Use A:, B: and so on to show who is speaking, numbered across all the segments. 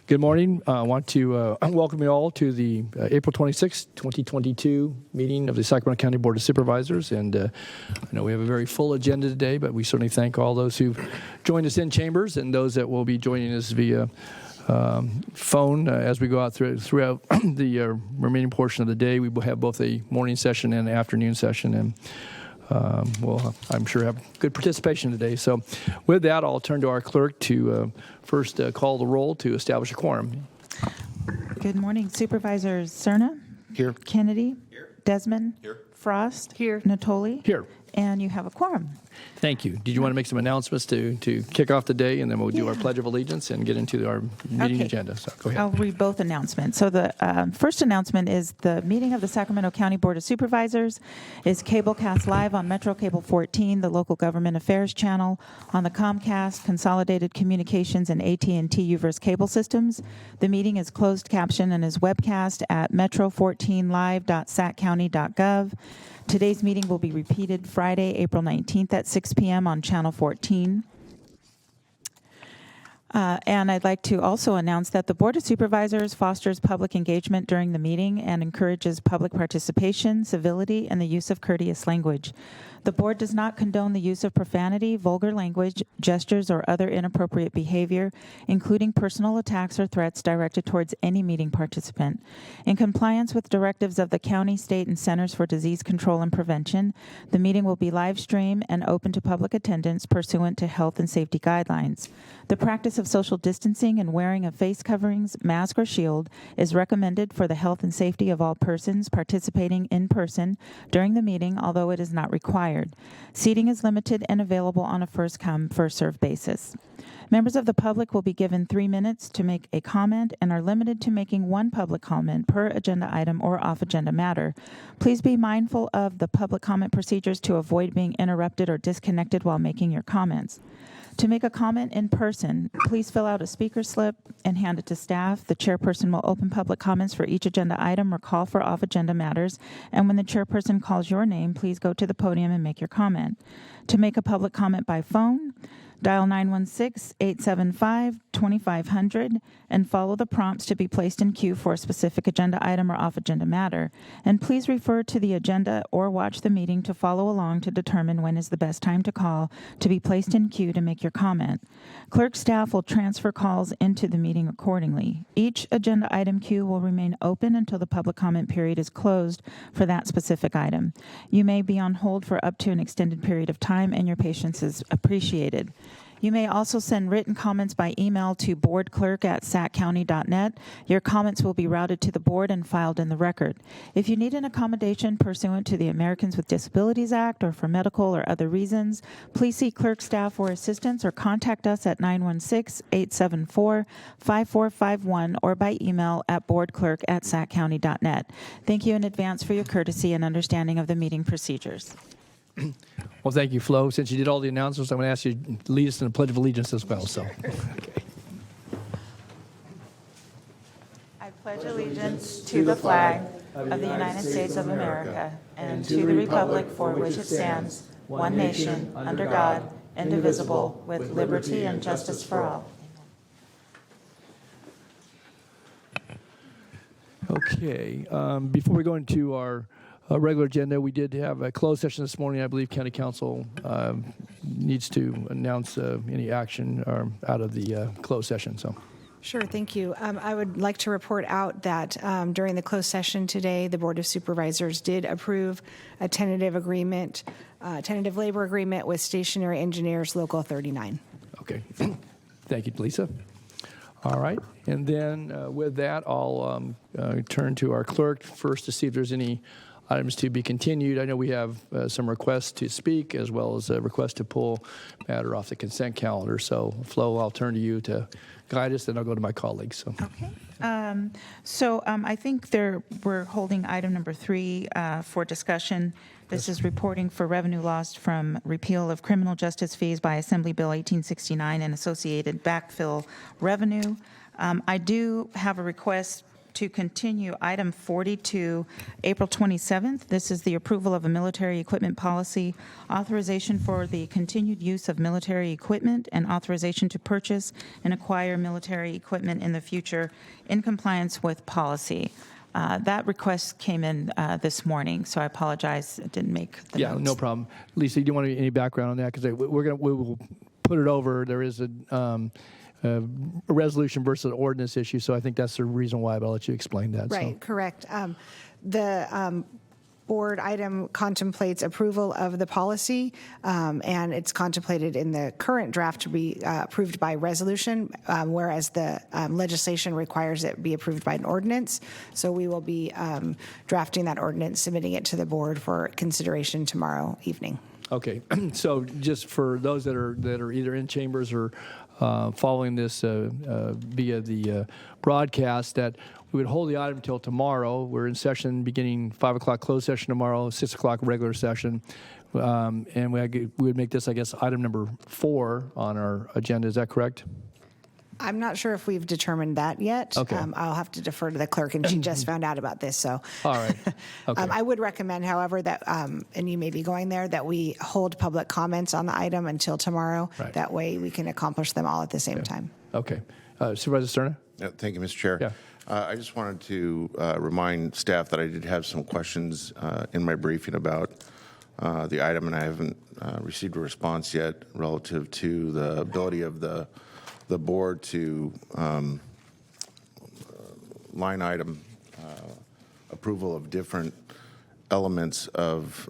A: Good morning. I want to welcome you all to the April 26, 2022 meeting of the Sacramento County Board of Supervisors. And I know we have a very full agenda today, but we certainly thank all those who've joined us in chambers and those that will be joining us via phone as we go out throughout the remaining portion of the day. We will have both a morning session and an afternoon session, and we'll, I'm sure, have good participation today. So with that, I'll turn to our clerk to first call the roll to establish a quorum.
B: Good morning. Supervisors Cerna?
A: Here.
B: Kennedy?
C: Here.
B: Desmond?
C: Here.
B: Frost?
D: Here.
B: Natoli?
A: Here.
B: And you have a quorum.
A: Thank you. Did you want to make some announcements to kick off the day, and then we'll do our Pledge of Allegiance and get into our meeting agenda? So go ahead.
B: I'll read both announcements. So the first announcement is the meeting of the Sacramento County Board of Supervisors is cablecast live on Metro Cable 14, the local government affairs channel, on the Comcast, Consolidated Communications, and AT&T Uverse cable systems. The meeting is closed caption and is webcast at metro14live.saccounty.gov. Today's meeting will be repeated Friday, April 19th at 6 p.m. on Channel 14. And I'd like to also announce that the Board of Supervisors fosters public engagement during the meeting and encourages public participation, civility, and the use of courteous language. The board does not condone the use of profanity, vulgar language, gestures, or other inappropriate behavior, including personal attacks or threats directed towards any meeting participant. In compliance with directives of the county, state, and Centers for Disease Control and Prevention, the meeting will be live streamed and open to public attendance pursuant to health and safety guidelines. The practice of social distancing and wearing of face coverings, mask, or shield is recommended for the health and safety of all persons participating in person during the meeting, although it is not required. Seating is limited and available on a first-come, first-served basis. Members of the public will be given 3 minutes to make a comment and are limited to making one public comment per agenda item or off-agenda matter. Please be mindful of the public comment procedures to avoid being interrupted or disconnected while making your comments. To make a comment in person, please fill out a speaker slip and hand it to staff. The chairperson will open public comments for each agenda item or call for off-agenda matters. And when the chairperson calls your name, please go to the podium and make your comment. To make a public comment by phone, dial 916-875-2500 and follow the prompts to be placed in queue for a specific agenda item or off-agenda matter. And please refer to the agenda or watch the meeting to follow along to determine when is the best time to call to be placed in queue to make your comment. Clerk staff will transfer calls into the meeting accordingly. Each agenda item queue will remain open until the public comment period is closed for that specific item. You may be on hold for up to an extended period of time, and your patience is appreciated. You may also send written comments by email to boardclerk@saccounty.net. Your comments will be routed to the board and filed in the record. If you need an accommodation pursuant to the Americans with Disabilities Act or for medical or other reasons, please see clerk staff for assistance or contact us at 916-874-5451 or by email at boardclerk@saccounty.net. Thank you in advance for your courtesy and understanding of the meeting procedures.
A: Well, thank you, Flo. Since you did all the announcements, I'm going to ask you to lead us in the Pledge of Allegiance as well. So, okay.
B: I pledge allegiance to the flag of the United States of America and to the republic for which it stands, one nation, under God, indivisible, with liberty and justice for all.
A: Okay. Before we go into our regular agenda, we did have a closed session this morning. I believe County Council needs to announce any action out of the closed session. So,
D: Sure, thank you. I would like to report out that during the closed session today, the Board of Supervisors did approve a tentative labor agreement with Stationary Engineers Local 39.
A: okay. Thank you, Lisa. All right. And then with that, I'll turn to our clerk first to see if there's any items to be continued. I know we have some requests to speak as well as a request to pull matter off the consent calendar. So, Flo, I'll turn to you to guide us, then I'll go to my colleagues. So.
B: Okay. I think we're holding item number 3 for discussion. This is reporting for revenue lost from repeal of criminal justice fees by Assembly Bill 1869 and associated backfill revenue. I do have a request to continue item 40 to April 27th. This is the approval of a military equipment policy, authorization for the continued use of military equipment, and authorization to purchase and acquire military equipment in the future in compliance with policy. That request came in this morning, so I apologize, it didn't make the
A: Yeah,
B: notes.
A: no problem. Lisa, do you want any background on that? Because we will put it over. There is a resolution versus an ordinance issue, so I think that's the reason why, but I'll let you explain that.
D: Right, correct. The board item contemplates approval of the policy, and it's contemplated in the current draft to be approved by resolution, whereas the legislation requires it be approved by an ordinance. So we will be drafting that ordinance, submitting it to the board for consideration tomorrow evening.
A: Okay, so just for those that are either in chambers or following this via the broadcast, that we would hold the item until tomorrow. We're in session beginning 5 o'clock closed session tomorrow, 6 o'clock regular session. And we would make this, I guess, item number 4 on our agenda. Is that correct?
D: I'm not sure if we've determined that yet.
A: Okay.
D: I'll have to defer to the clerk, and she just found out about this. So,
A: All right. Okay.
D: I would recommend, however, that, and you may be going there, that we hold public comments on the item until tomorrow.
A: Right.
D: That way we can accomplish them all at the same time.
A: Okay. Supervisor Sterna?
C: Thank you, Mr. Chair.
A: Yeah.
C: I just wanted to remind staff that I did have some questions in my briefing about the item, and I haven't received a response yet relative to the ability of the board to line item approval of different elements of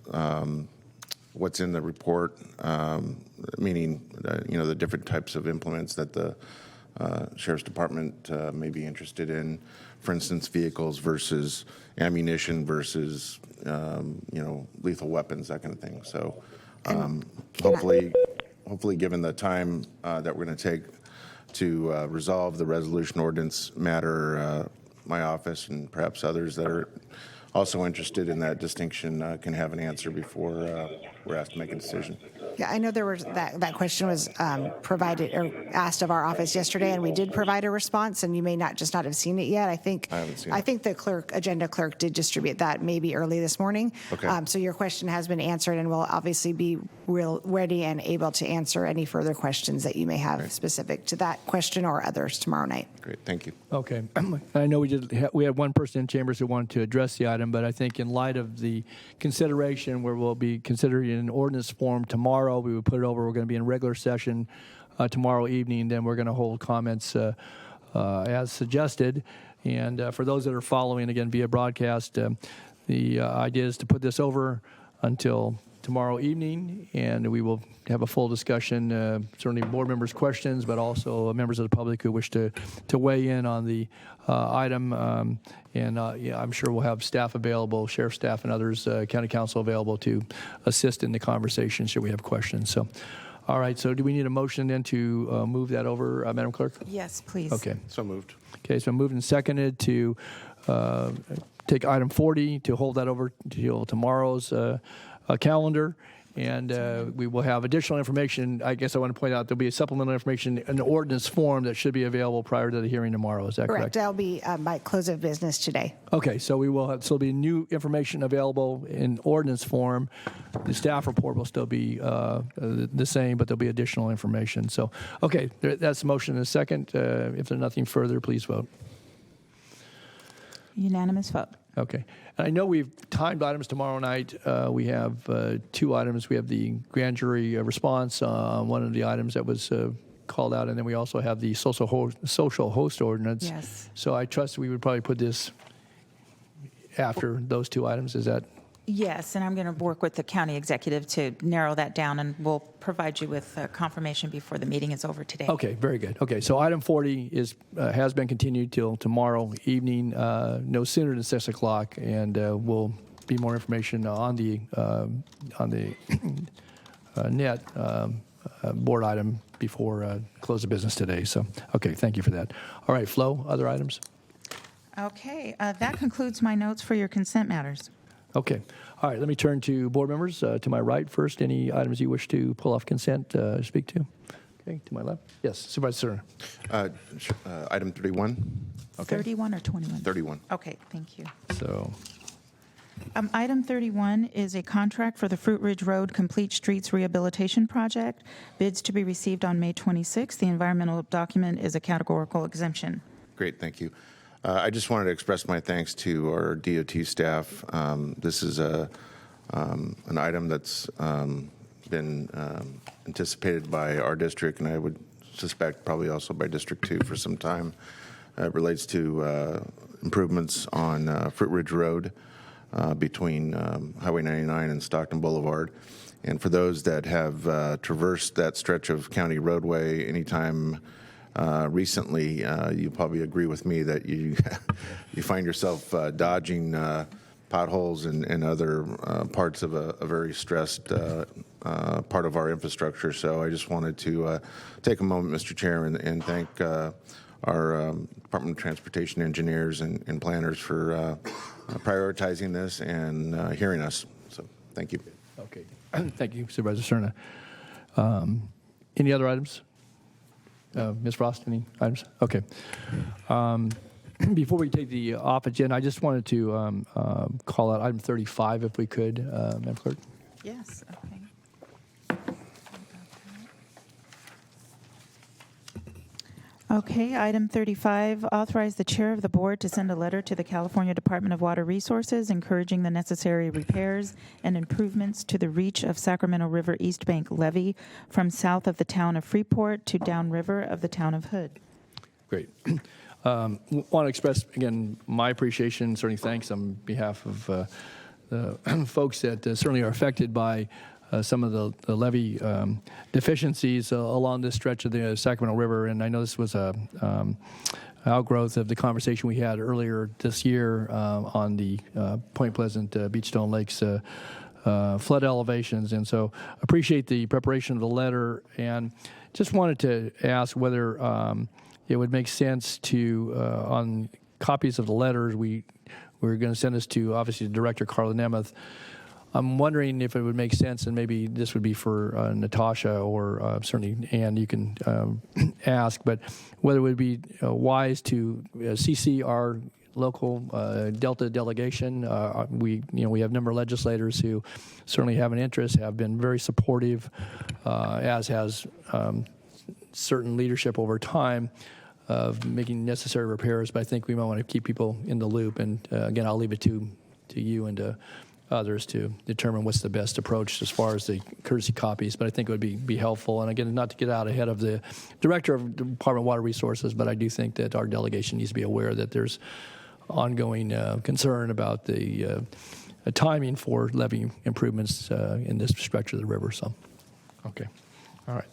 C: what's in the report, meaning the different types of implements that the Sheriff's Department may be interested in, for instance, vehicles versus ammunition versus lethal weapons, that kind of thing. So hopefully, given the time that we're going to take to resolve the resolution ordinance matter, my office and perhaps others that are also interested in that distinction can have an answer before we're asked to make a decision.
D: Yeah, I know there was that question was provided or asked of our office yesterday, and we did provide a response, and you may not have seen it yet. I
C: haven't seen it.
D: I think the agenda clerk did distribute that maybe early this morning.
C: Okay.
D: So your question has been answered, and we'll obviously be ready and able to answer any further questions that you may have specific to that question or others tomorrow night.
C: Great, thank you.
A: Okay. I know we had one person in chambers who wanted to address the item, but I think in light of the consideration where we'll be considering an ordinance form tomorrow, we would put it over. We're going to be in regular session tomorrow evening. Then we're going to hold comments as suggested. And for those that are following, again, via broadcast, the idea is to put this over until tomorrow evening, and we will have a full discussion, certainly board members' questions, but also members of the public who wish to weigh in on the item. I'm sure we'll have staff available, sheriff staff and others, county council available to assist in the conversation should we have questions. So, all right, so do we need a motion then to move that over, Madam Clerk?
B: Yes, please.
A: Okay.
C: So moved.
A: Okay, so moved and seconded to take item 40, to hold that over till tomorrow's calendar, and we will have additional information. I guess I want to point out there'll be a supplemental information in the ordinance form that should be available prior to the hearing tomorrow. Is that
D: Correct.
A: correct?
D: That'll be by close of business today.
A: Okay, so we will have, so there'll be new information available in ordinance form. The staff report will still be the same, but there'll be additional information. So, okay, that's the motion in a second. If there's nothing further, please vote.
B: Unanimous vote.
A: Okay. And I know we've timed items tomorrow night. We have 2 items. We have the grand jury response on one of the items that was called out, and then we also have the social host ordinance.
B: Yes.
A: So I trust we would probably put this after those 2 items. Is that?
B: Yes, and I'm going to work with the county executive to narrow that down, and we'll provide you with confirmation before the meeting is over today.
A: Okay, very good. Okay, so item 40 has been continued till tomorrow evening, no sooner than 6 o'clock, and we'll be more information on the net board item before close of business today. So, okay, thank you for that. All right, Flo, other items?
B: Okay, that concludes my notes for your consent matters.
A: Okay. All right, let me turn to board members. To my right first, any items you wish to pull off consent, speak to? Okay, to my left. Yes, Supervisor.
C: Item 31.
A: Okay.
B: 31 or 21?
C: 31.
B: Okay, thank you.
A: So,
B: Item 31 is a contract for the Fruitridge Road Complete Streets Rehabilitation Project. Bids to be received on May 26th. The environmental document is a categorical exemption.
C: Great, thank you. I just wanted to express my thanks to our DOT staff. This is an item that's been anticipated by our district, and I would suspect probably also by District 2 for some time. It relates to improvements on Fruitridge Road between Highway 99 and Stockton Boulevard. And for those that have traversed that stretch of county roadway anytime recently, you probably agree with me that you you find yourself dodging potholes and other parts of a very stressed part of our infrastructure. So I just wanted to take a moment, Mr. Chair, and thank our Department of Transportation engineers and planners for prioritizing this and hearing us. So thank you.
A: okay. Thank you, Supervisor Cerna. Any other items? Ms. Frost, any items? Okay. Before we take the off agenda, I just wanted to call out item 35 if we could, Madam Clerk.
B: Yes, okay. Okay, item 35, authorize the chair of the board to send a letter to the California Department of Water Resources encouraging the necessary repairs and improvements to the reach of Sacramento River East Bank levee from south of the town of Freeport to downriver of the town of Hood.
A: Great. Want to express, again, my appreciation, certainly thanks on behalf of the folks that certainly are affected by some of the levee deficiencies along this stretch of the Sacramento River. And I know this was a outgrowth of the conversation we had earlier this year on the Point Pleasant Beachstone Lakes flood elevations. And so appreciate the preparation of the letter, and just wanted to ask whether it would make sense to, on copies of the letters, we're going to send this to, obviously, the Director, Carla Nemeth. I'm wondering if it would make sense, and maybe this would be for Natasha or certainly Ann, you can ask, but whether it would be wise to CC our local Delta delegation. We have a number of legislators who certainly have an interest, have been very supportive, as has certain leadership over time of making necessary repairs. But I think we might want to keep people in the loop. And again, I'll leave it to you and to others to determine what's the best approach as far as the courtesy copies, but I think it would be helpful. And again, not to get out ahead of the Director of the Department of Water Resources, but I do think that our delegation needs to be aware that there's ongoing concern about the timing for levee improvements in this stretch of the river. So, okay, all right.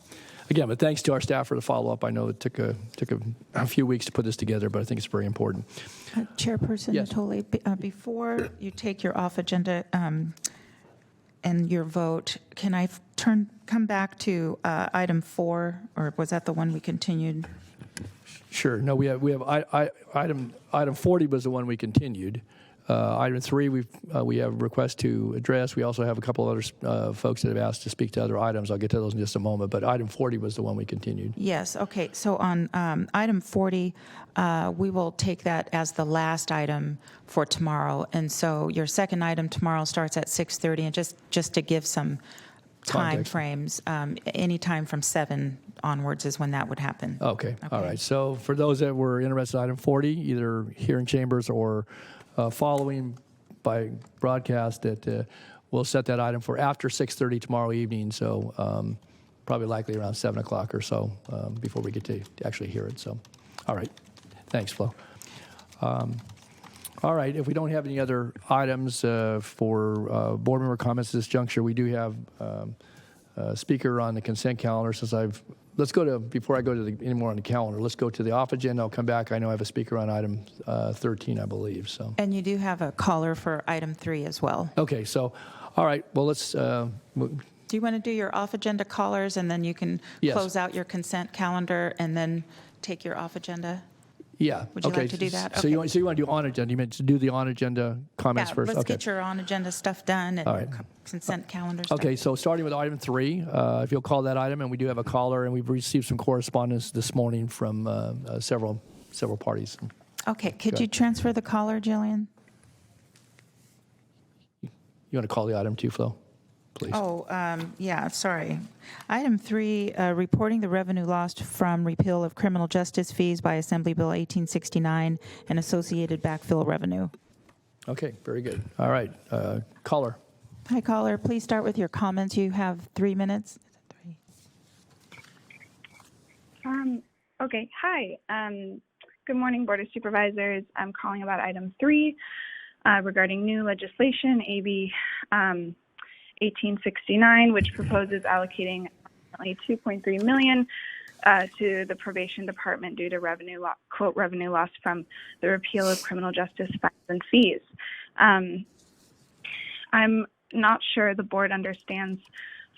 A: Again, but thanks to our staff for the follow-up. I know it took a few weeks to put this together, but I think it's very important.
B: Chairperson
A: Yes.
B: Natoli, before you take your off agenda and your vote, can I come back to item 4, or was that the one we continued?
A: Sure. No, we have item 40 was the one we continued. Item 3, we have a request to address. We also have a couple of other folks that have asked to speak to other items. I'll get to those in just a moment. But item 40 was the one we continued.
B: Yes. Okay. So on item 40, we will take that as the last item for tomorrow. And so your second item tomorrow starts at 6:30. And just to give some time
A: Context.
B: frames, any time from 7 onwards is when that would happen.
A: Okay. All right. So for those that were interested in item 40, either here in chambers or following by broadcast, that we'll set that item for after 6:30 tomorrow evening. So probably likely around 7 o'clock or so before we get to actually hear it. So, all right. Thanks, Flo. All right. If we don't have any other items for board member comments at this juncture, we do have a speaker on the consent calendar. Let's go to, before I go to any more on the calendar, let's go to the off agenda. I'll come back. I know I have a speaker on item 13, I believe. So.
B: And you do have a caller for item 3 as well.
A: Okay. So, all right. Well, let's.
B: Do you want to do your off-agenda callers, and then you can
A: Yes.
B: close out your consent calendar and then take your off-agenda?
A: Yeah.
B: Would you
A: okay.
B: like to do that?
A: So you
B: Okay.
A: want to do on agenda? You meant to do the on agenda comments
B: Yeah,
A: first?
B: let's
A: Okay.
B: get your on-agenda stuff done and
A: All right.
B: consent calendar stuff.
A: Okay, so starting with item 3, if you'll call that item, and we do have a caller, and we've received some correspondence this morning from several parties.
B: Okay, could
A: Go
B: you
A: ahead.
B: transfer the caller, Jillian?
A: You want to call the item too, Flo? Please.
B: Oh, yeah, sorry. Item 3, reporting the revenue lost from repeal of criminal justice fees by Assembly Bill 1869 and associated backfill revenue.
A: Okay, very good. All right, caller.
B: Hi, caller. Please start with your comments. You have 3 minutes. Is it 3?
E: Okay. Hi. Good morning, Board of Supervisors. I'm calling about item 3 regarding new legislation, AB 1869, which proposes allocating approximately $2.3 million to the probation department due to revenue loss from the repeal of criminal justice fines and fees. I'm not sure the board understands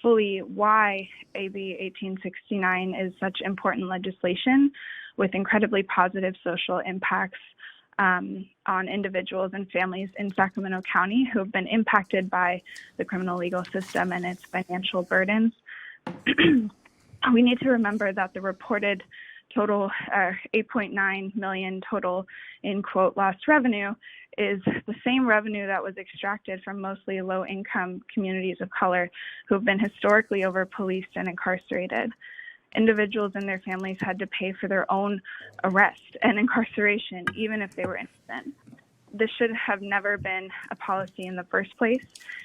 E: fully why AB 1869 is such important legislation with incredibly positive social impacts on individuals and families in Sacramento County who have been impacted by the criminal legal system and its financial burdens. We need to remember that the reported total, 8.9 million total in quote lost revenue, is the same revenue that was extracted from mostly low-income communities of color who have been historically over-policed and incarcerated. Individuals and their families had to pay for their own arrest and incarceration, even if they were innocent. This should have never been a policy in the first place,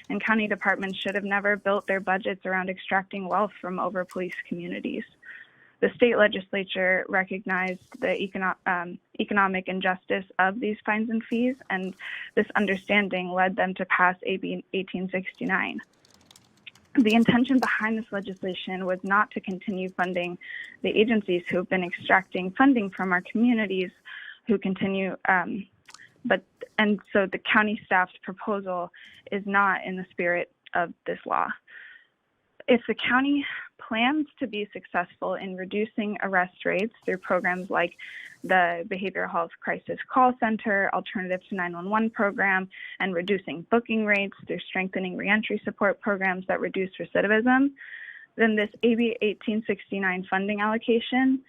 E: and county departments should have never built their budgets around extracting wealth from over-policed communities. The state legislature recognized the economic injustice of these fines and fees, and this understanding led them to pass AB 1869. The intention behind this legislation was not to continue funding the agencies who have been extracting funding from our communities, who continue, and so the county staff's proposal is not in the spirit of this law. If the county plans to be successful in reducing arrest rates through programs like the Behavioral Health Crisis Call Center, Alternative to 911 program, and reducing booking rates through strengthening reentry support programs that reduce recidivism, then this AB 1869 funding allocation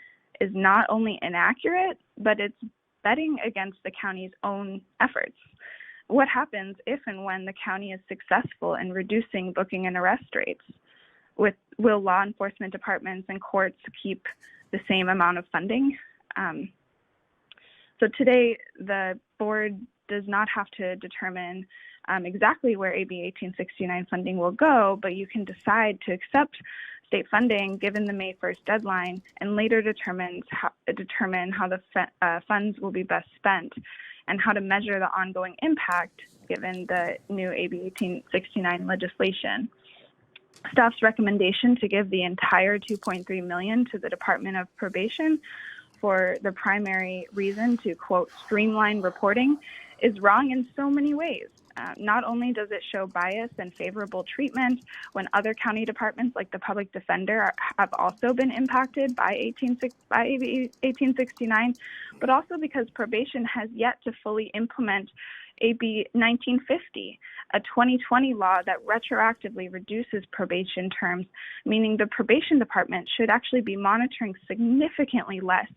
E: is not only inaccurate, but it's betting against the county's own efforts. What happens if and when the county is successful in reducing booking and arrest rates? Will law enforcement departments and courts keep the same amount of funding? So today, the board does not have to determine exactly where AB 1869 funding will go, but you can decide to accept state funding given the May 1st deadline and later determine how the funds will be best spent and how to measure the ongoing impact given the new AB 1869 legislation. Staff's recommendation to give the entire $2.3 million to the Department of Probation for the primary reason to, quote, streamline reporting is wrong in so many ways. Not only does it show bias and favorable treatment when other county departments like the public defender have also been impacted by AB 1869, but also because probation has yet to fully implement AB 1950, a 2020 law that retroactively reduces probation terms, meaning the probation department should actually be monitoring significantly less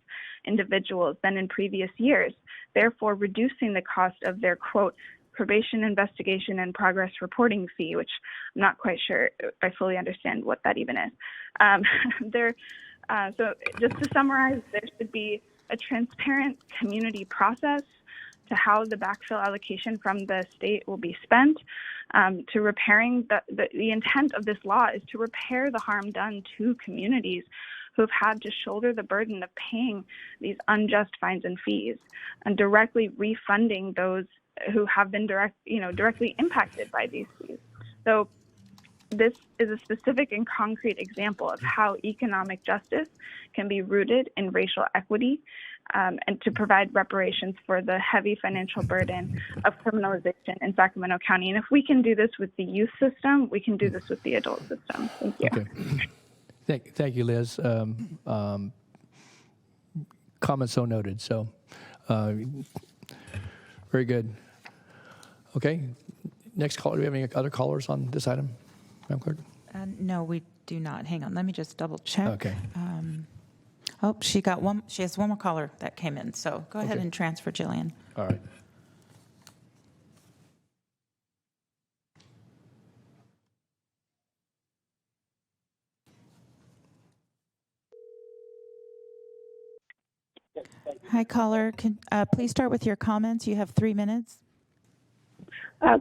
E: individuals than in previous years, therefore reducing the cost of their, quote, probation investigation and progress reporting fee, which I'm not quite sure I fully understand what that even is. So just to summarize, there should be a transparent community process to how the backfill allocation from the state will be spent, to repairing the intent of this law is to repair the harm done to communities who have had to shoulder the burden of paying these unjust fines and fees and directly refunding those who have been directly impacted by these fees. So this is a specific and concrete example of how economic justice can be rooted in racial equity and to provide reparations for the heavy financial burden of criminalization in Sacramento County. And if we can do this with the youth system, we can do this with the adult system. Thank you.
A: Okay. Thank you, Liz. Comment so noted. So, very good. Okay. Next caller. Do we have any other callers on this item, Madam Clerk?
B: No, we do not. Hang on. Let me just double check.
A: Okay.
B: Oh, she has one more caller that came in, so go ahead and transfer Jillian.
A: All right.
B: Hi, caller. Please start with your comments. You have 3 minutes.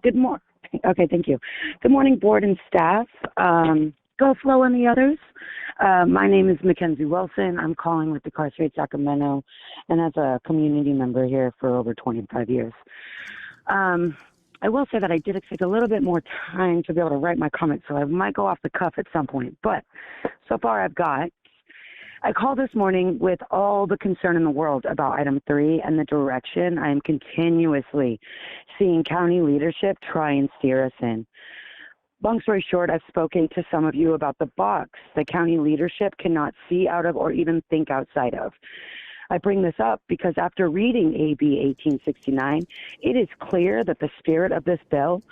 F: Good morning. Okay, thank you. Good morning, board and staff. Go Flo and the others. My name is Mackenzie Wilson. I'm calling with Incarcerate Sacramento and as a community member here for over 25 years. I will say that I did expect a little bit more time to be able to write my comments, so I might go off the cuff at some point. But so far I called this morning with all the concern in the world about item 3 and the direction I am continuously seeing county leadership try and steer us in. Long story short, I've spoken to some of you about the box the county leadership cannot see out of or even think outside of. I bring this up because after reading AB 1869, it is clear that the spirit of this bill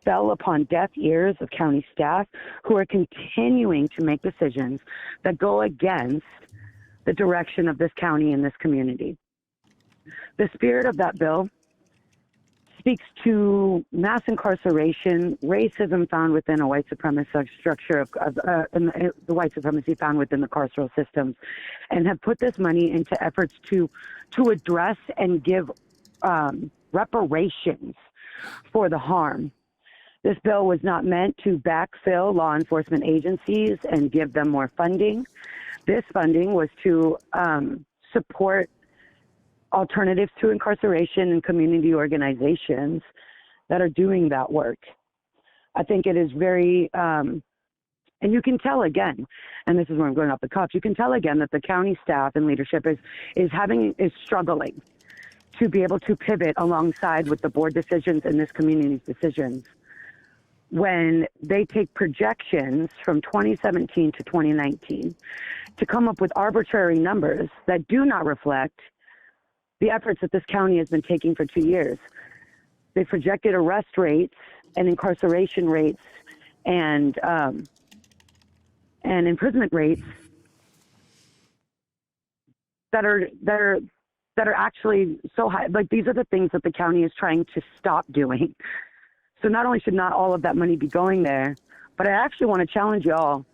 F: fell upon deaf ears of county staff who are continuing to make decisions that go against the direction of this county and this community. The spirit of that bill speaks to mass incarceration, racism found within a white supremacist structure of the white supremacy found within the carceral systems, and have put this money into efforts to address and give reparations for the harm. This bill was not meant to backfill law enforcement agencies and give them more funding. This funding was to support alternatives to incarceration and community organizations that are doing that work. I think it is very, and you can tell again, and this is where I'm going off the cuff, you can tell again that the county staff and leadership is struggling to be able to pivot alongside with the board decisions and this community's decisions. When they take projections from 2017 to 2019 to come up with arbitrary numbers that do not reflect the efforts that this county has been taking for 2 years. They projected arrest rates and incarceration rates and imprisonment rates that are actually so high. Like, these are the things that the county is trying to stop doing. So not only should not all of that money be going there, but I actually want to challenge y'all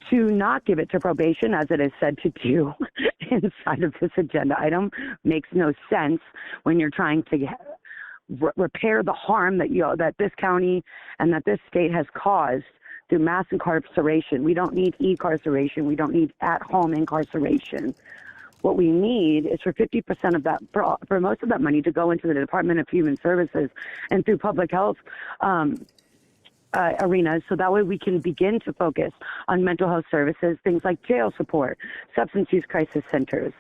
F: to not give it to probation as it is said to do inside of this agenda item. Makes no sense when you're trying to repair the harm that this county and that this state has caused through mass incarceration. We don't need e-carceration. We don't need at-home incarceration. What we need is for 50% of that, for most of that money to go into the Department of Human Services and through public health arenas, so that way we can begin to focus on mental health services, things like jail support, substance use crisis centers,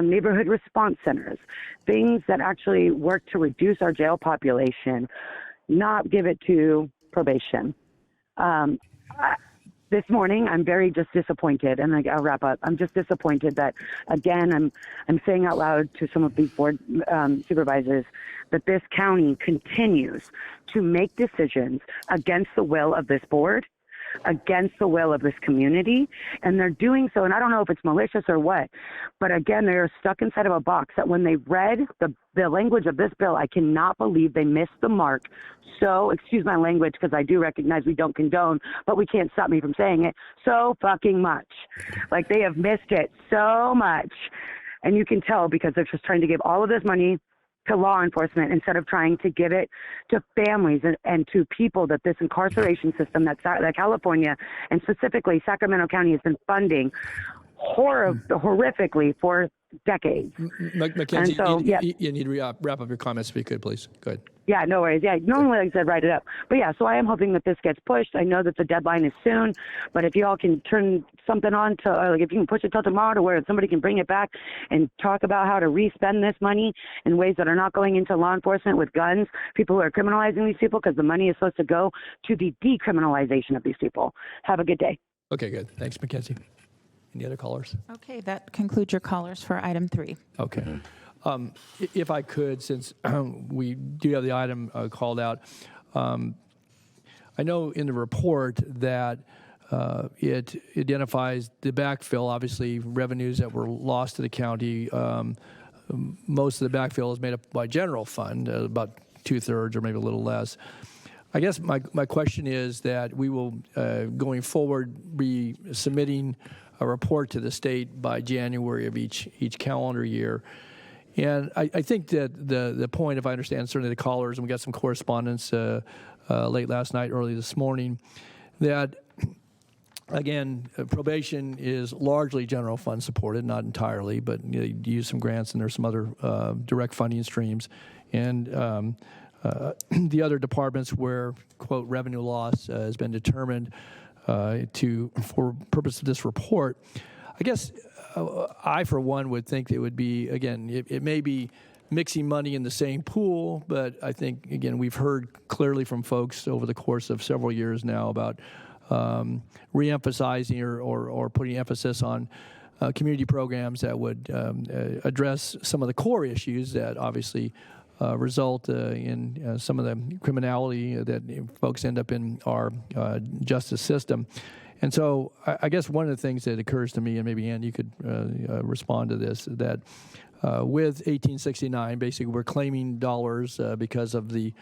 F: neighborhood response centers, things that actually work to reduce our jail population, not give it to probation. This morning, I'm very just disappointed, and I'll wrap up. I'm just disappointed that, again, I'm saying out loud to some of these board supervisors that this county continues to make decisions against the will of this board, against the will of this community, and they're doing so, and I don't know if it's malicious or what, but again, they're stuck inside of a box that when they read the language of this bill, I cannot believe they missed the mark. So, excuse my language, because I do recognize we don't condone, but we can't stop me from saying it, so fucking much. Like, they have missed it so much. And you can tell because they're just trying to give all of this money to law enforcement instead of trying to give it to families and to people that this incarceration system that California and specifically Sacramento County has been funding horrifically for decades.
A: Mackenzie,
F: so,
A: you need to wrap up your comments if you could, please. Go ahead.
F: Yeah, no worries. Yeah, normally, like I said, write it up. But yeah, so I am hoping that this gets pushed. I know that the deadline is soon, but if you all can turn something on to, like, if you can push it till tomorrow to where somebody can bring it back and talk about how to re-spend this money in ways that are not going into law enforcement with guns, people who are criminalizing these people, because the money is supposed to go to the decriminalization of these people. Have a good day.
A: Okay, good. Thanks, Mackenzie. Any other callers?
B: Okay, that concludes your callers for item 3.
A: Okay. If I could, since we do have the item called out, I know in the report that it identifies the backfill, obviously revenues that were lost to the county. Most of the backfill is made up by general fund, about 2/3 or maybe a little less. I guess my question is that we will, going forward, be submitting a report to the state by January of each calendar year. And I think that the point, if I understand certainly the callers, and we got some correspondence late last night, early this morning, that again, probation is largely general fund supported, not entirely, but you use some grants and there's some other direct funding streams. And the other departments where, quote, revenue loss has been determined for purpose of this report, I guess I, for one, would think it would be, again, it may be mixing money in the same pool, but I think, again, we've heard clearly from folks over the course of several years now about re-emphasizing or putting emphasis on community programs that would address some of the core issues that obviously result in some of the criminality that folks end up in our justice system. And so I guess one of the things that occurs to me, and maybe Ann, you could respond to this, that with 1869, basically we're claiming dollars because of the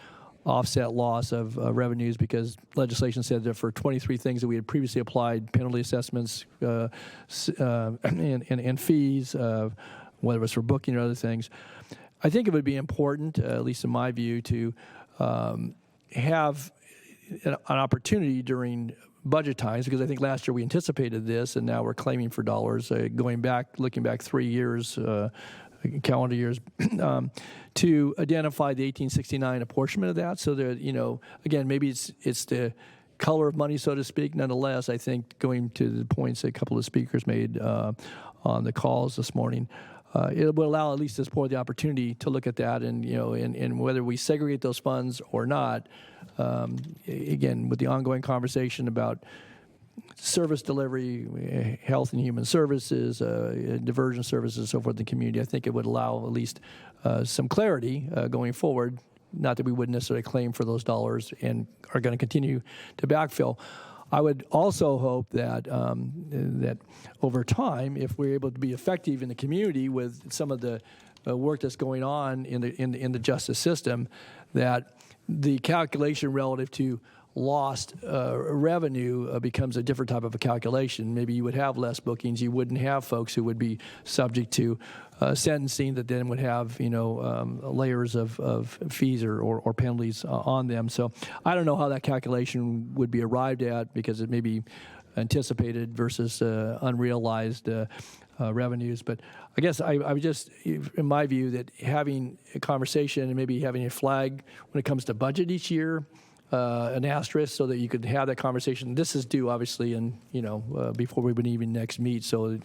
A: offset loss of revenues, because legislation said that for 23 things that we had previously applied penalty assessments and fees, whether it was for booking or other things. I think it would be important, at least in my view, to have an opportunity during budget times, because I think last year we anticipated this, and now we're claiming for dollars, looking back 3 years, calendar years, to identify the 1869 apportionment of that, so that, again, maybe it's the color of money, so to speak. Nonetheless, I think going to the points that a couple of speakers made on the calls this morning, it will allow at least this board the opportunity to look at that, and and whether we segregate those funds or not. Again, with the ongoing conversation about service delivery, health and human services, diversion services, so forth in the community, I think it would allow at least some clarity going forward. Not that we wouldn't necessarily claim for those dollars and are going to continue to backfill. I would also hope that that over time, if we're able to be effective in the community with some of the work that's going on in the justice system, that the calculation relative to lost revenue becomes a different type of a calculation. Maybe you would have less bookings. You wouldn't have folks who would be subject to sentencing that then would have layers of fees or penalties on them. So I don't know how that calculation would be arrived at, because it may be anticipated versus unrealized revenues. But I guess I would just, in my view, that having a conversation and maybe having a flag when it comes to budget each year, an asterisk, so that you could have that conversation. This is due, obviously, in before we would even next meet. So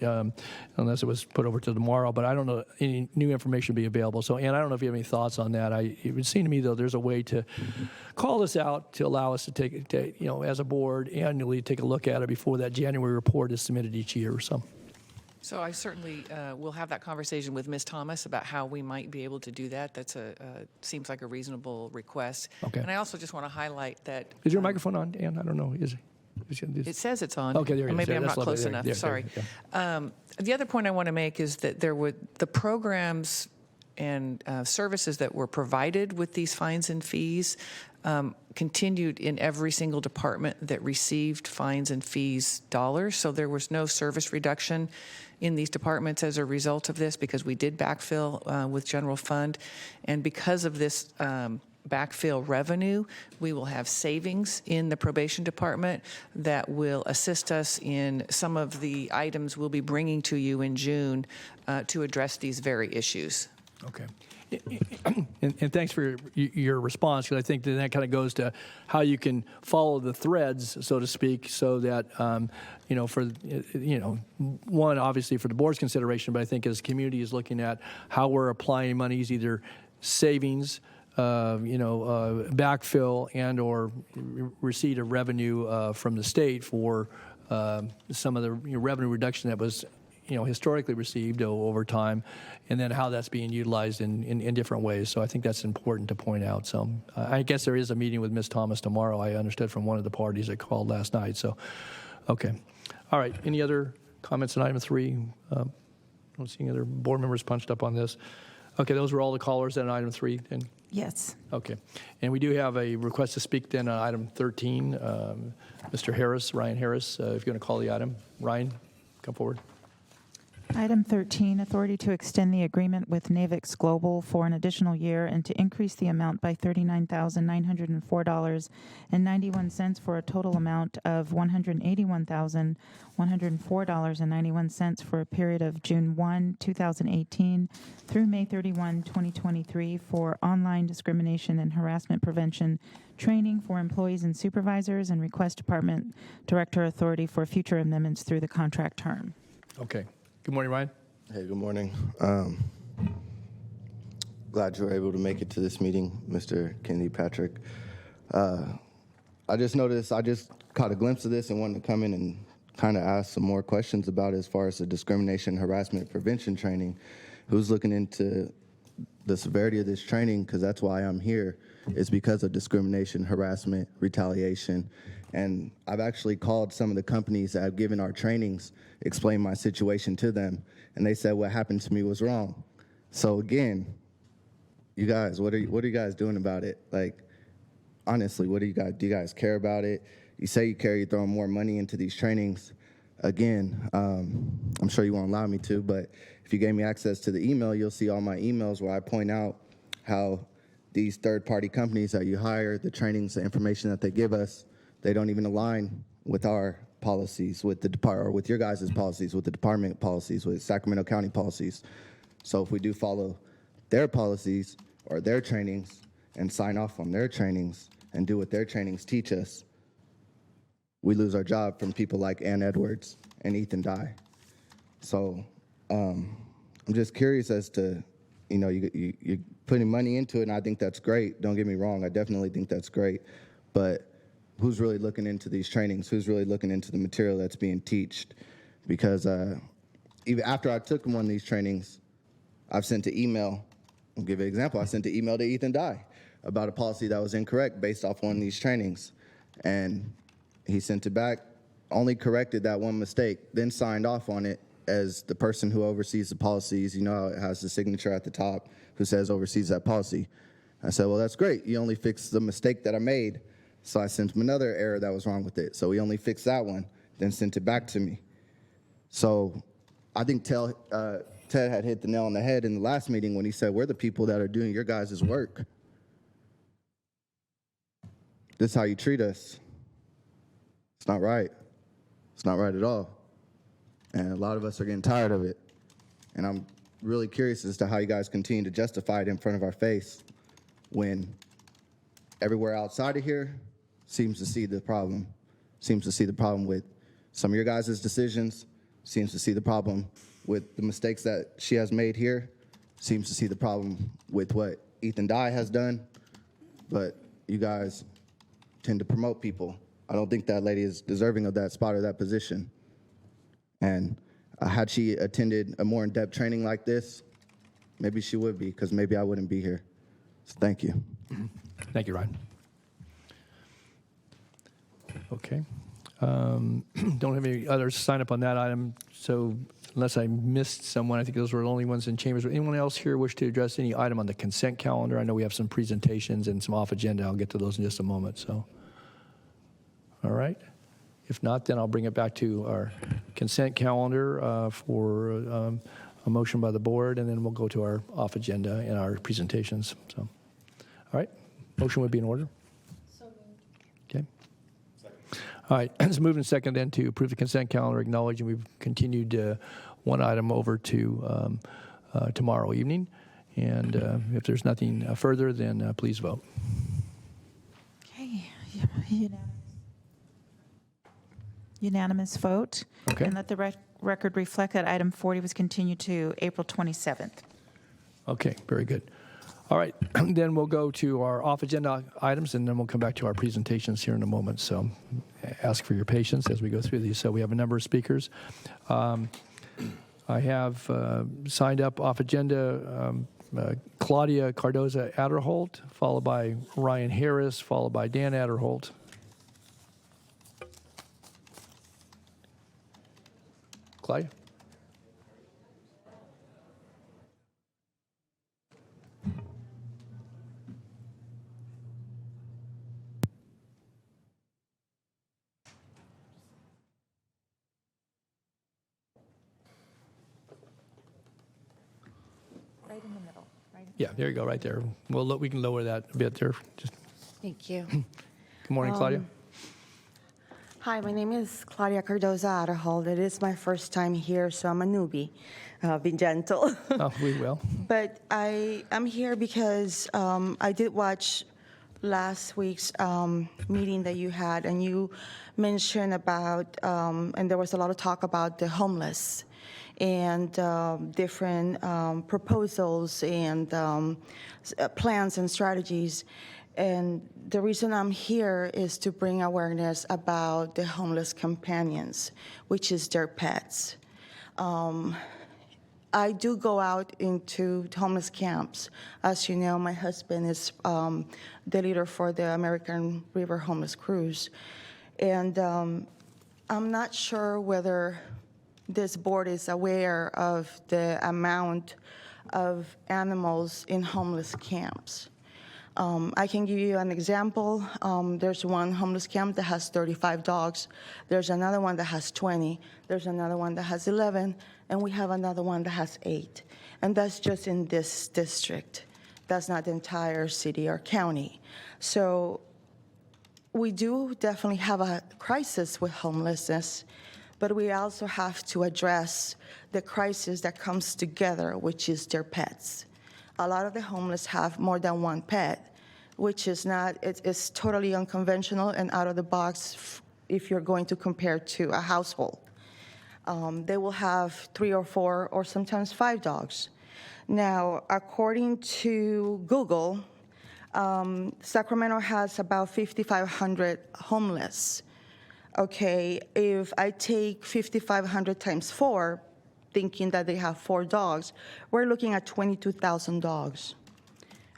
A: unless it was put over to tomorrow, but I don't know any new information be available. So, Ann, I don't know if you have any thoughts on that. It would seem to me, though, there's a way to call this out to allow us to take as a board annually take a look at it before that January report is submitted each year or so.
G: So I certainly will have that conversation with Ms. Thomas about how we might be able to do that. That's seems like a reasonable request. Okay. And I also just want to highlight that. Is
A: your microphone on, Ann? I don't know.
G: It says it's on.
A: Okay, there it is.
G: Maybe
A: Yeah,
G: I'm not close
A: there,
G: enough.
A: there,
G: Sorry.
A: there.
G: The other point I want to make is that the programs and services that were provided with these fines and fees continued in every single department that received fines and fees dollars. So there was no service reduction in these departments as a result of this, because we did backfill with general fund. And because of this backfill revenue, we will have savings in the probation department that will assist us in some of the items we'll be bringing to you in June to address these very issues.
A: Okay. And thanks for your response, because I think that kind of goes to how you can follow the threads, so to speak, so that one, obviously for the board's consideration, but I think as the community is looking at how we're applying monies, either savings, backfill, and or receipt of revenue from the state for some of the revenue reduction that was historically received over time, and then how that's being utilized in different ways. So I think that's important to point out. So I guess there is a meeting with Ms. Thomas tomorrow, I understood from one of the parties that called last night. So Okay. All right. Any other comments on item 3? Don't see any other board members punched up on this. Okay, those were all the callers on item 3. And
B: Yes.
A: okay. And we do have a request to speak then on item 13. Mr. Harris, Ryan Harris, if you're going to call the item. Ryan, come forward.
B: Item 13, authority to extend the agreement with Navix Global for an additional year and to increase the amount by $39,904.91 for a total amount of $181,104.91 for a period of June 1, 2018 through May 31, 2023 for online discrimination and harassment prevention training for employees and supervisors, and request Department Director authority for future amendments through the contract term.
A: Okay. Good morning, Ryan.
H: Hey, good morning. Glad you were able to make it to this meeting, Mr. Kennedy Patrick. I just noticed, I just caught a glimpse of this and wanted to come in and kind of ask some more questions about it as far as the discrimination, harassment, prevention training. Who's looking into the severity of this training? Because that's why I'm here. It's because of discrimination, harassment, retaliation. And I've actually called some of the companies that have given our trainings, explained my situation to them, and they said what happened to me was wrong. So again, you guys, what are you guys doing about it? Like, honestly, do you guys care about it? You say you care, you're throwing more money into these trainings. Again, I'm sure you won't allow me to, but if you gave me access to the email, you'll see all my emails where I point out how these third-party companies that you hire, the trainings, the information that they give us, they don't even align with our policies, with the department, or with your guys' policies, with the department policies, with Sacramento County policies. So if we do follow their policies or their trainings and sign off on their trainings and do what their trainings teach us, we lose our job from people like Ann Edwards and Ethan Dye. So I'm just curious as to, you're putting money into it, and I think that's great. Don't get me wrong, I definitely think that's great. But who's really looking into these trainings? Who's really looking into the material that's being taught? Because even after I took one of these trainings, I've sent an email. I'll give you an example. I sent an email to Ethan Dye about a policy that was incorrect based off one of these trainings. And he sent it back, only corrected that one mistake, then signed off on it as the person who oversees the policies. You know, it has the signature at the top who says oversees that policy. I said, well, that's great. You only fixed the mistake that I made. So I sent him another error that was wrong with it. So he only fixed that one, then sent it back to me. So I think Ted had hit the nail on the head in the last meeting when he said, we're the people that are doing your guys' work. This is how you treat us. It's not right. It's not right at all. And a lot of us are getting tired of it. And I'm really curious as to how you guys continue to justify it in front of our face when everywhere outside of here seems to see the problem with some of your guys' decisions, seems to see the problem with the mistakes that she has made here, seems to see the problem with what Ethan Dye has done, but you guys tend to promote people. I don't think that lady is deserving of that spot or that position. And had she attended a more in-depth training like this, maybe she would be, because maybe I wouldn't be here. So thank you.
A: Thank you, Ryan. Okay. Don't have any others sign up on that item. So unless I missed someone, I think those were the only ones in chambers. Anyone else here wish to address any item on the consent calendar? I know we have some presentations and some off agenda. I'll get to those in just a moment. So, all right. If not, then I'll bring it back to our consent calendar for a motion by the board, and then we'll go to our off agenda and our presentations. So, all right. Motion would be in order. Okay. All right, let's move in second then to approve the consent calendar, acknowledging we've continued one item over to tomorrow evening. And if there's nothing further, then please vote.
B: Okay. Unanimous vote.
A: Okay.
B: And let the record reflect that item 40 was continued to April 27th.
A: Okay, very good. All right, then we'll go to our off-agenda items, and then we'll come back to our presentations here in a moment. So ask for your patience as we go through these. So we have a number of speakers. I have signed up off-agenda Claudia Cardoza-Adderholt, followed by Ryan Harris, followed by Dan Adderholt. Claudia?
B: Right in the middle. Right.
A: Yeah, there you go, right there. We can lower that a bit there. Just,
I: Thank you.
A: good morning, Claudia.
I: Hi, my name is Claudia Cardoza Aderhold. It is my first time here, so I'm a newbie. Be gentle.
A: Oh, we will.
I: But I'm here because I did watch last week's meeting that you had, and you mentioned about, and there was a lot of talk about the homeless and different proposals and plans and strategies. And the reason I'm here is to bring awareness about the homeless companions, which is their pets. I do go out into homeless camps. As you know, my husband is the leader for the American River Homeless Cruise. And I'm not sure whether this board is aware of the amount of animals in homeless camps. I can give you an example. There's one homeless camp that has 35 dogs. There's another one that has 20. There's another one that has 11. And we have another one that has 8. And that's just in this district. That's not the entire city or county. So we do definitely have a crisis with homelessness, but we also have to address the crisis that comes together, which is their pets. A lot of the homeless have more than one pet, which is not, it's totally unconventional and out of the box if you're going to compare to a household. They will have 3 or 4 or sometimes 5 dogs. Now, according to Google, Sacramento has about 5,500 homeless. Okay, if I take 5,500 times 4, thinking that they have 4 dogs, we're looking at 22,000 dogs.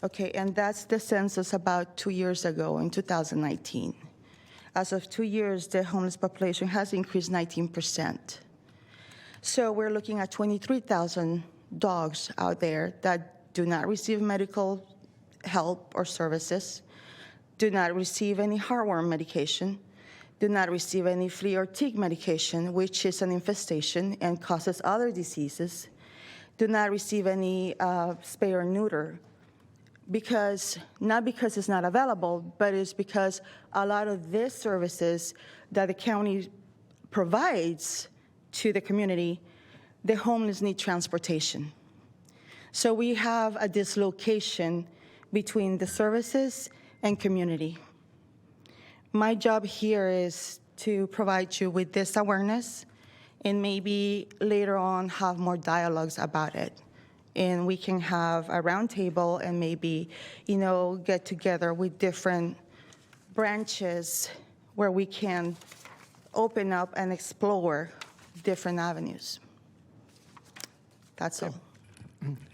I: Okay, and that's the census about 2 years ago in 2019. As of 2 years, the homeless population has increased 19%. So we're looking at 23,000 dogs out there that do not receive medical help or services, do not receive any heartworm medication, do not receive any flea or tick medication, which is an infestation and causes other diseases, do not receive any spay or neuter, not because it's not available, but it's because a lot of these services that the county provides to the community, the homeless need transportation. So we have a dislocation between the services and community. My job here is to provide you with this awareness and maybe later on have more dialogues about it. And we can have a round table and maybe, get together with different branches where we can open up and explore different avenues. That's all.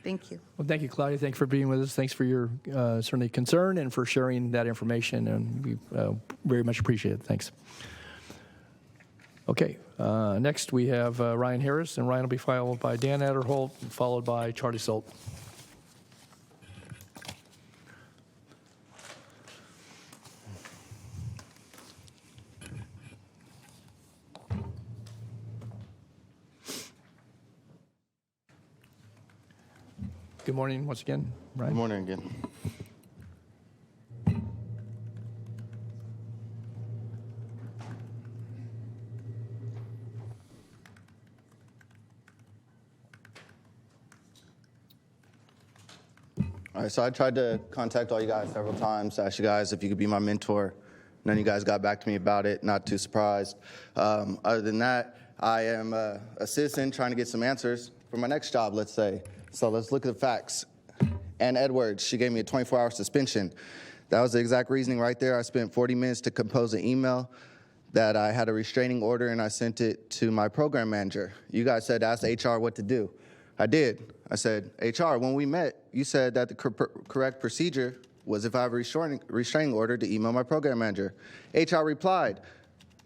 I: Thank you.
A: Well, thank you, Claudia. Thank you for being with us. Thanks for your certainly concern and for sharing that information, and we very much appreciate it. Thanks. Okay, next we have Ryan Harris, and Ryan will be followed by Dan Adderholt, followed by Charlie Solt. Good morning once again, Ryan.
H: Good morning again. All right, so I tried to contact all you guys several times, ask you guys if you could be my mentor. None of you guys got back to me about it, not too surprised. Other than that, I am a citizen trying to get some answers for my next job, let's say. So let's look at the facts. Ann Edwards, she gave me a 24-hour suspension. That was the exact reasoning right there. I spent 40 minutes to compose an email that I had a restraining order, and I sent it to my program manager. You guys said, ask HR what to do. I did. I said, HR, when we met, you said that the correct procedure was if I have a restraining order to email my program manager. HR replied,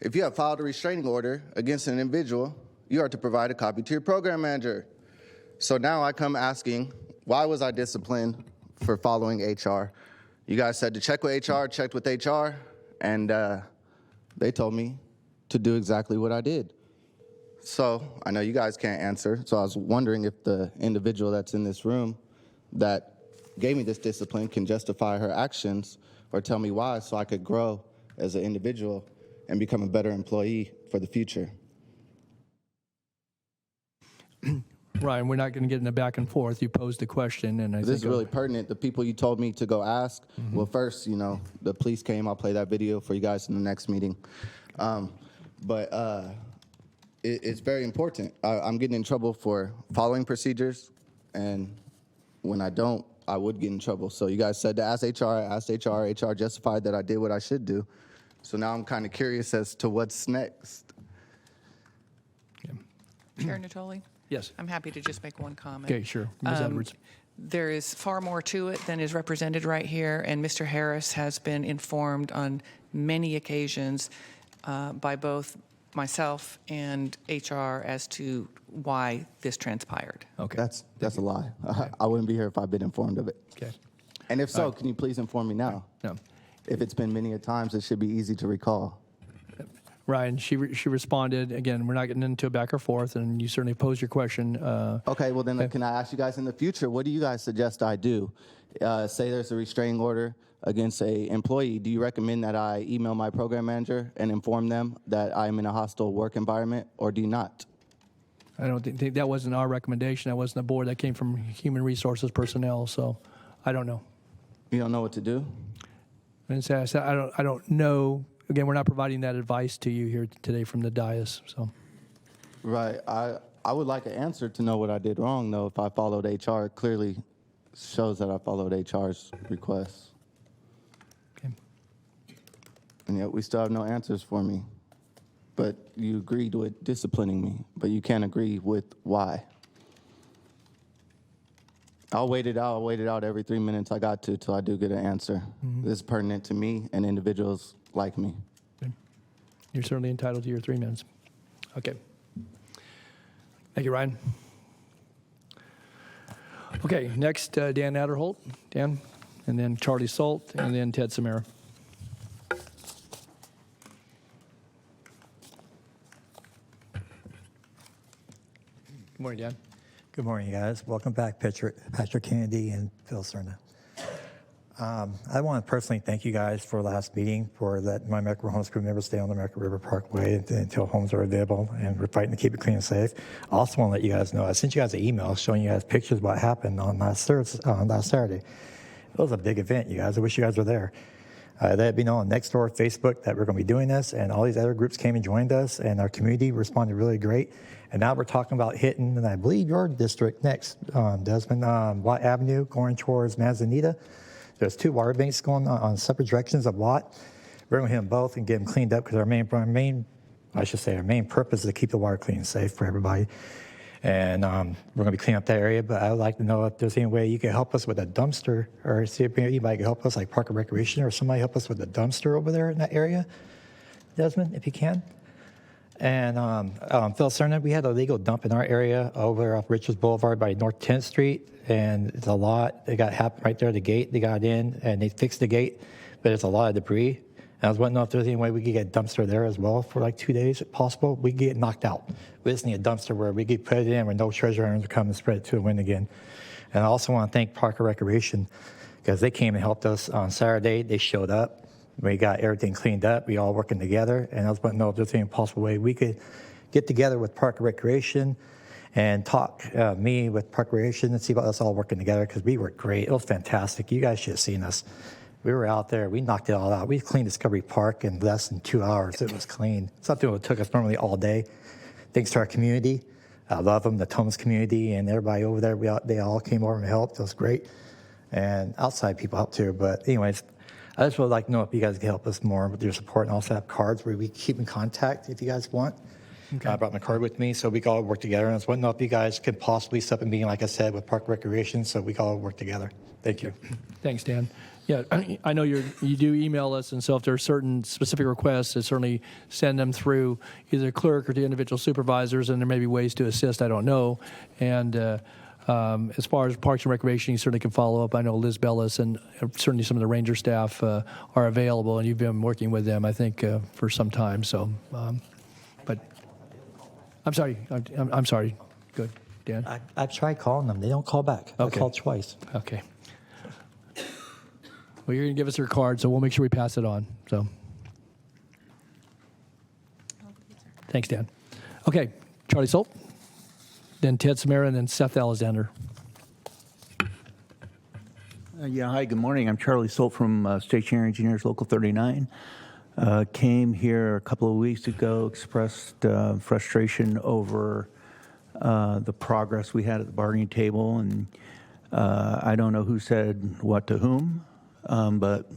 H: if you have filed a restraining order against an individual, you are to provide a copy to your program manager. So now I come asking, why was I disciplined for following HR? You guys said to check with HR, checked with HR, and they told me to do exactly what I did. So I know you guys can't answer, so I was wondering if the individual that's in this room that gave me this discipline can justify her actions or tell me why so I could grow as an individual and become a better employee for the future.
A: Ryan, we're not going to get in a back and forth. You posed the question, and I
H: This
A: think
H: is really pertinent. The people you told me to go ask, well, first, the police came. I'll play that video for you guys in the next meeting. It's very important. I'm getting in trouble for following procedures, and when I don't, I would get in trouble. So you guys said to ask HR. I asked HR. HR justified that I did what I should do. So now I'm kind of curious as to what's next.
G: Chair Natoli?
A: Yes.
G: I'm happy to just make one comment.
A: Okay, sure. Ms. Edwards.
G: There is far more to it than is represented right here, and Mr. Harris has been informed on many occasions by both myself and HR as to why this transpired.
A: Okay.
H: That's a lie. I wouldn't be here if I'd been informed of it.
A: Okay.
H: And if so, can you please inform me now?
A: No.
H: If it's been many a times, it should be easy to recall.
A: Ryan, she responded. Again, we're not getting into a back or forth, and you certainly posed your question.
H: Okay, well then, can I ask you guys in the future, what do you guys suggest I do? Say there's a restraining order against a employee. Do you recommend that I email my program manager and inform them that I'm in a hostile work environment, or do you not?
A: I don't think that wasn't our recommendation. That wasn't the board. That came from Human Resources personnel. So I don't know.
H: You don't know what to do?
A: And so I don't know. Again, we're not providing that advice to you here today from the dais. So,
H: Right. I would like an answer to know what I did wrong, though. If I followed HR, it clearly shows that I followed HR's requests.
A: okay.
H: And yet we still have no answers for me. But you agreed with disciplining me, but you can't agree with why. I'll wait it out every 3 minutes I got to till I do get an answer. This is pertinent to me and individuals like me.
A: Okay. You're certainly entitled to your 3 minutes. Okay. Thank you, Ryan. Okay, next, Dan Adderholt. Dan, and then Charlie Salt, and then Ted Samara. Good morning, Dan.
J: Good morning, guys. Welcome back, Patrick Kennedy and Phil Cerna. I want to personally thank you guys for last meeting for letting my American River Homes crew members stay on the American River Parkway until homes are available, and we're fighting to keep it clean and safe. I also want to let you guys know I sent you guys an email showing you guys pictures of what happened on last Saturday. It was a big event, you guys. I wish you guys were there. Let me know on Nextdoor, Facebook that we're going to be doing this, and all these other groups came and joined us, and our community responded really great. And now we're talking about hitting, and I believe your district next, Desmond, Watt Avenue, going towards Manzanita. There's 2 water banks going on separate directions of Watt. We're going to hit them both and get them cleaned up because our main purpose is to keep the water clean and safe for everybody. And we're going to be cleaning up that area, but I would like to know if there's any way you can help us with a dumpster, or see if anybody can help us, like Park and Recreation, or somebody help us with a dumpster over there in that area, Desmond, if you can. And Phil Cerna, we had a legal dump in our area over off Richards Boulevard by North 10th Street, and it's a lot. It happened right there at the gate. They got in, and they fixed the gate, but it's a lot of debris. And I was wondering if there's any way we could get a dumpster there as well for like 2 days, if possible. We could get knocked out. We just need a dumpster where we could put it in where no treasure hunters come and spread it to the wind again. And I also want to thank Park and Recreation because they came and helped us on Saturday. They showed up. We got everything cleaned up. We all working together. And I was wanting to know if there's any possible way we could get together with Park and Recreation and talk, me with Park and Recreation, and see about us all working together because we worked great. It was fantastic. You guys should have seen us. We were out there. We knocked it all out. We cleaned Discovery Park in less than 2 hours. It was clean. Something that took us normally all day. Thanks to our community. I love them, the Thomas community and everybody over there. They all came over and helped. It was great. And outside people helped too. But anyways, I just would like to know if you guys can help us more with your support, and also have cards where we keep in contact if you guys want. I brought my card with me, so we can all work together. And I was wondering if you guys could possibly set up a meeting, like I said, with Park Recreation, so we can all work together. Thank you.
A: Thanks, Dan. Yeah, I know you do email us, and so if there are certain specific requests, certainly send them through either the clerk or to individual supervisors, and there may be ways to assist, I don't know. And as far as Parks and Recreation, you certainly can follow up. I know Liz Bellis and certainly some of the ranger staff are available, and you've been working with them, I think, for some time. So, but I'm sorry. I'm sorry. Good, Dan.
J: I've tried calling them. They don't call back.
A: Okay.
J: I called twice.
A: Okay. Well, you're going to give us your card, so we'll make sure we pass it on. So, thanks, Dan. Okay, Charlie Solt, then Ted Samara, and then Seth Alexander.
K: Hi, good morning. I'm Charlie Solt from Stationary Engineers Local 39. Came here a couple of weeks ago, expressed frustration over the progress we had at the bargaining table, and I don't know who said what to whom, but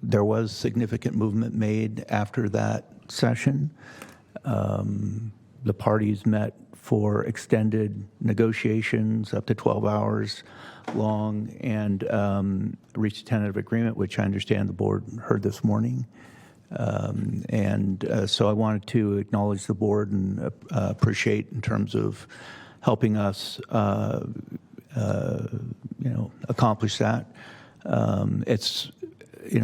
K: there was significant movement made after that session. The parties met for extended negotiations up to 12 hours long and reached a tentative agreement, which I understand the board heard this morning. So I wanted to acknowledge the board and appreciate in terms of helping us accomplish that. It's,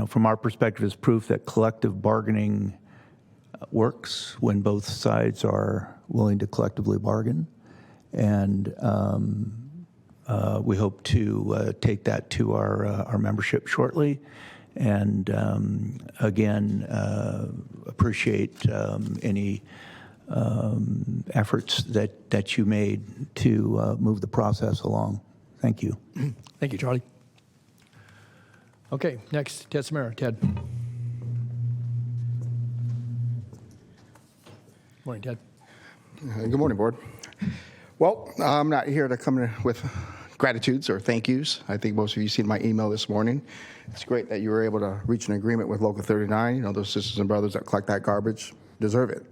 K: from our perspective, it's proof that collective bargaining works when both sides are willing to collectively bargain. And we hope to take that to our membership shortly. And again, appreciate any efforts that you made to move the process along. Thank you.
A: Thank you, Charlie. Okay, next, Ted Samara. Ted. Morning, Ted.
L: Good morning, board. Well, I'm not here to come with gratitudes or thank yous. I think most of you seen my email this morning. It's great that you were able to reach an agreement with Local 39. Those sisters and brothers that collect that garbage deserve it.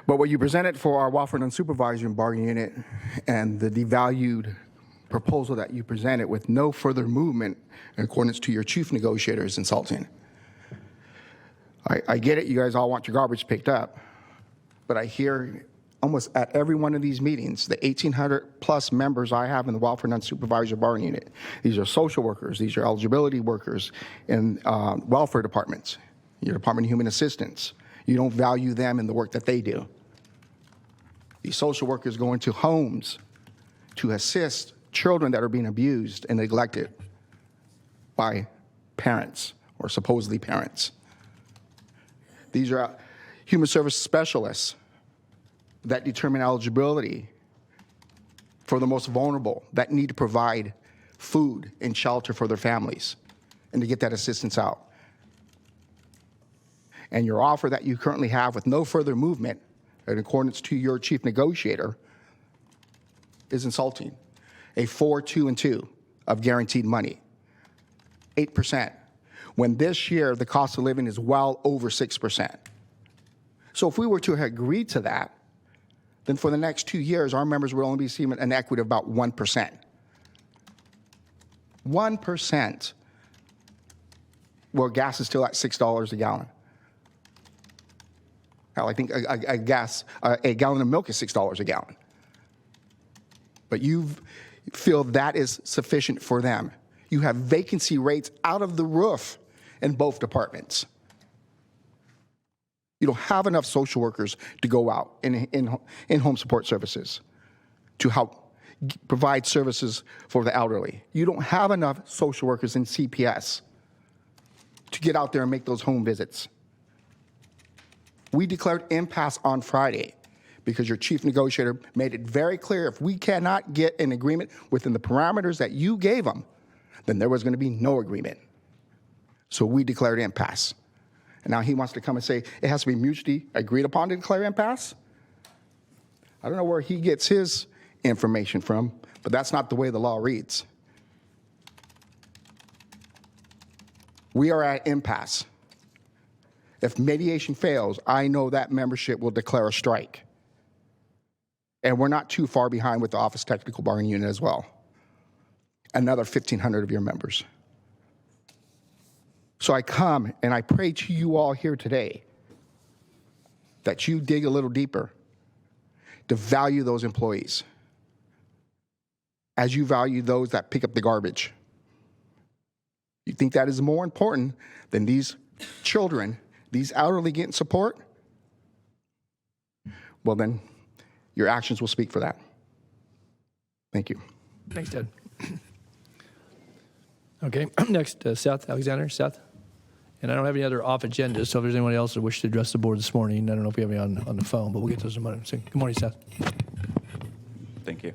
L: But what you presented for our welfare and supervisory bargaining unit and the devalued proposal that you presented with no further movement in accordance to your chief negotiator is insulting. I get it, you guys all want your garbage picked up, but I hear almost at every one of these meetings, the 1,800 plus members I have in the welfare and supervisory bargaining unit, these are social workers, these are eligibility workers in welfare departments, your Department of Human Assistance. You don't value them in the work that they do. These social workers go into homes to assist children that are being abused and neglected by parents or supposedly parents. These are human service specialists that determine eligibility for the most vulnerable that need to provide food and shelter for their families and to get that assistance out. And your offer that you currently have with no further movement in accordance to your chief negotiator is insulting. A 4, 2, and 2 of guaranteed money, 8%, when this year the cost of living is well over 6%. So if we were to agree to that, then for the next 2 years, our members will only be receiving an equity of about 1%. 1%, where gas is still at $6 a gallon. Hell, I think a gallon of milk is $6 a gallon. But you feel that is sufficient for them. You have vacancy rates out of the roof in both departments. You don't have enough social workers to go out in home support services to help provide services for the elderly. You don't have enough social workers in CPS to get out there and make those home visits. We declared impasse on Friday because your chief negotiator made it very clear if we cannot get an agreement within the parameters that you gave them, then there was going to be no agreement. So we declared impasse. And now he wants to come and say it has to be mutually agreed upon to declare impasse? I don't know where he gets his information from, but that's not the way the law reads. We are at impasse. If mediation fails, I know that membership will declare a strike. And we're not too far behind with the Office Technical Bargaining Unit as well. Another 1,500 of your members. So I come and I pray to you all here today that you dig a little deeper to value those employees as you value those that pick up the garbage. You think that is more important than these children, these elderly getting support? Well, then your actions will speak for that. Thank you.
A: Thanks, Ted. Okay, next, Seth Alexander. Seth? And I don't have any other off agendas, so if there's anyone else that wishes to address the board this morning, I don't know if we have any on the phone, but we'll get those in a moment. So, good morning, Seth.
M: Thank you.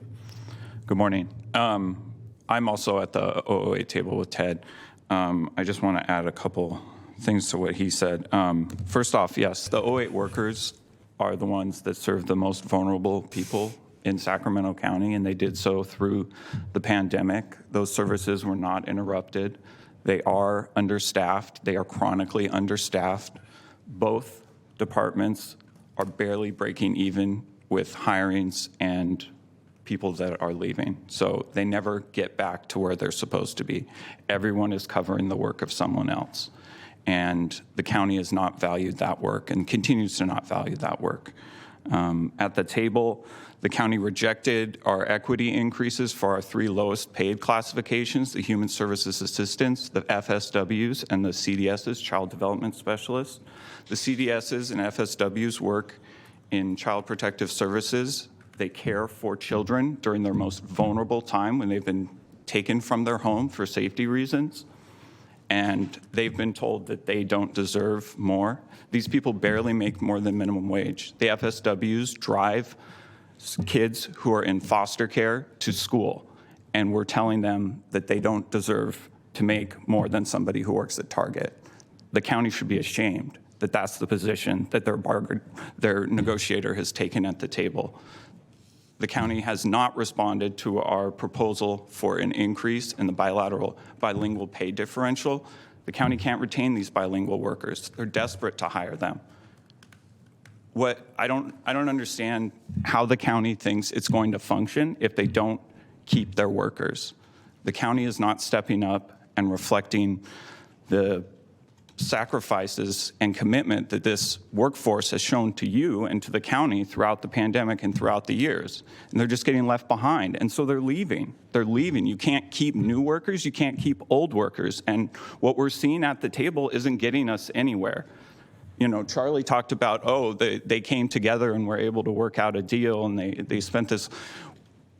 M: Good morning. I'm also at the 008 table with Ted. I just want to add a couple things to what he said. First off, yes, the 08 workers are the ones that serve the most vulnerable people in Sacramento County, and they did so through the pandemic. Those services were not interrupted. They are understaffed. They are chronically understaffed. Both departments are barely breaking even with hirings and people that are leaving. So they never get back to where they're supposed to be. Everyone is covering the work of someone else. And the county has not valued that work and continues to not value that work. At the table, the county rejected our equity increases for our 3 lowest paid classifications, the Human Services Assistants, the FSWs, and the CDSs, Child Development Specialists. The CDSs and FSWs work in Child Protective Services. They care for children during their most vulnerable time when they've been taken from their home for safety reasons. And they've been told that they don't deserve more. These people barely make more than minimum wage. The FSWs drive kids who are in foster care to school, and we're telling them that they don't deserve to make more than somebody who works at Target. The county should be ashamed that that's the position that their negotiator has taken at the table. The county has not responded to our proposal for an increase in the bilingual pay differential. The county can't retain these bilingual workers. They're desperate to hire them. I don't understand how the county thinks it's going to function if they don't keep their workers. The county is not stepping up and reflecting the sacrifices and commitment that this workforce has shown to you and to the county throughout the pandemic and throughout the years. And they're just getting left behind. And so they're leaving. They're leaving. You can't keep new workers. You can't keep old workers. And what we're seeing at the table isn't getting us anywhere. You know, Charlie talked about, they came together and were able to work out a deal, and they spent this.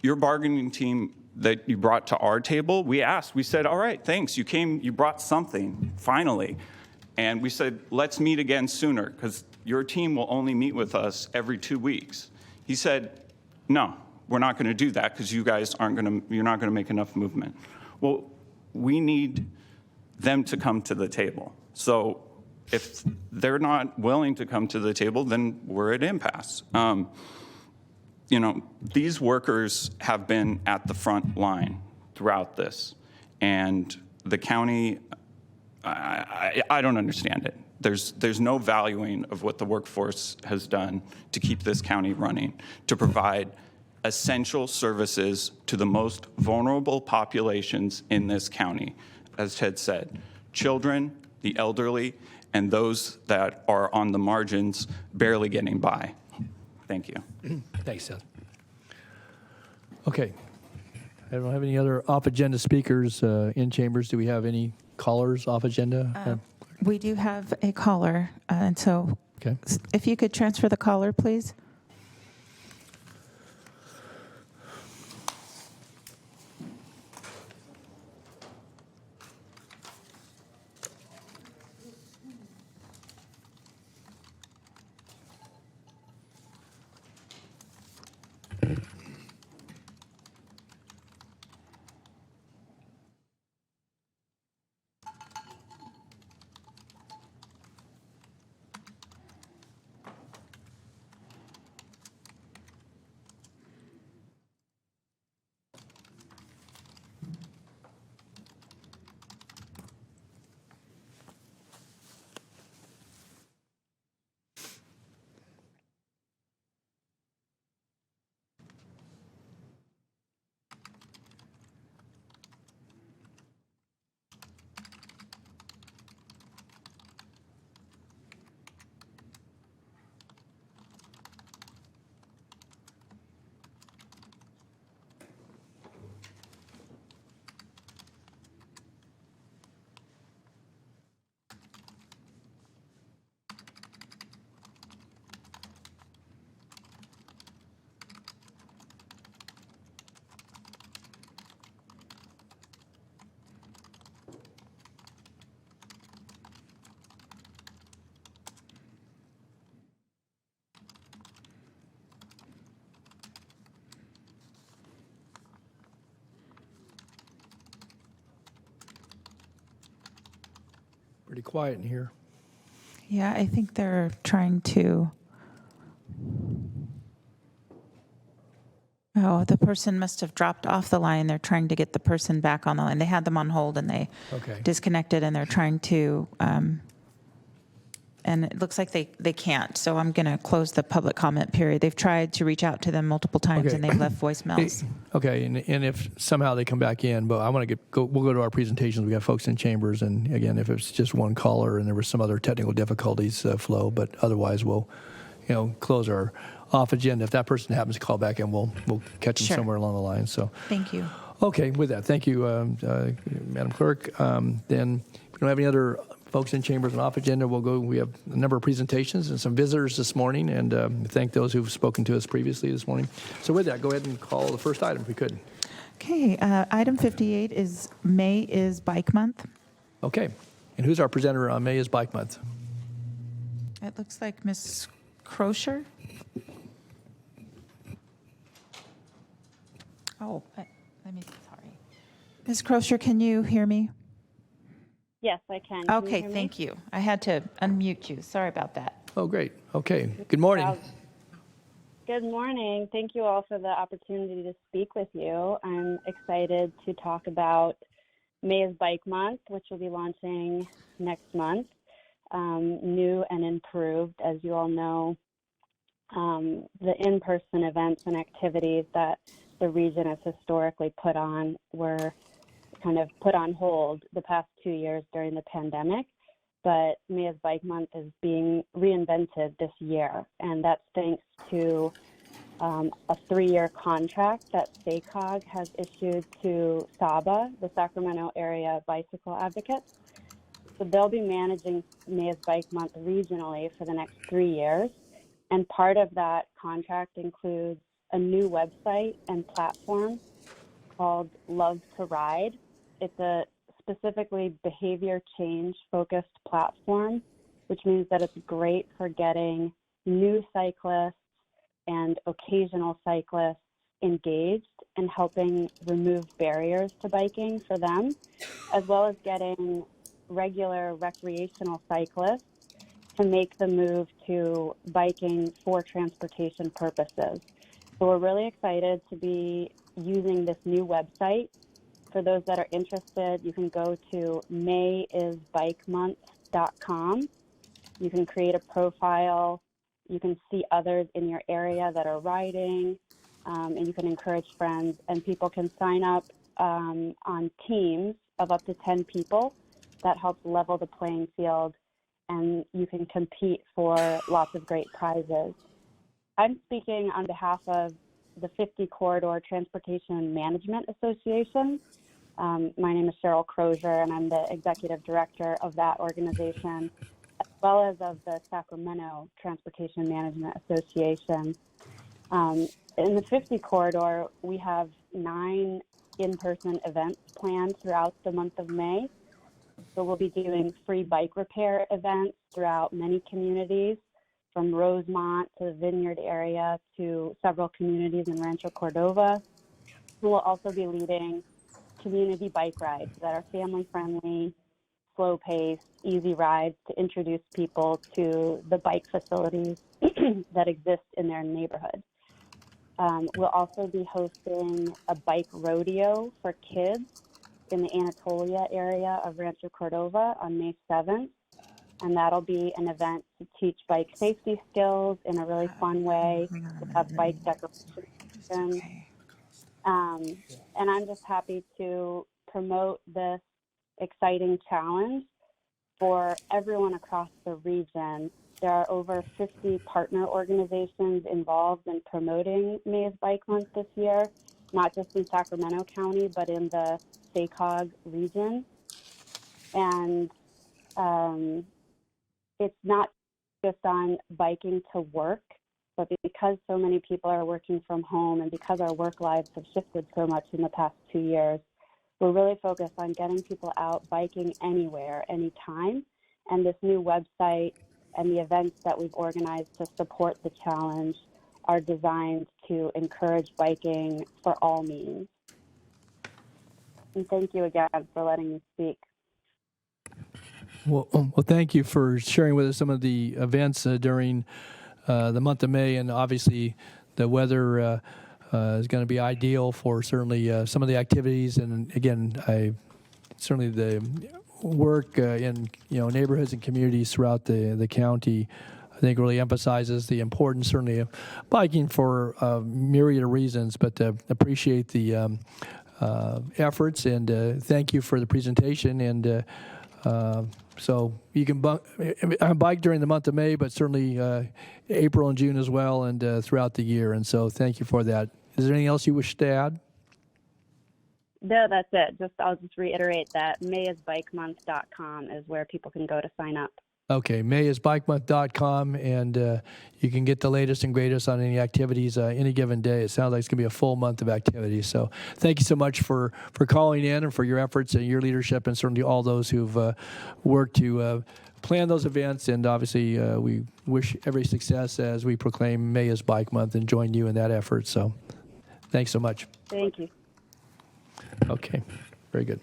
M: Your bargaining team that you brought to our table, we said, all right, thanks. You came, you brought something, finally. And we said, let's meet again sooner, because your team will only meet with us every 2 weeks. He said, no, we're not going to do that, because you guys you're not going to make enough movement. Well, we need them to come to the table. So if they're not willing to come to the table, then we're at impasse. You know, these workers have been at the front line throughout this, and the county, I don't understand it. There's no valuing of what the workforce has done to keep this county running, to provide essential services to the most vulnerable populations in this county. As Ted said, children, the elderly, and those that are on the margins barely getting by. Thank you.
A: Thanks, Seth. Okay. I don't have any other off-agenda speakers in chambers. Do we have any callers off agenda?
B: We do have a caller, and so
A: Okay.
B: if you could transfer the caller, please.
A: Pretty quiet in here.
B: Yeah, I think they're trying to. Oh, the person must have dropped off the line. They're trying to get the person back on the line. They had them on hold and they disconnected, and they're trying to, and it looks like they can't. So I'm going to close the public comment period. They've tried to reach out to them multiple times,
A: Okay.
B: and they've left voicemails.
A: Okay, and if somehow they come back in, but I want to we'll go to our presentations. We got folks in chambers, and again, if it's just one caller and there was some other technical difficulties, Flo, but otherwise we'll, close our off agenda. If that person happens to call back in, we'll catch them
B: Sure.
A: somewhere along the line. So.
B: Thank you.
A: Okay, with that, thank you, Madam Clerk. Then, if we don't have any other folks in chambers and off agenda, we'll go. We have a number of presentations and some visitors this morning, and thank those who've spoken to us previously this morning. So with that, go ahead and call the first item if we could.
B: Okay, item 58 is May is Bike Month.
A: Okay, and who's our presenter on May is Bike Month?
B: It looks like Ms. Crosher. Oh, sorry. Ms. Crosher, can you hear me?
N: Yes, I can. Can
B: Okay,
N: you hear me?
B: thank you. I had to unmute you. Sorry about that.
A: Oh, great. Okay, good morning.
N: Good morning. Thank you all for the opportunity to speak with you. I'm excited to talk about May is Bike Month, which will be launching next month, new and improved. As you all know, the in-person events and activities that the region has historically put on were kind of put on hold the past 2 years during the pandemic. But May is Bike Month is being reinvented this year, and that's thanks to a 3-year contract that SACOG has issued to SABA, the Sacramento Area Bicycle Advocates. So they'll be managing May is Bike Month regionally for the next 3 years, and part of that contract includes a new website and platform called Love to Ride. It's a specifically behavior change focused platform, which means that it's great for getting new cyclists and occasional cyclists engaged and helping remove barriers to biking for them, as well as getting regular recreational cyclists to make the move to biking for transportation purposes. So we're really excited to be using this new website. For those that are interested, you can go to mayisbikemonth.com. You can create a profile. You can see others in your area that are riding, and you can encourage friends. And people can sign up on teams of up to 10 people. That helps level the playing field, and you can compete for lots of great prizes. I'm speaking on behalf of the 50 Corridor Transportation Management Association. My name is Cheryl Crozier, and I'm the executive director of that organization, as well as of the Sacramento Transportation Management Association. In the 50 Corridor, we have 9 in-person events planned throughout the month of May. So we'll be doing free bike repair events throughout many communities, from Rosemont to the Vineyard area to several communities in Rancho Cordova. We'll also be leading community bike rides that are family-friendly, slow-paced, easy rides to introduce people to the bike facilities that exist in their neighborhood. We'll also be hosting a bike rodeo for kids in the Anatolia area of Rancho Cordova on May 7th. And that'll be an event to teach bike safety skills in a really fun way with a bike decoration. And I'm just happy to promote this exciting challenge for everyone across the region. There are over 50 partner organizations involved in promoting May is Bike Month this year, not just in Sacramento County, but in the SACOG region. And it's not just on biking to work, but because so many people are working from home and because our work lives have shifted so much in the past 2 years, we're really focused on getting people out biking anywhere, anytime. And this new website and the events that we've organized to support the challenge are designed to encourage biking for all means. And thank you again for letting me speak.
A: Well, thank you for sharing with us some of the events during the month of May, and obviously the weather is going to be ideal for certainly some of the activities. And again, certainly the work in neighborhoods and communities throughout the county, I think really emphasizes the importance, certainly, of biking for a myriad of reasons, but appreciate the efforts, and thank you for the presentation. And so you can bike during the month of May, but certainly April and June as well, and throughout the year. And so thank you for that. Is there anything else you wish to add?
N: No, that's it. I'll just reiterate that mayisbikemonth.com is where people can go to sign up.
A: Okay, mayisbikemonth.com, and you can get the latest and greatest on any activities any given day. It sounds like it's going to be a full month of activities. So thank you so much for calling in and for your efforts and your leadership, and certainly all those who've worked to plan those events. And obviously, we wish every success as we proclaim May is Bike Month and join you in that effort. So thanks so much.
N: Thank you.
A: Okay, very good.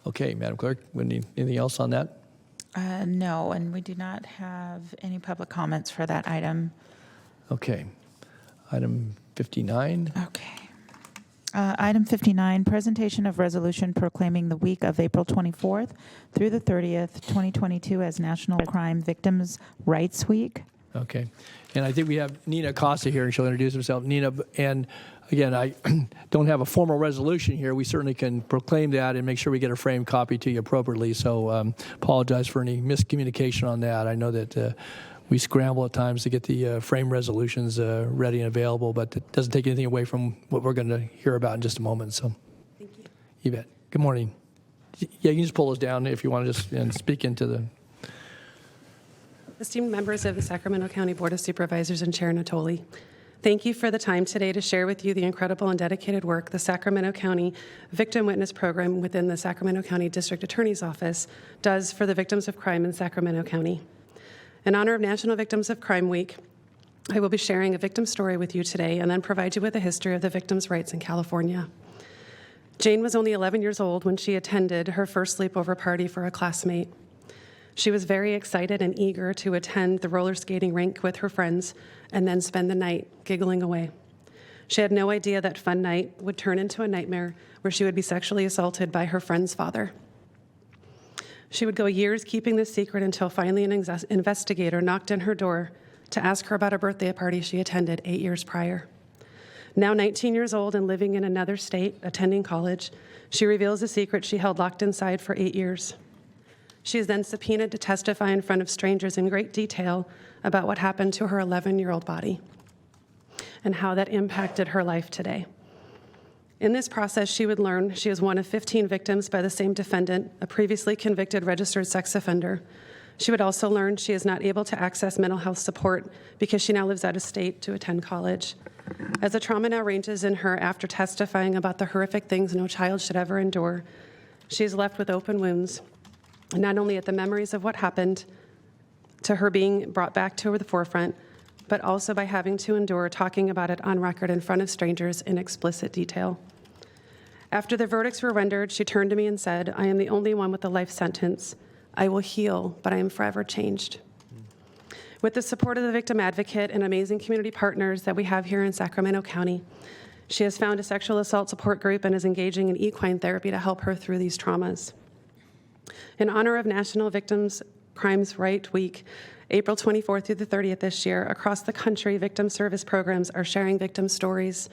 A: Okay, Madam Clerk, anything else on that?
B: No, and we do not have any public comments for that item.
A: Okay. Item 59.
B: Okay. Item 59, presentation of resolution proclaiming the week of April 24th through the 30th, 2022 as National Crime Victims' Rights Week.
A: Okay. And I think we have Nina Acosta here, and she'll introduce herself. Nina, and again, I don't have a formal resolution here. We certainly can proclaim that and make sure we get a framed copy to you appropriately. So apologize for any miscommunication on that. I know that we scramble at times to get the frame resolutions ready and available, but it doesn't take anything away from what we're going to hear about in just a moment. So
O: thank you.
A: You bet. Good morning. Yeah, you can just pull us down if you want to just and speak into the...
O: Esteemed members of the Sacramento County Board of Supervisors and Chair Natoli, thank you for the time today to share with you the incredible and dedicated work the Sacramento County Victim Witness Program within the Sacramento County District Attorney's Office does for the victims of crime in Sacramento County. In honor of National Victims of Crime Week, I will be sharing a victim story with you today and then provide you with a history of the victims' rights in California. Jane was only 11 years old when she attended her first sleepover party for a classmate. She was very excited and eager to attend the roller skating rink with her friends and then spend the night giggling away. She had no idea that fun night would turn into a nightmare where she would be sexually assaulted by her friend's father. She would go years keeping this secret until finally an investigator knocked on her door to ask her about a birthday party she attended 8 years prior. Now 19 years old and living in another state, attending college, she reveals a secret she held locked inside for 8 years. She is then subpoenaed to testify in front of strangers in great detail about what happened to her 11-year-old body and how that impacted her life today. In this process, she would learn she is one of 15 victims by the same defendant, a previously convicted registered sex offender. She would also learn she is not able to access mental health support because she now lives out of state to attend college. As the trauma now ranges in her after testifying about the horrific things no child should ever endure, she is left with open wounds, not only at the memories of what happened to her being brought back to the forefront, but also by having to endure talking about it on record in front of strangers in explicit detail. After the verdicts were rendered, she turned to me and said, "I am the only one with a life sentence. I will heal, but I am forever changed." With the support of the victim advocate and amazing community partners that we have here in Sacramento County, she has found a sexual assault support group and is engaging in equine therapy to help her through these traumas. In honor of National Victims' Crimes Right Week, April 24th through the 30th this year, across the country, victim service programs are sharing victim stories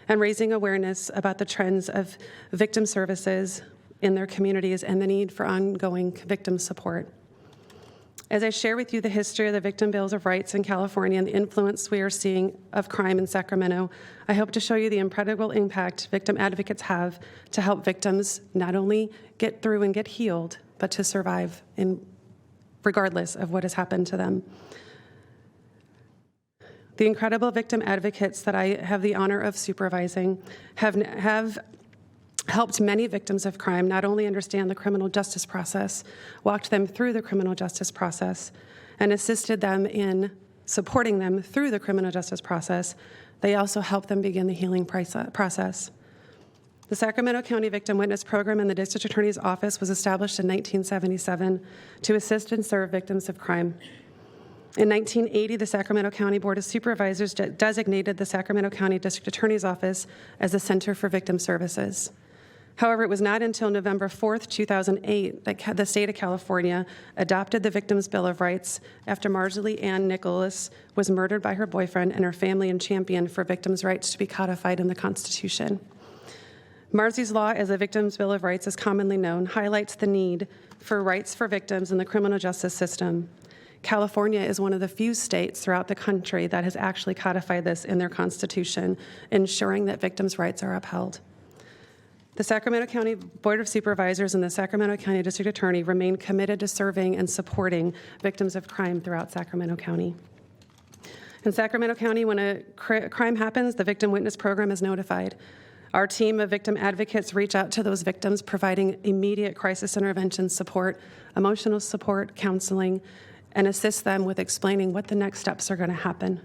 O: and raising awareness about the trends of victim services in their communities and the need for ongoing victim support. As I share with you the history of the Victim Bills of Rights in California and the influence we are seeing of crime in Sacramento, I hope to show you the incredible impact victim advocates have to help victims not only get through and get healed, but to survive regardless of what has happened to them. The incredible victim advocates that I have the honor of supervising have helped many victims of crime not only understand the criminal justice process, walked them through the criminal justice process, and assisted them in supporting them through the criminal justice process, they also helped them begin the healing process. The Sacramento County Victim Witness Program in the District Attorney's Office was established in 1977 to assist and serve victims of crime. In 1980, the Sacramento County Board of Supervisors designated the Sacramento County District Attorney's Office as a Center for Victim Services. However, it was not until November 4th, 2008, that the state of California adopted the Victims' Bill of Rights after Marjorie Ann Nicholas was murdered by her boyfriend and her family and championed for victims' rights to be codified in the Constitution. Marzy's Law, as a Victims' Bill of Rights is commonly known, highlights the need for rights for victims in the criminal justice system. California is one of the few states throughout the country that has actually codified this in their Constitution, ensuring that victims' rights are upheld. The Sacramento County Board of Supervisors and the Sacramento County District Attorney remain committed to serving and supporting victims of crime throughout Sacramento County. In Sacramento County, when a crime happens, the Victim Witness Program is notified. Our team of victim advocates reach out to those victims, providing immediate crisis intervention support, emotional support, counseling, and assist them with explaining what the next steps are going to happen.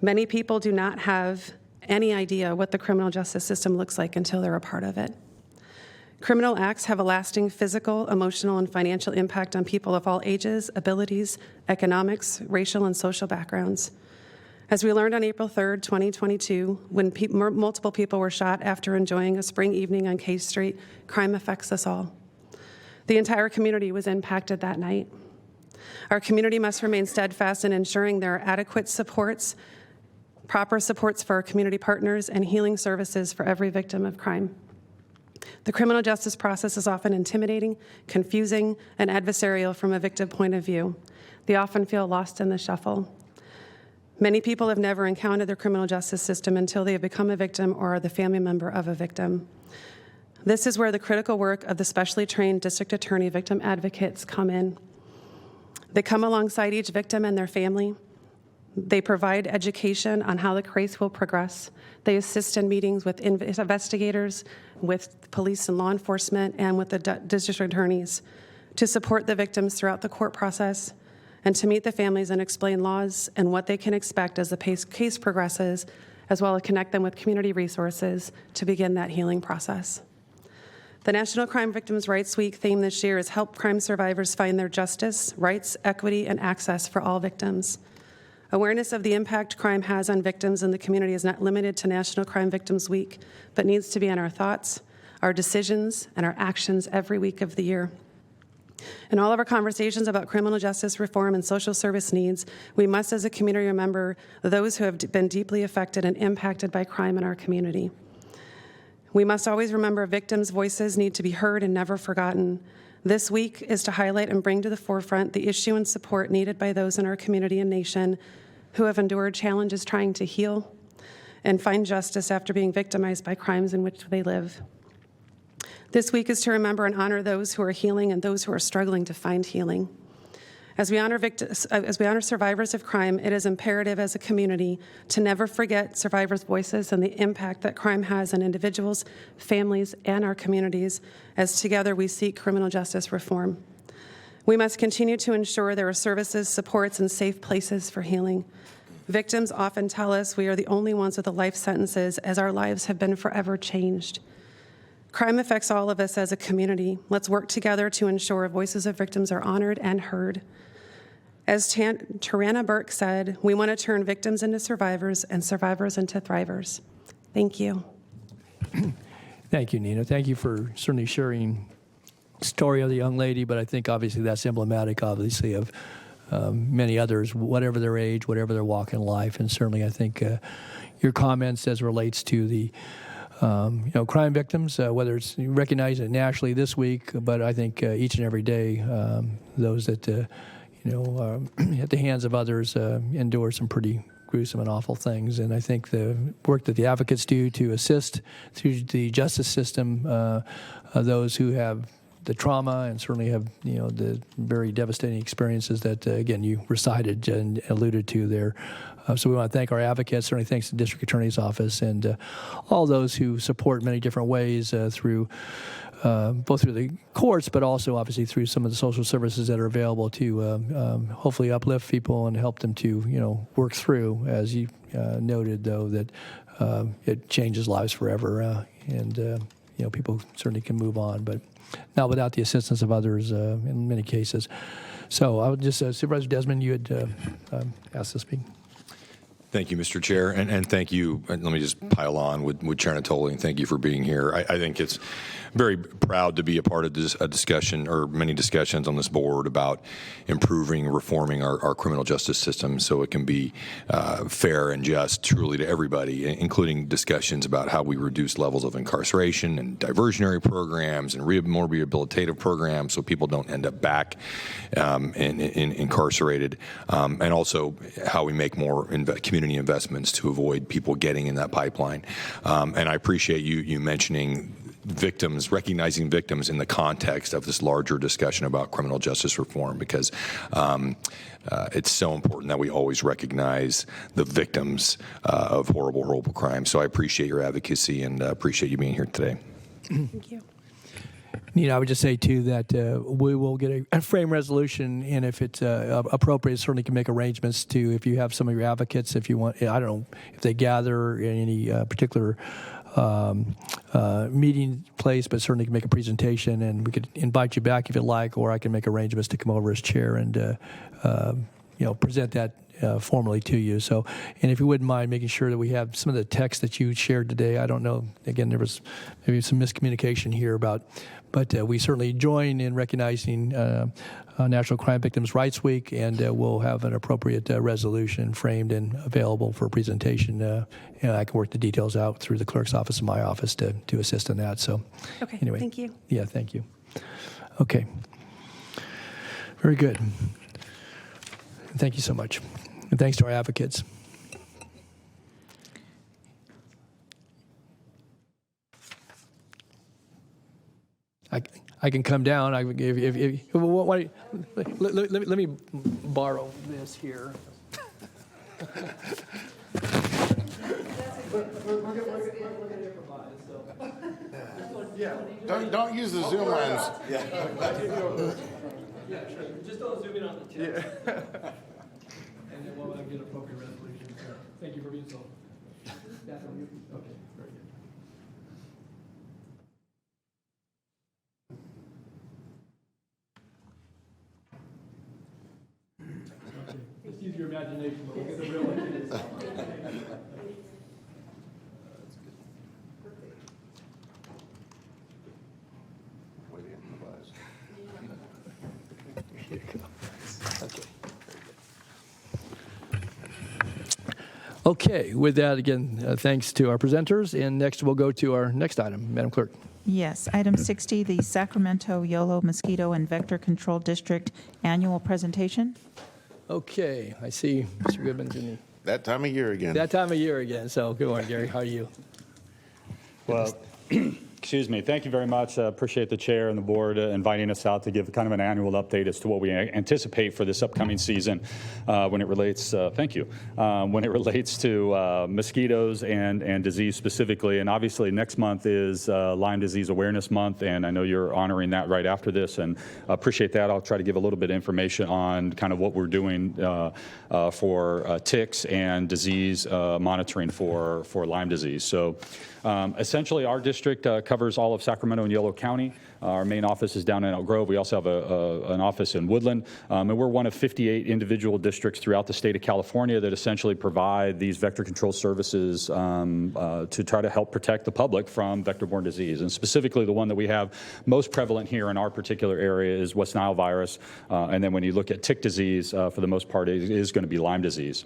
O: Many people do not have any idea what the criminal justice system looks like until they're a part of it. Criminal acts have a lasting physical, emotional, and financial impact on people of all ages, abilities, economics, racial, and social backgrounds. As we learned on April 3rd, 2022, when multiple people were shot after enjoying a spring evening on K Street, crime affects us all. The entire community was impacted that night. Our community must remain steadfast in ensuring there are adequate supports, proper supports for our community partners, and healing services for every victim of crime. The criminal justice process is often intimidating, confusing, and adversarial from a victim point of view. They often feel lost in the shuffle. Many people have never encountered the criminal justice system until they have become a victim or are the family member of a victim. This is where the critical work of the specially trained district attorney victim advocates come in. They come alongside each victim and their family. They provide education on how the case will progress. They assist in meetings with investigators, with police and law enforcement, and with the district attorneys to support the victims throughout the court process and to meet the families and explain laws and what they can expect as the case progresses, as well as connect them with community resources to begin that healing process. The National Crime Victims' Rights Week theme this year is Help Crime Survivors Find Their Justice, Rights, Equity, and Access for All Victims. Awareness of the impact crime has on victims in the community is not limited to National Crime Victims Week, but needs to be in our thoughts, our decisions, and our actions every week of the year. In all of our conversations about criminal justice reform and social service needs, we must as a community remember those who have been deeply affected and impacted by crime in our community. We must always remember victims' voices need to be heard and never forgotten. This week is to highlight and bring to the forefront the issue and support needed by those in our community and nation who have endured challenges trying to heal and find justice after being victimized by crimes in which they live. This week is to remember and honor those who are healing and those who are struggling to find healing. As we honor survivors of crime, it is imperative as a community to never forget survivors' voices and the impact that crime has on individuals, families, and our communities, as together we seek criminal justice reform. We must continue to ensure there are services, supports, and safe places for healing. Victims often tell us we are the only ones with the life sentences, as our lives have been forever changed. Crime affects all of us as a community. Let's work together to ensure voices of victims are honored and heard. As Tarana Burke said, we want to turn victims into survivors and survivors into thrivers. Thank you.
A: Thank you, Nina. Thank you for certainly sharing the story of the young lady, but I think obviously that's emblematic, obviously, of many others, whatever their age, whatever their walk in life. And certainly I think your comments as relates to the crime victims, whether it's recognized nationally this week, but I think each and every day, those that at the hands of others endure some pretty gruesome and awful things. And I think the work that the advocates do to assist through the justice system, those who have the trauma and certainly have the very devastating experiences that again you recited and alluded to there. So we want to thank our advocates. Certainly thanks to the District Attorney's Office and all those who support in many different ways through both through the courts, but also obviously through some of the social services that are available to hopefully uplift people and help them to work through. As you noted, though, that it changes lives forever. And people certainly can move on, but not without the assistance of others in many cases. So I would just, Supervisor Desmond, you had asked to speak.
P: Thank you, Mr. Chair, and thank you. And let me just pile on with Chair Natoli, and thank you for being here. I think it's very proud to be a part of a discussion or many discussions on this board about improving, reforming our criminal justice system so it can be fair and just truly to everybody, including discussions about how we reduce levels of incarceration and diversionary programs and more rehabilitative programs so people don't end up back incarcerated, and also how we make more community investments to avoid people getting in that pipeline. And I appreciate you mentioning victims, recognizing victims in the context of this larger discussion about criminal justice reform, because it's so important that we always recognize the victims of horrible, horrible crimes. So I appreciate your advocacy and appreciate you being here today.
O: Thank you.
A: Nina, I would just say, too, that we will get a frame resolution, and if it's appropriate, certainly can make arrangements to, if you have some of your advocates, if you want, I don't know, if they gather in any particular meeting place, but certainly can make a presentation, and we could invite you back if you'd like, or I can make arrangements to come over as chair and, present that formally to you. So, and if you wouldn't mind making sure that we have some of the text that you shared today. I don't know, again, there was maybe some miscommunication here but we certainly join in recognizing National Crime Victims' Rights Week, and we'll have an appropriate resolution framed and available for presentation. And I can work the details out through the clerk's office and my office to assist in that. So,
O: Okay,
A: anyway.
O: thank you.
A: Yeah, thank you. Okay. Very good. Thank you so much. And thanks to our advocates. I can come down. Let me borrow this here.
C: Yeah. Don't use the Zoom lens.
A: Yeah, sure. Just don't zoom in on the text. And then we'll get appropriate resolution. Thank you for being so. Okay, very good. Just use your imagination, but we'll get the real one. Okay, with that, again, thanks to our presenters. And next, we'll go to our next item. Madam Clerk.
B: Yes, item 60, the Sacramento Yolo Mosquito and Vector Control District Annual Presentation.
A: Okay, I see Mr. Goodman's in the...
C: That time of year again.
A: That time of year again. So, good morning, Gary. How are you?
Q: Well, excuse me. Thank you very much. Appreciate the chair and the board inviting us out to give kind of an annual update as to what we anticipate for this upcoming season when it relates. Thank you. When it relates to mosquitoes and disease specifically, and obviously next month is Lyme Disease Awareness Month, and I know you're honoring that right after this, and appreciate that. I'll try to give a little bit of information on kind of what we're doing for ticks and disease monitoring for Lyme disease. So. Essentially, our district covers all of Sacramento and Yolo County. Our main office is down in Elk Grove. We also have an office in Woodland. And we're one of 58 individual districts throughout the state of California that essentially provide these vector control services to try to help protect the public from vector-borne disease. And specifically, the one that we have most prevalent here in our particular area is West Nile virus. And then when you look at tick disease, for the most part, it is going to be Lyme disease.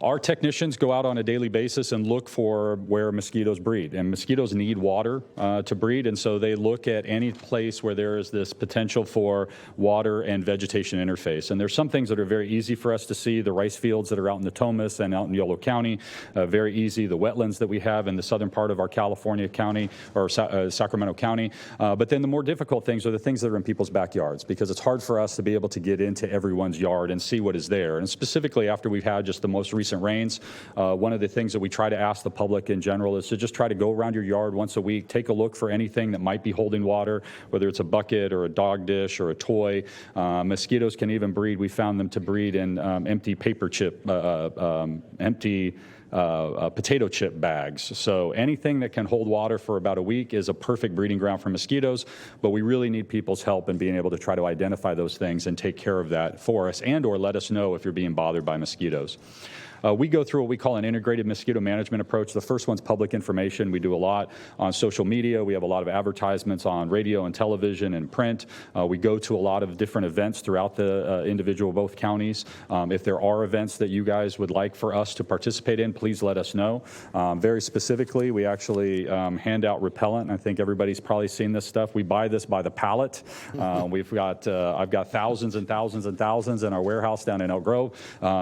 Q: Our technicians go out on a daily basis and look for where mosquitoes breed, and mosquitoes need water to breed, and so they look at any place where there is this potential for water and vegetation interface. And there's some things that are very easy for us to see, the rice fields that are out in Natomas and out in Yolo County, very easy, the wetlands that we have in the southern part of our California county, or Sacramento County. But then the more difficult things are the things that are in people's backyards, because it's hard for us to be able to get into everyone's yard and see what is there. And specifically after we've had just the most recent rains, one of the things that we try to ask the public in general is to just try to go around your yard once a week, take a look for anything that might be holding water, whether it's a bucket or a dog dish or a toy. Mosquitoes can even breed. We found them to breed in empty paper chip, empty potato chip bags. So anything that can hold water for about a week is a perfect breeding ground for mosquitoes, but we really need people's help in being able to try to identify those things and take care of that for us, and or let us know if you're being bothered by mosquitoes. We go through what we call an integrated mosquito management approach. The first one's public information. We do a lot on social media. We have a lot of advertisements on radio and television and print. We go to a lot of different events throughout the both counties. If there are events that you guys would like for us to participate in, please let us know. Very specifically, we actually hand out repellent. I think everybody's probably seen this stuff. We buy this by the pallet. I've got thousands and thousands and thousands in our warehouse down in Elk Grove.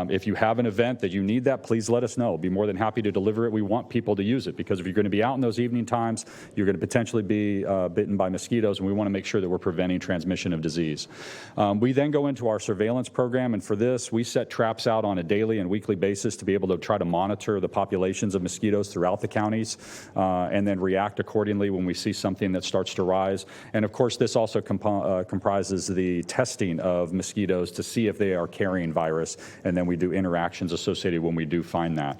Q: If you have an event that you need that, please let us know. Be more than happy to deliver it. We want people to use it, because if you're going to be out in those evening times, you're going to potentially be bitten by mosquitoes, and we want to make sure that we're preventing transmission of disease. We then go into our surveillance program, and for this, we set traps out on a daily and weekly basis to be able to try to monitor the populations of mosquitoes throughout the counties, and then react accordingly when we see something that starts to rise. And of course, this also comprises the testing of mosquitoes to see if they are carrying virus, and then we do interactions associated when we do find that.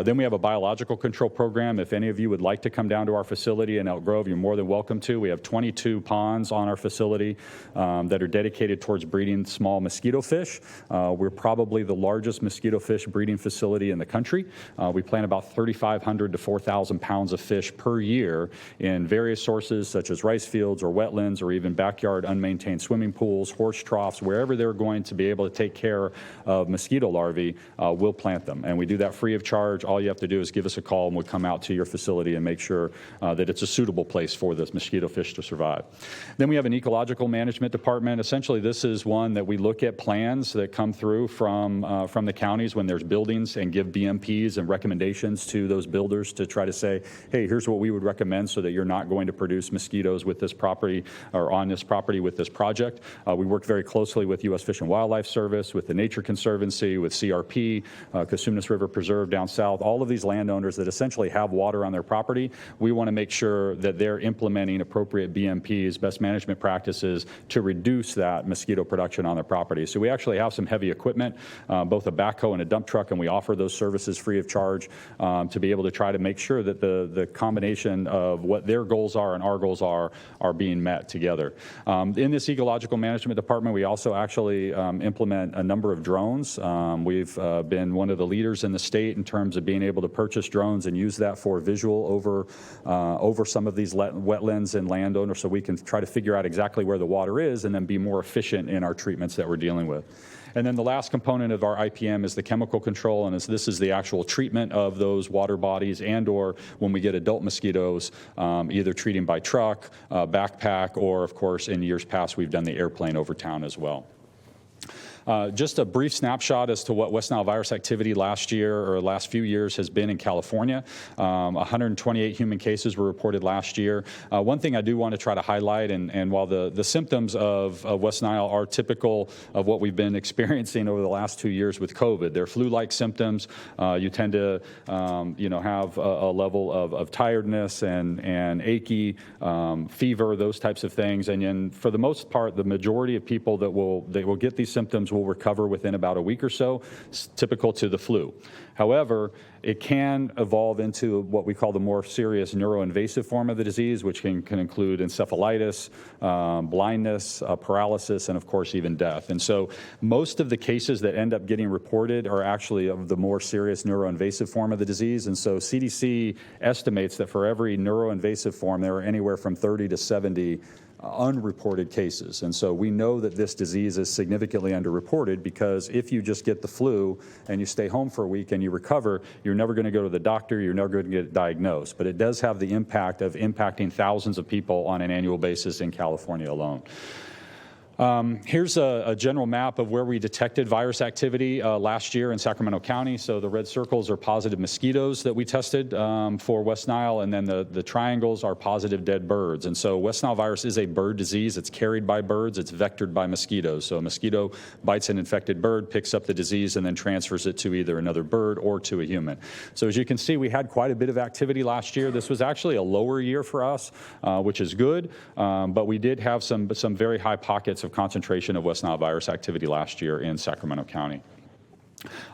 Q: Then we have a biological control program. If any of you would like to come down to our facility in Elk Grove, you're more than welcome to. We have 22 ponds on our facility that are dedicated towards breeding small mosquito fish. We're probably the largest mosquito fish breeding facility in the country. We plant about 3,500 to 4,000 pounds of fish per year in various sources such as rice fields or wetlands or even backyard unmaintained swimming pools, horse troughs, wherever they're going to be able to take care of mosquito larvae, we'll plant them. And we do that free of charge. All you have to do is give us a call, and we'll come out to your facility and make sure that it's a suitable place for this mosquito fish to survive. Then we have an ecological management department. Essentially, this is one that we look at plans that come through from the counties when there's buildings, and give BMPs and recommendations to those builders to try to say, hey, here's what we would recommend so that you're not going to produce mosquitoes with this property or on this property with this project. We work very closely with U.S. Fish and Wildlife Service, with the Nature Conservancy, with CRP, Cosumnes River Preserve down south, all of these landowners that essentially have water on their property. We want to make sure that they're implementing appropriate BMPs, best management practices, to reduce that mosquito production on their property. So we actually have some heavy equipment, both a backhoe and a dump truck, and we offer those services free of charge to be able to try to make sure that the combination of what their goals are and our goals are being met together. In this ecological management department, we also actually implement a number of drones. We've been one of the leaders in the state in terms of being able to purchase drones and use that for visual over some of these wetlands and landowners, so we can try to figure out exactly where the water is and then be more efficient in our treatments that we're dealing with. And then the last component of our IPM is the chemical control, and this is the actual treatment of those water bodies, and or when we get adult mosquitoes, either treating by truck, backpack, or of course in years past we've done the airplane over town as well. Just a brief snapshot as to what West Nile virus activity last year or last few years has been in California. 128 human cases were reported last year. One thing I do want to try to highlight, and while the symptoms of West Nile are typical of what we've been experiencing over the last 2 years with COVID, they're flu-like symptoms. You tend to have a level of tiredness and achy, fever, those types of things. And for the most part, the majority of people that will get these symptoms will recover within about a week or so. It's typical to the flu. However, it can evolve into what we call the more serious neuroinvasive form of the disease, which can include encephalitis, blindness, paralysis, and of course even death. And so most of the cases that end up getting reported are actually of the more serious neuroinvasive form of the disease. And so CDC estimates that for every neuroinvasive form, there are anywhere from 30 to 70 unreported cases. And so we know that this disease is significantly underreported, because if you just get the flu and you stay home for a week and you recover, you're never going to go to the doctor, you're never going to get diagnosed. But it does have the impact of impacting thousands of people on an annual basis in California alone. Here's a general map of where we detected virus activity last year in Sacramento County. So the red circles are positive mosquitoes that we tested for West Nile, and then the triangles are positive dead birds. And so West Nile virus is a bird disease. It's carried by birds. It's vectored by mosquitoes. So a mosquito bites an infected bird, picks up the disease, and then transfers it to either another bird or to a human. So as you can see, we had quite a bit of activity last year. This was actually a lower year for us, which is good, but we did have some very high pockets of concentration of West Nile virus activity last year in Sacramento County.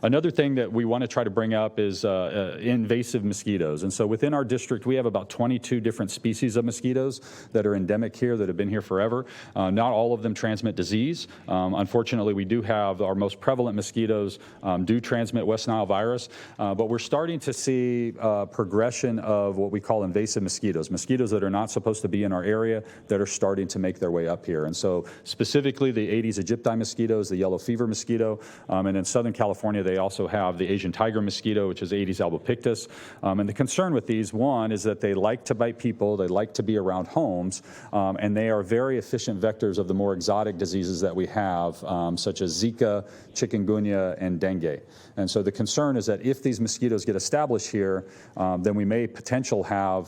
Q: Another thing that we want to try to bring up is invasive mosquitoes. And so within our district, we have about 22 different species of mosquitoes that are endemic here, that have been here forever. Not all of them transmit disease. Unfortunately, we do have our most prevalent mosquitoes do transmit West Nile virus, but we're starting to see progression of what we call invasive mosquitoes, mosquitoes that are not supposed to be in our area that are starting to make their way up here. And so specifically the Aedes aegypti mosquitoes, the yellow fever mosquito, and in Southern California, they also have the Asian tiger mosquito, which is Aedes albopictus. And the concern with these, one, is that they like to bite people, they like to be around homes, and they are very efficient vectors of the more exotic diseases that we have, such as Zika, chikungunya, and dengue. And so the concern is that if these mosquitoes get established here, then we may have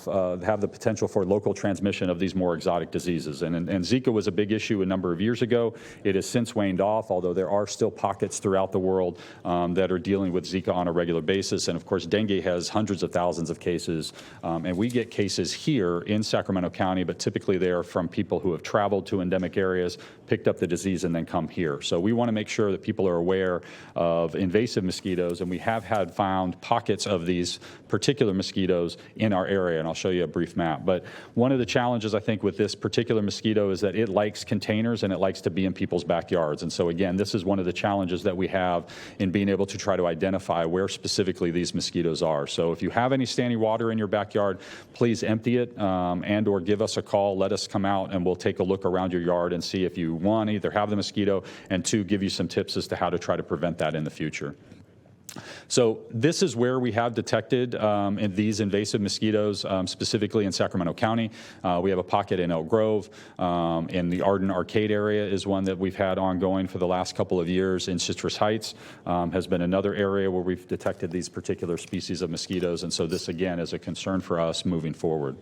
Q: the potential for local transmission of these more exotic diseases. And Zika was a big issue a number of years ago. It has since waned off, although there are still pockets throughout the world that are dealing with Zika on a regular basis. And of course, dengue has hundreds of thousands of cases. And we get cases here in Sacramento County, but typically they are from people who have traveled to endemic areas, picked up the disease, and then come here. So we want to make sure that people are aware of invasive mosquitoes, and we have found pockets of these particular mosquitoes in our area, and I'll show you a brief map. But one of the challenges, I think, with this particular mosquito is that it likes containers and it likes to be in people's backyards. And so again, this is one of the challenges that we have in being able to try to identify where specifically these mosquitoes are. So if you have any standing water in your backyard, please empty it and or give us a call. Let us come out and we'll take a look around your yard and see if you, one, either have the mosquito, and two, give you some tips as to how to try to prevent that in the future. So this is where we have detected in these invasive mosquitoes, specifically in Sacramento County. We have a pocket in Elk Grove. In the Arden Arcade area is one that we've had ongoing for the last couple of years. In Citrus Heights has been another area where we've detected these particular species of mosquitoes. And so this, again, is a concern for us moving forward.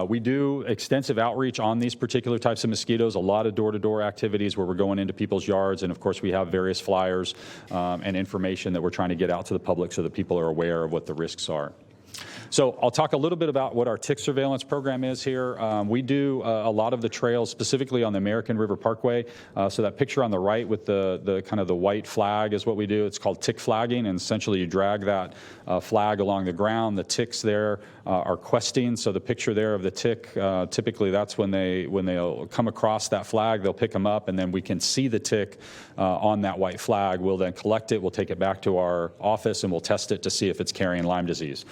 Q: We do extensive outreach on these particular types of mosquitoes, a lot of door-to-door activities where we're going into people's yards, and of course we have various flyers and information that we're trying to get out to the public so that people are aware of what the risks are. So I'll talk a little bit about what our tick surveillance program is here. We do a lot of the trails specifically on the American River Parkway. So that picture on the right with the kind of the white flag is what we do. It's called tick flagging, and essentially you drag that flag along the ground. The ticks there are questing. So the picture there of the tick, typically that's when they'll come across that flag, they'll pick them up, and then we can see the tick on that white flag. We'll then collect it, we'll take it back to our office, and we'll test it to see if it's carrying Lyme disease.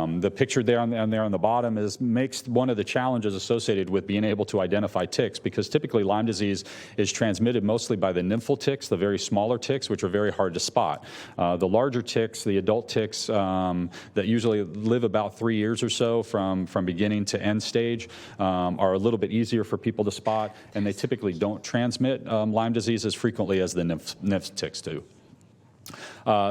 Q: The picture there on the bottom makes one of the challenges associated with being able to identify ticks, because typically Lyme disease is transmitted mostly by the nymphal ticks, the very smaller ticks, which are very hard to spot. The larger ticks, the adult ticks that usually live about 3 years or so from beginning to end stage are a little bit easier for people to spot, and they typically don't transmit Lyme disease as frequently as the nymph ticks do.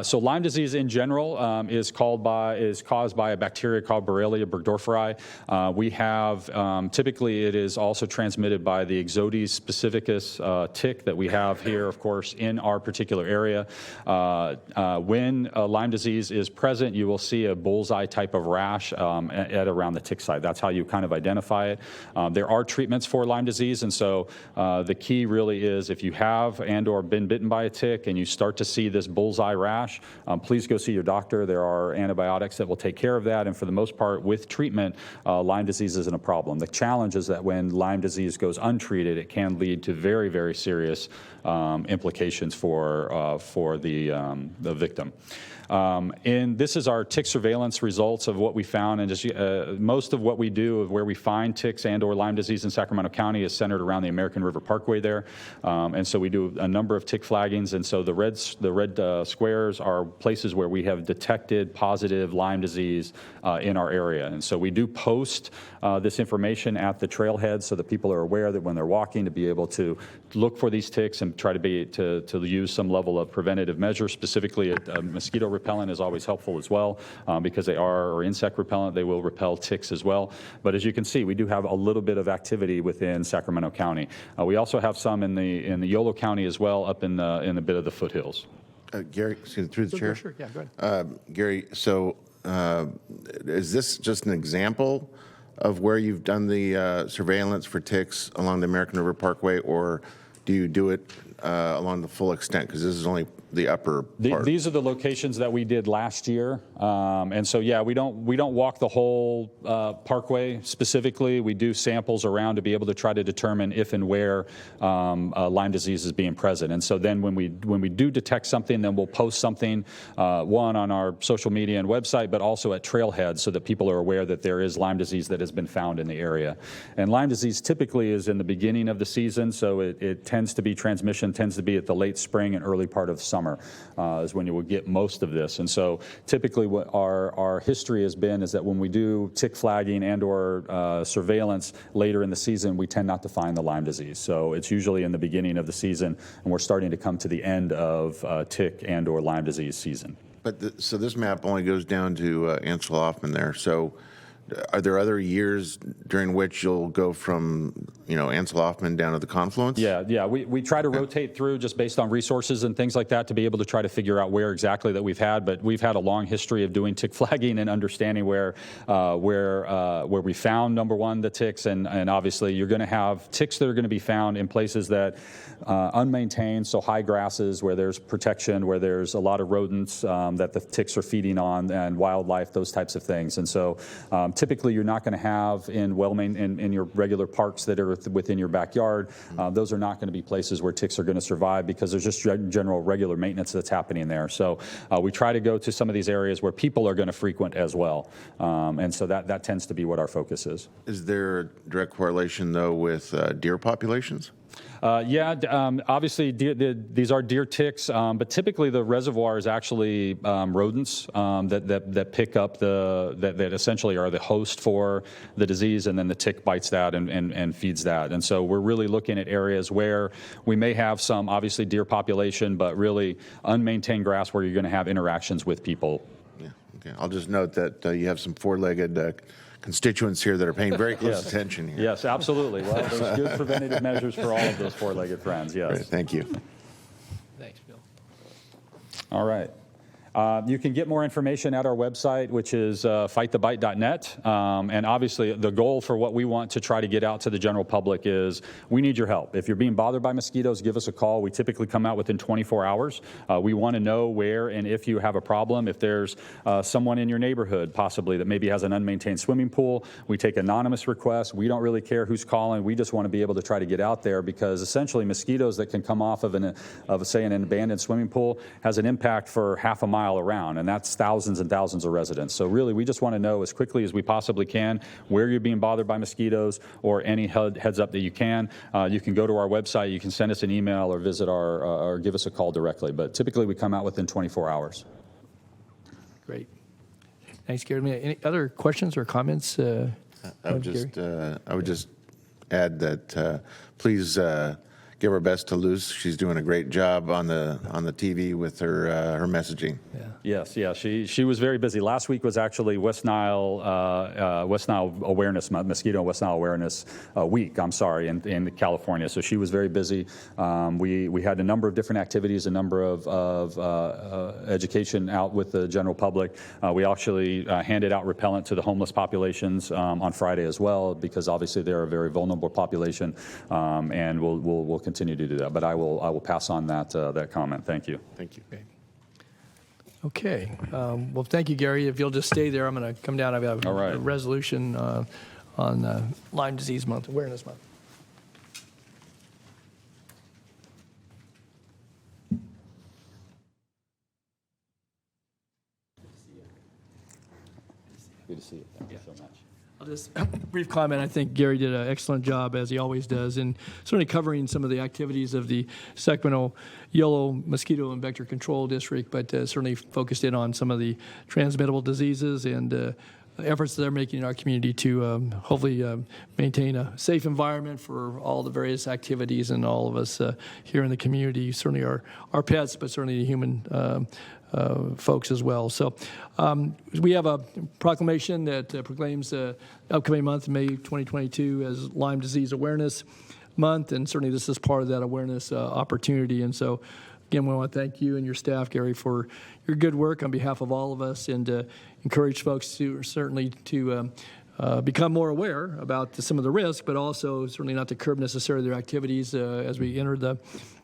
Q: So Lyme disease in general is caused by a bacteria called Borrelia burgdorferi. We have, typically it is also transmitted by the Ixodes specificus tick that we have here, of course, in our particular area. When Lyme disease is present, you will see a bullseye type of rash at around the tick site. That's how you kind of identify it. There are treatments for Lyme disease, and so the key really is if you have and or been bitten by a tick and you start to see this bullseye rash, please go see your doctor. There are antibiotics that will take care of that, and for the most part, with treatment, Lyme disease isn't a problem. The challenge is that when Lyme disease goes untreated, it can lead to very, very serious implications for the victim. And this is our tick surveillance results of what we found, and just most of what we do of where we find ticks and or Lyme disease in Sacramento County is centered around the American River Parkway there. And so we do a number of tick flaggings, and so the red squares are places where we have detected positive Lyme disease in our area. And so we do post this information at the trailhead so that people are aware that when they're walking to be able to look for these ticks and try to use some level of preventative measure. Specifically, mosquito repellent is always helpful as well because they are, or insect repellent, they will repel ticks as well. But as you can see, we do have a little bit of activity within Sacramento County. We also have some in the Yolo County as well, up in a bit of the foothills.
C: Gary, excuse me, through the chair.
A: Sure, yeah, go ahead.
C: Gary, so is this just an example of where you've done the surveillance for ticks along the American River Parkway, or do you do it along the full extent? Because this is only the upper part.
Q: These are the locations that we did last year, and so yeah, we don't walk the whole parkway specifically. We do samples around to be able to try to determine if and where Lyme disease is being present. And so then when we do detect something, then we'll post something, one on our social media and website, but also at trailheads so that people are aware that there is Lyme disease that has been found in the area. And Lyme disease typically is in the beginning of the season, so it tends to be transmission tends to be at the late spring and early part of summer is when you will get most of this. And so typically what our history has been is that when we do tick flagging and or surveillance later in the season, we tend not to find the Lyme disease. So it's usually in the beginning of the season, and we're starting to come to the end of tick and or Lyme disease season.
C: But so this map only goes down to Ansel Hoffman there. So are there other years during which you'll go from, Ansel Hoffman down to the confluence?
Q: Yeah. We try to rotate through just based on resources and things like that to be able to try to figure out where exactly that we've had. But we've had a long history of doing tick flagging and understanding where we found, number one, the ticks. And obviously you're going to have ticks that are going to be found in places that unmaintained, so high grasses where there's protection, where there's a lot of rodents that the ticks are feeding on, and wildlife, those types of things. And so typically you're not going to have in your regular parks that are within your backyard. Those are not going to be places where ticks are going to survive because there's just general regular maintenance that's happening there. So we try to go to some of these areas where people are going to frequent as well. And so that tends to be what our focus is.
C: Is there a direct correlation, though, with deer populations?
Q: Obviously these are deer ticks, but typically the reservoir is actually rodents that pick up that essentially are the host for the disease, and then the tick bites that and feeds that. And so we're really looking at areas where we may have some obviously deer population, but really unmaintained grass where you're going to have interactions with people.
C: Yeah. Okay. I'll just note that you have some four-legged constituents here that are paying very close attention here.
Q: Yes, absolutely. Well, there's good preventative measures for all of those four-legged friends, yes.
C: Great, thank you.
A: Thanks, Bill.
Q: All right. You can get more information at our website, which is fightthebite.net. And obviously, the goal for what we want to try to get out to the general public is we need your help. If you're being bothered by mosquitoes, give us a call. We typically come out within 24 hours. We want to know where and if you have a problem. If there's someone in your neighborhood possibly that maybe has an unmaintained swimming pool, we take anonymous requests. We don't really care who's calling. We just want to be able to try to get out there because essentially mosquitoes that can come off of say, an abandoned swimming pool has an impact for half a mile around, and that's thousands and thousands of residents. So really, we just want to know as quickly as we possibly can where you're being bothered by mosquitoes or any heads up that you can. You can go to our website, you can send us an email or visit or give us a call directly. But typically, we come out within 24 hours.
A: Great. Thanks, Gary. Any other questions or comments?
C: I would just add that please give her best to Luz. She's doing a great job on the TV with her messaging.
Q: Yes, she was very busy. Last week was actually West Nile Awareness Month, Mosquito West Nile Awareness Week. I'm sorry, in California. So she was very busy. We had a number of different activities, a number of education out with the general public. We actually handed out repellent to the homeless populations on Friday as well, because obviously they're a very vulnerable population, and we'll continue to do that. But I will pass on that comment. Thank you.
C: Thank you.
A: Okay. Well, thank you, Gary. If you'll just stay there, I'm going to come down. I've got a resolution on Lyme Disease Month, Awareness Month.
Q: Good to see you. Thank you so much.
A: I'll just brief comment. I think Gary did an excellent job, as he always does, in certainly covering some of the activities of the Sacramento Yolo Mosquito and Vector Control District, but certainly focused in on some of the transmittable diseases and efforts that they're making in our community to hopefully maintain a safe environment for all the various activities and all of us here in the community, certainly our pets, but certainly the human folks as well. So we have a proclamation that proclaims the upcoming month, May 2022, as Lyme Disease Awareness Month, and certainly this is part of that awareness opportunity. And so, again, we want to thank you and your staff, Gary, for your good work on behalf of all of us, and encourage folks to certainly to become more aware about some of the risk, but also certainly not to curb necessarily their activities as we enter the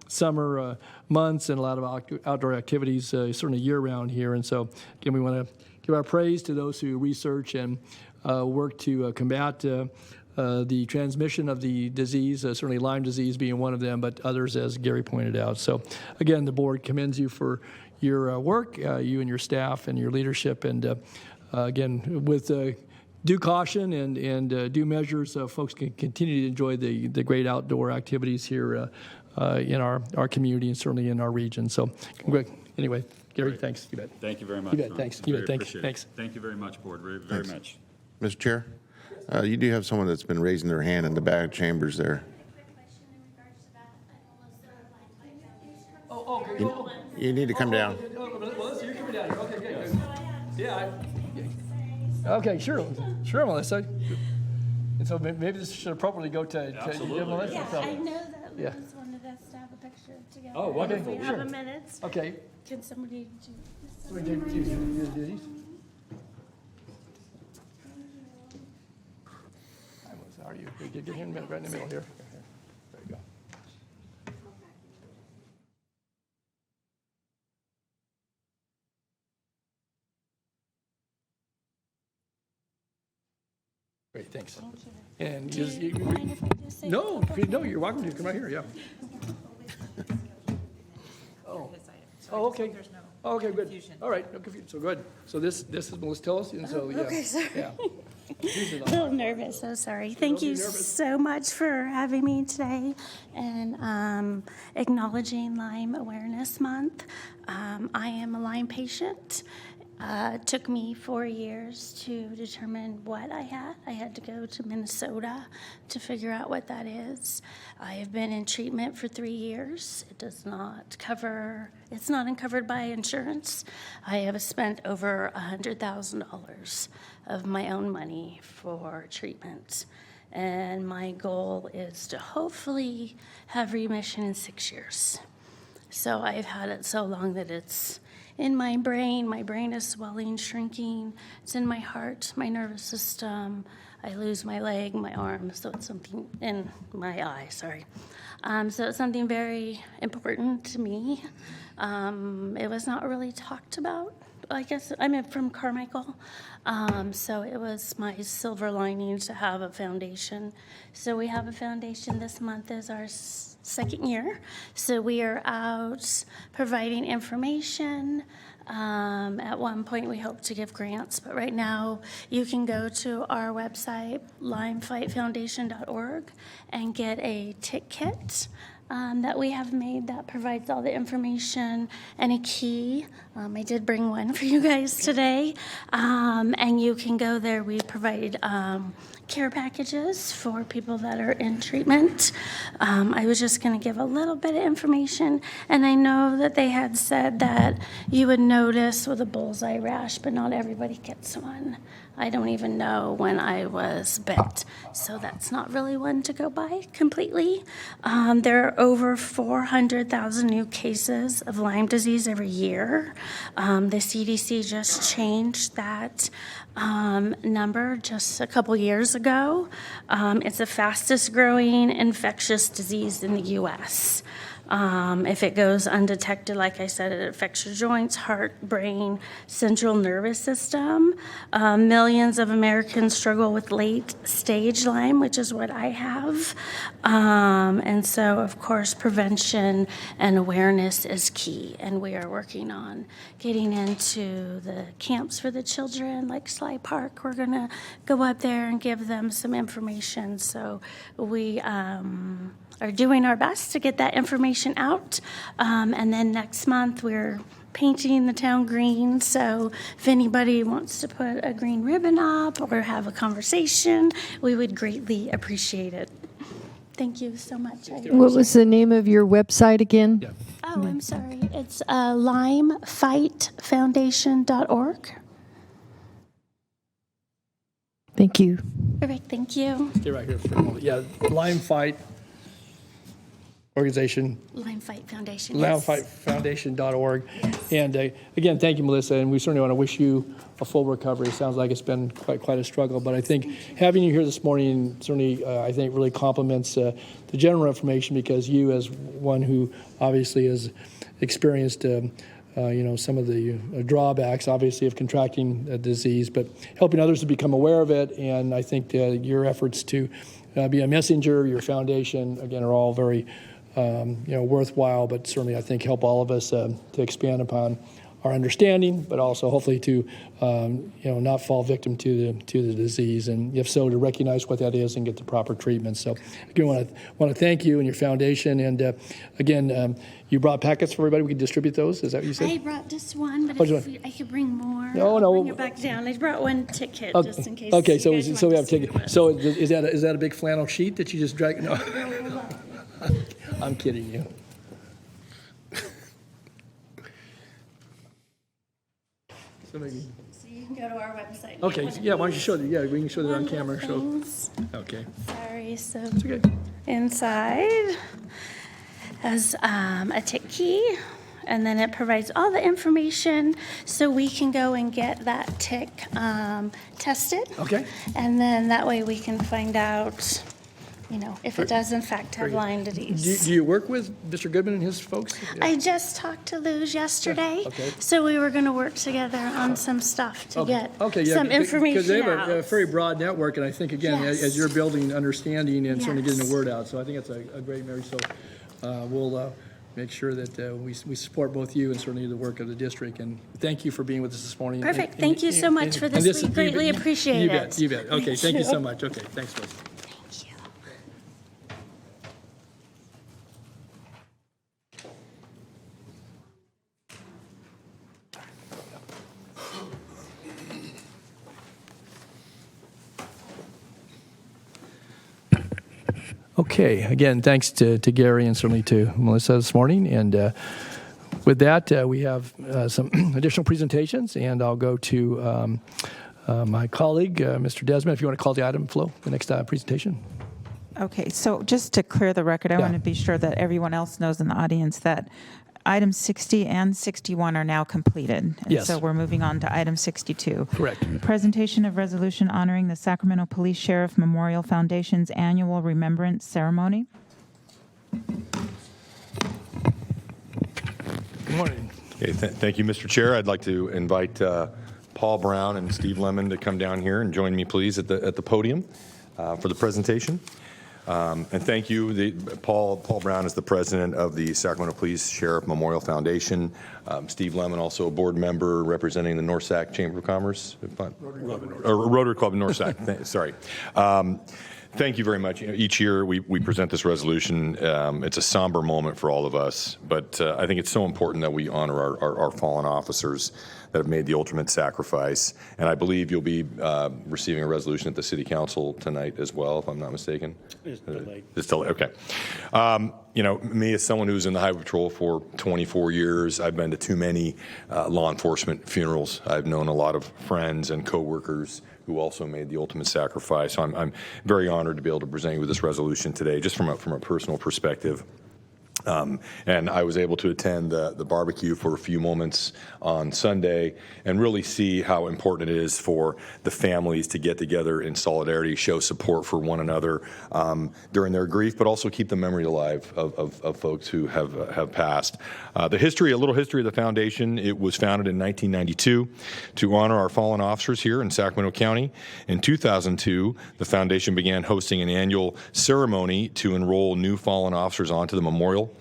A: summer months and a lot of outdoor activities certainly year-round here. And so, again, we want to give our praise to those who research and work to combat the transmission of the disease, certainly Lyme disease being one of them, but others, as Gary pointed out. So, again, the board commends you for your work, you and your staff and your leadership. And, again, with due caution and due measures, folks can continue to enjoy the great outdoor activities here in our community and certainly in our region. So, anyway, Gary,
Q: Great.
A: Thanks. You bet.
Q: Thank you very much.
A: You bet. Thanks. You bet. Thanks. Thanks.
Q: Thank you very much, Board, very much.
C: Mr. Chair, you do have someone that's been raising their hand in the back chambers there. You need to come down.
A: Melissa, you're coming down here. Okay, good. Yeah. Okay, sure, Melissa. And so maybe this should appropriately go to Melissa.
R: Yeah,
A: So-
R: I know that
A: Yeah.
R: Liz wanted us to have a picture together.
A: Oh, okay,
R: If we
A: sure.
R: have a minute.
A: Okay.
R: Can somebody do this?
A: So we do these? Hi, Melissa, how are you? Get him right in the middle here. There you go. Great, thanks. And
R: Do you mind if we just say a
A: no,
R: couple
A: no, you're welcome to come right here. Yeah. Oh, okay. Oh, okay, good. All right, no confusion. So good. So this is Melissa Tillis, and so yeah.
R: Okay, sorry.
A: Yeah.
R: A little nervous, so sorry. Thank you so much for having me today and acknowledging Lyme Awareness Month. I am a Lyme patient. It took me 4 years to determine what I had. I had to go to Minnesota to figure out what that is. I have been in treatment for 3 years. It's not covered by insurance. I have spent over $100,000 of my own money for treatment. And my goal is to hopefully have remission in 6 years. So I've had it so long that it's in my brain. My brain is swelling, shrinking. It's in my heart, my nervous system. I lose my leg, my arm, so it's something in my eye, sorry. So it's something very important to me. It was not really talked about. I guess I'm from Carmichael, so it was my silver lining to have a foundation. So we have a foundation. This month is our second year. So we are out providing information. At one point, we hope to give grants, but right now you can go to our website, lymefightfoundation.org, and get a tick kit that we have made that provides all the information and a key. I did bring one for you guys today. And you can go there. We provide care packages for people that are in treatment. I was just going to give a little bit of information. And I know that they had said that you would notice with a bullseye rash, but not everybody gets one. I don't even know when I was bit, so that's not really one to go by completely. There are over 400,000 new cases of Lyme disease every year. The CDC just changed that number just a couple years ago. It's the fastest growing infectious disease in the U.S. If it goes undetected, like I said, it affects your joints, heart, brain, central nervous system. Millions of Americans struggle with late-stage Lyme, which is what I have. And so, of course, prevention and awareness is key, and we are working on getting into the camps for the children, like Sly Park. We're going to go up there and give them some information. So we are doing our best to get that information out. And then next month, we're painting the town green. So if anybody wants to put a green ribbon up or have a conversation, we would greatly appreciate it. Thank you so much.
S: What was the name of your website again?
A: Yeah.
R: Oh, I'm sorry. It's lymefightfoundation.org.
S: Thank you.
R: Perfect. Thank you.
A: Stay right here for a moment. Yeah, Lyme Fight. organization,
R: Lyme Fight Foundation. Yes.
A: LymeFightFoundation.org. And again, thank you, Melissa, and we certainly want to wish you a full recovery. It sounds like it's been quite a struggle, but I think having you here this morning certainly, I think, really complements the general information, because you, as one who obviously has experienced some of the drawbacks, obviously, of contracting a disease, but helping others to become aware of it. And I think your efforts to be a messenger, your foundation, again, are all very worthwhile, but certainly I think help all of us to expand upon our understanding, but also hopefully to not fall victim to the disease, and if so, to recognize what that is and get the proper treatment. So again, want to thank you and your foundation. And again, you brought packets for everybody. We can distribute those. Is that what you said?
R: I brought just one, but I could bring more.
A: No.
R: I'll bring it back down. I brought one ticket just in case.
A: Okay,
R: you guys
A: so we
R: want
A: have
R: to see
A: ticket.
R: the rest.
A: So is that a big flannel sheet that you just drag? No, I'm kidding you.
R: So you can go to our website.
A: Okay, yeah, why don't you show that? Yeah, we can show that on
R: One of the
A: camera.
R: things-
A: Okay.
R: Sorry, so
A: It's okay.
R: inside has a tick key, and then it provides all the information so we can go and get that tick tested.
A: Okay.
R: And then that way we can find out, if it does in fact have Lyme disease.
A: Do you work with Mr. Goodman and his folks?
R: I just talked to Luz yesterday,
A: Okay.
R: so we were going to work together on some stuff to get some
A: Because
R: information
A: they have
R: out.
A: a very broad network, and I think, again,
R: Yes.
A: as you're building understanding and certainly getting
R: Yes.
A: the word out, so I think it's a great marriage. So we'll make sure that we support both you and certainly the work of the district. And thank you for being with us this morning.
R: Perfect. Thank you so much for this. We greatly appreciate it.
A: You bet. Okay, thank you so much. Okay, thanks, Liz.
R: Thank you.
A: Okay, again, thanks to Gary and certainly to Melissa this morning. And with that, we have some additional presentations, and I'll go to my colleague, Mr. Desmond, if you want to call the item flow, the next presentation.
B: Okay, so just to clear the record, I
A: Yeah.
B: want to be sure that everyone else knows in the audience that items 60 and 61 are now completed. And
A: Yes.
B: so we're moving on to item 62.
A: Correct.
B: Presentation of resolution honoring the Sacramento Police Sheriff Memorial Foundation's annual remembrance ceremony.
A: Good morning.
P: Okay, thank you, Mr. Chair. I'd like to invite Paul Brown and Steve Lemon to come down here and join me, please, at the podium for the presentation. And thank you. Paul Brown is the president of the Sacramento Police Sheriff Memorial Foundation. Steve Lemon, also a board member representing the North Sac Chamber of Commerce. Rotary Club of North Sac. Sorry. Thank you very much. Each year we present this resolution. It's a somber moment for all of us, but I think it's so important that we honor our fallen officers that have made the ultimate sacrifice. And I believe you'll be receiving a resolution at the City Council tonight as well, if I'm not mistaken.
T: It's delayed.
P: It's delayed, okay. Me as someone who's in the Highway Patrol for 24 years, I've been to too many law enforcement funerals. I've known a lot of friends and coworkers who also made the ultimate sacrifice. So I'm very honored to be able to present you with this resolution today, just from a personal perspective. And I was able to attend the barbecue for a few moments on Sunday and really see how important it is for the families to get together in solidarity, show support for one another during their grief, but also keep the memory alive of folks who have passed. A little history of the foundation. It was founded in 1992 to honor our fallen officers here in Sacramento County. In 2002, the foundation began hosting an annual ceremony to enroll new fallen officers onto the memorial.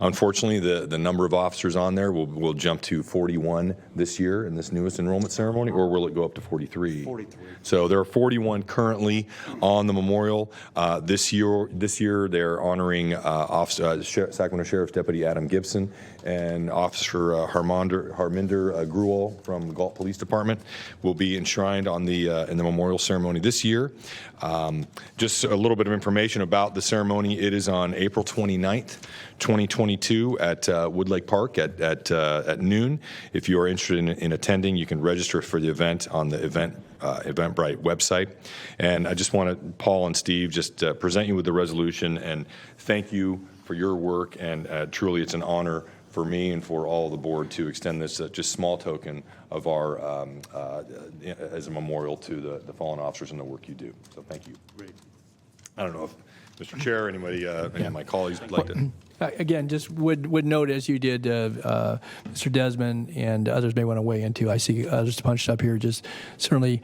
P: Unfortunately, the number of officers on there will jump to 41 this year in this newest enrollment ceremony, or will it go up to 43? 43. So there are 41 currently on the memorial. This year they're honoring Sacramento Sheriff's Deputy Adam Gibson and Officer Harminder Gruel from the Galt Police Department will be enshrined in the memorial ceremony this year. Just a little bit of information about the ceremony. It is on April 29th, 2022 at Woodlake Park at noon. If you are interested in attending, you can register for the event on the event Eventbrite website. And I just want to, Paul and Steve, just present you with the resolution and thank you for your work. And truly, it's an honor for me and for all of the board to extend this just small token of our, as a memorial to the fallen officers and the work you do. So thank you. Great. I don't know if Mr. Chair, anybody, any of my colleagues would like to.
A: Again, just would note, as you did, Mr. Desmond, and others may want to weigh in too. I see others punched up here. Just certainly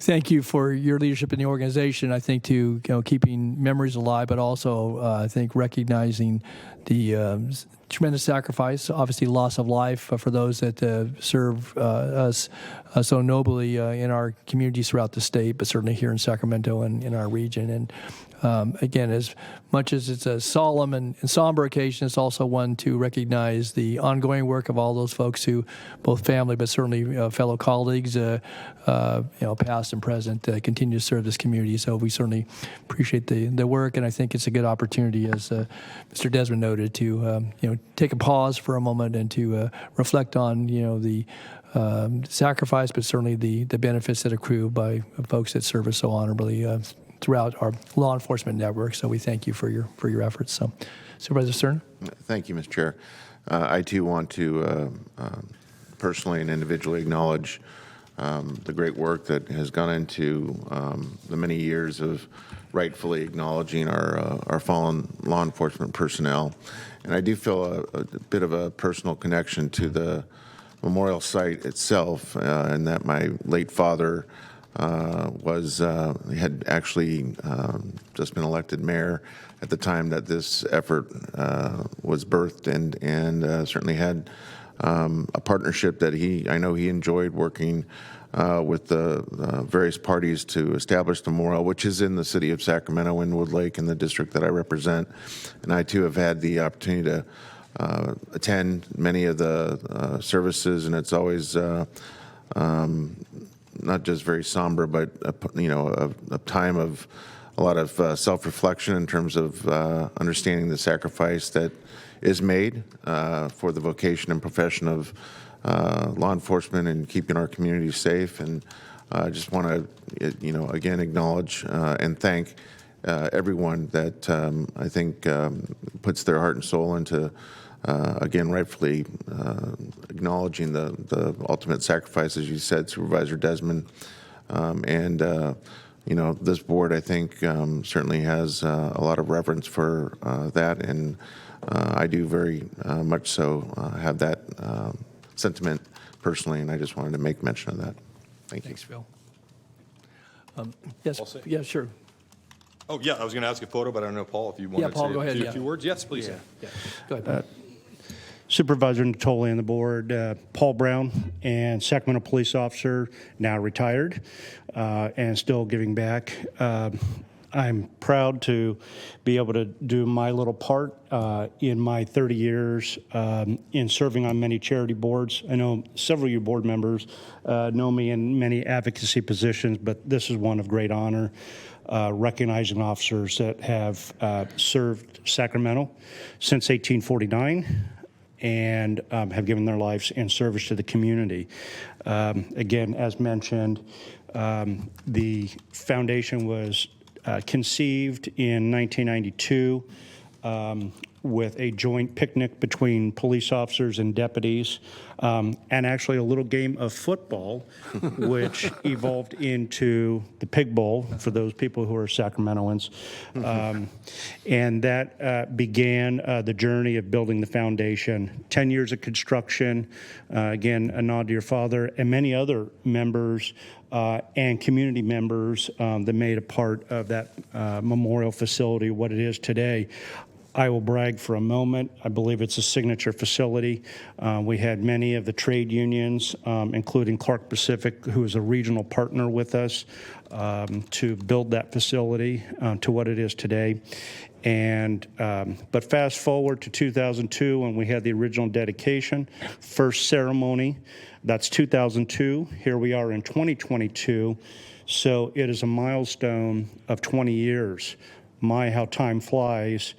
A: thank you for your leadership in the organization. I think to keeping memories alive, but also I think recognizing the tremendous sacrifice, obviously loss of life for those that serve us so nobly in our communities throughout the state, but certainly here in Sacramento and in our region. And again, as much as it's a solemn and somber occasion, it's also one to recognize the ongoing work of all those folks who, both family, but certainly fellow colleagues, past and present, continue to serve this community. So we certainly appreciate the work, and I think it's a good opportunity, as Mr. Desmond noted, to take a pause for a moment and to reflect on the sacrifice, but certainly the benefits that accrue by folks that serve us so honorably throughout our law enforcement network. So we thank you for your efforts. So, Supervisor Stern.
C: Thank you, Mr. Chair. I too want to personally and individually acknowledge the great work that has gone into the many years of rightfully acknowledging our fallen law enforcement personnel. And I do feel a bit of a personal connection to the memorial site itself, and that my late father had actually just been elected mayor at the time that this effort was birthed, and certainly had a partnership that I know he enjoyed working with the various parties to establish the memorial, which is in the city of Sacramento, in Wood Lake, in the district that I represent. And I too have had the opportunity to attend many of the services, and it's always not just very somber, but a time of a lot of self-reflection in terms of understanding the sacrifice that is made for the vocation and profession of law enforcement and keeping our communities safe. And I just want to, again, acknowledge and thank everyone that I think puts their heart and soul into, again, rightfully acknowledging the ultimate sacrifice, as you said, Supervisor Desmond. This board, I think, certainly has a lot of reverence for that, and I do very much so have that sentiment personally, and I just wanted to make mention of that. Thank you.
A: Thanks, Phil. Yes, yeah, sure.
P: Oh, yeah, I was going to ask a photo, but I don't know, Paul, if you wanted
A: Paul, go ahead,
P: to say a few words. Yes, please.
A: Yeah. Go ahead.
T: Supervisor Natoli and the board, Paul Brown, and Sacramento police officer, now retired, and still giving back. I'm proud to be able to do my little part in my 30 years in serving on many charity boards. I know several of you board members know me in many advocacy positions, but this is one of great honor, recognizing officers that have served Sacramento since 1849 and have given their lives in service to the community. Again, as mentioned, the foundation was conceived in 1992 with a joint picnic between police officers and deputies, and actually a little game of football, which evolved into the Pig Bowl for those people who are Sacramentoans. And that began the journey of building the foundation. 10 years of construction, again, a nod to your father, and many other members and community members that made a part of that memorial facility, what it is today. I will brag for a moment. I believe it's a signature facility. We had many of the trade unions, including Clark Pacific, who is a regional partner with us, to build that facility to what it is today. And but fast forward to 2002, when we had the original dedication, first ceremony. That's 2002. Here we are in 2022. So it is a milestone of 20 years. My, how time flies.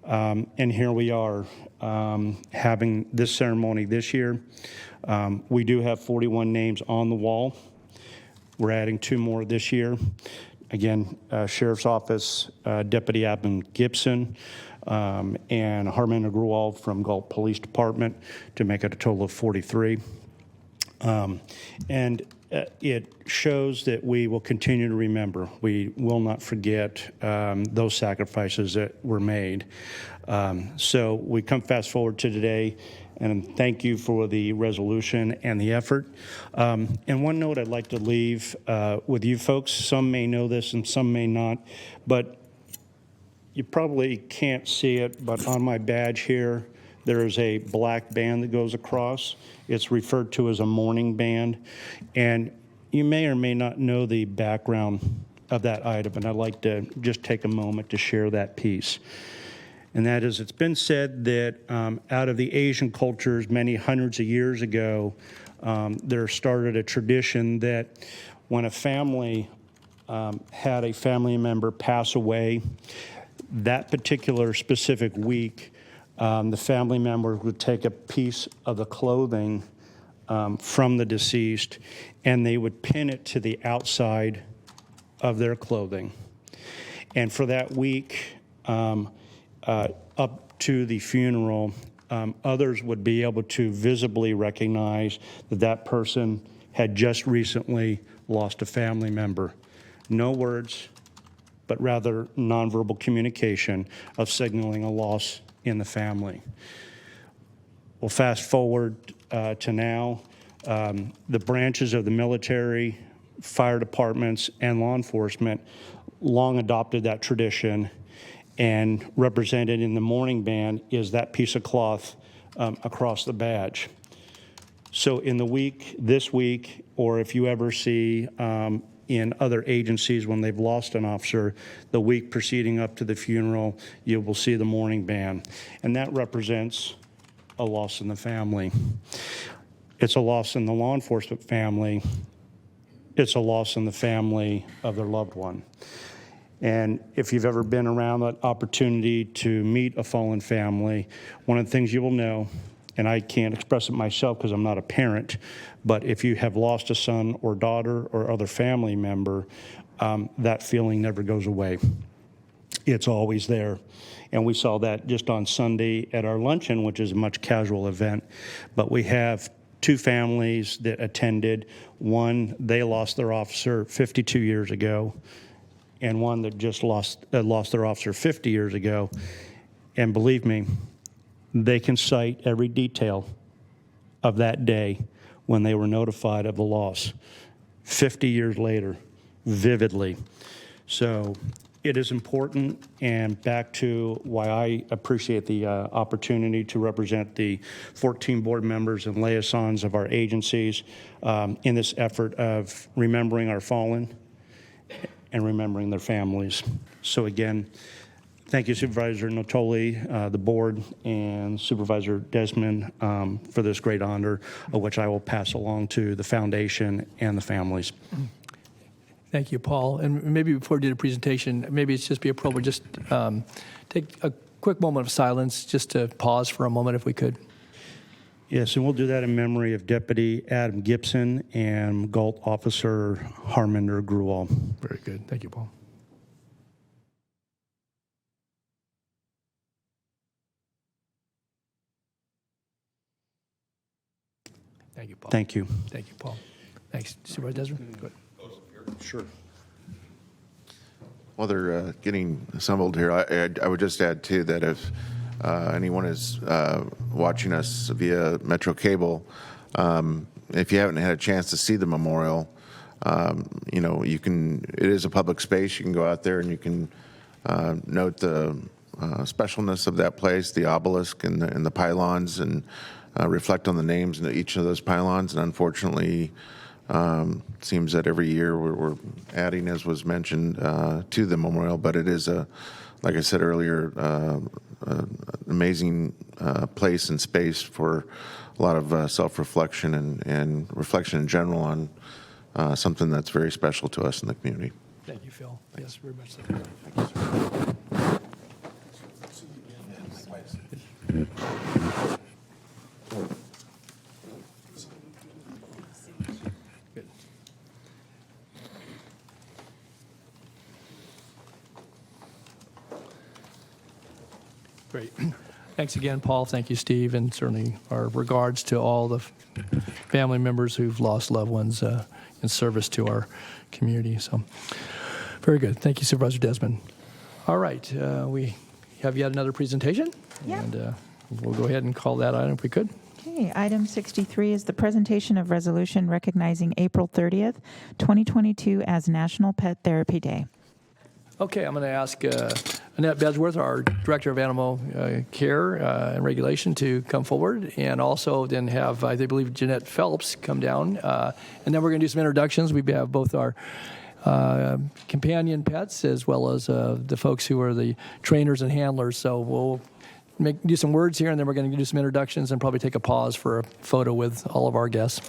T: And here we are having this ceremony this year. We do have 41 names on the wall. We're adding 2 more this year. Again, Sheriff's Office, Deputy Admin Gibson, and Harmon Agrawal from Galt Police Department to make it a total of 43. And it shows that we will continue to remember. We will not forget those sacrifices that were made. So we come fast forward to today, and thank you for the resolution and the effort. And one note I'd like to leave with you folks, some may know this and some may not, but you probably can't see it, but on my badge here, there is a black band that goes across. It's referred to as a mourning band. And you may or may not know the background of that item, and I'd like to just take a moment to share that piece. And that is, it's been said that out of the Asian cultures many hundreds of years ago, there started a tradition that when a family had a family member pass away, that particular specific week, the family member would take a piece of the clothing from the deceased and they would pin it to the outside of their clothing. And for that week, up to the funeral, others would be able to visibly recognize that that person had just recently lost a family member. No words, but rather nonverbal communication of signaling a loss in the family. Well, fast forward to now, the branches of the military, fire departments, and law enforcement long adopted that tradition, and represented in the mourning band is that piece of cloth across the badge. So in the week, this week, or if you ever see in other agencies when they've lost an officer, the week preceding up to the funeral, you will see the mourning band. And that represents a loss in the family. It's a loss in the law enforcement family. It's a loss in the family of their loved one. And if you've ever been around that opportunity to meet a fallen family, one of the things you will know, and I can't express it myself because I'm not a parent, but if you have lost a son or daughter or other family member, that feeling never goes away. It's always there. And we saw that just on Sunday at our luncheon, which is a much casual event. But we have 2 families that attended. One, they lost their officer 52 years ago, and one that just lost their officer 50 years ago. And believe me, they can cite every detail of that day when they were notified of the loss 50 years later, vividly. So it is important, and back to why I appreciate the opportunity to represent the 14 board members and liaisons of our agencies in this effort of remembering our fallen and remembering their families. So again, thank you, Supervisor Natoli, the board, and Supervisor Desmond for this great honor, of which I will pass along to the foundation and the families.
A: Thank you, Paul. And maybe before we do the presentation, maybe it's just be appropriate just take a quick moment of silence just to pause for a moment if we could.
T: Yes, and we'll do that in memory of Deputy Adam Gibson and Galt Officer Harminder Gruwal.
A: Very good. Thank you, Paul. Thank you, Paul.
T: Thank you.
A: Thank you, Paul. Thanks. Supervisor Desmond? Go ahead.
T: Sure.
C: While they're getting assembled here, I would just add, too, that if anyone is watching us via Metro Cable, if you haven't had a chance to see the memorial, you know, you can, it is a public space. You can go out there and you can note the specialness of that place, the obelisk and the pylons, and reflect on the names in each of those pylons. And unfortunately, seems that every year we're adding, as was mentioned, to the memorial, but it is like I said earlier, amazing place and space for a lot of self-reflection and reflection in general on something that's very special to us in the community.
A: Thank you, Phil. Yes, very much so. Thank you, sir. Great. Thanks again, Paul. Thank you, Steve, and certainly our regards to all the family members who've lost loved ones in service to our community. So, very good. Thank you, Supervisor Desmond. All right, we have yet another presentation, and we'll go ahead and call that item if we could.
B: Okay, item 63 is the presentation of resolution recognizing April 30th, 2022 as National Pet Therapy Day.
A: Okay, I'm going to ask Annette Bedsworth, our Director of Animal Care and Regulation, to come forward, and also then have, I believe, Jeanette Phelps come down. And then we're going to do some introductions. We have both our companion pets as well as the folks who are the trainers and handlers. So we'll do some words here, and then we're going to do some introductions and probably take a pause for a photo with all of our guests.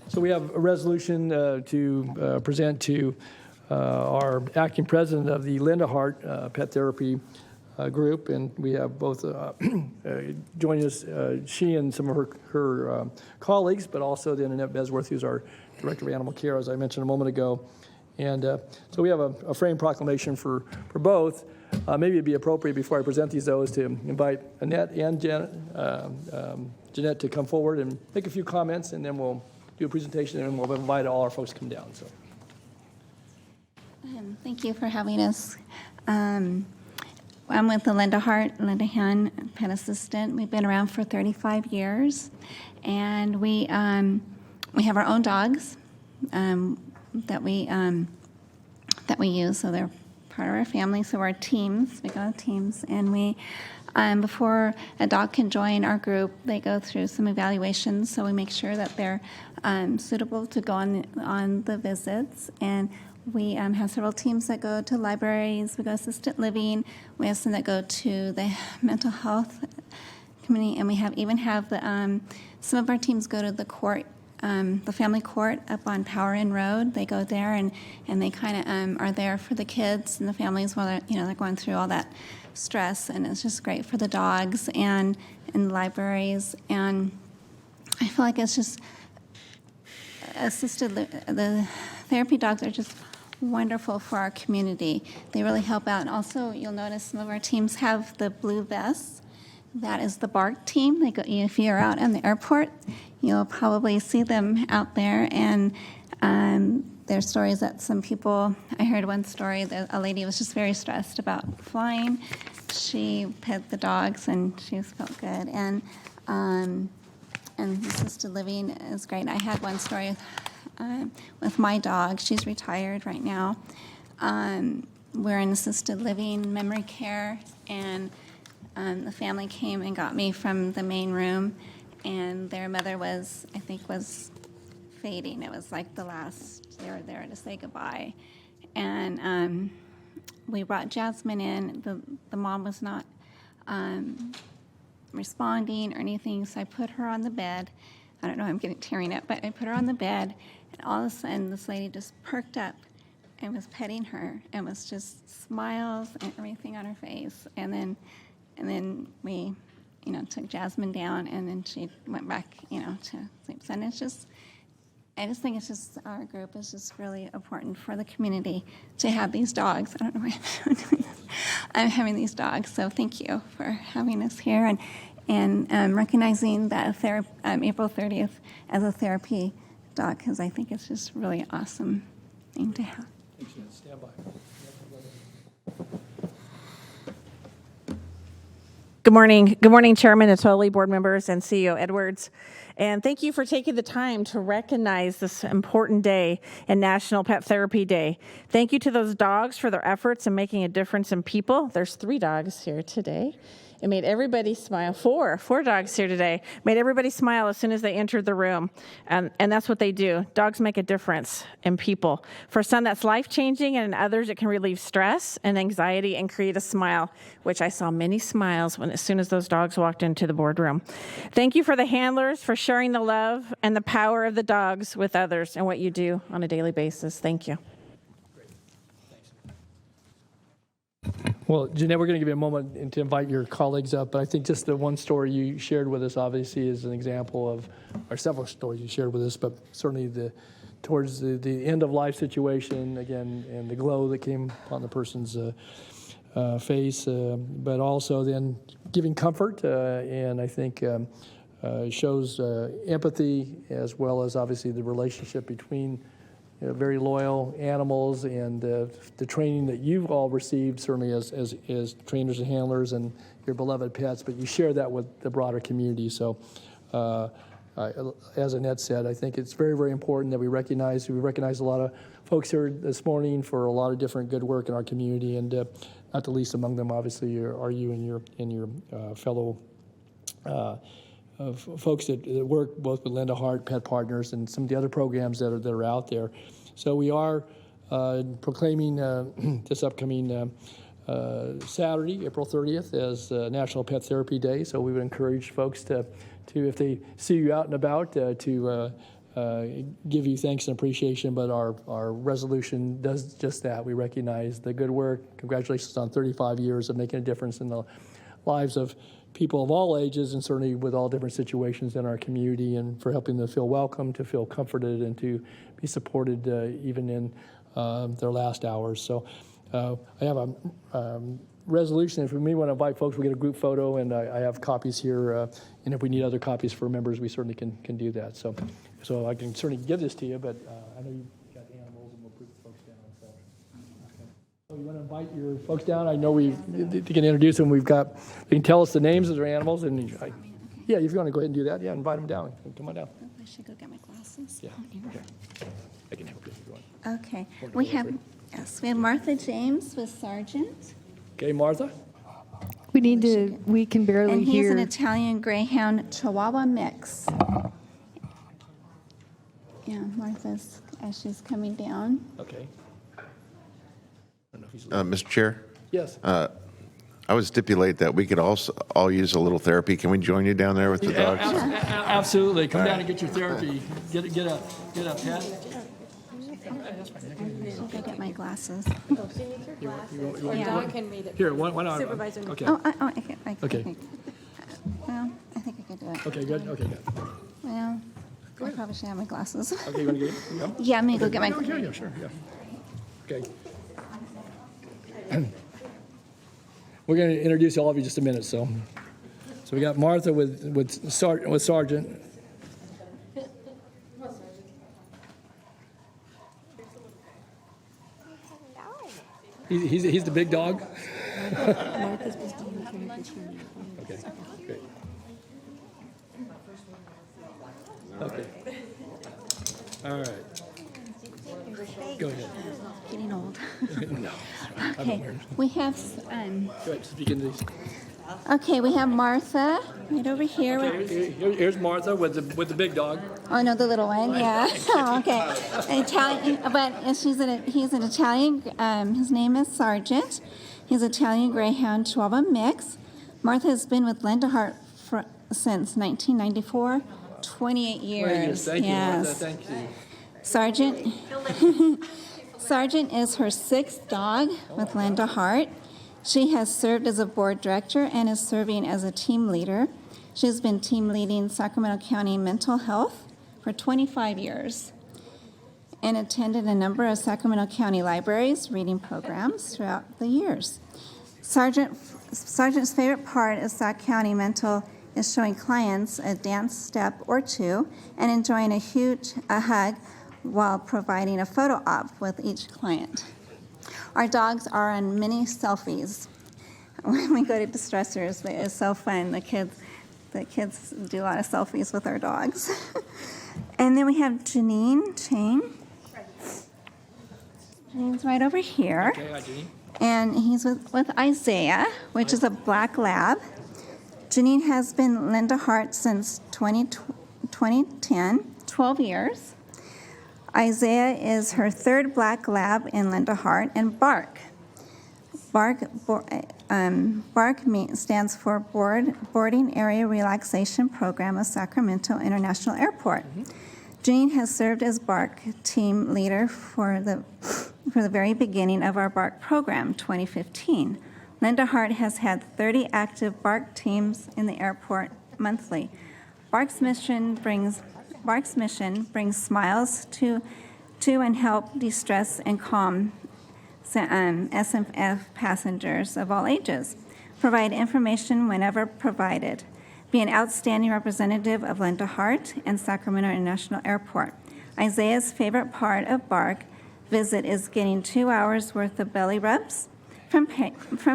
A: So we have a resolution to present to our acting president of the Linda Hart Pet Therapy Group, and we have both joining us, she and some of her colleagues, but also then Annette Bedsworth, who's our Director of Animal Care, as I mentioned a moment ago. And so we have a framed proclamation for both. Maybe it'd be appropriate before I present these, though, is to invite Annette and Jeanette to come forward and make a few comments, and then we'll do a presentation, and we'll invite all our folks to come down. So,
U: thank you for having us. I'm with the Linda Han Pet Assistant. We've been around for 35 years, and we have our own dogs that we use. So they're part of our family. So we're teams. We go teams, and we. Before a dog can join our group, they go through some evaluations, so we make sure that they're suitable to go on the visits. And we have several teams that go to libraries, we go assisted living, we have some that go to the mental health community, and we even have some of our teams go to the court, the family court up on Power Inn Road. They go there, and they kind of are there for the kids and the families while they're going through all that stress, and it's just great for the dogs and in libraries. And I feel like it's just the therapy dogs are just wonderful for our community. They really help out. And also, you'll notice some of our teams have the blue vests. That is the BARK team. They go, if you're out in the airport, you'll probably see them out there. And there's stories that some people, I heard one story that a lady was just very stressed about flying. She pet the dogs and she just felt good. And assisted living is great. I had one story with my dog. She's retired right now. We're in assisted living, memory care, and the family came and got me from the main room, and their mother was fading. It was like the last, they were there to say goodbye. And we brought Jasmine in. The mom was not responding or anything, so I put her on the bed. I don't know, I'm getting tearing up, but I put her on the bed, and all of a sudden this lady just perked up and was petting her, and was just smiles and everything on her face. And then we, took Jasmine down, and then she went back, to sleep. And I just think it's just, our group is just really important for the community to have these dogs. I don't know why I'm having these dogs, so thank you for having us here and recognizing that April 30th as a therapy dog, because I think it's just really awesome thing to have.
A: Stand by.
V: Good morning. Good morning, Chairman Natoli, board members, and CEO Edwards. And thank you for taking the time to recognize this important day and National Pet Therapy Day. Thank you to those dogs for their efforts in making a difference in people. There's 3 dogs here today. It made everybody smile. 4 dogs here today. Made everybody smile as soon as they entered the room. And that's what they do. Dogs make a difference in people. For some, that's life-changing, and in others, it can relieve stress and anxiety and create a smile, which I saw many smiles as soon as those dogs walked into the boardroom. Thank you for the handlers for sharing the love and the power of the dogs with others and what you do on a daily basis. Thank you.
A: Well, Jeanette, we're going to give you a moment to invite your colleagues up, but I think just the one story you shared with us obviously is an example of, or several stories you shared with us, but certainly towards the end of life situation, again, and the glow that came upon the person's face, but also then giving comfort, and I think shows empathy as well as obviously the relationship between very loyal animals and the training that you've all received, certainly as trainers and handlers and your beloved pets, but you share that with the broader community. So as Annette said, I think it's very, very important that we recognize a lot of folks here this morning for a lot of different good work in our community, and not the least among them, obviously, are you and your fellow folks that work both with Linda Hart, Pet Partners, and some of the other programs that are out there. So we are proclaiming this upcoming Saturday, April 30th, as National Pet Therapy Day. So we would encourage folks to if they see you out and about, to give you thanks and appreciation. But our resolution does just that. We recognize the good work. Congratulations on 35 years of making a difference in the lives of people of all ages, and certainly with all different situations in our community, and for helping them feel welcome, to feel comforted, and to be supported even in their last hours. So I have a resolution. If we may want to invite folks, we'll get a group photo, and I have copies here. And if we need other copies for members, we certainly can do that. So I can certainly give this to you, but I know you've got animals, and we'll put folks down. So, okay. So you want to invite your folks down? I know we can introduce them. You can tell us the names of their animals, and yeah, if you want to go ahead and do that, yeah, invite them down. Come on down.
U: I should go get my glasses.
A: Yeah. Okay. I can help you if you want.
U: Okay. We have Martha James with Sargent.
A: Okay, Martha.
S: We can barely
U: And he's
S: hear.
U: an Italian Greyhound Chihuahua mix. Yeah, Martha's, as she's coming down.
A: Okay.
C: Mr. Chair?
A: Yes.
C: I would stipulate that we could also all use a little therapy. Can we join you down there with the dogs?
A: Absolutely. Come down and get your therapy. Get a pet.
U: I'll go get my glasses.
R: Oh, so you need your glasses.
A: Yeah.
R: Dog can read it.
A: Here, one on.
R: Supervisor.
A: Okay.
U: Okay. Well, I think I can do it.
A: Okay, good. Okay, good.
U: Well, I probably should have my glasses.
A: Okay, you want to get it? Go?
U: Yeah, I'm going to go get my
A: glasses. Yeah, sure. Yeah. Okay. We're going to introduce all of you in just a minute. So we got Martha with Sergeant. He's the big dog. Okay, great. Okay. All right. Go ahead.
U: Getting old.
A: No.
U: Okay. We have.
A: Good. Speak into these.
U: Okay, we have Martha right over here.
A: Okay, here's Martha with the big dog.
U: Oh no, the little one. Yeah. Oh, okay. Italian, but he's an Italian. His name is Sargent. He's Italian Greyhound Chihuahua mix. Martha has been with Linda Hart since 1994. 28 years.
A: Thank you,
U: yes.
A: Martha. Thank you.
U: Sargent is her sixth dog with Linda Hart. She has served as a board director and is serving as a team leader. She has been team leading Sacramento County Mental Health for 25 years and attended a number of Sacramento County libraries reading programs throughout the years. Sargent's favorite part of Sac County Mental is showing clients a dance step or two and enjoying a hug while providing a photo op with each client. Our dogs are on many selfies. When we go to distressors, it's so fun. The kids do a lot of selfies with our dogs. And then we have Janine Chang. Janine's right over here.
A: Okay, hi, Janine.
U: And he's with Isaiah, which is a black lab. Janine has been Linda Hart since 2010, 12 years. Isaiah is her third black lab in Linda Hart, and Bark. Bark stands for Boarding Area Relaxation Program of Sacramento International Airport. Janine has served as Bark team leader for the very beginning of our Bark program, 2015. Linda Hart has had 30 active BARC teams in the airport monthly. BARC's mission brings smiles to and help de-stress and calm SMF passengers of all ages. Provide information whenever provided. Be an outstanding representative of Linda Hart and Sacramento International Airport. Isaiah's favorite part of BARC visit is getting 2 hours worth of belly rubs from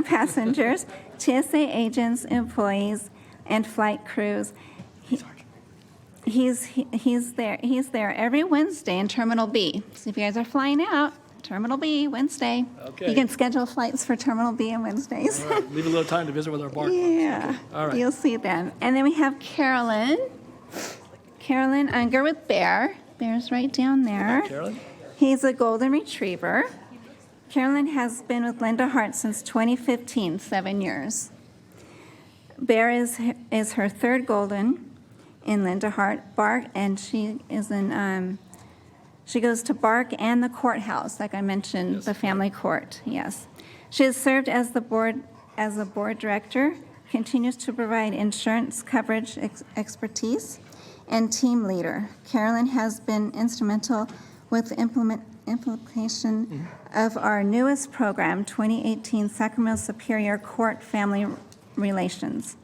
U: passengers, TSA agents, employees, and flight crews. He's there every Wednesday in Terminal B. So if you guys are flying out, Terminal B, Wednesday.
A: Okay.
U: You can schedule flights for Terminal B on Wednesdays.
A: All right. Leave a little time to visit with our BARC.
U: Yeah.
A: Okay. All right.
U: You'll see them. And then we have Carolyn Unger with Bear. Bear's right down there.
A: Hi, Carolyn.
U: He's a golden retriever. Carolyn has been with Linda Hart since 2015, 7 years. Bear is her third golden in Linda Hart BARC, and she is in. She goes to BARC and the courthouse, like I mentioned, yes. The family court. Yes, she has served as the board director. Continues to provide insurance coverage expertise and team leader. Carolyn has been instrumental with the implementation of our newest program, 2018 Sacramento Superior Court Family Relations.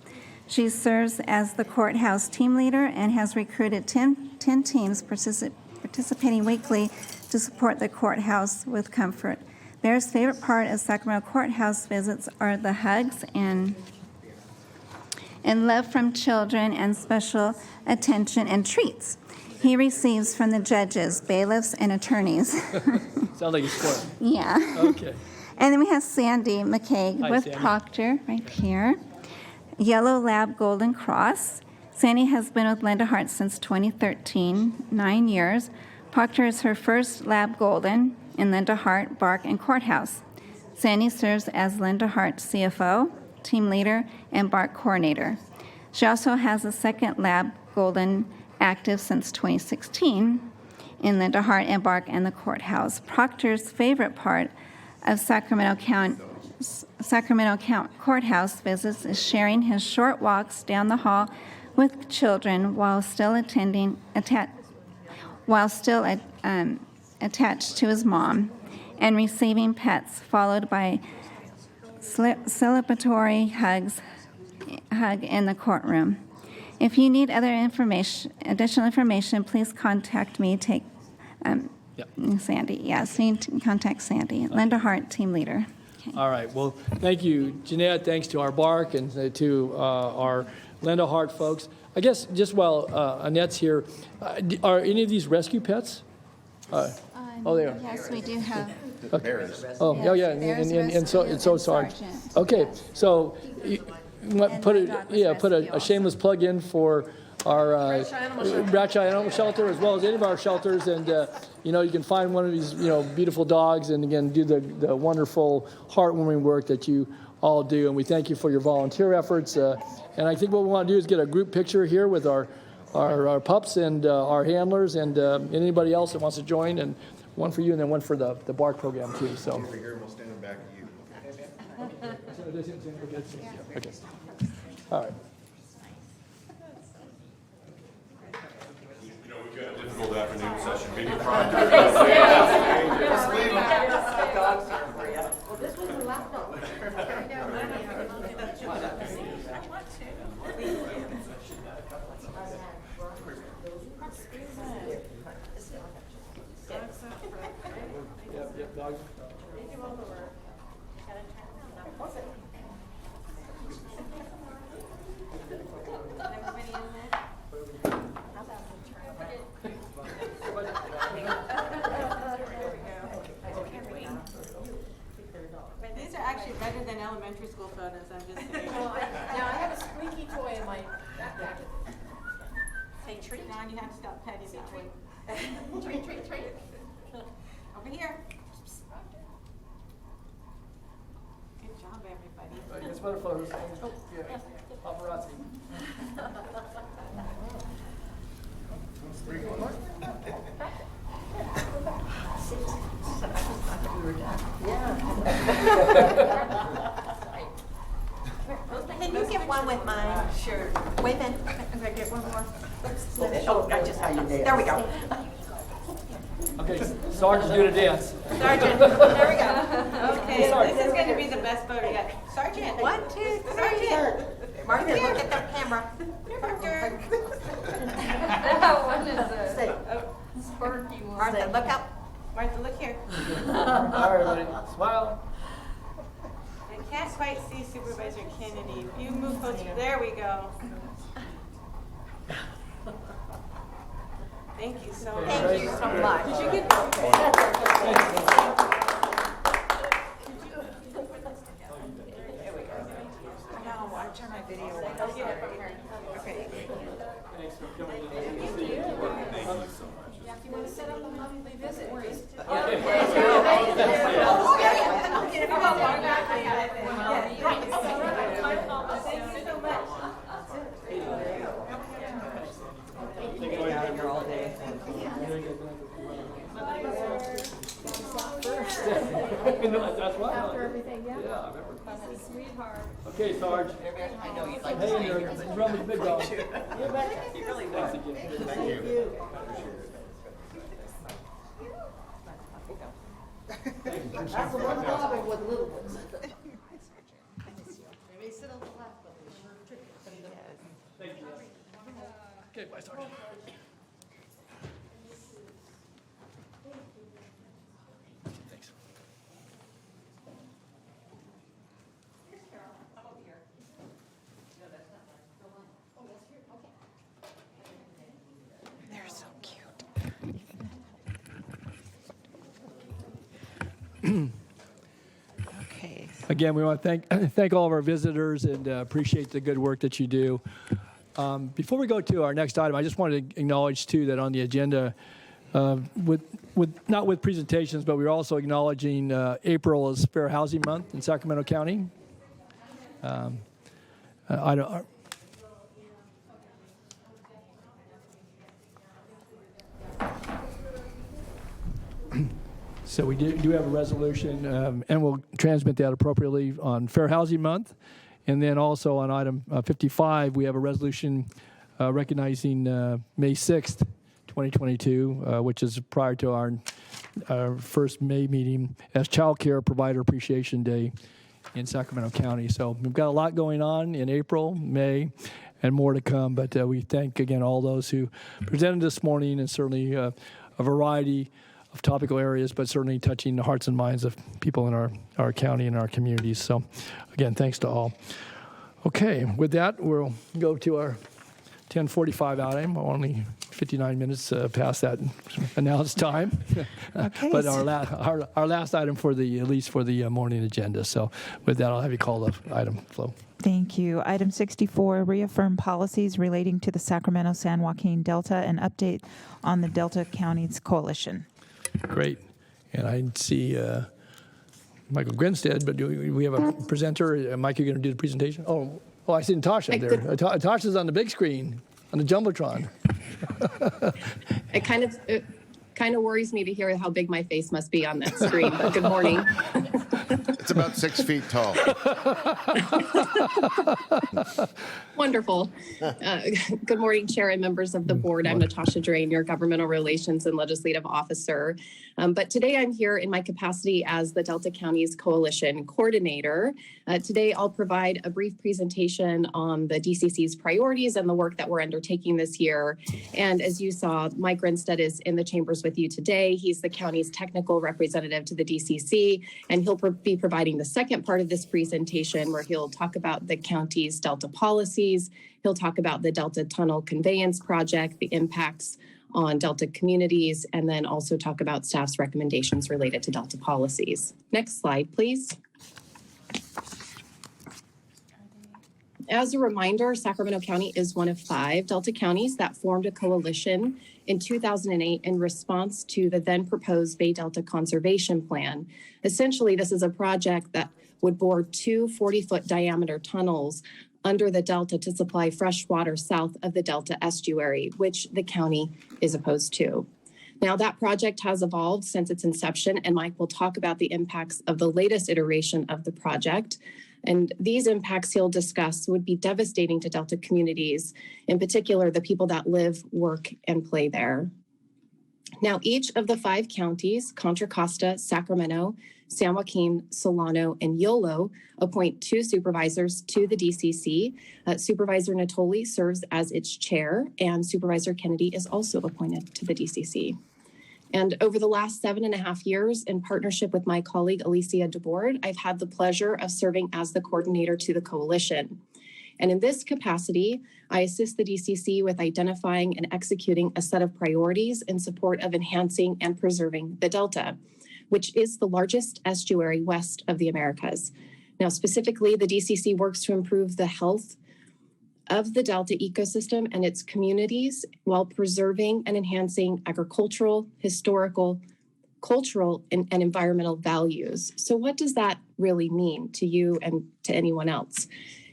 U: She serves as the courthouse team leader and has recruited 10 teams participating weekly to support the courthouse with comfort. Bear's favorite part of Sacramento courthouse visits are the hugs and love from children and special attention and treats he receives from the judges, bailiffs, and attorneys.
A: Sounds like he's spoiled.
U: Yeah.
A: Okay.
U: And then we have Sandy McCaig with
A: Sandy.
U: Proctor right here. Yellow Lab Golden Cross. Sandy has been with Linda Hart since 2013, 9 years. Proctor is her first Lab Golden in Linda Hart, BARC, and Courthouse. Sandy serves as Linda Hart CFO, team leader, and BARC coordinator. She also has a second Lab Golden active since 2016 in Linda Hart and BARC and the Courthouse. Proctor's favorite part of Sacramento Courthouse visits is sharing his short walks down the hall with children while still attached to his mom, and receiving pets, followed by celebratory hug in the courtroom. If you need additional information, please contact me. Sandy. Yes, you need to contact Sandy, Linda Hart, team leader. Okay.
A: All right. Well, thank you, Jeanette. Thanks to our BARC and to our Linda Hart folks. I guess just while Annette's here, are any of these rescue pets? Oh, they are.
U: Yes, we do have.
A: Okay. Oh, yeah, and so sorry. Okay, so put a shameless plug in for our Bratcha Animal Shelter, as well as any of our shelters, and you can find one of these beautiful dogs, and again do the wonderful heartwarming work that you all do, and we thank you for your volunteer efforts. And I think what we want to do is get a group picture here with our pups and our handlers and anybody else that wants to join, and one for you and then one for the BARC program too. So.
C: Over here, we'll stand back at you.
A: Okay. All right.
P: We've got a difficult afternoon session. Maybe prior to
D: Well, this was the last one.
A: Dog.
D: These are actually better than elementary school photos, I'm just saying. Now, I have a squeaky toy in my backpack. Say treat. Now you have to stop petting the toy. Treat. Over here. Good job, everybody.
A: It's better photos. Oh, yeah. Paparazzi.
D: with my shirt. Wait a minute. I'm going to get one more. Oh, I just saw you there. There we go.
A: Okay, Sergeant's doing a dance.
D: Sergeant, there we go. Okay, this is going to be the best photo yet. Sergeant, 1, 2, 3. Sergeant. Martha, look at the camera. Martha.
E: That one is a sparky one.
D: Martha, look up. Martha, look here.
A: All right, everybody, smile.
D: I can't quite see Supervisor Kennedy. If you move closer, there we go. Thank you so much. Thank you so much. Did you get No, I turned my video on. Okay.
A: Thanks for coming in.
E: Thank you. You want to set up a monthly visit? After everything, yeah.
A: Yeah, I remember.
E: He's a sweetheart.
A: Okay, Sarge.
D: I know you'd like
A: Hey,
D: to see
A: you're run with the big dog.
D: You really will.
A: Thank you.
E: That's the one problem with little ones.
D: They may sit on the left, but they sure trick.
A: Thank you. Okay, bye, Sergeant. Thanks.
B: They're so cute. Okay.
A: Again, we want to thank all of our visitors and appreciate the good work that you do. Before we go to our next item, I just wanted to acknowledge too that on the agenda, not with presentations, but we're also acknowledging April is Fair Housing Month in Sacramento County. So we do have a resolution, and we'll transmit that appropriately on Fair Housing Month. And then also on item 55, we have a resolution recognizing May 6th, 2022, which is prior to our first May meeting, as Child Care Provider Appreciation Day in Sacramento County. So we've got a lot going on in April, May, and more to come. But we thank, again, all those who presented this morning, and certainly a variety of topical areas, but certainly touching the hearts and minds of people in our county and our communities. So, again, thanks to all. Okay, with that, we'll go to our 10:45 item. Only 59 minutes past that announced time.
B: Okay.
A: But our last item for at least for the morning agenda. So, with that, I'll have you call the item, Flo.
B: Thank you. Item 64, reaffirm policies relating to the Sacramento-San Joaquin Delta and update on the Delta Counties Coalition.
A: Great. And I see Michael Grinstead, but do we have a presenter? Mike, you're going to do the presentation? Oh, I see Natasha there. Natasha's on the big screen, on the Jumbotron.
F: It kind of worries me to hear how big my face must be on that screen, but good morning.
C: It's about 6 feet tall.
F: Wonderful. Good morning, Chair and members of the board. I'm Natasha Drain, your Governmental Relations and Legislative Officer. But today I'm here in my capacity as the Delta Counties Coalition Coordinator. Today I'll provide a brief presentation on the DCC's priorities and the work that we're undertaking this year. And as you saw, Mike Grinstead is in the chambers with you today. He's the county's technical representative to the DCC, and he'll be providing the second part of this presentation where he'll talk about the county's Delta policies. He'll talk about the Delta Tunnel Conveyance Project, the impacts on Delta communities, and then also talk about staff's recommendations related to Delta policies. Next slide, please. As a reminder, Sacramento County is one of 5 Delta counties that formed a coalition in 2008 in response to the then proposed Bay Delta Conservation Plan. Essentially, this is a project that would bore 2 40-foot diameter tunnels under the Delta to supply fresh water south of the Delta estuary, which the county is opposed to. Now, that project has evolved since its inception, and Mike will talk about the impacts of the latest iteration of the project. And these impacts he'll discuss would be devastating to Delta communities, in particular, the people that live, work, and play there. Now, each of the 5 counties, Contra Costa, Sacramento, San Joaquin, Solano, and Yolo, appoint 2 supervisors to the DCC. Supervisor Natoli serves as its chair, and Supervisor Kennedy is also appointed to the DCC. And over the last 7.5 years, in partnership with my colleague Alicia DeBoard, I've had the pleasure of serving as the coordinator to the coalition. And in this capacity, I assist the DCC with identifying and executing a set of priorities in support of enhancing and preserving the Delta, which is the largest estuary west of the Americas. Now, specifically, the DCC works to improve the health of the Delta ecosystem and its communities while preserving and enhancing agricultural, historical, cultural, and environmental values. So what does that really mean to you and to anyone else?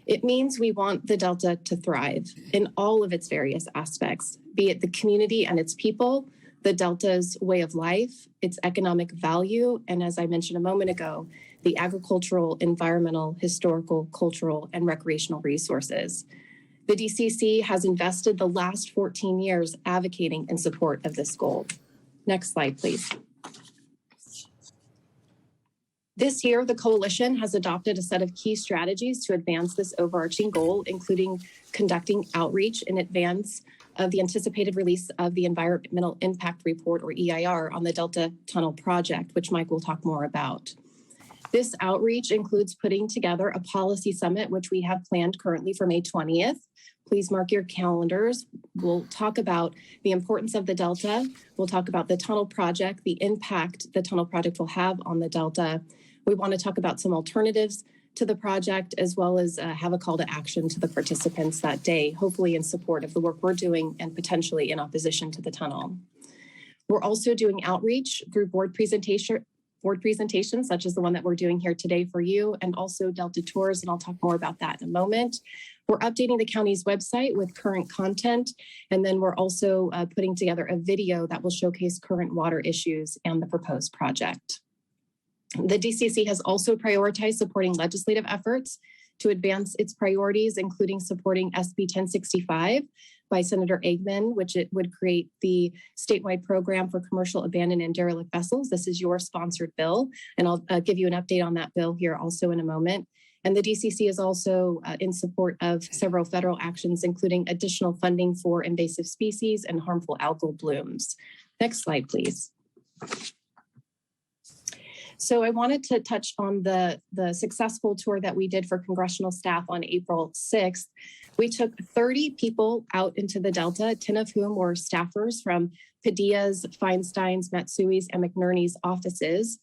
F: It means we want the Delta to thrive in all of its various aspects, be it the community and its people, the Delta's way of life, its economic value, and as I mentioned a moment ago, the agricultural, environmental, historical, cultural, and recreational resources. The DCC has invested the last 14 years advocating in support of this goal. Next slide, please. This year, the coalition has adopted a set of key strategies to advance this overarching goal, including conducting outreach in advance of the anticipated release of the Environmental Impact Report, or EIR, on the Delta Tunnel project, which Mike will talk more about. This outreach includes putting together a policy summit, which we have planned currently for May 20th. Please mark your calendars. We'll talk about the importance of the Delta. We'll talk about the tunnel project, the impact the tunnel project will have on the Delta. We want to talk about some alternatives to the project, as well as have a call to action to the participants that day, hopefully in support of the work we're doing and potentially in opposition to the tunnel. We're also doing outreach through board presentations, such as the one that we're doing here today for you, and also Delta tours, and I'll talk more about that in a moment. We're updating the county's website with current content, and then we're also putting together a video that will showcase current water issues and the proposed project. The DCC has also prioritized supporting legislative efforts to advance its priorities, including supporting SB 1065 by Senator Eggman, which it would create the statewide program for commercial abandoned and derelict vessels. This is your sponsored bill, and I'll give you an update on that bill here also in a moment. And the DCC is also in support of several federal actions, including additional funding for invasive species and harmful algal blooms. Next slide, please. So I wanted to touch on the successful tour that we did for congressional staff on April 6th. We took 30 people out into the Delta, 10 of whom were staffers from Padilla's, Feinstein's, Matsui's, and McNerney's offices.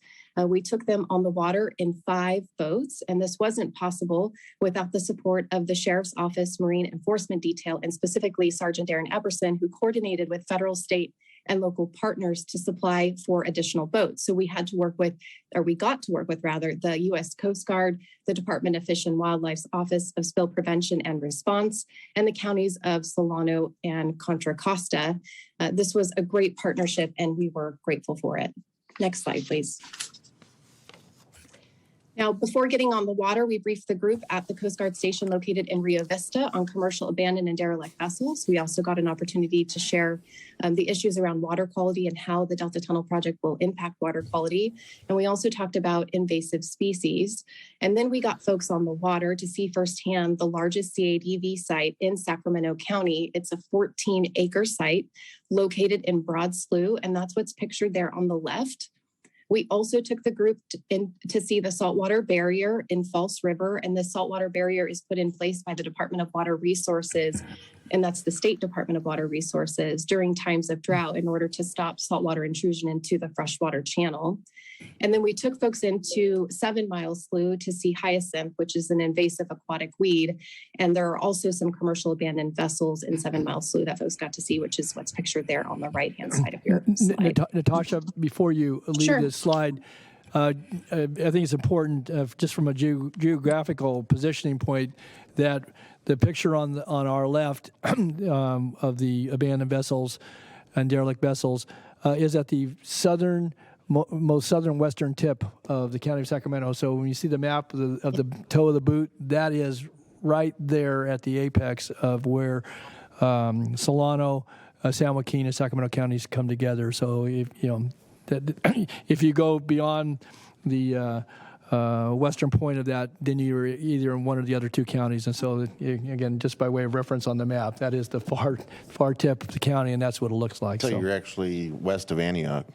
F: We took them on the water in 5 boats, and this wasn't possible without the support of the Sheriff's Office Marine Enforcement Detail, and specifically Sergeant Darren Epperson, who coordinated with federal, state, and local partners to supply for additional boats. So we got to work with the U.S. Coast Guard, the Department of Fish and Wildlife's Office of Spill Prevention and Response, and the counties of Solano and Contra Costa. This was a great partnership, and we were grateful for it. Next slide, please. Now, before getting on the water, we briefed the group at the Coast Guard station located in Rio Vista on commercial abandoned and derelict vessels. We also got an opportunity to share the issues around water quality and how the Delta Tunnel project will impact water quality. And we also talked about invasive species. And then we got folks on the water to see firsthand the largest CADV site in Sacramento County. It's a 14-acre site located in Broad Slough, and that's what's pictured there on the left. We also took the group to see the saltwater barrier in False River, and the saltwater barrier is put in place by the Department of Water Resources, and that's the State Department of Water Resources, during times of drought in order to stop saltwater intrusion into the freshwater channel. And then we took folks into 7 Mile Slough to see hyacinth, which is an invasive aquatic weed. And there are also some commercial abandoned vessels in 7 Mile Slough that folks got to see, which is what's pictured there on the right-hand side of your slide.
A: Natasha, before you leave this slide, I think it's important, just from a geographical positioning point, that the picture on our left of the abandoned vessels and derelict vessels is at the most southern western tip of the county of Sacramento. So when you see the map of the toe of the boot, that is right there at the apex of where Solano, San Joaquin, and Sacramento counties come together. So if you go beyond the western point of that, then you're either in one of the other two counties. And so, again, just by way of reference on the map, that is the far tip of the county, and that's what it looks like.
C: So you're actually west of Antioch.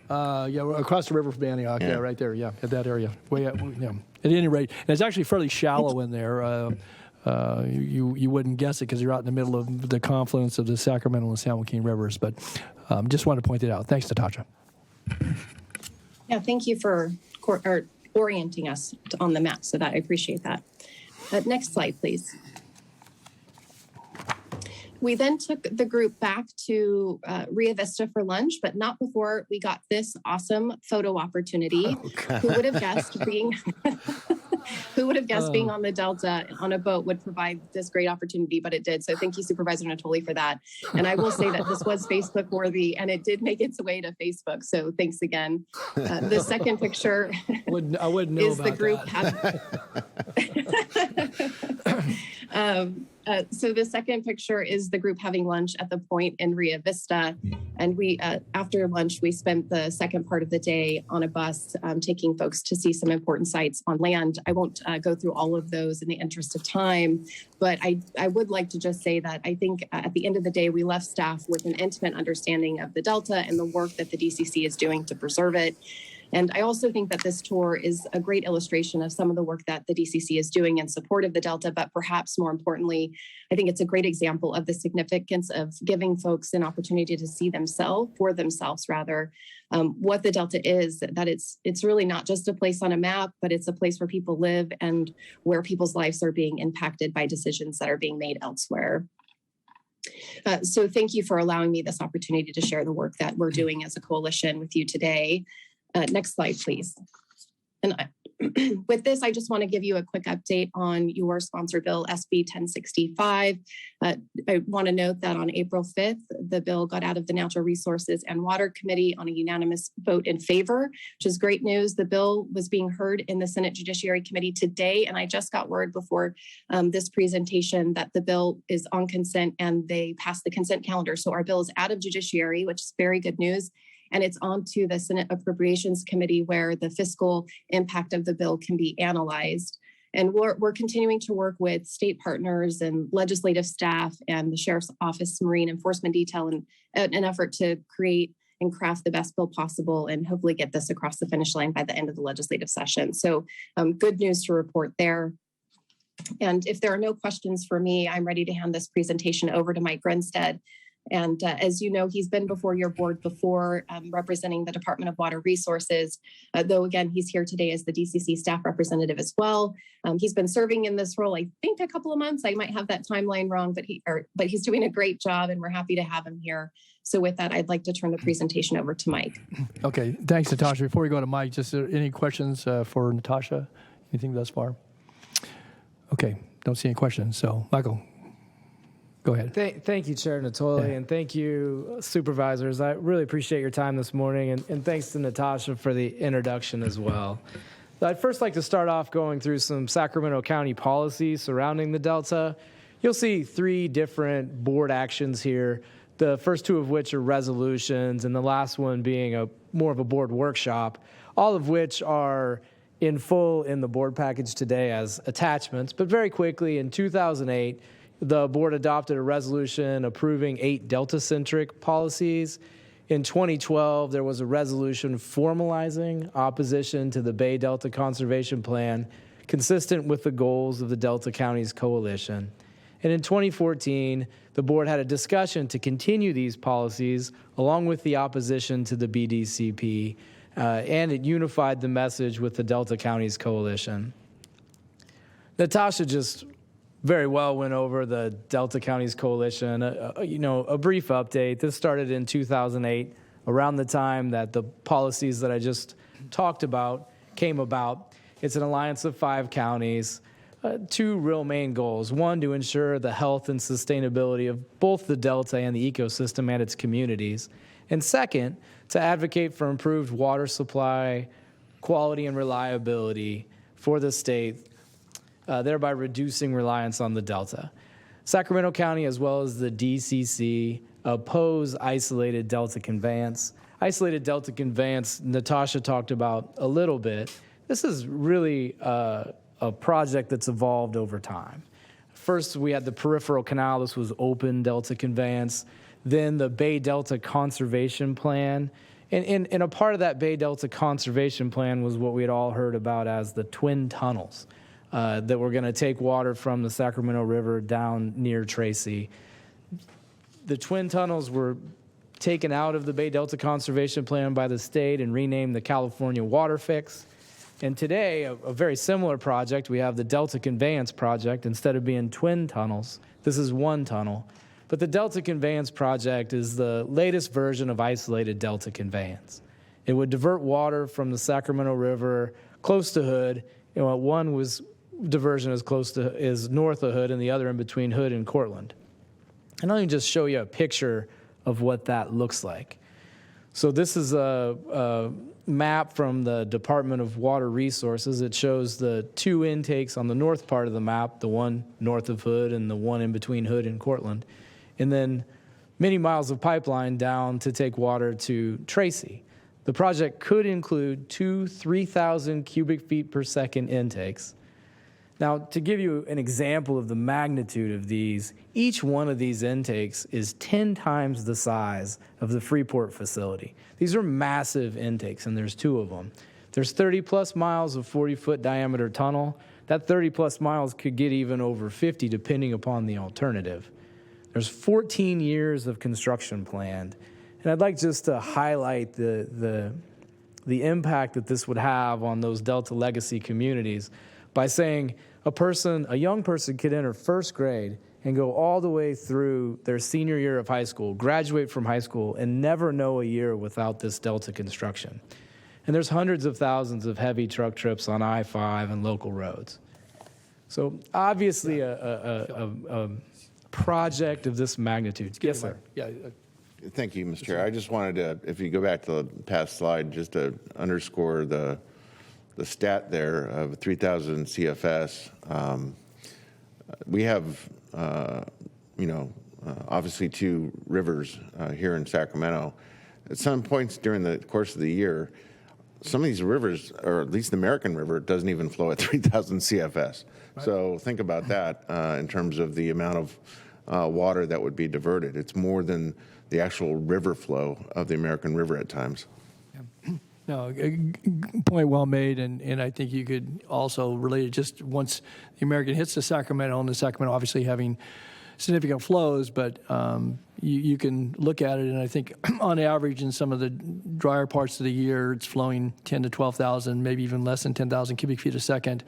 A: Yeah, we're across the river from Antioch. Yeah, right there. Yeah, at that area. Way up, yeah. At any rate, and it's actually fairly shallow in there. You wouldn't guess it because you're out in the middle of the confluence of the Sacramento and San Joaquin rivers. But just wanted to point it out. Thanks, Natasha.
F: Yeah, thank you for orienting us on the map, so that I appreciate that. Next slide, please. We then took the group back to Rio Vista for lunch, but not before we got this awesome photo opportunity. Who would have guessed being being on the Delta on a boat would provide this great opportunity, but it did. So thank you, Supervisor Natoli, for that. And I will say that this was Facebook worthy, and it did make its way to Facebook. So thanks again. The second picture
A: I wouldn't know
F: is
A: about
F: the group so the second picture is the group having lunch at the point in Rio Vista. And we, after lunch, we spent the second part of the day on a bus taking folks to see some important sites on land. I won't go through all of those in the interest of time, but I would like to just say that I think at the end of the day, we left staff with an intimate understanding of the Delta and the work that the DCC is doing to preserve it. And I also think that this tour is a great illustration of some of the work that the DCC is doing in support of the Delta, but perhaps more importantly, I think it's a great example of the significance of giving folks an opportunity to see themselves, what the Delta is, that it's really not just a place on a map, but it's a place where people live and where people's lives are being impacted by decisions that are being made elsewhere. So thank you for allowing me this opportunity to share the work that we're doing as a coalition with you today. Next slide, please. And with this, I just want to give you a quick update on your sponsor bill, SB 1065. I want to note that on April 5th, the bill got out of the Natural Resources and Water Committee on a unanimous vote in favor, which is great news. The bill was being heard in the Senate Judiciary Committee today, and I just got word before this presentation that the bill is on consent and they passed the consent calendar. So our bill is out of Judiciary, which is very good news. And it's on to the Senate Appropriations Committee where the fiscal impact of the bill can be analyzed. And we're continuing to work with state partners and legislative staff and the Sheriff's Office Marine Enforcement Detail in an effort to create and craft the best bill possible and hopefully get this across the finish line by the end of the legislative session. So good news to report there. And if there are no questions for me, I'm ready to hand this presentation over to Mike Grinstead. And as you know, he's been before your board before, representing the Department of Water Resources, though again, he's here today as the DCC staff representative as well. He's been serving in this role, I think, a couple of months. I might have that timeline wrong, but he's doing a great job and we're happy to have him here. So with that, I'd like to turn the presentation over to Mike.
A: Okay, thanks, Natasha. Before we go to Mike, just any questions for Natasha? Anything thus far? Okay, don't see any questions. So, Michael. Go ahead.
G: Thank you, Chair Natoli, and thank you, Supervisors. I really appreciate your time this morning, and thanks to Natasha for the introduction as well. I'd first like to start off going through some Sacramento County policies surrounding the Delta. You'll see 3 different board actions here, the first 2 of which are resolutions, and the last one being more of a board workshop, all of which are in full in the board package today as attachments. But very quickly, in 2008, the board adopted a resolution approving 8 Delta-centric policies. In 2012, there was a resolution formalizing opposition to the Bay Delta Conservation Plan, consistent with the goals of the Delta Counties Coalition. And in 2014, the board had a discussion to continue these policies along with the opposition to the BDCP, and it unified the message with the Delta Counties Coalition. Natasha just very well went over the Delta Counties Coalition. A brief update. This started in 2008, around the time that the policies that I just talked about came about. It's an alliance of 5 counties, 2 real main goals. 1, to ensure the health and sustainability of both the Delta and the ecosystem and its communities. And second, to advocate for improved water supply, quality, and reliability for the state, thereby reducing reliance on the Delta. Sacramento County, as well as the DCC, oppose isolated Delta conveyance. Isolated Delta conveyance, Natasha talked about a little bit. This is really a project that's evolved over time. First, we had the peripheral canal. This was open Delta conveyance. Then the Bay Delta Conservation Plan. And a part of that Bay Delta Conservation Plan was what we had all heard about as the twin tunnels that were going to take water from the Sacramento River down near Tracy. The twin tunnels were taken out of the Bay Delta Conservation Plan by the state and renamed the California Water Fix. And today, a very similar project, we have the Delta Conveyance Project. Instead of being twin tunnels, this is one tunnel. But the Delta Conveyance Project is the latest version of isolated Delta conveyance. It would divert water from the Sacramento River close to Hood. One was diversion is north of Hood, and the other in between Hood and Cortland. And let me just show you a picture of what that looks like. So this is a map from the Department of Water Resources. It shows the two intakes on the north part of the map, the one north of Hood and the one in between Hood and Cortland, and then many miles of pipeline down to take water to Tracy. The project could include 3,000 cubic feet per second intakes. Now, to give you an example of the magnitude of these, each one of these intakes is 10 times the size of the Freeport facility. These are massive intakes, and there's two of them. There's 30-plus miles of 40-foot diameter tunnel. That 30-plus miles could get even over 50, depending upon the alternative. There's 14 years of construction planned, and I'd like just to highlight the impact that this would have on those Delta legacy communities by saying a young person could enter first grade and go all the way through their senior year of high school, graduate from high school, and never know a year without this Delta construction. And there's hundreds of thousands of heavy truck trips on I-5 and local roads. So obviously a project of this magnitude. Yes, sir.
A: Yeah.
C: Thank you, Mr. Chair. I just wanted to, if you go back to the past slide, just to underscore the stat there of 3,000 CFS. We have, obviously two rivers here in Sacramento. At some points during the course of the year, some of these rivers, or at least the American River, doesn't even flow at 3,000 CFS. Right. So think about that in terms of the amount of water that would be diverted. It's more than the actual river flow of the American River at times.
A: Yeah. No, point well made, and I think you could also relate it just once the American hits the Sacramento, and the Sacramento obviously having significant flows, but you can look at it, and I think on average in some of the drier parts of the year, it's flowing 10 to 12,000, maybe even less than 10,000 cubic feet a second.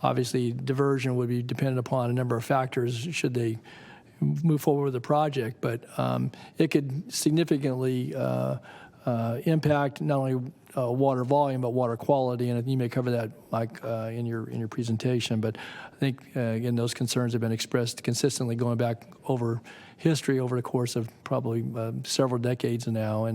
A: Obviously, diversion would be dependent upon a number of factors should they move forward with the project, but it could significantly impact not only water volume but water quality, and you may cover that, Mike, in your presentation. But I think again those concerns have been expressed consistently going back over history over the course of probably several decades now,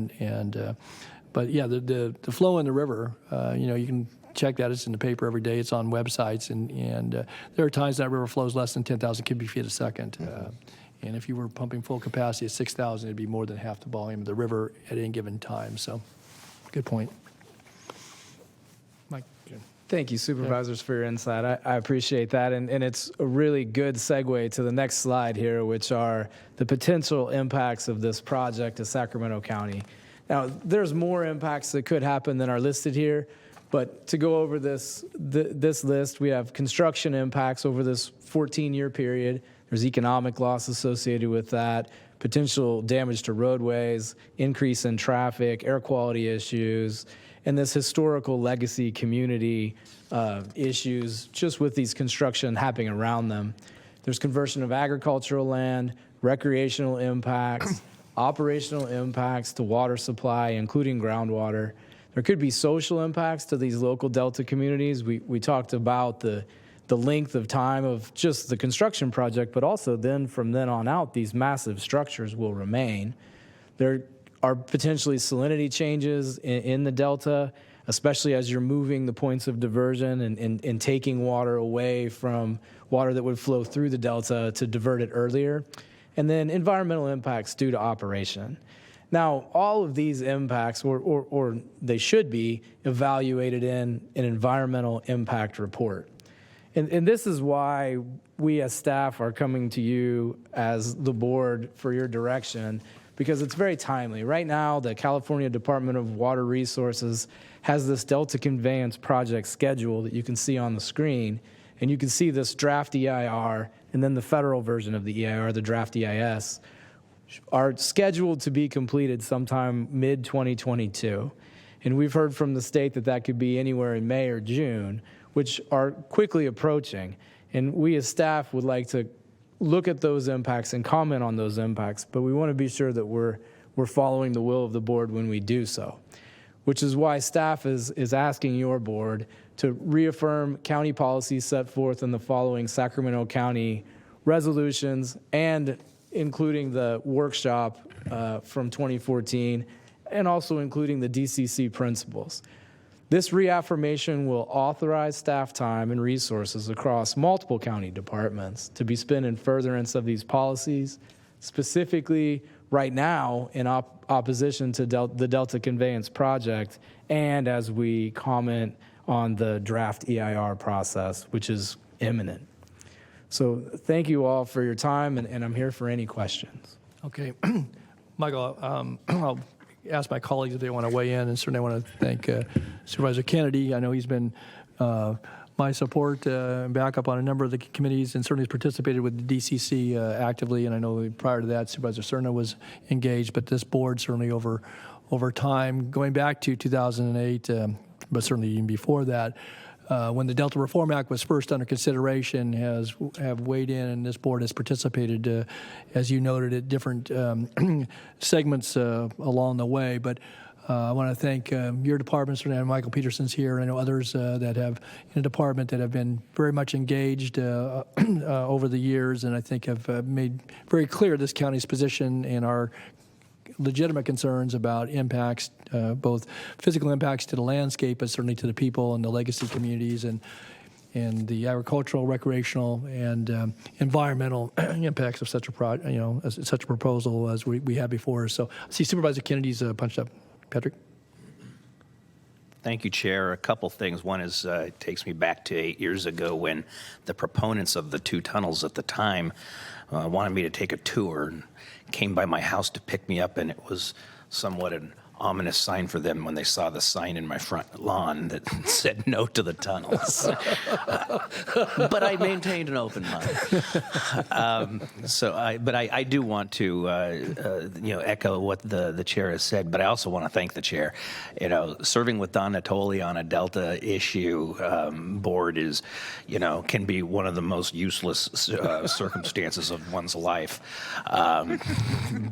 A: but yeah, the flow in the river, you can check that. It's in the paper every day. It's on websites, and there are times that river flows less than 10,000 cubic feet a second. And if you were pumping full capacity at 6,000, it'd be more than half the volume of the river at any given time. So, good point. Mike.
G: Thank you, Supervisors, for your insight. I appreciate that. And it's a really good segue to the next slide here, which are the potential impacts of this project to Sacramento County. Now, there's more impacts that could happen than are listed here. But to go over this list, we have construction impacts over this 14-year period. There's economic loss associated with that, potential damage to roadways, increase in traffic, air quality issues, and this historical legacy community issues just with these construction happening around them. There's conversion of agricultural land, recreational impacts, operational impacts to water supply, including groundwater. There could be social impacts to these local Delta communities. We talked about the length of time of just the construction project, but also then from then on out, these massive structures will remain. There are potentially salinity changes in the Delta, especially as you're moving the points of diversion and taking water away from water that would flow through the Delta to divert it earlier. And then environmental impacts due to operation. Now, all of these impacts, or they should be, evaluated in an environmental impact report. And this is why we as staff are coming to you as the board for your direction, because it's very timely. Right now, the California Department of Water Resources has this Delta Conveyance Project schedule that you can see on the screen, and you can see this draft EIR and then the federal version of the EIR, the draft EIS, are scheduled to be completed sometime mid-2022. And we've heard from the state that that could be anywhere in May or June, which are quickly approaching. And we as staff would like to look at those impacts and comment on those impacts, but we want to be sure that we're following the will of the board when we do so, which is why staff is asking your board to reaffirm county policies set forth in the following Sacramento County resolutions, and including the workshop from 2014, and also including the DCC principles. This reaffirmation will authorize staff time and resources across multiple county departments to be spent in furtherance of these policies, specifically right now in opposition to the Delta Conveyance Project, and as we comment on the draft EIR process, which is imminent. So thank you all for your time, and I'm here for any questions.
A: Okay. Michael, I'll ask my colleagues if they want to weigh in, and certainly I want to thank Supervisor Kennedy. I know he's been my support and backup on a number of the committees, and certainly has participated with the DCC actively, and I know prior to that Supervisor Cerna was engaged, but this board certainly over time, going back to 2008, but certainly even before that, when the Delta Reform Act was first under consideration, have weighed in, and this board has participated, as you noted, at different segments along the way. But I want to thank your department, certainly Michael Peterson's here, and I know others that have in the department that have been very much engaged over the years, and I think have made very clear this county's position and our legitimate concerns about impacts, both physical impacts to the landscape, but certainly to the people and the legacy communities, and the agricultural, recreational, and environmental impacts of such a such a proposal as we have before us. So I see Supervisor Kennedy's punched up. Patrick.
H: Thank you, Chair. A couple things. One is it takes me back to 8 years ago when the proponents of the two tunnels at the time wanted me to take a tour and came by my house to pick me up, and it was somewhat an ominous sign for them when they saw the sign in my front lawn that said no to the tunnels. But I maintained an open mind. But I do want to echo what the chair has said, but I also want to thank the chair. Serving with Don Natoli on a Delta issue board is, can be one of the most useless circumstances of one's life.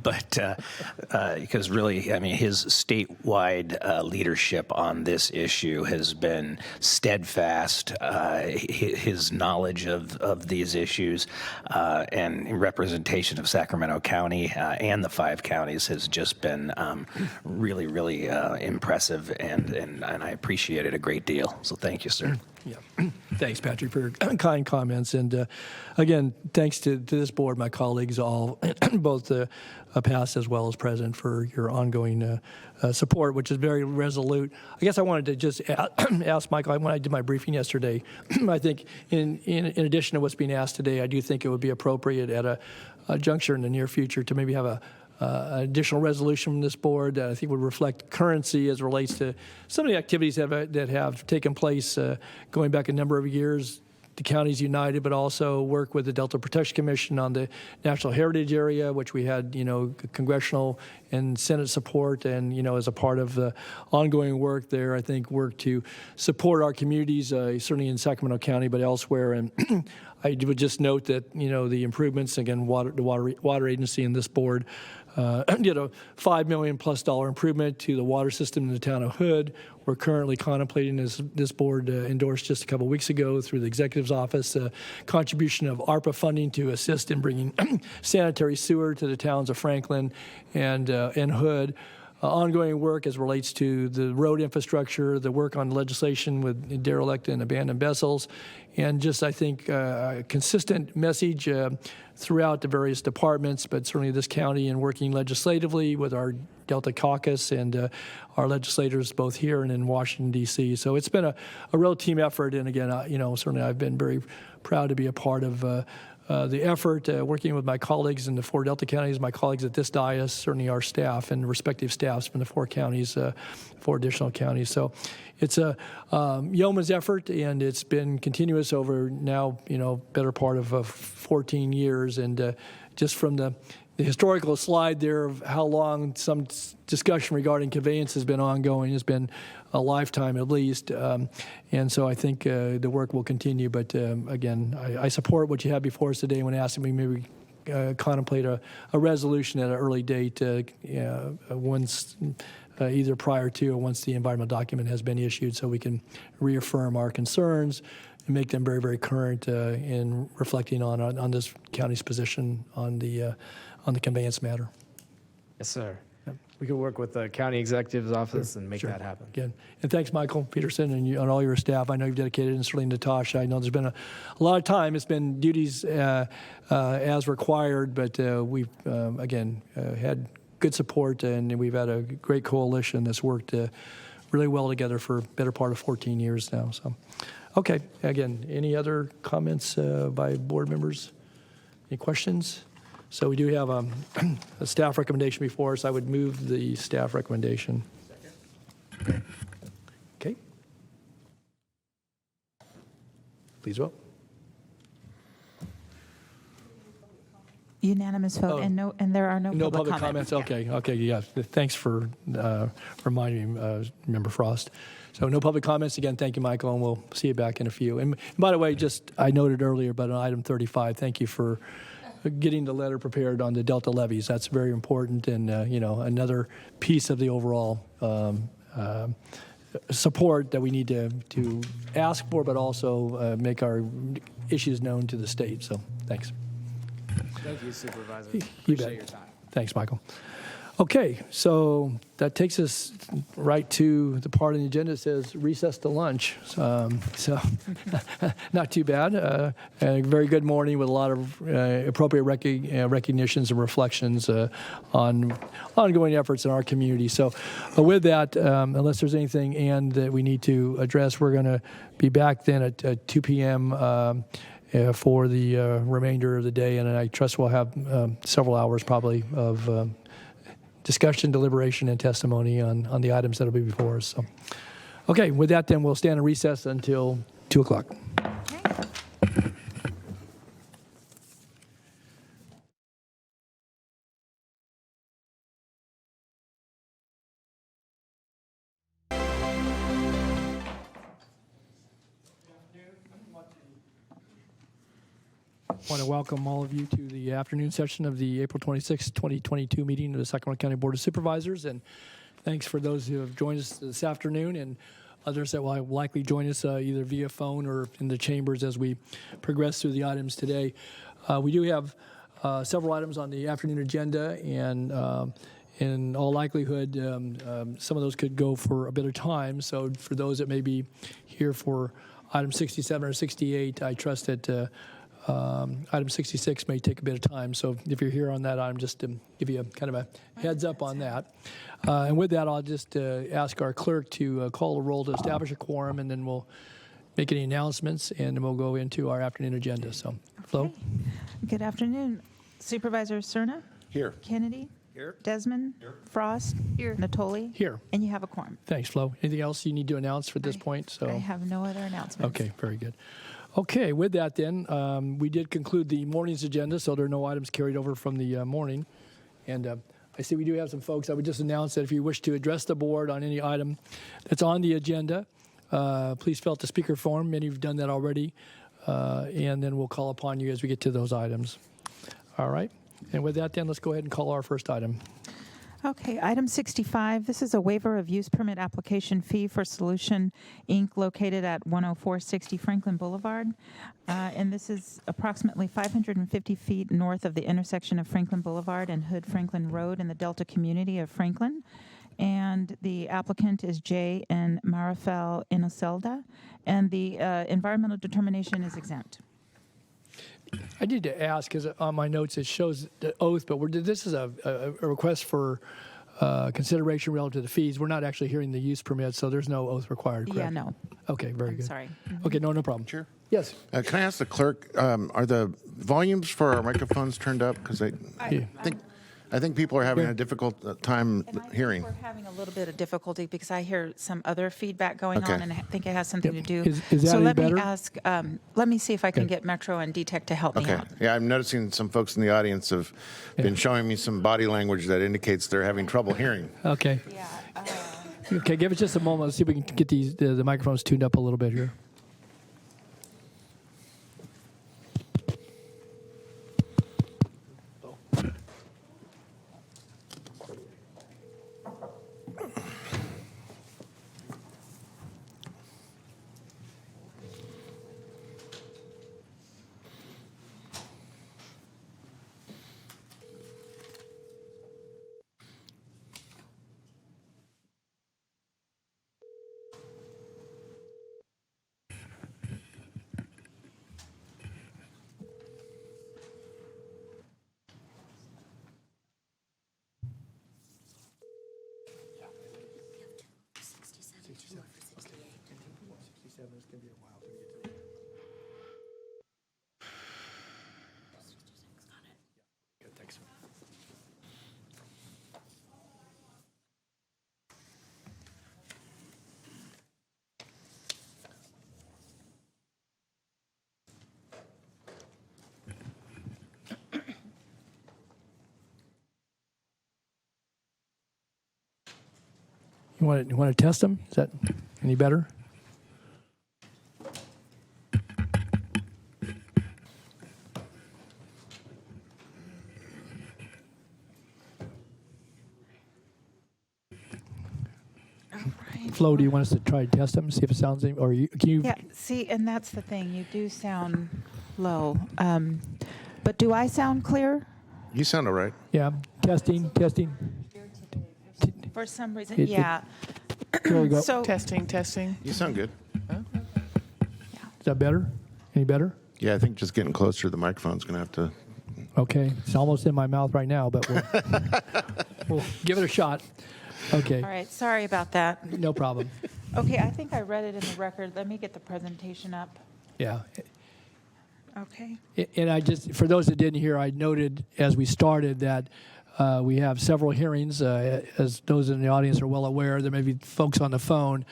H: Because really, his statewide leadership on this issue has been steadfast. His knowledge of these issues and representation of Sacramento County and the 5 counties has just been really, really impressive, and I appreciate it a great deal. So thank you, sir.
A: Yeah. Thanks, Patrick, for your kind comments. And again, thanks to this board, my colleagues, all, both past as well as present, for your ongoing support, which is very resolute. I guess I wanted to just ask Michael, when I did my briefing yesterday, I think in addition to what's being asked today, I do think it would be appropriate at a juncture in the near future to maybe have an additional resolution from this board that I think would reflect currency as it relates to some of the activities that have taken place going back a number of years. The counties united, but also work with the Delta Protection Commission on the National Heritage Area, which we had, congressional and Senate support, and, as a part of the ongoing work there, I think work to support our communities, certainly in Sacramento County, but elsewhere. And I would just note that, the improvements, again, the water agency and this board did a $5 million+ improvement to the water system in the town of Hood. We're currently contemplating, as this board endorsed just a couple weeks ago through the executive's office, contribution of ARPA funding to assist in bringing sanitary sewer to the towns of Franklin and and Hood. Ongoing work as relates to the road infrastructure, the work on legislation with derelict and abandoned vessels, and just, I think, a consistent message throughout the various departments, but certainly this county, and working legislatively with our Delta Caucus and our legislators both here and in Washington, D.C. So it's been a real team effort, and again, certainly I've been very proud to be a part of the effort, working with my colleagues in the 4 Delta counties, my colleagues at this dais, certainly our staff and respective staffs from the 4 counties, 4 additional counties. So it's a yeoman's effort, and it's been continuous over now, better part of 14 years. And just from the historical slide there of how long some discussion regarding conveyance has been ongoing has been a lifetime at least. And so I think the work will continue. But again, I support what you have before us today when asking me maybe contemplate a resolution at an early date once either prior to or once the environmental document has been issued, so we can reaffirm our concerns and make them very, very current in reflecting on this county's position on the conveyance matter.
G: Yes, sir. We could work with the county executive's office and make that happen.
A: Again, and thanks, Michael Peterson, and all your staff. I know you've dedicated, and certainly Natasha. I know there's been a lot of time. It's been duties as required, but we've, again, had good support, and we've had a great coalition that's worked really well together for a better part of 14 years now. So, okay, again, any other comments by board members? Any questions? So we do have a staff recommendation before us. I would move the staff recommendation. Second. Okay. Please vote.
B: Unanimous vote, and there are no public
A: comments. Okay, yeah. Thanks for reminding me, Member Frost. So no public comments. Again, thank you, Michael, and we'll see you back in a few. And by the way, I noted earlier, but on item 35, thank you for getting the letter prepared on the Delta levies. That's very important, and another piece of the overall support that we need to ask for, but also make our issues known to the state. So thanks.
G: Thank you, Supervisor.
A: You
G: Appreciate
A: bet.
G: your time.
A: Thanks, Michael. Okay, so that takes us right to the part of the agenda that says recess to lunch. So not too bad. A very good morning with a lot of appropriate recognitions and reflections on ongoing efforts in our community. So with that, unless there's anything, Ann, that we need to address, we're going to be back then at 2 p.m. For the remainder of the day, and I trust we'll have several hours probably of discussion, deliberation, and testimony on the items that will be before us. So, okay, with that, then we'll stand in recess until 2 o'clock. I want to welcome all of you to the afternoon session of the April 26, 2022 meeting of the Sacramento County Board of Supervisors. And thanks for those who have joined us this afternoon and others that will likely join us either via phone or in the chambers as we progress through the items today. We do have several items on the afternoon agenda, and in all likelihood, some of those could go for a bit of time. So for those that may be here for item 67 or 68, I trust that item 66 may take a bit of time, so if you're here on that item, just to give you a kind of a heads up on that. And with that, I'll just ask our clerk to call the roll to establish a quorum, and then we'll make any announcements, and then we'll go into our afternoon agenda. So, Flo?
B: Good afternoon. Supervisor Cerna?
C: Here.
B: Kennedy?
C: Here.
B: Desmond? Here. Frost? Here. Natoli?
A: Here.
B: And you have a quorum.
A: Thanks, Flo. Anything else you need to announce for this point? So
B: I have no other announcements.
A: Okay, very good. Okay, with that then, we did conclude the morning's agenda, so there are no items carried over from the morning. And I see we do have some folks. I would just announce that if you wish to address the board on any item that's on the agenda, please fill out the speaker form. Many of you have done that already. And then we'll call upon you as we get to those items. All right. And with that then, let's go ahead and call our first item.
B: Okay, item 65, this is a waiver of use permit application fee for Solution Inc. located at 10460 Franklin Boulevard. And this is approximately 550 feet north of the intersection of Franklin Boulevard and Hood Franklin Road in the Delta community of Franklin. And the applicant is J. and Marifel Inocelda, and the environmental determination is exempt.
A: I need to ask, because on my notes it shows the oath, but this is a request for consideration relative to the fees. We're not actually hearing the use permit, so there's no oath required, correct?
B: Yeah, no.
A: Okay, very
B: I'm
A: good.
B: sorry.
A: Okay, no problem.
C: Sure.
A: Yes.
C: Can I ask the clerk, are the volumes for our microphones turned up? Because I think people are having a difficult time hearing.
B: We're having a little bit of difficulty because I hear some other feedback going
C: Okay.
B: on, and I think it has something to do.
A: Is that
B: so
A: any
B: let
A: better?
B: me ask. Let me see if I can get Metro and DTEC to help me
C: Okay.
B: out.
C: Yeah, I'm noticing some folks in the audience have been showing me some body language that indicates they're having trouble hearing.
A: Okay. Okay, give us just a moment. Let's see if we can get the microphones tuned up a little bit here. You want to test them? Is that any better? Flo, do you want us to try to test them, see if it sounds any, or can you?
B: Yeah. See, and that's the thing. You do sound low, but do I sound clear?
C: You sound all right.
A: Yeah. Testing.
B: For some reason, yeah.
A: There we go.
B: So
E: Testing.
C: You sound good.
A: Is that better? Any better?
C: Yeah, I think just getting closer to the microphone's going to have to.
A: Okay. It's almost in my mouth right now, but we'll give it a shot. Okay.
B: all right. Sorry about that.
A: No problem.
B: Okay, I think I read it in the record. Let me get the presentation up.
A: Yeah.
B: Okay.
A: And I just, for those that didn't hear, I noted as we started that we have several hearings. As those in the audience are well aware, there may be folks on the phone.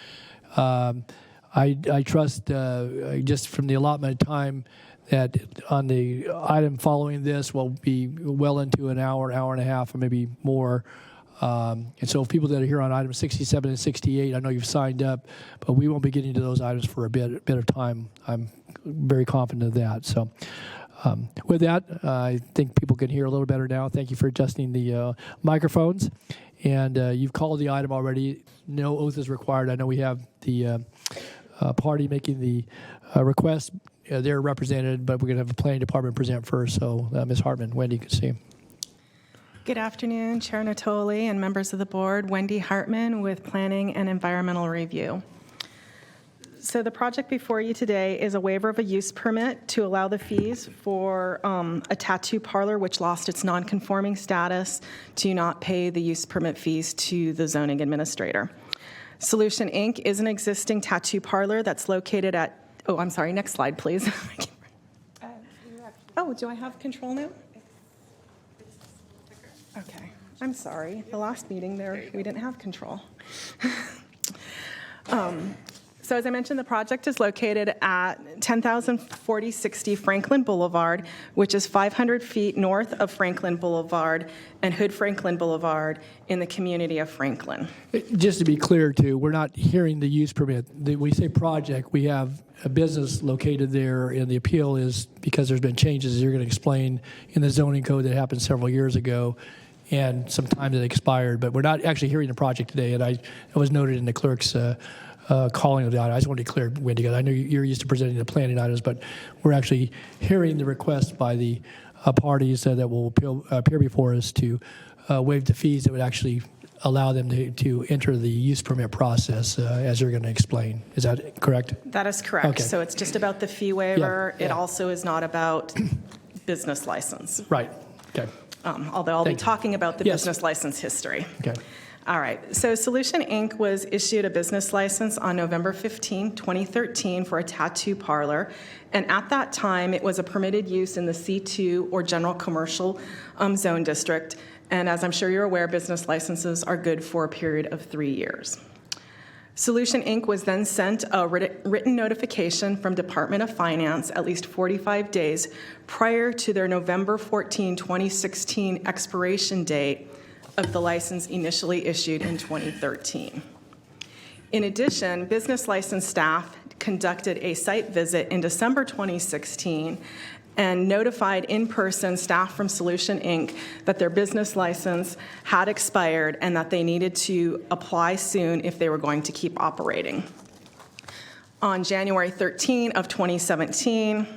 A: I trust, just from the allotment of time, that on the item following this will be well into an hour and a half, or maybe more. And so if people that are here on items 67 and 68, I know you've signed up, but we won't be getting to those items for a bit of time. I'm very confident of that. So with that, I think people can hear a little better now. Thank you for adjusting the microphones. And you've called the item already. No oath is required. I know we have the party making the request. They're represented, but we're going to have the planning department present first. So Ms. Hartman, Wendy, you can see.
I: Good afternoon, Chair Natoli and members of the board. Wendy Hartman with Planning and Environmental Review. So the project before you today is a waiver of a use permit to allow the fees for a tattoo parlor which lost its non-conforming status to not pay the use permit fees to the zoning administrator. Solution Inc. is an existing tattoo parlor that's located at, oh, I'm sorry, next slide, please. Oh, do I have control now? Okay, I'm sorry. The last meeting there, we didn't have control. So as I mentioned, the project is located at 10,040-60 Franklin Boulevard, which is 500 feet north of Franklin Boulevard and Hood Franklin Boulevard in the community of Franklin.
A: Just to be clear, too, we're not hearing the use permit. When we say project, we have a business located there, and the appeal is because there's been changes, you're going to explain, in the zoning code that happened several years ago. and some time that expired. But we're not actually hearing the project today, and it was noted in the clerk's calling of the item. I just wanted to clear, Wendy, because I know you're used to presenting the planning items, but we're actually hearing the request by the parties that will appear before us to waive the fees that would actually allow them to enter the use permit process, as you're going to explain. Is that correct?
I: That is correct.
A: Okay.
I: So it's just about the fee waiver.
A: Yeah.
I: It also is not about business license.
A: Right. Okay.
I: Although I'll be talking about the business license history.
A: Okay.
I: All right. So Solution Inc. was issued a business license on November 15, 2013 for a tattoo parlor. And at that time, it was a permitted use in the C2 or general commercial zone district. And as I'm sure you're aware, business licenses are good for a period of 3 years. Solution Inc. was then sent a written notification from Department of Finance at least 45 days prior to their November 14, 2016 expiration date of the license initially issued in 2013. In addition, business license staff conducted a site visit in December 2016 and notified in-person staff from Solution Inc. that their business license had expired and that they needed to apply soon if they were going to keep operating. On January 13 of 2017,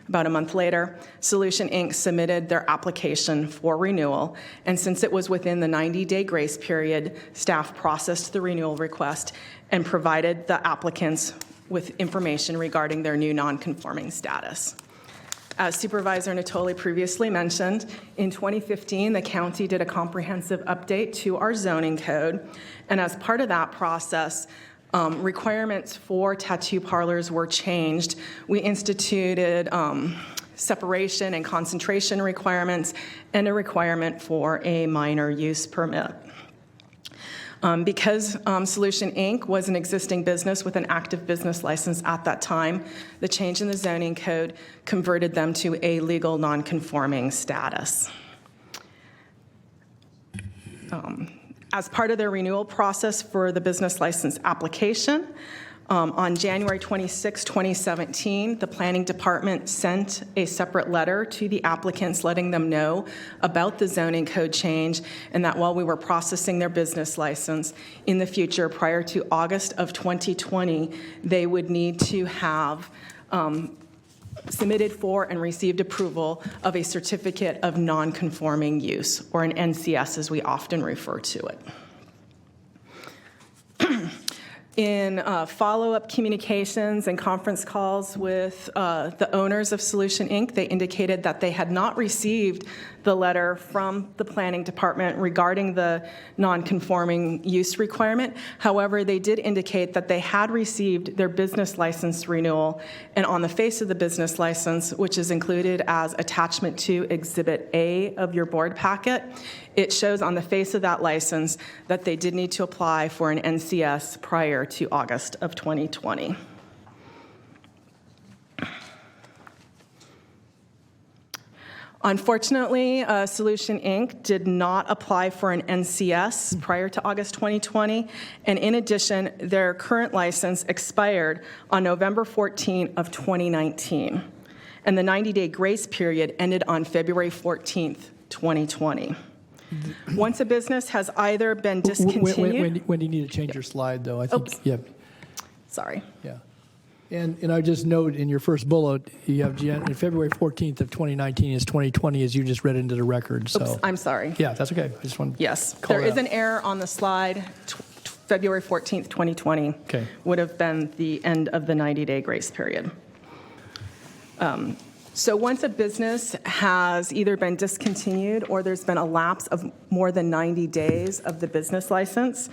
I: about a month later, Solution Inc. submitted their application for renewal, and since it was within the 90-day grace period, staff processed the renewal request and provided the applicants with information regarding their new non-conforming status. As Supervisor Natoli previously mentioned, in 2015, the county did a comprehensive update to our zoning code, and as part of that process, requirements for tattoo parlors were changed. We instituted separation and concentration requirements and a requirement for a minor use permit. Because Solution Inc. was an existing business with an active business license at that time, the change in the zoning code converted them to a legal non-conforming status. As part of their renewal process for the business license application, on January 26, 2017, the Planning Department sent a separate letter to the applicants letting them know about the zoning code change and that while we were processing their business license, in the future, prior to August of 2020, they would need to have submitted for and received approval of a certificate of non-conforming use, or an NCS as we often refer to it. In follow-up communications and conference calls with the owners of Solution Inc., they indicated that they had not received the letter from the Planning Department regarding the non-conforming use requirement. However, they did indicate that they had received their business license renewal, and on the face of the business license, which is included as attachment to Exhibit A of your board packet, it shows on the face of that license that they did need to apply for an NCS prior to August of 2020. Unfortunately, Solution Inc. did not apply for an NCS prior to August 2020, and in addition, their current license expired on November 14 of 2019, and the 90-day grace period ended on February 14th, 2020. Once a business has either been discontinued...
A: When do you need to change your slide, though? I think, yeah.
I: Sorry.
A: Yeah. And I just note in your first bullet, you have February 14th of 2019 is 2020, as you just read into the record. So.
I: Oops, I'm sorry.
A: Yeah, that's okay. I just want to
I: Yes,
A: call
I: there
A: it
I: is
A: out.
I: an error on the slide. February 14th, 2020 would have been the end of the 90-day grace period. So once a business has either been discontinued or there's been a lapse of more than 90 days of the business license,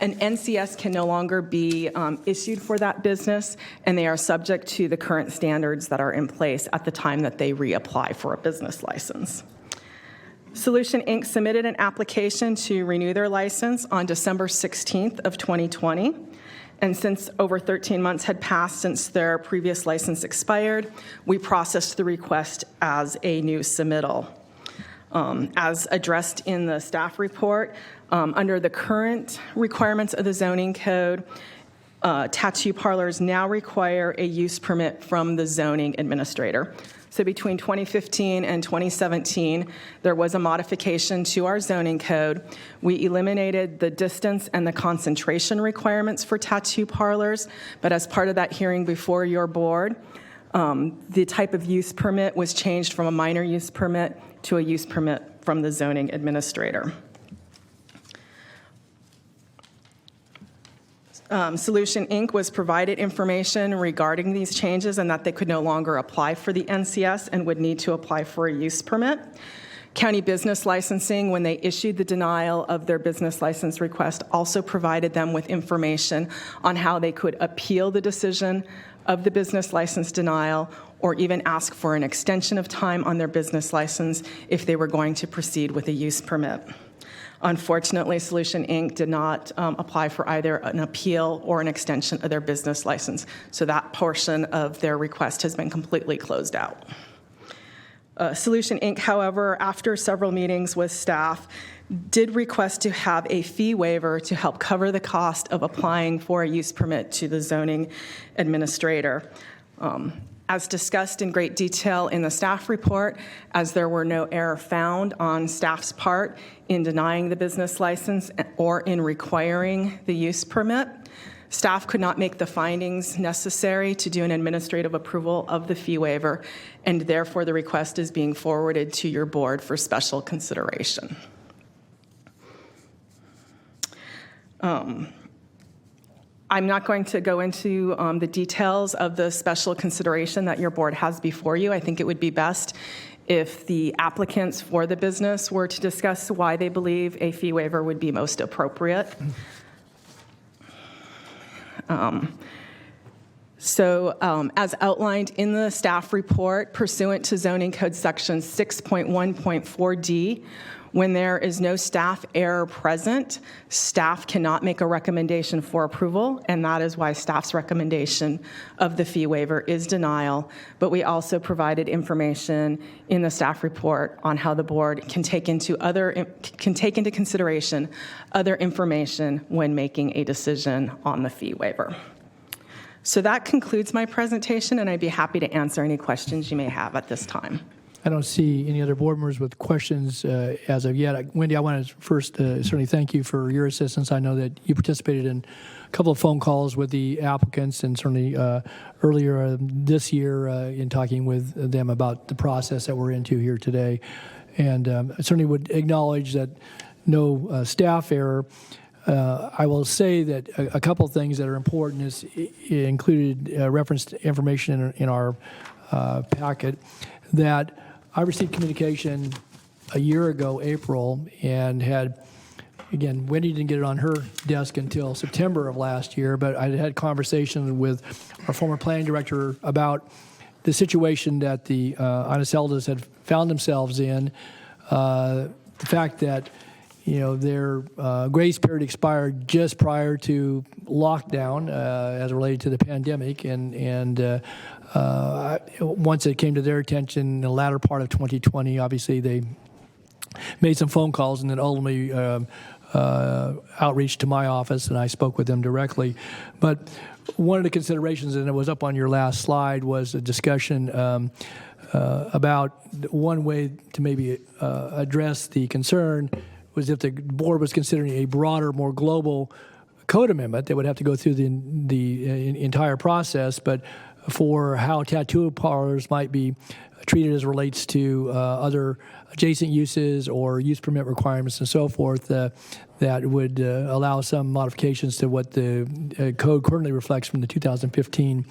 I: an NCS can no longer be issued for that business, and they are subject to the current standards that are in place at the time that they reapply for a business license. Solution Inc. submitted an application to renew their license on December 16th of 2020. And since over 13 months had passed since their previous license expired, we processed the request as a new submittal. As addressed in the staff report, under the current requirements of the zoning code, tattoo parlors now require a use permit from the zoning administrator. So between 2015 and 2017, there was a modification to our zoning code. We eliminated the distance and the concentration requirements for tattoo parlors, but as part of that hearing before your board, the type of use permit was changed from a minor use permit to a use permit from the zoning administrator. Solution Inc. was provided information regarding these changes and that they could no longer apply for the NCS and would need to apply for a use permit. County Business Licensing, when they issued the denial of their business license request, also provided them with information on how they could appeal the decision of the business license denial or even ask for an extension of time on their business license if they were going to proceed with a use permit. Unfortunately, Solution Inc. did not apply for either an appeal or an extension of their business license, so that portion of their request has been completely closed out. Solution Inc., however, after several meetings with staff, did request to have a fee waiver to help cover the cost of applying for a use permit to the zoning administrator. As discussed in great detail in the staff report, as there were no error found on staff's part in denying the business license or in requiring the use permit, staff could not make the findings necessary to do an administrative approval of the fee waiver, and therefore the request is being forwarded to your board for special consideration. I'm not going to go into the details of the special consideration that your board has before you. I think it would be best if the applicants for the business were to discuss why they believe a fee waiver would be most appropriate. As outlined in the staff report, pursuant to Zoning Code Section 6.1.4D, when there is no staff error present, staff cannot make a recommendation for approval, and that is why staff's recommendation of the fee waiver is denial. But we also provided information in the staff report on how the board can take into consideration other information when making a decision on the fee waiver. So that concludes my presentation, and I'd be happy to answer any questions you may have at this time.
A: I don't see any other board members with questions as of yet. Wendy, I want to first certainly thank you for your assistance. I know that you participated in a couple of phone calls with the applicants, and certainly earlier this year in talking with them about the process that we're into here today. And I certainly would acknowledge that no staff error. I will say that a couple of things that are important is included referenced information in our packet that I received communication a year ago, April, and had, again, Wendy didn't get it on her desk until September of last year, but I had conversation with our former planning director about the situation that the Anaseldas had found themselves in, the fact that their grace period expired just prior to lockdown as related to the pandemic, and once it came to their attention in the latter part of 2020, obviously they made some phone calls and then ultimately outreach to my office, and I spoke with them directly. But one of the considerations, and it was up on your last slide, was a discussion about one way to maybe address the concern was if the board was considering a broader, more global code amendment, they would have to go through the entire process, but for how tattoo parlors might be treated as relates to other adjacent uses or use permit requirements and so forth, that would allow some modifications to what the code currently reflects from the 2015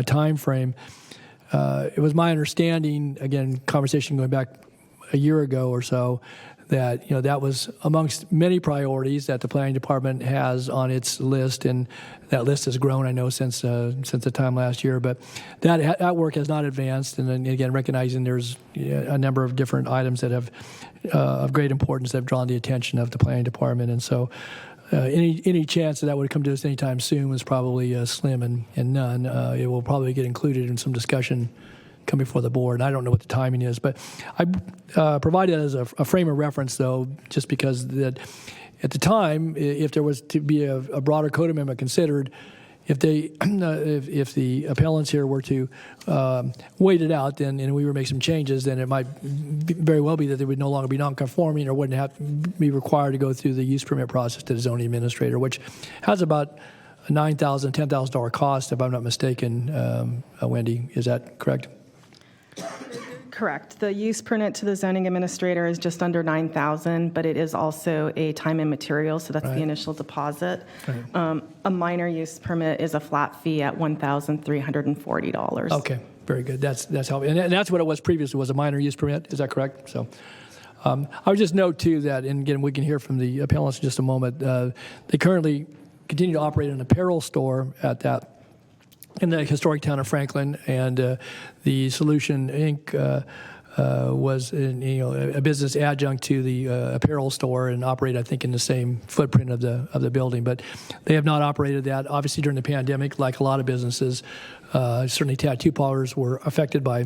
A: time frame. It was my understanding, again, conversation going back a year ago or so, that that was amongst many priorities that the planning department has on its list, and that list has grown, I know, since the time last year. But that work has not advanced, and then again, recognizing there's a number of different items that have of great importance that have drawn the attention of the planning department, and so any chance that would come to us anytime soon was probably slim and none. It will probably get included in some discussion come before the board. I don't know what the timing is, but I provided as a frame of reference, though, just because that at the time, if there was to be a broader code amendment considered, if they, if the appellants here were to wait it out, then and we were to make some changes, then it might very well be that they would no longer be non-conforming or wouldn't have to be required to go through the use permit process to the zoning administrator, which has about a $9,000, $10,000 cost, if I'm not mistaken. Wendy, is that correct?
I: Correct. The use permit to the zoning administrator is just under $9,000, but it is also a time and material, so that's the initial deposit.
A: Right.
I: A minor use permit is a flat fee at $1,340.
A: Okay, very good. That's helpful. And that's what it was previously, was a minor use permit. Is that correct? So I would just note, too, that, and again, we can hear from the appellants in just a moment, they currently continue to operate an apparel store at that in the historic town of Franklin, and the Solution Inc. Was a business adjunct to the apparel store and operate, I think, in the same footprint of the building. But they have not operated that. Obviously, during the pandemic, like a lot of businesses, certainly tattoo parlors were affected by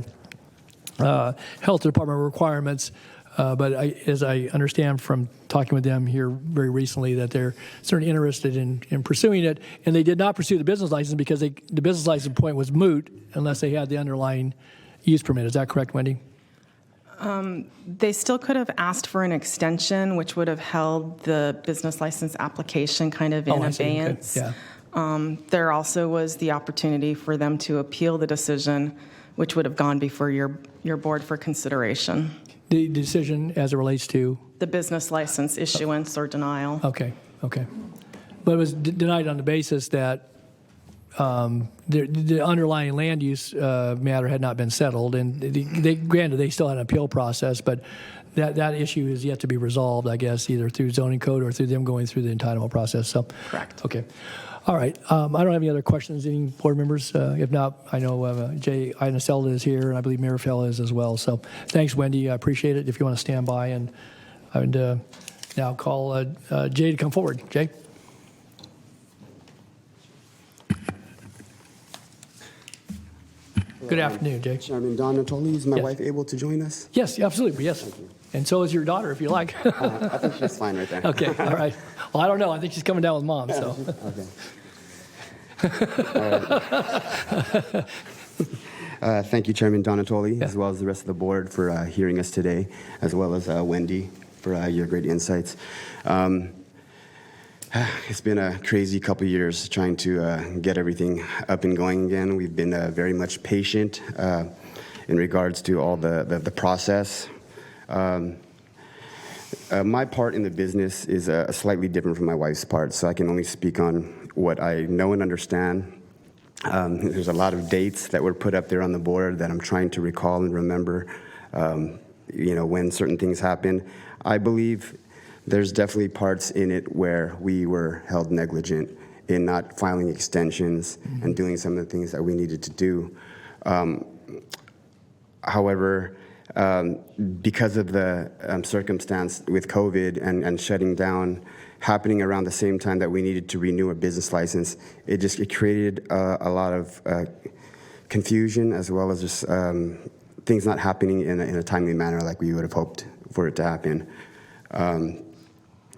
A: health department requirements. But as I understand from talking with them here very recently, that they're certainly interested in pursuing it. And they did not pursue the business license because the business license point was moot unless they had the underlying use permit. Is that correct, Wendy?
I: They still could have asked for an extension, which would have held the business license application kind of in abeyance.
A: Okay. Yeah.
I: There also was the opportunity for them to appeal the decision, which would have gone before your board for consideration.
A: The decision as it relates to?
I: The business license issuance or denial.
A: Okay. But it was denied on the basis that the underlying land use matter had not been settled, and granted, they still had an appeal process, but that issue is yet to be resolved, I guess, either through zoning code or through them going through the entitlement process. So,
I: correct.
A: Okay. All right. I don't have any other questions. Any board members? If not, I know Jay Inacella is here, and I believe Mirafell is as well. So thanks, Wendy. I appreciate it. If you want to stand by, and I would now call Jay to come forward. Jay? Good afternoon, Jay.
J: Chairman Don Natoli, is my wife able to join us?
A: Yes, absolutely. Yes. Thank you. And so is your daughter, if you like.
J: I think she's fine right there.
A: Okay. All right. Well, I don't know. I think she's coming down with mom. So.
J: Okay. Thank you, Chairman Don Natoli, as well as the rest of the board for hearing us today, as well as Wendy for your great insights. It's been a crazy couple of years trying to get everything up and going again. We've been very much patient in regards to all the process. My part in the business is slightly different from my wife's part, so I can only speak on what I know and understand. There's a lot of dates that were put up there on the board that I'm trying to recall and remember, when certain things happen. I believe there's definitely parts in it where we were held negligent in not filing extensions and doing some of the things that we needed to do. However, because of the circumstance with COVID and shutting down happening around the same time that we needed to renew a business license, it created a lot of confusion, as well as just things not happening in a timely manner like we would have hoped for it to happen.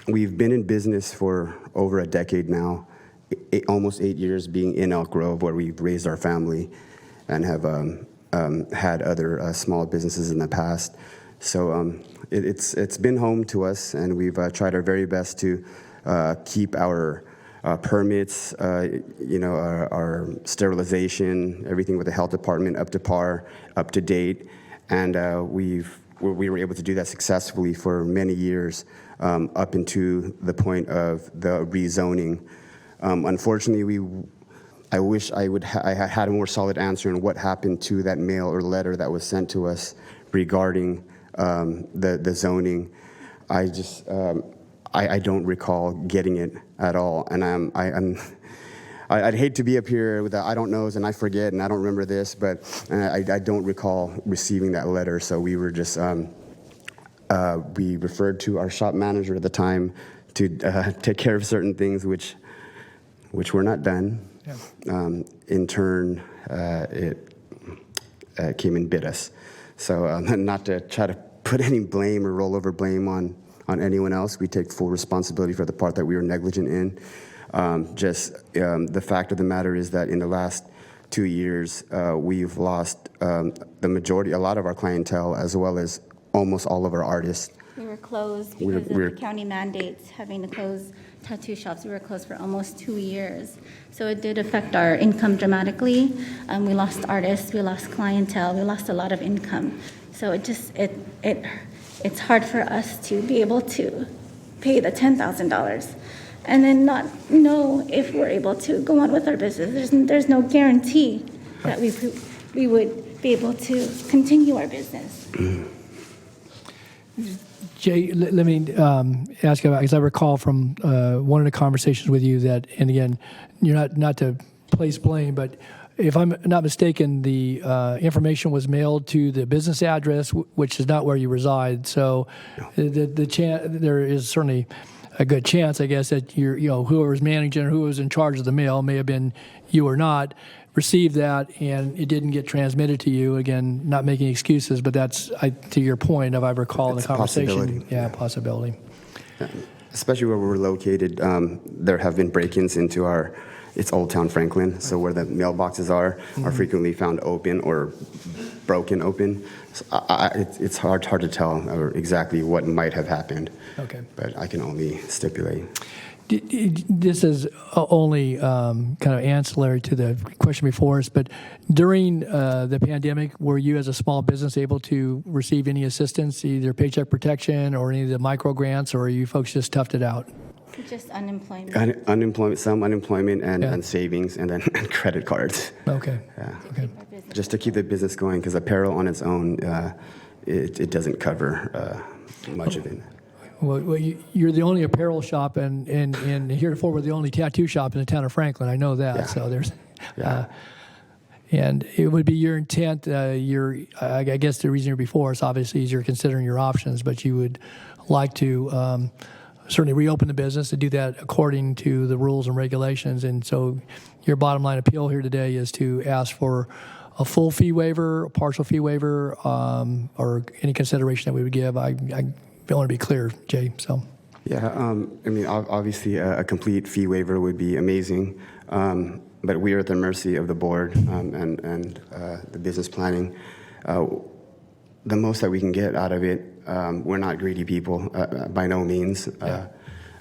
J: We've been in business for over a decade now, almost 8 years being in Elk Grove, where we've raised our family and have had other small businesses in the past. So it's been home to us, and we've tried our very best to keep our permits, our sterilization, everything with the health department up to par, up to date, and we were able to do that successfully for many years, up into the point of the rezoning. Unfortunately, I wish I had a more solid answer on what happened to that mail or letter that was sent to us regarding the zoning. I don't recall getting it at all, and I'd hate to be up here with the I don't knows and I forget and I don't remember this, but I don't recall receiving that letter. So we were just we referred to our shop manager at the time to take care of certain things which were not done. Yeah. In turn, it came and bit us. So not to try to put any blame or roll over blame on anyone else. We take full responsibility for the part that we were negligent in. The fact of the matter is that in the last 2 years, we've lost a lot of our clientele, as well as almost all of our artists.
U: We were closed because of the county mandates having to close tattoo shops. We were closed for almost 2 years. So it did affect our income dramatically. We lost artists, we lost clientele, we lost a lot of income. So it's hard for us to be able to pay the $10,000 and then not know if we're able to go on with our business. There's no guarantee that we would be able to continue our business.
A: Jay, let me ask you about, because I recall from one of the conversations with you that, and again, you're not to place blame, but if I'm not mistaken, the information was mailed to the business address, which is not where you reside. So there is certainly a good chance, I guess, that whoever was managing or who was in charge of the mail, may have been you or not, received that and it didn't get transmitted to you. Again, not making excuses, but that's to your point, if I recall in the conversation.
J: Possibility.
A: Yeah, possibility.
J: Yeah. Especially where we're located, there have been break-ins into it's Old Town Franklin, so where the mailboxes are frequently found open or broken open. So it's hard to tell exactly what might have happened.
A: Okay.
J: But I can only stipulate.
A: This is only kind of ancillary to the question before us, but during the pandemic, were you as a small business able to receive any assistance, either paycheck protection or any of the micro grants, or you folks just toughed it out?
U: Just unemployment.
J: Some unemployment and savings, and then credit cards.
A: Okay.
J: Yeah. Okay. Just to keep the business going, because apparel on its own, it doesn't cover much of it.
A: Well, you're the only apparel shop, and heretofore we're the only tattoo shop in the town of Franklin. I know that. Yeah. So there's, and it would be your intent. I guess the reason you're before us, obviously, is you're considering your options, but you would like to certainly reopen the business and do that according to the rules and regulations. And so, your bottom line appeal here today is to ask for a full fee waiver, a partial fee waiver, or any consideration that we would give. I want to be clear, Jay. So,
J: yeah, I mean, obviously, a complete fee waiver would be amazing, but we are at the mercy of the board and the business planning. The most that we can get out of it, we're not greedy people, by no means.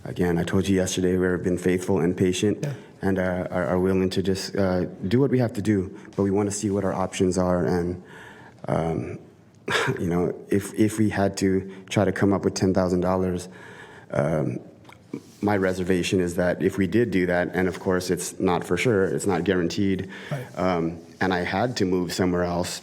J: Again, I told you yesterday we've been faithful and patient, and are willing to just do what we have to do. But we want to see what our options are, and if we had to try to come up with $10,000, my reservation is that if we did do that, and of course it's not for sure, it's not guaranteed, and I had to move somewhere else,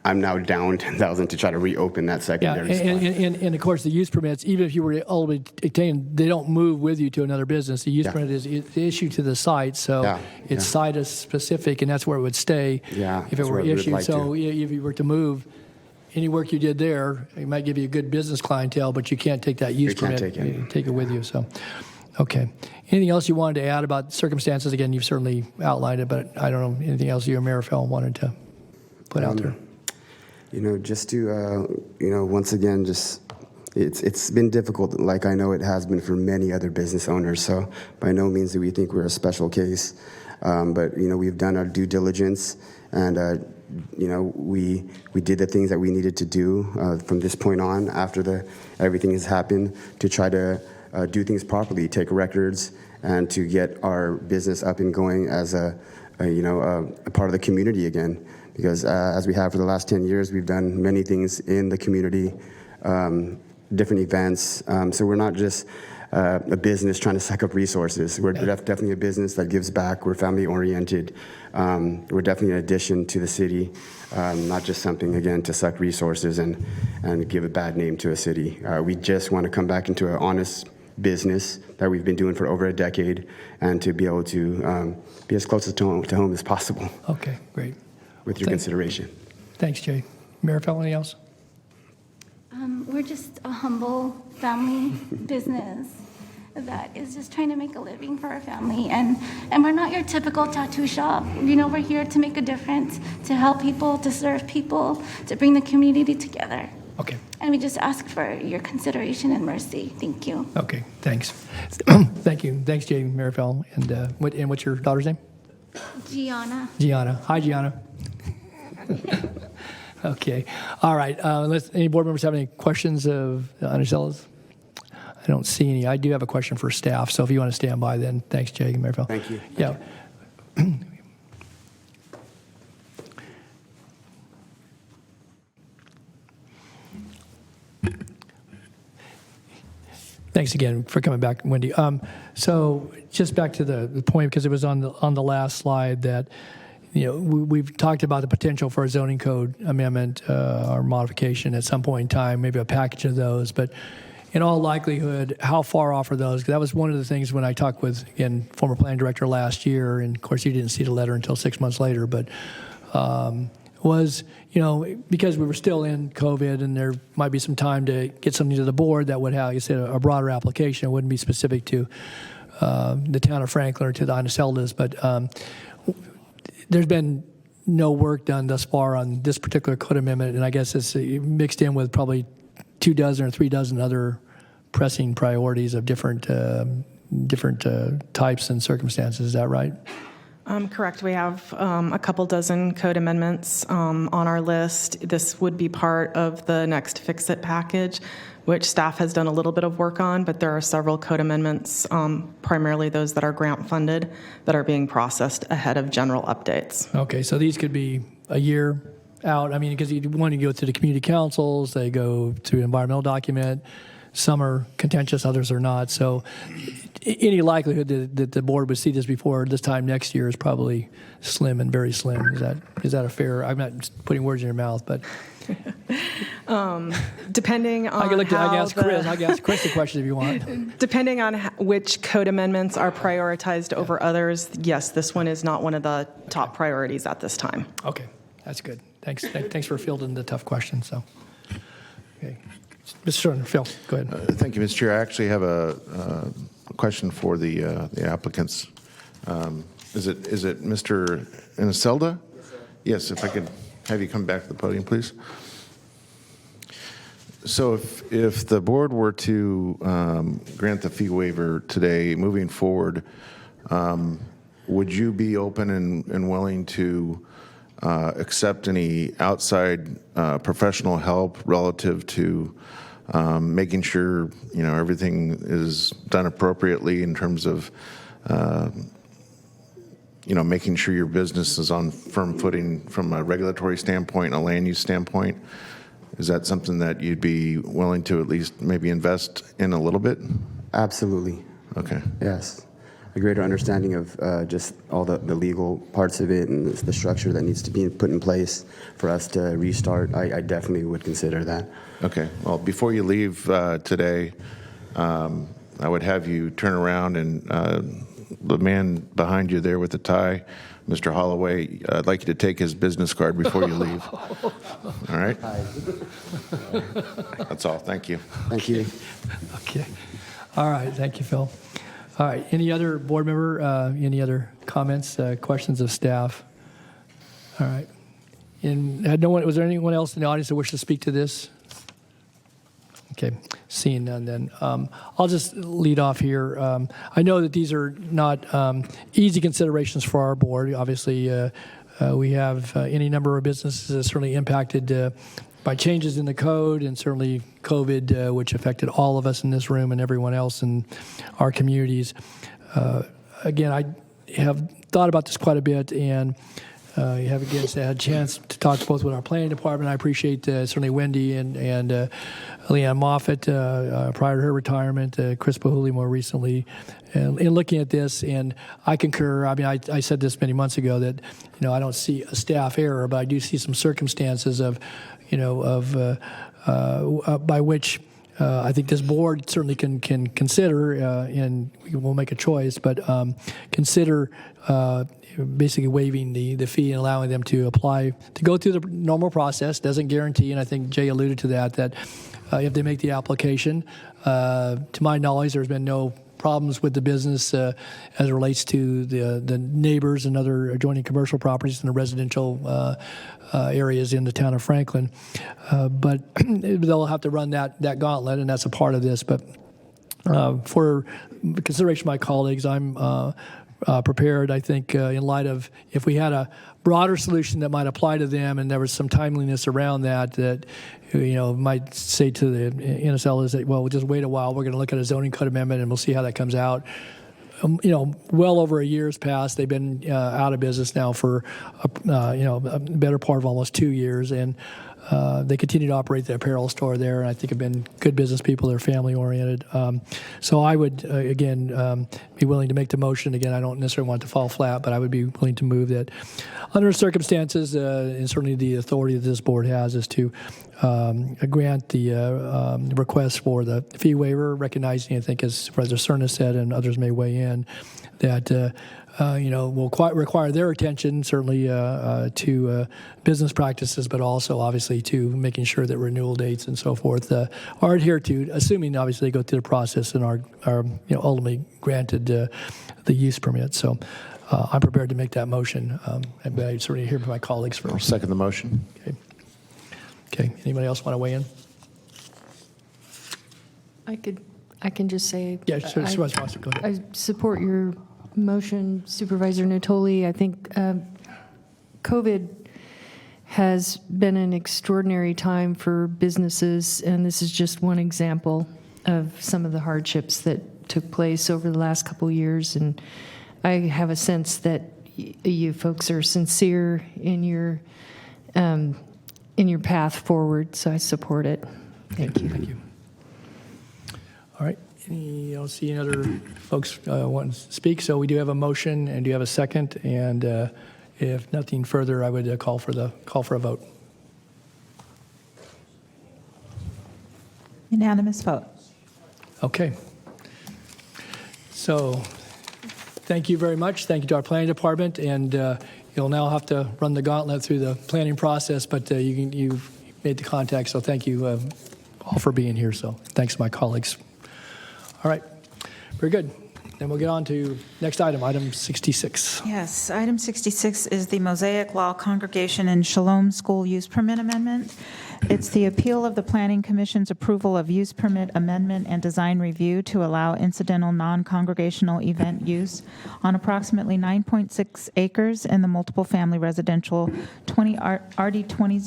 J: I'm now down $10,000 to try to reopen that secondary spot.
A: And of course the use permits, even if you were ultimately obtained, they don't move with you to another business. The use permit is issued to the site, so it's site specific, and that's where it would stay if it were issued. If you were to move, any work you did there, it might give you a good business clientele, but you can't take that use permit, take it with you. So, okay. Anything else you wanted to add about circumstances? Again, you've certainly outlined it, but I don't know anything else you or Mayor Fell wanted to put out there.
J: Just to, once again, it's been difficult, like I know it has been for many other business owners. So by no means do we think we're a special case, but we've done our due diligence, and we did the things that we needed to do from this point on after everything has happened to try to do things properly, take records, and to get our business up and going as a part of the community again. Because as we have for the last 10 years, we've done many things in the community, different events. So we're not just a business trying to suck up resources. We're definitely a business that gives back. We're family oriented. We're definitely an addition to the city, not just something, again, to suck resources and give a bad name to a city. We just want to come back into an honest business that we've been doing for over a decade, and to be able to be as close to home as possible.
A: Okay, great.
J: With your consideration.
A: Thanks, Jay. Mayor Fell, anything else?
U: We're just a humble family business that is just trying to make a living for our family. And we're not your typical tattoo shop. We're here to make a difference, to help people, to serve people, to bring the community together.
A: Okay.
U: And we just ask for your consideration and mercy. Thank you.
A: Okay, thanks. Thank you. Thanks, Jay Merifel. And what's your daughter's name?
U: Gianna.
A: Gianna. Hi, Gianna. Okay. All right. Unless any board members have any questions of Anacella's? I don't see any. I do have a question for staff, so if you want to stand by, then thanks, Jay Merifel.
J: Thank you.
A: Yeah. Thanks again for coming back, Wendy. So just back to the point, because it was on the last slide that, we've talked about the potential for a zoning code amendment or modification at some point in time, maybe a package of those. But in all likelihood, how far off are those? 'Cause that was one of the things when I talked with, again, former planning director last year, and of course you didn't see the letter until 6 months later, but was, because we were still in COVID and there might be some time to get something to the board that would have, like I said, a broader application. It wouldn't be specific to the town of Franklin or to the Anacellas, but there's been no work done thus far on this particular code amendment, and I guess it's mixed in with probably 2 dozen or 3 dozen other pressing priorities of different types and circumstances. Is that right?
I: Correct. We have a couple dozen code amendments on our list. This would be part of the next Fix-It package, which staff has done a little bit of work on, but there are several code amendments, primarily those that are grant funded, that are being processed ahead of general updates.
A: Okay, so these could be a year out. I mean, because you want to go to the community councils, they go to an environmental document. Some are contentious, others are not. So any likelihood that the board would see this before this time next year is probably slim and very slim. Is that a fair? I'm not putting words in your mouth, but
I: depending on
A: I can ask Chris the question if you want.
I: Depending on which code amendments are prioritized over others, yes, this one is not one of the top priorities at this time.
A: Okay, that's good. Thanks for fielding the tough question. So, okay. Mr. Phil, go ahead.
C: Thank you, Mr. Chair. I actually have a question for the applicants. Is it Mr. Anacelda? Yes, if I could have you come back to the podium, please. So if the board were to grant the fee waiver today, moving forward, would you be open and willing to accept any outside professional help relative to making sure everything is done appropriately in terms of making sure your business is on firm footing from a regulatory standpoint and a land use standpoint? Is that something that you'd be willing to at least maybe invest in a little bit?
J: Absolutely.
C: Okay.
J: Yes. A greater understanding of just all the legal parts of it and the structure that needs to be put in place for us to restart. I definitely would consider that.
C: Okay. Well, before you leave today, I would have you turn around and the man behind you there with the tie, Mr. Holloway, I'd like you to take his business card before you leave. All right? That's all. Thank you.
J: Thank you.
A: Okay. All right. Thank you, Phil. All right. Any other board member, any other comments, questions of staff? All right. And was there anyone else in the audience that wished to speak to this? Okay. Seeing none, then I'll just lead off here. I know that these are not easy considerations for our board. Obviously, we have any number of businesses that are certainly impacted by changes in the code, and certainly COVID, which affected all of us in this room and everyone else in our communities. Again, I have thought about this quite a bit, and have again had a chance to talk both with our planning department. I appreciate certainly Wendy and Leanne Moffett prior to her retirement, Chris Bahuli more recently, and in looking at this. And I concur. I mean, I said this many months ago that I don't see a staff error, but I do see some circumstances of by which I think this board certainly can consider, and we'll make a choice, but consider basically waiving the fee and allowing them to apply, to go through the normal process. Doesn't guarantee, and I think Jay alluded to that if they make the application, to my knowledge, there's been no problems with the business as it relates to the neighbors and other adjoining commercial properties in the residential areas in the town of Franklin. But they'll have to run that gauntlet, and that's a part of this. But for consideration of my colleagues, I'm prepared, I think, in light of if we had a broader solution that might apply to them and there was some timeliness around that might say to the NSL is that, well, we'll just wait a while. We're going to look at a zoning code amendment and we'll see how that comes out. Well over a year's passed. They've been out of business now for, a better part of almost 2 years. And they continue to operate the apparel store there, and I think have been good business people. They're family oriented. So I would, again, be willing to make the motion. Again, I don't necessarily want it to fall flat, but I would be willing to move that under circumstances, and certainly the authority that this board has is to grant the request for the fee waiver, recognizing, I think, as Supervisor Cerna said, and others may weigh in, that will require their attention, certainly to business practices, but also obviously to making sure that renewal dates and so forth are adhered to, assuming obviously they go through the process and are ultimately granted the use permit. So I'm prepared to make that motion, but I certainly hear from my colleagues first.
C: I'll second the motion.
A: Okay. Anybody else want to weigh in?
S: I can just say.
A: Yeah, Supervisor Foster, go ahead.
S: I support your motion, Supervisor Natoli. I think COVID has been an extraordinary time for businesses, and this is just one example of some of the hardships that took place over the last couple of years. And I have a sense that you folks are sincere in your path forward, so I support it. Thank you.
A: Thank you. All right. I don't see any other folks want to speak, so we do have a motion, and do you have a second? And if nothing further, I would call for a vote.
B: Unanimous vote.
A: Okay. So thank you very much. Thank you to our planning department, and you'll now have to run the gauntlet through the planning process, but you've made the contact, so thank you all for being here. So thanks to my colleagues. All right, very good. Then we'll get on to next item 66.
B: Yes, item 66 is the Mosaic Law Congregation and Shalom School Use Permit Amendment. It's the appeal of the Planning Commission's approval of use permit amendment and design review to allow incidental non-congregational event use on approximately 9.6 acres in the multiple family residential RD20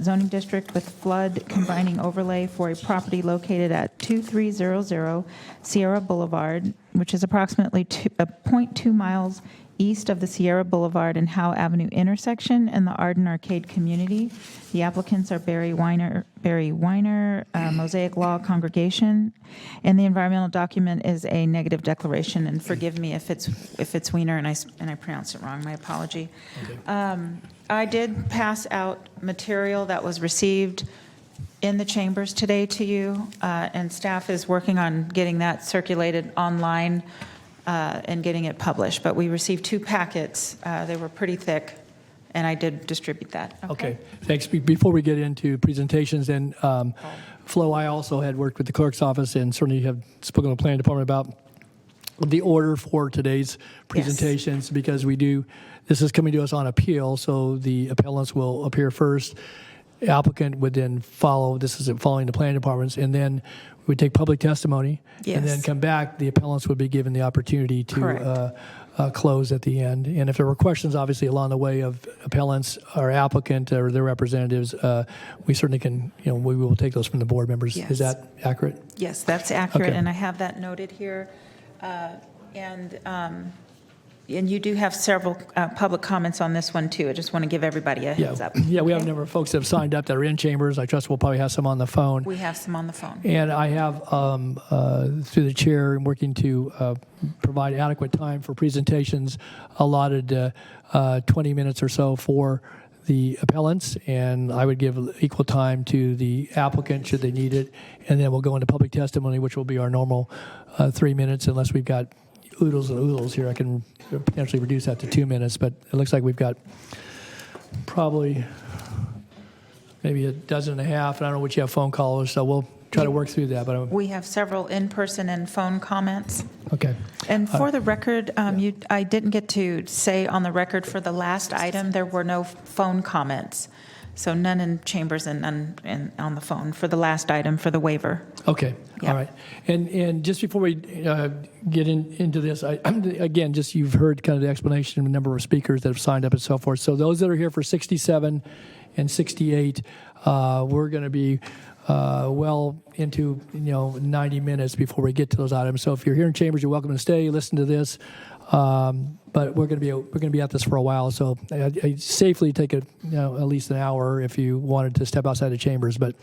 B: zoning district with flood combining overlay for a property located at 2300 Sierra Boulevard, which is approximately 0.2 miles east of the Sierra Boulevard and Howe Avenue intersection in the Arden Arcade community. The applicants are Barry Weiner, Mosaic Law Congregation, and the environmental document is a negative declaration. And forgive me if it's Weiner and I pronounce it wrong. My apology. Okay. I did pass out material that was received in the chambers today to you, and staff is working on getting that circulated online and getting it published. But we received 2 packets. They were pretty thick, and I did distribute that.
A: Okay, thanks. Before we get into presentations, and Flo, I also had worked with the clerk's office and certainly have spoken to the planning department about the order for today's presentations, because this is coming to us on appeal, so the appellants will appear first. Applicant would then follow. This is following the planning departments, and then we would take public testimony, and then come back. The appellants would be given the opportunity to close at the end. And if there were questions, obviously along the way of appellants or applicant or their representatives, we certainly can. We will take those from the board members.
B: Yes.
A: Is that accurate?
B: Yes, that's accurate,
A: Okay.
B: and I have that noted here. And you do have several public comments on this one, too. I just want to give everybody a heads up.
A: Yeah, we have a number of folks that have signed up that are in chambers. I trust we'll probably have some on the phone.
B: We have some on the phone.
A: And I have, through the chair, working to provide adequate time for presentations, allotted 20 minutes or so for the appellants, and I would give equal time to the applicant should they need it, and then we'll go into public testimony, which will be our normal 3 minutes, unless we've got oodles and oodles here. I can potentially reduce that to 2 minutes, but it looks like we've got probably maybe a dozen and a half, and I don't know what you have phone callers, so we'll try to work through that. But
B: We have several in-person and phone comments.
A: okay.
B: And for the record, I didn't get to say on the record for the last item, there were no phone comments. So none in chambers and none on the phone for the last item for the waiver.
A: Okay, all right. And just before we get into this, again, just you've heard kind of the explanation of the number of speakers that have signed up and so forth. So those that are here for 67 and 68, we're going to be well into 90 minutes before we get to those items. So if you're here in chambers, you're welcome to stay, listen to this. But we're going to be at this for a while, so I safely take at least an hour if you wanted to step outside the chambers. But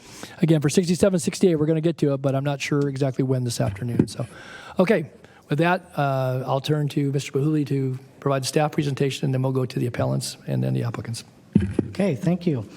A: again, for 67, 68, we're going to get to it, but I'm not sure exactly when this afternoon. So, okay, with that, I'll turn to Mr. Bahuli to provide the staff presentation, and then we'll go to the appellants and then the applicants.
K: Okay, thank you.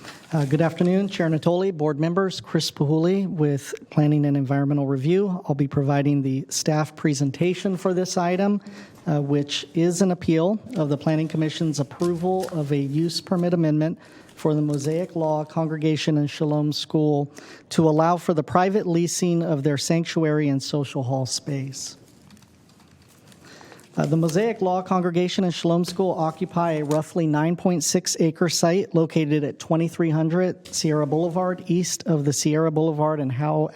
K: Good afternoon, Chair Natoli, board members, Chris Pahuli with Planning and Environmental Review. I'll be providing the staff presentation for this item, which is an appeal of the Planning Commission's approval of a use permit amendment for the Mosaic Law Congregation and Shalom School to allow for the private leasing of their sanctuary and social hall space. The Mosaic Law Congregation and Shalom School occupy a roughly 9.6 acre site located at 2300 Sierra Boulevard, east of the Sierra Boulevard and Howe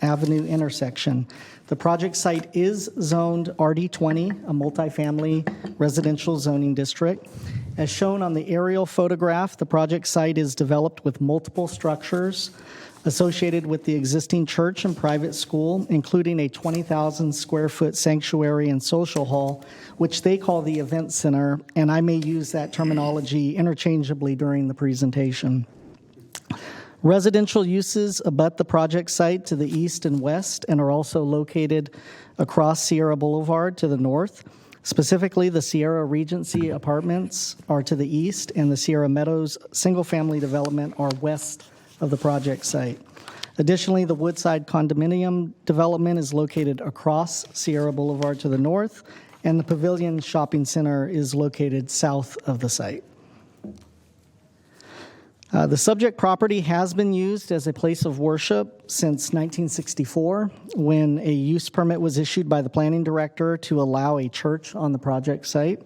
K: Avenue intersection. The project site is zoned RD20, a multifamily residential zoning district. As shown on the aerial photograph, the project site is developed with multiple structures associated with the existing church and private school, including a 20,000 square foot sanctuary and social hall, which they call the event center, and I may use that terminology interchangeably during the presentation. Residential uses abut the project site to the east and west and are also located across Sierra Boulevard to the north. Specifically, the Sierra Regency apartments are to the east, and the Sierra Meadows single-family development are west of the project site. Additionally, the Woodside condominium development is located across Sierra Boulevard to the north, and the Pavilion Shopping Center is located south of the site. The subject property has been used as a place of worship since 1964, when a use permit was issued by the planning director to allow a church on the project site.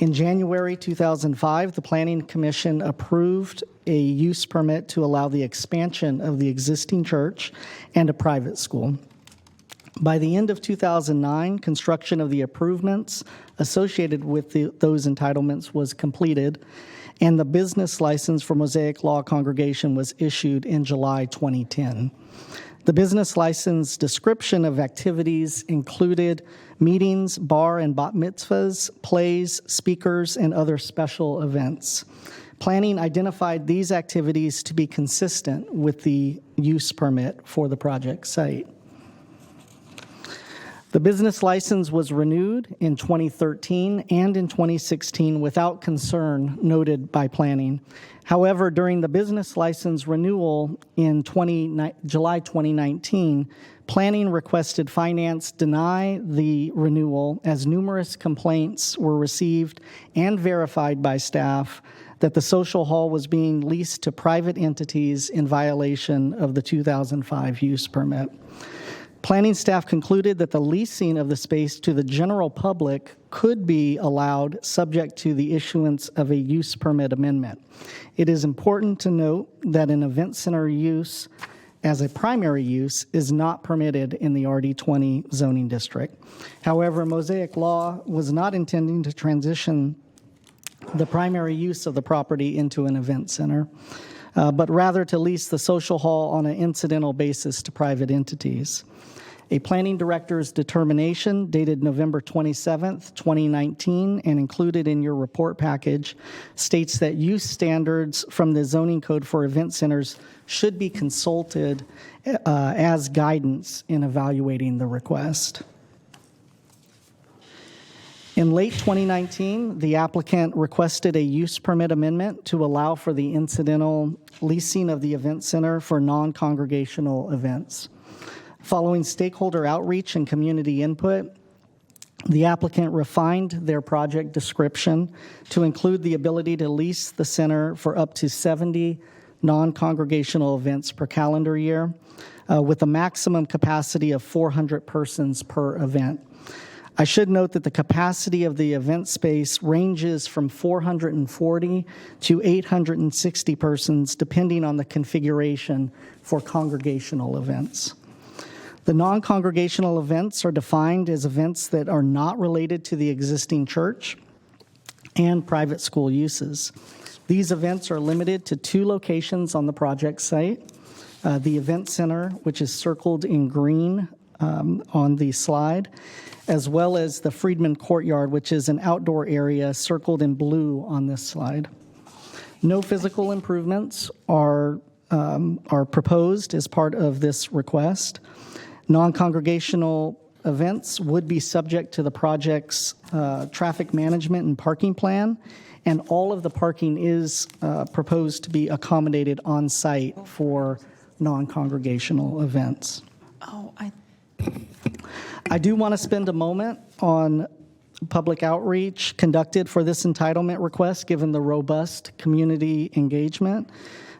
K: In January 2005, the Planning Commission approved a use permit to allow the expansion of the existing church and a private school. By the end of 2009, construction of the improvements associated with those entitlements was completed, and the business license for Mosaic Law Congregation was issued in July 2010. The business license description of activities included meetings, bar and bat mitzvahs, plays, speakers, and other special events. Planning identified these activities to be consistent with the use permit for the project site. The business license was renewed in 2013 and in 2016 without concern noted by planning. However, during the business license renewal in July 2019, planning requested finance deny the renewal as numerous complaints were received and verified by staff that the social hall was being leased to private entities in violation of the 2005 use permit. Planning staff concluded that the leasing of the space to the general public could be allowed subject to the issuance of a use permit amendment. It is important to note that an event center use as a primary use is not permitted in the RD20 zoning district. However, Mosaic Law was not intending to transition the primary use of the property into an event center, but rather to lease the social hall on an incidental basis to private entities. A planning director's determination dated November 27th, 2019, and included in your report package, states that use standards from the zoning code for event centers should be consulted as guidance in evaluating the request. In late 2019, the applicant requested a use permit amendment to allow for the incidental leasing of the event center for non-congregational events. Following stakeholder outreach and community input, the applicant refined their project description to include the ability to lease the center for up to 70 non-congregational events per calendar year, with a maximum capacity of 400 persons per event. I should note that the capacity of the event space ranges from 440 to 860 persons, depending on the configuration for congregational events. The non-congregational events are defined as events that are not related to the existing church and private school uses. These events are limited to 2 locations on the project site. The event center, which is circled in green on the slide, as well as the Friedman Courtyard, which is an outdoor area circled in blue on this slide. No physical improvements are proposed as part of this request. Non-congregational events would be subject to the project's traffic management and parking plan, and all of the parking is proposed to be accommodated on site for non-congregational events. I do want to spend a moment on public outreach conducted for this entitlement request, given the robust community engagement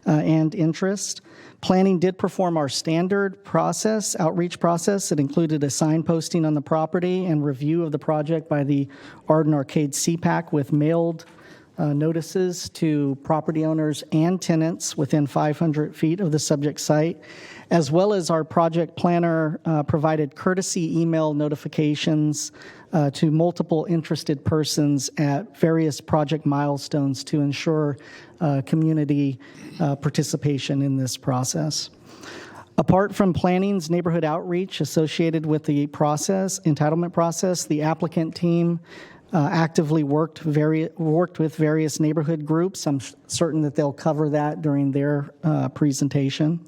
K: and interest. Planning did perform our standard outreach process. It included a sign posting on the property and review of the project by the Arden Arcade CPAC with mailed notices to property owners and tenants within 500 feet of the subject site, as well as our project planner provided courtesy email notifications to multiple interested persons at various project milestones to ensure community participation in this process. Apart from planning's neighborhood outreach associated with the entitlement process, the applicant team actively worked with various neighborhood groups. I'm certain that they'll cover that during their presentation.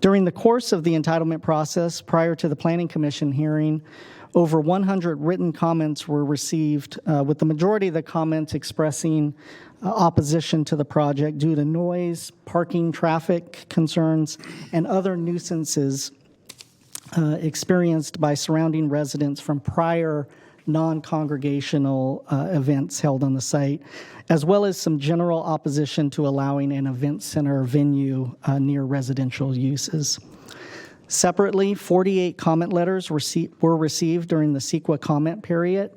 K: During the course of the entitlement process, prior to the Planning Commission hearing, over 100 written comments were received, with the majority of the comments expressing opposition to the project due to noise, parking, traffic concerns, and other nuisances experienced by surrounding residents from prior non-congregational events held on the site, as well as some general opposition to allowing an event center venue near residential uses. Separately, 48 comment letters were received during the CEQA comment period.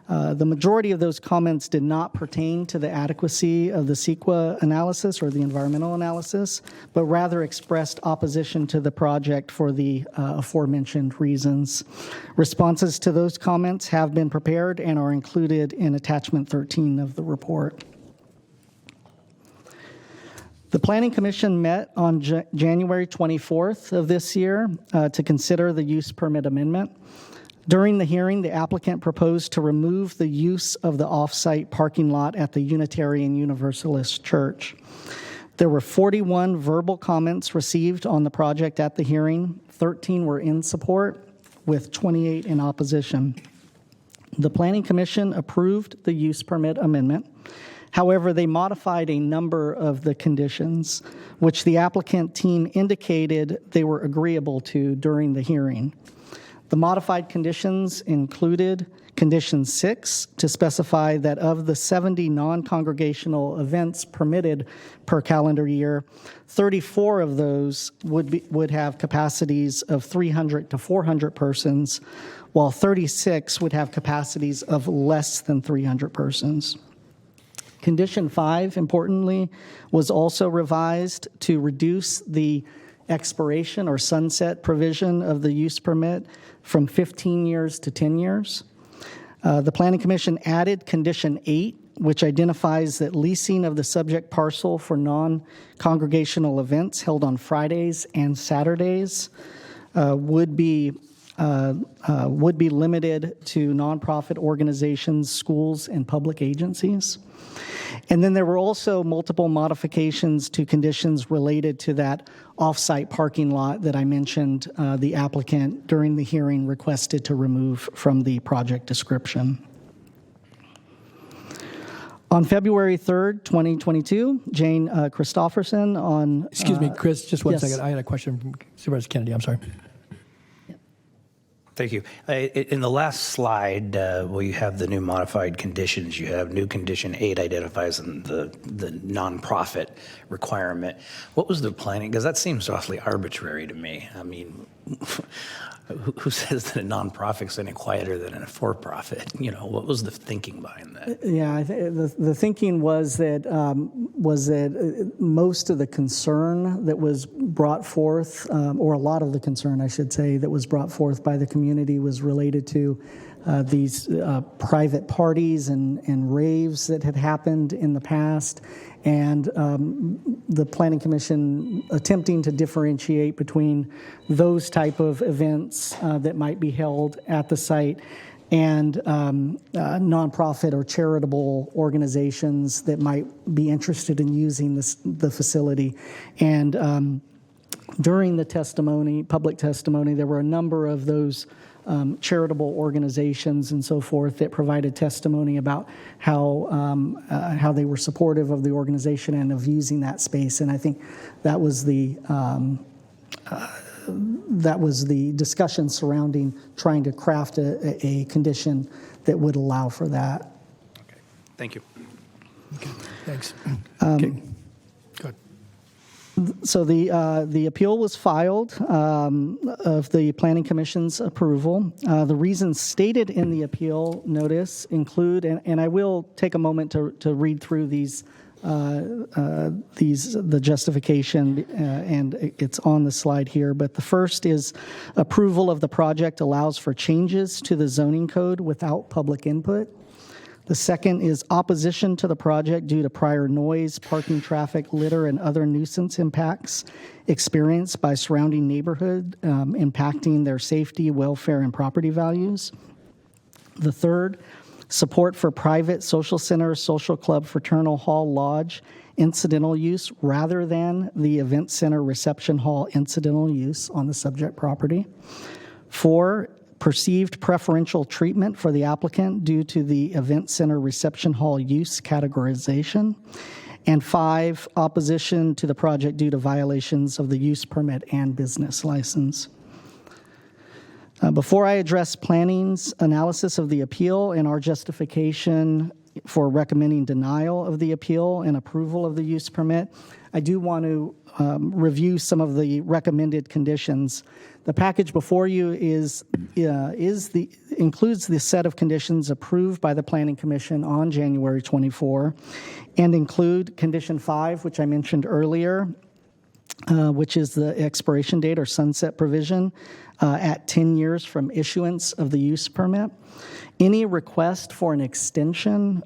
K: The majority of those comments did not pertain to the adequacy of the CEQA analysis or the environmental analysis, but rather expressed opposition to the project for the aforementioned reasons. Responses to those comments have been prepared and are included in attachment 13 of the report. The Planning Commission met on January 24th of this year to consider the use permit amendment. During the hearing, the applicant proposed to remove the use of the off-site parking lot at the Unitarian Universalist Church. There were 41 verbal comments received on the project at the hearing. 13 were in support, with 28 in opposition. The Planning Commission approved the use permit amendment. However, they modified a number of the conditions, which the applicant team indicated they were agreeable to during the hearing. The modified conditions included Condition 6 to specify that of the 70 non-congregational events permitted per calendar year, 34 of those would have capacities of 300 to 400 persons, while 36 would have capacities of less than 300 persons. Condition 5, importantly, was also revised to reduce the expiration or sunset provision of the use permit from 15 years to 10 years. The Planning Commission added Condition 8, which identifies that leasing of the subject parcel for non-congregational events held on Fridays and Saturdays would be limited to nonprofit organizations, schools, and public agencies. And then there were also multiple modifications to conditions related to that off-site parking lot that I mentioned the applicant during the hearing requested to remove from the project description. On February 3rd, 2022, Jane Christofferson on...
A: Excuse me, Chris, just one
K: yes.
A: second. I had a question from Supervisor Kennedy. I'm sorry.
H: Thank you. In the last slide, where you have the new modified conditions, you have new condition 8 identifies the nonprofit requirement. What was the planning? Because that seems awfully arbitrary to me. I mean, who says that a nonprofit is any quieter than a for-profit? You know, what was the thinking behind that?
K: Yeah, the thinking was that most of the concern that was brought forth, or a lot of the concern, I should say, that was brought forth by the community was related to these private parties and raves that had happened in the past, and the Planning Commission attempting to differentiate between those type of events that might be held at the site and nonprofit or charitable organizations that might be interested in using the facility. And during the testimony, public testimony, there were a number of those charitable organizations and so forth that provided testimony about how they were supportive of the organization and of using that space. And I think that was the discussion surrounding trying to craft a condition that would allow for that.
H: Okay. Thank you.
A: Okay. Thanks. Okay. Good.
K: So the appeal was filed of the Planning Commission's approval. The reasons stated in the appeal notice include, and I will take a moment to read through the justification, and it's on the slide here. But the first is approval of the project allows for changes to the zoning code without public input. The second is opposition to the project due to prior noise, parking, traffic, litter, and other nuisance impacts experienced by surrounding neighborhood, impacting their safety, welfare, and property values. The third, support for private social center, social club, fraternal hall, lodge, incidental use rather than the event center reception hall incidental use on the subject property. 4, perceived preferential treatment for the applicant due to the event center reception hall use categorization. And 5, opposition to the project due to violations of the use permit and business license. Before I address planning's analysis of the appeal and our justification for recommending denial of the appeal and approval of the use permit, I do want to review some of the recommended conditions. The package before you includes the set of conditions approved by the Planning Commission on January 24, and include Condition 5, which I mentioned earlier, which is the expiration date or sunset provision at 10 years from issuance of the use permit. Any request for an extension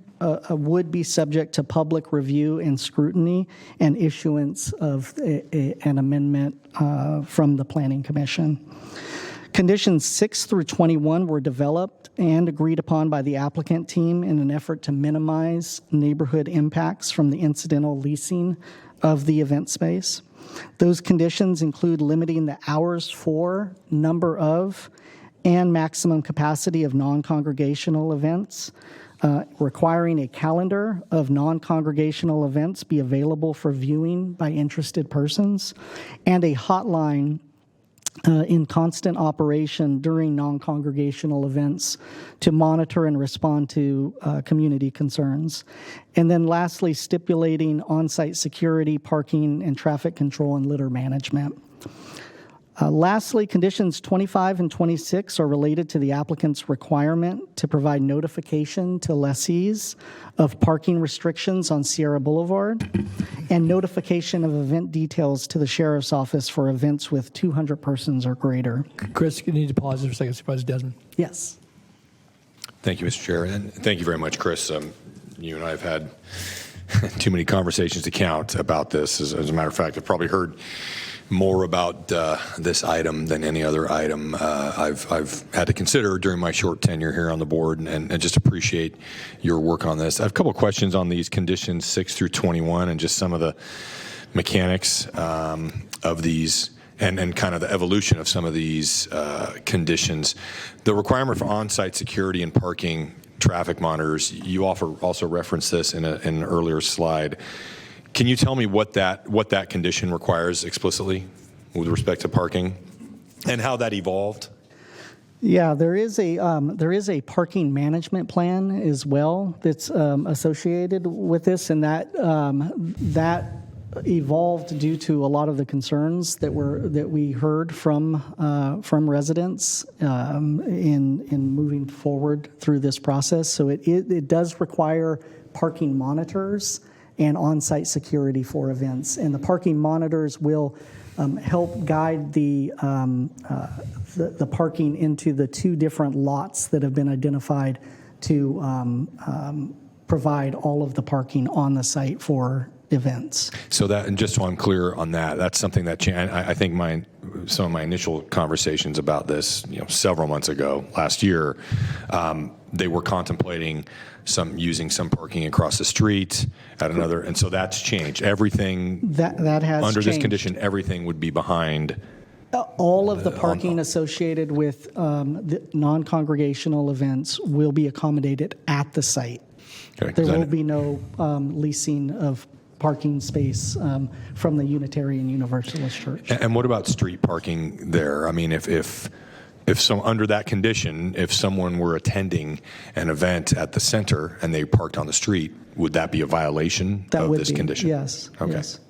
K: would be subject to public review and scrutiny and issuance of an amendment from the Planning Commission. Conditions 6 through 21 were developed and agreed upon by the applicant team in an effort to minimize neighborhood impacts from the incidental leasing of the event space. Those conditions include limiting the hours for, number of, and maximum capacity of non-congregational events, requiring a calendar of non-congregational events be available for viewing by interested persons, and a hotline in constant operation during non-congregational events to monitor and respond to community concerns. And then lastly, stipulating on-site security, parking, and traffic control and litter management. Lastly, conditions 25 and 26 are related to the applicant's requirement to provide notification to lessees of parking restrictions on Sierra Boulevard and notification of event details to the Sheriff's Office for events with 200 persons or greater.
A: Chris, you need to pause for a second. Supervisor Desmond.
K: Yes.
P: Thank you, Mr. Chair, and thank you very much, Chris. You and I have had too many conversations to count about this. As a matter of fact, I've probably heard more about this item than any other item I've had to consider during my short tenure here on the board, and just appreciate your work on this. I have a couple of questions on these conditions 6 through 21 and just some of the mechanics of these and kind of the evolution of some of these conditions. The requirement for on-site security and parking traffic monitors, you also referenced this in an earlier slide. Can you tell me what that condition requires explicitly with respect to parking and how that evolved?
K: Yeah, there is a parking management plan as well that's associated with this, and that evolved due to a lot of the concerns that we heard from residents in moving forward through this process. So it does require parking monitors and on-site security for events, and the parking monitors will help guide the parking into the two different lots that have been identified to provide all of the parking on the site for events.
P: So that, and just so I'm clear on that, that's something that I think some of my initial conversations about this, several months ago, last year, they were contemplating using some parking across the street at another, and so that's changed. Everything
K: that has
P: under
K: changed.
P: This condition, everything would be behind.
K: All of the parking associated with the non-congregational events will be accommodated at the site.
P: Okay,
K: there will be no leasing of parking space from the Unitarian Universalist Church.
P: And what about street parking there? I mean, if under that condition, if someone were attending an event at the center and they parked on the street, would that be a violation of this condition?
K: Yes.
P: Okay.
K: Yes.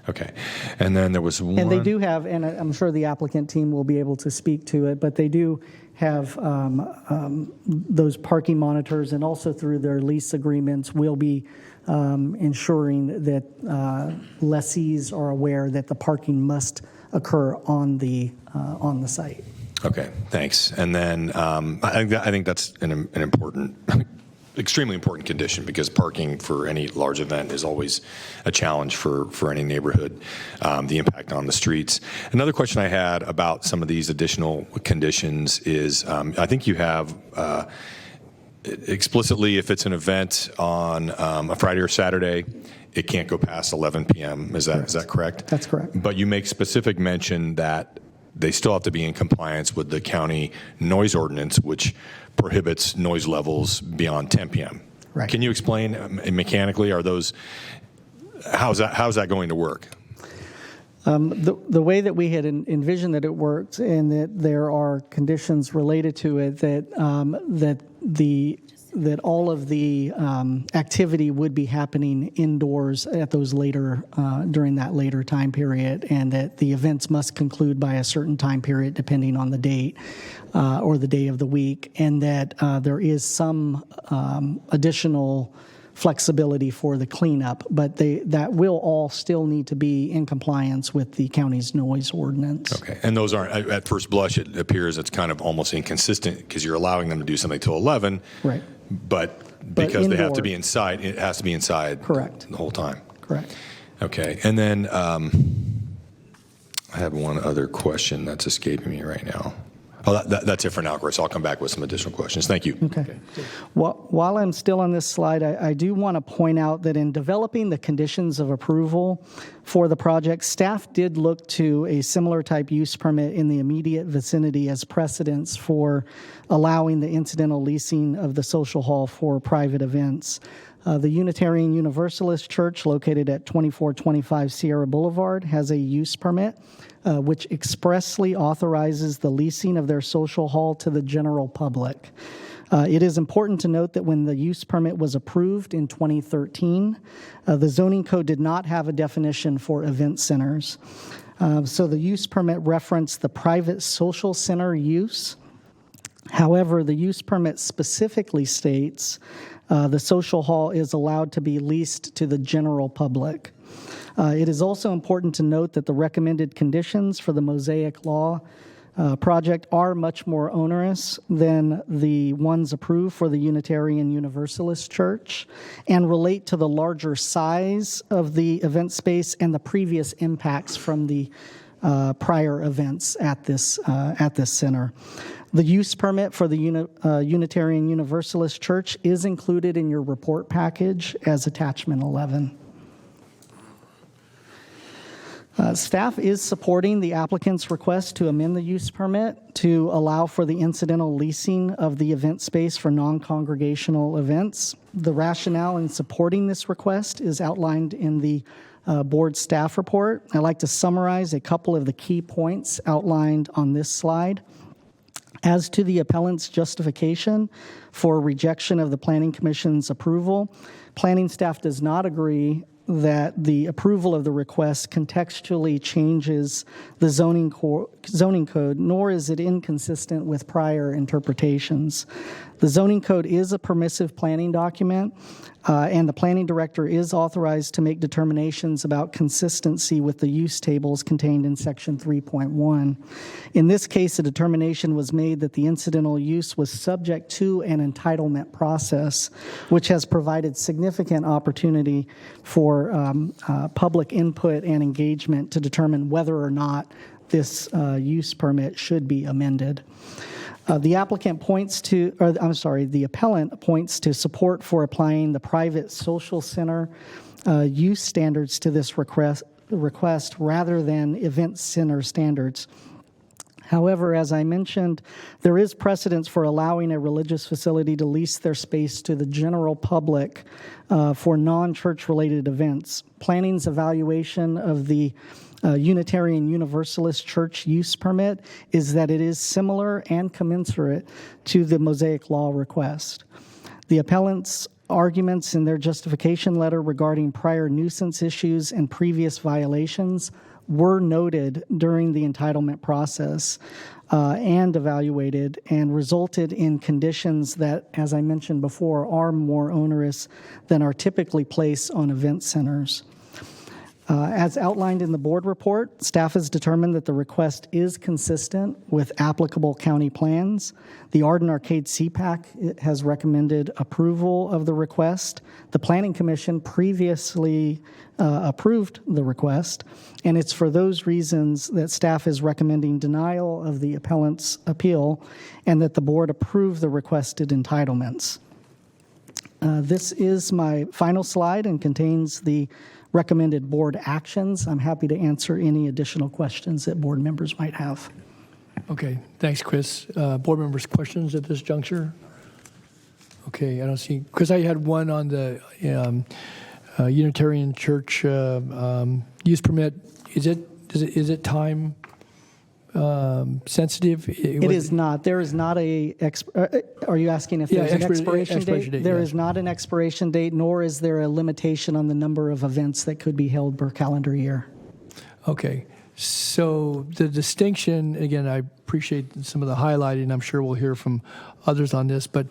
P: Okay. And then there was one.
K: And they do have, and I'm sure the applicant team will be able to speak to it, but they do have those parking monitors, and also through their lease agreements will be ensuring that lessees are aware that the parking must occur on the site.
P: Okay, thanks. And then I think that's an important, extremely important condition, because parking for any large event is always a challenge for any neighborhood, the impact on the streets. Another question I had about some of these additional conditions is I think you have explicitly, if it's an event on a Friday or Saturday, it can't go past 11 p.m. Is that correct?
K: That's correct.
P: But you make specific mention that they still have to be in compliance with the county noise ordinance, which prohibits noise levels beyond 10 p.m.
K: Right.
P: Can you explain mechanically, how's that going to work?
K: The way that we had envisioned that it works, and that there are conditions related to it that all of the activity would be happening indoors at those during that later time period, and that the events must conclude by a certain time period depending on the date or the day of the week, and that there is some additional flexibility for the cleanup, but that will all still need to be in compliance with the county's noise ordinance.
P: Okay, and those aren't, at first blush, it appears it's kind of almost inconsistent, because you're allowing them to do something till 11,
K: right?
P: But because they have to be inside, it has to be inside.
K: Correct.
P: The whole time.
K: Correct.
P: Okay, and then I have one other question that's escaping me right now. Oh, that's it for now, Chris. I'll come back with some additional questions. Thank you.
K: Okay. While I'm still on this slide, I do want to point out that in developing the conditions of approval for the project, staff did look to a similar type use permit in the immediate vicinity as precedents for allowing the incidental leasing of the social hall for private events. The Unitarian Universalist Church, located at 2425 Sierra Boulevard, has a use permit which expressly authorizes the leasing of their social hall to the general public. It is important to note that when the use permit was approved in 2013, the zoning code did not have a definition for event centers. So the use permit referenced the private social center use. However, the use permit specifically states the social hall is allowed to be leased to the general public. It is also important to note that the recommended conditions for the Mosaic Law project are much more onerous than the ones approved for the Unitarian Universalist Church, and relate to the larger size of the event space and the previous impacts from the prior events at this center. The use permit for the Unitarian Universalist Church is included in your report package as attachment 11. Staff is supporting the applicant's request to amend the use permit to allow for the incidental leasing of the event space for non-congregational events. The rationale in supporting this request is outlined in the board staff report. I'd like to summarize a couple of the key points outlined on this slide. As to the appellant's justification for rejection of the Planning Commission's approval, planning staff does not agree that the approval of the request contextually changes the zoning code, nor is it inconsistent with prior interpretations. The zoning code is a permissive planning document, and the planning director is authorized to make determinations about consistency with the use tables contained in section 3.1. In this case, a determination was made that the incidental use was subject to an entitlement process, which has provided significant opportunity for public input and engagement to determine whether or not this use permit should be amended. The applicant points to, or I'm sorry, the appellant points to support for applying the private social center use standards to this request rather than event center standards. However, as I mentioned, there is precedence for allowing a religious facility to lease their space to the general public for non-church related events. Planning's evaluation of the Unitarian Universalist Church use permit is that it is similar and commensurate to the Mosaic Law request. The appellant's arguments in their justification letter regarding prior nuisance issues and previous violations were noted during the entitlement process and evaluated and resulted in conditions that, as I mentioned before, are more onerous than are typically placed on event centers. As outlined in the board report, staff has determined that the request is consistent with applicable county plans. The Arden Arcade CPAC has recommended approval of the request. The Planning Commission previously approved the request, and it's for those reasons that staff is recommending denial of the appellant's appeal and that the board approve the requested entitlements. This is my final slide and contains the recommended board actions. I'm happy to answer any additional questions that board members might have.
A: Okay, thanks, Chris. Board members, questions at this juncture? Okay, I don't see. Chris, I had one on the Unitarian Church use permit. Is it time sensitive?
K: It is not. There is not a. Are you asking if there's an expiration date? There is not an expiration date, nor is there a limitation on the number of events that could be held per calendar year.
A: Okay. So the distinction, again, I appreciate some of the highlighting. I'm sure we'll hear from others on this, but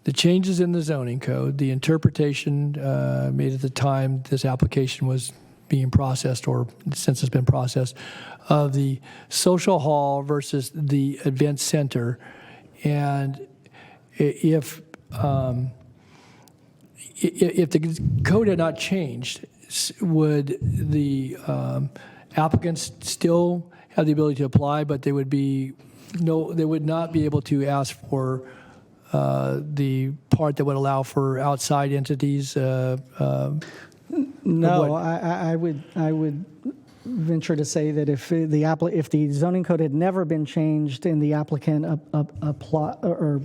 A: the changes in the zoning code, the interpretation made at the time this application was being processed, or since it's been processed, of the social hall versus the event center. And if the code had not changed, would the applicants still have the ability to apply, but they would not be able to ask for the part that would allow for outside entities?
K: No, I would venture to say that if the zoning code had never been changed and the applicant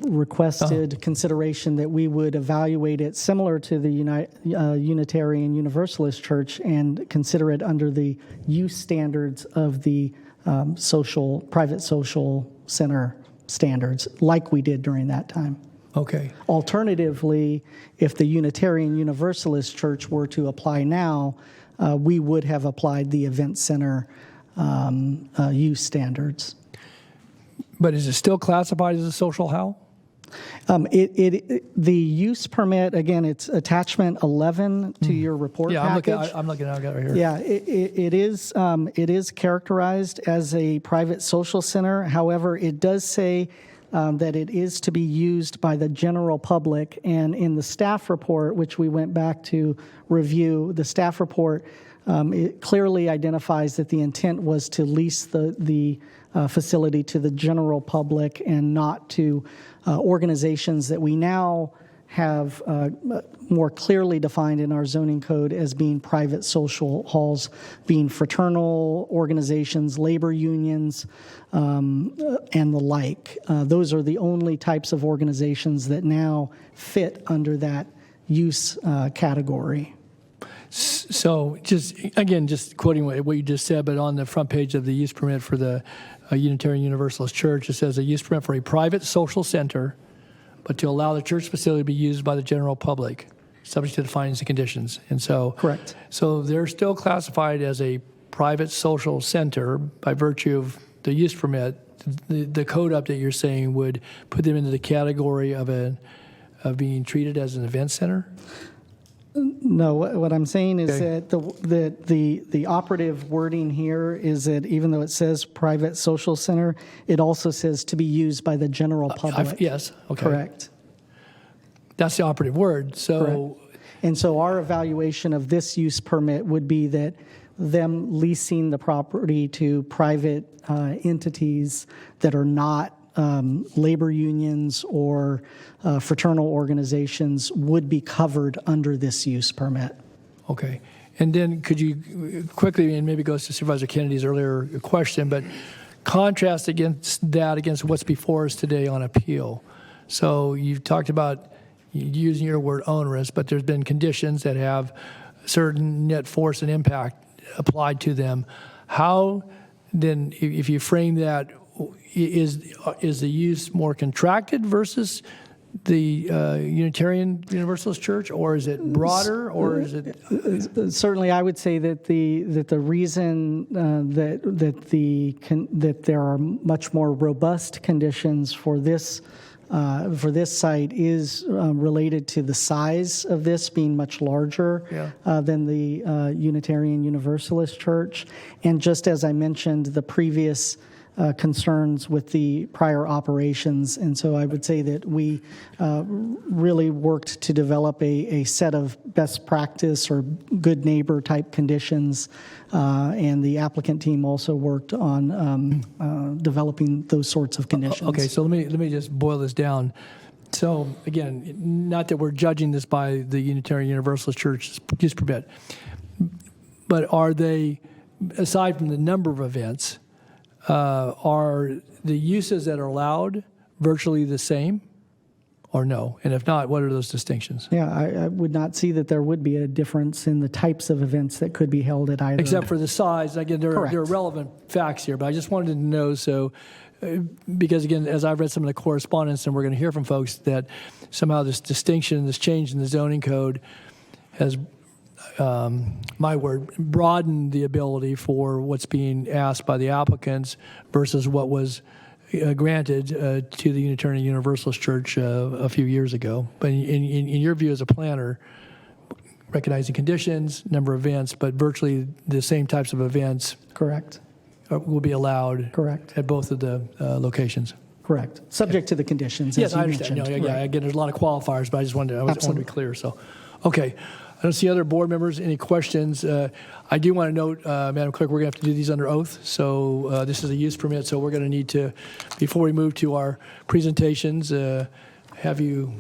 K: requested consideration, that we would evaluate it similar to the Unitarian Universalist Church and consider it under the use standards of the private social center standards, like we did during that time.
A: Okay.
K: Alternatively, if the Unitarian Universalist Church were to apply now, we would have applied the event center use standards.
A: But is it still classified as a social hall?
K: The use permit, again, it's attachment 11 to your report package.
A: I'm looking at it right here.
K: Yeah, it is characterized as a private social center. However, it does say that it is to be used by the general public. And in the staff report, which we went back to review, the staff report, it clearly identifies that the intent was to lease the facility to the general public and not to organizations that we now have more clearly defined in our zoning code as being private social halls, being fraternal organizations, labor unions, and the like. Those are the only types of organizations that now fit under that use category.
A: So just quoting what you just said, but on the front page of the use permit for the Unitarian Universalist Church, it says a use permit for a private social center, but to allow the church facility to be used by the general public, subject to the findings and conditions. And so,
K: Correct.
A: So they're still classified as a private social center by virtue of the use permit. The code update you're saying would put them into the category of being treated as an event center?
K: No, what I'm saying is
A: Okay.
K: that the operative wording here is that even though it says private social center, it also says to be used by the general public.
A: Yes, okay.
K: Correct.
A: That's the operative word. So,
K: Correct. And so our evaluation of this use permit would be that them leasing the property to private entities that are not labor unions or fraternal organizations would be covered under this use permit.
A: okay. And then could you quickly, and maybe it goes to Supervisor Kennedy's earlier question, but contrast against what's before us today on appeal. So you've talked about using your word onerous, but there's been conditions that have certain net force and impact applied to them. How then, if you frame that, is the use more contracted versus the Unitarian Universalist Church, or is it broader, or is it?
K: Certainly, I would say that the reason that there are much more robust conditions for this site is related to the size of this being much larger than the Unitarian Universalist Church, and just as I mentioned, the previous concerns with the prior operations. And so I would say that we really worked to develop a set of best practice or good neighbor type conditions. And the applicant team also worked on developing those sorts of conditions.
A: Okay, so let me just boil this down. So again, not that we're judging this by the Unitarian Universalist Church's use permit, but are they, aside from the number of events, are the uses that are allowed virtually the same, or no? And if not, what are those distinctions?
K: Yeah, I would not see that there would be a difference in the types of events that could be held at either.
A: Except for the size. Again, there are relevant facts here, but I just wanted to know, so, because again, as I've read some of the correspondence, and we're going to hear from folks, that somehow this distinction, this change in the zoning code has, broadened the ability for what's being asked by the applicants versus what was granted to the Unitarian Universalist Church a few years ago. But in your view as a planner, recognizing conditions, number of events, but virtually the same types of events.
K: Correct.
A: Will be allowed.
K: Correct.
A: At both of the locations.
K: Correct. Subject to the conditions.
A: Yes,
K: as you
A: I understand.
K: mentioned.
A: No, again, there's a lot of qualifiers, but I just wanted to be clear. So, okay. I don't see other board members. Any questions? I do want to note, Madam Clerk, we're going to have to do these under oath. So this is a use permit, so we're going to need to, before we move to our presentations, have you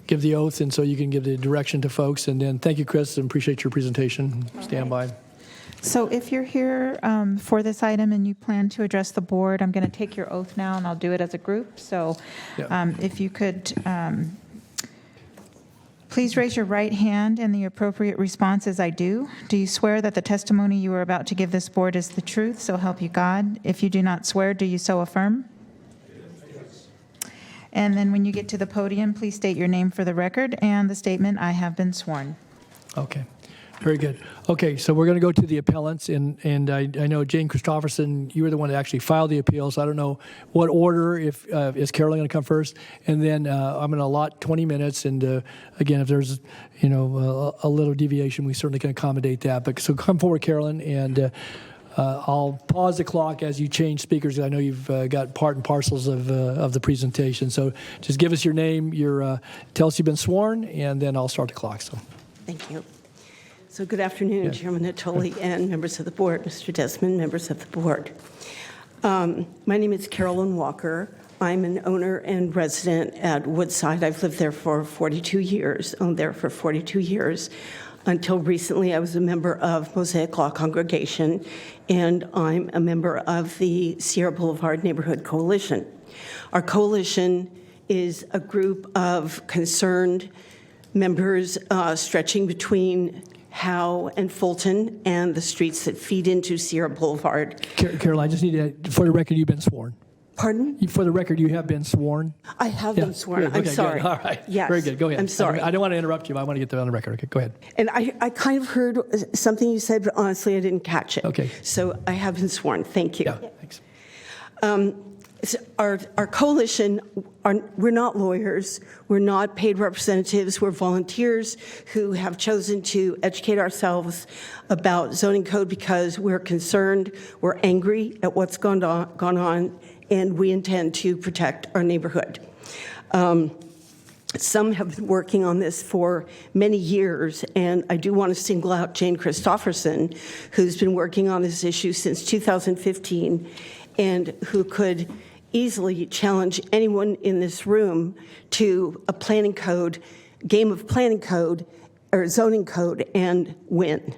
A: give the oath, and so you can give the direction to folks. And then thank you, Chris, and appreciate your presentation. Stand by.
B: So if you're here for this item and you plan to address the board, I'm going to take your oath now, and I'll do it as a group. So if you could please raise your right hand, and the appropriate response is I do. Do you swear that the testimony you are about to give this board is the truth, so help you God? If you do not swear, do you so affirm? Yes. And then when you get to the podium, please state your name for the record and the statement, I have been sworn.
A: Okay. Very good. Okay, so we're going to go to the appellants, and I know Jane Christofferson, you were the one that actually filed the appeal, so I don't know what order, if is Carolyn going to come first, and then I'm going to allot 20 minutes, and again, if there's a little deviation, we certainly can accommodate that. But so come forward, Carolyn, and I'll pause the clock as you change speakers. I know you've got part and parcels of the presentation, so just give us your name, tell us you've been sworn, and then I'll start the clock. So.
L: Thank you. So good afternoon, Chairman Natoli and members of the board, Mr. Desmond, members of the board. My name is Carolyn Walker. I'm an owner and resident at Woodside. I've lived there for 42 years, owned there for 42 years. Until recently, I was a member of Mosaic Law Congregation, and I'm a member of the Sierra Boulevard Neighborhood Coalition. Our coalition is a group of concerned members stretching between Howe and Fulton and the streets that feed into Sierra Boulevard.
A: Carol, I just need to, for the record, you've been sworn.
L: Pardon?
A: For the record, you have been sworn.
L: I have been sworn.
A: Good.
L: I'm
A: Okay,
L: sorry.
A: Good. All right.
L: Yes.
A: Very good. Go ahead.
L: I'm sorry.
A: I don't want to interrupt you. But I want to get that on the record. Okay, go ahead.
L: And I kind of heard something you said, but honestly, I didn't catch it.
A: Okay.
L: So I have been sworn. Thank you.
A: Yeah, thanks.
L: So our coalition, we're not lawyers. We're not paid representatives. We're volunteers who have chosen to educate ourselves about zoning code because we're concerned, we're angry at what's gone on, and we intend to protect our neighborhood. Some have been working on this for many years, and I do want to single out Jane Christofferson, who's been working on this issue since 2015, and who could easily challenge anyone in this room to a planning code, game of planning code, or zoning code, and win.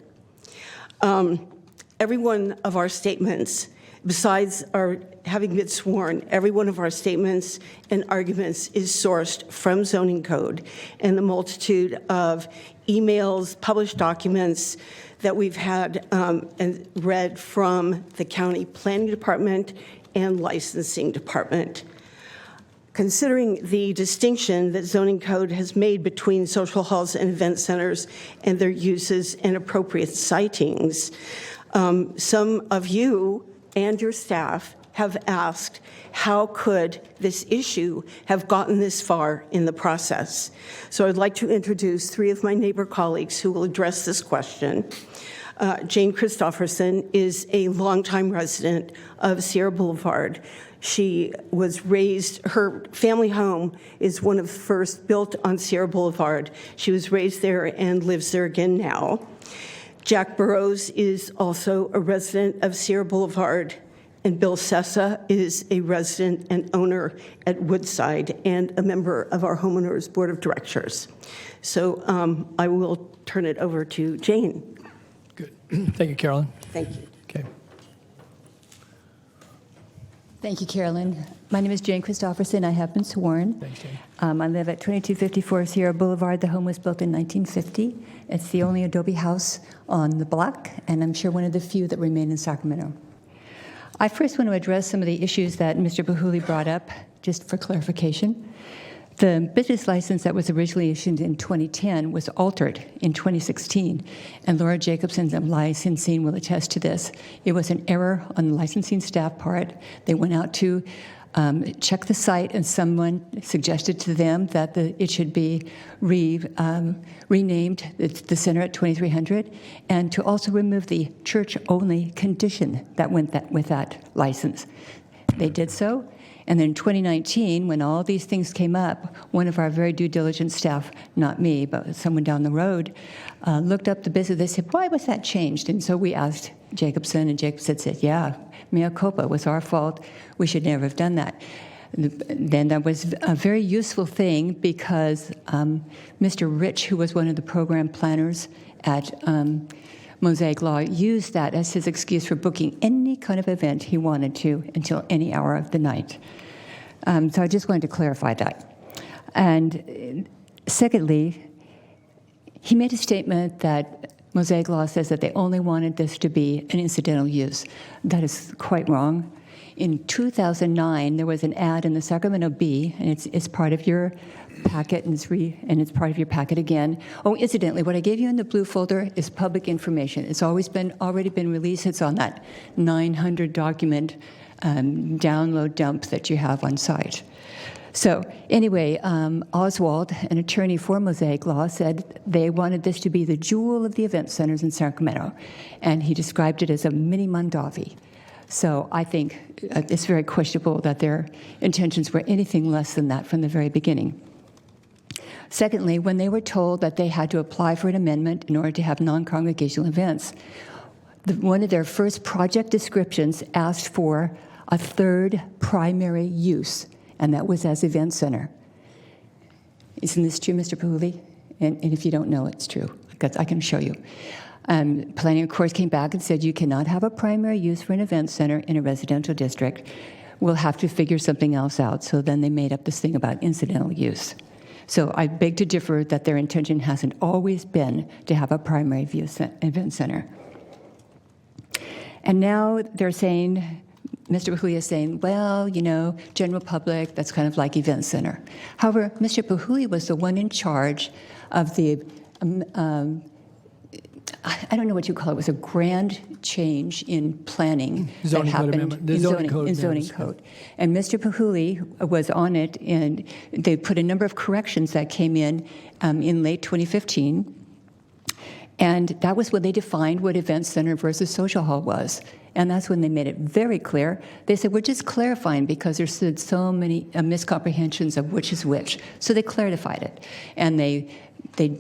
L: Every one of our statements, besides our having been sworn, every one of our statements and arguments is sourced from zoning code and the multitude of emails, published documents that we've had and read from the county planning department and licensing department. Considering the distinction that zoning code has made between social halls and event centers and their uses and appropriate sightings, some of you and your staff have asked, how could this issue have gotten this far in the process? So I'd like to introduce three of my neighbor colleagues who will address this question. Jane Christofferson is a longtime resident of Sierra Boulevard. She was raised, her family home is one of the first built on Sierra Boulevard. She was raised there and lives there again now. Jack Burrows is also a resident of Sierra Boulevard, and Bill Sessa is a resident and owner at Woodside and a member of our homeowners board of directors. So I will turn it over to Jane.
A: Good. Thank you, Carolyn.
L: Thank you.
A: Okay.
M: Thank you, Carolyn. My name is Jane Christofferson. I have been sworn.
A: Thanks, Jane.
M: I live at 2254 Sierra Boulevard. The home was built in 1950. It's the only adobe house on the block, and I'm sure one of the few that remain in Sacramento. I first want to address some of the issues that Mr. Bahuli brought up, just for clarification. The business license that was originally issued in 2010 was altered in 2016, and Laura Jacobson of licensing will attest to this. It was an error on the licensing staff part. They went out to check the site, and someone suggested to them that it should be renamed the center at 2300, and to also remove the church-only condition that went with that license. They did so. And then in 2019, when all these things came up, one of our very due diligence staff, not me, but someone down the road, looked up the business. They said, why was that changed? And so we asked Jacobson, and Jacobson said, yeah, mea culpa, it was our fault. We should never have done that. Then that was a very useful thing because Mr. Rich, who was one of the program planners at Mosaic Law, used that as his excuse for booking any kind of event he wanted to until any hour of the night. So I just wanted to clarify that. And secondly, he made a statement that Mosaic Law says that they only wanted this to be an incidental use. That is quite wrong. In 2009, there was an ad in the Sacramento Bee, and it's part of your packet, and it's part of your packet again. Oh, incidentally, what I gave you in the blue folder is public information. It's already been released. It's on that 900 document download dump that you have on site. So anyway, Oswald, an attorney for Mosaic Law, said they wanted this to be the jewel of the event centers in Sacramento, and he described it as a mini Mondavi. So I think it's very questionable that their intentions were anything less than that from the very beginning. Secondly, when they were told that they had to apply for an amendment in order to have non-congregational events, one of their first project descriptions asked for a third primary use, and that was as event center. Isn't this true, Mr. Pahuli? And if you don't know, it's true, because I can show you. Planning, of course, came back and said you cannot have a primary use for an event center in a residential district. We'll have to figure something else out. So then they made up this thing about incidental use. So I beg to differ that their intention hasn't always been to have a primary event center. And now they're saying, Mr. Pahuli is saying, well, you know, general public, that's kind of like event center. However, Mr. Pahuli was the one in charge of the, I don't know what you call it, it was a grand change in planning
A: Zoning
M: that
A: code
M: happened
A: amendment. The zoning code amendments,
M: code. And Mr. Pahuli was on it, and they put a number of corrections that came in late 2015. And that was when they defined what event center versus social hall was. And that's when they made it very clear. They said, we're just clarifying because there's so many miscomprehensions of which is which. So they clarified it. And they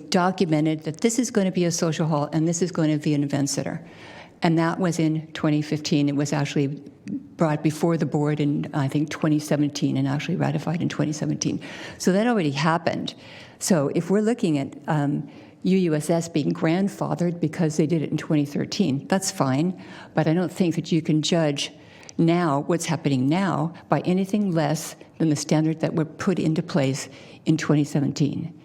M: documented that this is going to be a social hall and this is going to be an event center. And that was in 2015. It was actually brought before the board in, I think, 2017 and actually ratified in 2017. So that already happened. So if we're looking at UUSS being grandfathered because they did it in 2013, that's fine. But I don't think that you can judge now what's happening now by anything less than the standard that were put into place in 2017.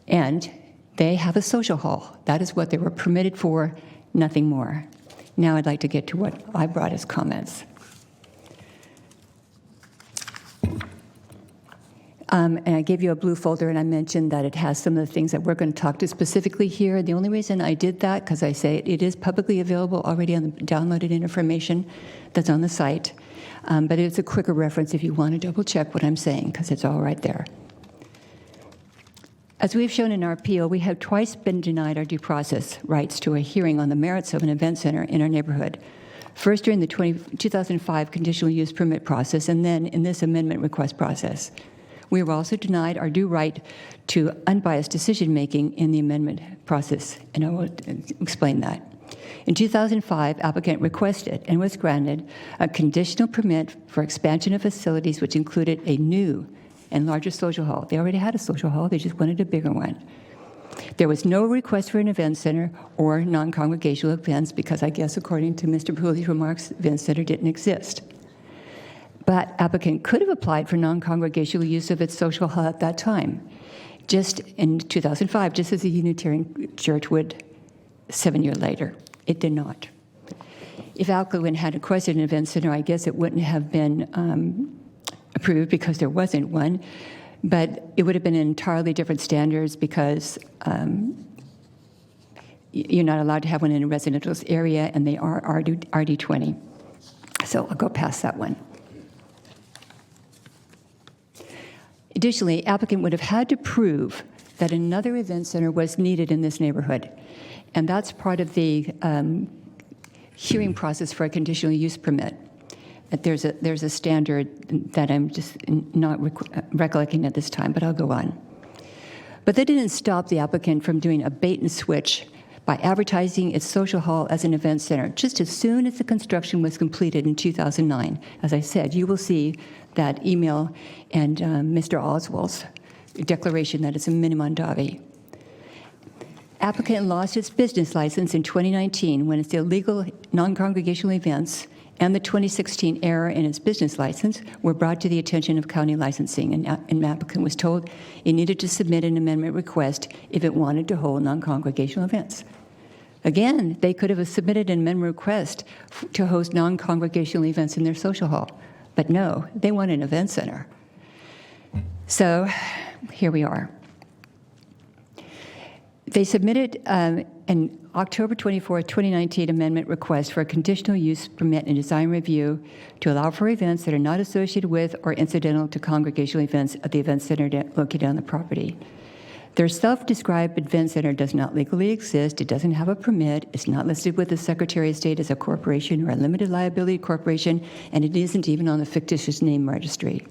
M: And they have a social hall. That is what they were permitted for, nothing more. Now I'd like to get to what I brought as comments. And I gave you a blue folder, and I mentioned that it has some of the things that we're going to talk to specifically here. The only reason I did that, because I say it is publicly available already on the downloaded information that's on the site. But it's a quicker reference if you want to double check what I'm saying, because it's all right there. As we've shown in our appeal, we have twice been denied our due process rights to a hearing on the merits of an event center in our neighborhood. First during the 2005 conditional use permit process, and then in this amendment request process. We were also denied our due right to unbiased decision-making in the amendment process, and I will explain that. In 2005, applicant requested and was granted a conditional permit for expansion of facilities which included a new and larger social hall. They already had a social hall, they just wanted a bigger one. There was no request for an event center or non-congregational events because I guess according to Mr. Puli's remarks, event center didn't exist. But applicant could have applied for non-congregational use of its social hall at that time, just in 2005, just as the Unitarian Church would 7 years later. It did not. If applicant had requested an event center, I guess it wouldn't have been approved because there wasn't one, but it would have been entirely different standards because you're not allowed to have one in a residential area, and they are RD20. So I'll go past that one. Additionally, applicant would have had to prove that another event center was needed in this neighborhood. And that's part of the hearing process for a conditional use permit. That there's a standard that I'm just not recollecting at this time, but I'll go on. But that didn't stop the applicant from doing a bait and switch by advertising its social hall as an event center just as soon as the construction was completed in 2009. As I said, you will see that email and Mr. Oswald's declaration that it's a minimum davi. Applicant lost its business license in 2019 when its illegal non-congregational events and the 2016 error in its business license were brought to the attention of county licensing, and applicant was told it needed to submit an amendment request if it wanted to hold non-congregational events. Again, they could have submitted an amendment request to host non-congregational events in their social hall, but no, they want an event center. So here we are. They submitted an October 24, 2019 amendment request for a conditional use permit and design review to allow for events that are not associated with or incidental to congregational events at the event center located on the property. Their self-described event center does not legally exist. It doesn't have a permit. It's not listed with the Secretary of State as a corporation or a limited liability corporation, and it isn't even on the fictitious name registry.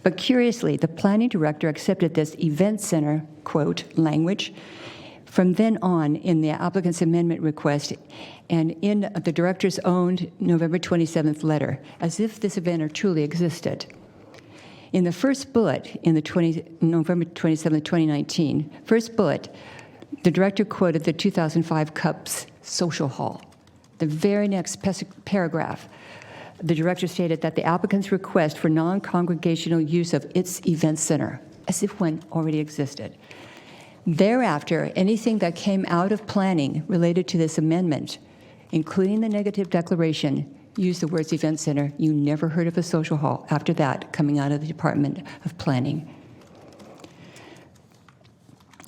M: But curiously, the planning director accepted this event center, quote, language from then on in the applicant's amendment request and in the director's own November 27th letter, as if this event truly existed. In the first bullet, in the November 27, 2019, first bullet, the director quoted the 2005 CUPS social hall. The very next paragraph, the director stated that the applicant's request for non-congregational use of its event center as if one already existed. Thereafter, anything that came out of planning related to this amendment, including the negative declaration, used the words event center. You never heard of a social hall after that coming out of the Department of Planning.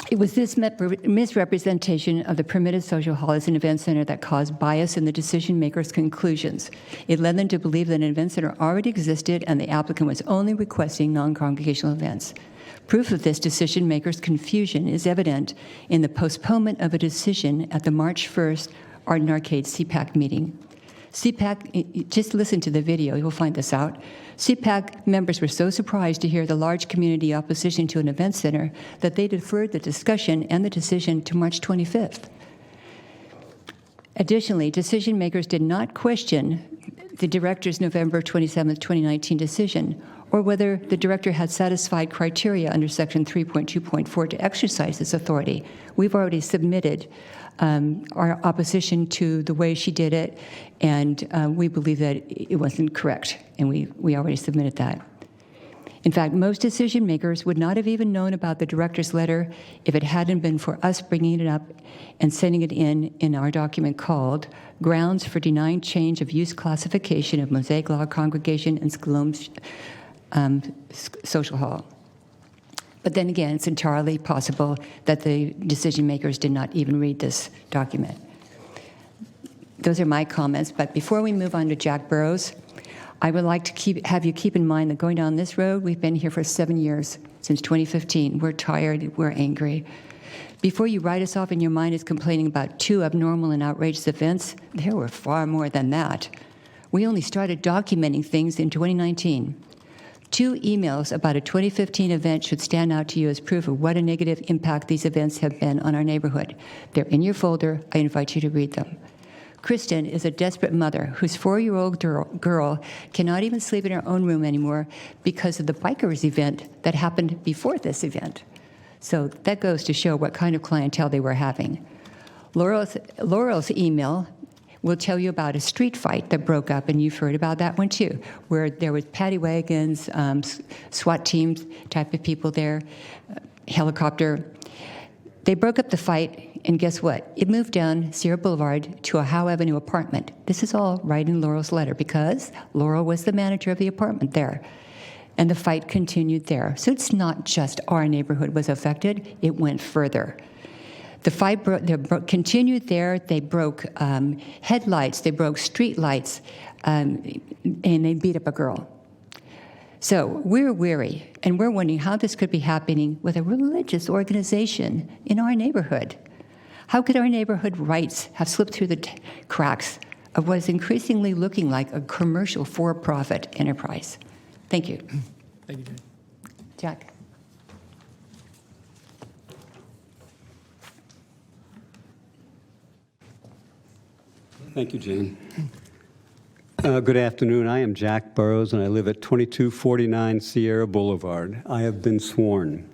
M: It was this misrepresentation of the permitted social hall as an event center that caused bias in the decision makers' conclusions. It led them to believe that an event center already existed and the applicant was only requesting non-congregational events. Proof of this decision makers' confusion is evident in the postponement of a decision at the March 1st Art and Arcade CPAC meeting. CPAC, just listen to the video, you'll find this out. CPAC members were so surprised to hear the large community opposition to an event center that they deferred the discussion and the decision to March 25th. Additionally, decision makers did not question the director's November 27, 2019 decision, or whether the director had satisfied criteria under Section 3.2.4 to exercise this authority. We've already submitted our opposition to the way she did it, and we believe that it wasn't correct, and we already submitted that. In fact, most decision makers would not have even known about the director's letter if it hadn't been for us bringing it up and sending it in our document called Grounds for Denying Change of Use Classification of Mosaic Law Congregation and Scalone Social Hall. But then again, it's entirely possible that the decision makers did not even read this document. Those are my comments, but before we move on to Jack Burrows, I would like to have you keep in mind that going down this road, we've been here for 7 years, since 2015. We're tired, we're angry. Before you write us off in your mind as complaining about 2 abnormal and outrageous events, there were far more than that. We only started documenting things in 2019. 2 emails about a 2015 event should stand out to you as proof of what a negative impact these events have been on our neighborhood. They're in your folder. I invite you to read them. Kristen is a desperate mother whose 4-year-old girl cannot even sleep in her own room anymore because of the bikers event that happened before this event. So that goes to show what kind of clientele they were having. Laurel's email will tell you about a street fight that broke up, and you've heard about that one too, where there was paddy wagons, SWAT teams type of people there, helicopter. They broke up the fight, and guess what? It moved down Sierra Boulevard to a Howe Avenue apartment. This is all right in Laurel's letter because Laurel was the manager of the apartment there. And the fight continued there. So it's not just our neighborhood was affected, it went further. The fight continued there. They broke headlights, they broke street lights, and they beat up a girl. So we're weary, and we're wondering how this could be happening with a religious organization in our neighborhood. How could our neighborhood rights have slipped through the cracks of what is increasingly looking like a commercial for-profit enterprise? Thank you.
A: Thank you, Jane.
M: Jack.
N: Thank you, Jane. Good afternoon. I am Jack Burrows, and I live at 2249 Sierra Boulevard. I have been sworn.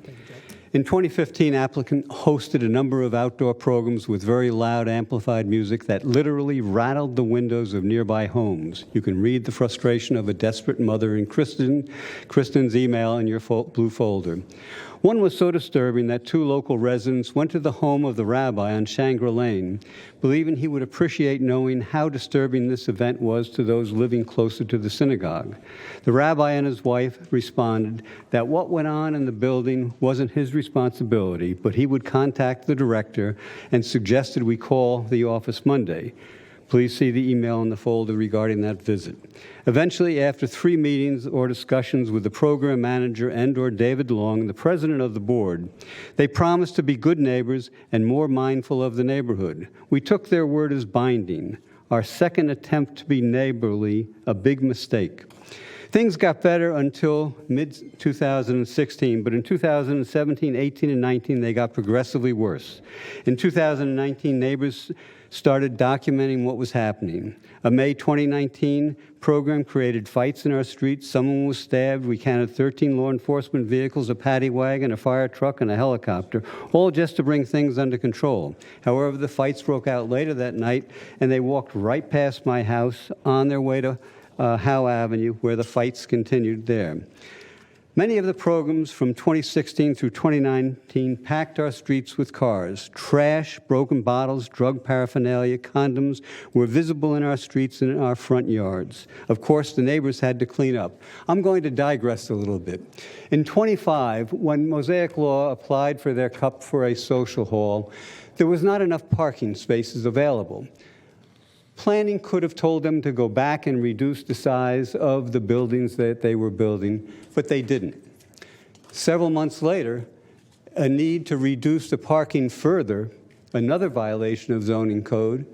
N: In 2015, applicant hosted a number of outdoor programs with very loud amplified music that literally rattled the windows of nearby homes. You can read the frustration of a desperate mother in Kristen's email in your blue folder. One was so disturbing that 2 local residents went to the home of the rabbi on Shangri Lane, believing he would appreciate knowing how disturbing this event was to those living closer to the synagogue. The rabbi and his wife responded that what went on in the building wasn't his responsibility, but he would contact the director and suggested we call the office Monday. Please see the email in the folder regarding that visit. Eventually, after 3 meetings or discussions with the program manager and/or David Long, the president of the board, they promised to be good neighbors and more mindful of the neighborhood. We took their word as binding. Our second attempt to be neighborly, a big mistake. Things got better until mid-2016, but in 2017, 18, and 19, they got progressively worse. In 2019, neighbors started documenting what was happening. A May 2019 program created fights in our streets. Someone was stabbed. We counted 13 law enforcement vehicles, a paddy wagon, a fire truck, and a helicopter, all just to bring things under control. However, the fights broke out later that night, and they walked right past my house on their way to Howe Avenue, where the fights continued there. Many of the programs from 2016 through 2019 packed our streets with cars. Trash, broken bottles, drug paraphernalia, condoms were visible in our streets and in our front yards. Of course, the neighbors had to clean up. I'm going to digress a little bit. In 25, when Mosaic Law applied for their cup for a social hall, there was not enough parking spaces available. Planning could have told them to go back and reduce the size of the buildings that they were building, but they didn't. Several months later, a need to reduce the parking further, another violation of zoning code,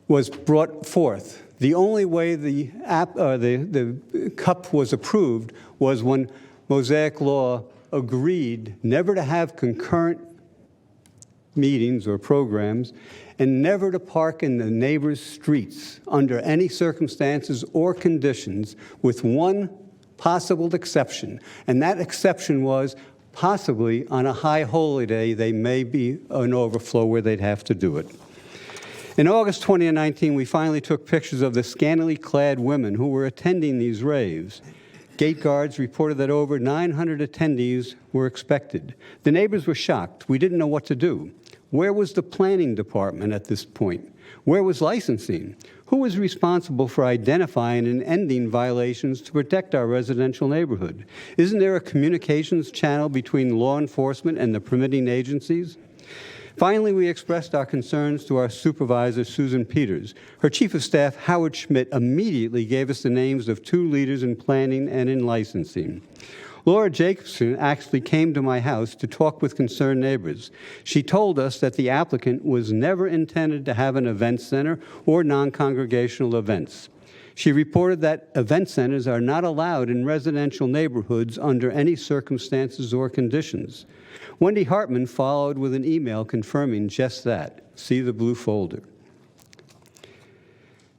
N: was brought forth. The only way the CUP was approved was when Mosaic Law agreed never to have concurrent meetings or programs, and never to park in the neighbors' streets under any circumstances or conditions, with one possible exception. And that exception was possibly on a high holy day, they may be an overflow where they'd have to do it. In August 2019, we finally took pictures of the scantily clad women who were attending these raves. Gate guards reported that over 900 attendees were expected. The neighbors were shocked. We didn't know what to do. Where was the planning department at this point? Where was licensing? Who was responsible for identifying and ending violations to protect our residential neighborhood? Isn't there a communications channel between law enforcement and the permitting agencies? Finally, we expressed our concerns to our supervisor, Susan Peters. Her chief of staff, Howard Schmidt, immediately gave us the names of 2 leaders in planning and in licensing. Laura Jacobson actually came to my house to talk with concerned neighbors. She told us that the applicant was never intended to have an event center or non-congregational events. She reported that event centers are not allowed in residential neighborhoods under any circumstances or conditions. Wendy Hartman followed with an email confirming just that. See the blue folder.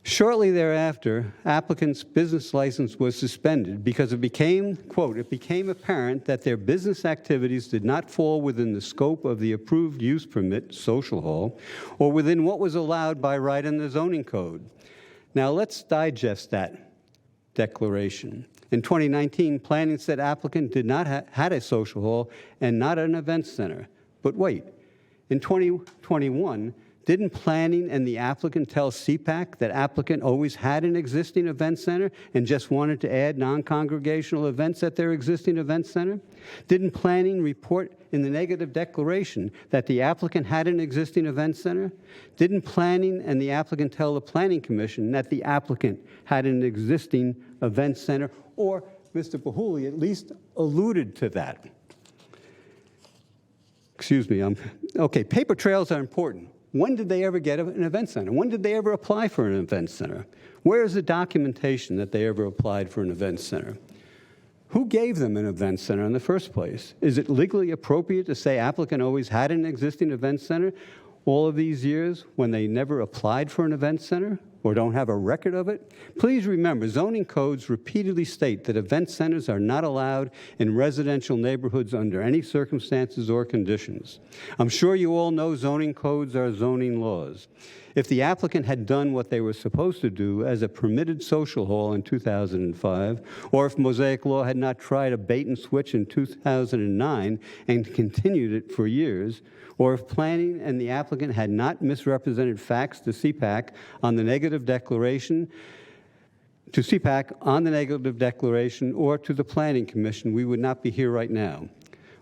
N: Shortly thereafter, applicant's business license was suspended because it became, quote, it became apparent that their business activities did not fall within the scope of the approved use permit, social hall, or within what was allowed by right in the zoning code. Now let's digest that declaration. In 2019, planning said applicant did not had a social hall and not an event center. But wait, in 2021, didn't planning and the applicant tell CPAC that applicant always had an existing event center and just wanted to add non-congregational events at their existing event center? Didn't planning report in the negative declaration that the applicant had an existing event center? Didn't planning and the applicant tell the Planning Commission that the applicant had an existing event center? Or Mr. Bahuli at least alluded to that. Excuse me, okay, paper trails are important. When did they ever get an event center? When did they ever apply for an event center? Where is the documentation that they ever applied for an event center? Who gave them an event center in the first place? Is it legally appropriate to say applicant always had an existing event center all of these years when they never applied for an event center or don't have a record of it? Please remember, zoning codes repeatedly state that event centers are not allowed in residential neighborhoods under any circumstances or conditions. I'm sure you all know zoning codes are zoning laws. If the applicant had done what they were supposed to do as a permitted social hall in 2005, or if Mosaic Law had not tried a bait and switch in 2009 and continued it for years, or if planning and the applicant had not misrepresented facts to CPAC on the negative declaration, or to the Planning Commission, we would not be here right now.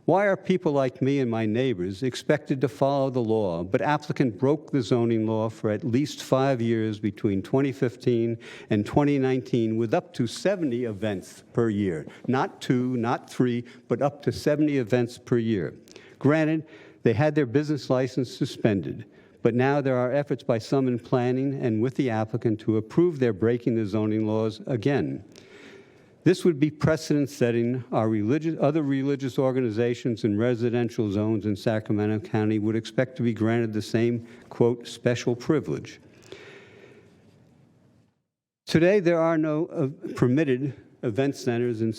N: Why are people like me and my neighbors expected to follow the law, but applicant broke the zoning law for at least 5 years between 2015 and 2019 with up to 70 events per year? Not 2, not 3, but up to 70 events per year. Granted, they had their business license suspended, but now there are efforts by some in planning and with the applicant to approve their breaking the zoning laws again. This would be precedent-setting. Our other religious organizations in residential zones in Sacramento County would expect to be granted the same, quote, special privilege. Today, there are no permitted event centers in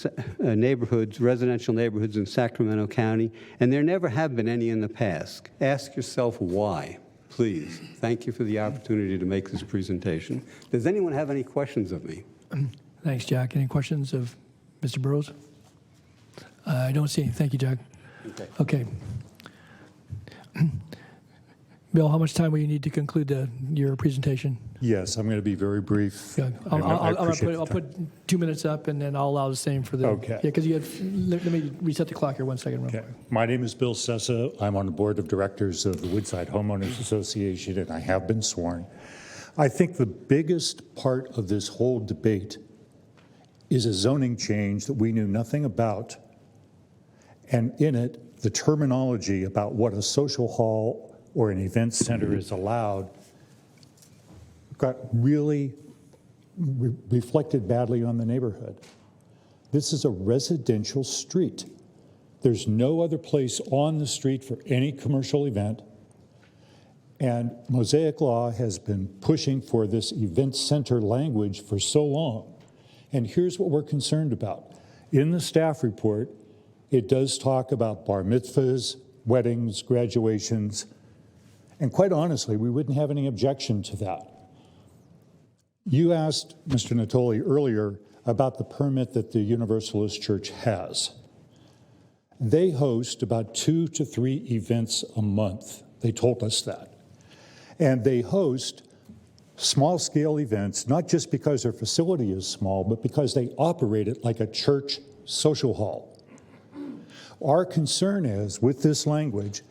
N: neighborhoods, residential neighborhoods in Sacramento County, and there never have been any in the past. Ask yourself why, please. Thank you for the opportunity to make this presentation. Does anyone have any questions of me?
A: Thanks, Jack. Any questions of Mr. Burrows? I don't see any. Thank you, Jack. Okay. Bill, how much time will you need to conclude your presentation?
E: Yes, I'm going to be very brief.
A: Yeah,
E: and I appreciate the
A: I'll
E: time.
A: put 2 minutes up, and then I'll allow the same for the.
E: Okay.
A: Yeah, because you had. Let me reset the clock here 1 second. Real quick.
E: My name is Bill Sessa. I'm on the board of directors of the Woodside Homeowners Association, and I have been sworn. I think the biggest part of this whole debate is a zoning change that we knew nothing about, and in it, the terminology about what a social hall or an event center is allowed got really reflected badly on the neighborhood. This is a residential street. There's no other place on the street for any commercial event. And Mosaic Law has been pushing for this event center language for so long. And here's what we're concerned about. In the staff report, it does talk about bar mitzvahs, weddings, graduations, and quite honestly, we wouldn't have any objection to that. You asked Mr. Natoli earlier about the permit that the Universalist Church has. They host about 2 to 3 events a month. They told us that. And they host small-scale events, not just because their facility is small, but because they operate it like a church social hall. Our concern is, with this language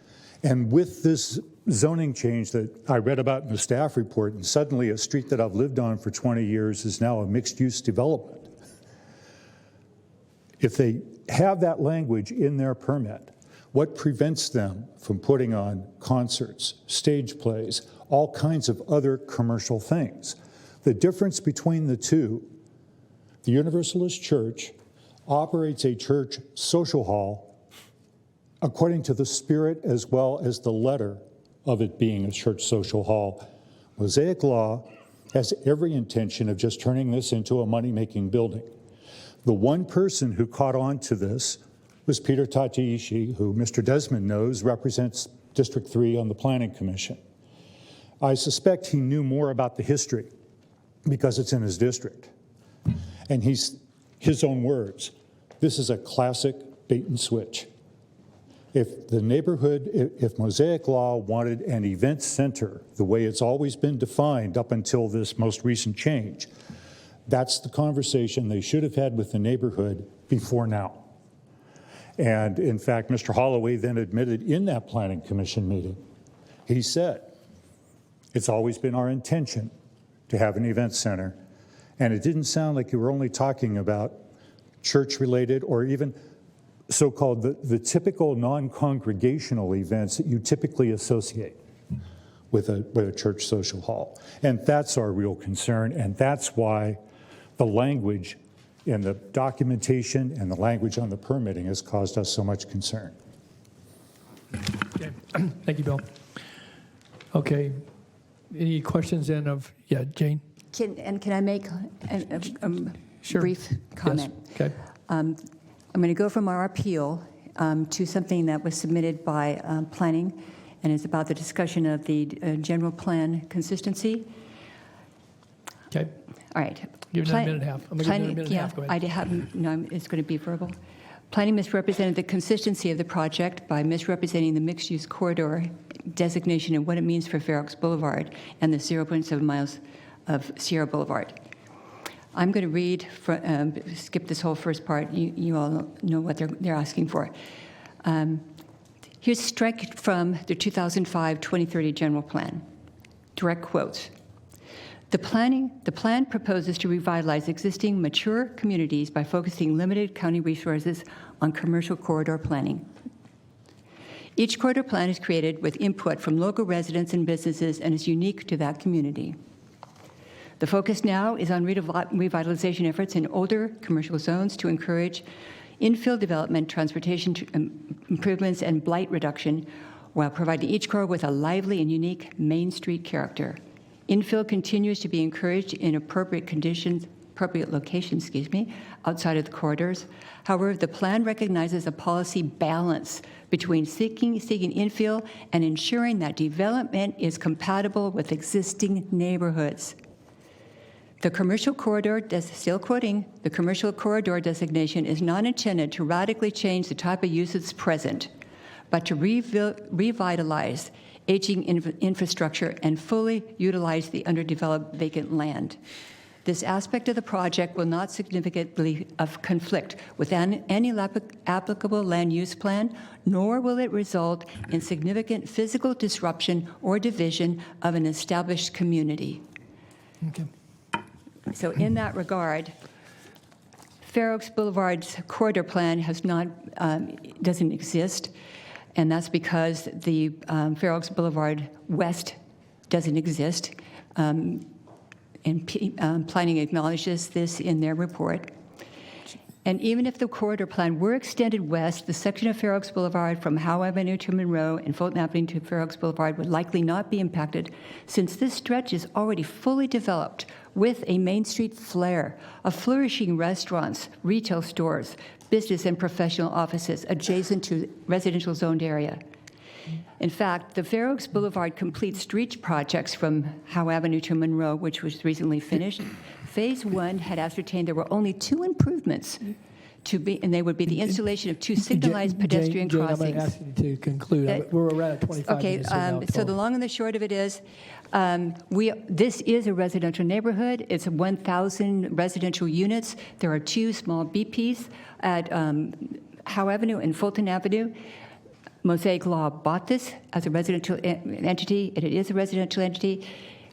E: and with this zoning change that I read about in the staff report, and suddenly a street that I've lived on for 20 years is now a mixed-use development. If they have that language in their permit, what prevents them from putting on concerts, stage plays, all kinds of other commercial things? The difference between the two, the Universalist Church operates a church social hall according to the spirit as well as the letter of it being a church social hall. Mosaic Law has every intention of just turning this into a money-making building. The one person who caught on to this was Peter Tateishi, who Mr. Desmond knows represents District 3 on the Planning Commission. I suspect he knew more about the history because it's in his district. And he's, his own words, this is a classic bait and switch. If the neighborhood, if Mosaic Law wanted an event center, the way it's always been defined up until this most recent change, that's the conversation they should have had with the neighborhood before now. And in fact, Mr. Holloway then admitted in that Planning Commission meeting, he said, it's always been our intention to have an event center. And it didn't sound like you were only talking about church-related or even so-called the typical non-congregational events that you typically associate with a church social hall. And that's our real concern, and that's why the language in the documentation and the language on the permitting has caused us so much concern.
A: Okay. Thank you, Bill. Okay. Any questions then of, yeah, Jane?
M: Can I make a
A: Sure.
M: brief comment?
A: Yes. Okay.
M: I'm going to go from our appeal to something that was submitted by planning, and it's about the discussion of the general plan consistency.
A: Okay.
M: All right.
A: Give it a minute and a half. I'm going to give it a minute and a half. Go ahead.
M: No, it's going to be verbal. Planning misrepresented the consistency of the project by misrepresenting the mixed-use corridor designation and what it means for Fair Oaks Boulevard and the 0.7 miles of Sierra Boulevard. I'm going to read, skip this whole first part. You all know what they're asking for. Here's strike from the 2005-2030 general plan. Direct quotes. The plan proposes to revitalize existing mature communities by focusing limited county resources on commercial corridor planning. Each corridor plan is created with input from local residents and businesses and is unique to that community. The focus now is on revitalization efforts in older commercial zones to encourage infill development, transportation improvements, and blight reduction, while providing each corridor with a lively and unique Main Street character. Infill continues to be encouraged in appropriate locations, outside of the corridors. However, the plan recognizes a policy balance between seeking infill and ensuring that development is compatible with existing neighborhoods. The commercial corridor, still quoting, the commercial corridor designation is not intended to radically change the type of use that's present, but to revitalize aging infrastructure and fully utilize the underdeveloped vacant land. This aspect of the project will not significantly conflict with any applicable land use plan, nor will it result in significant physical disruption or division of an established community.
A: Okay.
M: So in that regard, Fair Oaks Boulevard's corridor plan doesn't exist, and that's because the Fair Oaks Boulevard West doesn't exist. And planning acknowledges this in their report. And even if the corridor plan were extended west, the section of Fair Oaks Boulevard from Howe Avenue to Monroe and Fulton Avenue to Fair Oaks Boulevard would likely not be impacted, since this stretch is already fully developed with a Main Street flair of flourishing restaurants, retail stores, business and professional offices adjacent to residential zoned area. In fact, the Fair Oaks Boulevard Complete Streets projects from Howe Avenue to Monroe, which was recently finished, Phase 1 had ascertained there were only 2 improvements to be, and they would be the installation of 2 signalized pedestrian
A: Jane,
M: crossings.
A: I'm going to ask you to conclude. We're around at 25 minutes.
M: So the long and the short of it is, this is a residential neighborhood. It's 1,000 residential units. There are 2 small BPs at Howe Avenue and Fulton Avenue. Mosaic Law bought this as a residential entity, and it is a residential entity.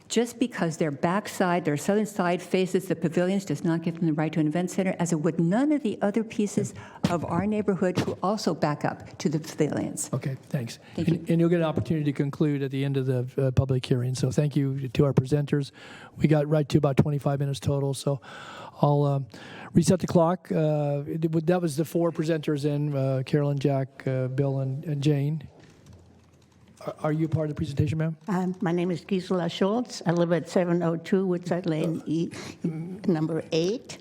M: Just because their backside, their southern side faces the pavilions does not give them the right to an event center, as it would none of the other pieces of our neighborhood who also back up to the pavilions.
A: Okay, thanks.
M: Thank you.
A: And you'll get an opportunity to conclude at the end of the public hearing. So thank you to our presenters. We got right to about 25 minutes total, so I'll reset the clock. That was the 4 presenters in, Carolyn, Jack, Bill, and Jane. Are you part of the presentation, ma'am?
O: My name is Gisela Schultz. I live at 702 Woodside Lane, number 8,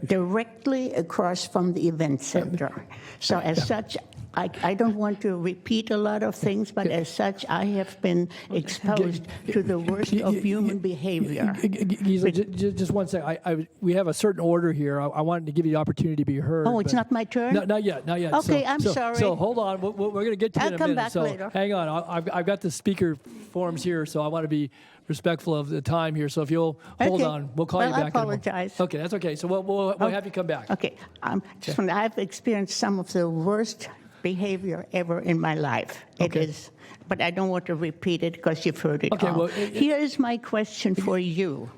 O: directly across from the event center. So as such, I don't want to repeat a lot of things, but as such, I have been exposed to the worst of human behavior.
A: Gisela, just one second. We have a certain order here. I wanted to give you the opportunity to be heard.
O: Oh, it's not my turn?
A: No, not yet, not yet.
O: Okay, I'm sorry.
A: So hold on. We're going to get to it in a minute.
O: I'll come back
A: so
O: later.
A: Hang on. I've got the speaker forms here, so I want to be respectful of the time here. So if you'll hold on, we'll call you back.
O: I apologize.
A: Okay, that's okay. So we'll have you come back.
O: Okay. I've experienced some of the worst behavior ever in my life. It is, but I don't want to repeat it because you've heard it all.
A: Well,
O: here is my question for you.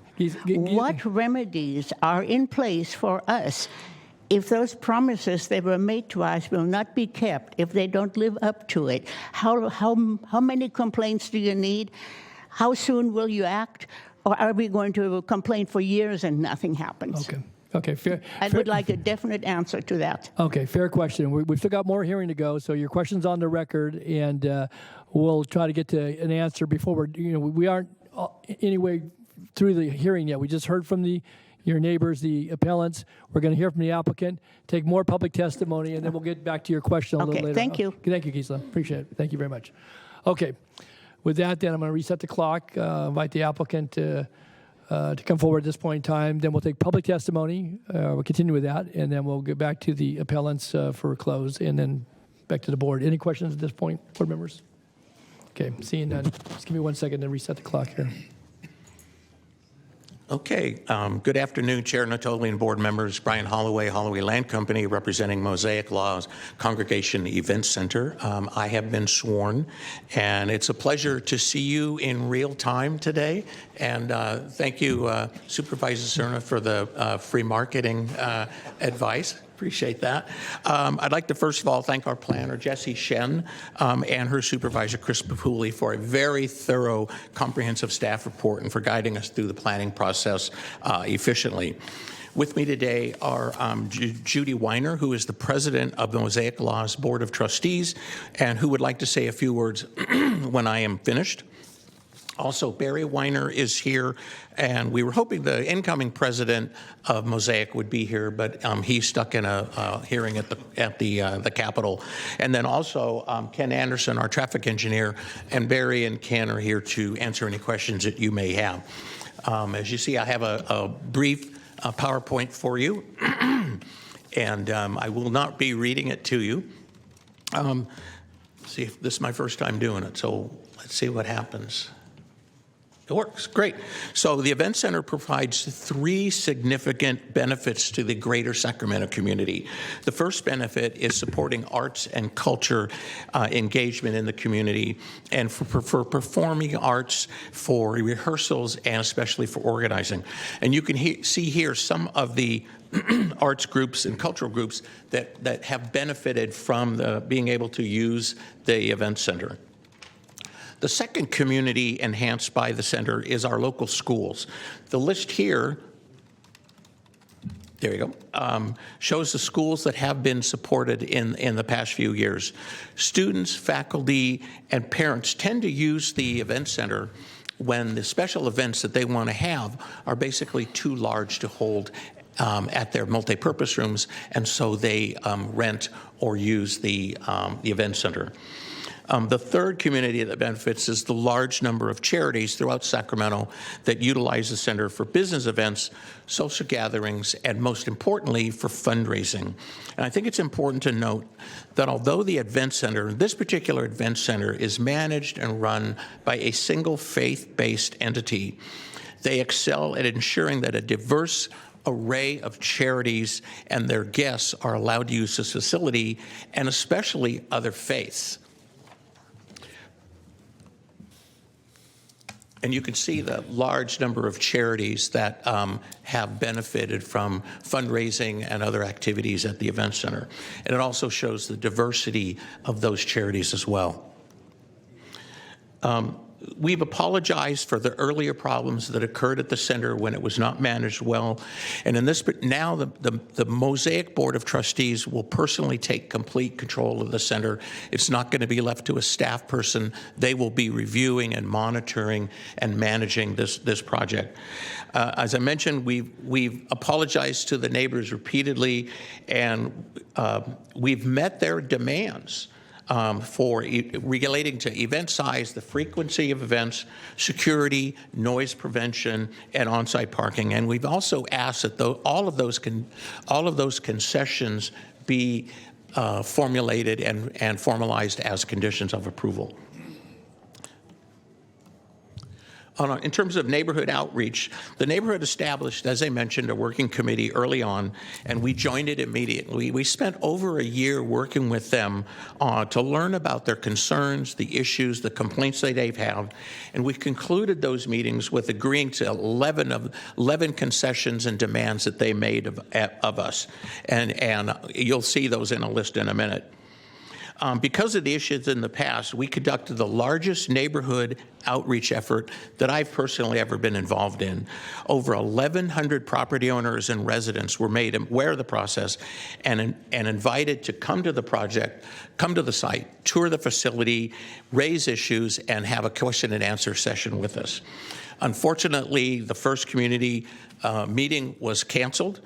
O: What remedies are in place for us if those promises that were made to us will not be kept, if they don't live up to it? How many complaints do you need? How soon will you act? Or are we going to complain for years and nothing happens?
A: Okay, fair.
O: I would like a definite answer to that.
A: Okay, fair question. We've still got more hearing to go, so your question's on the record, and we'll try to get to an answer before we aren't anyway through the hearing yet. We just heard from your neighbors, the appellants. We're going to hear from the applicant, take more public testimony, and then we'll get back to your question a little later.
O: Thank you.
A: Thank you, Gisela. Appreciate it. Thank you very much. Okay, with that, then I'm going to reset the clock, invite the applicant to come forward at this point in time. Then we'll take public testimony. We'll continue with that, and then we'll get back to the appellants for a close, and then back to the board. Any questions at this point, board members? Okay, seeing none. Just give me 1 second to reset the clock here.
Q: Okay, good afternoon, Chair Natoli and board members. Brian Holloway, Holloway Land Company, representing Mosaic Law's Congregation Event Center. I have been sworn, and it's a pleasure to see you in real time today. And thank you, Supervisor Cerna, for the free marketing advice. Appreciate that. I'd like to first of all thank our planner, Jessie Shen, and her supervisor, Chris Pafuli, for a very thorough, comprehensive staff report and for guiding us through the planning process efficiently. With me today are Judy Weiner, who is the president of the Mosaic Law's Board of Trustees, and who would like to say a few words when I am finished. Also, Barry Weiner is here, and we were hoping the incoming president of Mosaic would be here, but he's stuck in a hearing at the Capitol. And then also Ken Anderson, our traffic engineer, and Barry and Ken are here to answer any questions that you may have. As you see, I have a brief PowerPoint for you, and I will not be reading it to you. See, if this is my first time doing it, so let's see what happens. It works, great. So the Event Center provides 3 significant benefits to the greater Sacramento community. The first benefit is supporting arts and culture engagement in the community, and for performing arts, for rehearsals, and especially for organizing. And you can see here some of the arts groups and cultural groups that have benefited from being able to use the Event Center. The second community enhanced by the center is our local schools. The list here, there you go, shows the schools that have been supported in the past few years. Students, faculty, and parents tend to use the Event Center when the special events that they want to have are basically too large to hold at their multi-purpose rooms, and so they rent or use the Event Center. The third community that benefits is the large number of charities throughout Sacramento that utilize the center for business events, social gatherings, and most importantly, for fundraising. And I think it's important to note that although the Event Center, this particular Event Center, is managed and run by a single faith-based entity, they excel at ensuring that a diverse array of charities and their guests are allowed to use this facility, and especially other faiths. And you can see the large number of charities that have benefited from fundraising and other activities at the Event Center. And it also shows the diversity of those charities as well. We've apologized for the earlier problems that occurred at the center when it was not managed well. And in this, now the Mosaic Board of Trustees will personally take complete control of the center. It's not going to be left to a staff person. They will be reviewing and monitoring and managing this project. As I mentioned, we've apologized to the neighbors repeatedly, and we've met their demands relating to event size, the frequency of events, security, noise prevention, and on-site parking. And we've also asked that all of those concessions be formulated and formalized as conditions of approval. In terms of neighborhood outreach, the neighborhood established, as I mentioned, a working committee early on, and we joined it immediately. We spent over a year working with them to learn about their concerns, the issues, the complaints that they have, and we concluded those meetings with agreeing to 11 concessions and demands that they made of us, and you'll see those in a list in a minute. Because of the issues in the past, we conducted the largest neighborhood outreach effort that I've personally ever been involved in. Over 1,100 property owners and residents were made aware of the process and invited to come to the project, come to the site, tour the facility, raise issues, and have a question and answer session with us. Unfortunately, the first community meeting was canceled.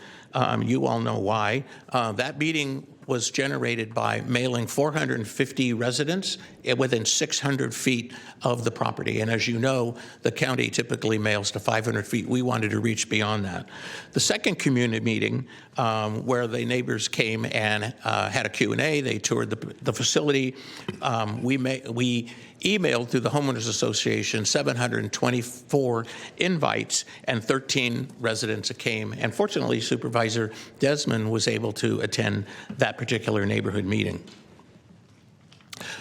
Q: You all know why. That meeting was generated by mailing 450 residents within 600 feet of the property. And as you know, the county typically mails to 500 feet. We wanted to reach beyond that. The second community meeting, where the neighbors came and had a Q&A, they toured the facility. We emailed through the Homeowners Association 724 invites, and 13 residents came. And fortunately, Supervisor Desmond was able to attend that particular neighborhood meeting.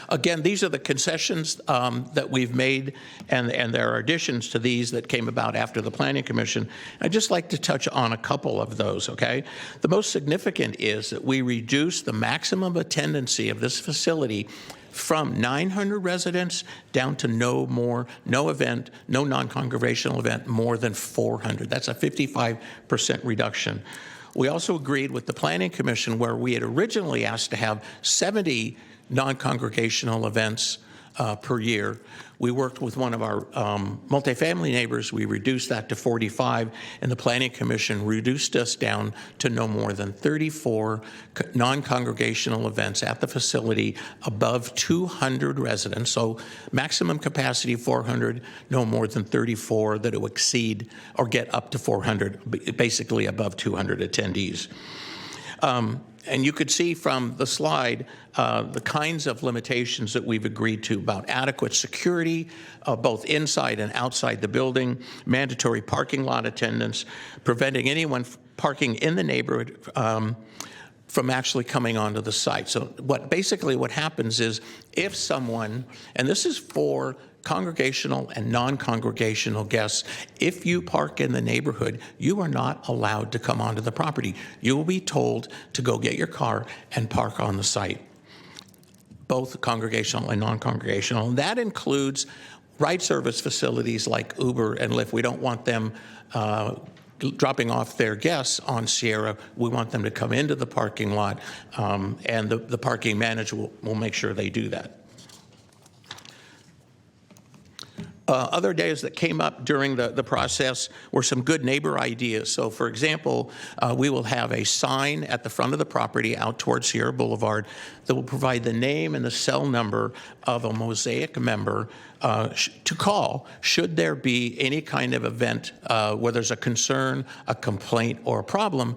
Q: Again, these are the concessions that we've made, and there are additions to these that came about after the Planning Commission. I'd just like to touch on a couple of those, okay? The most significant is that we reduced the maximum attendancy of this facility from 900 residents down to no non-congregational event more than 400. That's a 55% reduction. We also agreed with the Planning Commission, where we had originally asked to have 70 non-congregational events per year. We worked with one of our multifamily neighbors. We reduced that to 45, and the Planning Commission reduced us down to no more than 34 non-congregational events at the facility above 200 residents. So maximum capacity 400, no more than 34 that it would exceed or get up to 400, basically above 200 attendees. And you could see from the slide the kinds of limitations that we've agreed to about adequate security, both inside and outside the building, mandatory parking lot attendance, preventing anyone parking in the neighborhood from actually coming onto the site. So basically what happens is if someone, and this is for congregational and non-congregational guests, if you park in the neighborhood, you are not allowed to come onto the property. You will be told to go get your car and park on the site, both congregational and non-congregational. And that includes ride service facilities like Uber and Lyft. We don't want them dropping off their guests on Sierra. We want them to come into the parking lot, and the parking manager will make sure they do that. Other days that came up during the process were some good neighbor ideas. So, for example, we will have a sign at the front of the property out towards Sierra Boulevard that will provide the name and the cell number of a Mosaic member to call should there be any kind of event where there's a concern, a complaint, or a problem.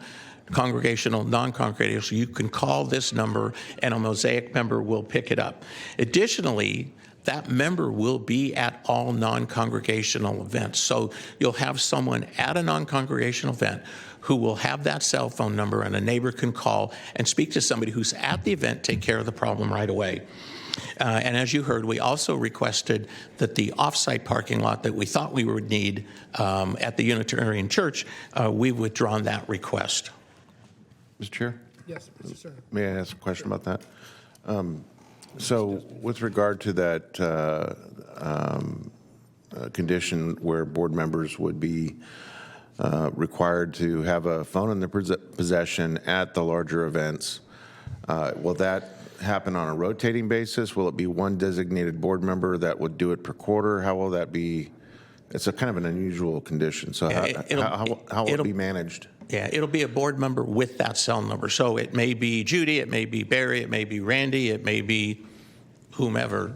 Q: Congregational, non-congregational, so you can call this number and a Mosaic member will pick it up. Additionally, that member will be at all non-congregational events. So you'll have someone at a non-congregational event who will have that cell phone number, and a neighbor can call and speak to somebody who's at the event, take care of the problem right away. And as you heard, we also requested that the off-site parking lot that we thought we would need at the Unitarian Church, we've withdrawn that request.
C: Mr. Chair?
A: Yes, Mr. Sir.
C: May I ask a question about that? So with regard to that condition where board members would be required to have a phone in their possession at the larger events, will that happen on a rotating basis? Will it be one designated board member that would do it per quarter? How will that be? It's a kind of an unusual condition. So how will it be managed?
Q: Yeah, it'll be a board member with that cell number. So it may be Judy, it may be Barry, it may be Randy, it may be whomever.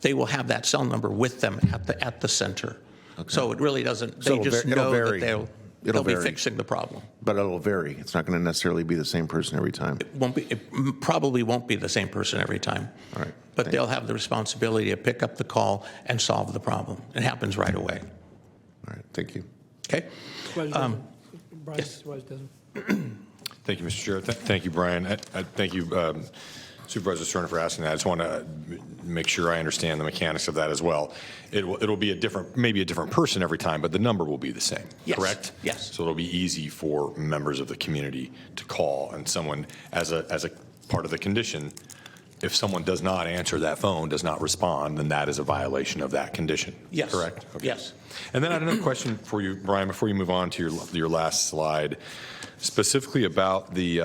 Q: They will have that cell number with them at the center. Okay. So it really doesn't. They just know that they'll be fixing the problem.
C: But it'll vary. It's not going to necessarily be the same person every time.
Q: It won't be. It probably won't be the same person every time.
C: All right.
Q: But they'll have the responsibility to pick up the call and solve the problem. It happens right away.
C: All right. Thank you.
Q: Okay.
A: Brian,
Q: yes.
P: Thank you, Mr. Chair. Thank you, Brian. Thank you, Supervisor Sterner, for asking that. I just want to make sure I understand the mechanics of that as well. It'll be maybe a different person every time, but the number will be the same,
Q: yes.
P: Correct?
Q: Yes.
P: So it'll be easy for members of the community to call, and someone, as a part of the condition, if someone does not answer that phone, does not respond, then that is a violation of that condition. Yes. Correct? Okay.
Q: Yes.
P: And then I had another question for you, Brian, before you move on to your last slide, specifically about the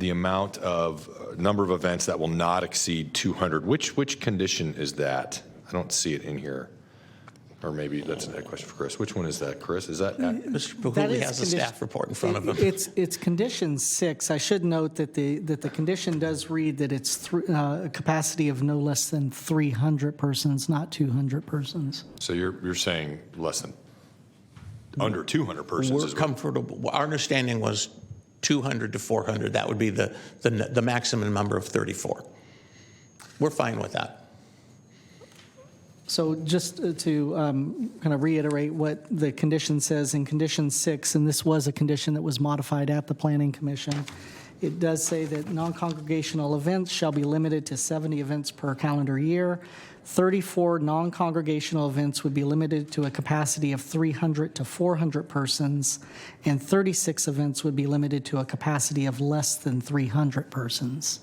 P: amount of number of events that will not exceed 200. Which condition is that? I don't see it in here. Or maybe that's a question for Chris. Which one is that, Chris? Is that
Q: Mr. Bahuli has a staff report in front of him.
K: It's condition 6. I should note that the condition does read that it's a capacity of no less than 300 persons, not 200 persons.
P: So you're saying less than under 200 persons?
Q: We're comfortable. Our understanding was 200 to 400. That would be the maximum number of 34. We're fine with that.
K: So just to kind of reiterate what the condition says in condition 6, and this was a condition that was modified at the Planning Commission, it does say that non-congregational events shall be limited to 70 events per calendar year. 34 non-congregational events would be limited to a capacity of 300 to 400 persons, and 36 events would be limited to a capacity of less than 300 persons.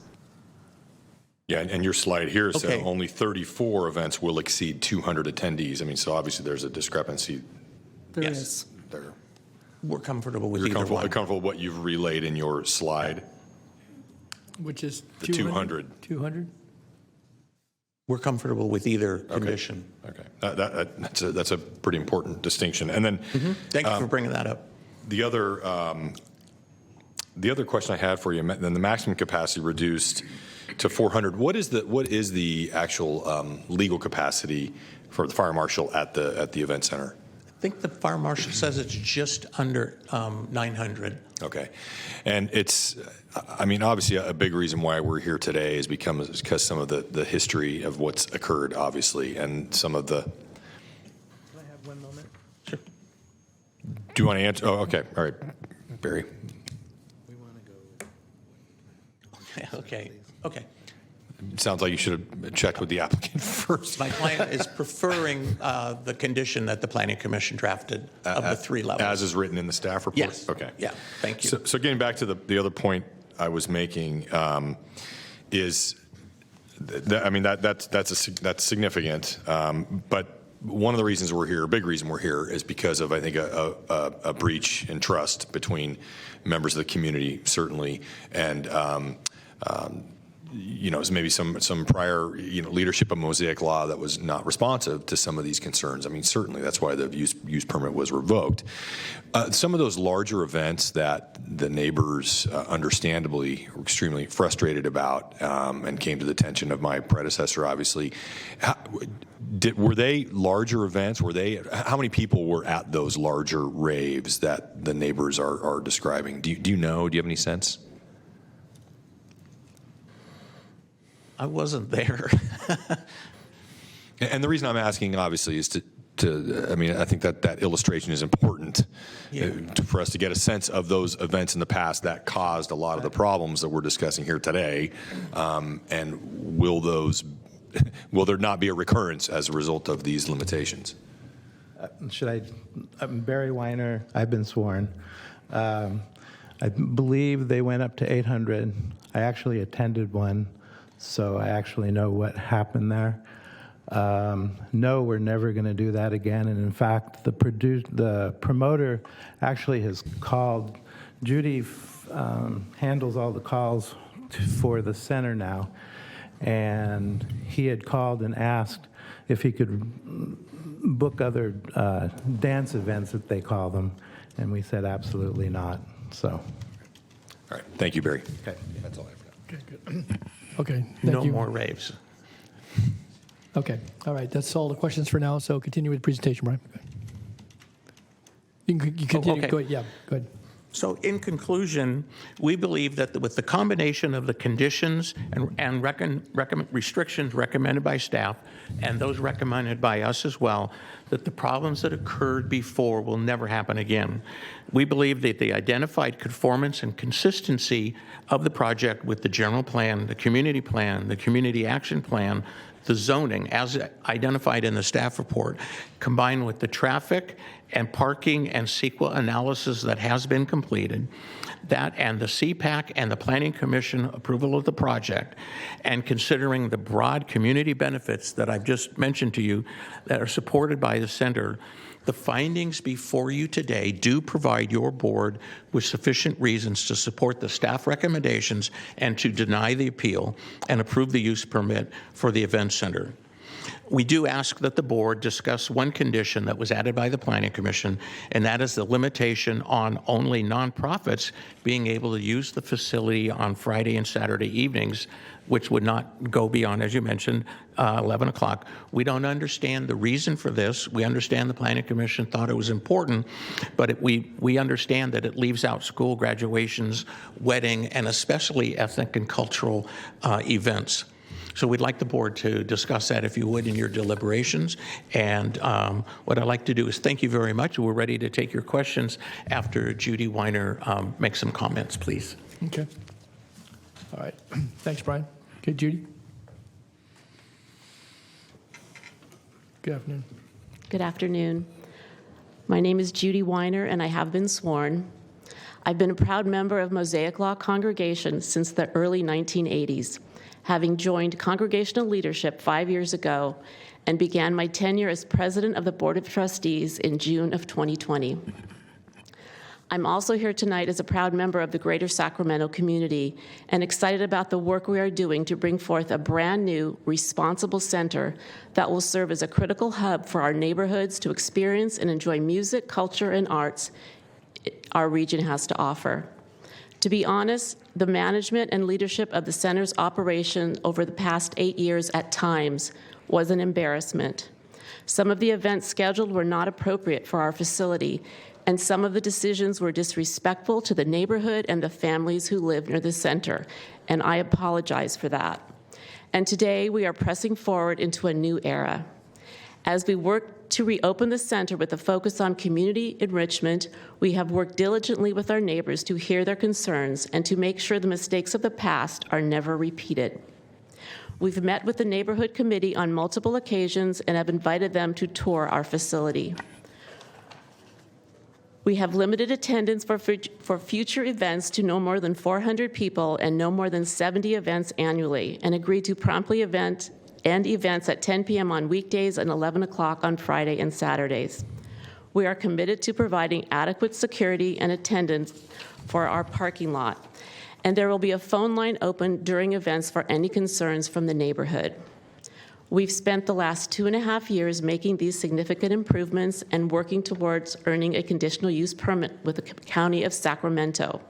P: Yeah, and your slide here says
Q: Okay.
P: only 34 events will exceed 200 attendees. I mean, so obviously there's a discrepancy.
K: There
Q: Yes.
K: is.
P: There.
Q: We're comfortable with
P: You're
Q: either one.
P: comfortable with what you've relayed in your slide?
A: Which is
P: The 200.
A: 200?
Q: We're comfortable with either condition.
P: Okay. That's a pretty important distinction. And then,
Q: Thank you for bringing that up.
P: The other question I had for you, then the maximum capacity reduced to 400. What is the actual legal capacity for the fire marshal at the event center?
Q: I think the fire marshal says it's just under 900.
P: Okay. And it's, I mean, obviously a big reason why we're here today is because some of the history of what's occurred, obviously, and some of the...
T: Can I have 1 moment?
P: Sure. Do you want to answer? Oh, okay. All right. Barry.
T: We want to go.
Q: Okay.
P: It sounds like you should have checked with the applicant first.
Q: My client is preferring the condition that the Planning Commission drafted of the 3 levels.
P: As is written in the staff report?
Q: Yes.
P: Okay.
Q: Yeah, thank you.
P: So getting back to the other point I was making is, that's significant. But one of the reasons we're here, a big reason we're here, is because of, I think, a breach in trust between members of the community, certainly, and maybe some prior, leadership of Mosaic law that was not responsive to some of these concerns. I mean, certainly that's why the use permit was revoked. Some of those larger events that the neighbors understandably were extremely frustrated about and came to the attention of my predecessor, obviously. Were they larger events? How many people were at those larger raves that the neighbors are describing? Do you know? Do you have any sense?
Q: I wasn't there.
P: And the reason I'm asking, obviously, is I think that illustration is important for us to get a sense of those events in the past that caused a lot of the problems that we're discussing here today. And will there not be a recurrence as a result of these limitations?
T: I'm Barry Weiner. I've been sworn. I believe they went up to 800. I actually attended one, so I actually know what happened there. No, we're never going to do that again. And in fact, the promoter actually has called. Judy handles all the calls for the center now, and he had called and asked if he could book other dance events, that they call them, and we said absolutely not. So,
P: all right, thank you, Barry.
T: Okay,
P: that's all I have for now.
A: Okay, good. Okay, thank you.
Q: No more raves.
A: Okay, all right, that's all the questions for now, so continue with the presentation, Brian. You continue.
Q: okay.
A: Go ahead. Yeah, go ahead.
Q: So in conclusion, we believe that with the combination of the conditions and restrictions recommended by staff and those recommended by us as well, that the problems that occurred before will never happen again. We believe that the identified conformance and consistency of the project with the general plan, the community action plan, the zoning as identified in the staff report, combined with the traffic and parking and CEQA analysis that has been completed, that and the CPAC and the Planning Commission approval of the project, and considering the broad community benefits that I've just mentioned to you that are supported by the center, the findings before you today do provide your board with sufficient reasons to support the staff recommendations and to deny the appeal and approve the use permit for the event center. We do ask that the board discuss one condition that was added by the Planning Commission, and that is the limitation on only nonprofits being able to use the facility on Friday and Saturday evenings, which would not go beyond, as you mentioned, 11 o'clock. We don't understand the reason for this. We understand the Planning Commission thought it was important, but we understand that it leaves out school graduations, wedding, and especially ethnic and cultural events. So we'd like the board to discuss that, if you would, in your deliberations. And what I'd like to do is thank you very much. We're ready to take your questions after Judy Weiner makes some comments, please.
A: Okay. All right. Thanks, Brian. Okay, Judy. Good afternoon.
V: Good afternoon. My name is Judy Weiner, and I have been sworn. I've been a proud member of Mosaic Law Congregation since the early 1980s, having joined congregational leadership 5 years ago and began my tenure as president of the Board of Trustees in June of 2020. I'm also here tonight as a proud member of the Greater Sacramento community and excited about the work we are doing to bring forth a brand new, responsible center that will serve as a critical hub for our neighborhoods to experience and enjoy music, culture, and arts our region has to offer. To be honest, the management and leadership of the center's operation over the past 8 years at times was an embarrassment. Some of the events scheduled were not appropriate for our facility, and some of the decisions were disrespectful to the neighborhood and the families who live near the center, and I apologize for that. And today we are pressing forward into a new era. As we work to reopen the center with a focus on community enrichment, we have worked diligently with our neighbors to hear their concerns and to make sure the mistakes of the past are never repeated. We've met with the neighborhood committee on multiple occasions and have invited them to tour our facility. We have limited attendance for future events to no more than 400 people and no more than 70 events annually, and agreed to promptly events at 10 p.m. on weekdays and 11 o'clock on Friday and Saturdays. We are committed to providing adequate security and attendance for our parking lot, and there will be a phone line open during events for any concerns from the neighborhood. We've spent the last 2.5 years making these significant improvements and working towards earning a conditional use permit with the County of Sacramento.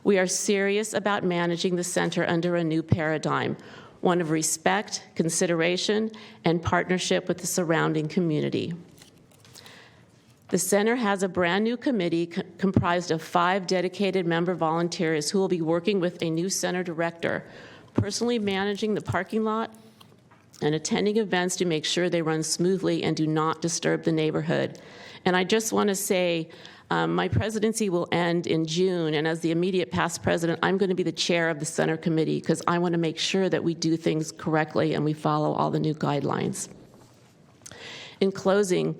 V: We are serious about managing the center under a new paradigm, one of respect, consideration, and partnership with the surrounding community. The center has a brand new committee comprised of 5 dedicated member volunteers who will be working with a new center director, personally managing the parking lot and attending events to make sure they run smoothly and do not disturb the neighborhood. And I just want to say, my presidency will end in June, and as the immediate past president, I'm going to be the chair of the center committee because I want to make sure that we do things correctly and we follow all the new guidelines. In closing,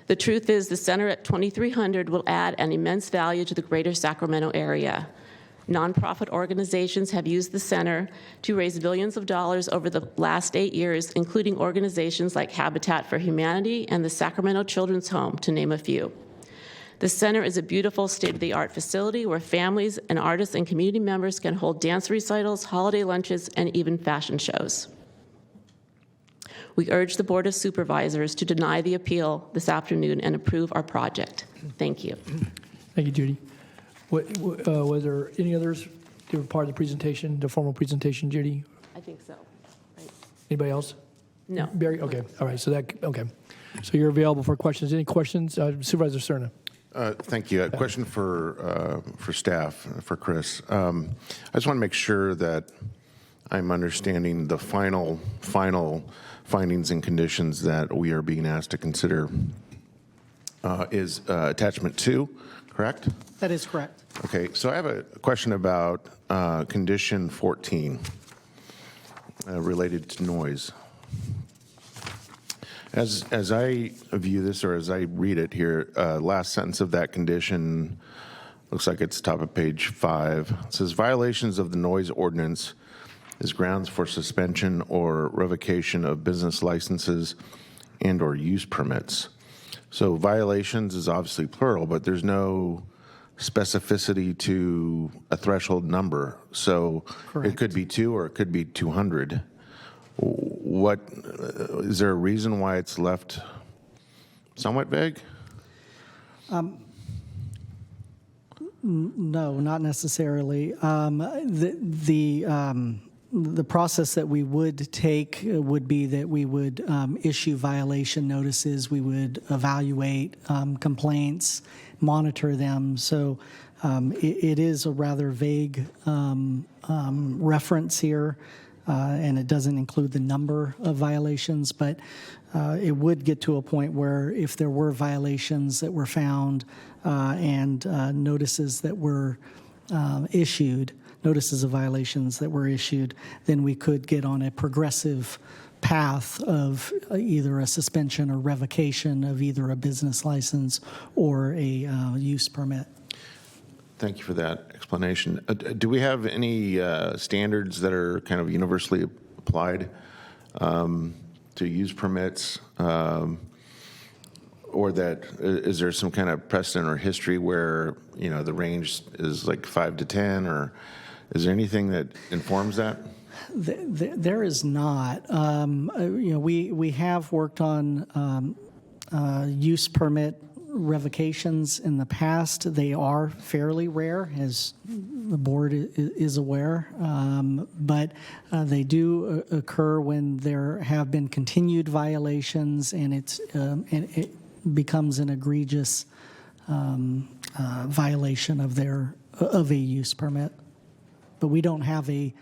V: the truth is the center at 2300 will add an immense value to the greater Sacramento area. Nonprofit organizations have used the center to raise billions of dollars over the last 8 years, including organizations like Habitat for Humanity and the Sacramento Children's Home, to name a few. The center is a beautiful state-of-the-art facility where families and artists and community members can hold dance recitals, holiday lunches, and even fashion shows. We urge the Board of Supervisors to deny the appeal this afternoon and approve our project. Thank you.
A: Thank you, Judy. Were there any others that were part of the presentation, the formal presentation, Judy?
V: I think so. Right.
A: Anybody else?
V: No.
A: Barry? Okay. All right. Okay. So you're available for questions. Any questions? Supervisor Cerna.
C: Thank you. A question for staff, for Chris. I just want to make sure that I'm understanding the final findings and conditions that we are being asked to consider is attachment 2, correct?
K: That is correct.
C: Okay, so I have a question about condition 14 related to noise. As I view this, or as I read it here, last sentence of that condition looks like it's top of page 5. It says violations of the noise ordinance is grounds for suspension or revocation of business licenses and or use permits. So violations is obviously plural, but there's no specificity to a threshold number. So Correct. It could be 2 or it could be 200. What is there a reason why it's left somewhat vague?
K: No, not necessarily. The process that we would take would be that we would issue violation notices, we would evaluate complaints, monitor them. So it is a rather vague reference here, and it doesn't include the number of violations, but it would get to a point where if there were violations that were found and notices that were issued, notices of violations that were issued, then we could get on a progressive path of either a suspension or revocation of either a business license or a use permit.
C: Thank you for that explanation. Do we have any standards that are kind of universally applied to use permits? or that, is there some kind of precedent or history where, the range is like 5 to 10, or is there anything that informs that?
K: There is not. We have worked on use permit revocations in the past. They are fairly rare, as the board is aware, but they do occur when there have been continued violations, and it becomes an egregious violation of a use permit. But we don't have a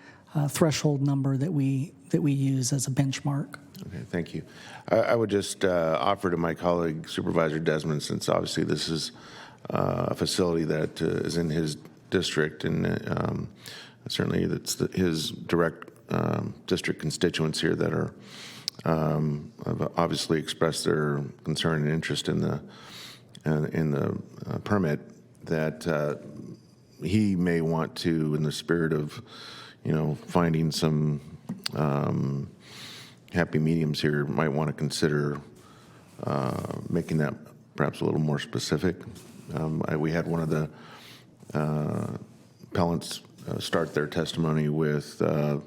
K: threshold number that we use as a benchmark.
C: Okay, thank you. I would just offer to my colleague, Supervisor Desmond, since obviously this is a facility that is in his district, and certainly that's his direct district constituents here that are have obviously expressed their concern and interest in the permit, that he may want to, in the spirit of finding some happy mediums here, might want to consider making that perhaps a little more specific. We had one of the appellants start their testimony with the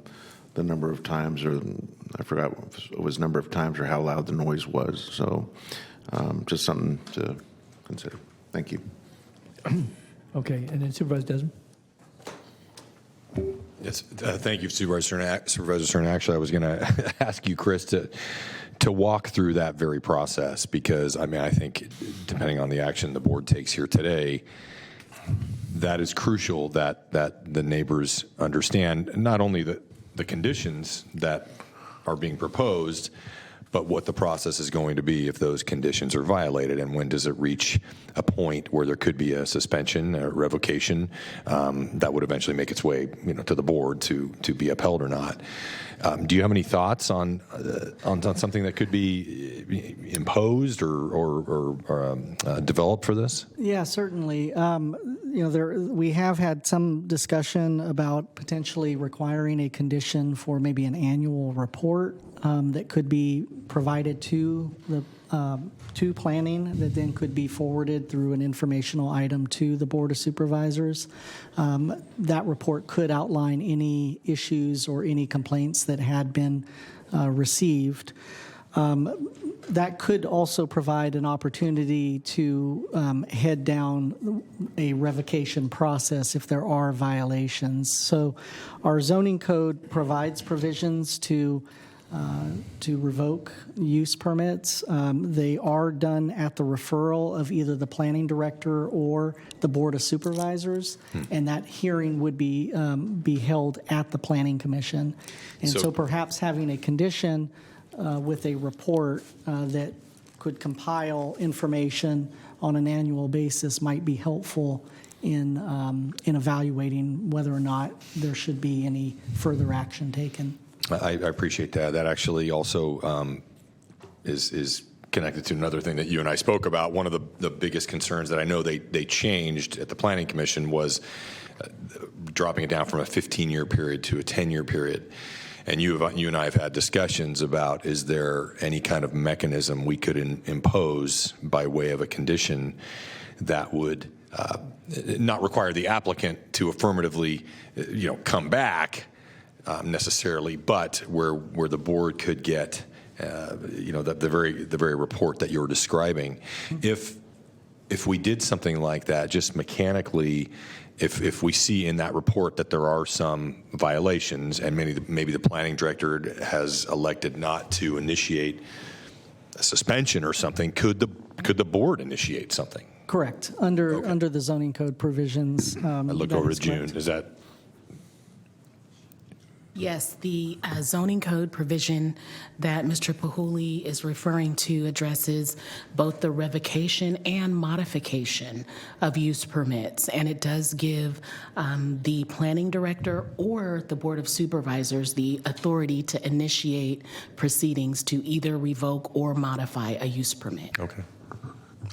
C: number of times, or I forgot if it was number of times or how loud the noise was. So just something to consider. Thank you.
A: Okay, and then Supervisor Desmond.
P: Yes, thank you, Supervisor Stern. Actually, I was going to ask you, Chris, to walk through that very process, because I think depending on the action the board takes here today, that is crucial that the neighbors understand not only the conditions that are being proposed, but what the process is going to be if those conditions are violated, and when does it reach a point where there could be a suspension, a revocation that would eventually make its way, to the board to be upheld or not. Do you have any thoughts on something that could be imposed or developed for this?
K: Yeah, certainly. We have had some discussion about potentially requiring a condition for maybe an annual report that could be provided to planning, that then could be forwarded through an informational item to the Board of Supervisors. That report could outline any issues or any complaints that had been received. That could also provide an opportunity to head down a revocation process if there are violations. So our zoning code provides provisions to revoke use permits. They are done at the referral of either the planning director or the Board of Supervisors, and that hearing would be held at the Planning Commission. And so perhaps having a condition with a report that could compile information on an annual basis might be helpful in evaluating whether or not there should be any further action taken.
P: I appreciate that. That actually also is connected to another thing that you and I spoke about. One of the biggest concerns that I know they changed at the Planning Commission was dropping it down from a 15-year period to a 10-year period. And you and I have had discussions about, is there any kind of mechanism we could impose by way of a condition that would not require the applicant to affirmatively, come back necessarily, but where the board could get, the very report that you're describing. If we did something like that, just mechanically, if we see in that report that there are some violations, and maybe the planning director has elected not to initiate a suspension or something, could the board initiate something?
K: Correct. Under the zoning code provisions.
P: I look over to June. Is that?
D: Yes, the zoning code provision that Mr. Pahuli is referring to addresses both the revocation and modification of use permits, and it does give the planning director or the Board of Supervisors the authority to initiate proceedings to either revoke or modify a use permit.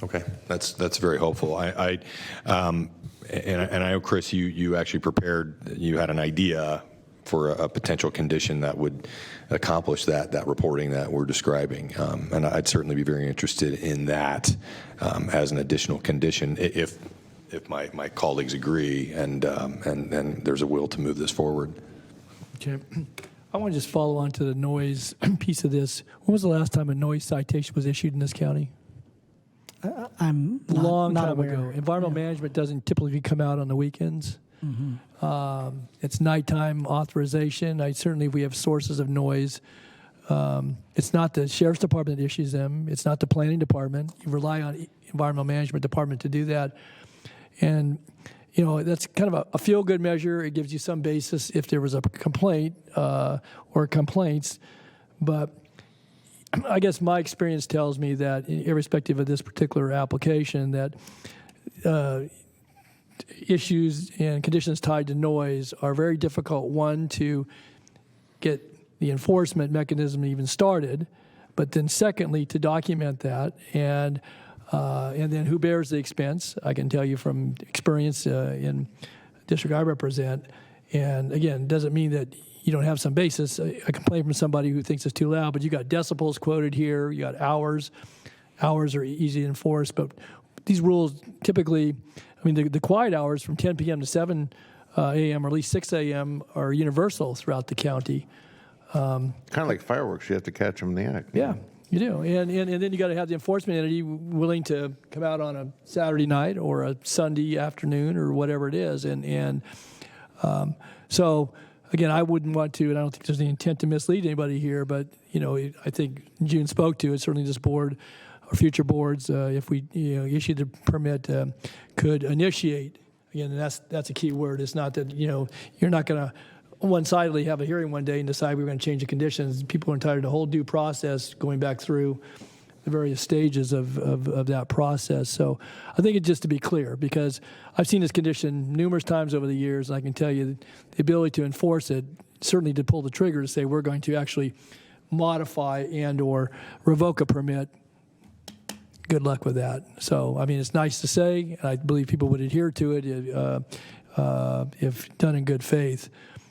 P: Okay, that's very helpful. And I know, Chris, you actually prepared. You had an idea for a potential condition that would accomplish that reporting that we're describing. And I'd certainly be very interested in that as an additional condition if my colleagues agree and there's a will to move this forward.
A: Okay. I want to just follow on to the noise piece of this. When was the last time a noise citation was issued in this county?
K: I'm not,
A: Long
K: not
A: time
K: aware.
A: ago. Environmental management doesn't typically come out on the weekends. It's nighttime authorization. Certainly, we have sources of noise. It's not the sheriff's department that issues them. It's not the planning department. You rely on environmental management department to do that. And, you know, that's kind of a feel-good measure. It gives you some basis if there was a complaint or complaints. But I guess my experience tells me that, irrespective of this particular application, that issues and conditions tied to noise are very difficult, one, to get the enforcement mechanism even started, but then secondly, to document that, and then who bears the expense. I can tell you from experience in district I represent, and again, it doesn't mean that you don't have some basis. A complaint from somebody who thinks it's too loud, but you got decibels quoted here, you got hours. Hours are easy to enforce, but these rules typically, I mean, the quiet hours from 10 p.m. to 7 a.m. or at least 6 a.m. are universal throughout the county.
C: Kind of like fireworks, you have to catch them in the act.
A: Yeah, you do. And then you got to have the enforcement entity willing to come out on a Saturday night or a Sunday afternoon or whatever it is. So, again, I wouldn't want to, and I don't think there's any intent to mislead anybody here, but, you know, I think June spoke to it, certainly this board or future boards, if we issue the permit, could initiate. Again, and that's a key word. It's not that, you're not going to one-sidedly have a hearing one day and decide we're going to change the conditions. People are entitled to a whole due process going back through the various stages of that process. So I think it's just to be clear, because I've seen this condition numerous times over the years, and I can tell you the ability to enforce it, certainly to pull the trigger to say we're going to actually modify and or revoke a permit, good luck with that. So, I mean, it's nice to say, and I believe people would adhere to it if done in good faith.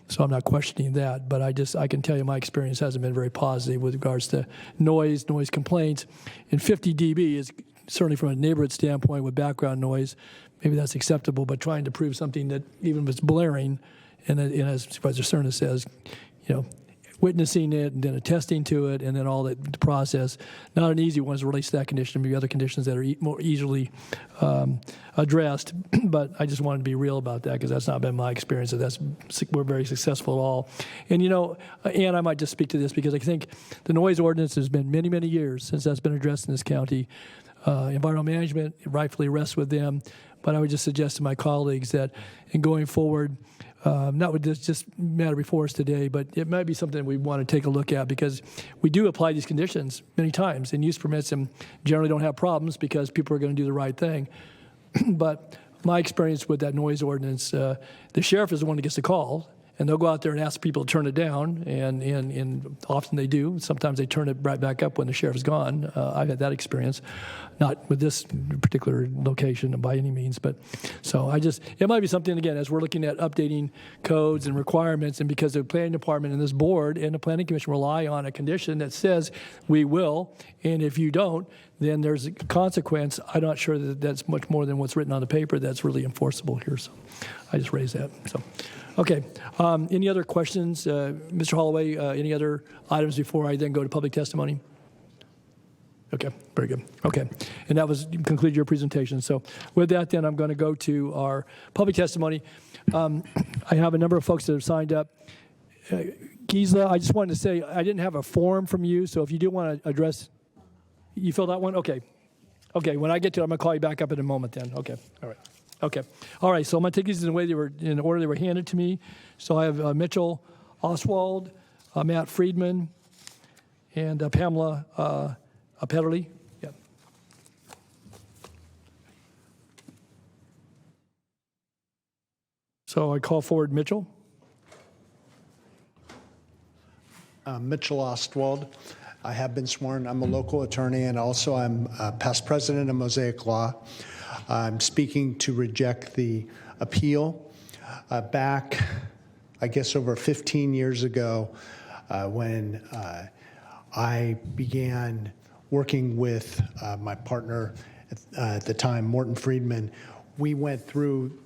A: So I'm not questioning that, but I can tell you my experience hasn't been very positive with regards to noise complaints. And 50 dB is certainly, from a neighborhood standpoint with background noise, maybe that's acceptable, but trying to prove something that even if it's blaring, and as Supervisor Cerna says, witnessing it and then attesting to it and then all that the process, not an easy one as it relates to that condition. Maybe other conditions that are more easily addressed. But I just wanted to be real about that, because that's not been my experience. We're very successful at all. And, and I might just speak to this because I think the noise ordinance has been many, many years since that's been addressed in this county. Environmental management, it rightfully rests with them. But I would just suggest to my colleagues that in going forward, not with this just matter before us today, but it might be something we want to take a look at, because we do apply these conditions many times in use permits and generally don't have problems because people are going to do the right thing. But my experience with that noise ordinance, the sheriff is the one that gets the call, and they'll go out there and ask people to turn it down, and often they do. Sometimes they turn it right back up when the sheriff's gone. I've had that experience, not with this particular location by any means, but so it might be something, again, as we're looking at updating codes and requirements, and because the planning department and this board and the planning commission rely on a condition that says we will, and if you don't, then there's a consequence. I'm not sure that that's much more than what's written on the paper that's really enforceable here, so I just raised that. So. Okay. Any other questions? Mr. Holloway, any other items before I then go to public testimony? Okay, very good. Okay, and that was conclude your presentation. So with that, then I'm going to go to our public testimony. I have a number of folks that have signed up. Gisela, I just wanted to say I didn't have a form from you, so if you do want to address, you filled out one? Okay. Okay, when I get to it, I'm going to call you back up in a moment then. Okay, all right. Okay. All right, so I'm going to take these in the order they were handed to me. So I have Mitchell Oswald, Matt Friedman, and Pamela Petterly. Yeah. So I call forward Mitchell.
F: Mitchell Ostwald. I have been sworn. I'm a local attorney, and also I'm past president of Mosaic Law. I'm speaking to reject the appeal. Back I guess, over 15 years ago when I began working with my partner at the time, Morton Friedman. We went through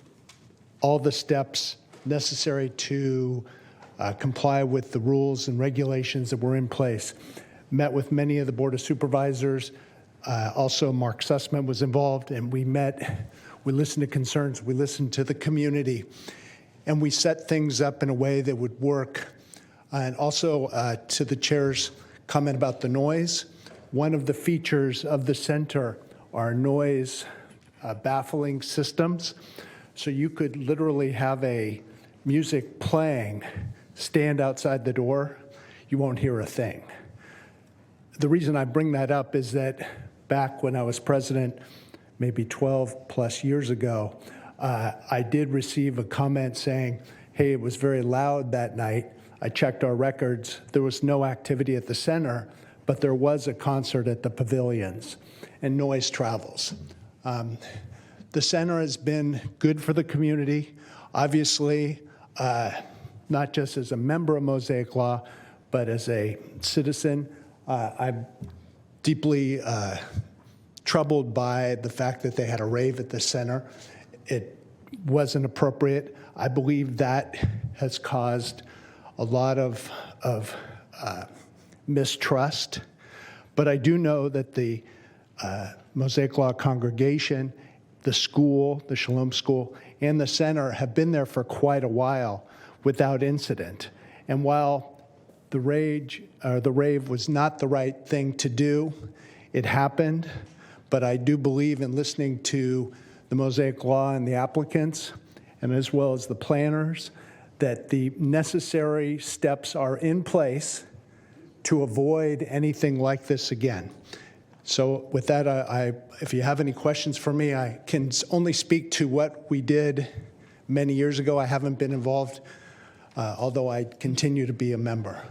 F: all the steps necessary to comply with the rules and regulations that were in place. Met with many of the Board of Supervisors. Also, Mark Sussman was involved, and we met. We listened to concerns. We listened to the community, and we set things up in a way that would work. And also, to the chair's comment about the noise, one of the features of the center are noise baffling systems. So you could literally have a music playing, stand outside the door, you won't hear a thing. The reason I bring that up is that back when I was president, maybe 12 plus years ago, I did receive a comment saying, hey, it was very loud that night. I checked our records. There was no activity at the center, but there was a concert at the pavilions, and noise travels. The center has been good for the community. Obviously, not just as a member of Mosaic Law, but as a citizen. I'm deeply troubled by the fact that they had a rave at the center. It wasn't appropriate. I believe that has caused a lot of mistrust. But I do know that the Mosaic Law congregation, the school, the Shalom School, and the center have been there for quite a while without incident. And while the rave was not the right thing to do, it happened. But I do believe in listening to the Mosaic Law and the applicants, and as well as the planners, that the necessary steps are in place to avoid anything like this again. So with that, if you have any questions for me, I can only speak to what we did many years ago. I haven't been involved, although I continue to be a member.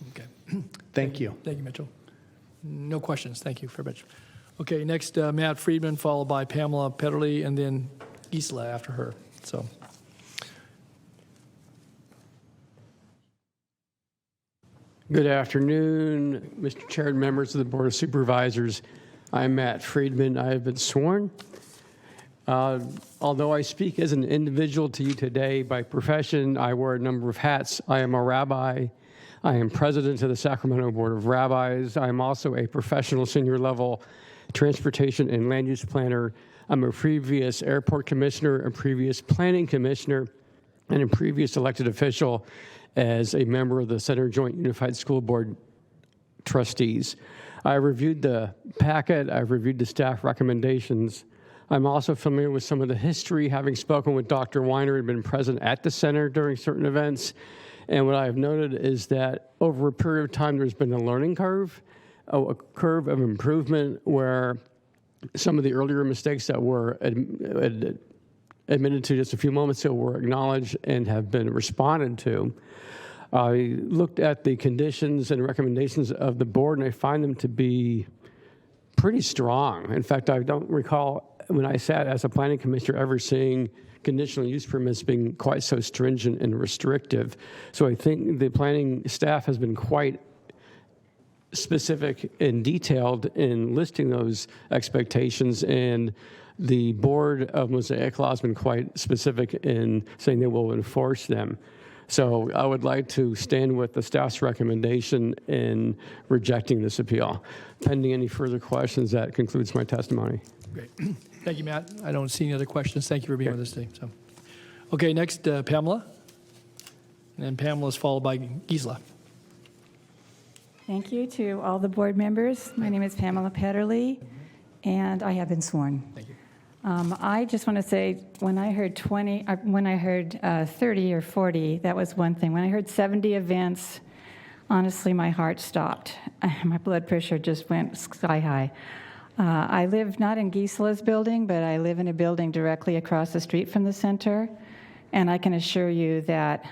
A: Okay.
F: Thank you.
A: Thank you, Mitchell. No questions. Thank you very much. Okay, next, Matt Friedman, followed by Pamela Petterly, and then Gisela after her. So.
G: Good afternoon, Mr. Chair and members of the Board of Supervisors. I'm Matt Friedman. I have been sworn. Although I speak as an individual to you today, by profession, I wear a number of hats. I am a rabbi. I am president of the Sacramento Board of Rabbis. I am also a professional senior level transportation and land use planner. I'm a previous airport commissioner, a previous planning commissioner, and a previous elected official as a member of the Center Joint Unified School Board trustees. I reviewed the packet. I've reviewed the staff recommendations. I'm also familiar with some of the history, having spoken with Dr. Weiner and been present at the center during certain events. And what I have noted is that over a period of time, there's been a learning curve, a curve of improvement where some of the earlier mistakes that were admitted to just a few moments ago were acknowledged and have been responded to. I looked at the conditions and recommendations of the board, and I find them to be pretty strong. In fact, I don't recall when I sat as a planning commissioner ever seeing conditional use permits being quite so stringent and restrictive. So I think the planning staff has been quite specific and detailed in listing those expectations, and the board of Mosaic Law has been quite specific in saying they will enforce them. So I would like to stand with the staff's recommendation in rejecting this appeal. Pending any further questions, that concludes my testimony.
A: Great. Thank you, Matt. I don't see any other questions. Thank you for being with us today. So, okay, next, Pamela. And then Pamela is followed by Gisela.
R: Thank you to all the board members. My name is Pamela Petterly, and I have been sworn.
A: Thank you.
R: I just want to say, when I heard 30 or 40, that was one thing. When I heard 70 events, honestly, my heart stopped. My blood pressure just went sky high. I live not in Gisela's building, but I live in a building directly across the street from the center, and I can assure you that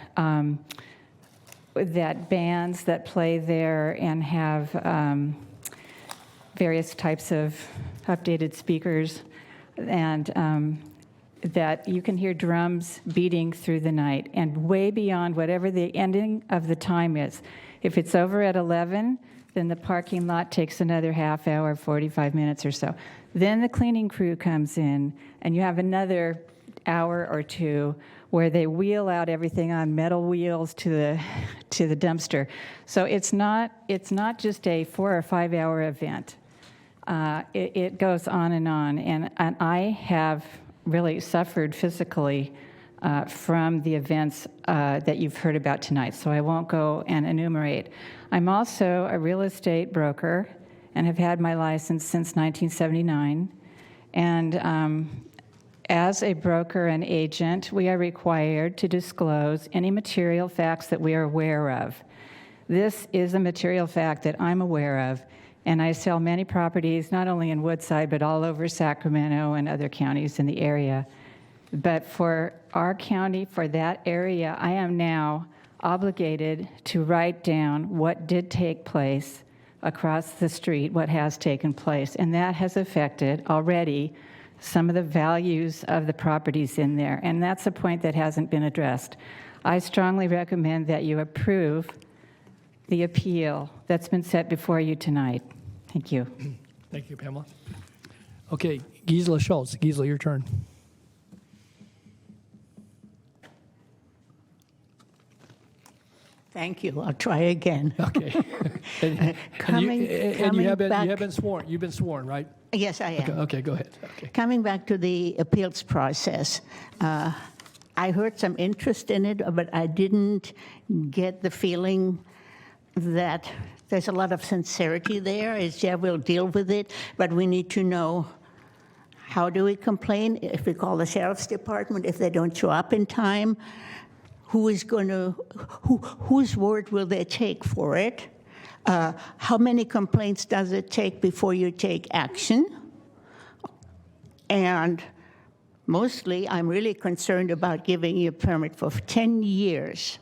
R: that bands that play there and have various types of updated speakers and that you can hear drums beating through the night and way beyond whatever the ending of the time is. If it's over at 11, then the parking lot takes another half hour, 45 minutes or so. Then the cleaning crew comes in, and you have another hour or two where they wheel out everything on metal wheels to the dumpster. So it's not just a 4 or 5 hour event. It goes on, and I have really suffered physically from the events that you've heard about tonight, so I won't go and enumerate. I'm also a real estate broker and have had my license since 1979. And as a broker and agent, we are required to disclose any material facts that we are aware of. This is a material fact that I'm aware of, and I sell many properties, not only in Woodside, but all over Sacramento and other counties in the area. But for our county, for that area, I am now obligated to write down what did take place across the street, what has taken place, and that has affected already some of the values of the properties in there, and that's a point that hasn't been addressed. I strongly recommend that you approve the appeal that's been set before you tonight. Thank you.
A: Thank you, Pamela. Okay, Gisela Schultz. Gisela, your turn.
O: Thank you. I'll try again.
A: Okay. and you have been sworn. You've been sworn, right?
O: Yes, I am.
A: Okay, go ahead. Okay.
O: Coming back to the appeals process, I heard some interest in it, but I didn't get the feeling that there's a lot of sincerity there. It's, yeah, we'll deal with it, but we need to know, how do we complain? If we call the sheriff's department, if they don't show up in time, whose word will they take for it? How many complaints does it take before you take action? And mostly, I'm really concerned about giving you a permit for 10 years.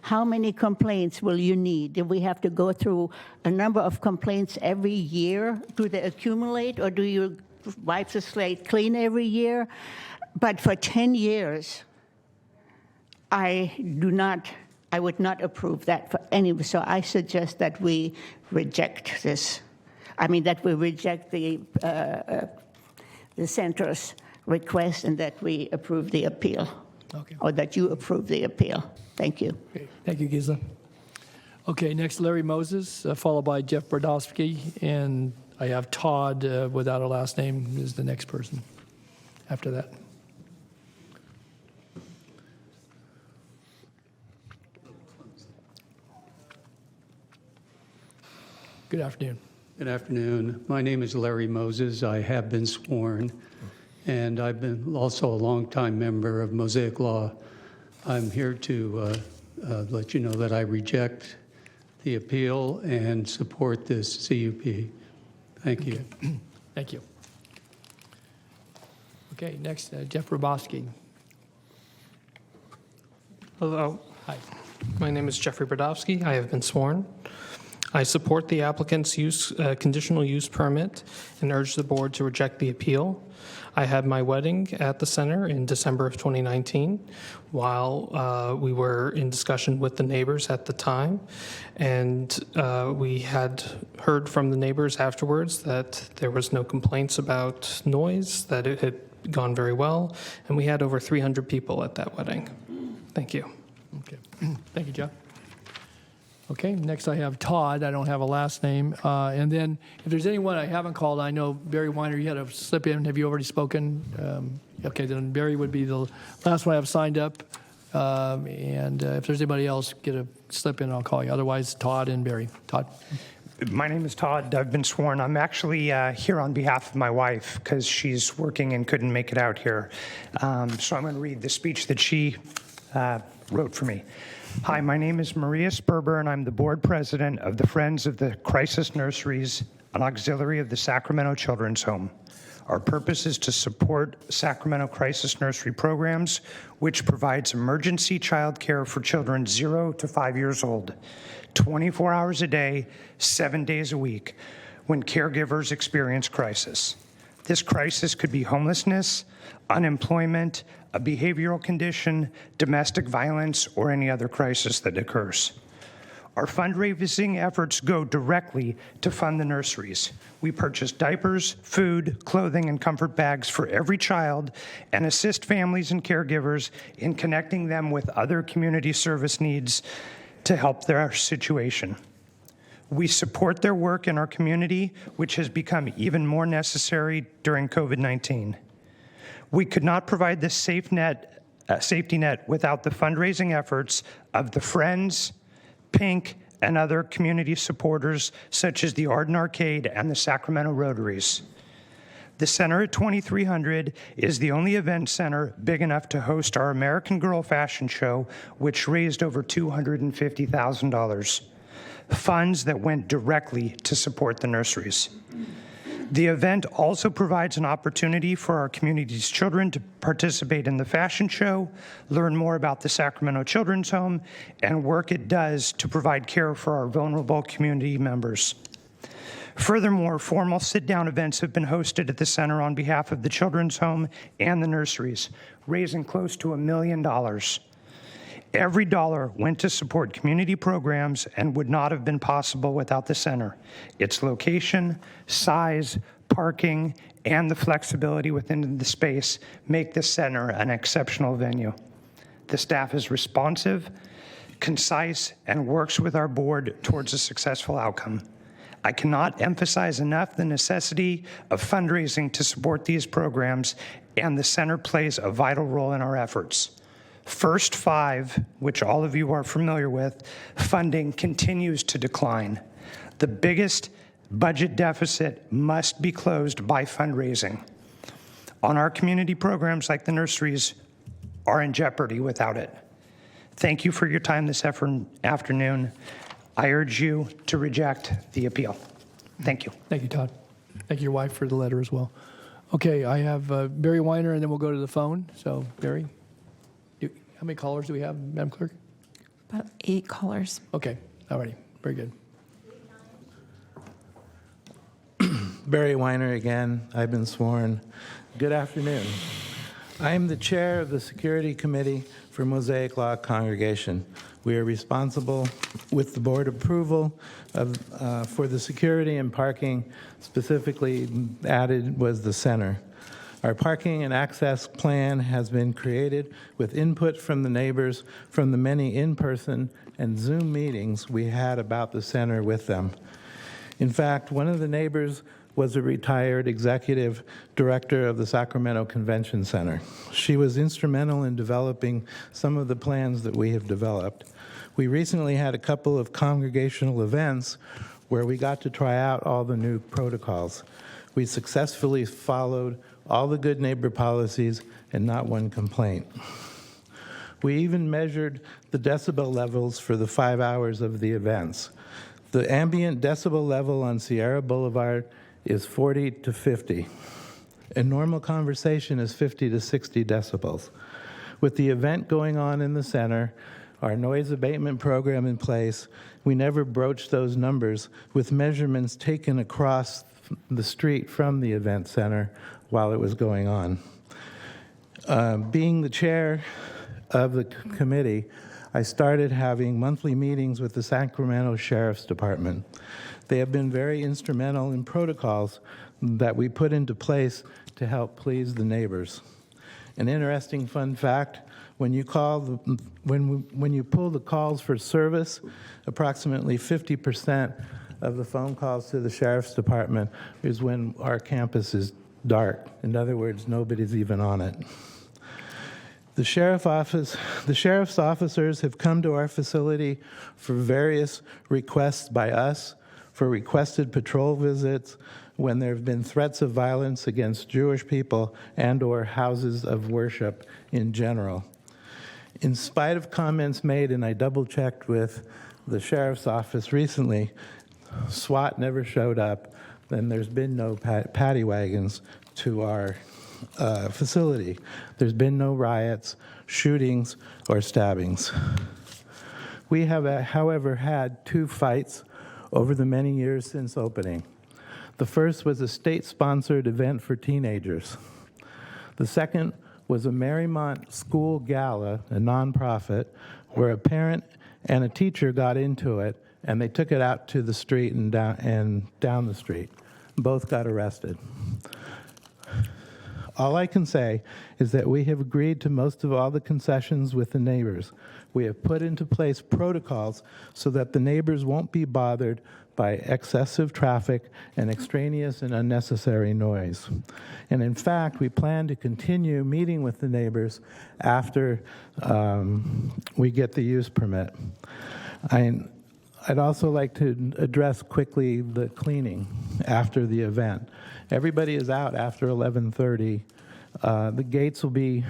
O: How many complaints will you need? Do we have to go through a number of complaints every year? Do they accumulate, or do you wipe the slate clean every year? But for 10 years, I would not approve that for any, so I suggest that we reject this. I mean, that we reject the center's request and that we approve the appeal.
A: Okay.
O: Or that you approve the appeal. Thank you.
A: Okay. Thank you, Gisela. Okay, next, Larry Moses, followed by Jeff Brodowski, and I have Todd without a last name is the next person after that. Good afternoon.
I: Good afternoon. My name is Larry Moses. I have been sworn, and I've been also a longtime member of Mosaic Law. I'm here to let you know that I reject the appeal and support this CUP. Thank you.
A: Okay. Thank you. Okay, next, Jeff Brodowski.
U: Hello.
A: Hi.
U: My name is Jeffrey Brodowski. I have been sworn. I support the applicant's conditional use permit and urge the board to reject the appeal. I had my wedding at the center in December of 2019 while we were in discussion with the neighbors at the time. And we had heard from the neighbors afterwards that there was no complaints about noise, that it had gone very well. And we had over 300 people at that wedding. Thank you.
A: Okay. Thank you, Jeff. Okay, next I have Todd. I don't have a last name. And then if there's anyone I haven't called, I know Barry Weiner, you had to slip in. Have you already spoken? Okay, then Barry would be the last one I have signed up. And if there's anybody else, get a slip in, I'll call you. Otherwise, Todd and Barry. Todd.
U: My name is Todd. I've been sworn. I'm actually here on behalf of my wife because she's working and couldn't make it out here. So I'm going to read the speech that she wrote for me. Hi, my name is Maria Sperber, and I'm the board president of the Friends of the Crisis Nurseries, an auxiliary of the Sacramento Children's Home. Our purpose is to support Sacramento Crisis Nursery programs, which provides emergency child care for children 0 to 5 years old, 24 hours a day, 7 days a week, when caregivers experience crisis. This crisis could be homelessness, unemployment, a behavioral condition, domestic violence, or any other crisis that occurs. Our fundraising efforts go directly to fund the nurseries. We purchase diapers, food, clothing, and comfort bags for every child and assist families and caregivers in connecting them with other community service needs to help their situation. We support their work in our community, which has become even more necessary during COVID-19. We could not provide this safety net without the fundraising efforts of the Friends, Pink, and other community supporters such as the Arden Arcade and the Sacramento Rotaries. The center at 2300 is the only event center big enough to host our American Girl fashion show, which raised over $250,000, funds that went directly to support the nurseries. The event also provides an opportunity for our community's children to participate in the fashion show, learn more about the Sacramento Children's Home, and work it does to provide care for our vulnerable community members. Furthermore, formal sit-down events have been hosted at the center on behalf of the Children's Home and the nurseries, raising close to $1 million. Every dollar went to support community programs and would not have been possible without the center. Its location, size, parking, and the flexibility within the space make the center an exceptional venue. The staff is responsive, concise, and works with our board towards a successful outcome. I cannot emphasize enough the necessity of fundraising to support these programs, and the center plays a vital role in our efforts. First Five, which all of you are familiar with, funding continues to decline. The biggest budget deficit must be closed by fundraising. On our community programs like the nurseries are in jeopardy without it. Thank you for your time this afternoon. I urge you to reject the appeal. Thank you.
A: Thank you, Todd. Thank you, your wife, for the letter as well. Okay, I have Barry Weiner, and then we'll go to the phone. So, Barry, how many callers do we have, Madam Clerk?
B: About 8 callers.
A: Okay, all righty, very good.
T: Barry Weiner again. I've been sworn. Good afternoon. I am the chair of the Security Committee for Mosaic Law Congregation. We are responsible with the board approval for the security and parking. Specifically added was the center. Our parking and access plan has been created with input from the neighbors from the many in-person and Zoom meetings we had about the center with them. In fact, one of the neighbors was a retired executive director of the Sacramento Convention Center. She was instrumental in developing some of the plans that we have developed. We recently had a couple of congregational events where we got to try out all the new protocols. We successfully followed all the good neighbor policies and not one complaint. We even measured the decibel levels for the 5 hours of the events. The ambient decibel level on Sierra Boulevard is 40 to 50. A normal conversation is 50 to 60 decibels. With the event going on in the center, our noise abatement program in place, we never broached those numbers with measurements taken across the street from the event center while it was going on. Being the chair of the committee, I started having monthly meetings with the Sacramento Sheriff's Department. They have been very instrumental in protocols that we put into place to help please the neighbors. An interesting fun fact, when you pull the calls for service, approximately 50% of the phone calls to the Sheriff's Department is when our campus is dark. In other words, nobody's even on it. The sheriff's officers have come to our facility for various requests by us, for requested patrol visits, when there have been threats of violence against Jewish people and/or houses of worship in general. In spite of comments made, and I double-checked with the sheriff's office recently, SWAT never showed up, and there's been no paddy wagons to our facility. There's been no riots, shootings, or stabbings. We have, however, had 2 fights over the many years since opening. The first was a state-sponsored event for teenagers. The second was a Marymount School Gala, a nonprofit, where a parent and a teacher got into it, and they took it out to the street and down the street. Both got arrested. All I can say is that we have agreed to most of all the concessions with the neighbors. We have put into place protocols so that the neighbors won't be bothered by excessive traffic and extraneous and unnecessary noise. And in fact, we plan to continue meeting with the neighbors after we get the use permit. I'd also like to address quickly the cleaning after the event. Everybody is out after 11:30. The gates will be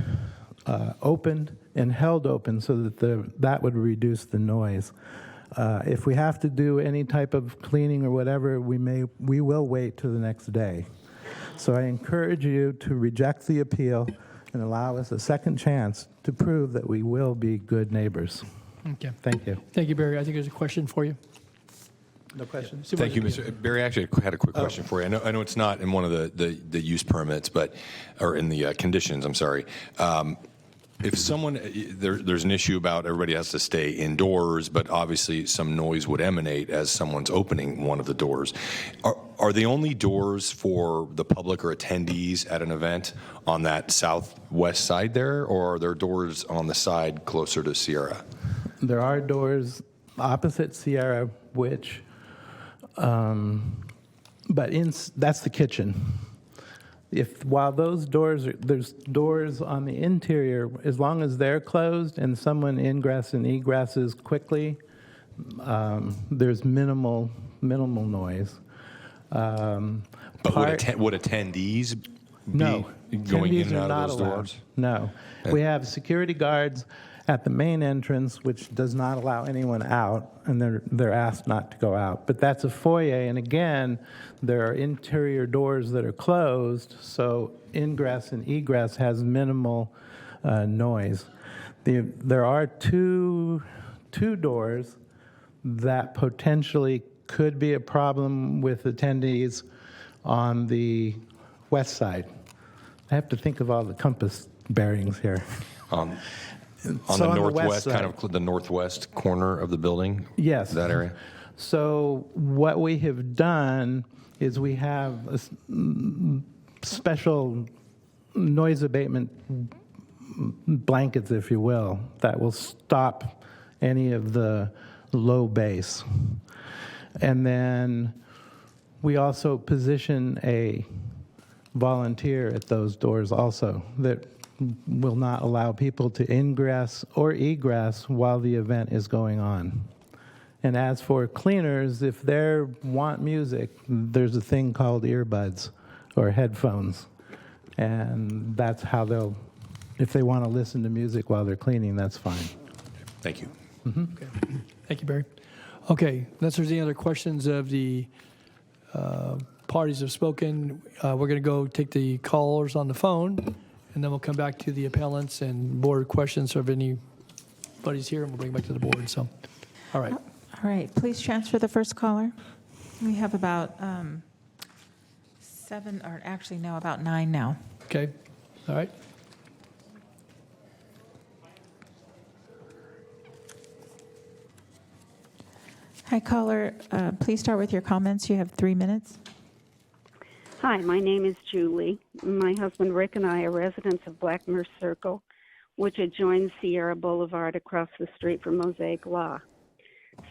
T: opened and held open so that that would reduce the noise. If we have to do any type of cleaning or whatever, we will wait till the next day. So I encourage you to reject the appeal and allow us a second chance to prove that we will be good neighbors.
A: Okay.
T: Thank you.
A: Thank you, Barry. I think there's a question for you.
T: No questions?
P: Thank you, Mr. Barry. Actually, I had a quick question for you. I know it's not in one of the use permits, or in the conditions. I'm sorry. If someone there's an issue about everybody has to stay indoors, but obviously some noise would emanate as someone's opening one of the doors. Are the only doors for the public or attendees at an event on that southwest side there, or are there doors on the side closer to Sierra?
T: There are doors opposite Sierra, which, but that's the kitchen. While those doors, there's doors on the interior, as long as they're closed and someone ingress and egresses quickly, there's minimal noise.
P: But would attendees be going in and out of those doors?
T: No. We have security guards at the main entrance, which does not allow anyone out, and they're asked not to go out. But that's a foyer, and again, there are interior doors that are closed, so ingress and egress has minimal noise. There are two doors that potentially could be a problem with attendees on the west side. I have to think of all the compass bearings here.
P: On the northwest, kind of the northwest corner of the building?
T: Yes.
P: That area?
T: So what we have done is we have special noise abatement blankets, if you will, that will stop any of the low bass. And then we also position a volunteer at those doors also that will not allow people to ingress or egress while the event is going on. And as for cleaners, if they want music, there's a thing called earbuds or headphones. And that's how if they want to listen to music while they're cleaning, that's fine.
P: Thank you.
T: Mm-hmm.
A: Okay. Thank you, Barry. Okay, unless there's any other questions of the parties have spoken, we're going to go take the callers on the phone, and then we'll come back to the appellants and board questions if anybody's here, and we'll bring it back to the board. So, all right.
B: All right, please transfer the first caller. We have about 7, or actually, no, about 9 now.
A: Okay, all right.
B: Hi, caller. Please start with your comments. You have 3 minutes.
J: Hi, my name is Julie. My husband Rick and I are residents of Blackmer Circle, which adjoins Sierra Boulevard across the street from Mosaic Law.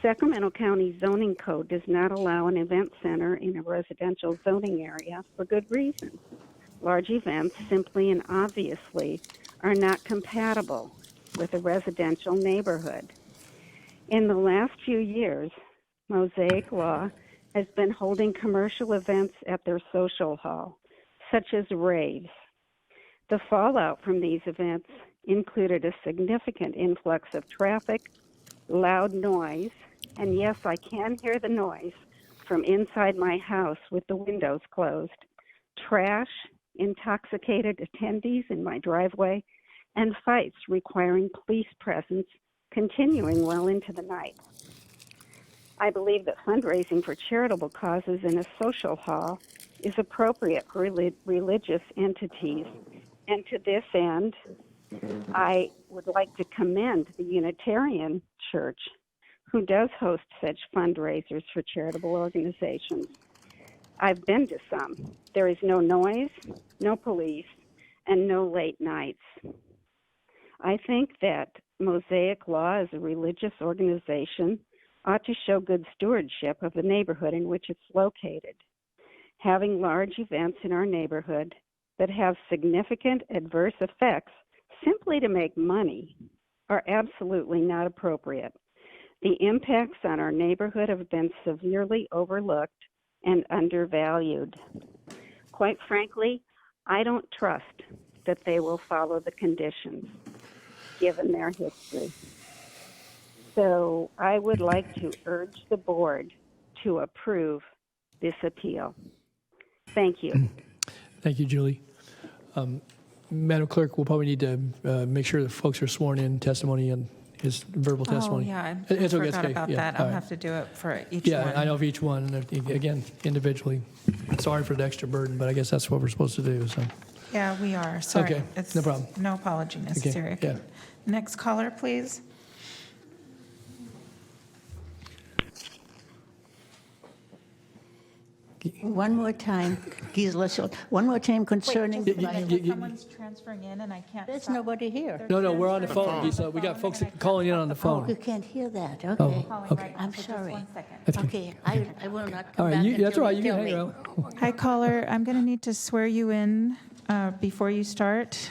J: Sacramento County zoning code does not allow an event center in a residential zoning area for good reason. Large events simply and obviously are not compatible with a residential neighborhood. In the last few years, Mosaic Law has been holding commercial events at their social hall, such as raves. The fallout from these events included a significant influx of traffic, loud noise, and yes, I can hear the noise from inside my house with the windows closed, trash, intoxicated attendees in my driveway, and fights requiring police presence continuing well into the night. I believe that fundraising for charitable causes in a social hall is appropriate for religious entities. And to this end, I would like to commend the Unitarian Church, who does host such fundraisers for charitable organizations. I've been to some. There is no noise, no police, and no late nights. I think that Mosaic Law, as a religious organization, ought to show good stewardship of the neighborhood in which it's located. Having large events in our neighborhood that have significant adverse effects simply to make money are absolutely not appropriate. The impacts on our neighborhood have been severely overlooked and undervalued. Quite frankly, I don't trust that they will follow the conditions, given their history. So I would like to urge the board to approve this appeal. Thank you.
A: Thank you, Julie. Madam Clerk, we'll probably need to make sure that folks are sworn in testimony and his verbal testimony.
B: Oh, yeah, I
A: It's okay,
B: forgot
A: okay.
B: about
A: Yeah,
B: that.
A: all
B: I'll
A: right.
B: have to do it for each
A: Yeah,
B: one.
A: I know of each one, and again, individually. Sorry for the extra burden, but I guess that's what we're supposed to do, so.
B: Yeah, we are. Sorry.
A: Okay,
B: It's
A: no problem.
B: No apology necessary.
A: Okay, yeah.
B: Next caller, please.
O: One more time, Gisela, one more time concerning.
B: Someone's transferring in and I can't.
O: There's nobody here.
A: No, we're on the phone, Lisa. We got folks calling in on the
O: Oh,
A: phone.
O: you can't hear that,
A: Oh,
O: okay.
A: okay.
O: I'm sorry.
A: That's good.
O: Okay, I will not
A: All
O: come
A: right,
O: back
A: that's all right. You
O: until
A: can
O: you
A: hang
O: tell me.
A: around.
B: Hi, caller. I'm going to need to swear you in before you start.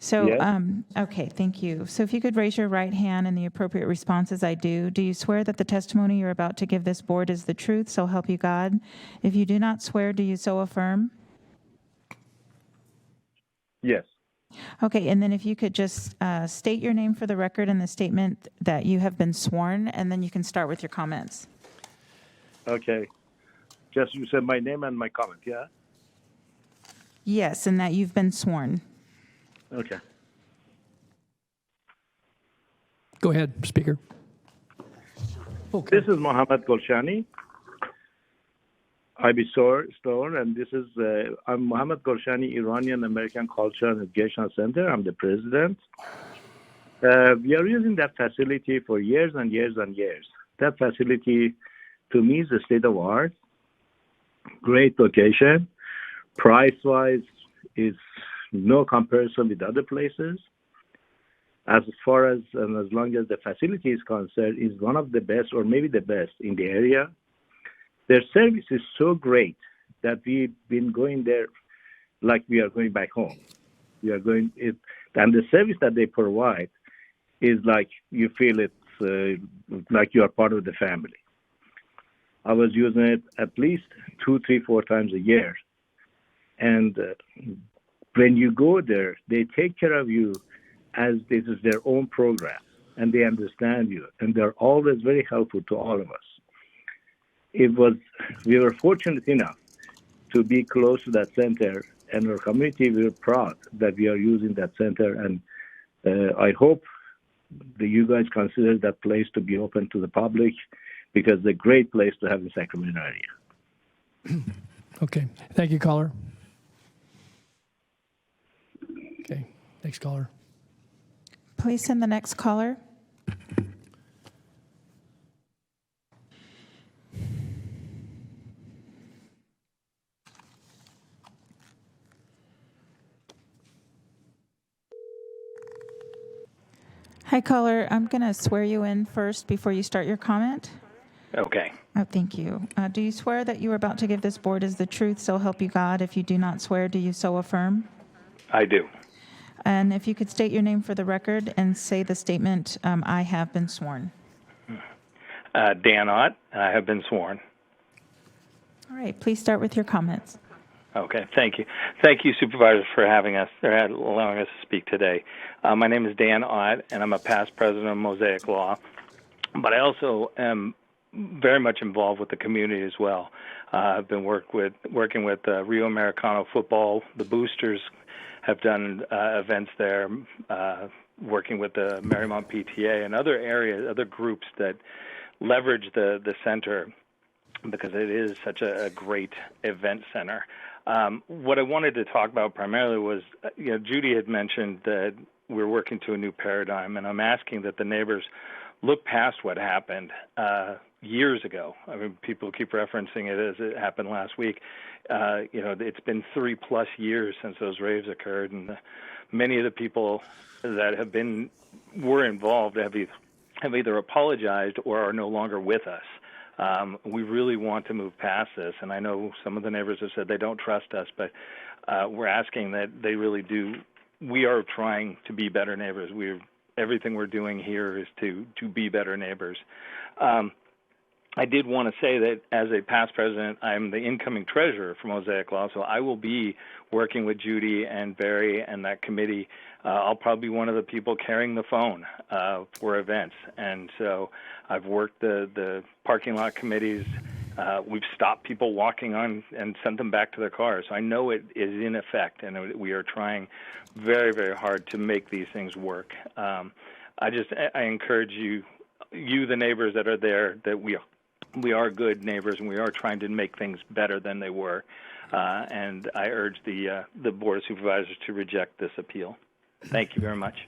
B: So,
H: Yes.
B: Okay, thank you. So if you could raise your right hand and the appropriate response is I do. Do you swear that the testimony you're about to give this board is the truth, so help you God? If you do not swear, do you so affirm?
H: Yes.
B: Okay, and then if you could just state your name for the record and the statement that you have been sworn, and then you can start with your comments.
H: Okay. Just you said my name and my comment, yeah?
B: Yes, and that you've been sworn.
H: Okay.
A: Go ahead, speaker.
H: This is Mohammed Golshani. I be store, and this is I'm Mohammed Golshani, Iranian American Culture and Education Center. I'm the president. We are using that facility for years and years and years. That facility, to me, is a state of art. Great location. Price-wise, is no comparison with other places. As far as and as long as the facility is concerned, is one of the best, or maybe the best in the area. Their service is so great that we've been going there like we are going back home. We are going, and the service that they provide is like you feel it's like you are part of the family. I was using it at least 2, 3, 4 times a year. And when you go there, they take care of you as this is their own program, and they understand you, and they're always very helpful to all of us. We were fortunate enough to be close to that center, and our community, we're proud that we are using that center, and I hope that you guys consider that place to be open to the public, because it's a great place to have in Sacramento area.
A: Okay, thank you, caller. Okay, next caller.
B: Please send the next caller. Hi, caller. I'm going to swear you in first before you start your comment.
H: Okay.
B: Oh, thank you. Do you swear that you are about to give this board is the truth, so help you God? If you do not swear, do you so affirm?
H: I do.
B: And if you could state your name for the record and say the statement, I have been sworn.
H: Dan Ott, and I have been sworn.
B: All right, please start with your comments.
H: Okay, thank you. Thank you, Supervisors, for having us, or allowing us to speak today. My name is Dan Ott, and I'm a past president of Mosaic Law, but I also am very much involved with the community as well. I've been working with Rio Americano football. The boosters have done events there, working with the Marymount PTA and other areas, other groups that
L: leverage the center because it is such a great event center. What I wanted to talk about primarily was, Judy had mentioned that we're working to a new paradigm, and I'm asking that the neighbors look past what happened years ago. I mean, people keep referencing it as it happened last week. It's been 3+ years since those raves occurred, and many of the people that were involved have either apologized or are no longer with us. We really want to move past this, and I know some of the neighbors have said they don't trust us, but we're asking that they really do. We are trying to be better neighbors. Everything we're doing here is to be better neighbors. I did want to say that as a past president, I'm the incoming treasurer for Mosaic Law, so I will be working with Judy and Barry and that committee. I'll probably be one of the people carrying the phone for events. And so I've worked the parking lot committees. We've stopped people walking on and sent them back to their cars. So I know it is in effect, and we are trying very, very hard to make these things work. I encourage you, the neighbors that are there, that we are good neighbors, and we are trying to make things better than they were. And I urge the Board of Supervisors to reject this appeal. Thank you very much.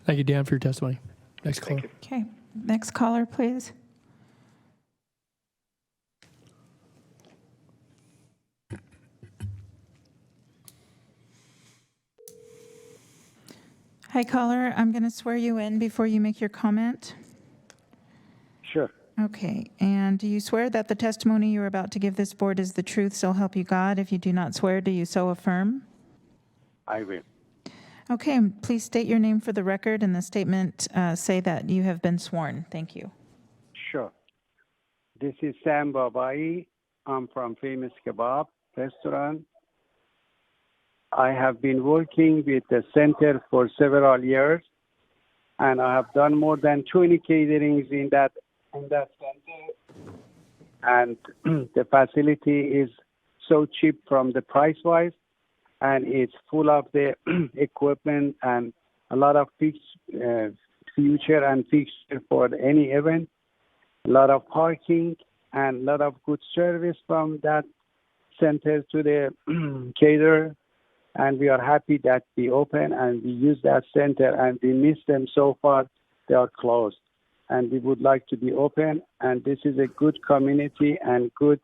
A: Thank you, Dan, for your testimony. Next caller.
B: Okay. Next caller, please. Hi, caller. I'm going to swear you in before you make your comment.
S: Sure.
B: Okay. And do you swear that the testimony you're about to give this board is the truth, so help you God? If you do not swear, do you so affirm?
S: I will.
B: Okay. And please state your name for the record, and the statement say that you have been sworn. Thank you.
S: Sure. This is Sam Babai. I'm from Famous Kebab Restaurant. I have been working with the center for several years, and I have done more than 20 caterings in that center. And the facility is so cheap from the price-wise, and it's full of the equipment and a lot of future and fixture for any event, a lot of parking, and a lot of good service from that center to the caterer. And we are happy that we open and we use that center, and we miss them so far. They are closed, and we would like to be open, and this is a good community and good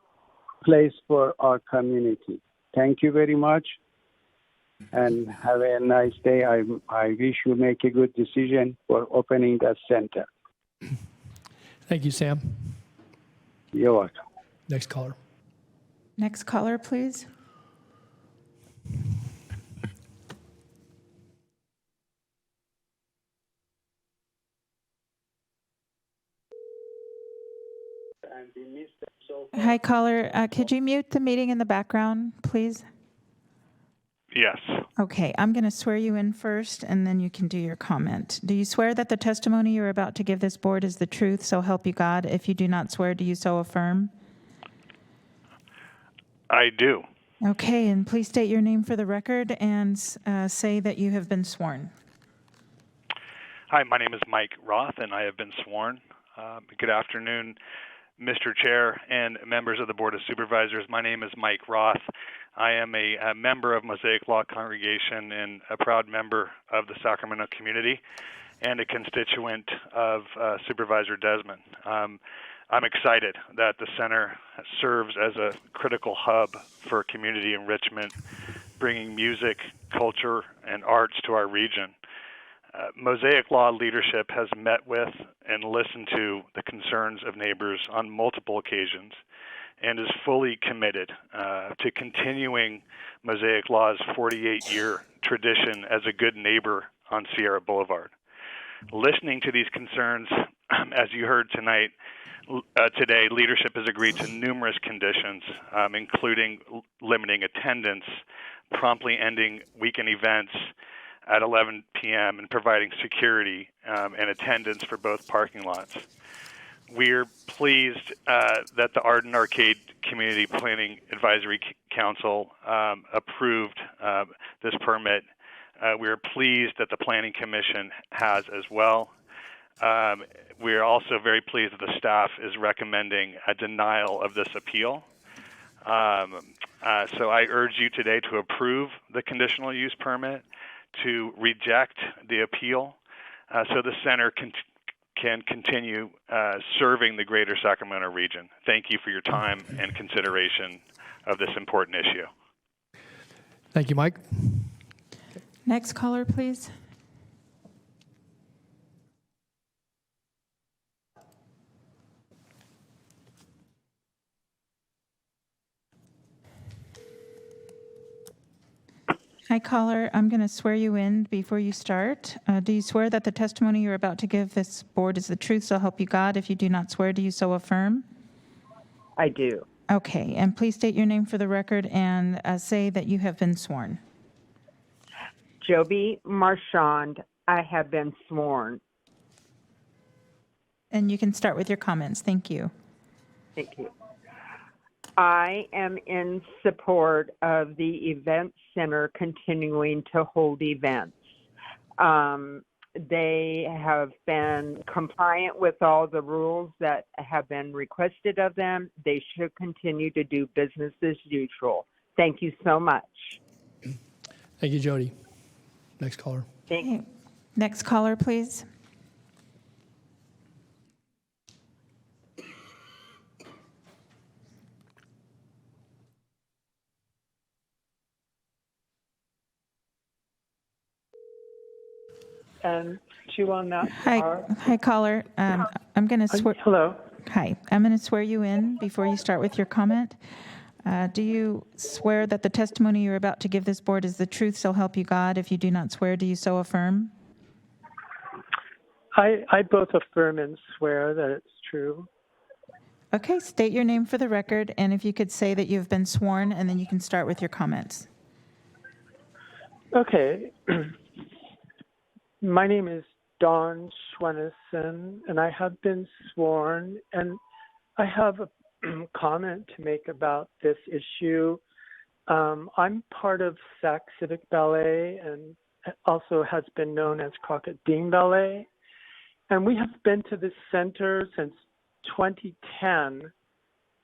S: place for our community. Thank you very much, and have a nice day. I wish you make a good decision for opening that center.
A: Thank you, Sam.
S: You're welcome.
A: Next caller.
B: Next caller, please. Hi, caller. Could you mute the meeting in the background, please?
W: Yes.
B: Okay. I'm going to swear you in first, and then you can do your comment. Do you swear that the testimony you're about to give this board is the truth, so help you God? If you do not swear, do you so affirm?
W: I do.
B: Okay. And please state your name for the record and say that you have been sworn.
W: Hi, my name is Mike Roth, and I have been sworn. Good afternoon, Mr. Chair and members of the Board of Supervisors. My name is Mike Roth. I am a member of Mosaic Law Congregation and a proud member of the Sacramento community and a constituent of Supervisor Desmond. I'm excited that the center serves as a critical hub for community enrichment, bringing music, culture, and arts to our region. Mosaic Law leadership has met with and listened to the concerns of neighbors on multiple occasions and is fully committed to continuing Mosaic Law's 48-year tradition as a good neighbor on Sierra Boulevard. Listening to these concerns, as you heard today, leadership has agreed to numerous conditions, including limiting attendance, promptly ending weekend events at 11 p.m. and providing security and attendance for both parking lots. We're pleased that the Arden Arcade Community Planning Advisory Council approved this permit. We're pleased that the Planning Commission has as well. We are also very pleased that the staff is recommending a denial of this appeal. So I urge you today to approve the conditional use permit, to reject the appeal, so the center can continue serving the greater Sacramento region. Thank you for your time and consideration of this important issue.
A: Thank you, Mike.
B: Next caller, please. Hi, caller. I'm going to swear you in before you start. Do you swear that the testimony you're about to give this board is the truth, so help you God? If you do not swear, do you so affirm?
E: I do.
B: Okay, and please state your name for the record and say that you have been sworn.
E: Joby Marchand, I have been sworn.
B: And you can start with your comments. Thank you.
E: Thank you. I am in support of the event center continuing to hold events. They have been compliant with all the rules that have been requested of them. They should continue to do business as usual. Thank you so much.
A: Thank you, Jody. Next caller.
E: Thank you.
B: Next caller, please.
M: And chew on that.
B: Hi, caller. I'm going to swear.
M: Hello.
B: Hi. I'm going to swear you in before you start with your comment. Do you swear that the testimony you're about to give this board is the truth, so help you God? If you do not swear, do you so affirm?
M: I both affirm and swear that it's true.
B: Okay. State your name for the record, and if you could say that you've been sworn, and then you can start with your comments.
M: Okay. My name is Don Schwennison, and I have been sworn, and I have a comment to make about this issue. I'm part of Sac Civic Ballet and also has been known as Crockett Dean Ballet, and we have been to this center since 2010,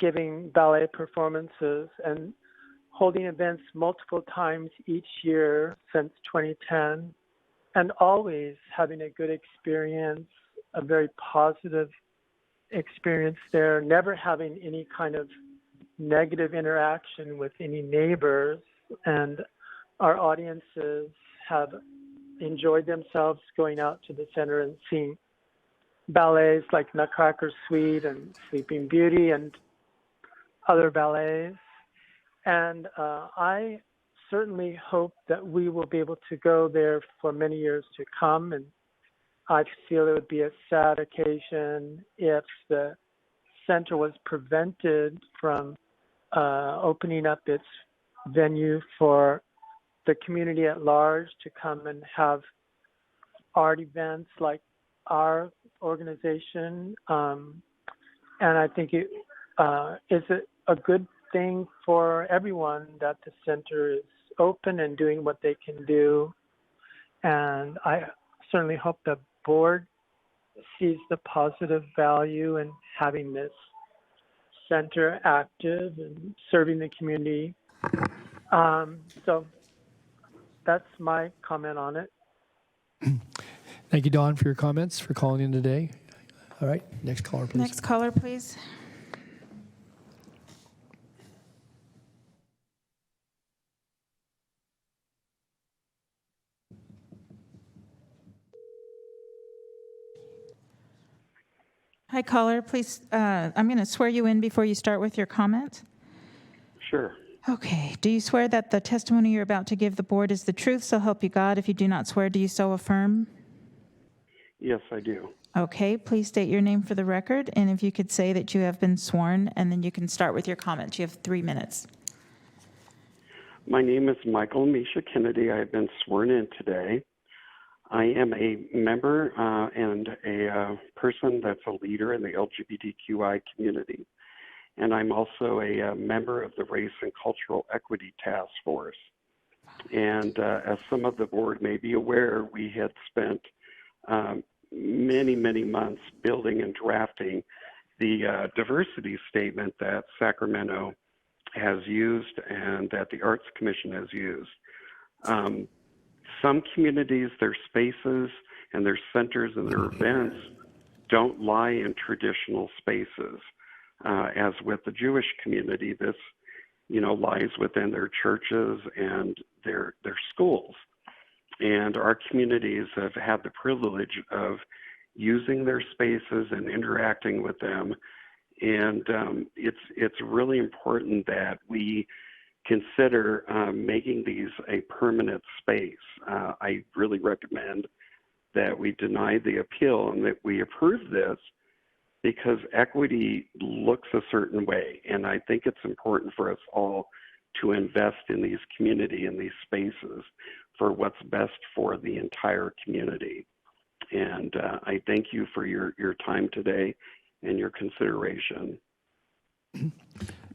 M: giving ballet performances and holding events multiple times each year since 2010. And always having a good experience, a very positive experience there, never having any kind of negative interaction with any neighbors. And our audiences have enjoyed themselves going out to the center and seeing ballets like Nutcracker Suite and Sleeping Beauty and other ballets. And I certainly hope that we will be able to go there for many years to come. And I feel it would be a sad occasion if the center was prevented from opening up its venue for the community at large to come and have art events like our organization. And I think it is a good thing for everyone that the center is open and doing what they can do. And I certainly hope the board sees the positive value in having this center active and serving the community. So that's my comment on it.
A: Thank you, Don, for your comments, for calling in today. All right, next caller, please.
B: Next caller, please. Hi, caller. Please, I'm going to swear you in before you start with your comment.
E: Sure.
B: Okay. Do you swear that the testimony you're about to give the board is the truth, so help you God? If you do not swear, do you so affirm?
E: Yes, I do.
B: Okay. Please state your name for the record, and if you could say that you have been sworn, and then you can start with your comments. You have 3 minutes.
E: My name is Michael Misha Kennedy. I have been sworn in today. I am a member and a person that's a leader in the LGBTQI community. And I'm also a member of the Race and Cultural Equity Task Force. And as some of the board may be aware, we had spent many, many months building and drafting the diversity statement that Sacramento has used and that the Arts Commission has used. Some communities, their spaces and their centers and their events don't lie in traditional spaces. As with the Jewish community, this, lies within their churches and their schools. And our communities have had the privilege of using their spaces and interacting with them. And it's really important that we consider making these a permanent space. I really recommend that we deny the appeal and that we approve this, because equity looks a certain way. And I think it's important for us all to invest in these community and these spaces for what's best for the entire community. And I thank you for your time today and your consideration.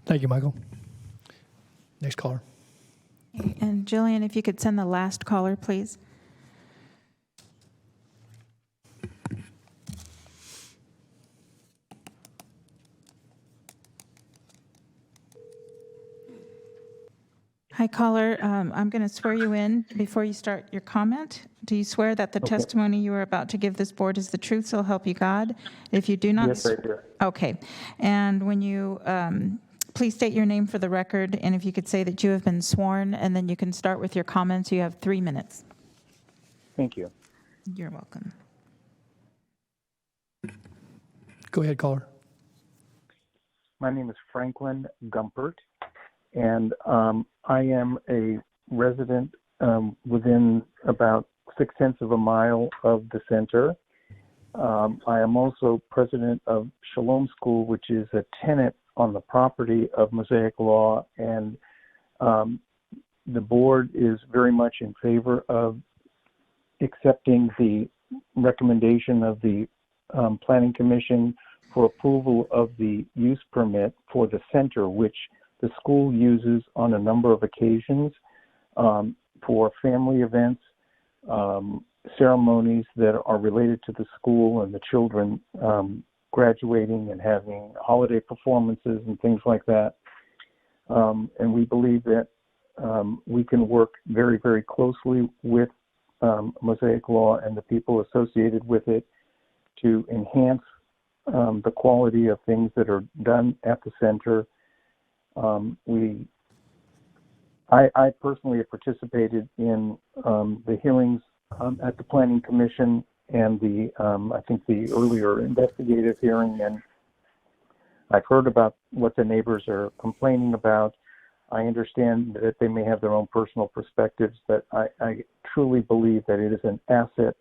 A: Thank you, Michael. Next caller.
B: And Jillian, if you could send the last caller, please. Hi, caller. I'm going to swear you in before you start your comment. Do you swear that the testimony you are about to give this board is the truth, so help you God? If you do not...
N: Yes, I do.
B: Okay. And when you... please state your name for the record, and if you could say that you have been sworn, and then you can start with your comments. You have 3 minutes.
N: Thank you.
B: You're welcome.
A: Go ahead, caller.
N: My name is Franklin Gumpert, and I am a resident within about 0.6 of a mile of the center. I am also president of Shalom School, which is a tenant on the property of Mosaic Law, and the board is very much in favor of accepting the recommendation of the Planning Commission for approval of the use permit for the center, which the school uses on a number of occasions for family events, ceremonies that are related to the school and the children graduating and having holiday performances and things like that. And we believe that we can work very, very closely with Mosaic Law and the people associated with it to enhance the quality of things that are done at the center. I personally have participated in the hearings at the Planning Commission and I think the earlier investigative hearing, and I've heard about what the neighbors are complaining about. I understand that they may have their own personal perspectives, but I truly believe that it is an asset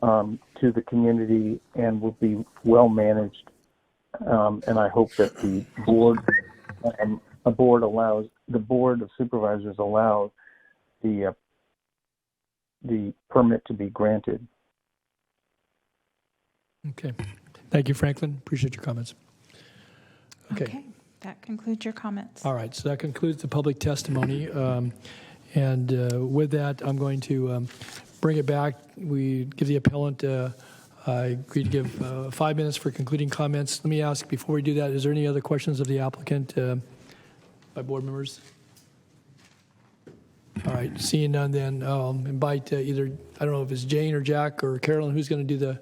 N: to the community and will be well managed. And I hope that the board the Board of Supervisors allows the permit to be granted.
A: Okay. Thank you, Franklin. Appreciate your comments. Okay.
B: That concludes your comments.
A: All right. So that concludes the public testimony. And with that, I'm going to bring it back. We give the appellant, I agree to give 5 minutes for concluding comments. Let me ask, before we do that, is there any other questions of the applicant by board members? All right. Seeing none, then I'll invite either, I don't know if it's Jane or Jack or Carolyn, who's going to do the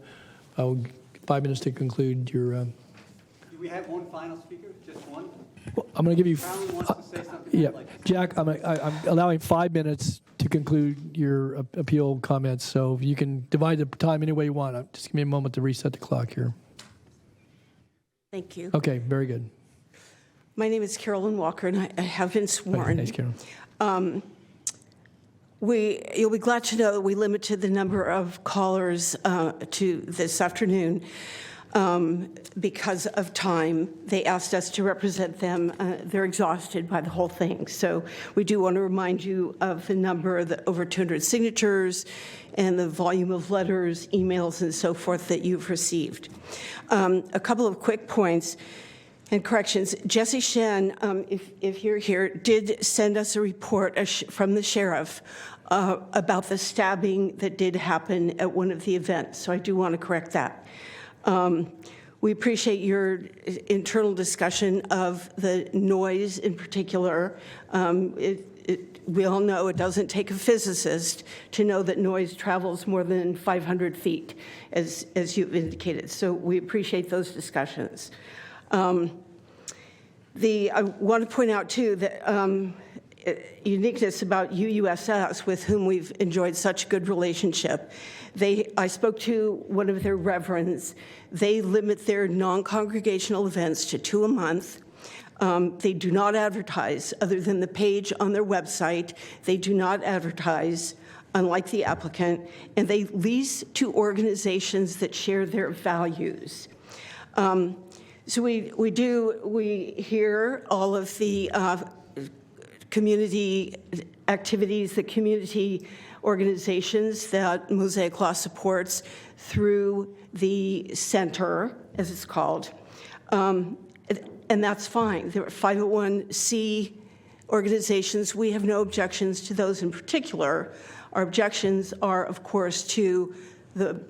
A: 5 minutes to conclude your...
Q: Do we have one final speaker? Just one?
A: Well, I'm going to give you...
Q: Carolyn wants to say something.
A: Yeah. Jack, I'm allowing 5 minutes to conclude your appeal comments, so you can divide the time any way you want. Just give me a moment to reset the clock here.
V: Thank you.
A: Okay, very good.
V: My name is Carolyn Walker, and I have been sworn.
A: Thanks, Carolyn.
V: You'll be glad to know that we limited the number of callers to this afternoon because of time. They asked us to represent them. They're exhausted by the whole thing. So we do want to remind you of the number, the over 200 signatures, and the volume of letters, emails, and so forth that you've received. A couple of quick points and corrections. Jesse Shen, if you're here, did send us a report from the sheriff about the stabbing that did happen at one of the events. So I do want to correct that. We appreciate your internal discussion of the noise in particular. We all know it doesn't take a physicist to know that noise travels more than 500 feet, as you've indicated. So we appreciate those discussions. I want to point out, too, that uniqueness about UUSS, with whom we've enjoyed such a good relationship. I spoke to one of their reverends. They limit their non-congregational events to 2 a month. They do not advertise, other than the page on their website. They do not advertise, unlike the applicant, and they lease to organizations that share their values. So we hear all of the community activities, the community organizations that Mosaic Law supports through the center, as it's called. And that's fine. There are 501c organizations. We have no objections to those in particular. Our objections are, of course, to the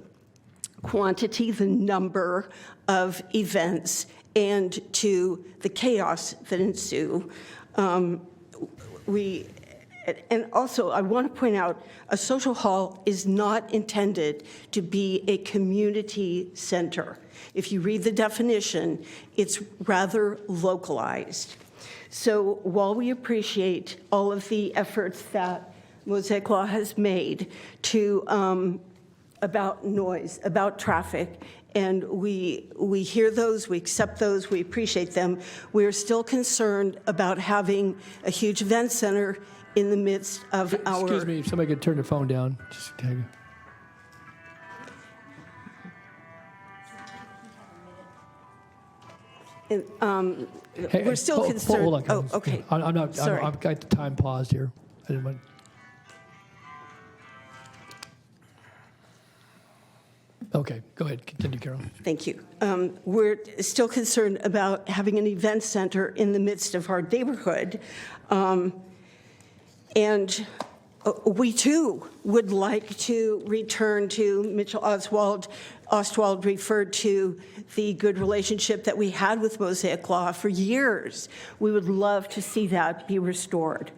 V: quantity, the number of events, and to the chaos that ensue. And also, I want to point out, a social hall is not intended to be a community center. If you read the definition, it's rather localized. So while we appreciate all of the efforts that Mosaic Law has made to about noise, about traffic, and we hear those, we accept those, we appreciate them, we're still concerned about having a huge event center in the midst of our...
A: Excuse me, if somebody could turn their phone down. Just take
V: we're still concerned...
A: Hold on.
V: Oh, okay.
A: I'm not...
V: Sorry.
A: I've got the time paused here. I didn't want... Okay, go ahead. Continue, Carol.
V: Thank you. We're still concerned about having an event center in the midst of our neighborhood. And we, too, would like to return to Mitchell Ostwald referred to the good relationship that we had with Mosaic Law for years. We would love to see that be restored.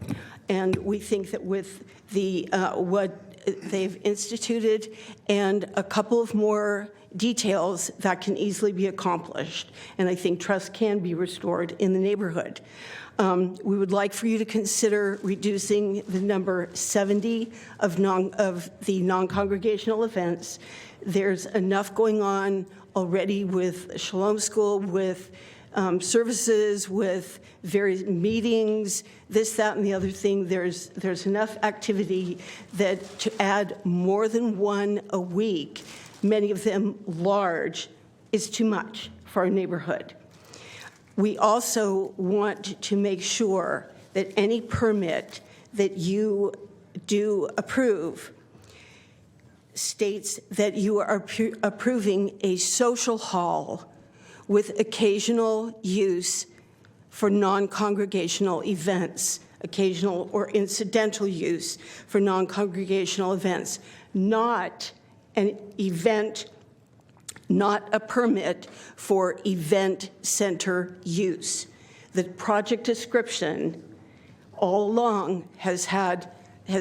V: And we think that with the what they've instituted and a couple of more details, that can easily be accomplished. And I think trust can be restored in the neighborhood. We would like for you to consider reducing the number 70 of the non-congregational events. There's enough going on already with Shalom School, with services, with various meetings, this, that, and the other thing. There's enough activity that to add more than one a week, many of them large, is too much for our neighborhood. We also want to make sure that any permit that you do approve states that you are approving a social hall with occasional use for non-congregational events, occasional or incidental use for non-congregational events, not an event, not a permit for event center use. The project description all along has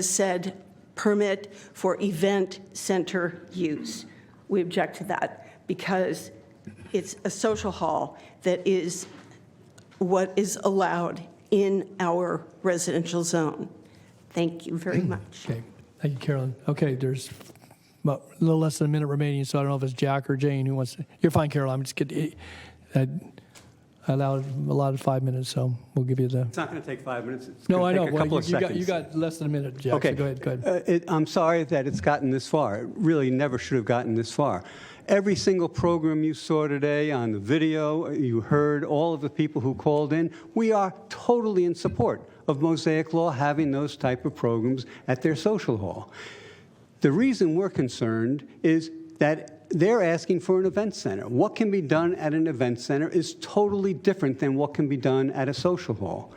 V: said permit for event center use. We object to that because it's a social hall that is what is allowed in our residential zone. Thank you very much.
A: Okay, thank you, Carolyn. Okay, there's about a little less than a minute remaining, so I don't know if it's Jack or Jane who wants to. You're fine, Carol. I'm just kidding. I allowed 5 minutes, so we'll give you the.
Q: It's not going to take 5 minutes. It's
A: No,
Q: going
A: I
Q: to
A: know.
Q: take a
A: Well,
Q: couple of seconds.
A: you got less than a minute, Jack.
Q: Okay.
A: So go ahead.
Q: I'm sorry that it's gotten this far. It really never should have gotten this far. Every single program you saw today on the video, you heard all of the people who called in. We are totally in support of Mosaic Law having those type of programs at their social hall. The reason we're concerned is that they're asking for an event center. What can be done at an event center is totally different than what can be done at a social hall.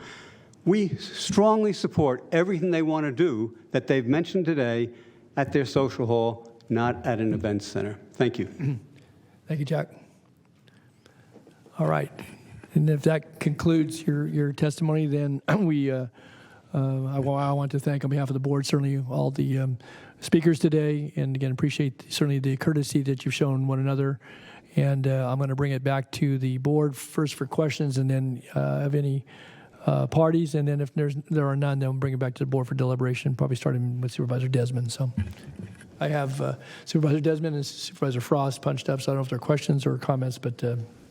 Q: We strongly support everything they want to do that they've mentioned today at their social hall, not at an event center. Thank you.
A: Thank you, Jack. All right. And if that concludes your testimony, then I want to thank on behalf of the board, certainly all the speakers today, and again, appreciate certainly the courtesy that you've shown one another. And I'm going to bring it back to the board first for questions, and then have any parties, and then if there are none, then we'll bring it back to the board for deliberation, probably starting with Supervisor Desmond. So I have Supervisor Desmond and Supervisor Frost punched up, so I don't know if there are questions or comments, but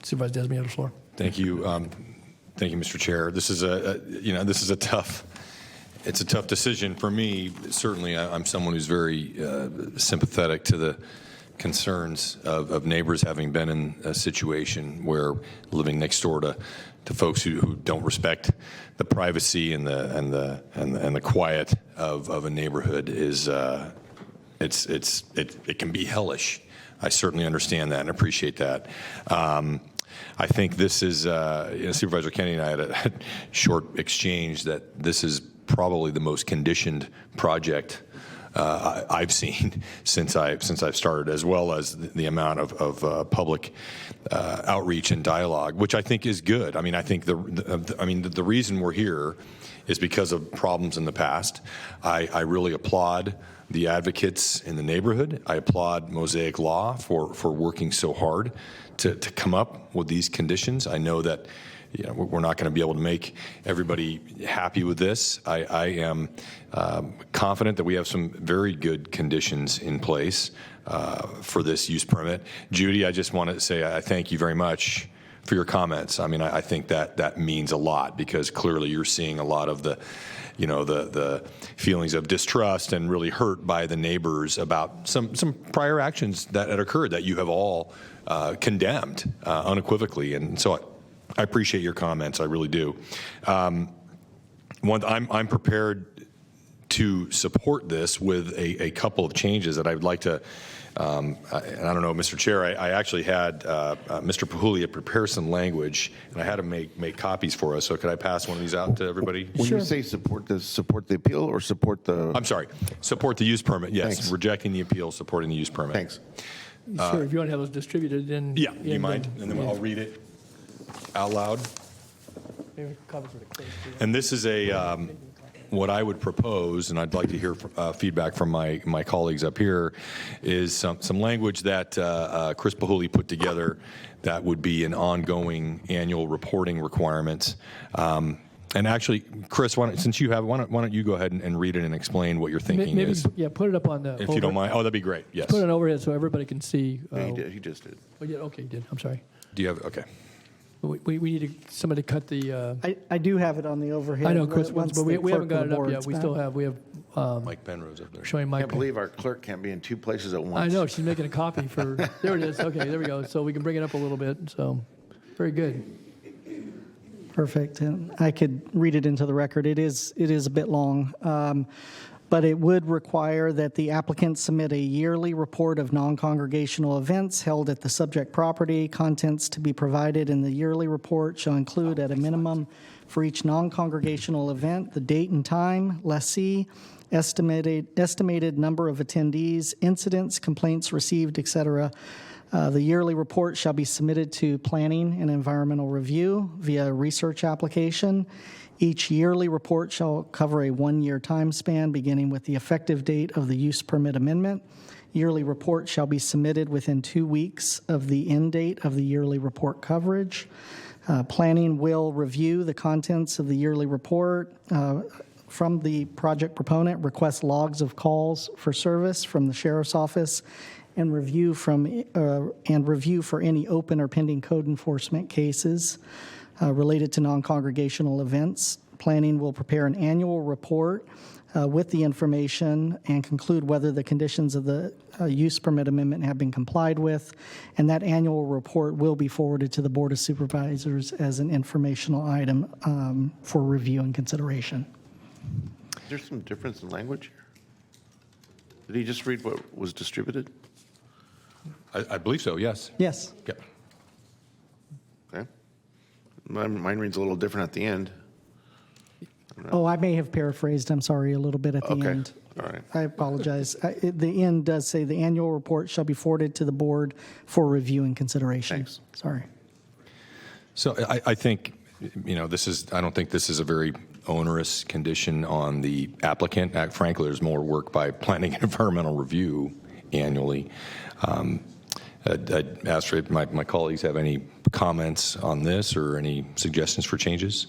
A: Supervisor Desmond, you have the floor.
P: Thank you. Thank you, Mr. Chair. This is a tough decision for me. Certainly, I'm someone who's very sympathetic to the concerns of neighbors having been in a situation where living next door to folks who don't respect the privacy and the quiet of a neighborhood is it can be hellish. I certainly understand that and appreciate that. I think this is Supervisor Kennedy and I had a short exchange that this is probably the most conditioned project I've seen since I've started, as well as the amount of public outreach and dialogue, which I think is good. I mean, I think the reason we're here is because of problems in the past. I really applaud the advocates in the neighborhood. I applaud Mosaic Law for working so hard to come up with these conditions. I know that we're not going to be able to make everybody happy with this. I am confident that we have some very good conditions in place for this use permit. Judy, I just want to say I thank you very much for your comments. I mean, I think that means a lot, because clearly you're seeing a lot of the feelings of distrust and really hurt by the neighbors about some prior actions that had occurred that you have all condemned unequivocally. And so I appreciate your comments. I really do. I'm prepared to support this with a couple of changes that I would like to. And I don't know, Mr. Chair, I actually had Mr. Pahulia prepare some language, and I had him make copies for us. So could I pass one of these out to everybody?
C: When you say support the appeal or support the?
P: I'm sorry, support the use permit. Yes,
C: Thanks.
P: Rejecting the appeal, supporting the use permit.
C: Thanks.
A: Sure, if you want to have those distributed, then.
P: Yeah, do you mind? And then I'll read it out loud. And this is what I would propose, and I'd like to hear feedback from my colleagues up here, is some language that Chris Pahuli put together that would be an ongoing annual reporting requirement. And actually, Chris, since you have, why don't you go ahead and read it and explain what your thinking is?
A: Yeah, put it up on the.
P: If you don't mind. Oh, that'd be great. Yes.
A: Put it overhead so everybody can see.
C: He just did.
A: Oh, yeah, okay, he did. I'm sorry.
P: Do you have? Okay.
A: We need somebody to cut the.
D: I do have it on the overhead.
A: I know Chris
D: once
A: wants, but we
D: the
A: haven't got
D: clerk
A: it
D: of
A: up
D: the
A: yet.
D: board's
A: We have
P: Mike Penrose up there.
A: showing
C: I
A: Mike.
C: can't believe our clerk can't be in two places at once.
A: I know, she's making a copy for, there it is. Okay, there we go. So we can bring it up a little bit. So, very good.
D: Perfect. And I could read it into the record. It is a bit long, but it would require that the applicant submit a yearly report of non-congregational events held at the subject property. Contents to be provided in the yearly report shall include, at a minimum, for each non-congregational event, the date and time, lessee, estimated number of attendees, incidents, complaints received, etc. The yearly report shall be submitted to Planning and Environmental Review via research application. Each yearly report shall cover a one-year time span beginning with the effective date of the use permit amendment. Yearly report shall be submitted within 2 weeks of the end date of the yearly report coverage. Planning will review the contents of the yearly report from the project proponent, request logs of calls for service from the Sheriff's Office, and review for any open or pending code enforcement cases related to non-congregational events. Planning will prepare an annual report with the information and conclude whether the conditions of the use permit amendment have been complied with, and that annual report will be forwarded to the Board of Supervisors as an informational item for review and consideration.
C: Is there some difference in language? Did he just read what was distributed?
P: I believe so, yes.
D: Yes.
P: Yep.
C: Okay. Mine reads a little different at the end.
D: Oh, I may have paraphrased, I'm sorry, a little bit at the
C: Okay.
D: end.
C: All right.
D: I apologize. The end does say the annual report shall be forwarded to the board for review and consideration.
C: Thanks.
D: Sorry.
P: So I think, I don't think this is a very onerous condition on the applicant. Frankly, there's more work by planning and environmental review annually. I'd ask if my colleagues have any comments on this or any suggestions for changes.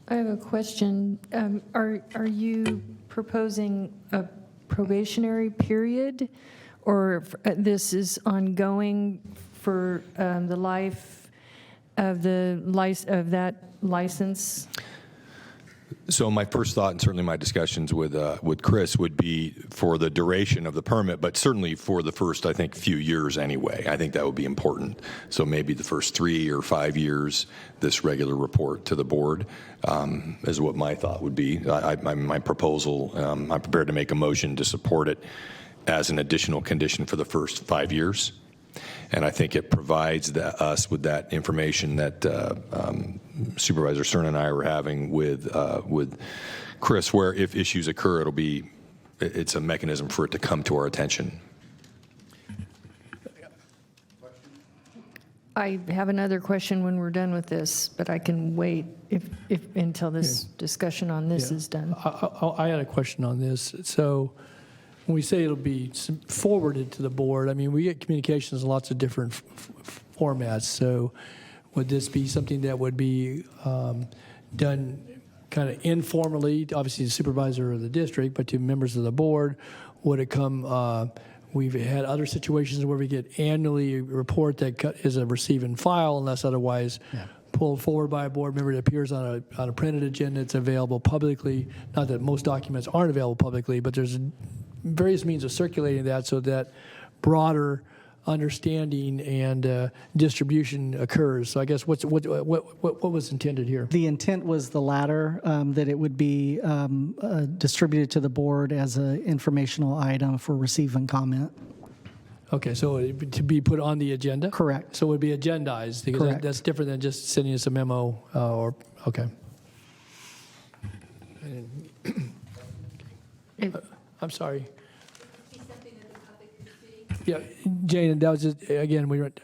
F: I have a question. Are you proposing a probationary period, or this is ongoing for the life of that license?
P: So my first thought, and certainly my discussions with Chris, would be for the duration of the permit, but certainly for the first, I think, few years anyway. I think that would be important. So maybe the first 3 or 5 years, this regular report to the board is what my thought would be. My proposal, I'm prepared to make a motion to support it as an additional condition for the first 5 years. And I think it provides us with that information that Supervisor Stern and I were having with Chris, where if issues occur, it's a mechanism for it to come to our attention.
F: I have another question when we're done with this, but I can wait if until this discussion on this is done.
A: I had a question on this. So when we say it'll be forwarded to the board, I mean, we get communications in lots of different formats. So would this be something that would be done kind of informally, obviously the supervisor of the district, but to members of the board? Would it come, we've had other situations where we get annually a report that is a receive and file unless otherwise pulled forward by a board member. It appears on a printed agenda. It's available publicly. Not that most documents aren't available publicly, but there's various means of circulating that so that broader understanding and distribution occurs. So I guess what was intended here?
D: The intent was the latter, that it would be distributed to the board as an informational item for receive and comment.
A: Okay, so to be put on the agenda?
D: Correct.
A: So it would be agendized, because
D: Correct.
A: that's different than just sending us a memo okay. I'm sorry. Yeah, Jane, and that was just, again, we went,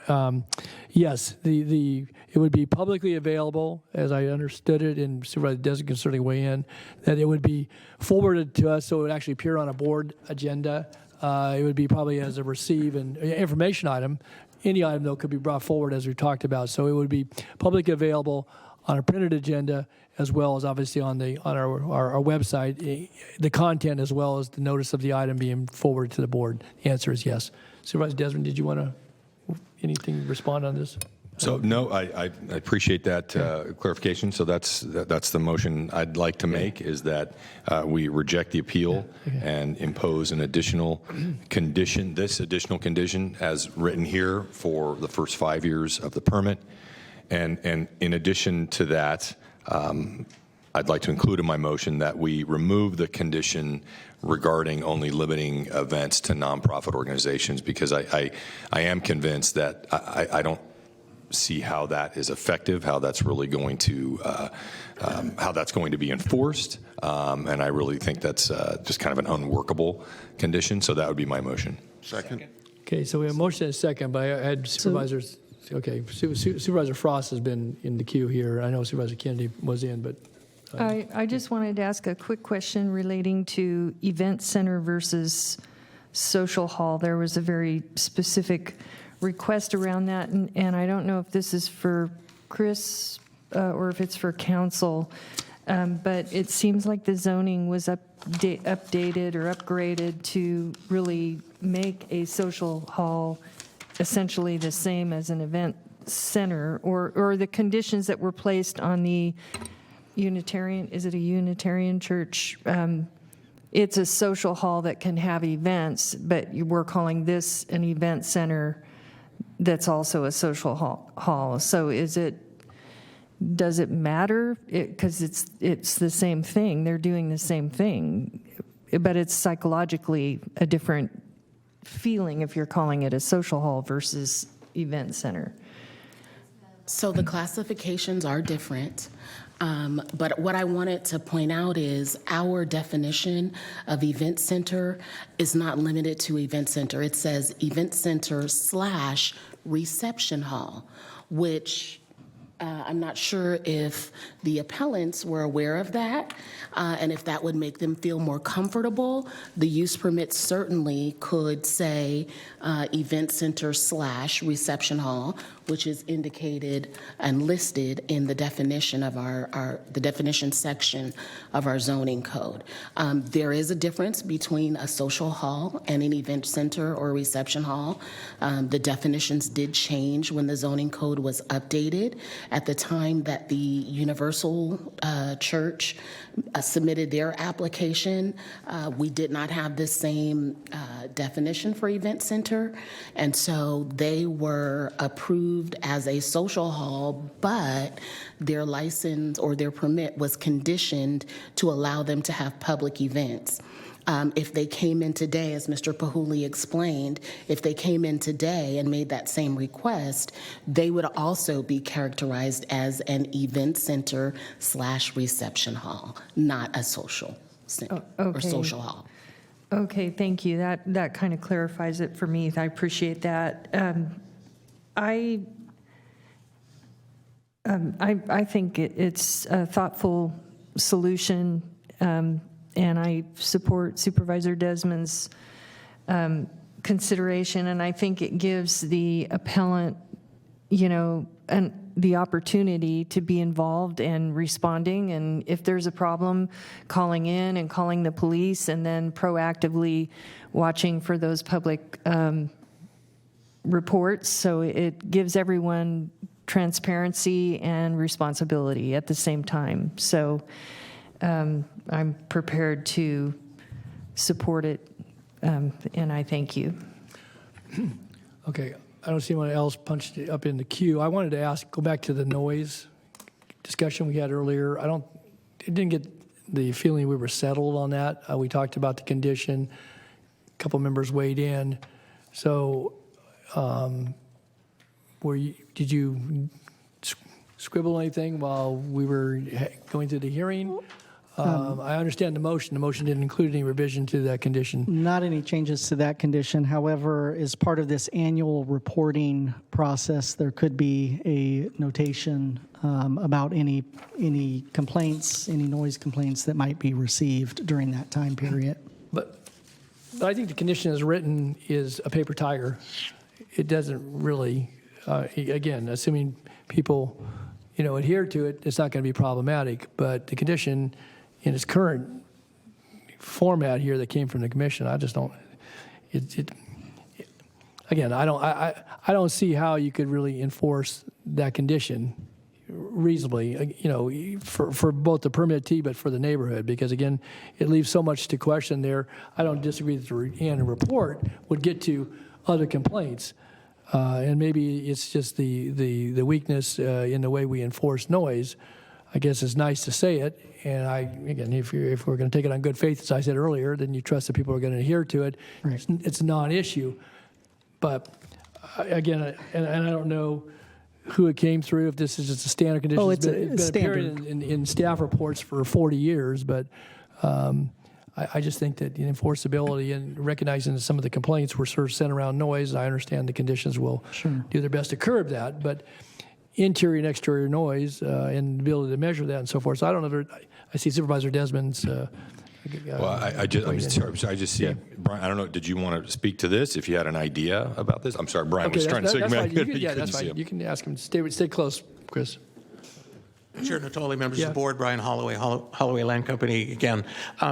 A: yes, it would be publicly available, as I understood it, and Supervisor Designate can certainly weigh in, that it would be forwarded to us, so it would actually appear on a board agenda. It would be probably as a receive and information item. Any item, though, could be brought forward, as we talked about. So it would be publicly available on a printed agenda, as well as obviously on our website, the content as well as the notice of the item being forwarded to the board. The answer is yes. Supervisor Desmond, did you want to respond on this?
P: So no, I appreciate that clarification. So that's the motion I'd like to make, is that we reject the appeal and impose an additional condition, this additional condition as written here for the first 5 years of the permit. And in addition to that, I'd like to include in my motion that we remove the condition regarding only limiting events to nonprofit organizations, because I am convinced that I don't see how that is effective, how that's really going to how that's going to be enforced, and I really think that's just kind of an unworkable condition. So that would be my motion.
C: Second.
A: Okay, so we have a motion and a second, but I had supervisors. Okay, Supervisor Frost has been in the queue here. I know Supervisor Kennedy was in, but.
F: I just wanted to ask a quick question relating to event center versus social hall. There was a very specific request around that, and I don't know if this is for Chris or if it's for council, but it seems like the zoning was updated or upgraded to really make a social hall essentially the same as an event center, or the conditions that were placed on the Unitarian, is it a Unitarian church? It's a social hall that can have events, but we're calling this an event center that's also a social hall. So does it matter? Because it's the same thing. They're doing the same thing, but it's psychologically a different feeling if you're calling it a social hall versus event center.
G: So the classifications are different. But what I wanted to point out is our definition of event center is not limited to event center. It says event center / reception hall, which I'm not sure if the appellants were aware of that, and if that would make them feel more comfortable. The use permit certainly could say event center / reception hall, which is indicated and listed in the definition of the definition section of our zoning code. There is a difference between a social hall and an event center or reception hall. The definitions did change when the zoning code was updated. At the time that the Universal Church submitted their application, we did not have the same definition for event center, and so they were approved as a social hall, but their license or their permit was conditioned to allow them to have public events. If they came in today, as Mr. Pahuli explained, if they came in today and made that same request, they would also be characterized as an event center / reception hall, not a social center or social hall.
F: Okay, thank you. That kind of clarifies it for me. I appreciate that. I think it's a thoughtful solution, and I support Supervisor Desmond's consideration, and I think it gives the appellant, the opportunity to be involved and responding, and if there's a problem, calling in and calling the police, and then proactively watching for those public reports. So it gives everyone transparency and responsibility at the same time. So I'm prepared to support it, and I thank you.
A: Okay, I don't see anyone else punched up in the queue. I wanted to go back to the noise discussion we had earlier. Didn't get the feeling we were settled on that. We talked about the condition. A couple members weighed in. So, did you scribble anything while we were going through the hearing? I understand the motion. The motion didn't include any revision to that condition.
D: Not any changes to that condition. However, as part of this annual reporting process, there could be a notation about any complaints, any noise complaints that might be received during that time period.
A: But I think the condition as written is a paper tiger. It doesn't really, again, assuming people, adhere to it, it's not going to be problematic. But the condition in its current format here that came from the commission, I just don't. Again, I don't see how you could really enforce that condition reasonably, for both the permittee but for the neighborhood, because again, it leaves so much to question there. I don't disagree that the annual report would get to other complaints, and maybe it's just the weakness in the way we enforce noise. I guess it's nice to say it, and if we're going to take it on good faith, as I said earlier, then you trust that people are going to adhere to it. Right. It's a non-issue, but again, and I don't know who it came through, if this is just a standard condition.
D: Oh, it's
A: been
D: standard.
A: appearing in staff reports for 40 years, but I just think that the enforceability and recognizing that some of the complaints were sort of centered around noise, I understand the conditions will do their best to curb that, but interior and exterior noise and the ability to measure that and so forth. So I don't know. I see Supervisor Desmond's.
P: Well, I just see. Brian, I don't know. Did you want to speak to this? If you had an idea about this, I'm sorry, Brian was trying to say.
A: That's fine. You can ask him. Stay close, Chris.
K: Chair Natoli, members of the board, Brian Holloway, Holloway Land Company again.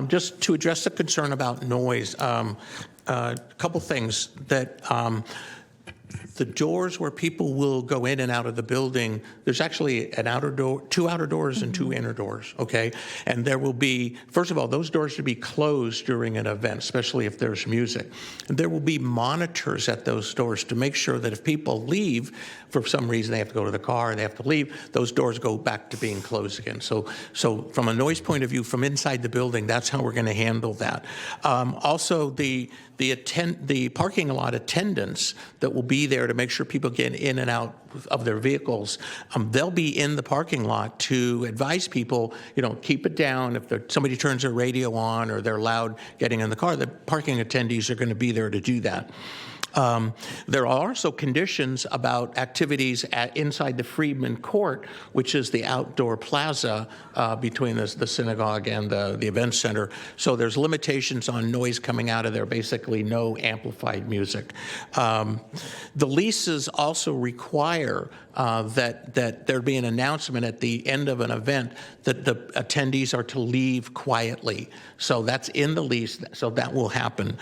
K: Just to address the concern about noise, a couple things that. The doors where people will go in and out of the building, there's actually an outer door, 2 outer doors and 2 inner doors, okay? And there will be, first of all, those doors should be closed during an event, especially if there's music. And there will be monitors at those doors to make sure that if people leave, for some reason they have to go to the car and they have to leave, those doors go back to being closed again. So from a noise point of view, from inside the building, that's how we're going to handle that. Also, the parking lot attendants that will be there to make sure people get in and out of their vehicles. They'll be in the parking lot to advise people, keep it down. If somebody turns their radio on or they're loud getting in the car, the parking attendees are going to be there to do that. There are also conditions about activities inside the Freedman Court, which is the outdoor plaza between the synagogue and the event center. So there's limitations on noise coming out of there, basically no amplified music. The leases also require that there be an announcement at the end of an event that the attendees are to leave quietly. So that's in the lease, so that will happen.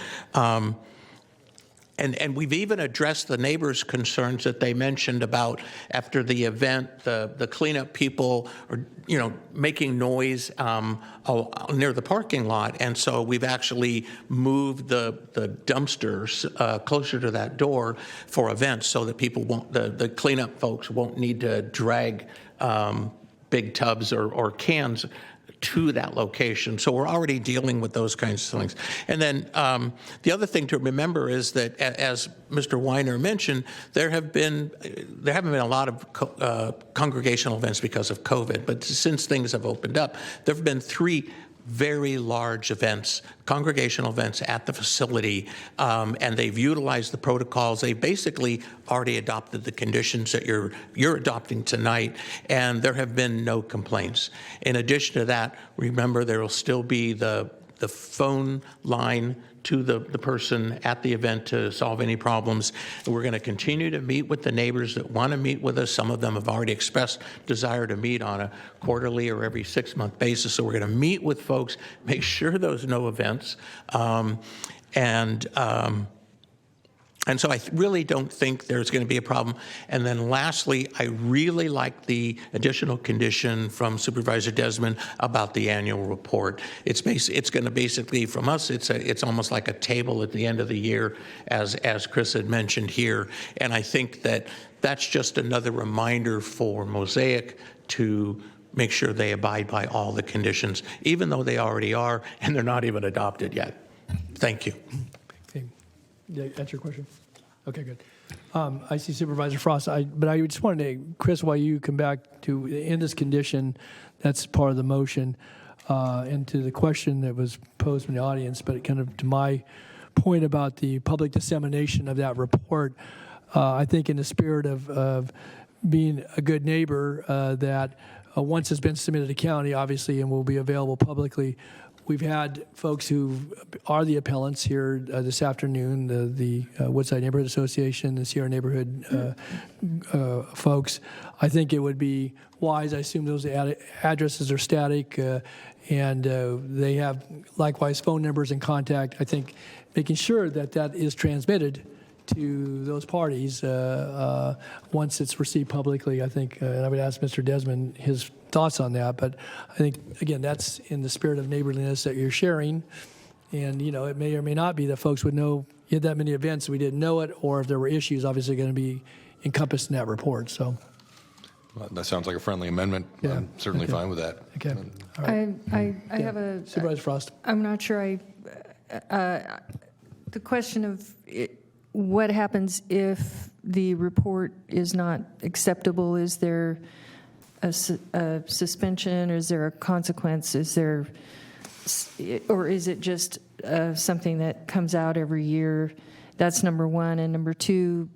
K: And we've even addressed the neighbors' concerns that they mentioned about after the event, the cleanup people are, making noise near the parking lot. And so we've actually moved the dumpsters closer to that door for events so that people won't, the cleanup folks won't need to drag big tubs or cans to that location. So we're already dealing with those kinds of things. And then the other thing to remember is that, as Mr. Weiner mentioned, there haven't been a lot of congregational events because of COVID, but since things have opened up, there have been 3 very large events, congregational events at the facility, and they've utilized the protocols. They basically already adopted the conditions that you're adopting tonight, and there have been no complaints. In addition to that, remember there will still be the phone line to the person at the event to solve any problems. And we're going to continue to meet with the neighbors that want to meet with us. Some of them have already expressed desire to meet on a quarterly or every 6-month basis. So we're going to meet with folks, make sure there's no events. And so I really don't think there's going to be a problem. And then lastly, I really like the additional condition from Supervisor Desmond about the annual report. It's going to basically, from us, it's almost like a table at the end of the year, as Chris had mentioned here. And I think that's just another reminder for Mosaic to make sure they abide by all the conditions, even though they already are, and they're not even adopted yet. Thank you.
A: That's your question? Okay, good. I see Supervisor Frost, but I just wanted to, Chris, while you come back to, in this condition, that's part of the motion, and to the question that was posed from the audience, but kind of to my point about the public dissemination of that report, I think in the spirit of being a good neighbor, that once it's been submitted to county, obviously, and will be available publicly, we've had folks who are the appellants here this afternoon, the Woodside Neighborhood Association, the Sierra Neighborhood folks. I think it would be wise, I assume those addresses are static, and they have likewise phone numbers and contact. I think making sure that is transmitted to those parties once it's received publicly, I think, and I would ask Mr. Desmond his thoughts on that, but I think, again, that's in the spirit of neighborliness that you're sharing, and, it may or may not be that folks would know you had that many events, we didn't know it, or if there were issues, obviously going to be encompassed in that report, so.
P: Well, that sounds like a friendly amendment.
A: Yeah.
P: I'm certainly fine with that.
A: Okay. All right.
F: I have a...
A: Supervisor Frost.
F: I'm not sure the question of what happens if the report is not acceptable? Is there a suspension, or is there a consequence? Or is it just something that comes out every year? That's number one. And number two,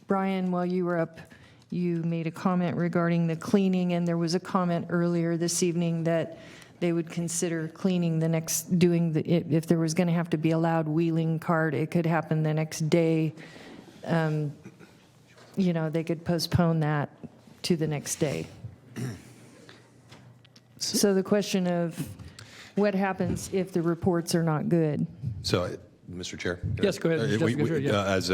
F: Brian, while you were up, you made a comment regarding the cleaning, and there was a comment earlier this evening that they would consider cleaning if there was going to have to be a loud wheeling cart, it could happen the next day. They could postpone that to the next day. So the question of what happens if the reports are not good?
P: So, Mr. Chair?
A: Yes, go ahead.
P: As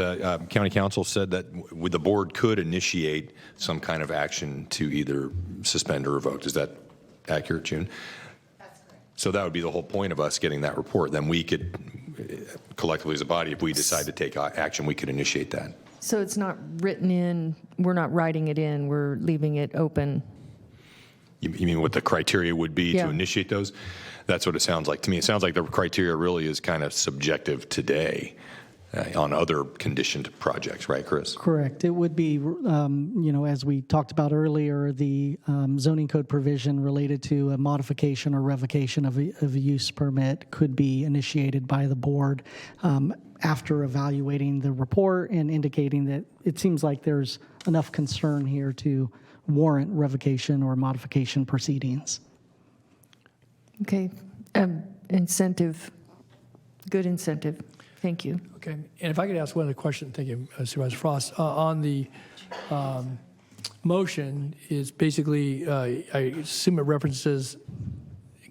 P: County Council said, that the board could initiate some kind of action to either suspend or revoke. Is that accurate, June? That's correct. So that would be the whole point of us getting that report. Then we could, collectively as a body, if we decide to take action, we could initiate that.
F: So it's not written in, we're not writing it in, we're leaving it open.
P: You mean what the criteria would be to initiate those? That's what it sounds like to me. It sounds like the criteria really is kind of subjective today. on other conditioned projects, right, Chris?
D: Correct. It would be, as we talked about earlier, the zoning code provision related to a modification or revocation of a use permit could be initiated by the board after evaluating the report and indicating that it seems like there's enough concern here to warrant revocation or modification proceedings.
F: Okay. Incentive, good incentive. Thank you.
A: Okay, and if I could ask one other question, thank you, Supervisor Frost. On the motion is basically, I assume it references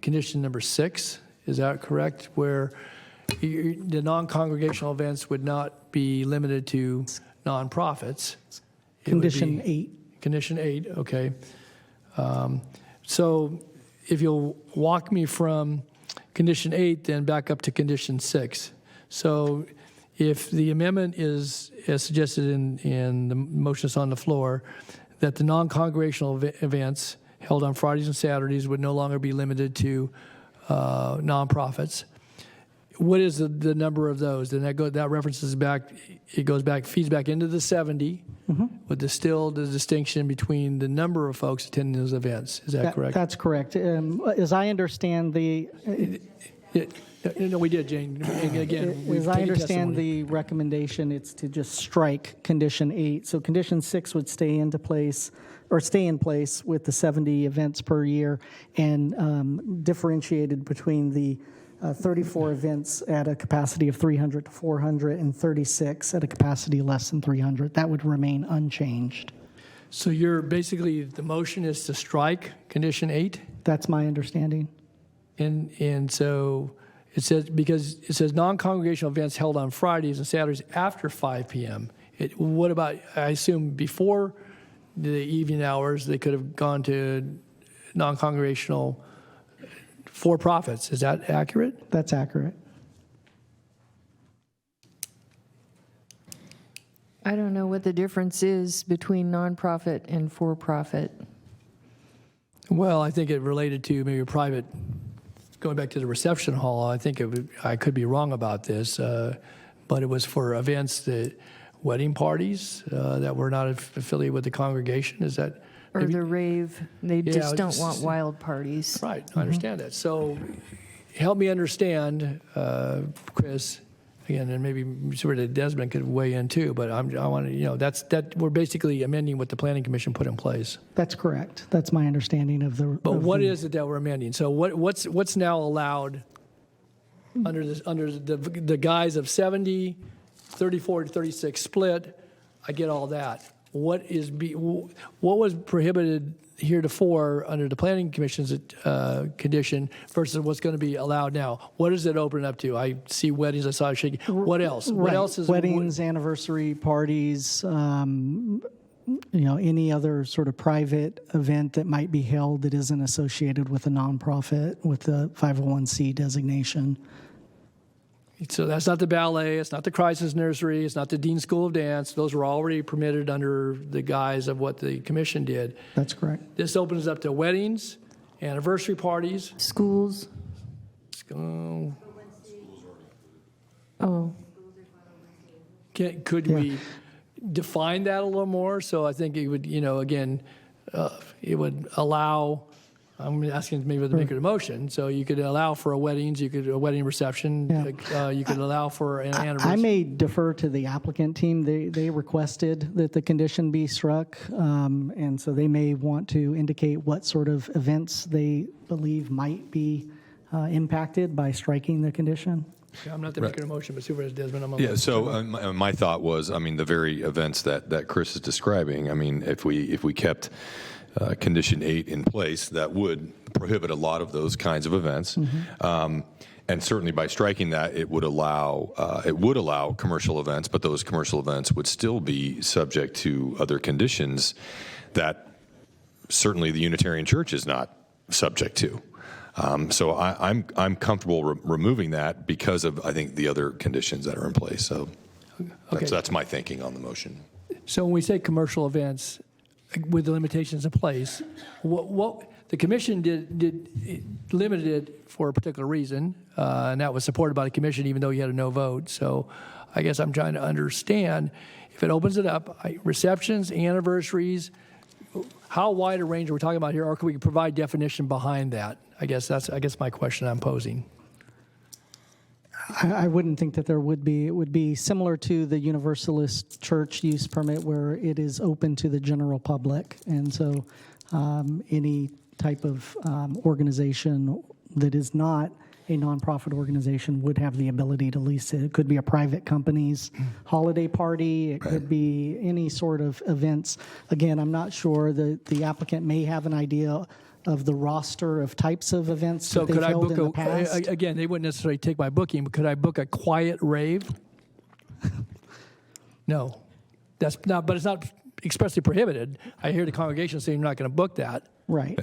A: condition number 6, is that correct? Where the non-congregational events would not be limited to nonprofits.
D: Condition 8.
A: Condition 8, okay. So if you'll walk me from condition 8, then back up to condition 6. So if the amendment is, as suggested in the motions on the floor, that the non-congregational events held on Fridays and Saturdays would no longer be limited to nonprofits, what is the number of those? Then that references back, it goes back, feeds back into the 70, with the distinction between the number of folks attending those events. Is that correct?
D: That's correct. As I understand
A: No, we did, Jane. Again,
D: as I understand the recommendation, it's to just strike condition 8. So condition 6 would stay in place with the 70 events per year, and differentiated between the 34 events at a capacity of 300 to 400 and 36 at a capacity less than 300. That would remain unchanged.
A: So the motion is to strike condition 8?
D: That's my understanding.
A: And so it says non-congregational events held on Fridays and Saturdays after 5 p.m. What about, I assume before the evening hours, they could have gone to non-congregational for-profits. Is that accurate?
D: That's accurate.
F: I don't know what the difference is between nonprofit and for-profit.
A: Well, I think it related to maybe a private, going back to the reception hall, I think I could be wrong about this, but it was for events, wedding parties that were not affiliated with the congregation. Is that?
F: Or the rave, they just don't want wild parties.
A: Right, I understand that. So help me understand, Chris, again, and maybe Superintendent Desmond could weigh in too, but I want to, we're basically amending what the Planning Commission put in place.
D: That's correct. That's my understanding of the.
A: But what is it that we're amending? So what's now allowed under the guise of 70, 34 to 36 split? I get all that. What was prohibited heretofore under the Planning Commission's condition versus what's going to be allowed now? What does it open up to? I see weddings. I saw it shaking. What else? What else is
D: weddings, anniversary parties? Any other sort of private event that might be held that isn't associated with a nonprofit with the 501c designation.
A: So that's not the ballet, it's not the crisis nursery, it's not the Dean School of Dance. Those were already permitted under the guise of what the commission did.
D: That's correct.
A: This opens up to weddings, anniversary parties.
F: Schools.
A: Oh. Could we define that a little more? So I think it would, again, it would allow, I'm asking maybe the maker of the motion, so you could allow for a wedding reception, you could allow for an anniversary.
D: I may defer to the applicant team. They requested that the condition be struck, and so they may want to indicate what sort of events they believe might be impacted by striking the condition.
A: Okay, I'm not the maker of the motion, but Supervisor Desmond,
P: Yeah, so my thought was, the very events that Chris is describing, if we kept Condition 8 in place, that would prohibit a lot of those kinds of events. Mm-hmm. And certainly by striking that, it would allow commercial events, but those commercial events would still be subject to other conditions that certainly the Unitarian Church is not subject to. So I'm comfortable removing that because of, I think, the other conditions that are in place. So that's my thinking on the motion.
A: So when we say commercial events, with the limitations in place, what the commission did limited it for a particular reason, and that was supported by the commission, even though you had a no vote. So I guess I'm trying to understand, if it opens it up, receptions, anniversaries, how wide a range are we talking about here, or can we provide definition behind that? I guess that's my question I'm posing.
D: I wouldn't think that there would be. It would be similar to the Universalist Church use permit where it is open to the general public. And so any type of organization that is not a nonprofit organization would have the ability to lease it. It could be a private company's holiday party. It could be any sort of events. Again, I'm not sure. The applicant may have an idea of the roster of types of events
A: So
D: that they've
A: could I
D: held
A: book
D: in the past.
A: again, they wouldn't necessarily take my booking, but could I book a quiet rave? No. That's not, but it's not expressly prohibited. I hear the congregation saying you're not going to book that.
D: Right.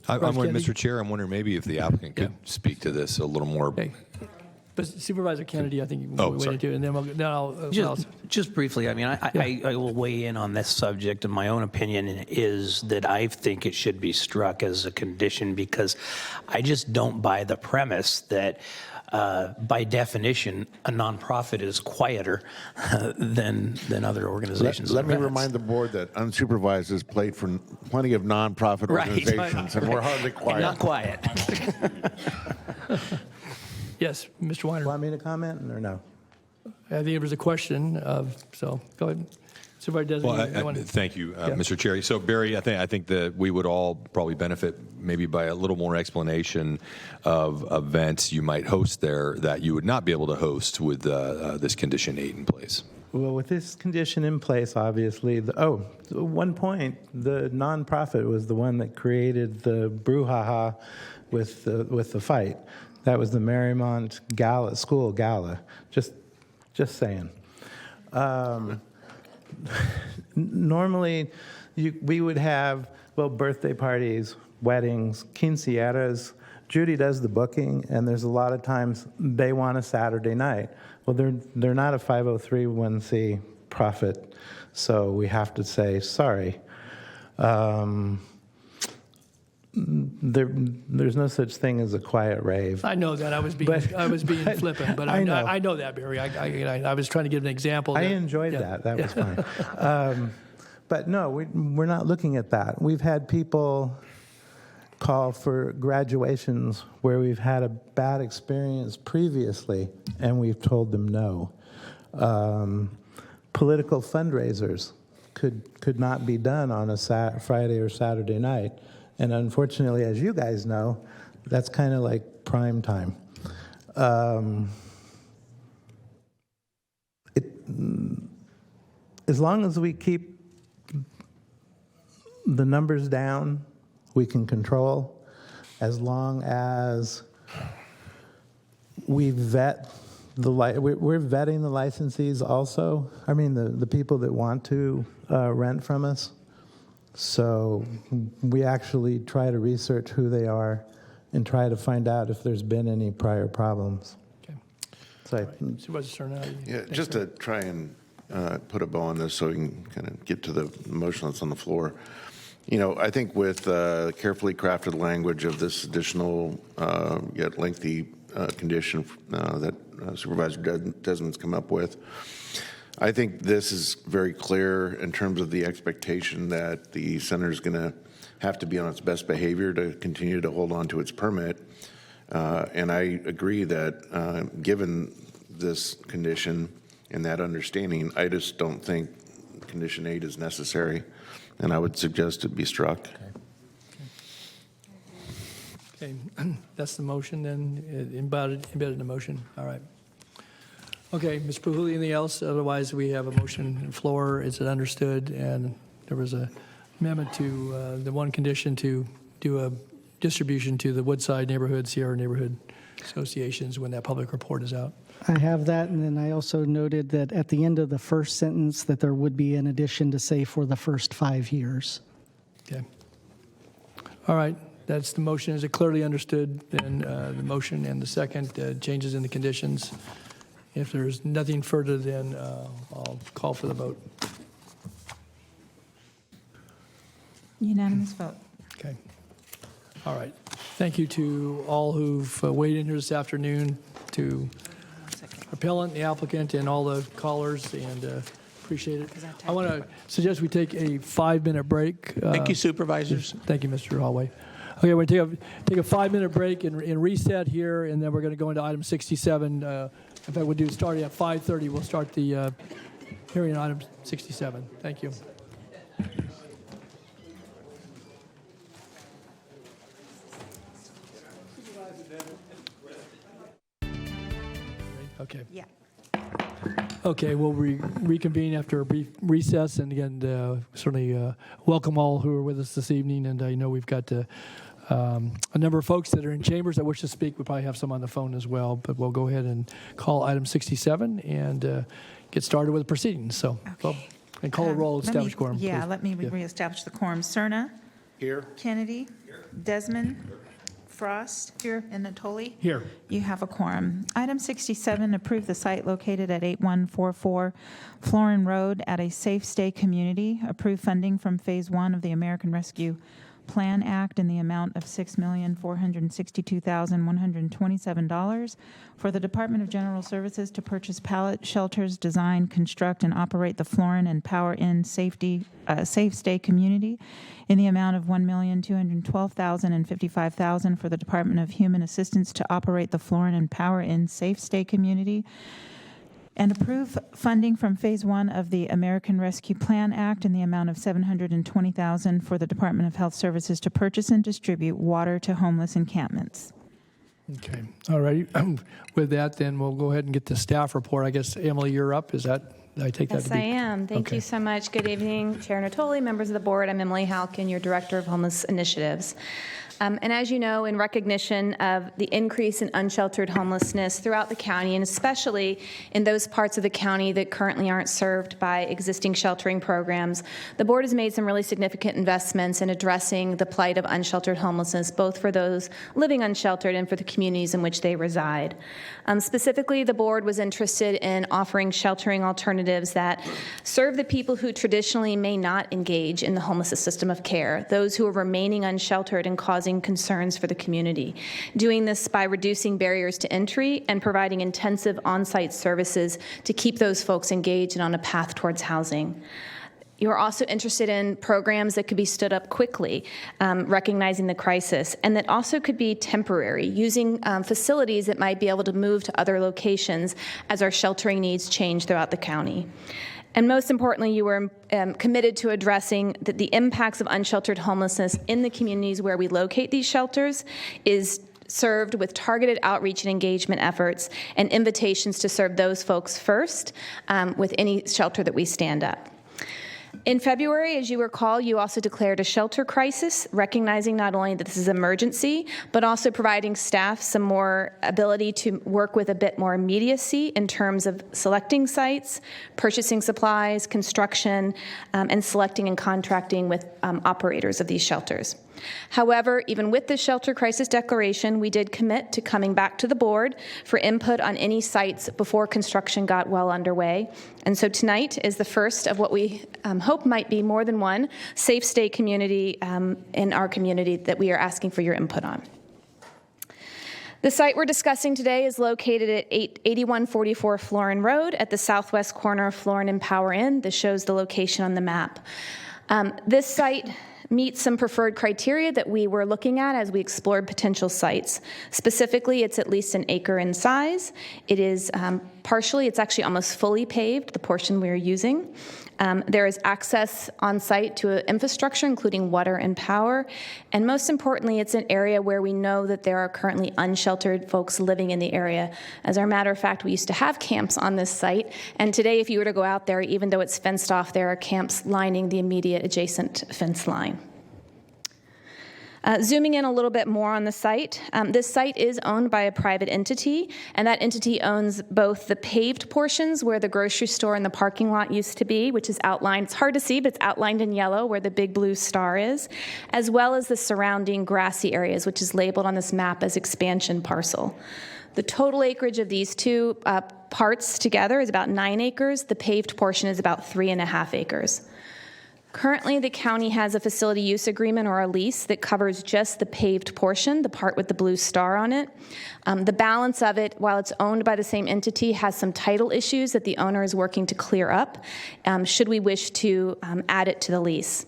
P: I'm wondering, Mr. Chair, I'm wondering maybe if the applicant could speak to this a little more.
A: But Supervisor Kennedy, I think you
P: Oh,
A: wait
P: sorry.
A: into it, and then I'll
I: Just briefly, I mean, I will weigh in on this subject, and my own opinion is that I think it should be struck as a condition because I just don't buy the premise that by definition, a nonprofit is quieter than other organizations.
C: Let me
I: and events.
C: remind the board that unsupervised has played for plenty of nonprofit
I: Right.
C: organizations, and we're hardly quiet.
I: Not quiet.
A: Yes, Mr. Weiner.
T: Want me to comment or no?
A: I think it was a question of, so go ahead. Supervisor
P: Well,
A: Designee.
P: thank you, Mr. Chair. So, Barry, I think that we would all probably benefit maybe by a little more explanation of events you might host there that you would not be able to host with this Condition 8 in place.
T: Well, with this condition in place, obviously, at one point, the nonprofit was the one that created the brouhaha with the fight. That was the Marymount School Gala. Just saying. Normally, we would have, birthday parties, weddings, quinceañeras. Judy does the booking, and there's a lot of times they want a Saturday night. Well, they're not a 503(c) profit, so we have to say sorry. There's no such thing as a quiet rave.
A: I know that. I was being flippant, but I know that, Barry. I was trying to give an example.
T: I enjoyed that. That was fine. But no, we're not looking at that. We've had people call for graduations where we've had a bad experience previously, and we've told them no. Political fundraisers could not be done on a Friday or Saturday night. And unfortunately, as you guys know, that's kind of like prime time. As long as we keep the numbers down, we can control. As long as we vet we're vetting the licensees also. I mean, the people that want to rent from us. So we actually try to research who they are and try to find out if there's been any prior problems.
A: Okay.
T: So
A: Supervisor Cerna.
C: Yeah, just to try and put a bow on this so we can kind of get to the motion that's on the floor. You know, I think with carefully crafted language of this additional yet lengthy condition that Supervisor Desmond's come up with, I think this is very clear in terms of the expectation that the center is going to have to be on its best behavior to continue to hold on to its permit. And I agree that given this condition and that understanding, I just don't think Condition 8 is necessary, and I would suggest it be struck.
A: Okay, that's the motion then, embedded in the motion. All right. Okay, Ms. Pahuli, anything else? Otherwise, we have a motion on the floor. Is it understood? And there was an amendment to the one condition to do a distribution to the Woodside Neighborhood, Sierra Neighborhood Associations when that public report is out.
D: I have that, and then I also noted that at the end of the first sentence that there would be an addition to say for the first 5 years.
A: Okay. All right, that's the motion. Is it clearly understood? Then the motion and the second changes in the conditions. If there's nothing further, then I'll call for the vote.
B: Unanimous vote.
A: Okay. All right. Thank you to all who've weighed in here this afternoon to appellant, the applicant, and all the callers, and appreciate it. I want to suggest we take a 5-minute break.
K: Thank you, supervisors.
A: Thank you, Mr. Holloway. Okay, we're going to take a 5-minute break and reset here, and then we're going to go into item 67. In fact, we'll do starting at 5:30. We'll start the hearing on item 67. Thank you. Okay.
B: Yeah.
A: Okay, we'll reconvene after a brief recess, and again, certainly welcome all who are with us this evening. And I know we've got a number of folks that are in chambers that wish to speak. We probably have some on the phone as well, but we'll go ahead and call item 67 and get started with the proceedings. So, and call a roll, establish quorum.
B: Yeah,
A: please.
B: let me reestablish the quorum. Cerna?
C: Here.
B: Kennedy? Desmond? Frost? Here. And Natoli?
A: Here.
B: You have a quorum. Item 67, approve the site located at 8144 Florin Road at a safe stay community. Approve funding from Phase 1 of the American Rescue Plan Act in the amount of $6,462,127 for the Department of General Services to purchase pallet shelters, design, construct, and operate the Florin and Power Inn safe stay community in the amount of $1,212,055 for the Department of Human Assistance to operate the Florin and Power Inn safe stay community, and approve funding from Phase 1 of the American Rescue Plan Act in the amount of $720,000 for the Department of Health Services to purchase and distribute water to homeless encampments.
A: Okay. All right. With that, then we'll go ahead and get the staff report. I guess, Emily, you're up. Is that, did I take that
J: Yes,
A: to be?
J: I am. Thank you so much. Good evening, Chair Natoli, members of the board. I'm Emily Halkin, your Director of Homeless Initiatives. And as you know, in recognition of the increase in unsheltered homelessness throughout the county, and especially in those parts of the county that currently aren't served by existing sheltering programs, the board has made some really significant investments in addressing the plight of unsheltered homelessness, both for those living unsheltered and for the communities in which they reside. Specifically, the board was interested in offering sheltering alternatives that serve the people who traditionally may not engage in the homeless system of care, those who are remaining unsheltered and causing concerns for the community. Doing this by reducing barriers to entry and providing intensive on-site services to keep those folks engaged and on a path towards housing. You are also interested in programs that could be stood up quickly, recognizing the crisis, and that also could be temporary, using facilities that might be able to move to other locations as our sheltering needs change throughout the county. And most importantly, you were committed to addressing the impacts of unsheltered homelessness in the communities where we locate these shelters is served with targeted outreach and engagement efforts and invitations to serve those folks first with any shelter that we stand up. In February, as you recall, you also declared a shelter crisis, recognizing not only that this is an emergency, but also providing staff some more ability to work with a bit more immediacy in terms of selecting sites, purchasing supplies, construction, and selecting and contracting with operators of these shelters. However, even with the shelter crisis declaration, we did commit to coming back to the board for input on any sites before construction got well underway. And so tonight is the first of what we hope might be more than one safe stay community in our community that we are asking for your input on. The site we're discussing today is located at 8144 Florin Road at the southwest corner of Florin and Power Inn. This shows the location on the map. This site meets some preferred criteria that we were looking at as we explored potential sites. Specifically, it's at least an acre in size. It is it's actually almost fully paved, the portion we are using. There is access on site to infrastructure, including water and power. And most importantly, it's an area where we know that there are currently unsheltered folks living in the area. As a matter of fact, we used to have camps on this site. And today, if you were to go out there, even though it's fenced off, there are camps lining the immediate adjacent fence line. Zooming in a little bit more on the site, this site is owned by a private entity, and that entity owns both the paved portions where the grocery store and the parking lot used to be, which is outlined, it's hard to see, but it's outlined in yellow where the big blue star is, as well as the surrounding grassy areas, which is labeled on this map as expansion parcel. The total acreage of these two parts together is about 9 acres. The paved portion is about 3.5 acres. Currently, the county has a facility use agreement or a lease that covers just the paved portion, the part with the blue star on it. The balance of it, while it's owned by the same entity, has some title issues that the owner is working to clear up, should we wish to add it to the lease.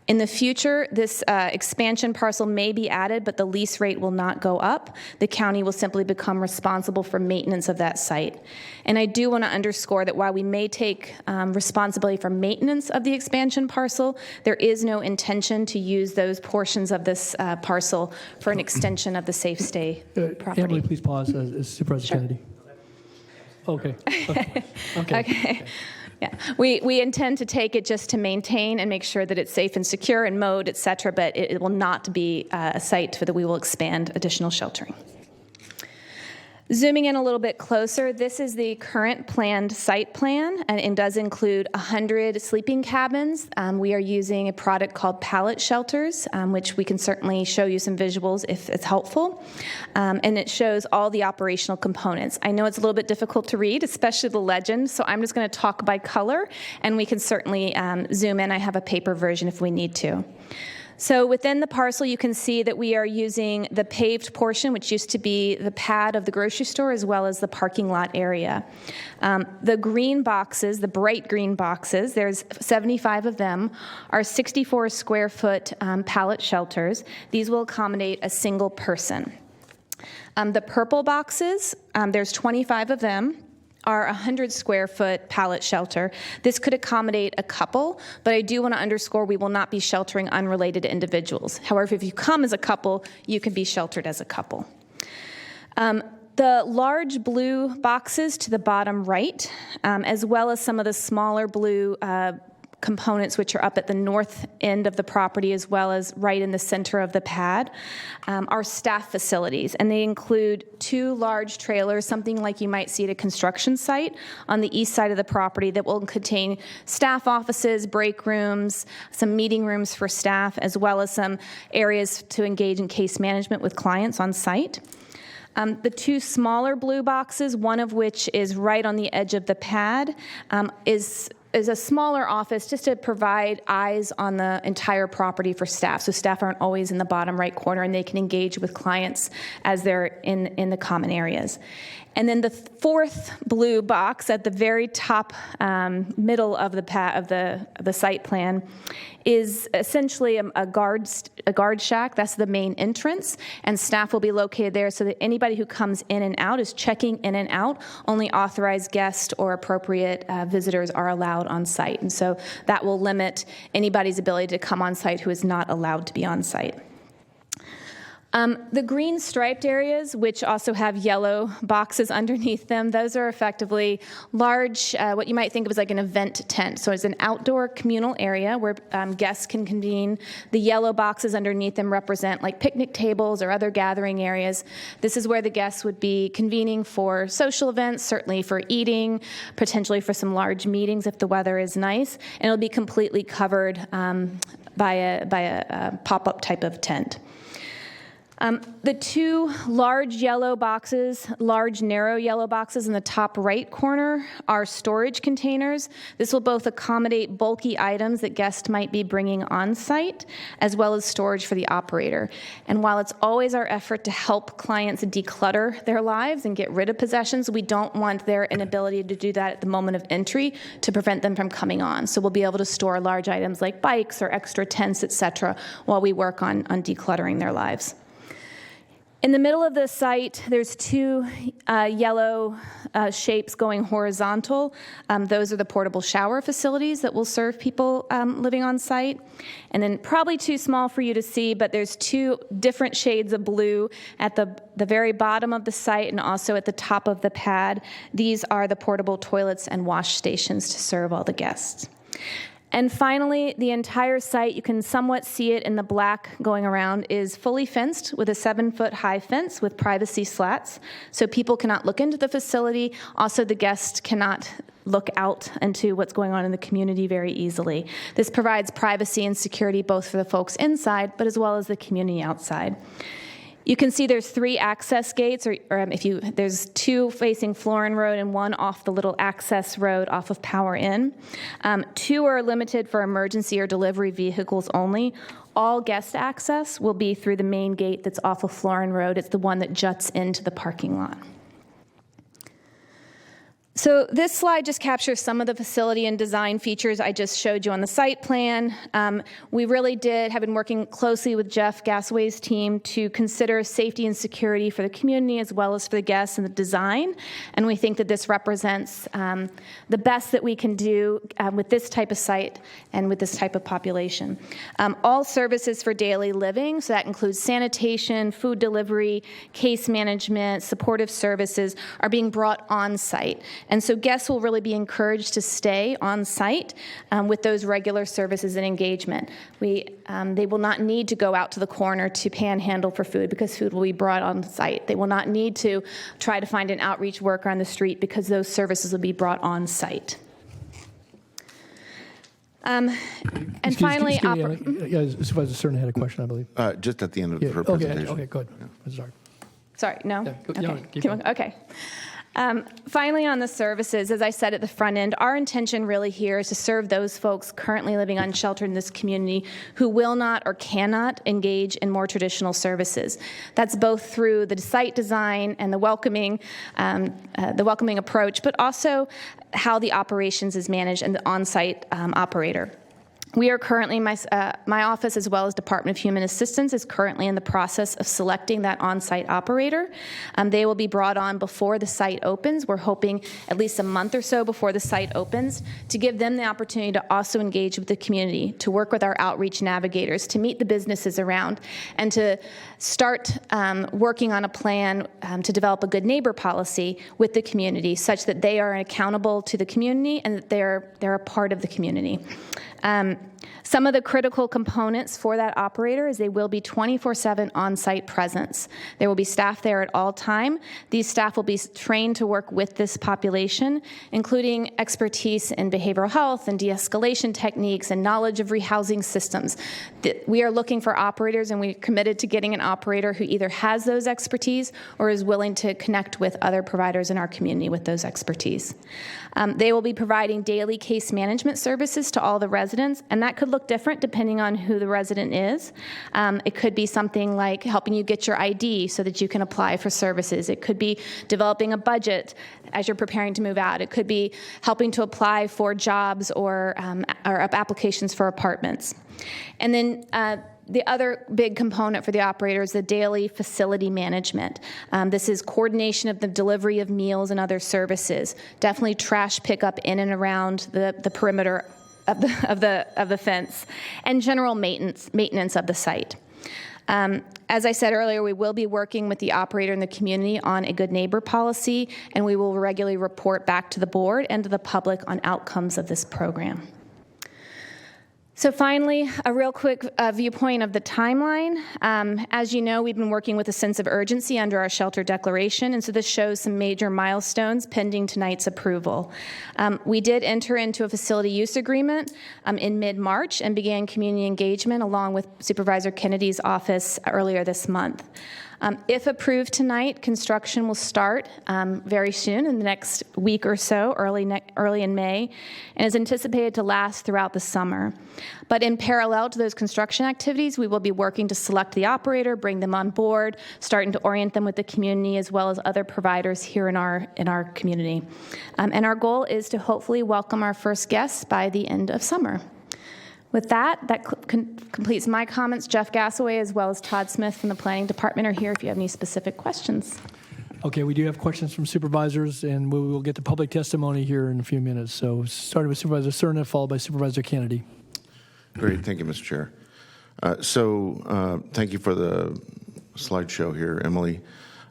J: In the future, this expansion parcel may be added, but the lease rate will not go up. The county will simply become responsible for maintenance of that site. And I do want to underscore that while we may take responsibility for maintenance of the expansion parcel, there is no intention to use those portions of this parcel for an extension of the safe stay property.
A: Emily, please pause. Supervisor Kennedy. Okay. Okay.
J: Yeah, we intend to take it just to maintain and make sure that it's safe and secure and mowed, et cetera, but it will not be a site that we will expand additional sheltering. Zooming in a little bit closer, this is the current planned site plan, and it does include 100 sleeping cabins. We are using a product called pallet shelters, which we can certainly show you some visuals if it's helpful. And it shows all the operational components. I know it's a little bit difficult to read, especially the legend, so I'm just going to talk by color, and we can certainly zoom in. I have a paper version if we need to. So within the parcel, you can see that we are using the paved portion, which used to be the pad of the grocery store, as well as the parking lot area. The green boxes, the bright green boxes, there's 75 of them, are 64 square foot pallet shelters. These will accommodate a single person. The purple boxes, there's 25 of them, are 100 square foot pallet shelter. This could accommodate a couple, but I do want to underscore we will not be sheltering unrelated individuals. However, if you come as a couple, you can be sheltered as a couple. The large blue boxes to the bottom right, as well as some of the smaller blue components which are up at the north end of the property as well as right in the center of the pad, are staff facilities, and they include 2 large trailers, something like you might see at a construction site on the east side of the property, that will contain staff offices, break rooms, some meeting rooms for staff, as well as some areas to engage in case management with clients on site. The 2 smaller blue boxes, one of which is right on the edge of the pad, is a smaller office just to provide eyes on the entire property for staff. So staff aren't always in the bottom right corner, and they can engage with clients as they're in the common areas. And then the 4th blue box at the very top middle of the site plan is essentially a guard shack. That's the main entrance, and staff will be located there so that anybody who comes in and out is checking in and out. Only authorized guests or appropriate visitors are allowed on site, and so that will limit anybody's ability to come on site who is not allowed to be on site. The green striped areas, which also have yellow boxes underneath them, those are effectively large, what you might think of as like an event tent. So it's an outdoor communal area where guests can convene. The yellow boxes underneath them represent like picnic tables or other gathering areas. This is where the guests would be convening for social events, certainly for eating, potentially for some large meetings if the weather is nice, and it'll be completely covered by a pop-up type of tent. The 2 large yellow boxes, large narrow yellow boxes in the top right corner are storage containers. This will both accommodate bulky items that guests might be bringing on site, as well as storage for the operator. And while it's always our effort to help clients declutter their lives and get rid of possessions, we don't want their inability to do that at the moment of entry to prevent them from coming on. So we'll be able to store large items like bikes or extra tents, etc., while we work on decluttering their lives. In the middle of the site, there's 2 yellow shapes going horizontal. Those are the portable shower facilities that will serve people living on site. And then probably too small for you to see, but there's 2 different shades of blue at the very bottom of the site and also at the top of the pad. These are the portable toilets and wash stations to serve all the guests. And finally, the entire site, you can somewhat see it in the black going around, is fully fenced with a 7-foot high fence with privacy slats. So people cannot look into the facility. Also, the guests cannot look out into what's going on in the community very easily. This provides privacy and security both for the folks inside, but as well as the community outside. You can see there's 3 access gates, or there's 2 facing Florin Road and 1 off the little access road off of Power Inn. 2 are limited for emergency or delivery vehicles only. All guest access will be through the main gate that's off of Florin Road. It's the one that juts into the parking lot. So this slide just captures some of the facility and design features I just showed you on the site plan. We really have been working closely with Jeff Gasaway's team to consider safety and security for the community as well as for the guests and the design. And we think that this represents the best that we can do with this type of site and with this type of population. All services for daily living, so that includes sanitation, food delivery, case management, supportive services, are being brought on site. And so guests will really be encouraged to stay on site with those regular services and engagement. They will not need to go out to the corner to panhandle for food because food will be brought on site. They will not need to try to find an outreach worker on the street because those services will be brought on site. And finally,
A: Supervisor Stern had a question, I believe.
C: Just at the end of her presentation.
A: Okay, good. Yeah.
J: Sorry, no?
A: Yeah,
J: Okay.
A: keep going.
J: Okay. Finally, on the services, as I said at the front end, our intention really here is to serve those folks currently living unsheltered in this community who will not or cannot engage in more traditional services. That's both through the site design and the welcoming approach, but also how the operations is managed and the on-site operator. We are currently, my office as well as Department of Human Assistance is currently in the process of selecting that on-site operator. They will be brought on before the site opens. We're hoping at least a month or so before the site opens to give them the opportunity to also engage with the community, to work with our outreach navigators, to meet the businesses around, and to start working on a plan to develop a good neighbor policy with the community such that they are accountable to the community and that they're a part of the community. Some of the critical components for that operator is they will be 24/7 on-site presence. There will be staff there at all time. These staff will be trained to work with this population, including expertise in behavioral health and de-escalation techniques and knowledge of rehousing systems. We are looking for operators, and we're committed to getting an operator who either has those expertise or is willing to connect with other providers in our community with those expertise. They will be providing daily case management services to all the residents, and that could look different depending on who the resident is. It could be something like helping you get your ID so that you can apply for services. It could be developing a budget as you're preparing to move out. It could be helping to apply for jobs or applications for apartments. And then the other big component for the operator is the daily facility management. This is coordination of the delivery of meals and other services. Definitely trash pickup in and around the perimeter of the fence, and general maintenance of the site. As I said earlier, we will be working with the operator in the community on a good neighbor policy, and we will regularly report back to the board and to the public on outcomes of this program. So finally, a real quick viewpoint of the timeline. As you know, we've been working with a sense of urgency under our shelter declaration, and so this shows some major milestones pending tonight's approval. We did enter into a facility use agreement in mid-March and began community engagement along with Supervisor Kennedy's office earlier this month. If approved tonight, construction will start very soon in the next week or so, early in May, and is anticipated to last throughout the summer. But in parallel to those construction activities, we will be working to select the operator, bring them on board, starting to orient them with the community as well as other providers here in our community. And our goal is to hopefully welcome our first guests by the end of summer. With that completes my comments. Jeff Gasaway as well as Todd Smith from the Planning Department are here if you have any specific questions.
A: Okay, we do have questions from supervisors, and we will get to public testimony here in a few minutes. So starting with Supervisor Cerna, followed by Supervisor Kennedy.
C: Great, thank you, Mr. Chair. Thank you for the slideshow here, Emily.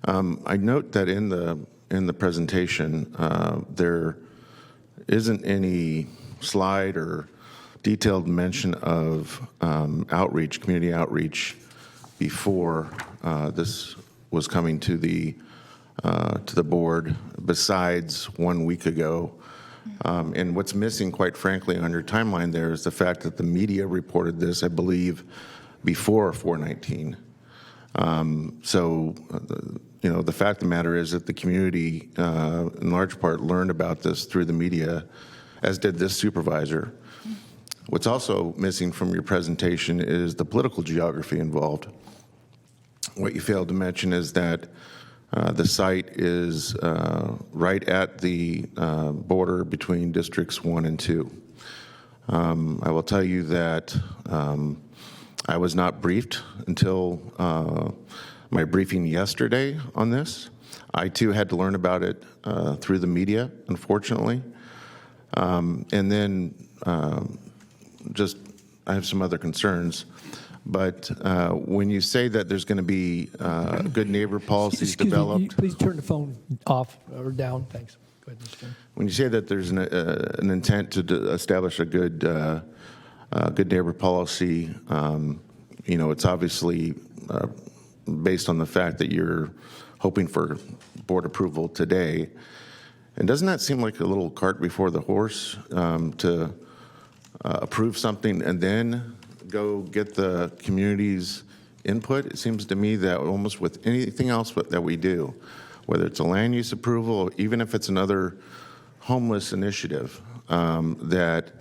C: I note that in the presentation, there isn't any slide or detailed mention of outreach, community outreach, before this was coming to the board, besides 1 week ago. And what's missing, quite frankly, on your timeline there is the fact that the media reported this, I believe, before 4/19. The fact of the matter is that the community, in large part, learned about this through the media, as did this supervisor. What's also missing from your presentation is the political geography involved. What you failed to mention is that the site is right at the border between Districts 1 and 2. I will tell you that I was not briefed until my briefing yesterday on this. I, too, had to learn about it through the media, unfortunately. And then I have some other concerns. But when you say that there's going to be good neighbor policies developed.
A: Please turn the phone off or down. Thanks. Go ahead, Mr. Chairman.
C: When you say that there's an intent to establish a good neighbor policy, it's obviously based on the fact that you're hoping for board approval today. And doesn't that seem like a little cart before the horse to approve something and then go get the community's input? It seems to me that almost with anything else that we do, whether it's a land use approval, or even if it's another homeless initiative, that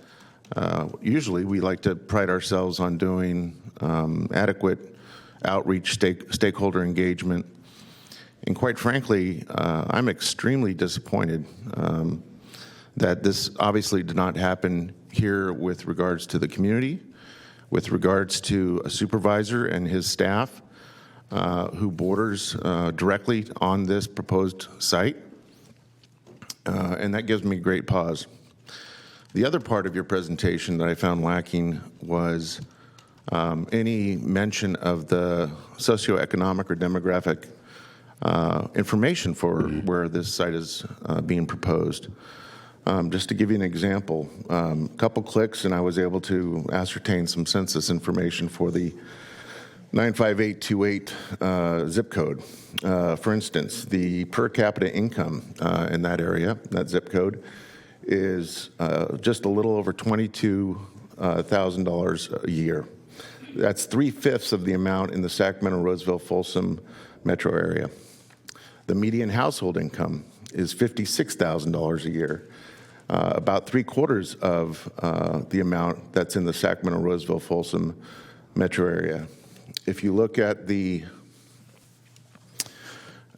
C: usually we like to pride ourselves on doing adequate outreach, stakeholder engagement. And quite frankly, I'm extremely disappointed that this obviously did not happen here with regards to the community, with regards to a supervisor and his staff who borders directly on this proposed site. And that gives me great pause. The other part of your presentation that I found lacking was any mention of the socioeconomic or demographic information for where this site is being proposed. Just to give you an example, a couple clicks and I was able to ascertain some census information for the 95828 zip code. For instance, the per capita income in that area, that zip code, is just a little over $22,000 a year. That's 3/5 of the amount in the Sacramento, Roseville, Folsom metro area. The median household income is $56,000 a year, about 3/4 of the amount that's in the Sacramento, Roseville, Folsom metro area. If you look at the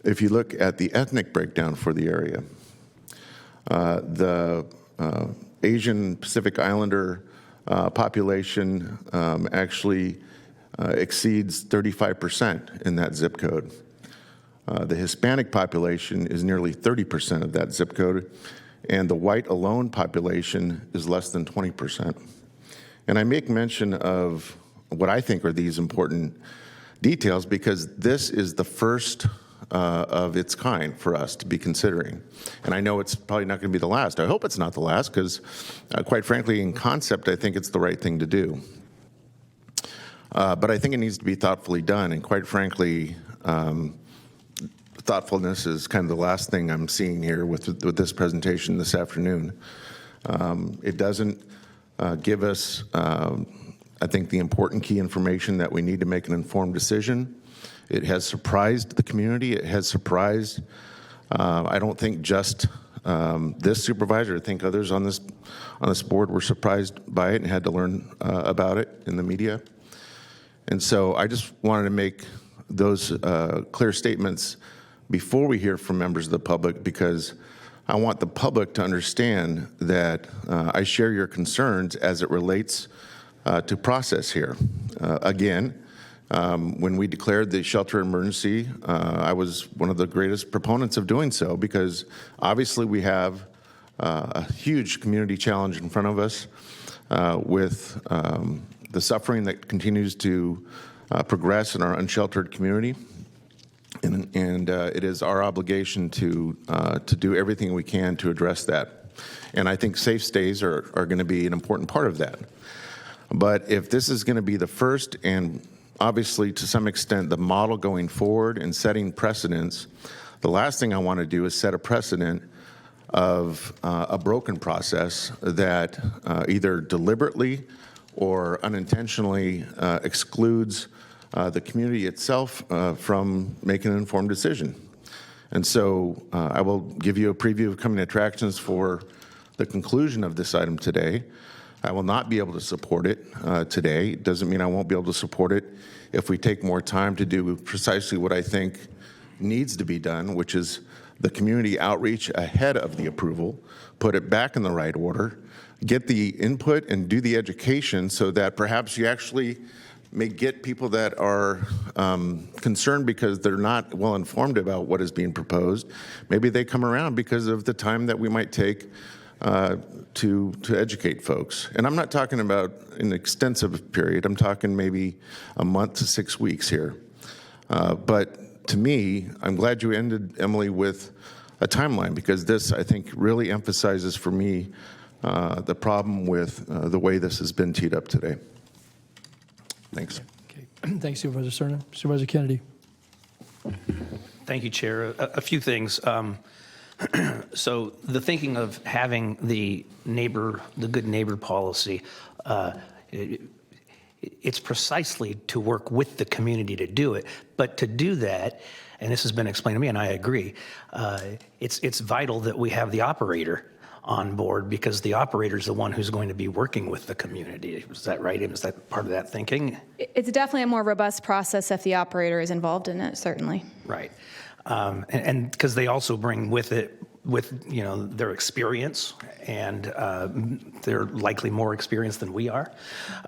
C: ethnic breakdown for the area, the Asian Pacific Islander population actually exceeds 35% in that zip code. The Hispanic population is nearly 30% of that zip code, and the white alone population is less than 20%. And I make mention of what I think are these important details because this is the first of its kind for us to be considering. And I know it's probably not going to be the last. I hope it's not the last because, quite frankly, in concept, I think it's the right thing to do. But I think it needs to be thoughtfully done. And quite frankly, thoughtfulness is kind of the last thing I'm seeing here with this presentation this afternoon. It doesn't give us, I think, the important key information that we need to make an informed decision. It has surprised the community. It has surprised, I don't think just this supervisor, I think others on this board were surprised by it and had to learn about it in the media. And so I just wanted to make those clear statements before we hear from members of the public because I want the public to understand that I share your concerns as it relates to process here. Again, when we declared the shelter emergency, I was one of the greatest proponents of doing so because obviously we have a huge community challenge in front of us with the suffering that continues to progress in our unsheltered community. And it is our obligation to do everything we can to address that. And I think safe stays are going to be an important part of that. But if this is going to be the first and obviously to some extent the model going forward and setting precedents, the last thing I want to do is set a precedent of a broken process that either deliberately or unintentionally excludes the community itself from making an informed decision. And so I will give you a preview of coming attractions for the conclusion of this item today. I will not be able to support it today. It doesn't mean I won't be able to support it if we take more time to do precisely what I think needs to be done, which is the community outreach ahead of the approval, put it back in the right order, get the input and do the education so that perhaps you actually may get people that are concerned because they're not well informed about what is being proposed. Maybe they come around because of the time that we might take to educate folks. And I'm not talking about an extensive period. I'm talking maybe a month to 6 weeks here. But to me, I'm glad you ended, Emily, with a timeline, because this, I think, really emphasizes for me the problem with the way this has been teed up today. Thanks.
A: Okay. Thanks, Supervisor Cerna. Supervisor Kennedy.
I: Thank you, Chair. A few things. So the thinking of having the good neighbor policy, it's precisely to work with the community to do it. But to do that, and this has been explained to me, and I agree, it's vital that we have the operator on board, because the operator is the one who's going to be working with the community. Is that right? Is that part of that thinking?
J: It's definitely a more robust process if the operator is involved in it, certainly.
I: Right. And because they also bring with their experience, and they're likely more experienced than we are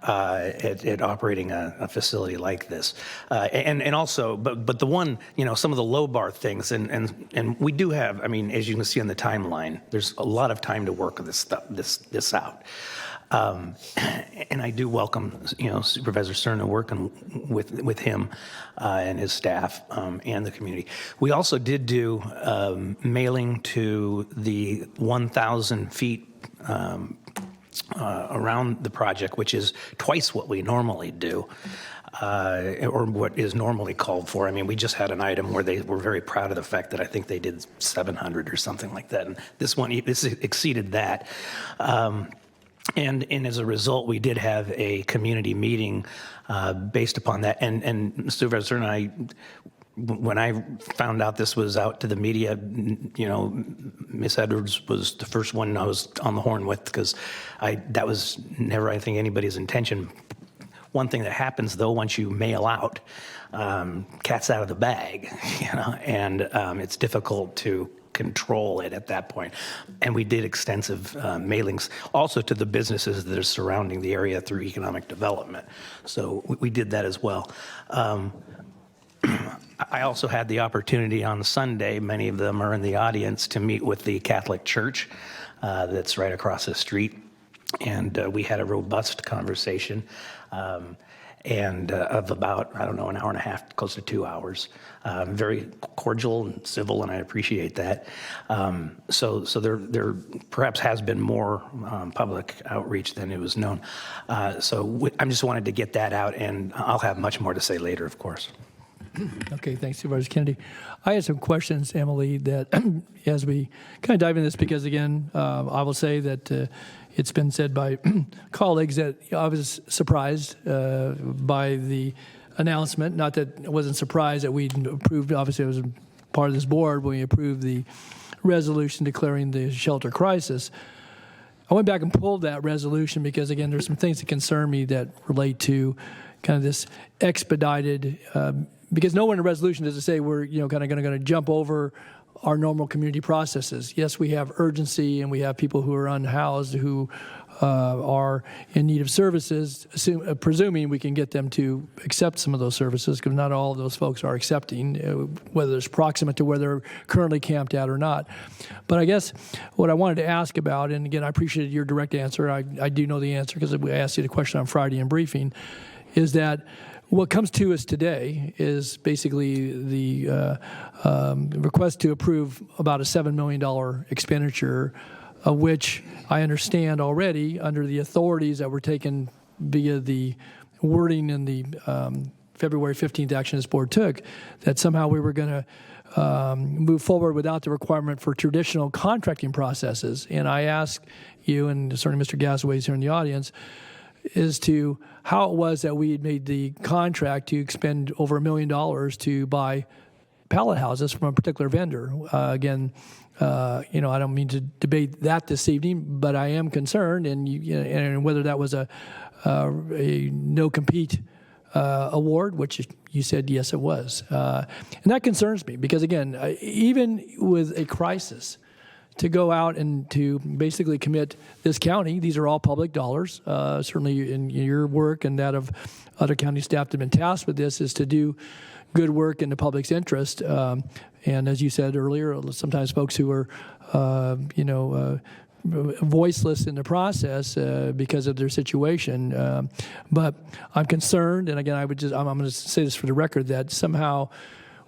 I: at operating a facility like this. And also, but the one, some of the low bar things, and we do have, I mean, as you can see on the timeline, there's a lot of time to work this out. And I do welcome, Supervisor Cerna working with him and his staff and the community. We also did do mailing to the 1,000 feet around the project, which is twice what we normally do. Or what is normally called for. I mean, we just had an item where they were very proud of the fact that I think they did 700 or something like that. And this exceeded that. And as a result, we did have a community meeting based upon that. And Supervisor and I, when I found out this was out to the media, Ms. Edwards was the first one I was on the horn with, because that was never, I think, anybody's intention. One thing that happens, though, once you mail out, cat's out of the bag, and it's difficult to control it at that point. And we did extensive mailings also to the businesses that are surrounding the area through economic development. So we did that as well. I also had the opportunity on Sunday, many of them are in the audience, to meet with the Catholic Church that's right across the street. And we had a robust conversation. And of about, an hour and a half, close to 2 hours. Very cordial and civil, and I appreciate that. So there perhaps has been more public outreach than it was known. So I just wanted to get that out, and I'll have much more to say later, of course.
A: Okay, thanks, Supervisor Kennedy. I had some questions, Emily, that as we kind of dive into this, because again, I will say that it's been said by colleagues that I was surprised by the announcement. Not that I wasn't surprised that we approved, obviously I was part of this board when we approved the resolution declaring the shelter crisis. I went back and pulled that resolution because, again, there's some things that concern me that relate to kind of this expedited, because nowhere in the resolution does it say we're kind of going to jump over our normal community processes. Yes, we have urgency, and we have people who are unhoused who are in need of services, presuming we can get them to accept some of those services, because not all of those folks are accepting, whether it's proximate to where they're currently camped at or not. But I guess what I wanted to ask about, and again, I appreciated your direct answer. I do know the answer because I asked you the question on Friday in briefing, is that what comes to us today is basically the request to approve about a $7 million expenditure, of which I understand already under the authorities that were taken via the wording in the February 15th action this board took, that somehow we were going to move forward without the requirement for traditional contracting processes. And I ask you, and certainly Mr. Gasaway is here in the audience, as to how it was that we had made the contract to expend over $1 million to buy pallet houses from a particular vendor. Again, I don't mean to debate that this evening, but I am concerned, and whether that was a no-compete award, which you said yes, it was. And that concerns me because, again, even with a crisis, to go out and to basically commit this county, these are all public dollars, certainly in your work and that of other county staff that have been tasked with this, is to do good work in the public's interest. And as you said earlier, sometimes folks who are, voiceless in the process because of their situation. But I'm concerned, and again, I'm going to say this for the record, that somehow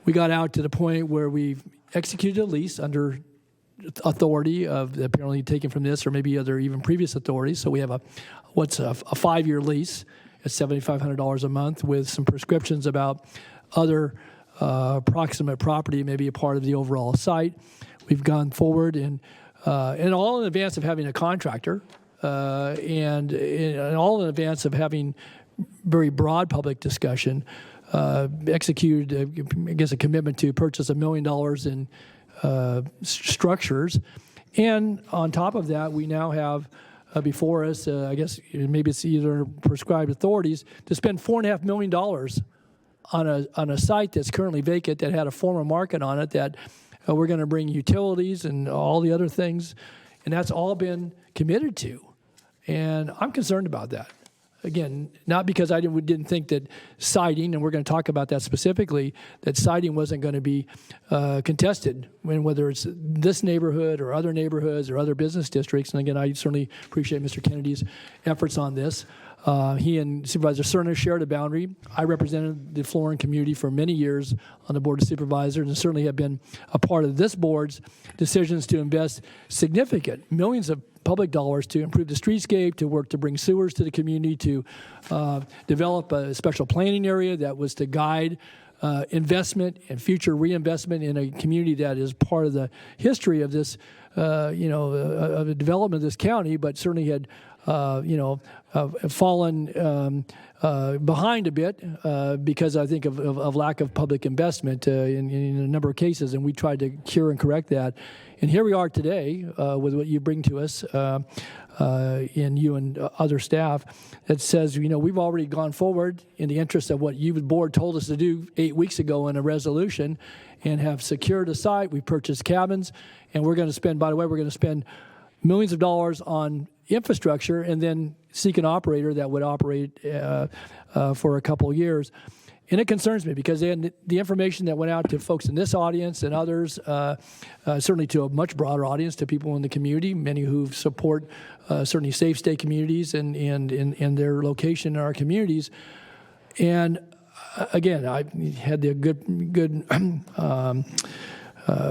A: we got out to the point where we've executed a lease under authority of apparently taken from this or maybe other even previous authorities. So we have a 5-year lease at $7,500 a month with some prescriptions about other proximate property, maybe a part of the overall site. We've gone forward and all in advance of having a contractor and all in advance of having very broad public discussion, executed, I guess, a commitment to purchase $1 million in structures. And on top of that, we now have before us, I guess maybe it's either prescribed authorities, to spend $4.5 million on a site that's currently vacant that had a former market on it that we're going to bring utilities and all the other things, and that's all been committed to. And I'm concerned about that. Again, not because I didn't think that siding, and we're going to talk about that specifically, that siding wasn't going to be contested, whether it's this neighborhood or other neighborhoods or other business districts. And again, I certainly appreciate Mr. Kennedy's efforts on this. He and Supervisor Cerna shared a boundary. I represented the Florin community for many years on the Board of Supervisors and certainly have been a part of this board's decisions to invest significant millions of public dollars to improve the streetscape, to work to bring sewers to the community, to develop a special planning area that was to guide investment and future reinvestment in a community that is part of the history of this, of the development of this county, but certainly had fallen behind a bit because I think of lack of public investment in a number of cases, and we tried to cure and correct that. And here we are today with what you bring to us, in you and other staff, that says, we've already gone forward in the interest of what you, the board, told us to do 8 weeks ago in a resolution, and have secured a site. We purchased cabins, and we're going to spend, by the way, millions of dollars on infrastructure and then seek an operator that would operate for a couple of years. And it concerns me because the information that went out to folks in this audience and others, certainly to a much broader audience, to people in the community, many who support certainly safe state communities and their location in our communities. And again, I had the good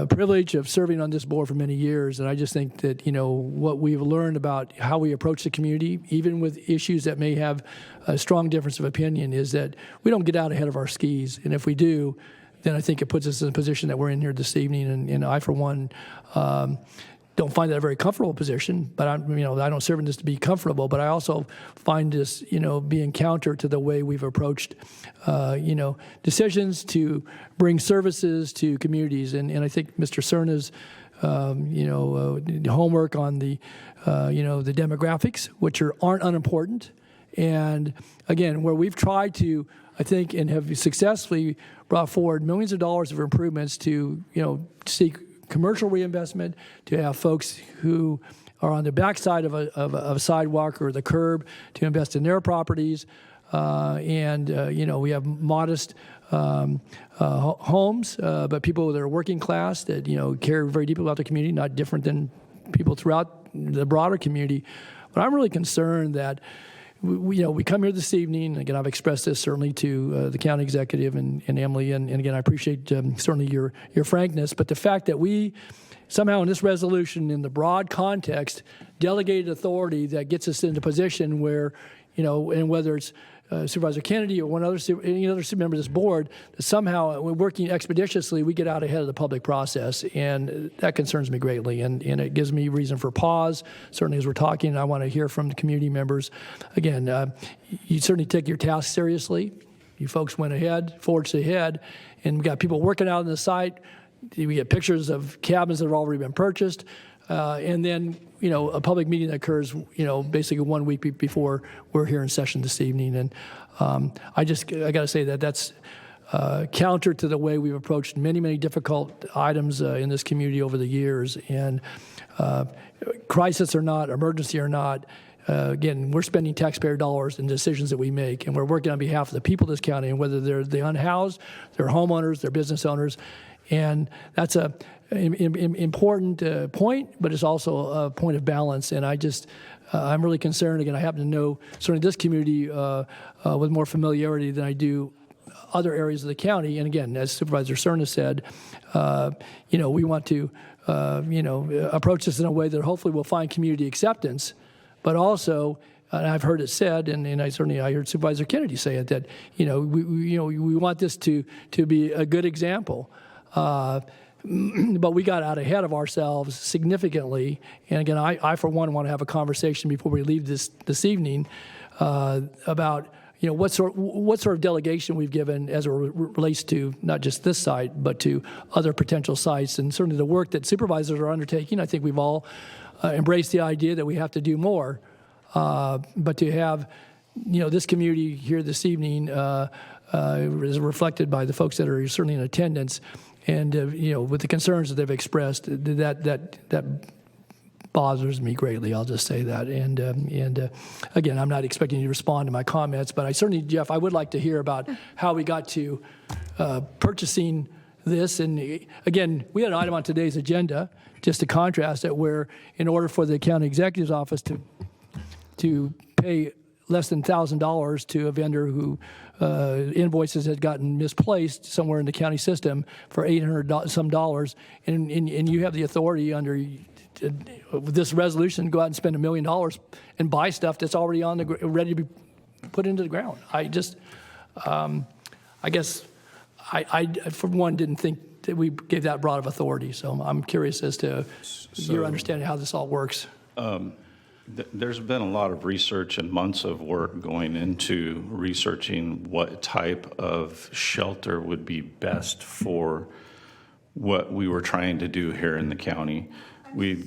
A: privilege of serving on this board for many years, and I just think that what we've learned about how we approach the community, even with issues that may have a strong difference of opinion, is that we don't get out ahead of our skis, and if we do, then I think it puts us in a position that we're in here this evening. And I, for one, don't find that a very comfortable position, but I don't serve in this to be comfortable, but I also find this, being counter to the way we've approached, decisions to bring services to communities. And I think Mr. Cerna's, homework on the demographics, which aren't unimportant. And again, where we've tried to, I think, and have successfully brought forward millions of dollars of improvements to, seek commercial reinvestment, to have folks who are on the backside of a sidewalk or the curb to invest in their properties. We have modest homes, but people that are working class that, care very deeply about the community, not different than people throughout the broader community. But I'm really concerned that we come here this evening. Again, I've expressed this certainly to the county executive and Emily, and again, I appreciate certainly your frankness. But the fact that we somehow in this resolution, in the broad context, delegated authority that gets us into a position where, and whether it's Supervisor Kennedy or any other member of this board, that somehow we're working expeditiously, we get out ahead of the public process, and that concerns me greatly, and it gives me reason for pause. Certainly as we're talking, I want to hear from the community members. Again, you certainly take your task seriously. You folks went ahead, forged ahead, and we got people working out on the site. We get pictures of cabins that have already been purchased, and then a public meeting that occurs basically 1 week before we're here in session this evening. And I got to say that's counter to the way we've approached many difficult items in this community over the years. And crisis or not, emergency or not, again, we're spending taxpayer dollars in decisions that we make, and we're working on behalf of the people of this county, and whether they're the unhoused, they're homeowners, they're business owners. And that's a important point, but it's also a point of balance. And I'm really concerned. Again, I happen to know certainly this community with more familiarity than I do other areas of the county. And again, as Supervisor Cerna said, we want to approach this in a way that hopefully will find community acceptance, but also. And I've heard it said, and I heard Supervisor Kennedy say it, that we want this to be a good example. But we got out ahead of ourselves significantly. And again, I for one want to have a conversation before we leave this evening about what sort of delegation we've given as it relates to not just this site, but to other potential sites, and certainly the work that supervisors are undertaking. I think we've all embraced the idea that we have to do more. But to have this community here this evening is reflected by the folks that are certainly in attendance. And with the concerns that they've expressed, that bothers me greatly. I'll just say that. And again, I'm not expecting you to respond to my comments, but I certainly, Jeff, I would like to hear about how we got to purchasing this. And again, we had an item on today's agenda, just to contrast it, where in order for the county executive's office to pay less than $1,000 to a vendor who invoices had gotten misplaced somewhere in the county system for $800 some dollars, and you have the authority under this resolution to go out and spend $1 million and buy stuff that's already ready to be put into the ground. I guess I for one didn't think that we gave that broad of authority. So I'm curious as to your understanding how this all works.
O: There's been a lot of research and months of work going into researching what type of shelter would be best for what we were trying to do here in the county. Did you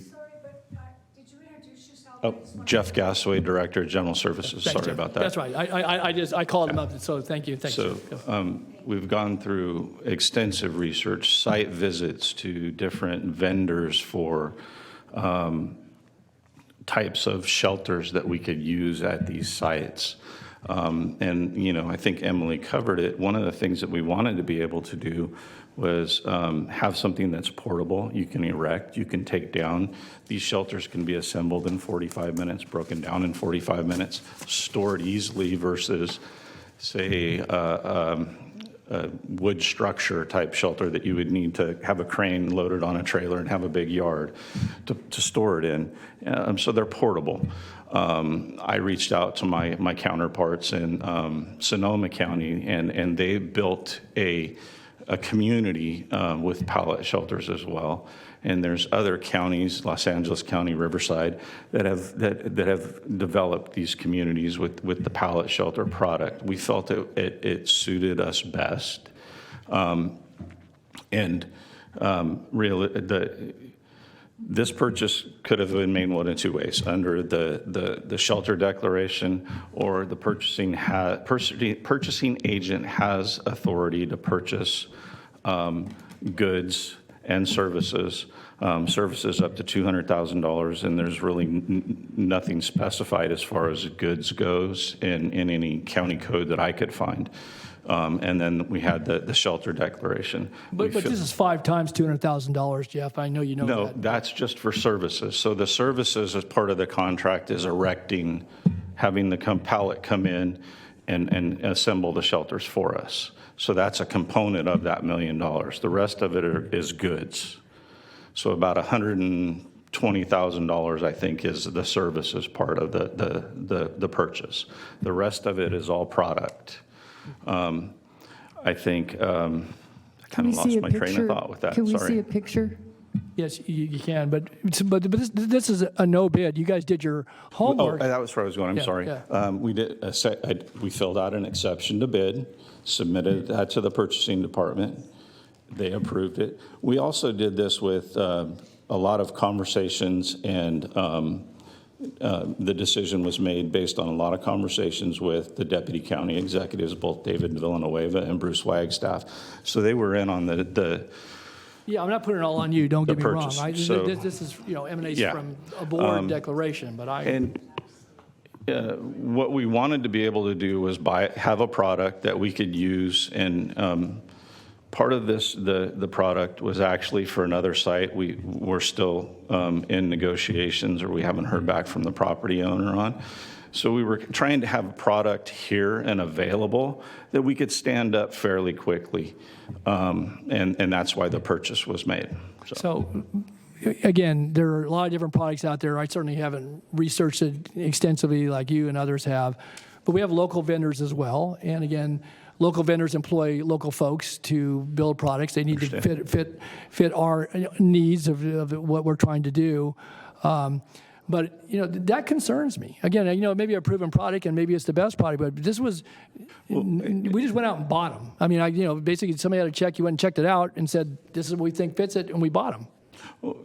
O: introduce yourself? Jeff Gasaway, Director of General Services. Sorry about that.
A: That's right. I called him up, so thank you.
O: So we've gone through extensive research, site visits to different vendors for types of shelters that we could use at these sites. And, I think Emily covered it. One of the things that we wanted to be able to do was have something that's portable, you can erect, you can take down. These shelters can be assembled in 45 minutes, broken down in 45 minutes, stored easily versus, say, a wood structure type shelter that you would need to have a crane loaded on a trailer and have a big yard to store it in. So they're portable. I reached out to my counterparts in Sonoma County, and they built a community with pallet shelters as well. And there's other counties, Los Angeles County, Riverside, that have developed these communities with the pallet shelter product. We felt it suited us best, this purchase could have been made one of two ways: under the shelter declaration, or the purchasing agent has authority to purchase goods and services up to $200,000, and there's really nothing specified as far as goods goes in any county code that I could find. And then we had the shelter declaration.
A: But this is 5 times $200,000, Jeff. I know you know that.
O: No, that's just for services. So the services as part of the contract is erecting, having the pallet come in and assemble the shelters for us. So that's a component of that $1 million. The rest of it is goods. So about $120,000 $20,000, I think, is the services part of the purchase. The rest of it is all product. I think I kind of lost my train of thought with that.
F: Can we
O: Sorry.
F: see a picture?
A: Yes, you can, but this is a no bid. You guys did your homework.
O: Oh, that was where I was going. I'm sorry.
A: Yeah.
O: We filled out an exception to bid, submitted that to the purchasing department. They approved it. We also did this with a lot of conversations, and the decision was made based on a lot of conversations with the deputy county executives, both David Villanueva and Bruce Wagstaff. So they were in on the
A: Yeah, I'm not putting it all on you. Don't get me wrong.
O: purchase.
A: This is emanates from a board declaration, but
O: what we wanted to be able to do was have a product that we could use, and part of this, the product was actually for another site. We're still in negotiations, or we haven't heard back from the property owner on. So we were trying to have a product here and available that we could stand up fairly quickly, and that's why the purchase was made.
A: So again, there are a lot of different products out there. I certainly haven't researched it extensively like you and others have, but we have local vendors as well. And again, local vendors employ local folks to build products. They need to fit our needs of what we're trying to do. But that concerns me. Again, maybe a proven product and maybe it's the best product, but this was we just went out and bought them. I mean, basically somebody had a check. You went and checked it out and said, "This is what we think fits it," and we bought them.
O: Well,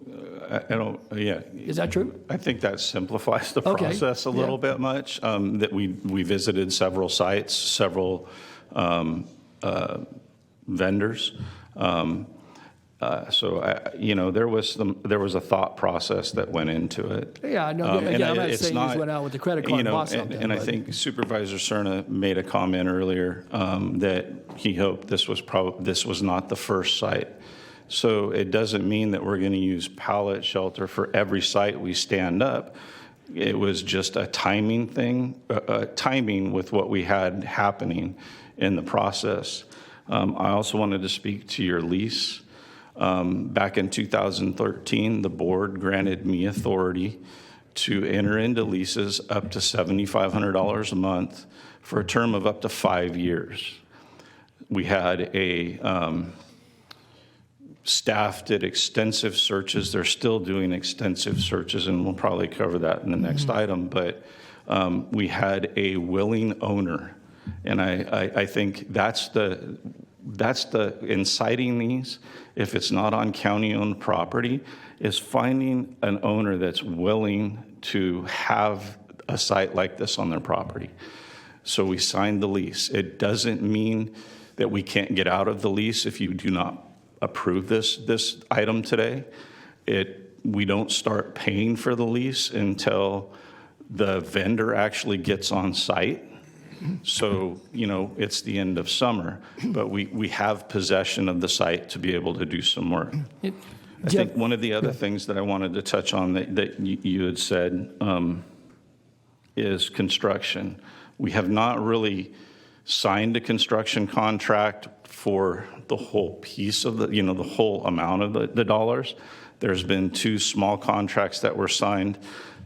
O: I don't. Yeah.
A: Is that true?
O: I think that simplifies the process a little bit much. That we visited several sites, several vendors. So there was a thought process that went into it.
A: Yeah, no. Again, I'm not saying you just went out with the credit card and bought something.
O: And I think Supervisor Cerna made a comment earlier that he hoped this was not the first site. So it doesn't mean that we're going to use pallet shelter for every site we stand up. It was just a timing thing, timing with what we had happening in the process. I also wanted to speak to your lease. Back in 2013, the board granted me authority to enter into leases up to $7,500 a month for a term of up to 5 years. We had staff did extensive searches. They're still doing extensive searches, and we'll probably cover that in the next item. But we had a willing owner, and I think that's the inciting these. If it's not on county-owned property, is finding an owner that's willing to have a site like this on their property. So we signed the lease. It doesn't mean that we can't get out of the lease if you do not approve this item today. We don't start paying for the lease until the vendor actually gets on site. So, it's the end of summer, but we have possession of the site to be able to do some work. I think one of the other things that I wanted to touch on that you had said is construction. We have not really signed a construction contract for the whole piece of the whole amount of the dollars. There's been 2 small contracts that were signed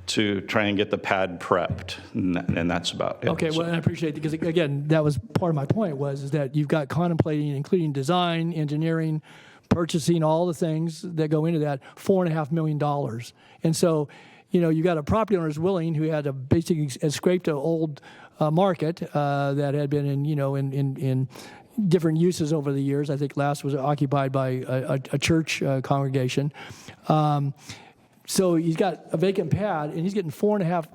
O: to try and get the pad prepped, and that's about it.
A: Okay, well, I appreciate it, because again, that was part of my point is that you've got contemplating, including design, engineering, purchasing, all the things that go into that, $4.5 million. And so, you got a property owner who's willing, who had basically scraped an old market that had been in different uses over the years. I think last was occupied by a church congregation. So he's got a vacant pad, and he's getting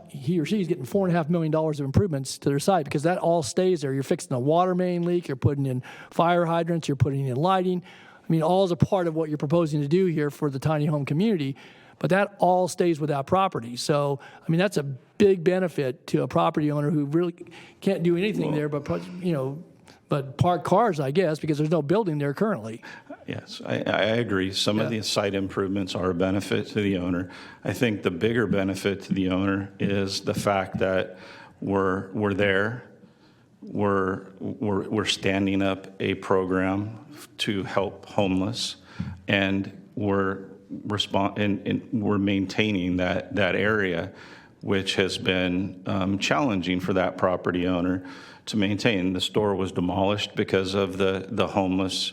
A: he or she's getting $4.5 million of improvements to their site, because that all stays there. You're fixing a water main leak, you're putting in fire hydrants, you're putting in lighting. I mean, all is a part of what you're proposing to do here for the tiny home community, but that all stays with that property. So, I mean, that's a big benefit to a property owner who really can't do anything there, but park cars, I guess, because there's no building there currently.
O: Yes, I agree. Some of the site improvements are a benefit to the owner. I think the bigger benefit to the owner is the fact that we're there. We're standing up a program to help homeless, and we're we're maintaining that area, which has been challenging for that property owner to maintain. The store was demolished because of the homeless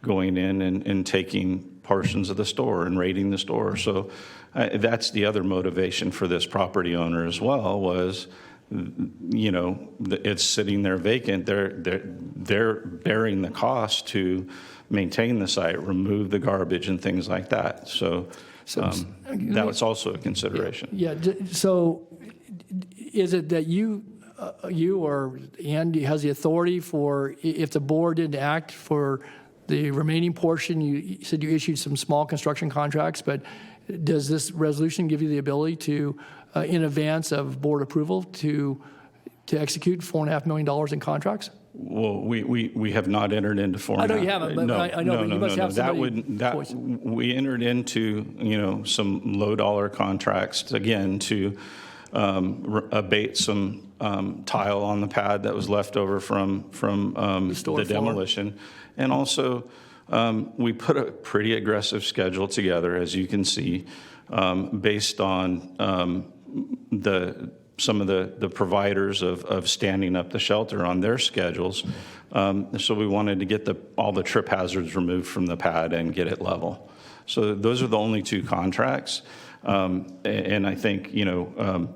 O: going in and taking portions of the store and raiding the store. So that's the other motivation for this property owner as well, was, you know, it's sitting there vacant. They're bearing the cost to maintain the site, remove the garbage and things like that. So that was also a consideration.
A: Yeah. So is it that you or Andy has the authority for, if the board didn't act for the remaining portion, you said you issued some small construction contracts, but does this resolution give you the ability to, in advance of board approval, to execute $4.5 million in contracts?
O: Well, we have not entered into $4.5 million.
A: I know you haven't, but I know, but you must have somebody.
O: We entered into, you know, some low dollar contracts, again, to abate some tile on the pad that was left over from the demolition. And also, we put a pretty aggressive schedule together, as you can see, based on some of the providers of standing up the shelter on their schedules. So we wanted to get all the trip hazards removed from the pad and get it level. So those are the only two contracts. And I think, you know,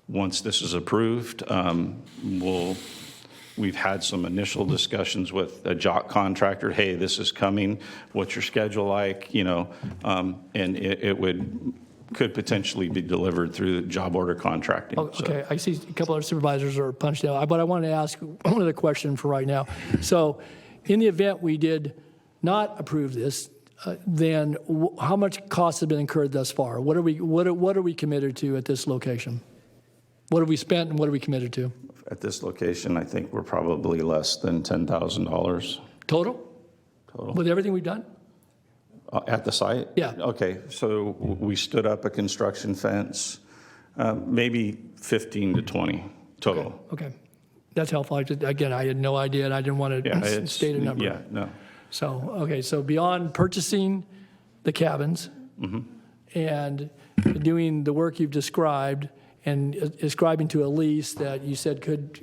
O: once this is approved, we've had some initial discussions with a jock contractor. Hey, this is coming. What's your schedule like? You know, and it could potentially be delivered through job order contracting.
A: Oh, okay, I see a couple of supervisors are punched out, but I want to ask one other question for right now. So, in the event we did not approve this, then how much cost has been incurred thus far? What are we committed to at this location? What have we spent and what are we committed to?
O: At this location, I think we're probably less than $10,000.
A: Total? With everything we've done?
O: At the site?
A: Yeah.
O: Okay, so we stood up a construction fence, maybe 15 to 20 total.
A: Okay. That's helpful. Again, I had no idea and I didn't want to state a number.
O: Yeah, no.
A: So, okay, so beyond purchasing the cabins and doing the work you've described and ascribing to a lease that you said could,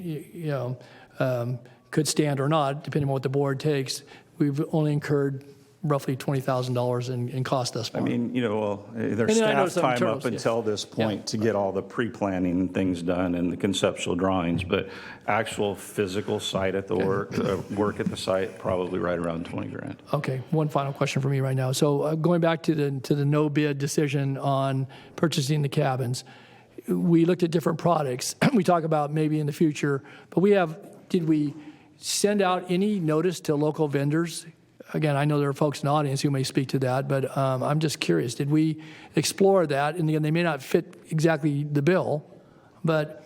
A: could stand or not, depending on what the board takes, we've only incurred roughly $20,000 in cost thus far.
O: I mean, you know, well, there's staff time up until this point to get all the pre-planning and things done and the conceptual drawings, but actual physical site at the work at the site, probably right around 20 grand.
A: Okay, one final question for me right now. So going back to the no bid decision on purchasing the cabins, we looked at different products. We talk about maybe in the future, but did we send out any notice to local vendors? Again, I know there are folks in the audience who may speak to that, but I'm just curious. Did we explore that? And again, they may not fit exactly the bill, but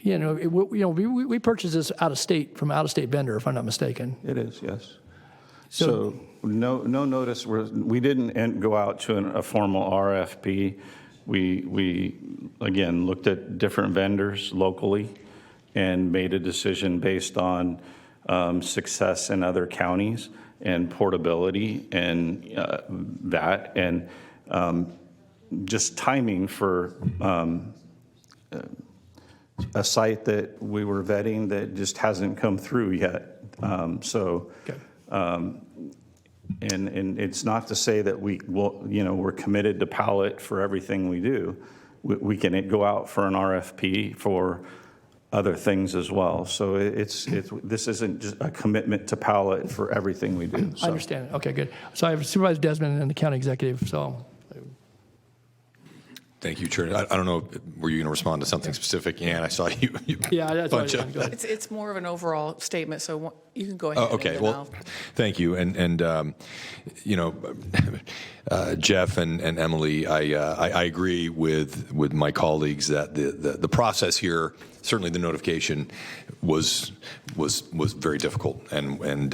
A: we purchased this out of state from out of state vendor, if I'm not mistaken.
O: It is, yes. So no notice. We didn't go out to a formal RFP. We again looked at different vendors locally and made a decision based on success in other counties and portability and that, and just timing for a site that we were vetting that just hasn't come through yet. And it's not to say that we're committed to pallet for everything we do. We can go out for an RFP for other things as well. So this isn't just a commitment to pallet for everything we do. So.
A: I understand. Okay, good. So I have Supervisor Desmond and the county executive. So.
P: Thank you, Chair. I don't know, were you going to respond to something specific? Ann, I saw you.
A: Yeah, that's
P: bunch
A: right.
P: of,
H: It's more of an overall statement, so you can go ahead.
P: Okay, well, thank you. And Jeff and Emily, I agree with my colleagues that the process here, certainly the notification was very difficult and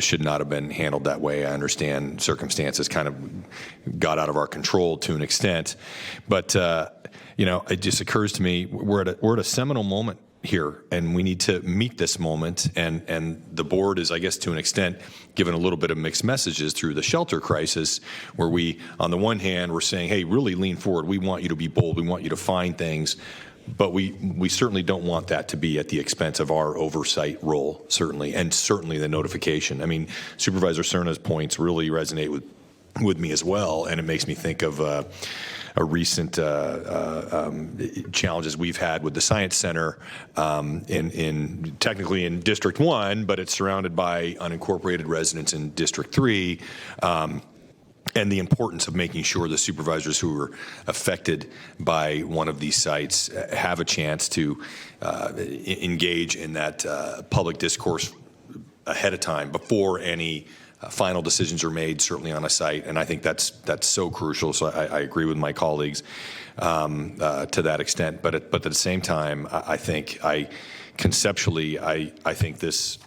P: should not have been handled that way. I understand circumstances kind of got out of our control to an extent, but it just occurs to me we're at a seminal moment here, and we need to meet this moment. And the board is, I guess, to an extent, given a little bit of mixed messages through the shelter crisis, where we, on the one hand, we're saying, hey, really lean forward. We want you to be bold. We want you to find things. But we certainly don't want that to be at the expense of our oversight role, certainly, and certainly the notification. I mean, Supervisor Cerna's points really resonate with me as well, and it makes me think of a recent challenges we've had with the Science Center in technically in District 1, but it's surrounded by unincorporated residents in District 3. And the importance of making sure the supervisors who are affected by one of these sites have a chance to engage in that public discourse ahead of time before any final decisions are made, certainly on a site. And I think that's so crucial. So I agree with my colleagues to that extent. But at the same time, I think conceptually, I think this,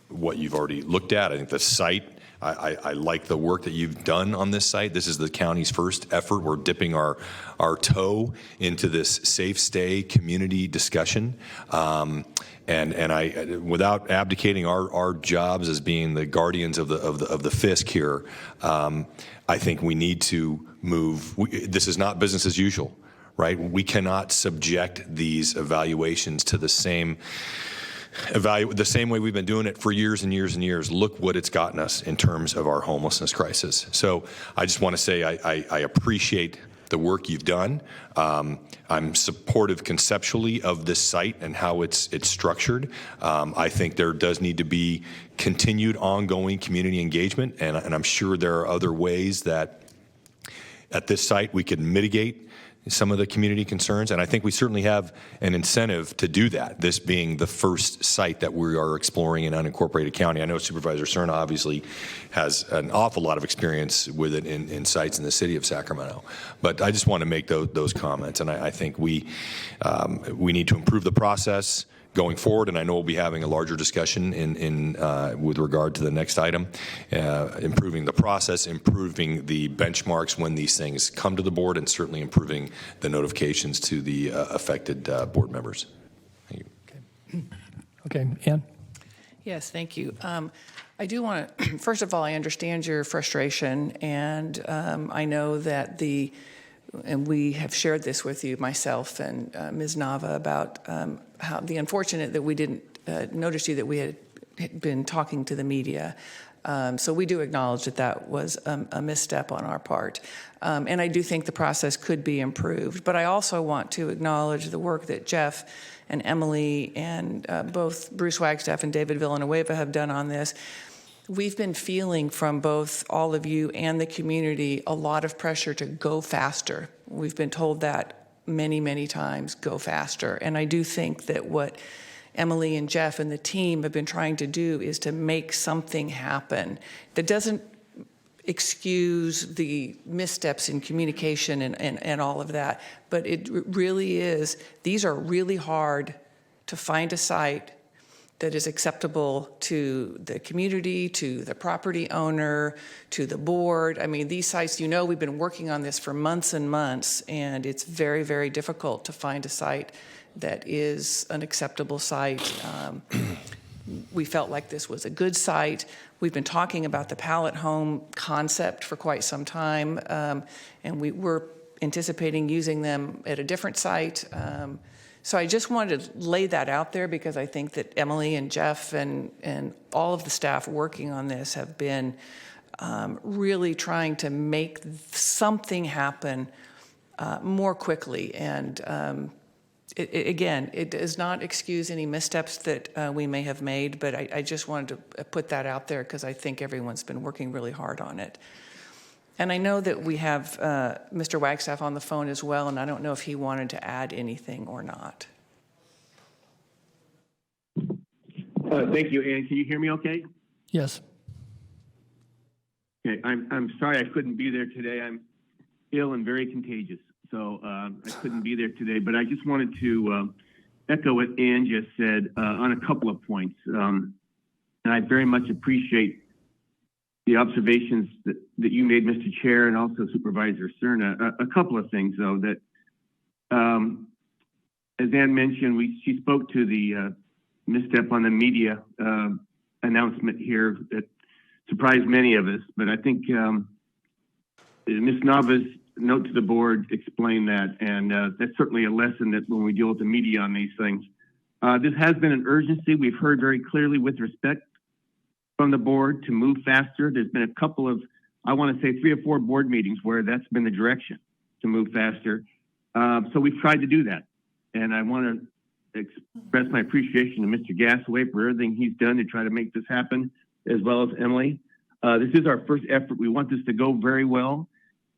P: what you've already looked at, I think the site, I like the work that you've done on this site. This is the county's first effort. We're dipping our toe into this safe stay community discussion. And I, without abdicating our jobs as being the guardians of the FISC here, I think we need to move. This is not business as usual, right? We cannot subject these evaluations to the same way we've been doing it for years and years and years. Look what it's gotten us in terms of our homelessness crisis. So I just want to say I appreciate the work you've done. I'm supportive conceptually of this site and how it's structured. I think there does need to be continued ongoing community engagement, and I'm sure there are other ways that at this site we could mitigate some of the community concerns, and I think we certainly have an incentive to do that, this being the first site that we are exploring in unincorporated county. I know Supervisor Cerna obviously has an awful lot of experience with it in sites in the city of Sacramento, but I just want to make those comments, and I think we need to improve the process going forward, and I know we'll be having a larger discussion with regard to the next item, improving the process, improving the benchmarks when these things come to the board, and certainly improving the notifications to the affected board members. Thank you.
A: Okay, Ann?
H: Yes, thank you. I do want to, first of all, I understand your frustration, and I know that and we have shared this with you, myself and Ms. Nava, about how the unfortunate that we didn't notice you that we had been talking to the media. So we do acknowledge that was a misstep on our part. And I do think the process could be improved. But I also want to acknowledge the work that Jeff and Emily and both Bruce Wagstaff and David Villanueva have done on this. We've been feeling from both all of you and the community a lot of pressure to go faster. We've been told that many, many times, go faster. And I do think that what Emily and Jeff and the team have been trying to do is to make something happen that doesn't excuse the missteps in communication and all of that, but it really is, these are really hard to find a site that is acceptable to the community, to the property owner, to the board. I mean, these sites, we've been working on this for months and months, and it's very, very difficult to find a site that is an acceptable site. We felt like this was a good site. We've been talking about the pallet home concept for quite some time, and we were anticipating using them at a different site. So I just wanted to lay that out there because I think that Emily and Jeff and all of the staff working on this have been really trying to make something happen more quickly. And again, it does not excuse any missteps that we may have made, but I just wanted to put that out there because I think everyone's been working really hard on it. And I know that we have Mr. Wagstaff on the phone as well, and I don't know if he wanted to add anything or not.
L: Thank you, Ann. Can you hear me okay?
A: Yes.
L: Okay, I'm sorry I couldn't be there today. I'm ill and very contagious, so I couldn't be there today. But I just wanted to echo what Ann just said on a couple of points. And I very much appreciate the observations that you made, Mr. Chair, and also Supervisor Cerna. A couple of things, though, that as Ann mentioned, she spoke to the misstep on the media announcement here that surprised many of us. But I think Ms. Nava's note to the board explained that, and that's certainly a lesson that when we deal with the media on these things. This has been an urgency. We've heard very clearly with respect from the board to move faster. There's been a couple of, I want to say 3 or 4 board meetings where that's been the direction to move faster. So we've tried to do that. And I want to express my appreciation to Mr. Gasaway for everything he's done to try to make this happen, as well as Emily. This is our first effort. We want this to go very well.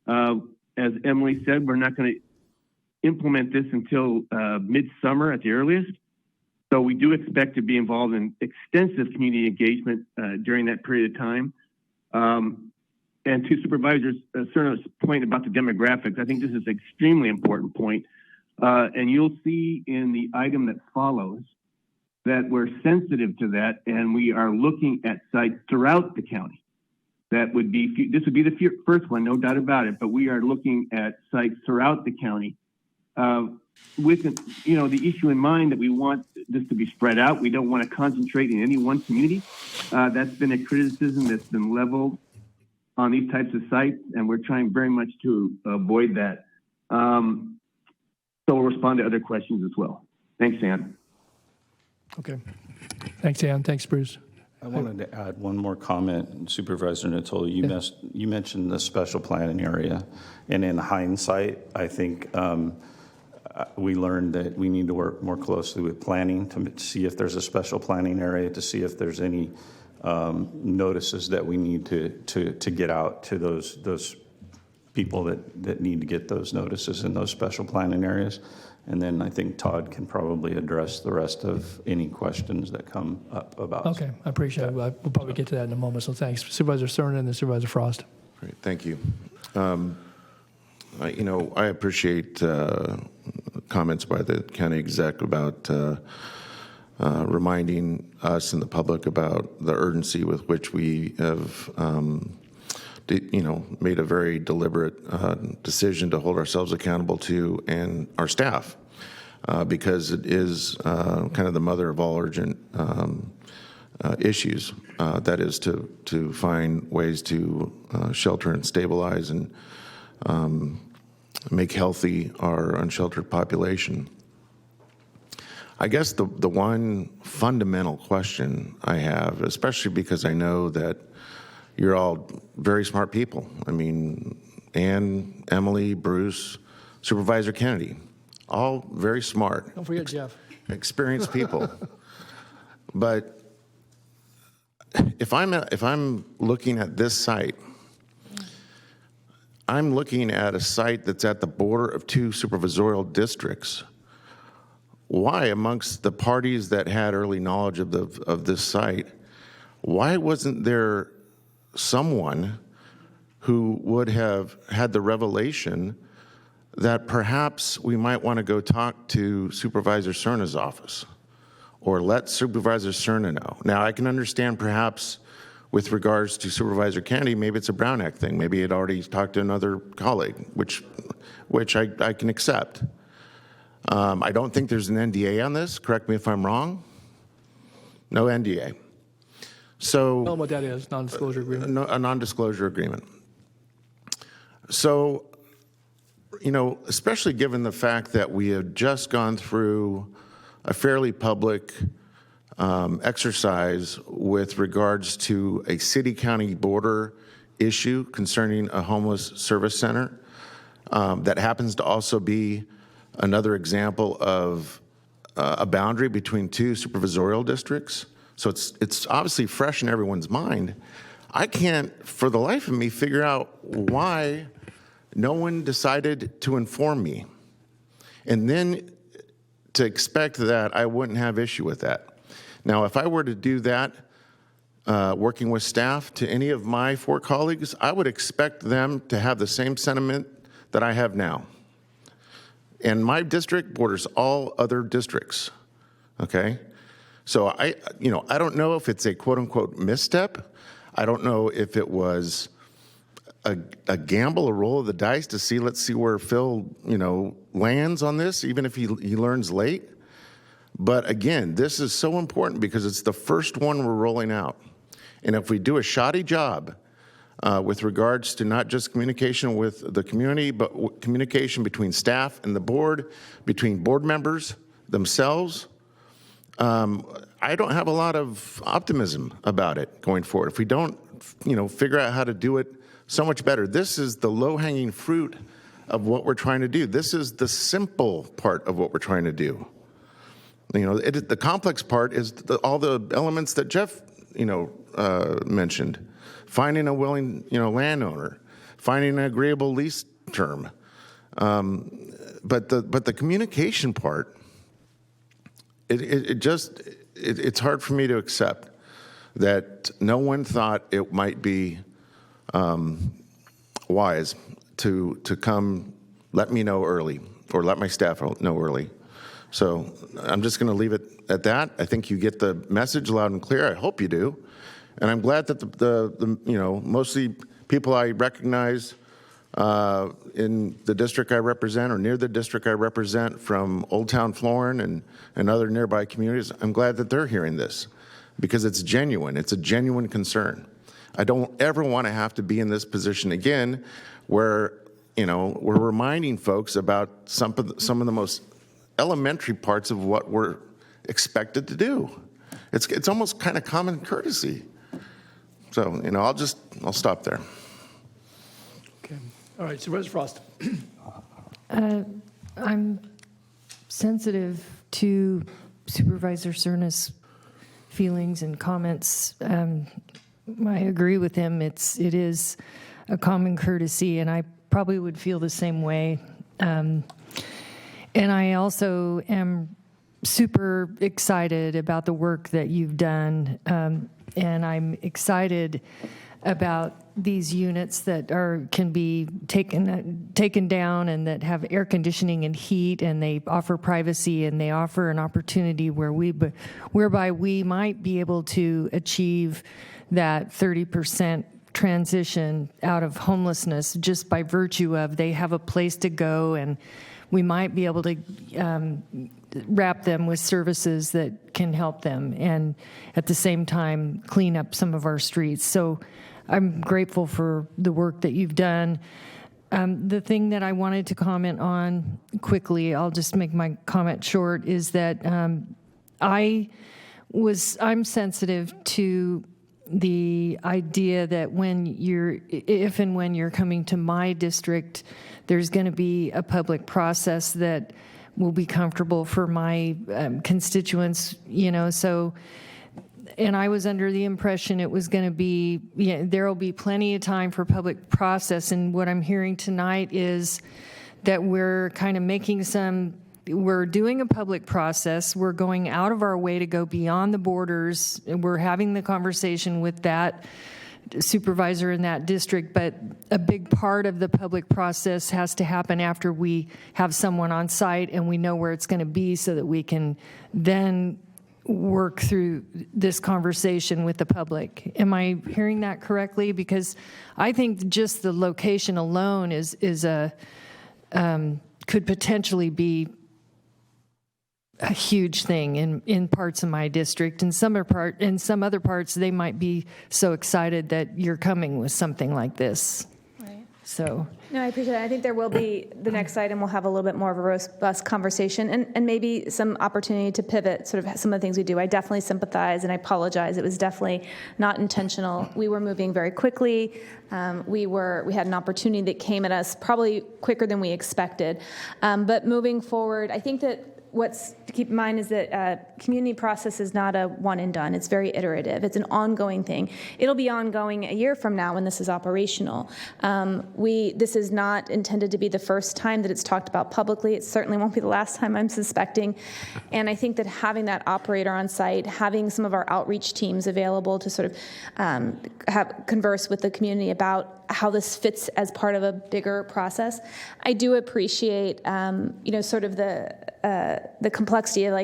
L: As Emily said, we're not going to implement this until midsummer at the earliest. So we do expect to be involved in extensive community engagement during that period of time. And to Supervisor Cerna's point about the demographics, I think this is an extremely important point. And you'll see in the item that follows that we're sensitive to that, and we are looking at sites throughout the county. That would be, this would be the first one, no doubt about it, but we are looking at sites throughout the county with, the issue in mind that we want this to be spread out. We don't want to concentrate in any one community. That's been a criticism that's been leveled on these types of sites, and we're trying very much to avoid that. So we'll respond to other questions as well. Thanks, Ann.
A: Okay. Thanks, Ann. Thanks, Bruce.
O: I wanted to add one more comment. Supervisor Natoli, you mentioned the special planning area. And in hindsight, I think we learned that we need to work more closely with planning to see if there's a special planning area, to see if there's any notices that we need to get out to those people that need to get those notices in those special planning areas. And then I think Todd can probably address the rest of any questions that come up about.
A: Okay, I appreciate it. We'll probably get to that in a moment, so thanks. Supervisor Cerna and then Supervisor Frost.
C: Great, thank you. I appreciate comments by the county exec about reminding us and the public about the urgency with which we have made a very deliberate decision to hold ourselves accountable to and our staff, because it is kind of the mother of all urgent issues. That is to find ways to shelter and stabilize and make healthy our unsheltered population. I guess the one fundamental question I have, especially because I know that you're all very smart people. I mean, Ann, Emily, Bruce, Supervisor Kennedy, all very smart.
A: Don't forget Jeff.
C: Experienced people. But if I'm looking at this site, I'm looking at a site that's at the border of 2 supervisorial districts. Why, amongst the parties that had early knowledge of this site, why wasn't there someone who would have had the revelation that perhaps we might want to go talk to Supervisor Cerna's office or let Supervisor Cerna know? Now, I can understand perhaps with regards to Supervisor Kennedy, maybe it's a Brown Act thing. Maybe he'd already talked to another colleague, which I can accept. I don't think there's an NDA on this. Correct me if I'm wrong. No NDA. So,
A: Tell them what that is, non-disclosure agreement.
C: A non-disclosure agreement. So, especially given the fact that we have just gone through a fairly public exercise with regards to a city-county border issue concerning a homeless service center, that happens to also be another example of a boundary between 2 supervisorial districts. So it's obviously fresh in everyone's mind. I can't, for the life of me, figure out why no one decided to inform me. And then to expect that I wouldn't have issue with that. Now, if I were to do that, working with staff to any of my 4 colleagues, I would expect them to have the same sentiment that I have now. And my district borders all other districts, okay? So I don't know if it's a quote unquote misstep. I don't know if it was a gamble, a roll of the dice to see, let's see where Phil, lands on this, even if he learns late. But again, this is so important because it's the first one we're rolling out. And if we do a shoddy job with regards to not just communication with the community, but communication between staff and the board, between board members themselves, I don't have a lot of optimism about it going forward. If we don't, figure out how to do it so much better. This is the low-hanging fruit of what we're trying to do. This is the simple part of what we're trying to do. The complex part is all the elements that Jeff, mentioned. Finding a willing, landowner, finding an agreeable lease term. But the communication part, it's hard for me to accept that no one thought it might be wise to come let me know early or let my staff know early. So I'm just going to leave it at that. I think you get the message loud and clear. I hope you do. And I'm glad that the mostly people I recognize in the district I represent or near the district I represent from Old Town Florin and other nearby communities, I'm glad that they're hearing this because it's genuine. It's a genuine concern. I don't ever want to have to be in this position again where, we're reminding folks about some of the most elementary parts of what we're expected to do. It's almost kind of common courtesy. So, I'll stop there.
A: Okay. All right, Supervisor Frost.
F: I'm sensitive to Supervisor Cerna's feelings and comments. I agree with him. It is a common courtesy, and I probably would feel the same way. And I also am super excited about the work that you've done, and I'm excited about these units that can be taken down and that have air conditioning and heat, and they offer privacy, and they offer an opportunity whereby we might be able to achieve that 30% transition out of homelessness just by virtue of they have a place to go, and we might be able to wrap them with services that can help them and at the same time clean up some of our streets. So I'm grateful for the work that you've done. The thing that I wanted to comment on quickly, I'll just make my comment short, is that I'm sensitive to the idea that if and when you're coming to my district, there's going to be a public process that will be comfortable for my constituents, so, and I was under the impression it was going to be, there will be plenty of time for public process, and what I'm hearing tonight is that we're kind of we're doing a public process, we're going out of our way to go beyond the borders, and we're having the conversation with that supervisor in that district, but a big part of the public process has to happen after we have someone on site and we know where it's going to be so that we can then work through this conversation with the public. Am I hearing that correctly? Because I think just the location alone could potentially be a huge thing in parts of my district. In some other parts, they might be so excited that you're coming with something like this.
J: Right. So. No, I appreciate it. I think there will be, the next item will have a little bit more of a robust conversation and maybe some opportunity to pivot sort of some of the things we do. I definitely sympathize and I apologize. It was definitely not intentional. We were moving very quickly. We had an opportunity that came at us probably quicker than we expected. But moving forward, I think that what's to keep in mind is that community process is not a one and done. It's very iterative. It's an ongoing thing. It'll be ongoing a year from now when this is operational. This is not intended to be the first time that it's talked about publicly. It certainly won't be the last time, I'm suspecting. And I think that having that operator on site, having some of our outreach teams available to sort of converse with the community about how this fits as part of a bigger process. I do appreciate, sort of the complexity of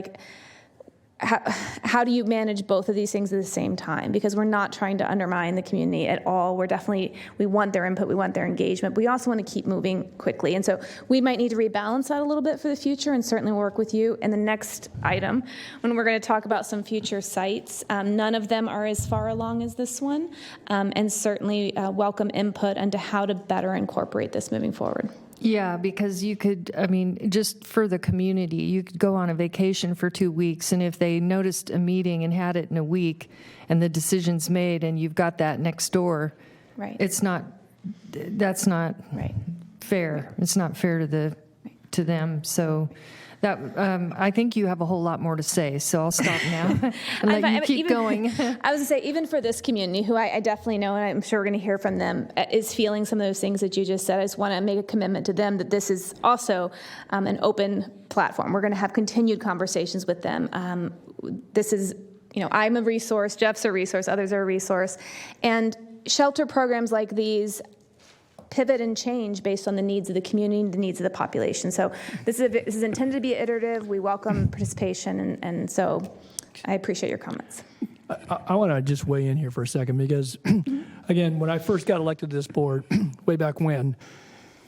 J: how do you manage both of these things at the same time? Because we're not trying to undermine the community at all. We want their input, we want their engagement. We also want to keep moving quickly. And so we might need to rebalance that a little bit for the future, and certainly work with you. And the next item, when we're going to talk about some future sites, none of them are as far along as this one, and certainly welcome input into how to better incorporate this moving forward.
F: Yeah, because you could, just for the community, you could go on a vacation for 2 weeks, and if they noticed a meeting and had it in a week, and the decision's made, and you've got that next door,
J: right?
F: That's not
J: right.
F: fair. Right. It's not fair to them. So that I think you have a whole lot more to say. So I'll stop now and let you keep going.
J: I was going to say, even for this community, who I definitely know, and I'm sure we're going to hear from them, is feeling some of those things that you just said. I just want to make a commitment to them that this is also an open platform. We're going to have continued conversations with them. This is, I'm a resource, Jeff's a resource, others are a resource, and shelter programs like these pivot and change based on the needs of the community, the needs of the population. So this is intended to be iterative. We welcome participation, and so I appreciate your comments.
A: I want to just weigh in here for a second because, again, when I first got elected to this board, way back when,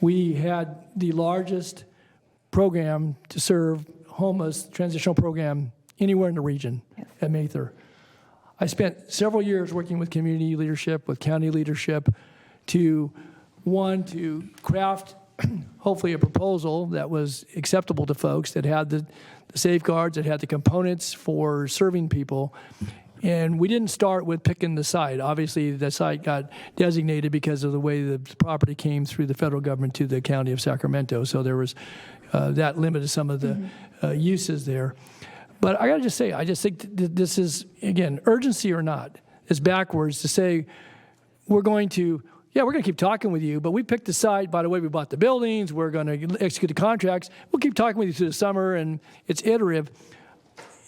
A: we had the largest program to serve homeless, transitional program anywhere in the region at Mather. I spent several years working with community leadership, with county leadership, to craft, hopefully, a proposal that was acceptable to folks, that had the safeguards, that had the components for serving people. And we didn't start with picking the site. Obviously, the site got designated because of the way the property came through the federal government to the county of Sacramento. So there was that limited some of the uses there. But I got to just say, I just think that this is, again, urgency or not, is backwards to say we're going to keep talking with you, but we picked the site. By the way, we bought the buildings. We're going to execute the contracts. We'll keep talking with you through the summer, and it's iterative.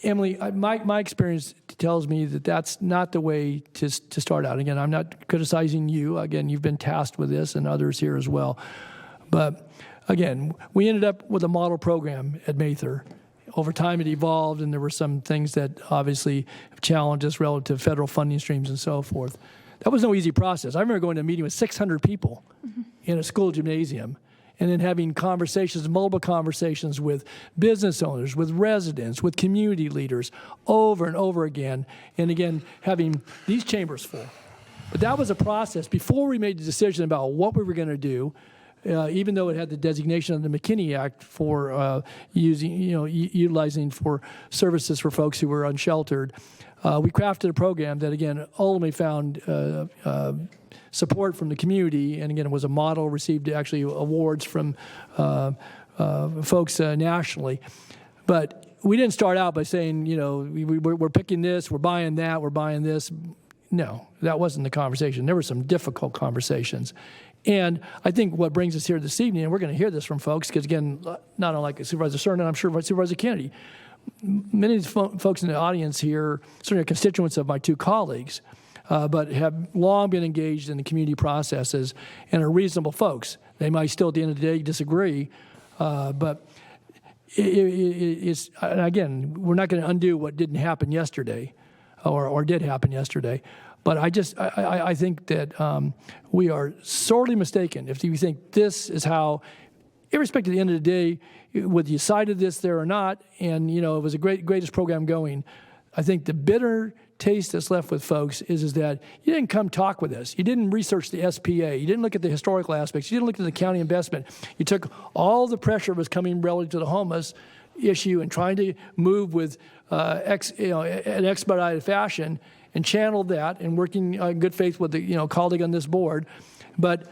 A: Emily, my experience tells me that that's not the way to start out. Again, I'm not criticizing you. Again, you've been tasked with this, and others here as well. But again, we ended up with a model program at Mather. Over time, it evolved, and there were some things that obviously have challenged us relative to federal funding streams and so forth. That was no easy process. I remember going to a meeting with 600 people in a school gymnasium, and then having multiple conversations with business owners, with residents, with community leaders over and over again, and again, having these chambers full. But that was a process before we made the decision about what we were going to do, even though it had the designation of the McKinney Act for utilizing for services for folks who were unsheltered. We crafted a program that, again, ultimately found support from the community, and again, it was a model, received actually awards from folks nationally. But we didn't start out by saying, we're picking this, we're buying that, we're buying this. No, that wasn't the conversation. There were some difficult conversations. And I think what brings us here this evening, and we're going to hear this from folks, because again, not unlike Supervisor Cernan, I'm sure Supervisor Kennedy, many of the folks in the audience here certainly are constituents of my two colleagues, but have long been engaged in the community processes and are reasonable folks. They might still, at the end of the day, disagree, but it's, and again, we're not going to undo what didn't happen yesterday or did happen yesterday. But I think that we are sorely mistaken if we think this is how, irrespective of the end of the day, whether you cited this there or not, and it was a greatest program going, I think the bitter taste that's left with folks is that you didn't come talk with us. You didn't research the SPA. You didn't look at the historical aspects. You didn't look at the county investment. You took all the pressure that was coming relative to the homeless issue and trying to move with an expedited fashion, and channeled that and working in good faith with the colleague on this board, but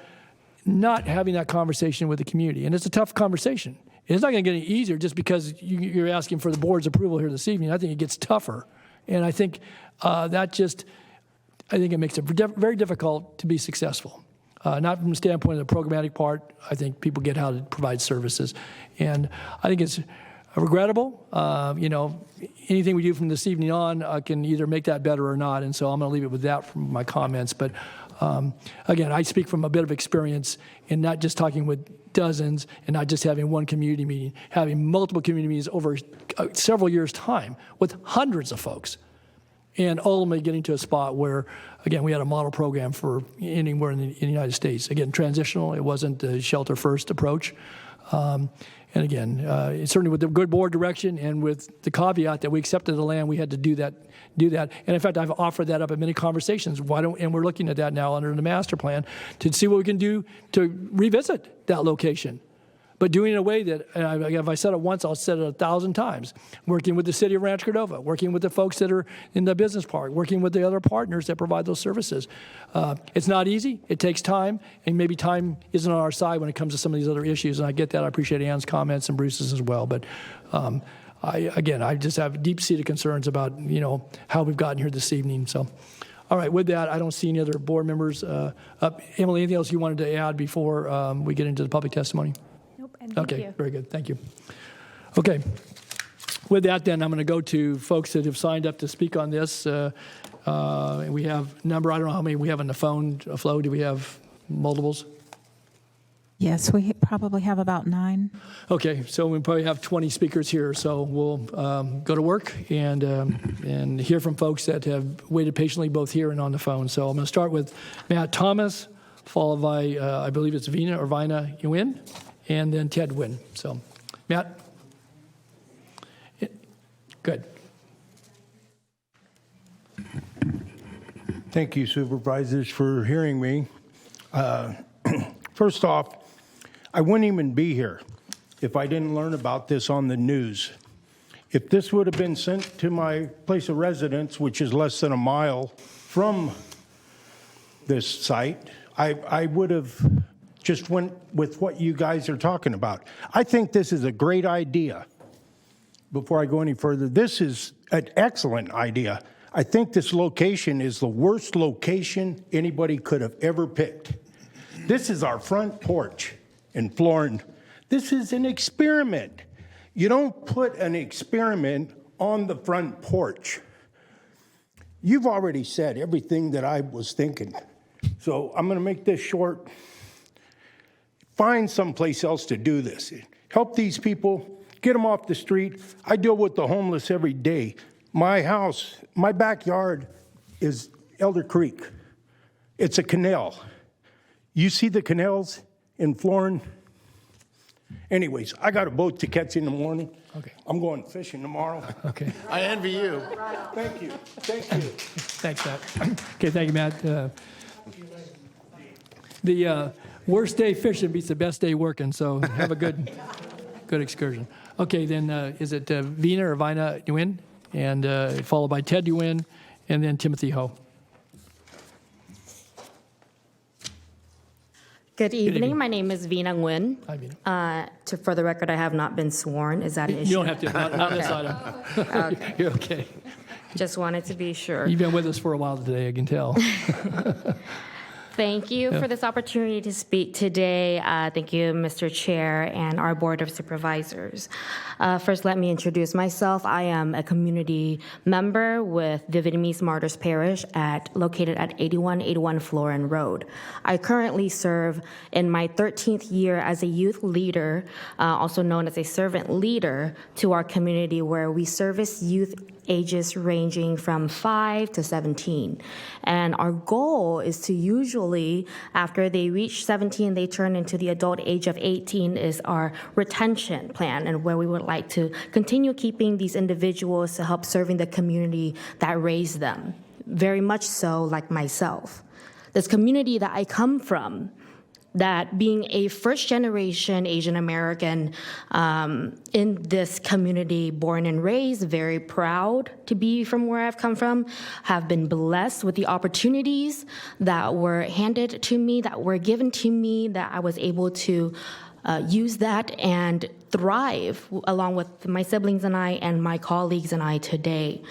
A: not having that conversation with the community. And it's a tough conversation. It's not going to get any easier just because you're asking for the board's approval here this evening. I think it gets tougher. And I think I think it makes it very difficult to be successful. Not from the standpoint of the programmatic part. I think people get how to provide services. And I think it's regrettable. Anything we do from this evening on can either make that better or not. And so I'm going to leave it with that from my comments. But again, I speak from a bit of experience in not just talking with dozens, and not just having one community meeting, having multiple community meetings over several years' time with hundreds of folks. And ultimately getting to a spot where, again, we had a model program for anywhere in the United States. Again, transitional. It wasn't the shelter-first approach. And again, certainly with the good board direction and with the caveat that we accepted the land, we had to do that. And in fact, I've offered that up at many conversations. And we're looking at that now under the master plan to see what we can do to revisit that location. But doing it in a way that, and if I said it once, I'll say it 1,000 times. Working with the city of Rancho Cordova, working with the folks that are in the business park, working with the other partners that provide those services. It's not easy. It takes time, and maybe time isn't on our side when it comes to some of these other issues. And I get that. I appreciate Ann's comments and Bruce's as well. But I just have deep-seated concerns about how we've gotten here this evening. So, all right. With that, I don't see any other board members up. Emily, anything else you wanted to add before we get into the public testimony? Okay, very good. Thank you. Okay. With that, then, I'm going to go to folks that have signed up to speak on this. We have a number. I don't know how many we have on the phone. Flo, do we have multiples?
B: Yes, we probably have about 9.
A: Okay, so we probably have 20 speakers here. So we'll go to work and hear from folks that have waited patiently both here and on the phone. So I'm going to start with Matt Thomas, followed by, I believe it's Vina Nguyen. And then Ted Wynn. So, Matt? Good.
R: Thank you, Supervisors, for hearing me. First off, I wouldn't even be here if I didn't learn about this on the news. If this would have been sent to my place of residence, which is less than a mile from this site, I would have just went with what you guys are talking about. I think this is a great idea. Before I go any further, this is an excellent idea. I think this location is the worst location anybody could have ever picked. This is our front porch in Florin. This is an experiment. You don't put an experiment on the front porch. You've already said everything that I was thinking. So I'm going to make this short. Find someplace else to do this. Help these people, get them off the street. I deal with the homeless every day. My house, my backyard is Elder Creek. It's a canal. You see the canals in Florin? Anyways, I got a boat to catch in the morning.
A: Okay.
R: I'm going fishing tomorrow.
A: Okay.
R: I envy you. Thank you. Thank you.
A: Thanks, Matt. Okay, thank you, Matt. The worst day fishing beats the best day working, so have a good excursion. Okay, then is it Vina or Vina Nguyen? And followed by Ted Nguyen, and then Timothy Ho.
S: Good evening. My name is Vina Nguyen.
A: Hi, Vina.
S: For the record, I have not been sworn. Is that an issue?
A: You don't have to. Not this item.
S: Okay.
A: You're okay.
S: Just wanted to be sure.
A: You've been with us for a while today, I can tell.
S: Thank you for this opportunity to speak today. Thank you, Mr. Chair, and our Board of Supervisors. First, let me introduce myself. I am a community member with the Vietnamese Martyrs Parish located at 8181 Florin Road. I currently serve in my 13th year as a youth leader, also known as a servant leader, to our community where we service youth ages ranging from 5 to 17. And our goal is to usually, after they reach 17, they turn into the adult age of 18 is our retention plan, and where we would like to continue keeping these individuals to help serving the community that raised them, very much so like myself. This community that I come from, that being a first-generation Asian American in this community, born and raised, very proud to be from where I've come from, have been blessed with the opportunities that were handed to me, that were given to me, that I was able to use that and thrive along with my siblings and I and my colleagues and I today.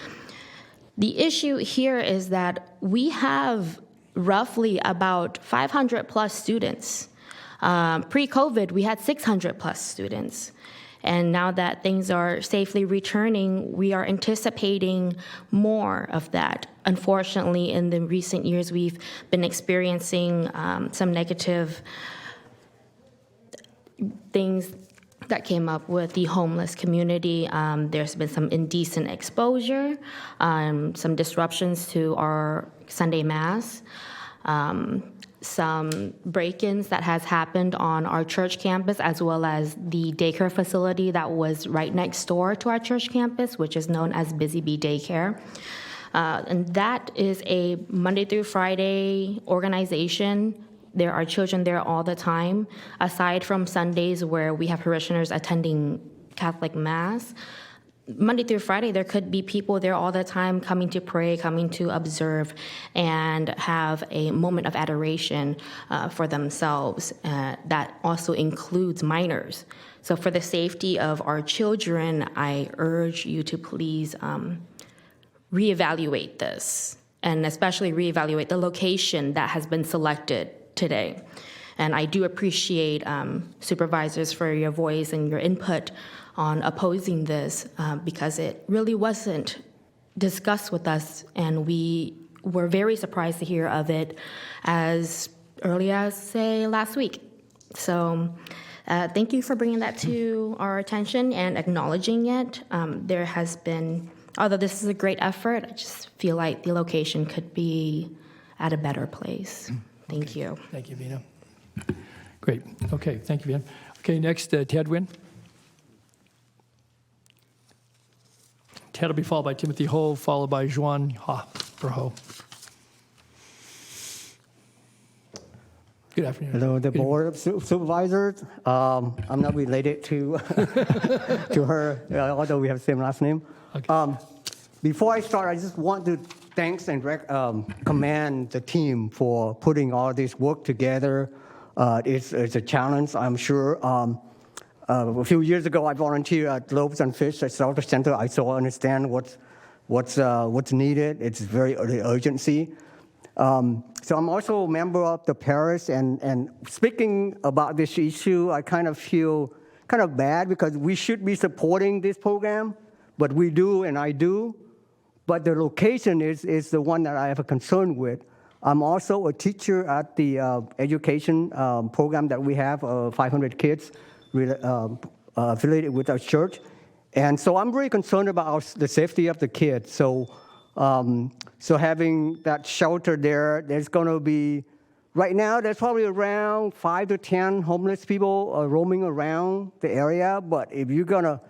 S: The issue here is that we have roughly about 500 plus students. Pre-COVID, we had 600 plus students. And now that things are safely returning, we are anticipating more of that. Unfortunately, in the recent years, we've been experiencing some negative things that came up with the homeless community. There's been some indecent exposure, some disruptions to our Sunday Mass, some break-ins that has happened on our church campus, as well as the daycare facility that was right next door to our church campus, which is known as Busy Bee Daycare. And that is a Monday through Friday organization. There are children there all the time, aside from Sundays where we have parishioners attending Catholic Mass. Monday through Friday, there could be people there all the time coming to pray, coming to observe, and have a moment of adoration for themselves. That also includes minors. So for the safety of our children, I urge you to please reevaluate this, and especially reevaluate the location that has been selected today. And I do appreciate supervisors for your voice and your input on opposing this because it really wasn't discussed with us, and we were very surprised to hear of it as early as, say, last week. So thank you for bringing that to our attention and acknowledging it. There has been, although this is a great effort, I just feel like the location could be at a better place. Thank you.
A: Thank you, Vina. Great. Okay, thank you, Vina. Okay, next, Ted Wynn. Ted will be followed by Timothy Ho, followed by Juan Ha for Ho. Good afternoon.
M: Hello, the Board of Supervisors. I'm not related to to her, although we have the same last name. Okay. Before I start, I just want to thank and commend the team for putting all this work together. It's a challenge, I'm sure. A few years ago, I volunteered at Globes and Fish at Shelter Center. I so understand what's needed. It's very urgency. So I'm also a member of the parish, and speaking about this issue, I kind of feel kind of bad because we should be supporting this program, but we do, and I do. But the location is the one that I have a concern with. I'm also a teacher at the education program that we have, 500 kids affiliated with our church. And so I'm really concerned about the safety of the kids. So having that shelter there, there's going to be, right now, there's probably around 5 to 10 homeless people roaming around the area. But if you're going to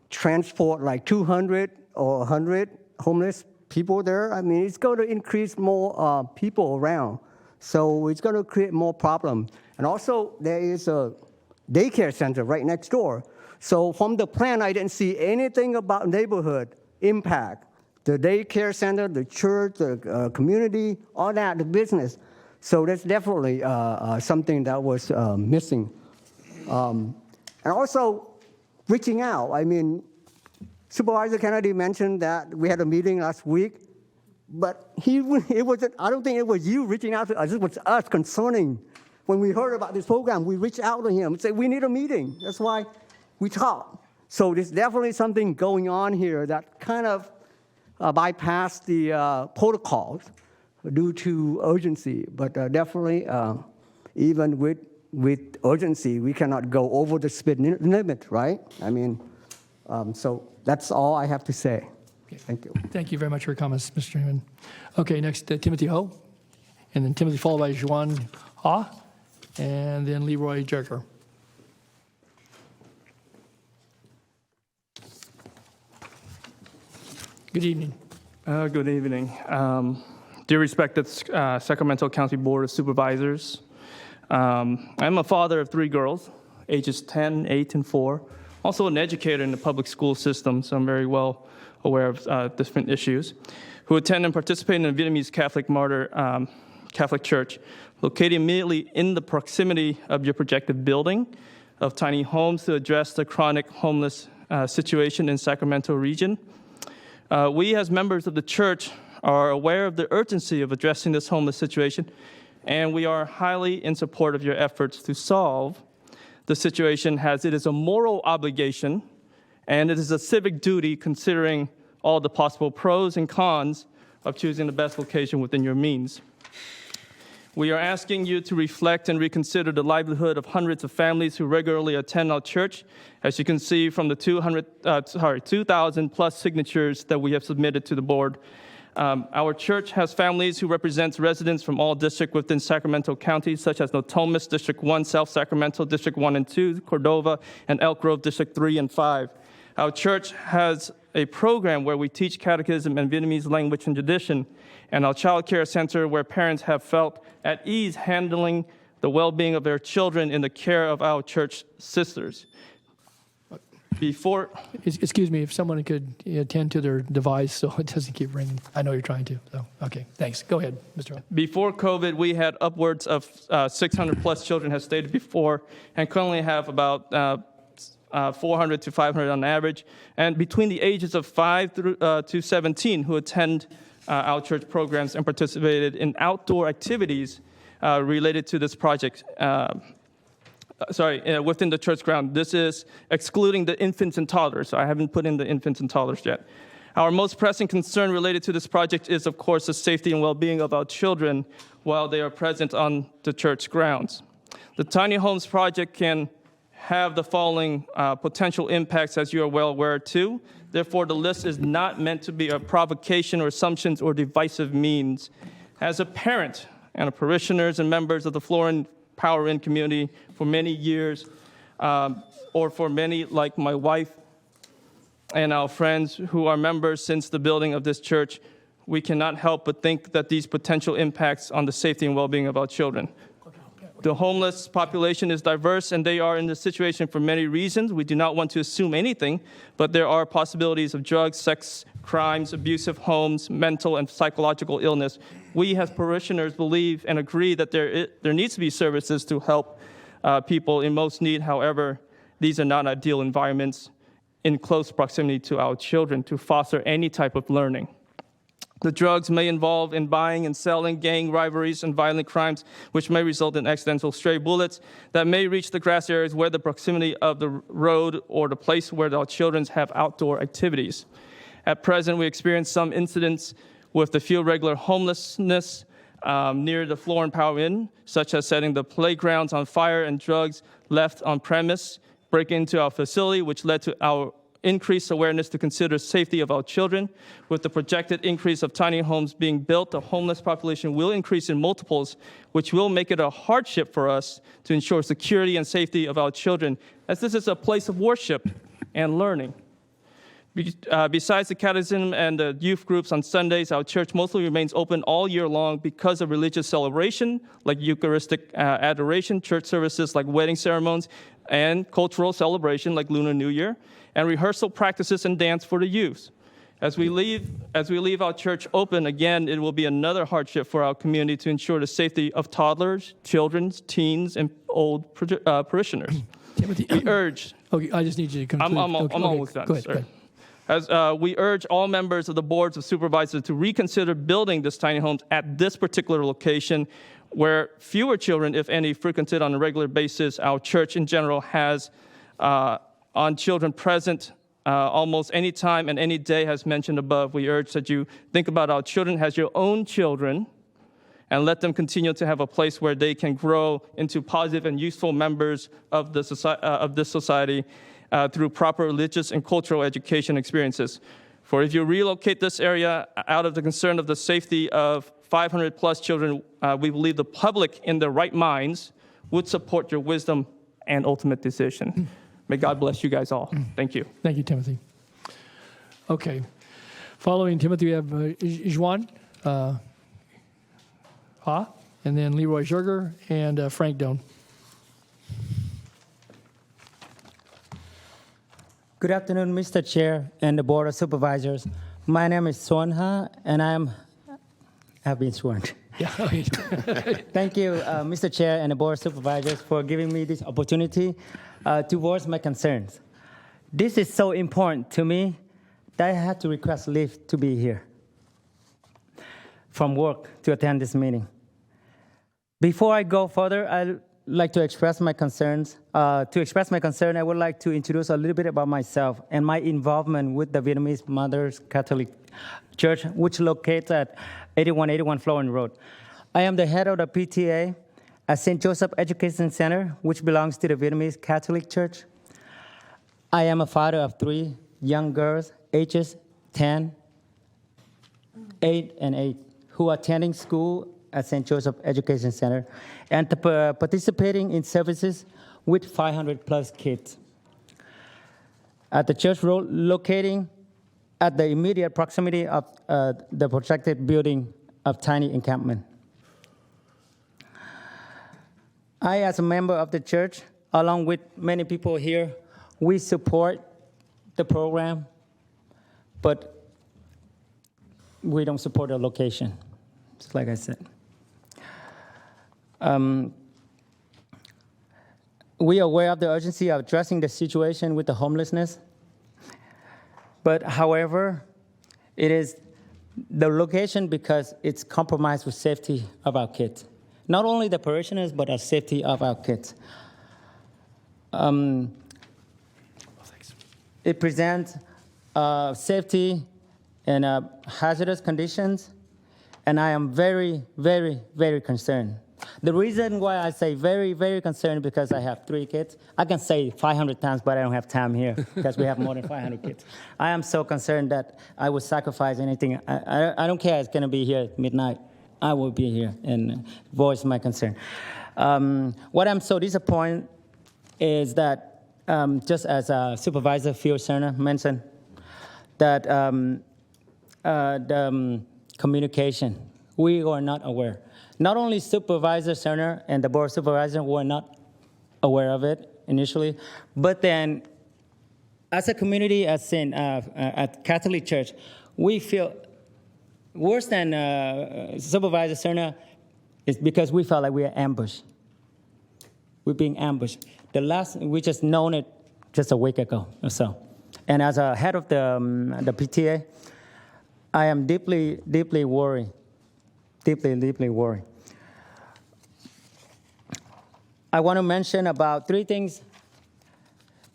M: transport like 200 or 100 homeless people there, I mean, it's going to increase more people around. So it's going to create more problems. And also, there is a daycare center right next door. So from the plan, I didn't see anything about neighborhood impact. The daycare center, the church, the community, all that, the business. So that's definitely something that was missing. And also, reaching out. I mean, Supervisor Kennedy mentioned that we had a meeting last week, but I don't think it was you reaching out to us. It was us concerning. When we heard about this program, we reached out to him and said, we need a meeting. That's why we talked. So there's definitely something going on here that kind of bypassed the protocols due to urgency. But definitely, even with urgency, we cannot go over the speed limit, right? I mean, so that's all I have to say. Okay. Thank you.
A: Thank you very much for your comments, Mr. Chairman. Okay, next, Timothy Ho, and then Timothy followed by Juan Ha, and then Leroy Jerker. Good evening.
U: Good evening. Dear respected Sacramento County Board of Supervisors, I'm a father of 3 girls, ages 10, 8, and 4. Also an educator in the public school system, so I'm very well aware of different issues, who attend and participate in the Vietnamese Catholic Martyr Catholic Church, located immediately in the proximity of your projected building of tiny homes to address the chronic homeless situation in Sacramento region. We, as members of the church, are aware of the urgency of addressing this homeless situation, and we are highly in support of your efforts to solve the situation, as it is a moral obligation and it is a civic duty considering all the possible pros and cons of choosing the best location within your means. We are asking you to reflect and reconsider the livelihood of hundreds of families who regularly attend our church, as you can see from the 2,000 plus signatures that we have submitted to the board. Our church has families who represent residents from all districts within Sacramento County, such as Notomis, District 1, South Sacramento, District 1 and 2, Cordova, and Elk Grove, District 3 and 5. Our church has a program where we teach catechism and Vietnamese language and tradition, and our child care center where parents have felt at ease handling the well-being of their children in the care of our church sisters.
A: Excuse me, if someone could attend to their device so it doesn't keep ringing. I know you're trying to, so, okay, thanks. Go ahead, Mr. Hunt.
U: Before COVID, we had upwards of 600 plus children, as stated before, and currently have about 400 to 500 on average, and between the ages of 5 through to 17 who attend our church programs and participated in outdoor activities related to this project. Within the church ground. This is excluding the infants and toddlers. So I haven't put in the infants and toddlers yet. Our most pressing concern related to this project is, of course, the safety and well-being of our children while they are present on the church grounds. The tiny homes project can have the following potential impacts, as you are well aware too. Therefore, the list is not meant to be a provocation or assumptions or divisive means. As a parent and a parishioners and members of the Florin Power In community for many years, or for many like my wife and our friends who are members since the building of this church, we cannot help but think that these potential impacts on the safety and well-being of our children. The homeless population is diverse, and they are in this situation for many reasons. We do not want to assume anything, but there are possibilities of drugs, sex, crimes, abusive homes, mental and psychological illness. We as parishioners believe and agree that there needs to be services to help people in most need. However, these are not ideal environments in close proximity to our children to foster any type of learning. The drugs may involve in buying and selling, gang rivalries, and violent crimes, which may result in accidental stray bullets that may reach the grass areas where the proximity of the road or the place where our children have outdoor activities. At present, we experience some incidents with the few regular homelessness near the Florin Power Inn, such as setting the playgrounds on fire and drugs left on premise, breaking into our facility, which led to our increased awareness to consider safety of our children. With the projected increase of tiny homes being built, the homeless population will increase in multiples, which will make it a hardship for us to ensure security and safety of our children, as this is a place of worship and learning. Besides the catechism and the youth groups on Sundays, our church mostly remains open all year long because of religious celebration, like Eucharistic adoration, church services like wedding ceremonies, and cultural celebration like Lunar New Year, and rehearsal practices and dance for the youth. As we leave our church open, again, it will be another hardship for our community to ensure the safety of toddlers, children, teens, and old parishioners.
A: Timothy,
U: we urge.
A: Okay, I just need you to conclude.
U: I'm almost done.
A: Go ahead,
U: Sorry.
A: go ahead.
U: As we urge all members of the boards of supervisors to reconsider building this tiny homes at this particular location, where fewer children, if any, frequented on a regular basis. Our church in general has on children present almost any time and any day, as mentioned above. We urge that you think about our children as your own children and let them continue to have a place where they can grow into positive and useful members of this society through proper religious and cultural education experiences. For if you relocate this area out of the concern of the safety of 500 plus children, we believe the public in their right minds would support your wisdom and ultimate decision. May God bless you guys all. Thank you.
A: Thank you, Timothy. Okay. Following Timothy, we have Juan Ha, and then Leroy Zerger and Frank Doan.
E: Good afternoon, Mr. Chair and the Board of Supervisors. My name is Son Ha, and I've been sworn.
A: Yeah.
E: Thank you, Mr. Chair and the Board of Supervisors, for giving me this opportunity to voice my concerns. This is so important to me that I had to request leave to be here from work to attend this meeting. Before I go further, I'd like to express my concerns. To express my concern, I would like to introduce a little bit about myself and my involvement with the Vietnamese Mothers Catholic Church, which locates at 8181 Florin Road. I am the head of the PTA at St. Joseph Education Center, which belongs to the Vietnamese Catholic Church. I am a father of 3 young girls, ages 10, 8, and 8, who are attending school at St. Joseph Education Center and participating in services with 500 plus kids. At the church locating at the immediate proximity of the projected building of tiny encampment. I, as a member of the church, along with many people here, we support the program, but we don't support the location, just like I said. We are aware of the urgency of addressing the situation with the homelessness, but however, it is the location because it's compromised with safety of our kids. Not only the parishioners, but the safety of our kids. It presents safety and hazardous conditions, and I am very, very, very concerned. The reason why I say very, very concerned because I have 3 kids. I can say 500 times, but I don't have time here because we have more than 500 kids. I am so concerned that I would sacrifice anything. I don't care it's going to be here at midnight. I will be here and voice my concern. What I'm so disappointed is that, just as Supervisor Phil Cerner mentioned, that the communication, we are not aware. Not only Supervisor Cerner and the Board of Supervisors were not aware of it initially, but then as a community at Catholic Church, we feel worse than Supervisor Cerner is because we felt like we were ambushed. We're being ambushed. We just known it just a week ago or so. And as a head of the PTA, I am deeply, deeply worried. Deeply, deeply worried. I want to mention about 3 things.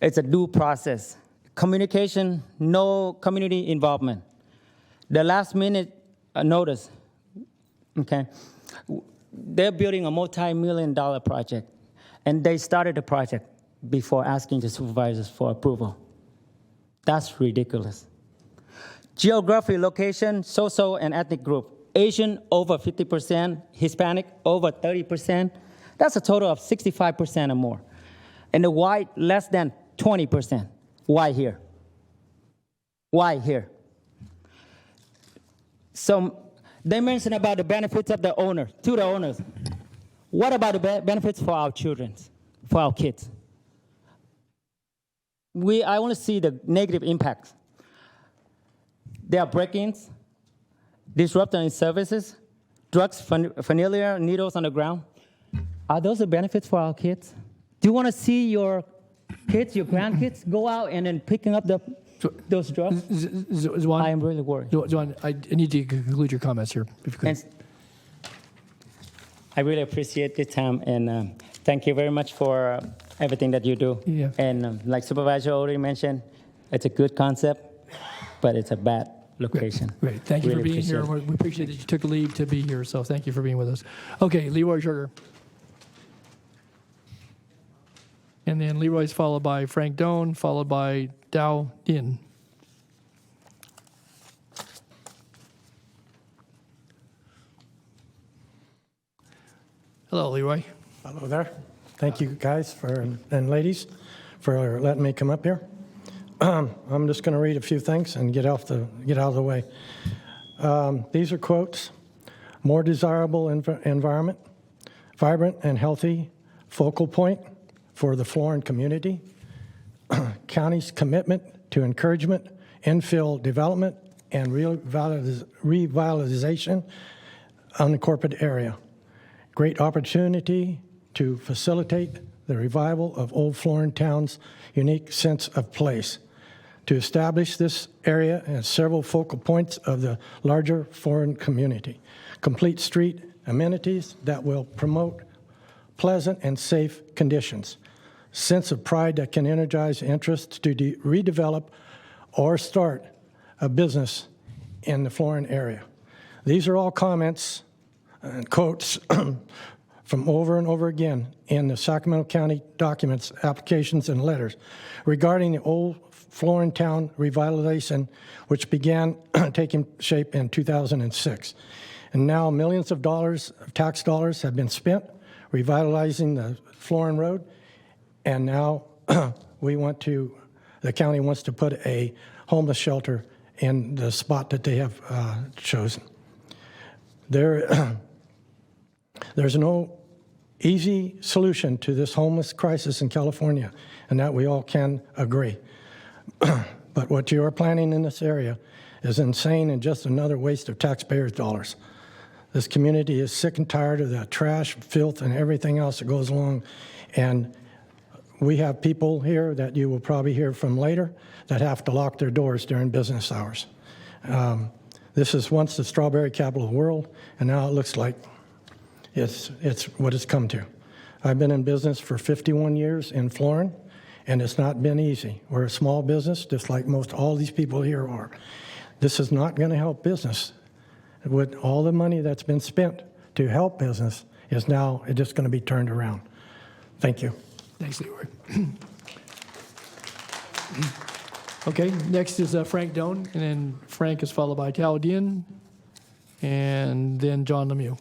E: It's a due process. Communication, no community involvement. The last minute notice, okay? They're building a multi-million-dollar project, and they started the project before asking the supervisors for approval. That's ridiculous. Geography, location, social and ethnic group. Asian, over 50%, Hispanic, over 30%. That's a total of 65% or more. And the white, less than 20%. Why here? Why here? So they mentioned about the benefits of the owner, to the owners. What about the benefits for our children, for our kids? I want to see the negative impacts. There are break-ins, disruption in services, drugs, familiar needles on the ground. Are those the benefits for our kids? Do you want to see your kids, your grandkids, go out and then picking up those drugs?
A: Zwan,
E: I am really worried.
A: Zwan, I need you to conclude your comments here, if you could.
E: And I really appreciate your time, and thank you very much for everything that you do.
A: Yeah.
E: And like Supervisor already mentioned, it's a good concept, but it's a bad location.
A: Great. Thank you
E: Really
A: for being here.
E: appreciate it.
A: We appreciate that you took leave to be here, so thank you for being with us. Okay, Leroy Sugar. And then Leroy's followed by Frank Doan, followed by Dow Din. Hello, Leroy.
N: Hello there. Thank you guys and ladies for letting me come up here. I'm just going to read a few things and get out of the way. These are quotes. More desirable environment, vibrant and healthy focal point for the Florin community, county's commitment to encouragement, infill development, and revitalization on the corporate area. Great opportunity to facilitate the revival of Old Florin Town's unique sense of place, to establish this area as several focal points of the larger Florin community, complete street amenities that will promote pleasant and safe conditions, sense of pride that can energize interest to redevelop or start a business in the Florin area. These are all comments quotes from over and over again in the Sacramento County documents, applications, and letters regarding the old Florin Town revitalization, which began taking shape in 2006. And now millions of dollars of tax dollars have been spent revitalizing the Florin Road, and now the county wants to put a homeless shelter in the spot that they have chosen. There's no easy solution to this homeless crisis in California, and that we all can agree. But what you are planning in this area is insane and just another waste of taxpayers' dollars. This community is sick and tired of the trash, filth, and everything else that goes along. And we have people here that you will probably hear from later that have to lock their doors during business hours. This is once the strawberry capital of the world, and now it looks like it's what it's come to. I've been in business for 51 years in Florin, and it's not been easy. We're a small business, just like most all these people here are. This is not going to help business. With all the money that's been spent to help business is now just going to be turned around. Thank you.
A: Thanks, Leroy. Okay, next is Frank Doan, and then Frank is followed by Caldian, and then John Lemieux.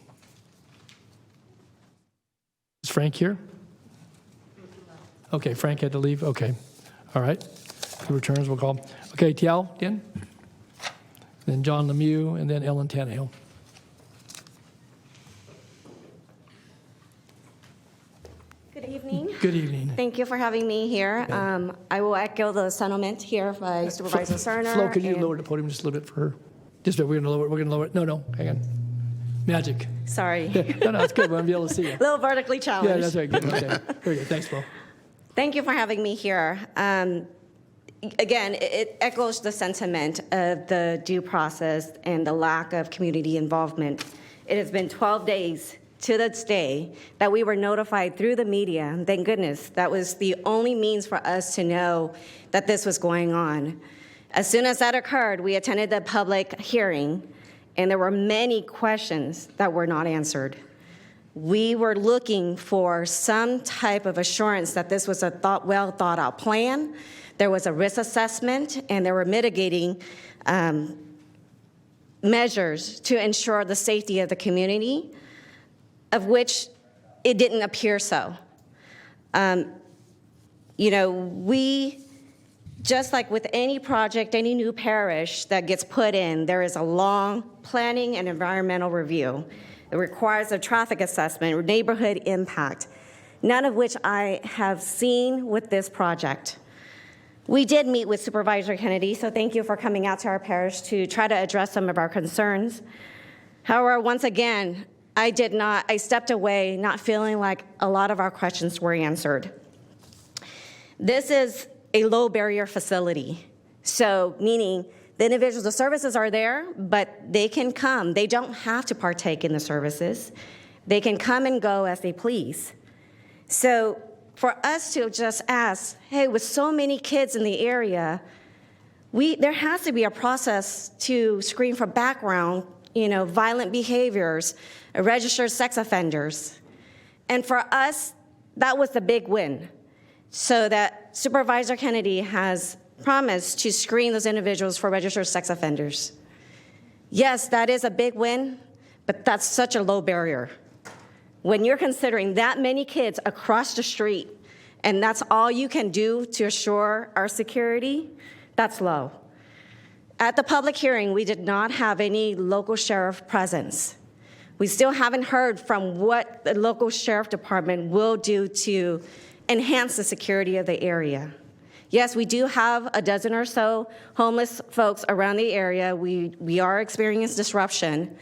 A: Is Frank here? Okay, Frank had to leave. Okay, all right. He returns, we'll call him. Okay, Tiao Dien, then John Lemieux, and then Ellen Tannehill.
Q: Good evening.
A: Good evening.
Q: Thank you for having me here. I will echo the sentiment here by Supervisor Cerner.
A: Flo, could you
Q: and-
A: lower the podium just a little bit for her? Just a bit, we're going to lower it. No, hang on. Magic.
Q: Sorry.
A: No, it's good. We'll be able to see you.
Q: A little vertically challenged.
A: Yeah, that's right. Good. Okay. Very good. Thanks, Flo.
Q: Thank you for having me here. Again, it echoes the sentiment of the due process and the lack of community involvement. It has been 12 days to this day that we were notified through the media, and thank goodness. That was the only means for us to know that this was going on. As soon as that occurred, we attended the public hearing, and there were many questions that were not answered. We were looking for some type of assurance that this was a well thought out plan. There was a risk assessment, and there were mitigating measures to ensure the safety of the community, of which it didn't appear so. We, just like with any project, any new parish that gets put in, there is a long planning and environmental review. It requires a traffic assessment, neighborhood impact, none of which I have seen with this project. We did meet with Supervisor Kennedy, so thank you for coming out to our parish to try to address some of our concerns. However, once again, I stepped away not feeling like a lot of our questions were answered. This is a low barrier facility. So meaning the individuals, the services are there, but they can come. They don't have to partake in the services. They can come and go as they please. So for us to just ask, hey, with so many kids in the area, there has to be a process to screen for background, violent behaviors, registered sex offenders. And for us, that was the big win. So that Supervisor Kennedy has promised to screen those individuals for registered sex offenders. Yes, that is a big win, but that's such a low barrier. When you're considering that many kids across the street, and that's all you can do to assure our security, that's low. At the public hearing, we did not have any local sheriff presence. We still haven't heard from what the local sheriff department will do to enhance the security of the area. Yes, we do have a dozen or so homeless folks around the area. We are experiencing disruption,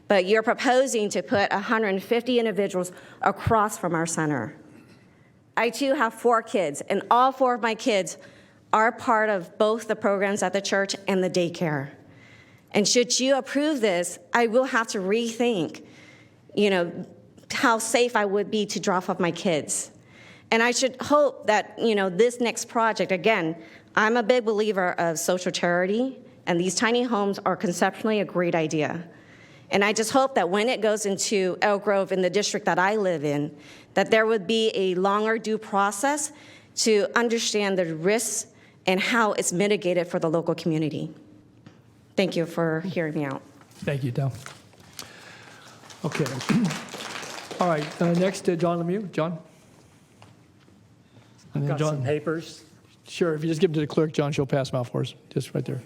Q: but you're proposing to put 150 individuals across from our center. I too have 4 kids, and all 4 of my kids are part of both the programs at the church and the daycare. And should you approve this, I will have to rethink, how safe I would be to drop off my kids. And I should hope that, this next project, again, I'm a big believer of social charity, and these tiny homes are conceptually a great idea. And I just hope that when it goes into Elk Grove in the district that I live in, that there would be a longer due process to understand the risks and how it's mitigated for the local community. Thank you for hearing me out.
A: Thank you, Del. Okay. All right, next, John Lemieux. John? And then
G: Got some papers.
A: Sure, if you just give them to the clerk, John, she'll pass them out for us, just right there.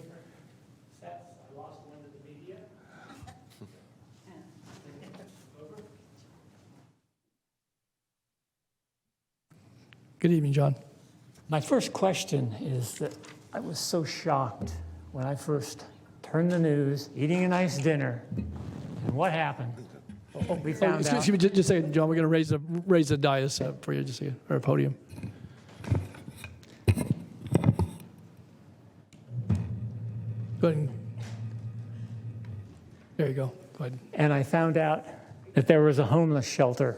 A: Good evening, John.
G: My first question is that I was so shocked when I first turned the news, eating a nice dinner, and what happened? We found out.
A: Excuse me, just a second, John. We're going to raise the dais up for you, just a second, or a podium. Go ahead. There you go. Go ahead.
G: And I found out that there was a homeless shelter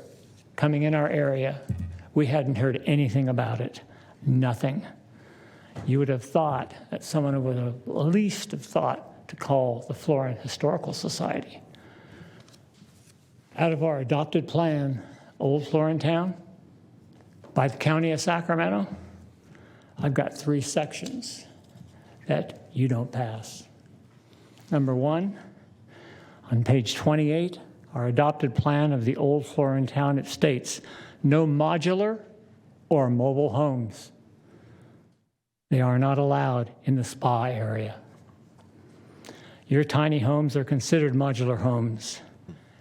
G: coming in our area. We hadn't heard anything about it. Nothing. You would have thought that someone would have at least have thought to call the Florida Historical Society. Out of our adopted plan, Old Florin Town, by the County of Sacramento, I've got 3 sections that you don't pass. Number 1, on page 28, our adopted plan of the Old Florin Town, it states, no modular or mobile homes. They are not allowed in the spa area. Your tiny homes are considered modular homes.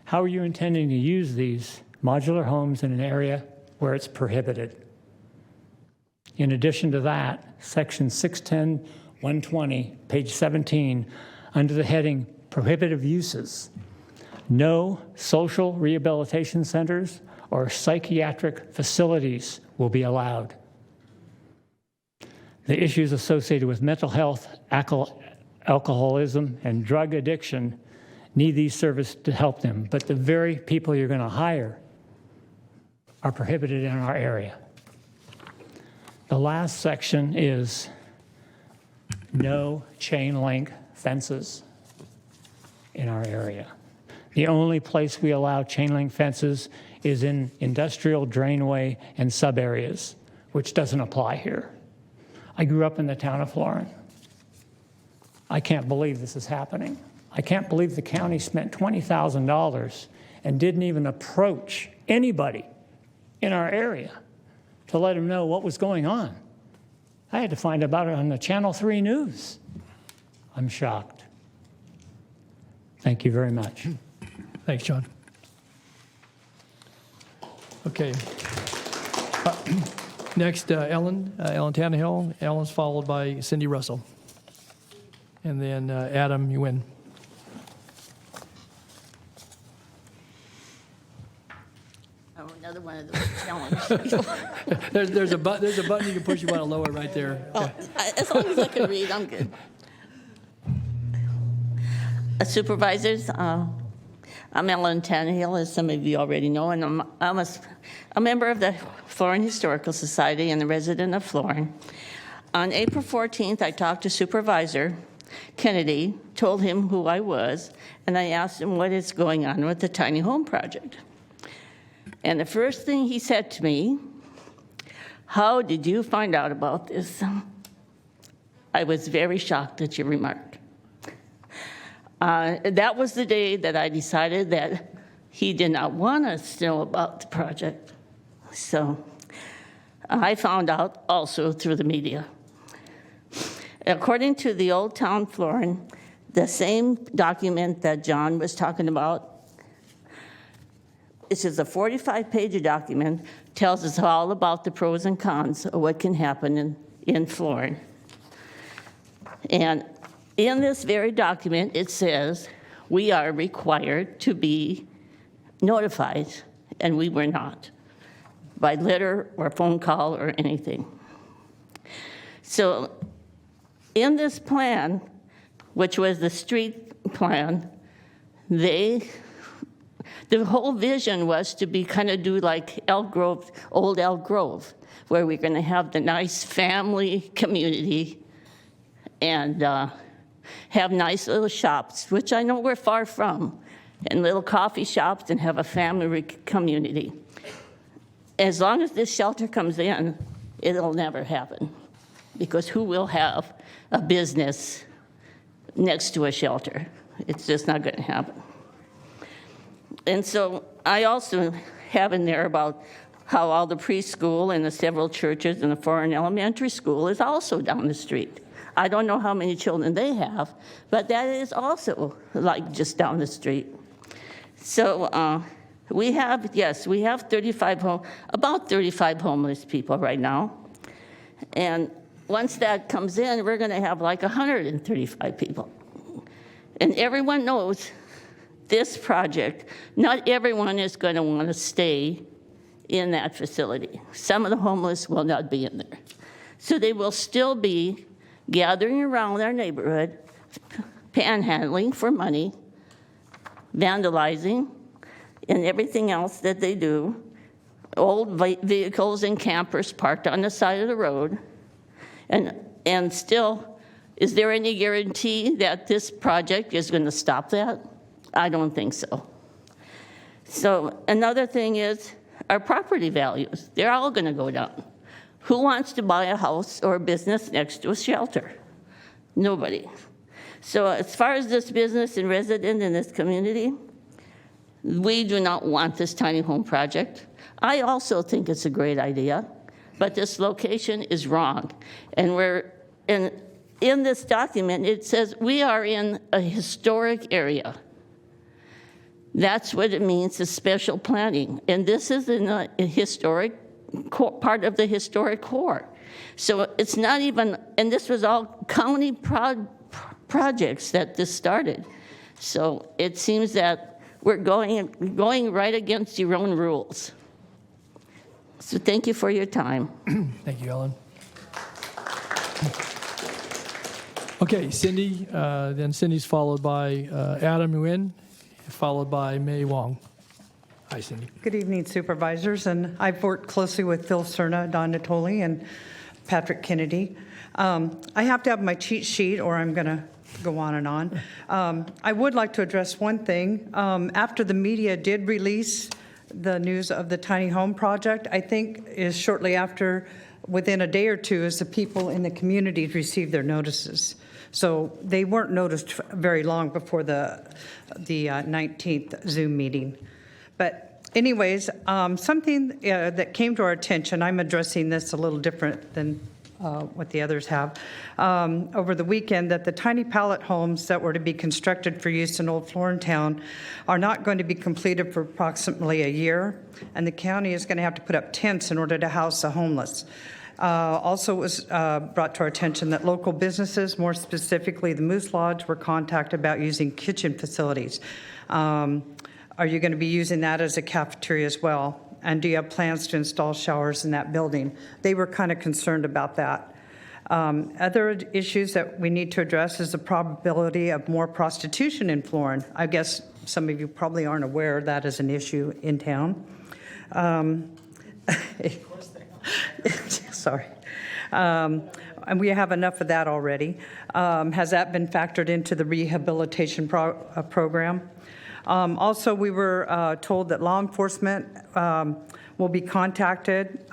G: How are you intending to use these modular homes in an area where it's prohibited? In addition to that, section 610-120, page 17, under the heading Prohibitive Uses, no social rehabilitation centers or psychiatric facilities will be allowed. The issues associated with mental health, alcoholism, and drug addiction need these services to help them, but the very people you're going to hire are prohibited in our area. The last section is no chain link fences in our area. The only place we allow chain link fences is in industrial drainway and sub areas, which doesn't apply here. I grew up in the town of Florin. I can't believe this is happening. I can't believe the county spent $20,000 and didn't even approach anybody in our area to let them know what was going on. I had to find about it on the Channel 3 News. I'm shocked. Thank you very much.
A: Thanks, John. Okay. Next, Ellen Tannehill. Ellen's followed by Cindy Russell. And then Adam, you win.
V: Oh, another one of those challenges.
A: there's a button you can push. You want to lower right there.
V: Oh, as long as I can read, I'm good. Supervisors, I'm Ellen Tannehill, as some of you already know, and I'm a member of the Florin Historical Society and a resident of Florin. On April 14th, I talked to Supervisor Kennedy, told him who I was, and I asked him what is going on with the tiny home project. And the first thing he said to me, how did you find out about this? I was very shocked at your remark. That was the day that I decided that he did not want us to know about the project. So I found out also through the media. According to the Old Town Florin, the same document that John was talking about, this is a 45-page document, tells us all about the pros and cons of what can happen in Florin. And in this very document, it says we are required to be notified, and we were not, by letter or phone call or anything. So in this plan, which was the street plan, the whole vision was to be kind of do like Elk Grove, old Elk Grove, where we're going to have the nice family community and have nice little shops, which I know we're far from. and little coffee shops and have a family community. As long as this shelter comes in, it'll never happen, because who will have a business next to a shelter? It's just not going to happen. And so I also have in there about how all the preschool and the several churches and the foreign elementary school is also down the street. I don't know how many children they have, but that is also like just down the street. So we have 35 about 35 homeless people right now. And once that comes in, we're going to have like 135 people. And everyone knows this project, not everyone is going to want to stay in that facility. Some of the homeless will not be in there. So they will still be gathering around our neighborhood, panhandling for money, vandalizing, and everything else that they do. Old vehicles and campers parked on the side of the road. And still, is there any guarantee that this project is going to stop that? I don't think so. So another thing is our property values. They're all going to go down. Who wants to buy a house or a business next to a shelter? Nobody. So as far as this business and resident in this community, we do not want this tiny home project. I also think it's a great idea, but this location is wrong. And we're in this document, it says we are in a historic area. That's what it means, is special planning. And this is in a historic part of the historic core. So it's not even, and this was all county projects that this started. So it seems that we're going right against your own rules. So thank you for your time.
A: Thank you, Ellen. Okay, Cindy, then Cindy's followed by Adam Nguyen, followed by May Wong. Hi, Cindy.
D: Good evening, supervisors, and I've worked closely with Phil Cerna, Don Natoli, and Patrick Kennedy. I have to have my cheat sheet or I'm going to go on and on. I would like to address one thing. After the media did release the news of the tiny home project, I think is shortly after, within a day or two, as the people in the community received their notices. So they weren't noticed very long before the 19th Zoom meeting. But anyways, something that came to our attention, I'm addressing this a little different than what the others have, over the weekend, that the tiny pallet homes that were to be constructed for use in Old Florintown are not going to be completed for approximately a year, and the county is going to have to put up tents in order to house the homeless. Also, it was brought to our attention that local businesses, more specifically the Moose Lodge, were contacted about using kitchen facilities. Are you going to be using that as a cafeteria as well? And do you have plans to install showers in that building? They were kind of concerned about that. Other issues that we need to address is the probability of more prostitution in Florin. I guess some of you probably aren't aware that is an issue in town. Sorry. And we have enough of that already. Has that been factored into the rehabilitation program? Also, we were told that law enforcement will be contacted.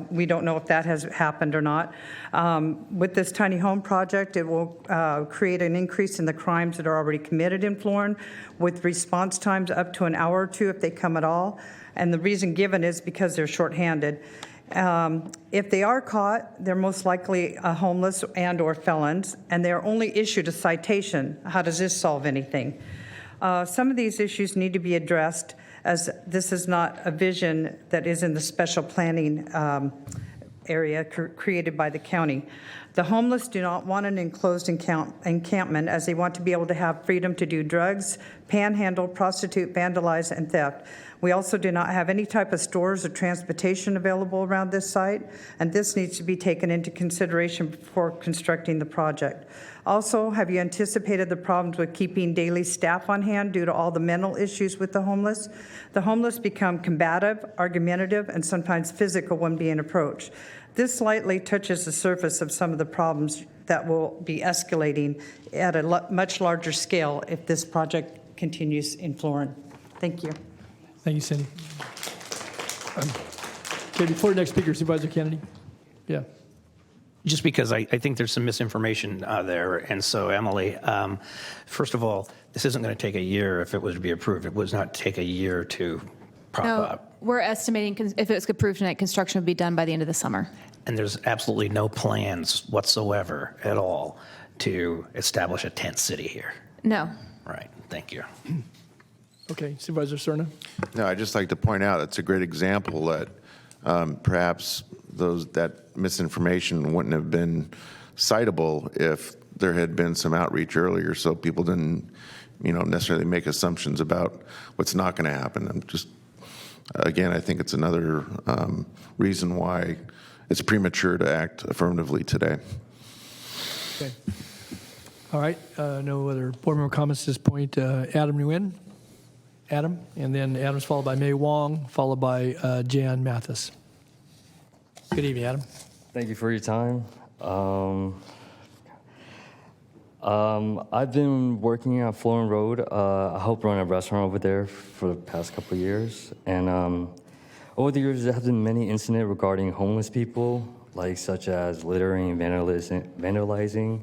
D: We don't know if that has happened or not. With this tiny home project, it will create an increase in the crimes that are already committed in Florin, with response times up to an hour or two if they come at all. And the reason given is because they're shorthanded. If they are caught, they're most likely homeless and or felons, and they're only issued a citation. How does this solve anything? Some of these issues need to be addressed, as this is not a vision that is in the special planning area created by the county. The homeless do not want an enclosed encampment, as they want to be able to have freedom to do drugs, panhandle, prostitute, vandalize, and theft. We also do not have any type of stores or transportation available around this site, and this needs to be taken into consideration before constructing the project. Also, have you anticipated the problems with keeping daily staff on hand due to all the mental issues with the homeless? The homeless become combative, argumentative, and sometimes physical when being approached. This lightly touches the surface of some of the problems that will be escalating at a much larger scale if this project continues in Florin. Thank you.
A: Thank you, Cindy. Okay, before the next speaker, Supervisor Kennedy. Yeah.
I: Just because I think there's some misinformation there. And so, Emily, first of all, this isn't going to take a year if it was to be approved. It would not take a year to prop up.
K: We're estimating if it's approved tonight, construction would be done by the end of the summer.
I: And there's absolutely no plans whatsoever at all to establish a tent city here.
K: No.
I: Right. Thank you.
A: Okay, Supervisor Cerna.
C: No, I'd just like to point out it's a great example that perhaps that misinformation wouldn't have been citable if there had been some outreach earlier, so people didn't, necessarily make assumptions about what's not going to happen. I'm just, again, I think it's another reason why it's premature to act affirmatively today.
A: Okay. All right. No other board member comments at this point. Adam Nguyen. Adam, and then Adam's followed by May Wong, followed by Jan Mathis. Good evening, Adam.
T: Thank you for your time. I've been working at Florin Road. I helped run a restaurant over there for the past couple of years. And over the years, there have been many incidents regarding homeless people, such as littering and vandalizing.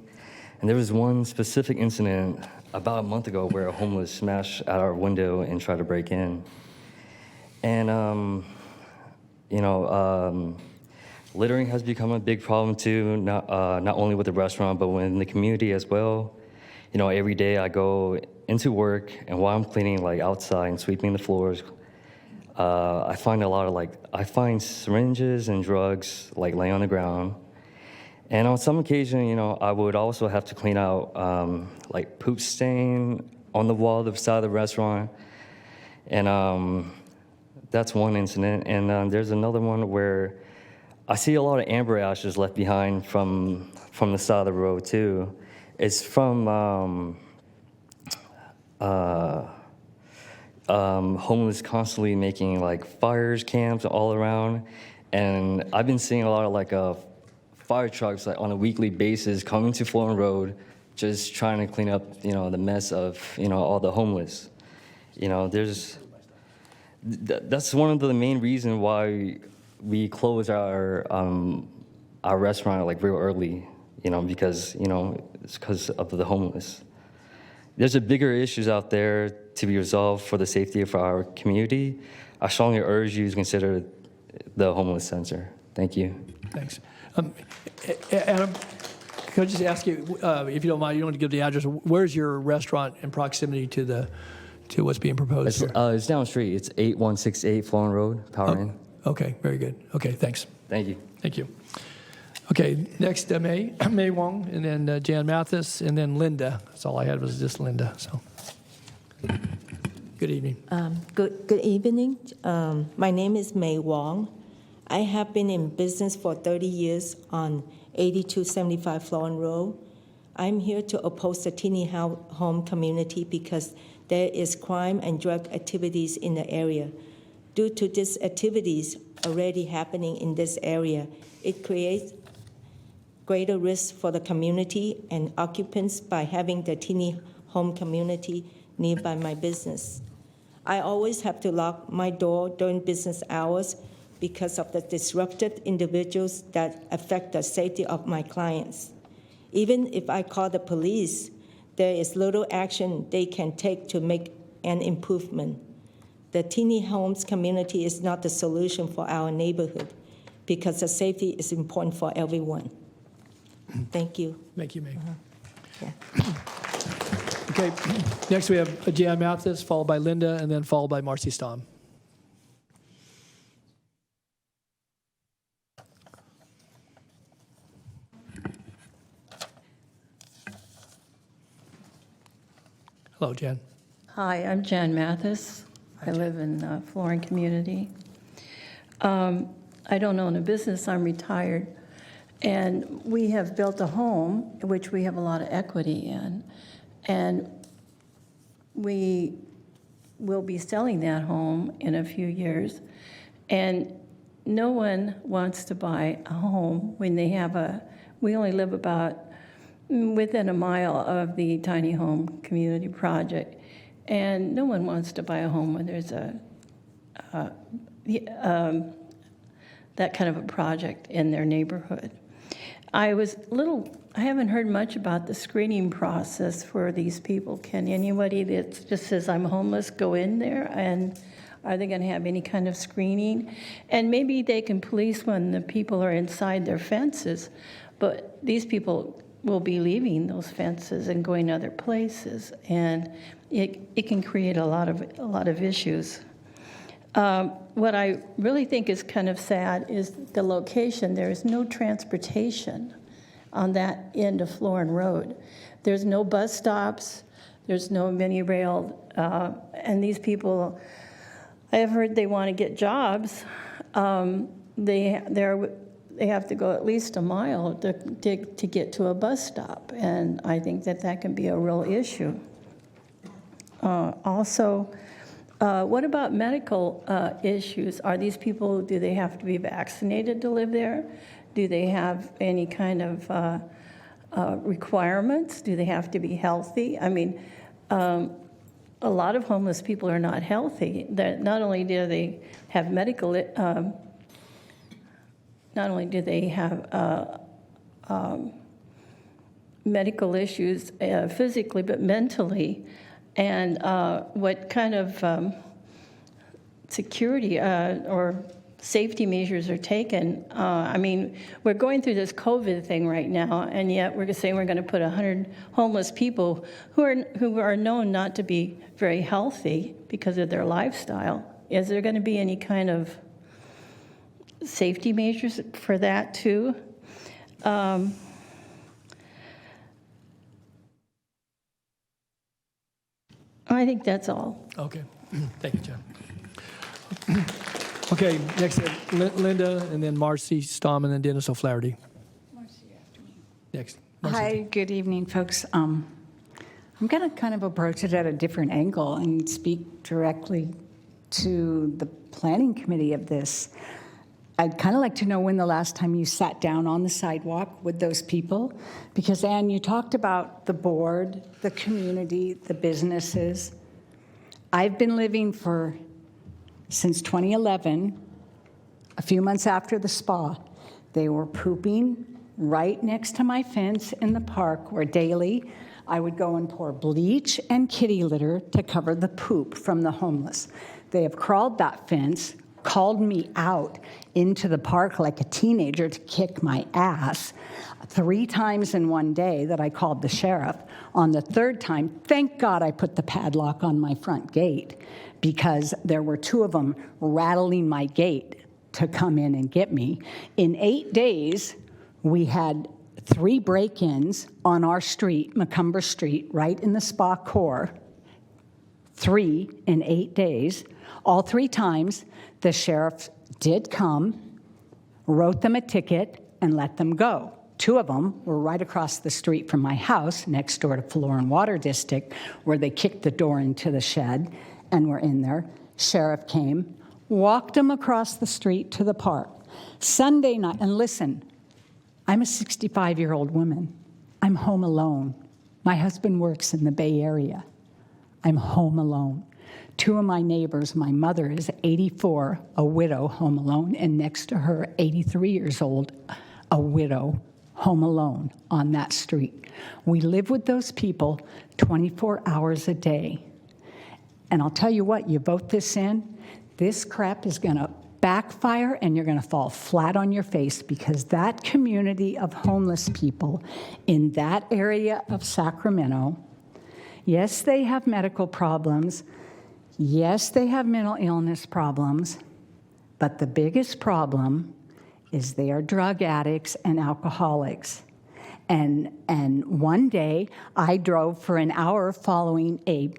T: And there was one specific incident about a month ago where a homeless smashed at our window and tried to break in. And, littering has become a big problem too, not only with the restaurant, but within the community as well. Every day I go into work, and while I'm cleaning outside and sweeping the floors, I find a lot of I find syringes and drugs laying on the ground. And on some occasion, I would also have to clean out poop stain on the wall of the side of the restaurant. And that's one incident. And there's another one where I see a lot of amber ashes left behind from the side of the road too. It's from homeless constantly making fires camps all around. And I've been seeing a lot of fire trucks on a weekly basis coming to Florin Road, just trying to clean up, the mess of, all the homeless. That's one of the main reasons why we close our restaurant real early, because it's because of the homeless. There's a bigger issues out there to be resolved for the safety of our community. I strongly urge you to consider the homeless center. Thank you.
A: Thanks. Adam, can I just ask you, if you don't mind, you don't want to give the address. Where's your restaurant in proximity to what's being proposed?
T: It's down the street. It's 8168 Florin Road, Power Inn.
A: Okay, very good. Okay, thanks.
T: Thank you.
A: Thank you. Okay, next May Wong, and then Jan Mathis, and then Linda. That's all I had was just Linda. So, good evening.
W: Good evening. My name is May Wong. I have been in business for 30 years on 8275 Florin Road. I'm here to oppose the teeny home community because there is crime and drug activities in the area. Due to these activities already happening in this area, it creates greater risk for the community and occupants by having the teeny home community nearby my business. I always have to lock my door during business hours because of the disruptive individuals that affect the safety of my clients. Even if I call the police, there is little action they can take to make an improvement. The teeny homes community is not the solution for our neighborhood because the safety is important for everyone. Thank you.
A: Thank you, May.
W: Yeah.
A: Okay, next we have Jan Mathis, followed by Linda, and then followed by Marcy Stamm. Hello, Jan.
X: Hi, I'm Jan Mathis. I live in Florin community. I don't own a business. I'm retired. And we have built a home, which we have a lot of equity in. And we will be selling that home in a few years. And no one wants to buy a home when they have we only live about within a mile of the tiny home community project. And no one wants to buy a home when there's that kind of a project in their neighborhood. I haven't heard much about the screening process for these people. Can anybody that just says, I'm homeless, go in there? And are they going to have any kind of screening? And maybe they can police when the people are inside their fences, but these people will be leaving those fences and going other places, and it can create a lot of issues. What I really think is kind of sad is the location. There is no transportation on that end of Florin Road. There's no bus stops. There's no mini rail. And these people, I have heard they want to get jobs. They have to go at least a mile to get to a bus stop. And I think that can be a real issue. Also, what about medical issues? Are these people, do they have to be vaccinated to live there? Do they have any kind of requirements? Do they have to be healthy? I mean, a lot of homeless people are not healthy. Not only do they have medical, not only do they have medical issues physically, but mentally. And what kind of security or safety measures are taken? I mean, we're going through this COVID thing right now, and yet we're saying we're going to put 100 homeless people who are known not to be very healthy because of their lifestyle. Is there going to be any kind of safety measures for that too? I think that's all.
A: Okay. Thank you, Jen. Okay, next, Linda, and then Marcy Stamm, and then Dennis O'Flaherty. Next. Marcy.
H: Hi, good evening, folks. I'm going to kind of approach it at a different angle and speak directly to the planning committee of this. I'd kind of like to know when the last time you sat down on the sidewalk with those people, because Ann, you talked about the board, the community, the businesses. I've been living since 2011, a few months after the spa. They were pooping right next to my fence in the park where daily I would go and pour bleach and kitty litter to cover the poop from the homeless. They have crawled that fence, called me out into the park like a teenager to kick my ass 3 times in one day that I called the sheriff. On the 3rd time, thank God I put the padlock on my front gate, because there were 2 of them rattling my gate to come in and get me. In 8 days, we had 3 break-ins on our street, Macomber Street, right in the spa core. 3 in 8 days. All 3 times, the sheriff did come, wrote them a ticket, and let them go. 2 of them were right across the street from my house, next door to Florin Water District, where they kicked the door into the shed and were in there. Sheriff came, walked them across the street to the park. Sunday night, and listen, I'm a 65-year-old woman. I'm home alone. My husband works in the Bay Area. I'm home alone. 2 of my neighbors, my mother is 84, a widow, home alone, and next to her, 83 years old, a widow, home alone on that street. We live with those people 24 hours a day. And I'll tell you what, you vote this in, this crap is going to backfire and you're going to fall flat on your face, because that community of homeless people in that area of Sacramento, yes, they have medical problems. Yes, they have mental illness problems, but the biggest problem is they are drug addicts and alcoholics. And one day, I drove for an hour following a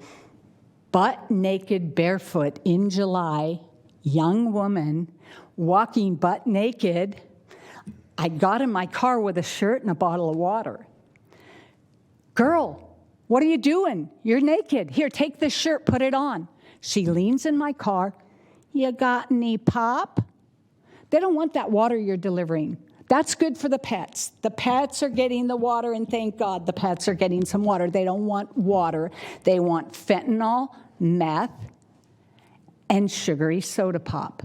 H: butt-naked, barefoot, in July, young woman walking butt-naked. I got in my car with a shirt and a bottle of water. Girl, what are you doing? You're naked. Here, take this shirt, put it on. She leans in my car. You got any pop?
F: They don't want that water you're delivering. That's good for the pets. The pets are getting the water, and thank God the pets are getting some water. They don't want water. They want fentanyl, meth, and sugary soda pop.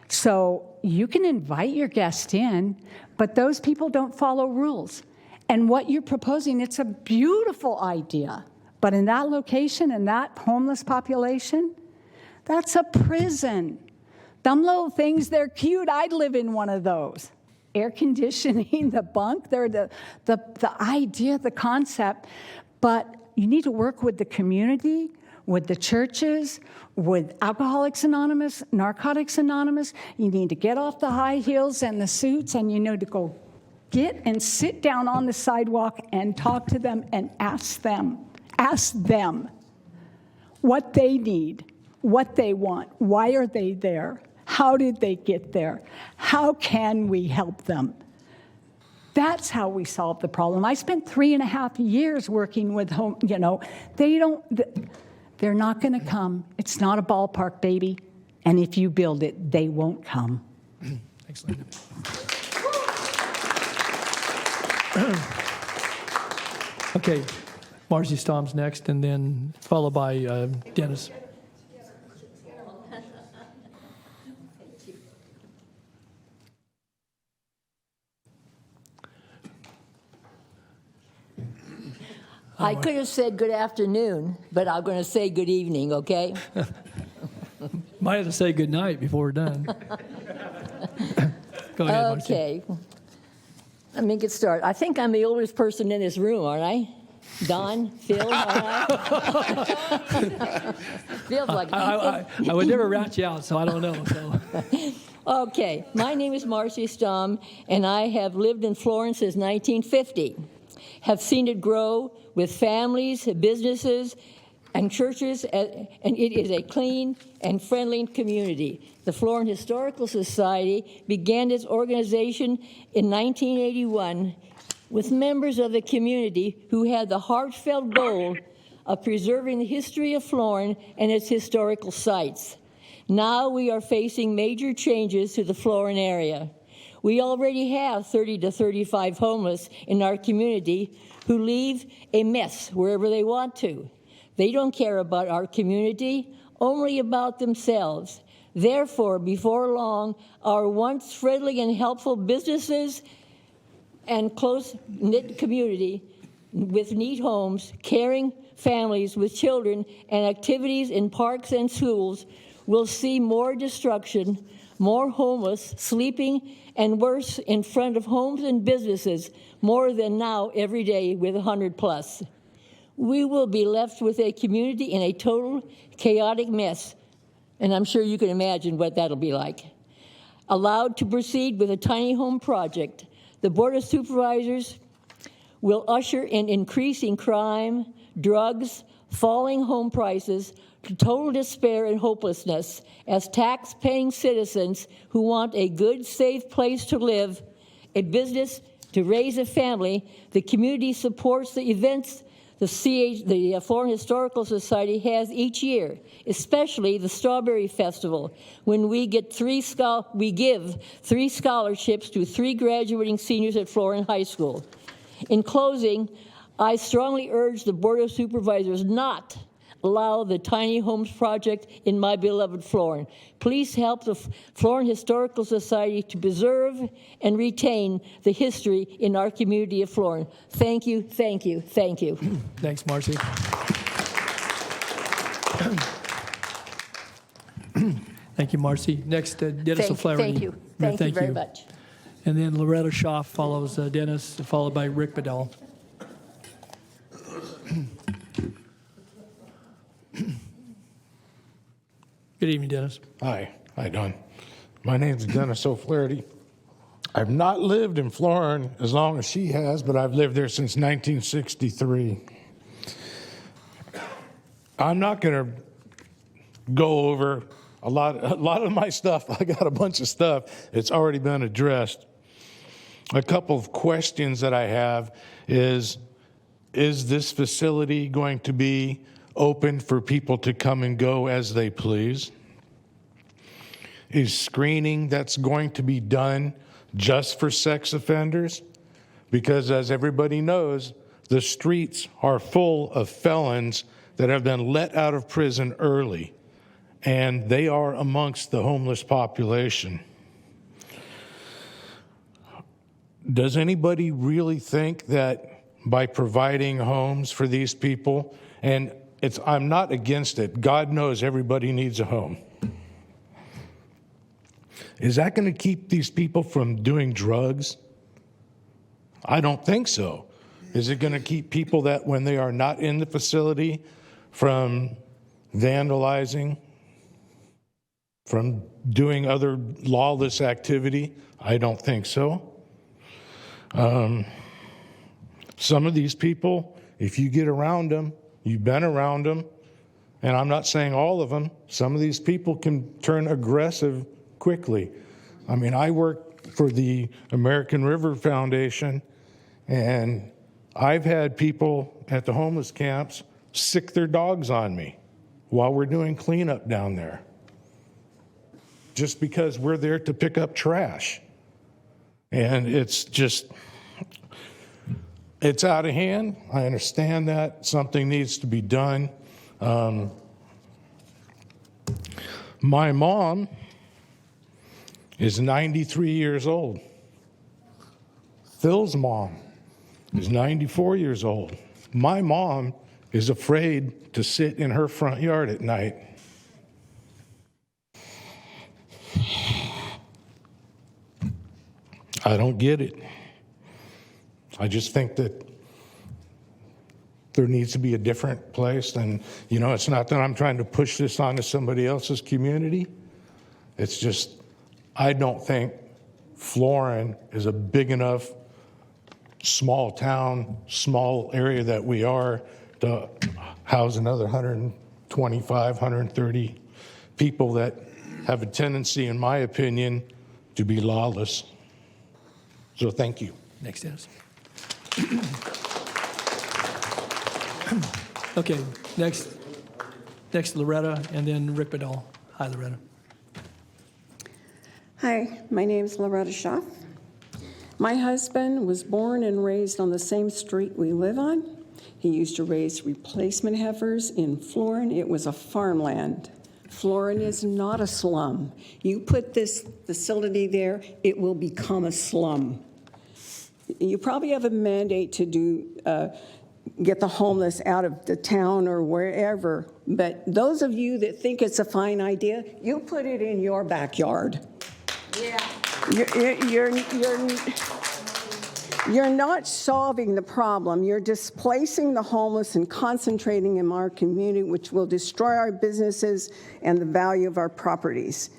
F: So you can invite your guest in, but those people don't follow rules. And what you're proposing, it's a beautiful idea. But in that location, in that homeless population, that's a prison. Them little things, they're cute. I'd live in one of those. Air conditioning, the bunk, they're the idea, the concept. But you need to work with the community, with the churches, with Alcoholics Anonymous, Narcotics Anonymous. You need to get off the high heels and the suits, and you need to go get and sit down on the sidewalk and talk to them and ask them what they need, what they want, why are they there, how did they get there, how can we help them. That's how we solve the problem. I spent 3.5 years working with home, they're not going to come. It's not a ballpark, baby. And if you build it, they won't come.
A: Thanks, Linda. Okay, Marcy Stom's next, and then followed by Dennis.
L: I could have said good afternoon, but I'm going to say good evening, okay?
A: Might have to say good night before we're done. Go ahead, Marcy.
L: Okay. Let me get started. I think I'm the oldest person in this room, aren't I? Don, Phil, all right? Feels like
A: I would never rat you out, so I don't know. So.
L: Okay. My name is Marcy Stom, and I have lived in Florence since 1950. Have seen it grow with families, businesses, and churches, and it is a clean and friendly community. The Florence Historical Society began its organization in 1981 with members of the community who had the heartfelt goal of preserving the history of Florence and its historical sites. Now we are facing major changes to the Florence area. We already have 30 to 35 homeless in our community who leave a mess wherever they want to. They don't care about our community, only about themselves. Therefore, before long, our once friendly and helpful businesses and close-knit community with neat homes, caring families with children, and activities in parks and schools will see more destruction, more homeless, sleeping, and worse in front of homes and businesses, more than now every day with 100+. We will be left with a community in a total chaotic mess, and I'm sure you can imagine what that'll be like. Allowed to proceed with a tiny home project, the Board of Supervisors will usher in increasing crime, drugs, falling home prices, to total despair and hopelessness as tax-paying citizens who want a good, safe place to live, a business to raise a family. The community supports the events the Florence Historical Society has each year, especially the Strawberry Festival, when we give 3 scholarships to 3 graduating seniors at Florence High School. In closing, I strongly urge the Board of Supervisors not allow the tiny homes project in my beloved Florence. Please help the Florence Historical Society to preserve and retain the history in our community of Florence. Thank you, thank you, thank you.
A: Thanks, Marcy. Thank you, Marcy. Next, Dennis O'Flaherty.
L: Thank you. Thank you very much.
A: And then Loretta Shaw follows Dennis, followed by Rick Bedell. Good evening, Dennis.
O: Hi. Hi, Don. My name is Dennis O'Flaherty. I've not lived in Florence as long as she has, but I've lived there since 1963. I'm not going to go over a lot of my stuff. I got a bunch of stuff that's already been addressed. A couple of questions that I have is this facility going to be open for people to come and go as they please? is screening that's going to be done just for sex offenders? Because as everybody knows, the streets are full of felons that have been let out of prison early, and they are amongst the homeless population. Does anybody really think that by providing homes for these people, and I'm not against it, God knows everybody needs a home. Is that going to keep these people from doing drugs? I don't think so. Is it going to keep people that when they are not in the facility from vandalizing, from doing other lawless activity? I don't think so. Some of these people, if you get around them, you've been around them, and I'm not saying all of them, some of these people can turn aggressive quickly. I mean, I work for the American River Foundation, and I've had people at the homeless camps sick their dogs on me while we're doing cleanup down there, just because we're there to pick up trash. And it's out of hand. I understand that. Something needs to be done. My mom is 93 years old. Phil's mom is 94 years old. My mom is afraid to sit in her front yard at night. I don't get it. I just think that there needs to be a different place. And, you know, it's not that I'm trying to push this onto somebody else's community. It's just, I don't think Florin is a big enough small town, small area that we are to house another 125, 130 people that have a tendency, in my opinion, to be lawless. So thank you.
A: Next, Dennis. Okay, next Loretta, and then Rick Bedall. Hi, Loretta.
B: Hi, my name is Loretta Schaff. My husband was born and raised on the same street we live on. He used to raise replacement heifers in Florin. It was a farmland. Florin is not a slum. You put this facility there, it will become a slum. You probably have a mandate to get the homeless out of the town or wherever, but those of you that think it's a fine idea, you put it in your backyard. Yeah. You're not solving the problem. You're displacing the homeless and concentrating in our community, which will destroy our businesses and the value of our properties.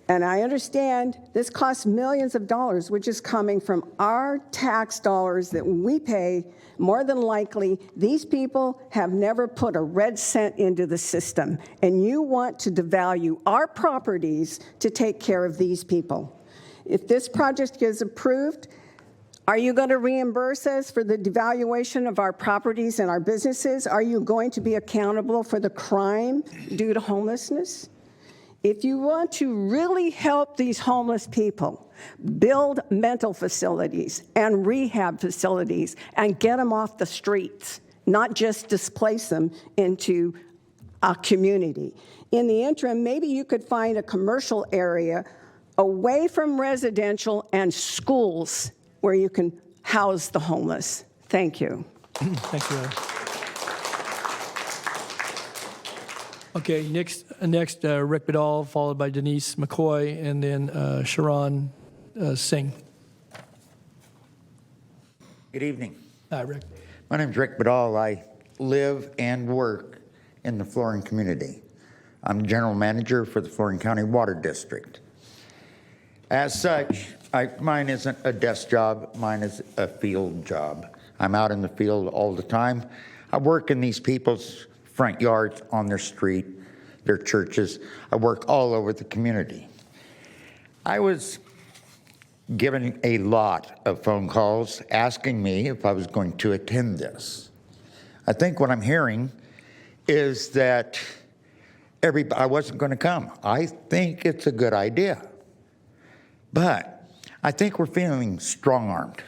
B: And I understand this costs millions of dollars, which is coming from our tax dollars that we pay. More than likely, these people have never put a red cent into the system, and you want to devalue our properties to take care of these people. If this project is approved, are you going to reimburse us for the devaluation of our properties and our businesses? Are you going to be accountable for the crime due to homelessness? If you want to really help these homeless people, build mental facilities and rehab facilities and get them off the streets, not just displace them into a community. In the interim, maybe you could find a commercial area away from residential and schools where you can house the homeless. Thank you.
A: Thank you. Okay, next, Rick Bedall, followed by Denise McCoy, and then Sharon Singh.
J: Good evening.
A: Hi, Rick.
J: My name is Rick Bedall. I live and work in the Florin community. I'm general manager for the Florin County Water District. As such, mine isn't a desk job, mine is a field job. I'm out in the field all the time. I work in these people's front yards, on their street, their churches. I work all over the community. I was given a lot of phone calls asking me if I was going to attend this. I think what I'm hearing is that I wasn't going to come. I think it's a good idea. But I think we're feeling strong-armed.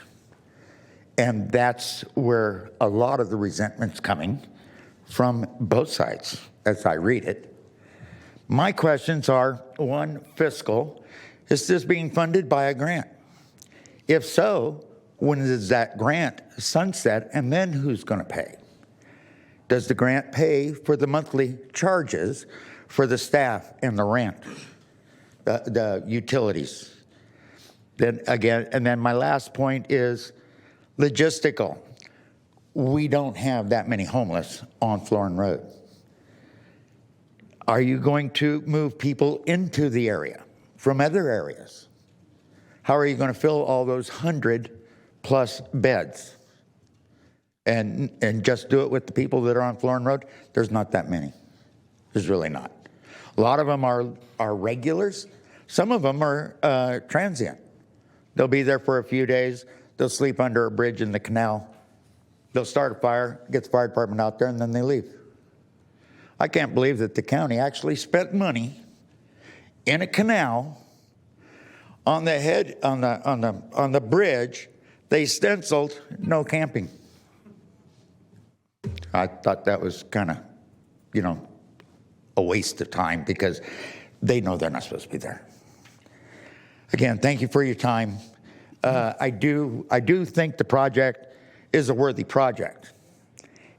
J: And that's where a lot of the resentment's coming from both sides, as I read it. My questions are, one, fiscal. Is this being funded by a grant? If so, when does that grant sunset, and then who's going to pay? Does the grant pay for the monthly charges for the staff and the rent, the utilities? Then again, and then my last point is logistical. We don't have that many homeless on Florin Road. Are you going to move people into the area from other areas? How are you going to fill all those 100+ beds? And just do it with the people that are on Florin Road? There's not that many. There's really not. A lot of them are regulars. Some of them are transient. They'll be there for a few days. They'll sleep under a bridge in the canal. They'll start a fire, get the fire department out there, and then they leave. I can't believe that the county actually spent money in a canal on the bridge. They stenciled no camping. I thought that was kind of, a waste of time because they know they're not supposed to be there. Again, thank you for your time. I do think the project is a worthy project.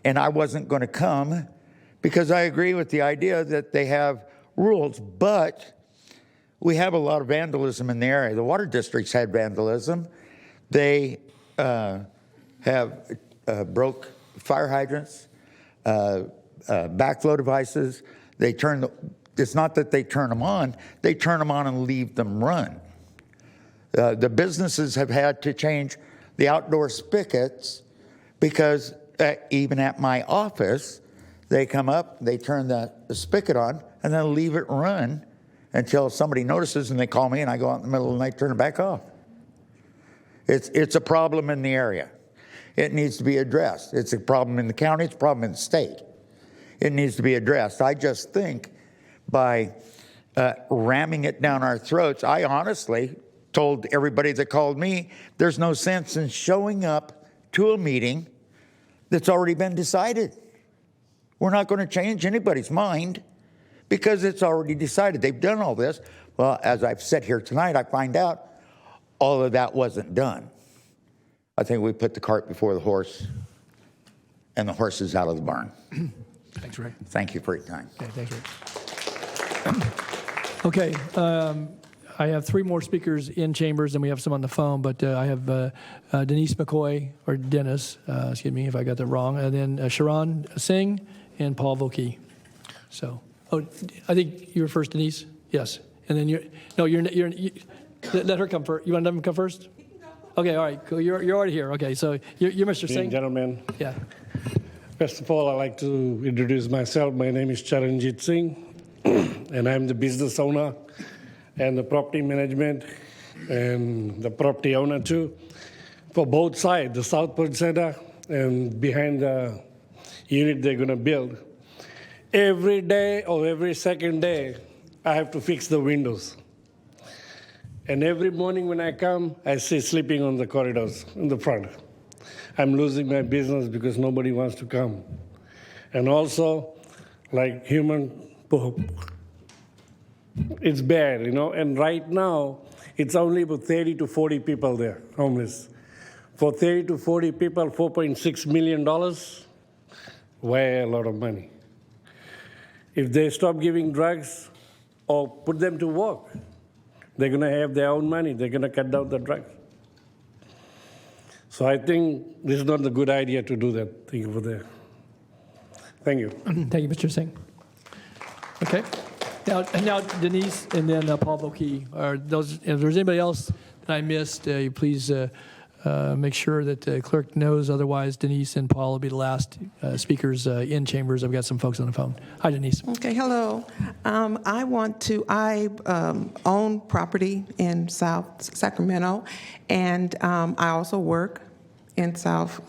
J: And I wasn't going to come because I agree with the idea that they have rules, but we have a lot of vandalism in the area. The water districts had vandalism. They have broke fire hydrants, backflow devices. It's not that they turn them on and leave them run. The businesses have had to change the outdoor spigots because even at my office, they come up, they turn the spigot on, and then leave it run until somebody notices and they call me and I go out in the middle of the night, turn it back off. It's a problem in the area. It needs to be addressed. It's a problem in the county, it's a problem in the state. It needs to be addressed. I just think by ramming it down our throats, I honestly told everybody that called me, there's no sense in showing up to a meeting that's already been decided. We're not going to change anybody's mind because it's already decided. They've done all this. Well, as I've said here tonight, I find out all of that wasn't done. I think we put the cart before the horse, and the horse is out of the barn.
A: Thanks, Ray.
J: Thank you for your time.
A: Okay, thanks, Ray. Okay, I have 3 more speakers in chambers, and we have some on the phone, but I have Denise McCoy, or Dennis, excuse me if I got that wrong, and then Sharon Singh and Paul Vokey. So, I think you were first, Denise? Yes. And then let her come first. You want them to come first? Okay, all right, cool. You're already here. Okay, so you're Mr. Singh?
M: Gentlemen.
A: Yeah.
M: First of all, I'd like to introduce myself. My name is Charanjit Singh, and I'm the business owner and the property management and the property owner too for both sides, the Southport Center and behind the unit they're going to build. Every day or every second day, I have to fix the windows. And every morning when I come, I see sleeping on the corridors in the front. I'm losing my business because nobody wants to come. And also, like human poop, it's bad, and right now, it's only about 30 to 40 people there, homeless. For 30 to 40 people, $4.6 million, way a lot of money. If they stop giving drugs or put them to work, they're going to have their own money. They're going to cut down the drugs. So I think this is not a good idea to do that thing over there. Thank you.
A: Thank you, Mr. Singh. Okay. Now Denise and then Paul Vokey. If there's anybody else that I missed, please make sure that the clerk knows. Otherwise, Denise and Paul will be the last speakers in chambers. I've got some folks on the phone. Hi, Denise.
P: Okay, hello. I own property in South Sacramento, and I also work in South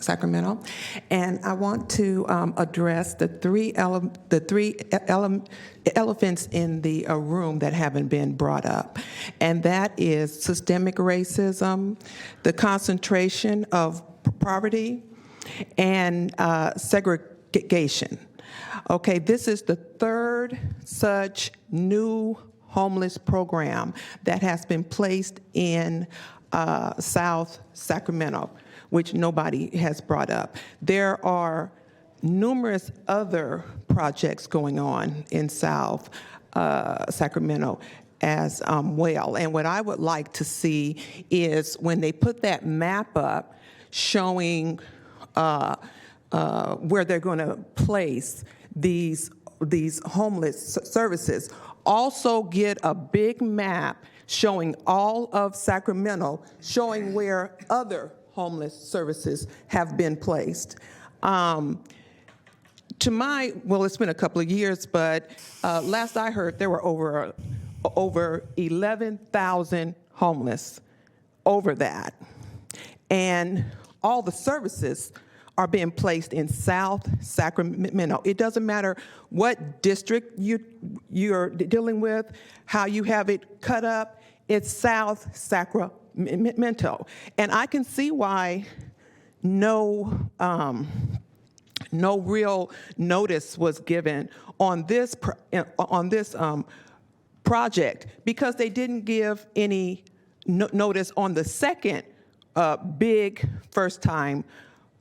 P: Sacramento, and I want to address the three elephants in the room that haven't been brought up, and that is systemic racism, the concentration of poverty, and segregation. Okay, this is the third such new homeless program that has been placed in South Sacramento, which nobody has brought up. There are numerous other projects going on in South Sacramento as well. And what I would like to see is when they put that map up showing where they're going to place these homeless services, also get a big map showing all of Sacramento, showing where other homeless services have been placed. Well, it's been a couple of years, but last I heard there were over 11,000 homeless over that. And all the services are being placed in South Sacramento. It doesn't matter what district you're dealing with, how you have it cut up, it's South Sacramento. And I can see why no real notice was given on this project, because they didn't give any notice on the second big first-time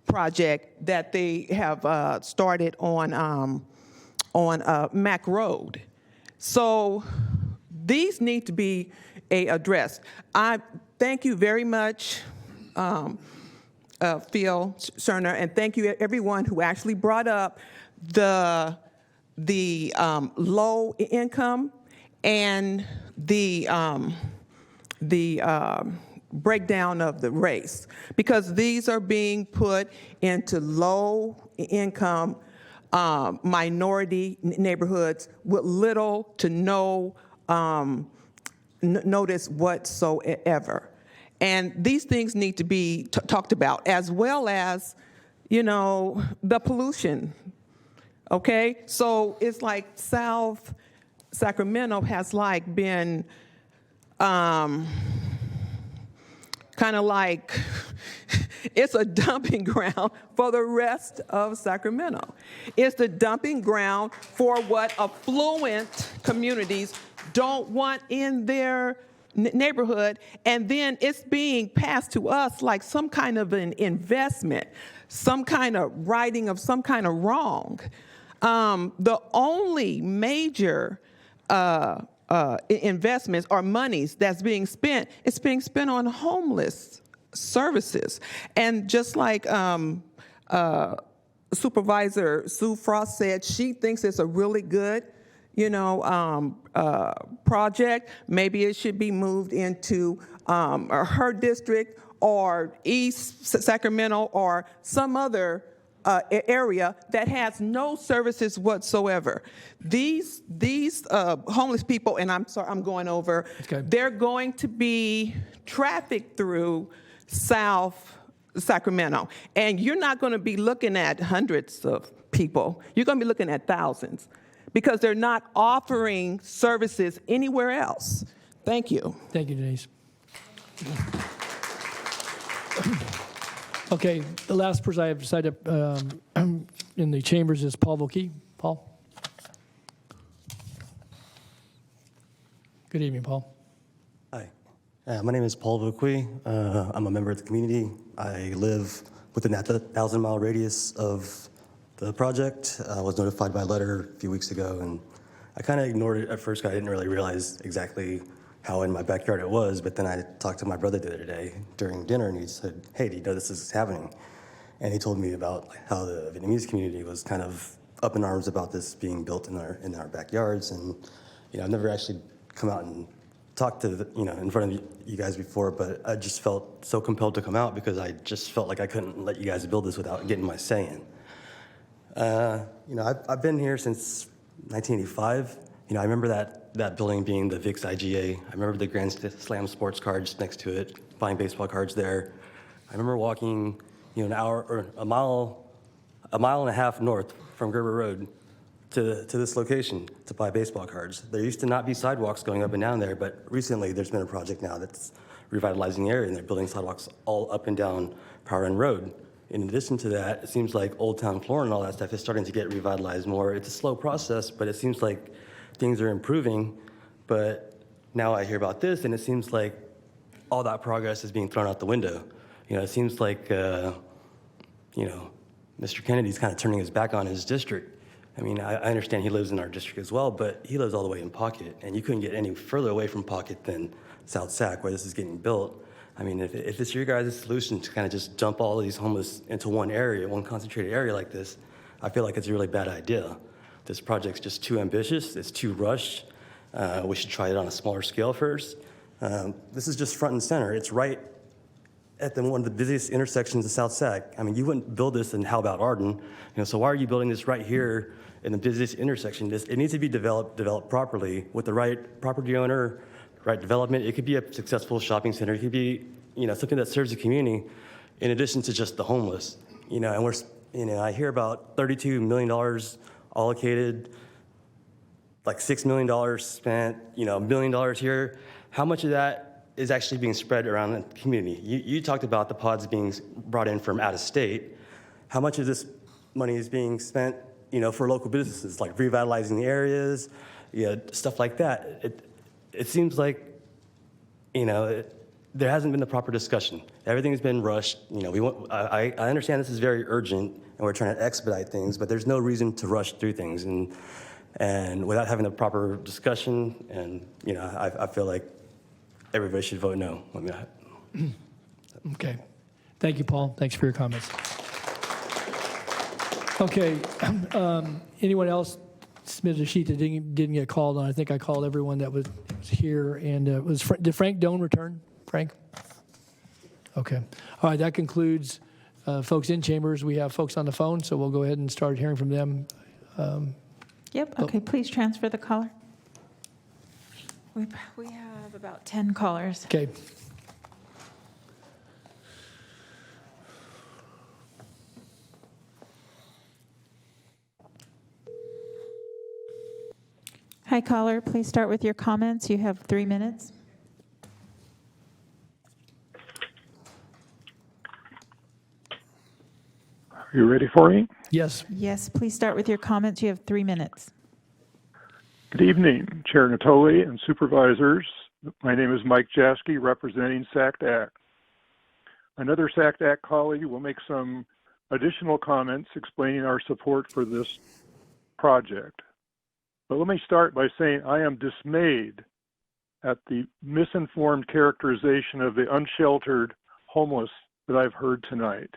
P: project that they have started on Mack Road. So these need to be addressed. I thank you very much, Phil Cerner, and thank you everyone who actually brought up the low income and the breakdown of the race, because these are being put into low income minority neighborhoods with little to no notice whatsoever. And these things need to be talked about, as well as, the pollution. Okay? So it's like South Sacramento has been kind of like it's a dumping ground for the rest of Sacramento. It's the dumping ground for what affluent communities don't want in their neighborhood, and then it's being passed to us like some kind of an investment, some kind of righting of some kind of wrong. The only major investments or monies that's being spent, it's being spent on homeless services. And just like Supervisor Sue Frost said, she thinks it's a really good project. Maybe it should be moved into her district or East Sacramento or some other area that has no services whatsoever. These homeless people, and I'm sorry, I'm going over, they're going to be trafficked through South Sacramento. And you're not going to be looking at hundreds of people. You're going to be looking at thousands, because they're not offering services anywhere else. Thank you.
A: Thank you, Denise. Okay, the last person I have decided in the chambers is Paul Vokey. Paul? Good evening, Paul.
E: Hi, my name is Paul Vokey. I'm a member of the community. I live within that 1,000-mile radius of the project. I was notified by letter a few weeks ago, and I kind of ignored it at first because I didn't really realize exactly how in my backyard it was, but then I talked to my brother the other day during dinner, and he said, hey, do you know this is happening? And he told me about how the Vietnamese community was kind of up in arms about this being built in our backyards. And I've never actually come out and talked to in front of you guys before, but I just felt so compelled to come out because I just felt like I couldn't let you guys build this without getting my say in. I've been here since 1985. I remember that building being the VIX IGA. I remember the Grand Slam sports cards next to it, buying baseball cards there. I remember walking, an hour or a mile and a half north from Gerber Road to this location to buy baseball cards. There used to not be sidewalks going up and down there, but recently there's been a project now that's revitalizing the area, and they're building sidewalks all up and down Power Run Road. In addition to that, it seems like Old Town Florence and all that stuff is starting to get revitalized more. It's a slow process, but it seems like things are improving. But now I hear about this, and it seems like all that progress is being thrown out the window. It seems like, Mr. Kennedy's kind of turning his back on his district. I mean, I understand he lives in our district as well, but he lives all the way in Pocket, and you couldn't get any further away from Pocket than South Sac, where this is getting built. I mean, if it's your guys' solution to kind of just dump all these homeless into one area, one concentrated area like this, I feel like it's a really bad idea. This project's just too ambitious. It's too rushed. We should try it on a smaller scale first. This is just front and center. It's right at one of the busiest intersections of South Sac. I mean, you wouldn't build this in how about Arden? So why are you building this right here in the busiest intersection? It needs to be developed properly with the right property owner, right development. It could be a successful shopping center. It could be, something that serves the community in addition to just the homeless. And I hear about $32 million allocated, like $6 million spent, $1 million here. How much of that is actually being spread around the community? You talked about the pods being brought in from out of state. How much of this money is being spent, for local businesses, like revitalizing the areas, stuff like that? It seems like, there hasn't been the proper discussion. Everything's been rushed. I understand this is very urgent, and we're trying to expedite things, but there's no reason to rush through things, and without having a proper discussion, and I feel like everybody should vote no.
A: Okay. Thank you, Paul. Thanks for your comments. Okay. Anyone else submitted a sheet that didn't get called on? I think I called everyone that was here. And did Frank Doan return? Frank? Okay. All right. That concludes folks in chambers. We have folks on the phone, so we'll go ahead and start hearing from them.
N: Yep. Okay. Please transfer the caller. We have about 10 callers.
A: Okay.
N: Hi, caller. Please start with your comments. You have 3 minutes.
R: Are you ready for me?
A: Yes.
N: Yes. Please start with your comments. You have 3 minutes.
R: Good evening, Chair Natoli and Supervisors. My name is Mike Jaski, representing SACT-ACT. Another SACT-ACT colleague will make some additional comments explaining our support for this project. But let me start by saying I am dismayed at the misinformed characterization of the unsheltered homeless that I've heard tonight.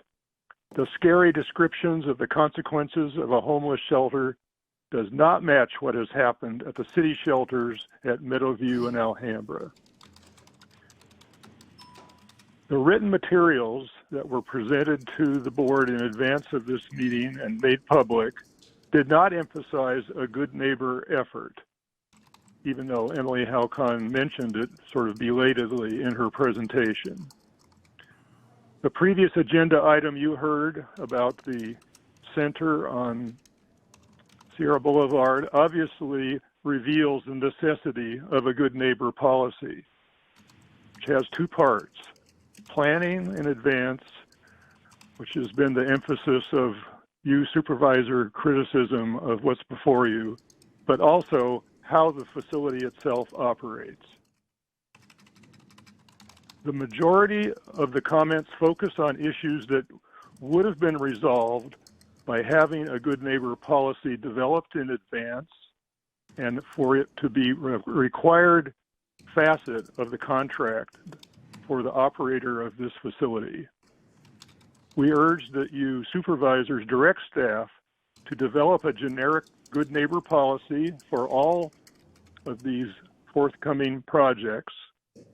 R: The scary descriptions of the consequences of a homeless shelter does not match what has happened at the city shelters at Meadowview and Alhambra. The written materials that were presented to the board in advance of this meeting and made public did not emphasize a good neighbor effort, even though Emily Halcon mentioned it sort of belatedly in her presentation. The previous agenda item you heard about the center on Sierra Boulevard obviously reveals the necessity of a good neighbor policy, which has two parts: planning in advance, which has been the emphasis of you supervisor criticism of what's before you, but also how the facility itself operates. The majority of the comments focus on issues that would have been resolved by having a good neighbor policy developed in advance and for it to be a required facet of the contract for the operator of this facility. We urge that you supervisors direct staff to develop a generic good neighbor policy for all of these forthcoming projects,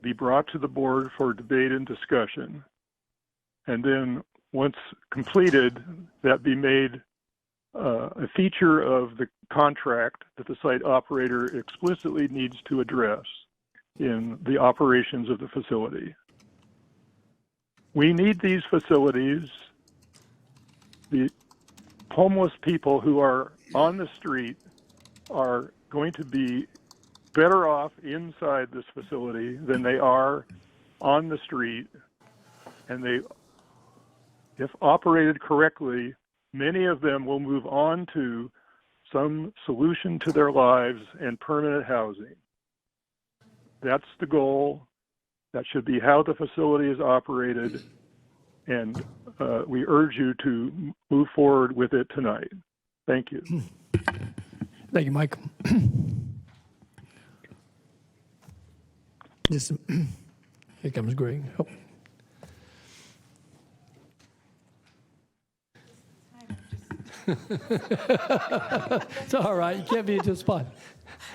R: be brought to the board for debate and discussion, and then once completed, that be made a feature of the contract that the site operator explicitly needs to address in the operations of the facility. We need these facilities. The homeless people who are on the street are going to be better off inside this facility than they are on the street. And they, if operated correctly, many of them will move on to some solution to their lives and permanent housing. That's the goal. That should be how the facility is operated. And we urge you to move forward with it tonight. Thank you.
A: Thank you, Mike. Here comes Greg. Oh. It's all right. You can't be into a spot.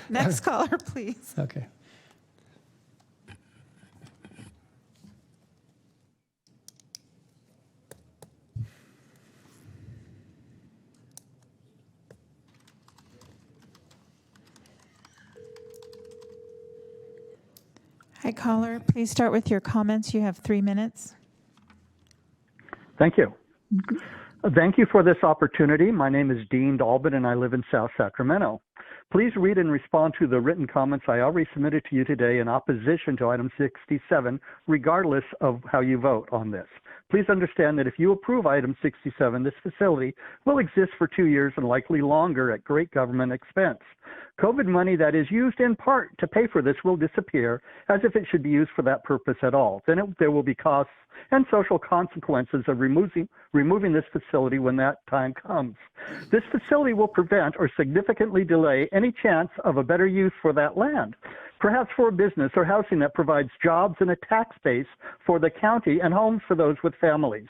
N: Next caller, please.
A: Okay.
N: Hi, caller. Please start with your comments. You have 3 minutes.
G: Thank you. Thank you for this opportunity. My name is Dean Dalbin, and I live in South Sacramento. Please read and respond to the written comments I already submitted to you today in opposition to item 67, regardless of how you vote on this. Please understand that if you approve item 67, this facility will exist for 2 years and likely longer at great government expense. COVID money that is used in part to pay for this will disappear as if it should be used for that purpose at all. Then there will be costs and social consequences of removing this facility when that time comes. This facility will prevent or significantly delay any chance of a better use for that land, perhaps for a business or housing that provides jobs and a tax base for the county and homes for those with families.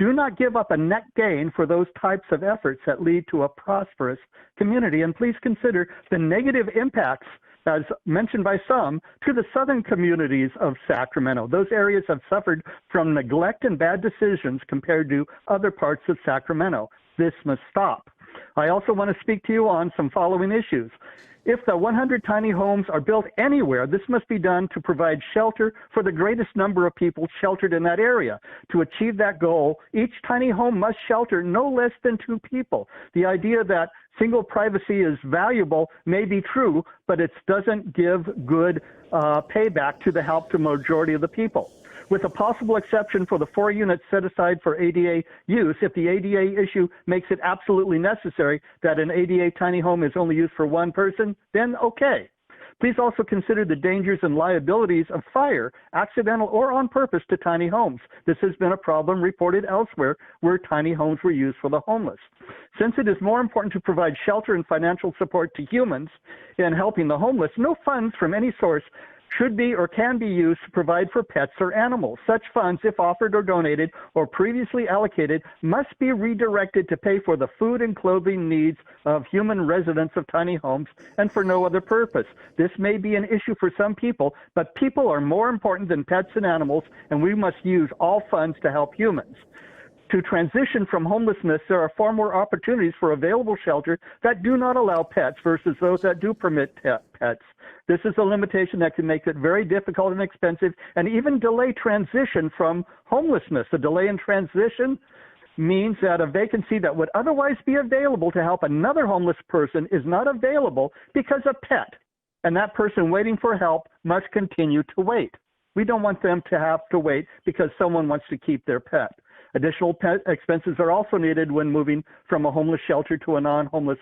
G: Do not give up a net gain for those types of efforts that lead to a prosperous community, and please consider the negative impacts, as mentioned by some, to the southern communities of Sacramento. Those areas have suffered from neglect and bad decisions compared to other parts of Sacramento. This must stop. I also want to speak to you on some following issues. If the 100 tiny homes are built anywhere, this must be done to provide shelter for the greatest number of people sheltered in that area. To achieve that goal, each tiny home must shelter no less than 2 people. The idea that single privacy is valuable may be true, but it doesn't give good payback to the help to majority of the people. With a possible exception for the 4 units set aside for ADA use, if the ADA issue makes it absolutely necessary that an ADA tiny home is only used for 1 person, then okay. Please also consider the dangers and liabilities of fire, accidental or on purpose, to tiny homes. This has been a problem reported elsewhere where tiny homes were used for the homeless. Since it is more important to provide shelter and financial support to humans in helping the homeless, no funds from any source should be or can be used to provide for pets or animals. Such funds, if offered or donated or previously allocated, must be redirected to pay for the food and clothing needs of human residents of tiny homes and for no other purpose. This may be an issue for some people, but people are more important than pets and animals, and we must use all funds to help humans. To transition from homelessness, there are far more opportunities for available shelter that do not allow pets versus those that do permit pets. This is a limitation that can make it very difficult and expensive and even delay transition from homelessness. A delay in transition means that a vacancy that would otherwise be available to help another homeless person is not available because a pet and that person waiting for help must continue to wait. We don't want them to have to wait because someone wants to keep their pet. Additional pet expenses are also needed when moving from a homeless shelter to a non-homeless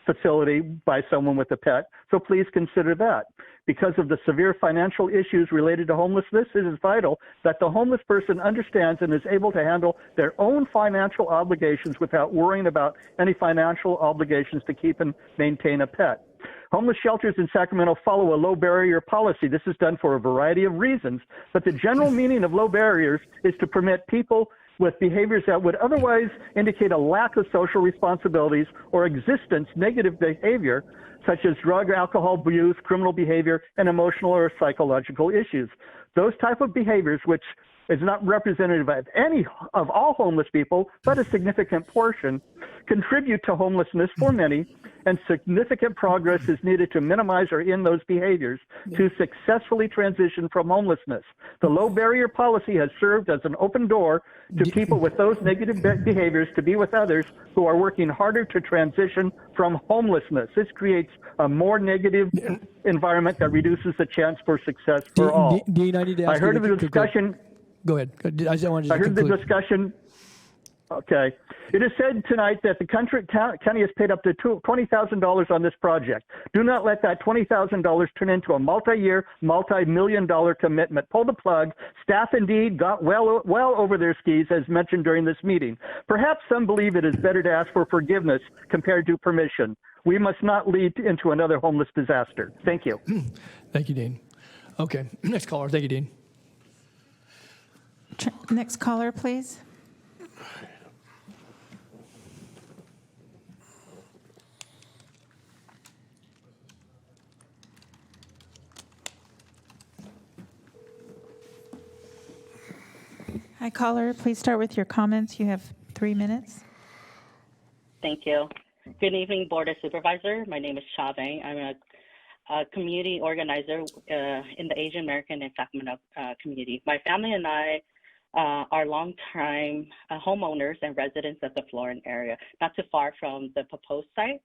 G: facility by someone with a pet, so please consider that. Because of the severe financial issues related to homelessness, it is vital that the homeless person understands and is able to handle their own financial obligations without worrying about any financial obligations to keep and maintain a pet. Homeless shelters in Sacramento follow a low barrier policy. This is done for a variety of reasons, but the general meaning of low barriers is to permit people with behaviors that would otherwise indicate a lack of social responsibilities or existence negative behavior, such as drug or alcohol abuse, criminal behavior, and emotional or psychological issues. Those type of behaviors which is not representative of of all homeless people, but a significant portion, contribute to homelessness for many, and significant progress is needed to minimize or end those behaviors to successfully transition from homelessness. The low barrier policy has served as an open door to people with those negative behaviors to be with others who are working harder to transition from homelessness. This creates a more negative environment that reduces the chance for success for all.
A: Dean, I need to ask
G: I heard
A: you
G: of the discussion.
A: Go ahead. I just wanted to
G: I heard
A: conclude.
G: the discussion. Okay. It is said tonight that the county has paid up to $20,000 on this project. Do not let that $20,000 turn into a multi-year, multi-million-dollar commitment. Pull the plug. Staff indeed got well over their skis, as mentioned during this meeting. Perhaps some believe it is better to ask for forgiveness compared to permission. We must not lead into another homeless disaster. Thank you.
A: Thank you, Dean. Okay. Next caller. Thank you, Dean.
N: Next caller, please. Hi, caller. Please start with your comments. You have 3 minutes.
Q: Thank you. Good evening, Board of Supervisors. My name is Cha Bang. I'm a community organizer in the Asian American and Sacramento community. My family and I are longtime homeowners and residents of the Florin area, not too far from the proposed site.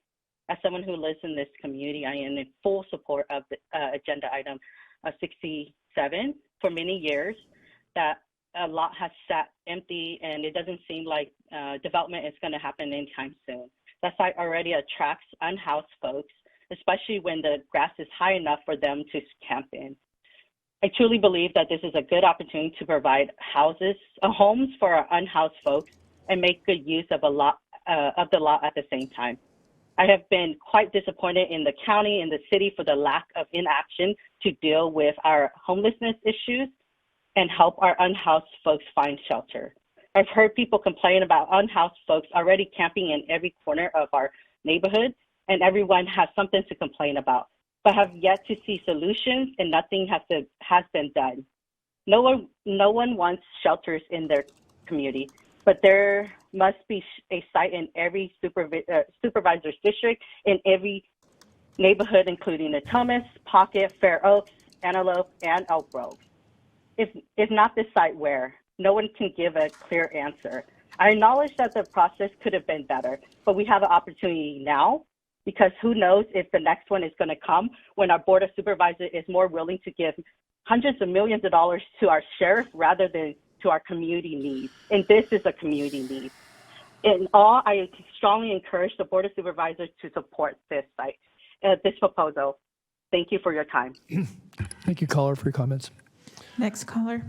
Q: As someone who lives in this community, I am in full support of the agenda item 67 for many years. That a lot has sat empty, and it doesn't seem like development is going to happen anytime soon. That site already attracts unhoused folks, especially when the grass is high enough for them to camp in. I truly believe that this is a good opportunity to provide homes for our unhoused folks and make good use of the lot at the same time. I have been quite disappointed in the county and the city for the lack of inaction to deal with our homelessness issues and help our unhoused folks find shelter. I've heard people complain about unhoused folks already camping in every corner of our neighborhood, and everyone has something to complain about, but have yet to see solutions, and nothing has been done. No one wants shelters in their community, but there must be a site in every supervisor's district, in every neighborhood, including the Thomas, Pocket, Fair Oaks, Antelope, and Elk Grove. If not this site, where? No one can give a clear answer. I acknowledge that the process could have been better, but we have an opportunity now, because who knows if the next one is going to come when our Board of Supervisors is more willing to give hundreds of millions of dollars to our sheriff rather than to our community needs. And this is a community need. In all, I strongly encourage the Board of Supervisors to support this site, this proposal. Thank you for your time.
A: Thank you, caller, for your comments.
N: Next caller.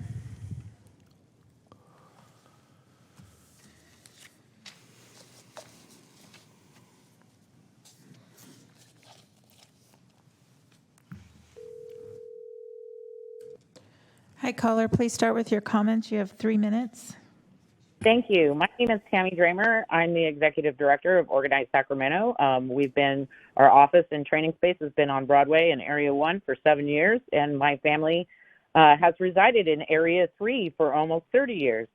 N: Hi, caller. Please start with your comments. You have 3 minutes.
S: Thank you. My name is Tammy Dramer. I'm the Executive Director of Organize Sacramento. Our office and training space has been on Broadway in Area 1 for 7 years, and my family has resided in Area 3 for almost 30 years.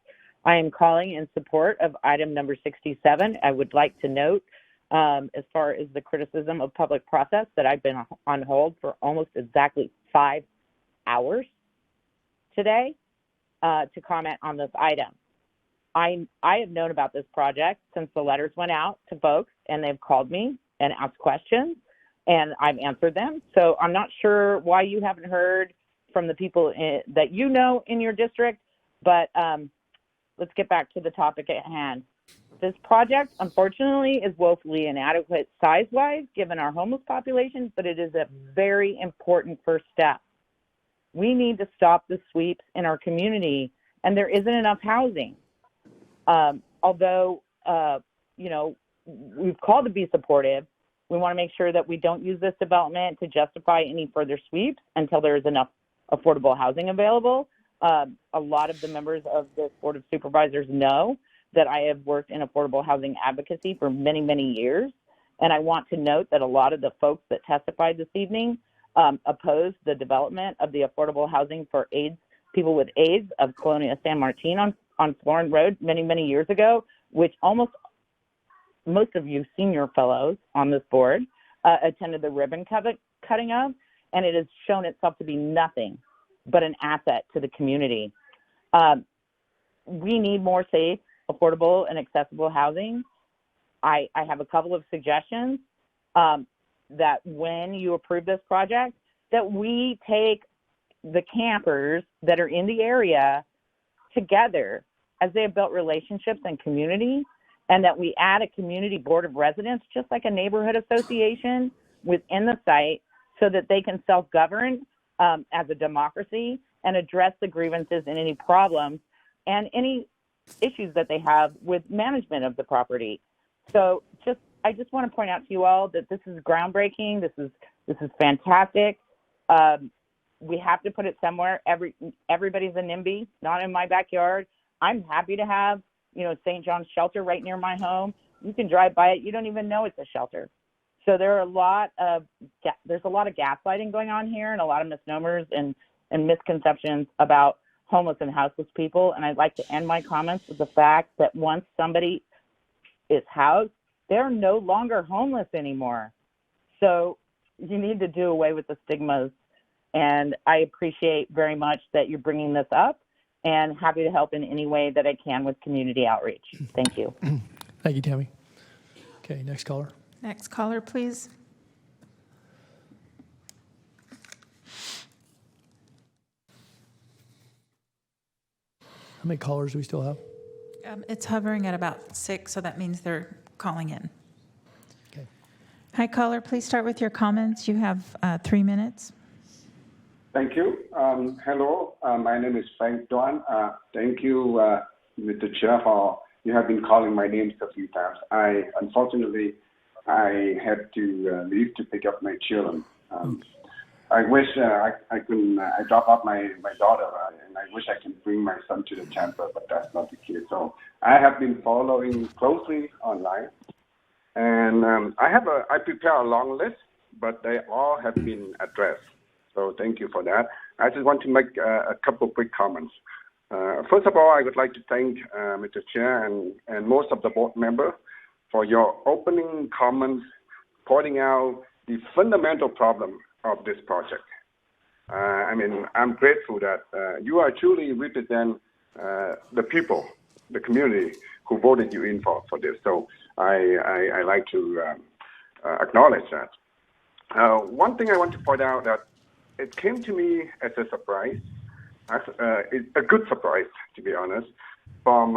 S: I am calling in support of item number 67. I would like to note, as far as the criticism of public process, that I've been on hold for almost exactly 5 hours today to comment on this item. I have known about this project since the letters went out to folks, and they've called me and asked questions, and I've answered them. So I'm not sure why you haven't heard from the people that you know in your district, but let's get back to the topic at hand. This project, unfortunately, is woefully inadequate size-wise given our homeless population, but it is a very important first step. We need to stop the sweeps in our community, and there isn't enough housing. Although, we've called to be supportive, we want to make sure that we don't use this development to justify any further sweeps until there is enough affordable housing available. A lot of the members of this Board of Supervisors know that I have worked in affordable housing advocacy for many, many years. And I want to note that a lot of the folks that testified this evening opposed the development of the affordable housing for AIDS people with AIDS of Colonia San Martin on Florin Road many, many years ago, which most of you senior fellows on this board attended the ribbon cutting of, and it has shown itself to be nothing but an asset to the community. We need more safe, affordable, and accessible housing. I have a couple of suggestions that when you approve this project, that we take the campers that are in the area together as they have built relationships and community, and that we add a community board of residents, just like a neighborhood association within the site, so that they can self-govern as a democracy and address the grievances and any problems and any issues that they have with management of the property. So I just want to point out to you all that this is groundbreaking. This is fantastic. We have to put it somewhere. Everybody's a NIMBY, not in my backyard. I'm happy to have, St. John's Shelter right near my home. You can drive by it. You don't even know it's a shelter. So there's a lot of gaslighting going on here, and a lot of misnomers and misconceptions about homeless and houseless people. And I'd like to end my comments with the fact that once somebody is housed, they're no longer homeless anymore. So you need to do away with the stigmas. And I appreciate very much that you're bringing this up, and happy to help in any way that I can with community outreach. Thank you.
A: Thank you, Tammy. Okay, next caller.
N: Next caller, please.
A: How many callers do we still have?
N: It's hovering at about 6, so that means they're calling in.
A: Okay.
N: Hi, caller. Please start with your comments. You have 3 minutes.
D: Thank you. Hello, my name is Frank Duan. Thank you, Mr. Chair, for you have been calling my name a few times. Unfortunately, I had to leave to pick up my children. I wish I drop off my daughter, and I wish I can bring my son to the chapter, but that's not the case. So I have been following closely online, and I prepare a long list, but they all have been addressed. So thank you for that. I just want to make a couple quick comments. First of all, I would like to thank Mr. Chair and most of the board members for your opening comments pointing out the fundamental problem of this project. I'm grateful that you are truly represent the people, the community who voted you in for this. So I like to acknowledge that. One thing I want to point out that it came to me as a surprise, a good surprise, to be honest, from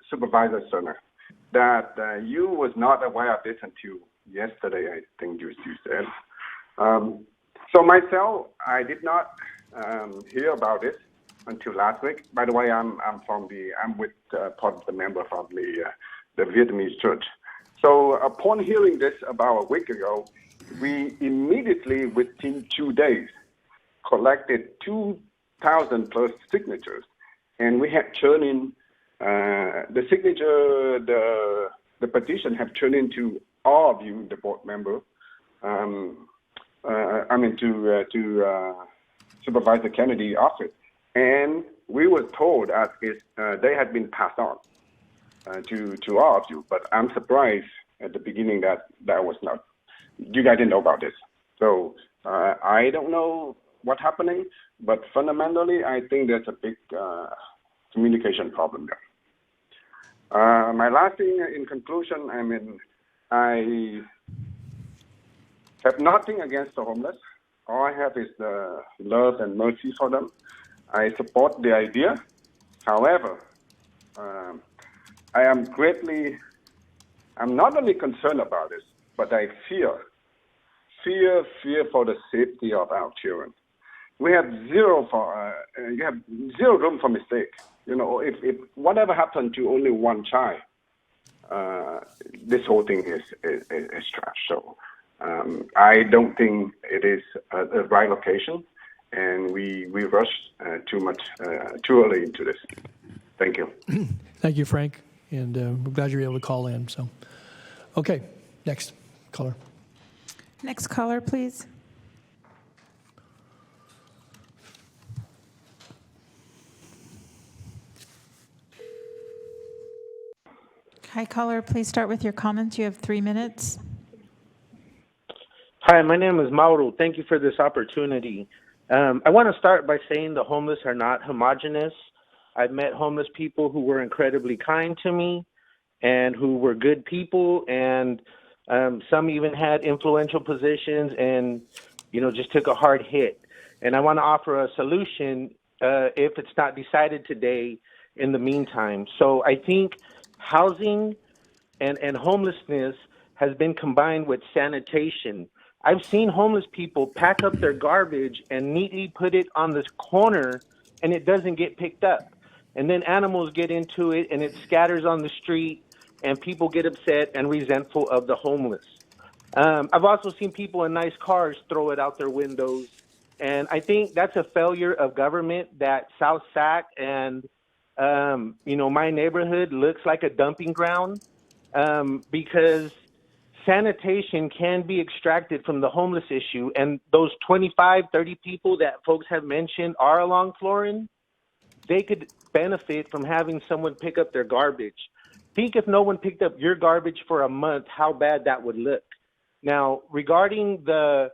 D: Supervisor Cerner, that you was not aware of this until yesterday, I think you said. So myself, I did not hear about this until last week. By the way, I'm with part of the member from the Vietnamese church. So upon hearing this about a week ago, we immediately, within 2 days, collected 2,000 plus signatures, and we had turned in the signature, the petition have turned into all of you, the board member, to Supervisor Kennedy's office, and we were told that they had been passed on to all of you. But I'm surprised at the beginning that was not. You guys didn't know about this. So I don't know what's happening, but fundamentally, I think there's a big communication problem there. My last thing in conclusion, I have nothing against the homeless. All I have is the love and mercy for them. I support the idea. However, I'm not only concerned about this, but I fear for the safety of our children. We have zero room for mistake. If whatever happened to only one child, this whole thing is trash. So I don't think it is the right location, and we rushed too early into this. Thank you.
A: Thank you, Frank, and we're glad you were able to call in. So, okay, next caller.
N: Next caller, please. Hi, caller. Please start with your comments. You have 3 minutes.
I: Hi, my name is Mauro. Thank you for this opportunity. I want to start by saying the homeless are not homogenous. I've met homeless people who were incredibly kind to me and who were good people, and some even had influential positions and, just took a hard hit. And I want to offer a solution if it's not decided today in the meantime. So I think housing and homelessness has been combined with sanitation. I've seen homeless people pack up their garbage and neatly put it on this corner, and it doesn't get picked up. And then animals get into it, and it scatters on the street, and people get upset and resentful of the homeless. I've also seen people in nice cars throw it out their windows. And I think that's a failure of government that South Sac and, my neighborhood looks like a dumping ground because sanitation can be extracted from the homeless issue. And those 25, 30 people that folks have mentioned are along Florin, they could benefit from having someone pick up their garbage. Think if no one picked up your garbage for a month, how bad that would look. Now, regarding the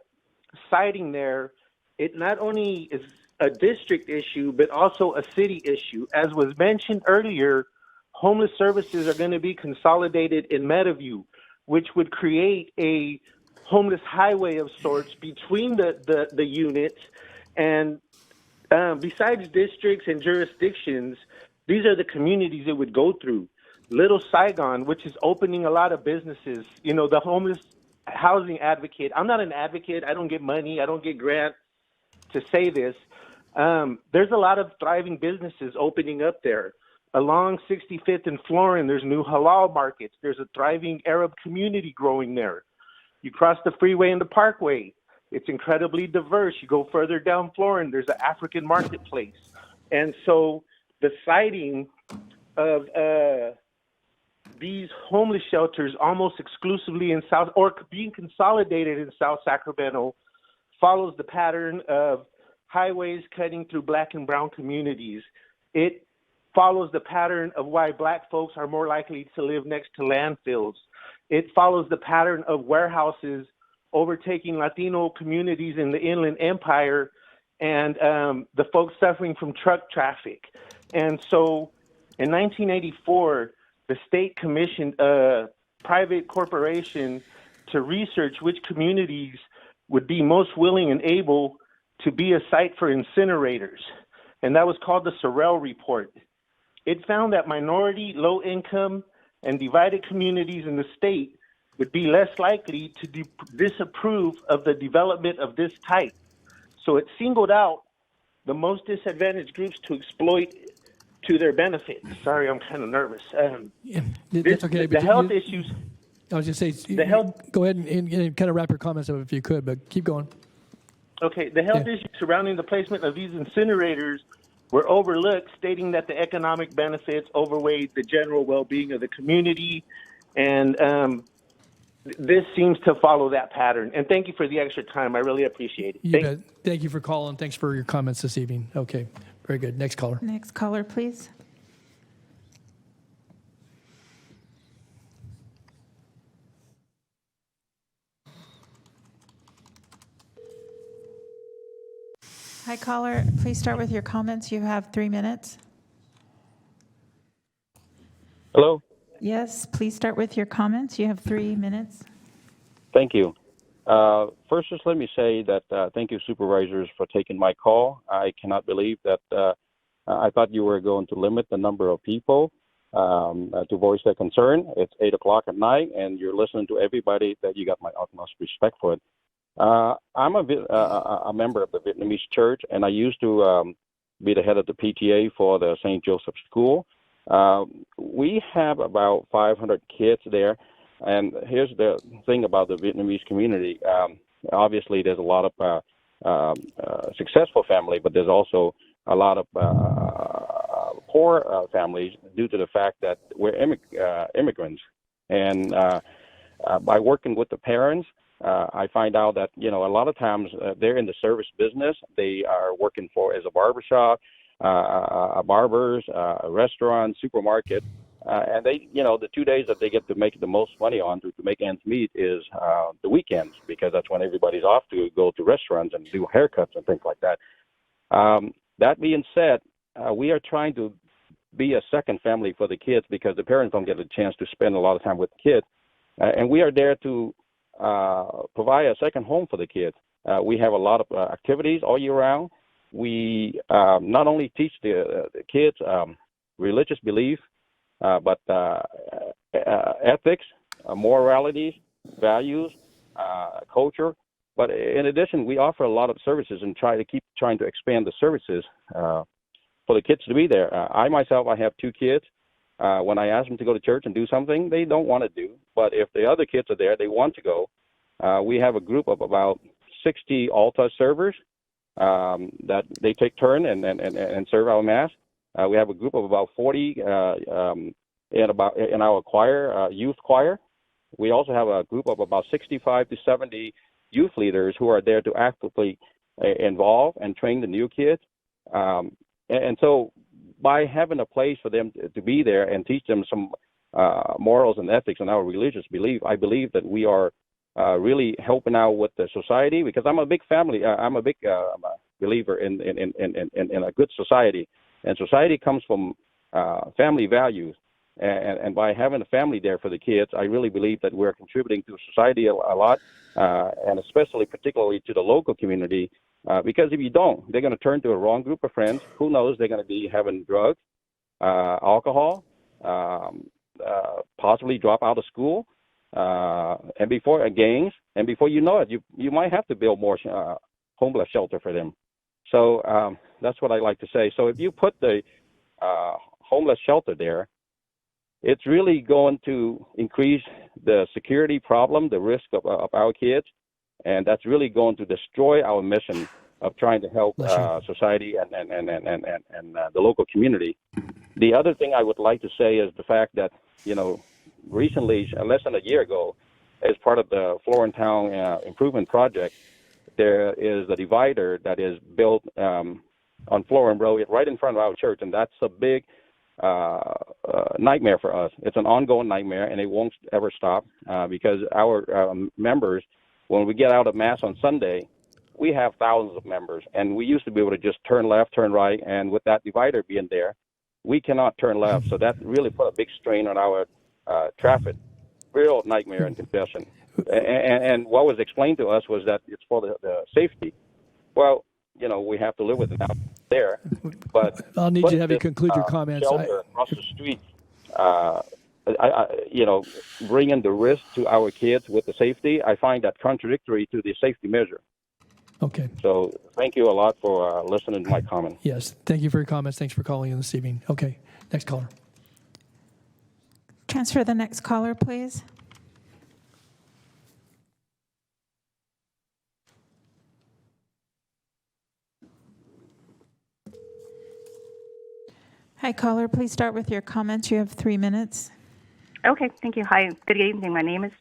I: siting there, it not only is a district issue, but also a city issue. As was mentioned earlier, homeless services are going to be consolidated in Meadowview, which would create a homeless highway of sorts between the units. And besides districts and jurisdictions, these are the communities it would go through. Little Saigon, which is opening a lot of businesses. The homeless housing advocate. I'm not an advocate. I don't get money. I don't get grants to say this. There's a lot of thriving businesses opening up there. Along 65th and Florin, there's new halal markets. There's a thriving Arab community growing there. You cross the freeway and the parkway. It's incredibly diverse. You go further down Florin, there's an African marketplace. And so the siting of these homeless shelters almost exclusively in South, or being consolidated in South Sacramento, follows the pattern of highways cutting through Black and brown communities. It follows the pattern of why Black folks are more likely to live next to landfills. It follows the pattern of warehouses overtaking Latino communities in the Inland Empire and the folks suffering from truck traffic. And so in 1984, the state commissioned a private corporation to research which communities would be most willing and able to be a site for incinerators. And that was called the Sorrell Report. It found that minority, low-income, and divided communities in the state would be less likely to disapprove of the development of this type. So it singled out the most disadvantaged groups to exploit to their benefit. Sorry, I'm kind of nervous.
A: That's okay.
I: The health issues.
A: I was just saying,
I: The health.
A: go ahead and kind of wrap your comments up if you could, but keep going.
I: Okay, the health issues surrounding the placement of these incinerators were overlooked, stating that the economic benefits outweighed the general well-being of the community, and this seems to follow that pattern. And thank you for the extra time. I really appreciate it.
A: Thank you for calling. Thanks for your comments this evening. Okay, very good. Next caller.
N: Next caller, please. Hi, caller. Please start with your comments. You have 3 minutes.
K: Hello.
N: Yes, please start with your comments. You have 3 minutes.
K: Thank you. First, just let me say that thank you, supervisors, for taking my call. I cannot believe that I thought you were going to limit the number of people to voice their concern. It's 8 o'clock at night, and you're listening to everybody. That you got my utmost respect for it. I'm a member of the Vietnamese church, and I used to be the head of the PTA for the St. Joseph School. We have about 500 kids there. And here's the thing about the Vietnamese community. Obviously, there's a lot of successful family, but there's also a lot of poor families due to the fact that we're immigrants. And by working with the parents, I find out that, a lot of times they're in the service business. They are working as a barbershop, barbers, a restaurant, supermarket. And they, the 2 days that they get to make the most money on to make ends meet is the weekends, because that's when everybody's off to go to restaurants and do haircuts and things like that. That being said, we are trying to be a second family for the kids because the parents don't get a chance to spend a lot of time with the kids. And we are there to provide a second home for the kids. We have a lot of activities all year round. We not only teach the kids religious belief, but ethics, moralities, values, culture. But in addition, we offer a lot of services and keep trying to expand the services for the kids to be there. I have 2 kids. When I ask them to go to church and do something, they don't want to do. But if the other kids are there, they want to go. We have a group of about 60 altar servers that they take turn and serve our mass. We have a group of about 40 in our choir, youth choir. We also have a group of about 65 to 70 youth leaders who are there to actively involve and train the new kids. And so by having a place for them to be there and teach them some morals and ethics and our religious belief, I believe that we are really helping out with the society, because I'm a big family. I'm a big believer in a good society. And society comes from family values. And by having a family there for the kids, I really believe that we're contributing to society a lot, and especially particularly to the local community. Because if you don't, they're going to turn to a wrong group of friends. Who knows? They're going to be having drugs, alcohol, possibly drop out of school, and before gangs. And before you know it, you might have to build more homeless shelter for them. So that's what I like to say. So if you put the homeless shelter there, it's really going to increase the security problem, the risk of our kids, and that's really going to destroy our mission of trying to help society and the local community. The other thing I would like to say is the fact that, recently, less than a year ago, as part of the Florentown Improvement Project, there is a divider that is built on Florin Road right in front of our church, and that's a big nightmare for us. It's an ongoing nightmare, and it won't ever stop because our members, when we get out of Mass on Sunday, we have thousands of members, and we used to be able to just turn left, turn right, and with that divider being there, we cannot turn left. So that really put a big strain on our traffic. Real nightmare and congestion. And what was explained to us was that it's for the safety. Well, we have to live with it now there. But
A: I'll need you to have you conclude your comments.
K: Shelter across the street, bringing the risk to our kids with the safety, I find that contradictory to the safety measure.
A: Okay.
K: So thank you a lot for listening to my comments.
A: Yes, thank you for your comments. Thanks for calling in this evening. Okay, next caller.
N: Transfer the next caller, please. Hi, caller. Please start with your comments. You have 3 minutes.
C: Okay, thank you. Hi, good evening. My name is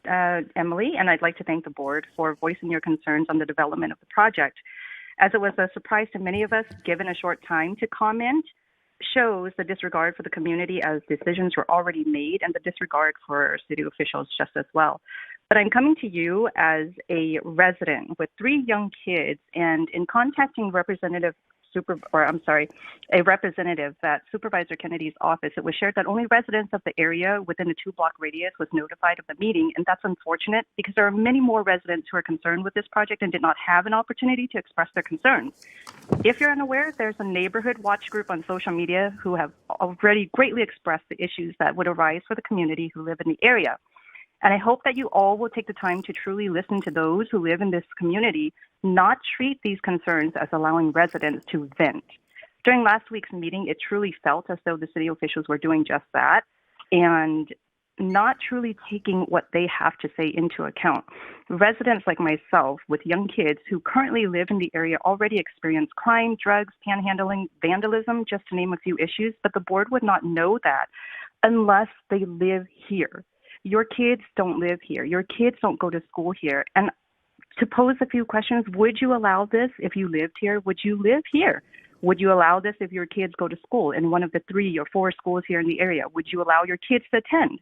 C: Emily, and I'd like to thank the board for voicing your concerns on the development of the project. As it was a surprise to many of us, given a short time to comment, shows the disregard for the community as decisions were already made and the disregard for city officials just as well. But I'm coming to you as a resident with 3 young kids, and in contacting a representative at Supervisor Kennedy's office, it was shared that only residents of the area within a 2-block radius was notified of the meeting, and that's unfortunate because there are many more residents who are concerned with this project and did not have an opportunity to express their concerns. If you're unaware, there's a neighborhood watch group on social media who have already greatly expressed the issues that would arise for the community who live in the area. And I hope that you all will take the time to truly listen to those who live in this community, not treat these concerns as allowing residents to vent. During last week's meeting, it truly felt as though the city officials were doing just that and not truly taking what they have to say into account. Residents like myself with young kids who currently live in the area already experience crime, drugs, panhandling, vandalism, just to name a few issues, but the board would not know that unless they live here. Your kids don't live here. Your kids don't go to school here. And to pose a few questions, would you allow this if you lived here? Would you live here? Would you allow this if your kids go to school in one of the 3 or 4 schools here in the area? Would you allow your kids to attend?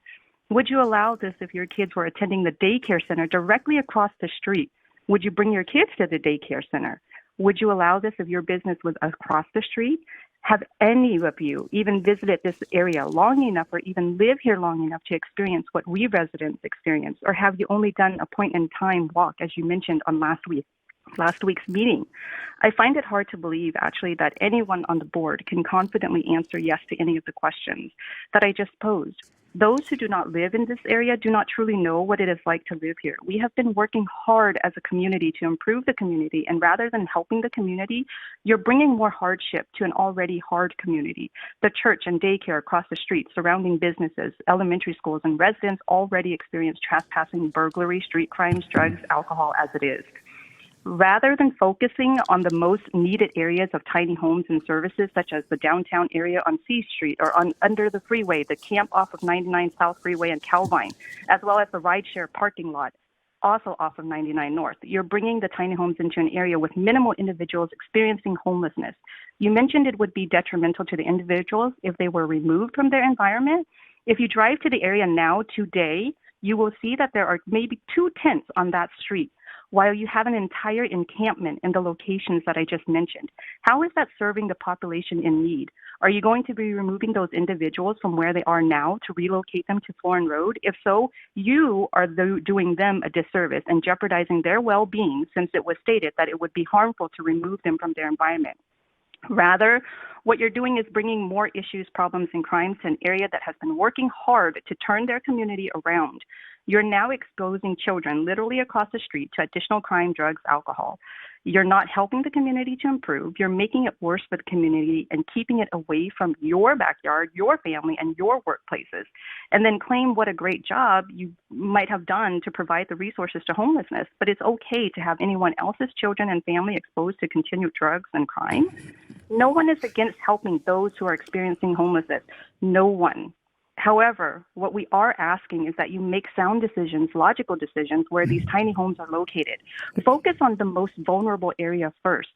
C: Would you allow this if your kids were attending the daycare center directly across the street? Would you bring your kids to the daycare center? Would you allow this if your business was across the street? Have any of you even visited this area long enough or even live here long enough to experience what we residents experience? Or have you only done a point-in-time walk, as you mentioned on last week's meeting? I find it hard to believe, actually, that anyone on the board can confidently answer yes to any of the questions that I just posed. Those who do not live in this area do not truly know what it is like to live here. We have been working hard as a community to improve the community, and rather than helping the community, you're bringing more hardship to an already hard community. The church and daycare across the street, surrounding businesses, elementary schools, and residents already experience trespassing, burglary, street crimes, drugs, alcohol as it is. Rather than focusing on the most needed areas of tiny homes and services, such as the downtown area on C Street or under the freeway, the camp off of 99 South Freeway and Calvine, as well as the rideshare parking lot, also off of 99 North, you're bringing the tiny homes into an area with minimal individuals experiencing homelessness. You mentioned it would be detrimental to the individuals if they were removed from their environment. If you drive to the area now today, you will see that there are maybe 2 tents on that street, while you have an entire encampment in the locations that I just mentioned. How is that serving the population in need? Are you going to be removing those individuals from where they are now to relocate them to Florin Road? If so, you are doing them a disservice and jeopardizing their well-being, since it was stated that it would be harmful to remove them from their environment. Rather, what you're doing is bringing more issues, problems, and crimes to an area that has been working hard to turn their community around. You're now exposing children literally across the street to additional crime, drugs, alcohol. You're not helping the community to improve. You're making it worse for the community and keeping it away from your backyard, your family, and your workplaces. And then claim what a great job you might have done to provide the resources to homelessness. But it's okay to have anyone else's children and family exposed to continued drugs and crime. No one is against helping those who are experiencing homelessness. No one. However, what we are asking is that you make sound decisions, logical decisions, where these tiny homes are located. Focus on the most vulnerable area first.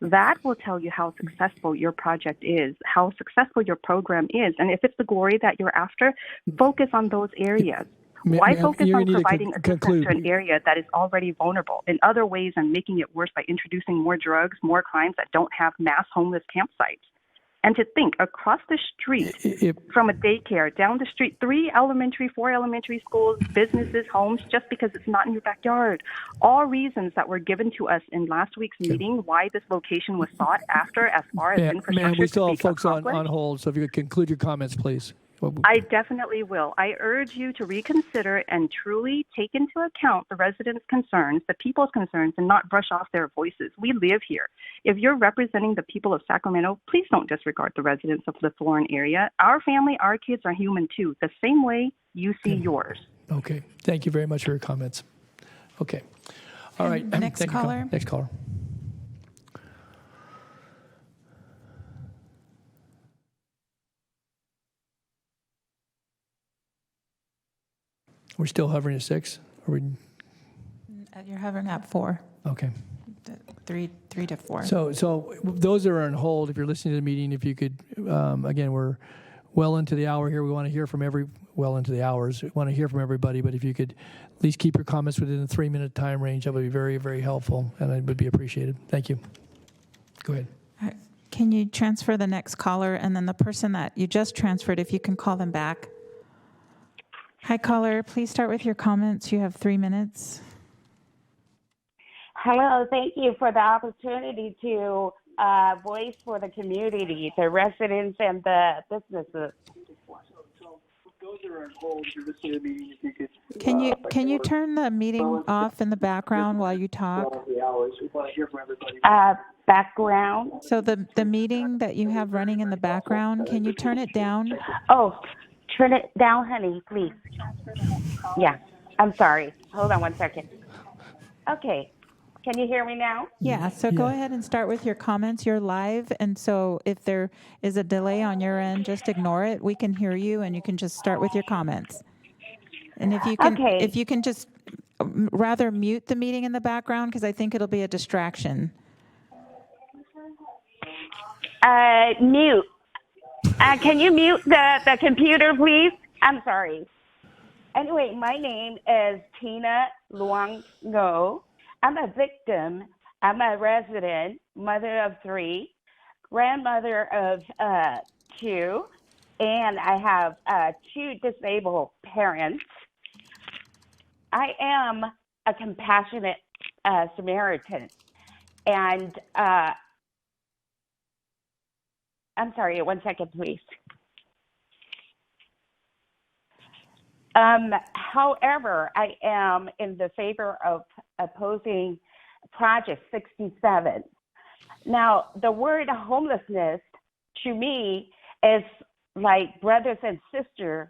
C: That will tell you how successful your project is, how successful your program is. And if it's the glory that you're after, focus on those areas. Why focus on providing assistance to an area that is already vulnerable in other ways and making it worse by introducing more drugs, more crimes that don't have mass homeless campsites? And to think across the street from a daycare, down the street, 4 elementary schools, businesses, homes, just because it's not in your backyard. All reasons that were given to us in last week's meeting why this location was sought after as far as infrastructure.
A: Ma'am, we still
C: could
A: have
C: be
A: folks on
C: accomplished.
A: hold, so if you could conclude your comments, please.
C: I definitely will. I urge you to reconsider and truly take into account the residents' concerns, the people's concerns, and not brush off their voices. We live here. If you're representing the people of Sacramento, please don't disregard the residents of the Florin area. Our family, our kids are human too, the same way you see yours.
A: Okay. Thank you very much for your comments. Okay. All right.
N: Next
A: Thank you,
N: caller.
A: Next caller. We're still hovering at 6? Are we?
N: You're hovering at 4.
A: Okay.
N: 3 to 4.
A: So those that are on hold, if you're listening to the meeting, if you could, again, we're well into the hour here. We want to hear from into the hours. We want to hear from everybody, but if you could at least keep your comments within a 3-minute time range, that would be very, very helpful, and it would be appreciated. Thank you. Go ahead.
N: All right. Can you transfer the next caller, and then the person that you just transferred, if you can call them back? Hi, caller. Please start with your comments. You have 3 minutes.
T: Hello. Thank you for the opportunity to voice for the community, the residents, and the businesses.
N: Can you turn the meeting off in the background while you talk?
T: Background.
N: So the meeting that you have running in the background, can you turn it down?
T: Oh, turn it down, honey, please. Yeah, I'm sorry. Hold on one second. Okay. Can you hear me now?
N: Yeah, so go ahead and start with your comments. You're live, and so if there is a delay on your end, just ignore it. We can hear you, and you can just start with your comments. And if you can just rather mute the meeting in the background, because I think it'll be a distraction.
T: Mute. Can you mute the computer, please? I'm sorry. Anyway, my name is Tina Luang Ngo. I'm a victim. I'm a resident, mother of 3, grandmother of 2, and I have 2 disabled parents. I am a compassionate Samaritan. And I'm sorry, 1 second, please. However, I am in the favor of opposing Project 67. Now, the word homelessness to me is like brothers and sisters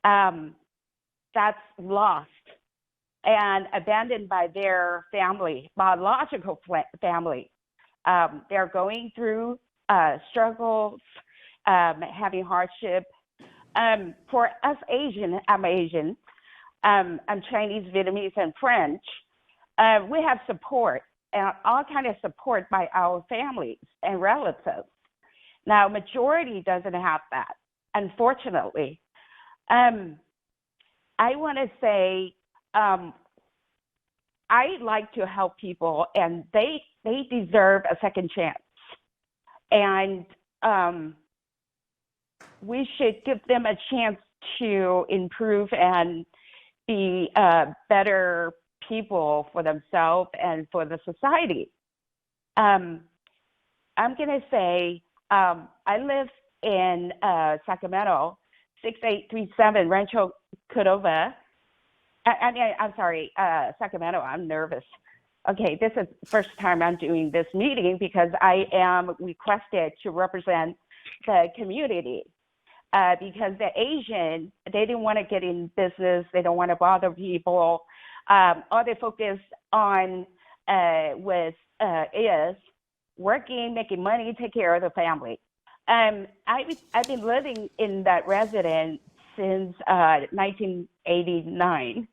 T: that's lost and abandoned by their family, biological family. They're going through struggles, having hardship. For us Asian, I'm Asian, I'm Chinese, Vietnamese, and French. We have support, all kind of support by our families and relatives. Now, majority doesn't have that, unfortunately. I want to say I like to help people, and they deserve a second chance. And we should give them a chance to improve and be better people for themselves and for the society. I'm going to say I live in Sacramento, 6837 Rancho Cordova. I'm sorry, Sacramento, I'm nervous. Okay, this is the first time I'm doing this meeting because I am requested to represent the community. Because the Asian, they didn't want to get in business. They don't want to bother people. All they focus on is working, making money, take care of the family. I've been living in that residence since 1989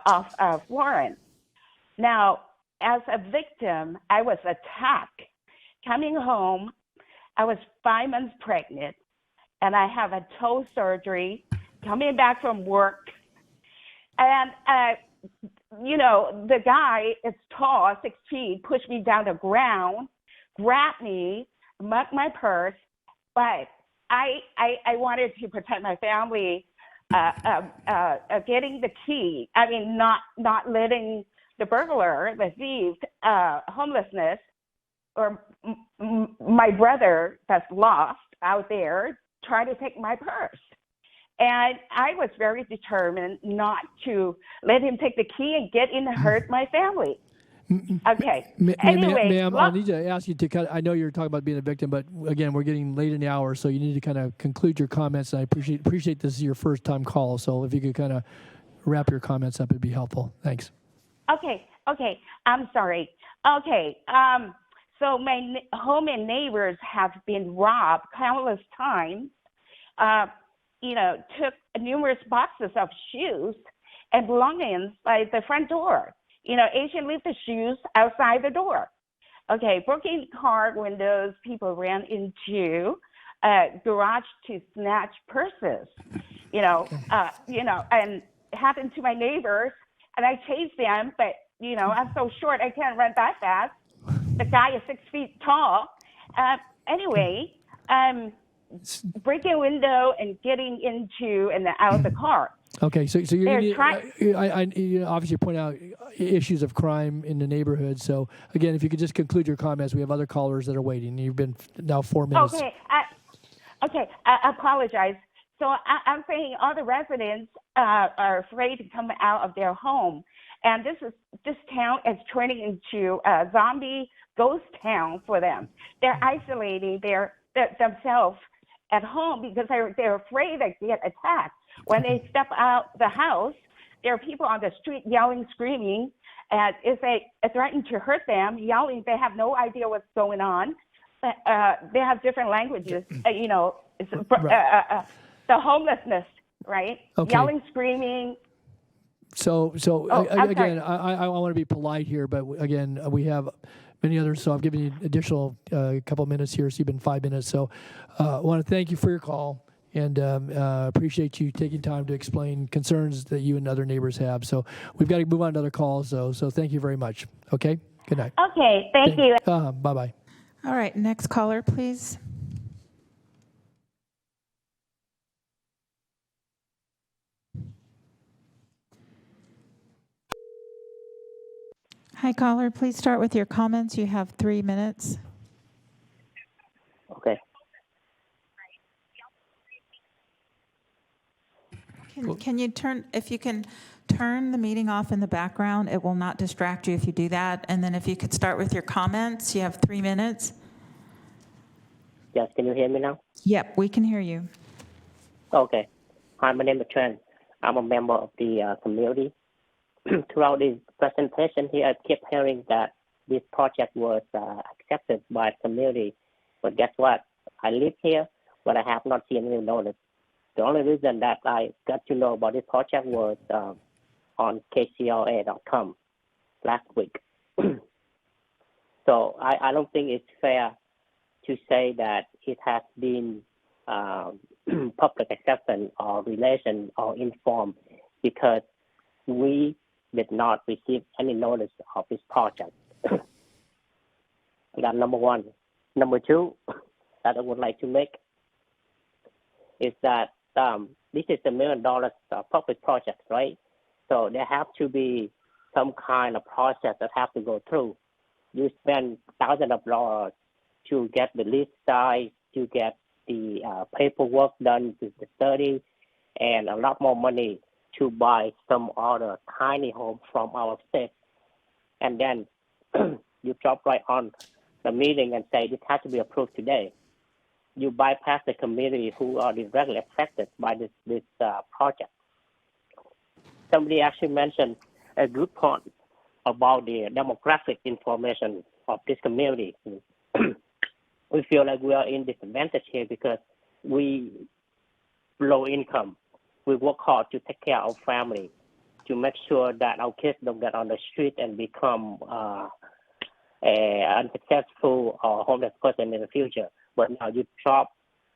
T: off Florence. Now, as a victim, I was attacked. Coming home, I was 5 months pregnant, and I have a toe surgery, coming back from work. And, the guy is tall, 6 feet, pushed me down the ground, grabbed me, mugged my purse. But I wanted to protect my family, getting the key. I mean, not letting the burglar, the thief, homelessness, or my brother that's lost out there try to take my purse. And I was very determined not to let him take the key and get in and hurt my family. Okay. Anyway,
A: ma'am, I need to ask you to I know you're talking about being a victim, but again, we're getting late in the hour, so you need to kind of conclude your comments. And I appreciate this is your first time call, so if you could kind of wrap your comments up, it'd be helpful. Thanks.
T: Okay. I'm sorry. Okay. So my home and neighbors have been robbed countless times. Took numerous boxes of shoes and belongings by the front door. Asian leave the shoes outside the door. Okay, broken car windows, people ran into garage to snatch purses, and happened to my neighbors, and I chased them, but, I'm so short, I can't run that fast. The guy is 6 feet tall. Anyway, breaking a window and getting into and out of the car.
A: Okay, so you're I obviously point out issues of crime in the neighborhood. So again, if you could just conclude your comments, we have other callers that are waiting. You've been now 4 minutes.
T: Okay, I apologize. So I'm saying all the residents are afraid to come out of their home, and this town is turning into a zombie ghost town for them. They're isolating themselves at home because they're afraid they get attacked. When they step out the house, there are people on the street yelling, screaming, and if they threaten to hurt them, yelling, they have no idea what's going on. They have different languages, it's, the homelessness, right?
A: Okay.
T: Yelling, screaming.
A: So again, I want to be polite here, but again, we have many others. So I've given you additional couple minutes here. So you've been 5 minutes. So I want to thank you for your call and appreciate you taking time to explain concerns that you and other neighbors have. So we've got to move on to other calls, though. So thank you very much. Okay. Good night.
T: Okay. Thank you.
A: Bye-bye.
N: All right, next caller, please. Hi, caller. Please start with your comments. You have 3 minutes.
U: Okay.
N: Can you turn, if you can turn the meeting off in the background, it will not distract you if you do that. And then if you could start with your comments, you have 3 minutes.
U: Yes, can you hear me now?
N: Yep, we can hear you.
U: Okay. Hi, my name is Trent. I'm a member of the community. Throughout this presentation here, I kept hearing that this project was accepted by the community. But guess what? I live here, but I have not seen any notice. The only reason that I got to know about this project was on KCLA.com last week. So I don't think it's fair to say that it has been public acceptance or relation or informed, because we did not receive any notice of this project. That's number one. Number two that I would like to make is that this is $1 million public project, right? So there have to be some kind of process that have to go through. You spend thousands of dollars to get the list size, to get the paperwork done, to the study, and a lot more money to buy some other tiny home from our state. And then you drop right on the meeting and say this has to be approved today. You bypass the community who are directly affected by this project. Somebody actually mentioned a good point about the demographic information of this community. We feel like we are in disadvantage here because we low income. We work hard to take care of our family, to make sure that our kids don't get on the street and become an unsuccessful or homeless person in the future. But now you drop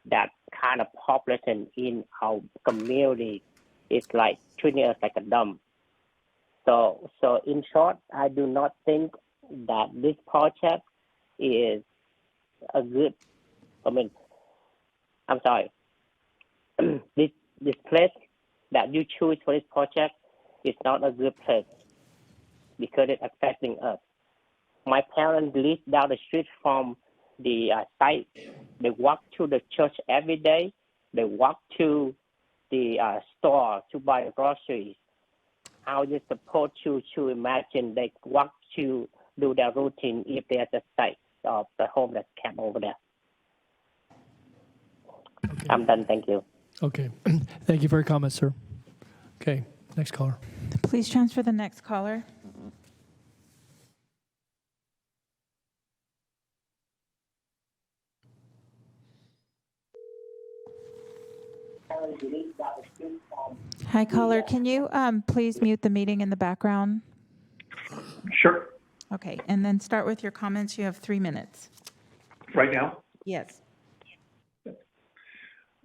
U: that kind of population in our community, it's like treating us like a dump. So in short, I do not think that this project is a good, I'm sorry. This place that you choose for this project is not a good place because it's affecting us. My parents live down the street from the site. They walk to the church every day. They walk to the store to buy the groceries. How you supposed to imagine they walk to do their routine if there's a site of the homeless camp over there? Okay. I'm done. Thank you.
A: Okay. Thank you for your comments, sir. Okay. Next caller.
N: Please transfer the next caller. Hi, caller. Can you please mute the meeting in the background?
V: Sure.
N: Okay, and then start with your comments. You have 3 minutes.
V: Right now?
N: Yes.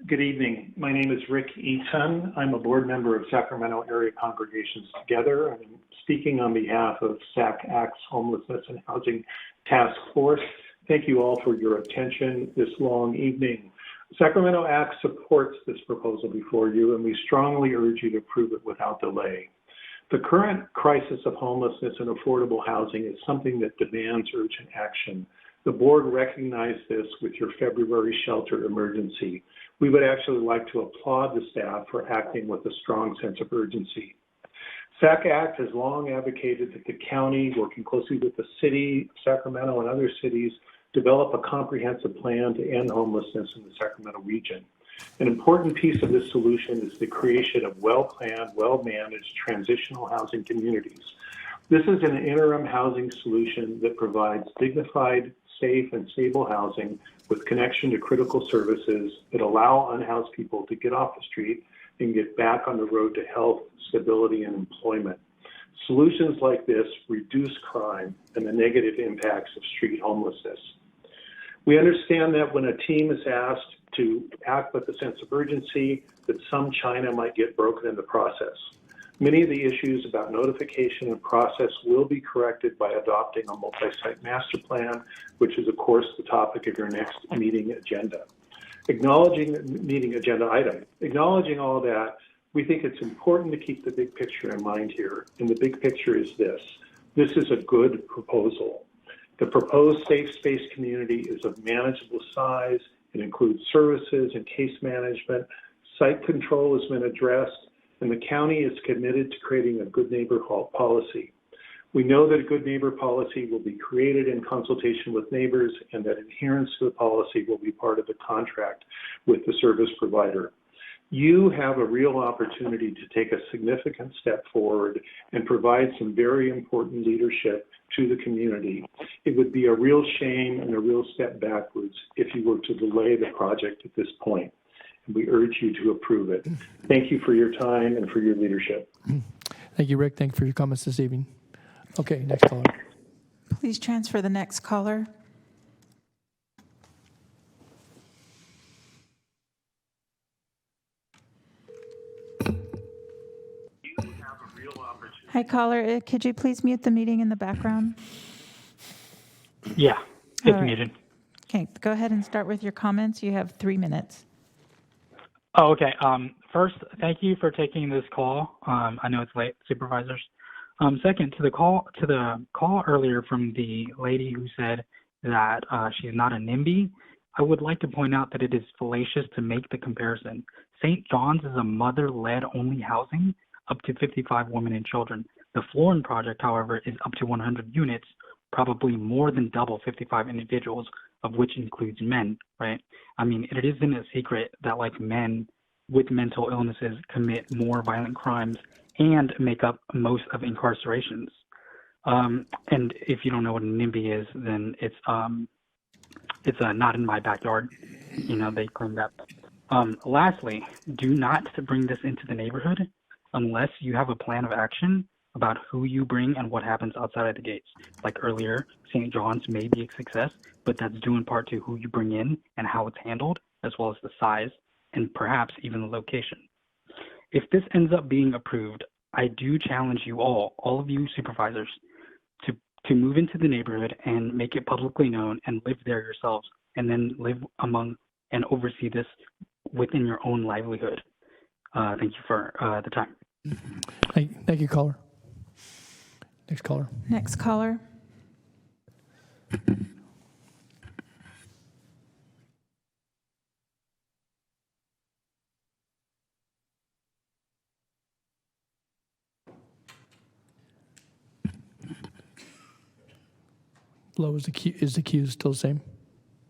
V: Good evening. My name is Rick Eaton. I'm a board member of Sacramento Area Congregations Together. I'm speaking on behalf of SAC-ACT's Homelessness and Housing Task Force. Thank you all for your attention this long evening. Sacramento ACT supports this proposal before you, and we strongly urge you to approve it without delay. The current crisis of homelessness and affordable housing is something that demands urgent action. The board recognized this with your February shelter emergency. We would actually like to applaud the staff for acting with a strong sense of urgency. SAC-ACT has long advocated that the county, working closely with the city of Sacramento and other cities, develop a comprehensive plan to end homelessness in the Sacramento region. An important piece of this solution is the creation of well-planned, well-managed transitional housing communities. This is an interim housing solution that provides dignified, safe, and stable housing with connection to critical services that allow unhoused people to get off the street and get back on the road to health, stability, and employment. Solutions like this reduce crime and the negative impacts of street homelessness. We understand that when a team is asked to act with a sense of urgency, that some china might get broken in the process. Many of the issues about notification and process will be corrected by adopting a multi-site master plan, which is, of course, the topic of your next meeting agenda. Acknowledging all that, we think it's important to keep the big picture in mind here. And the big picture is this. This is a good proposal. The proposed safe space community is of manageable size. It includes services and case management. Site control has been addressed, and the county is committed to creating a good neighbor policy. We know that a good neighbor policy will be created in consultation with neighbors, and that adherence to the policy will be part of the contract with the service provider. You have a real opportunity to take a significant step forward and provide some very important leadership to the community. It would be a real shame and a real step backwards if you were to delay the project at this point. And we urge you to approve it. Thank you for your time and for your leadership.
A: Thank you, Rick. Thank you for your comments this evening. Okay, next caller.
N: Please transfer the next caller. Hi, caller. Could you please mute the meeting in the background?
F: Yeah, it's
N: right.
F: muted.
N: Okay, go ahead and start with your comments. You have 3 minutes.
F: Oh, okay. First, thank you for taking this call. I know it's late, supervisors. Second, to the call earlier from the lady who said that she's not a NIMBY, I would like to point out that it is fallacious to make the comparison. St. John's is a mother-led only housing up to 55 women and children. The Florin project, however, is up to 100 units, probably more than double 55 individuals, of which includes men, right? I mean, it isn't a secret that like men with mental illnesses commit more violent crimes and make up most of incarcerations. And if you don't know what a NIMBY is, then it's not in my backyard. You know, they claim that. Lastly, do not bring this into the neighborhood unless you have a plan of action about who you bring and what happens outside of the gates. Like earlier, St. John's may be a success, but that's due in part to who you bring in and how it's handled, as well as the size and perhaps even the location. If this ends up being approved, I do challenge you all of you supervisors, to move into the neighborhood and make it publicly known and live there yourselves, and then live among and oversee this within your own livelihood. Thank you for the time.
A: Thank you, caller. Next caller.
N: Next caller.
A: Low is the queue still the same?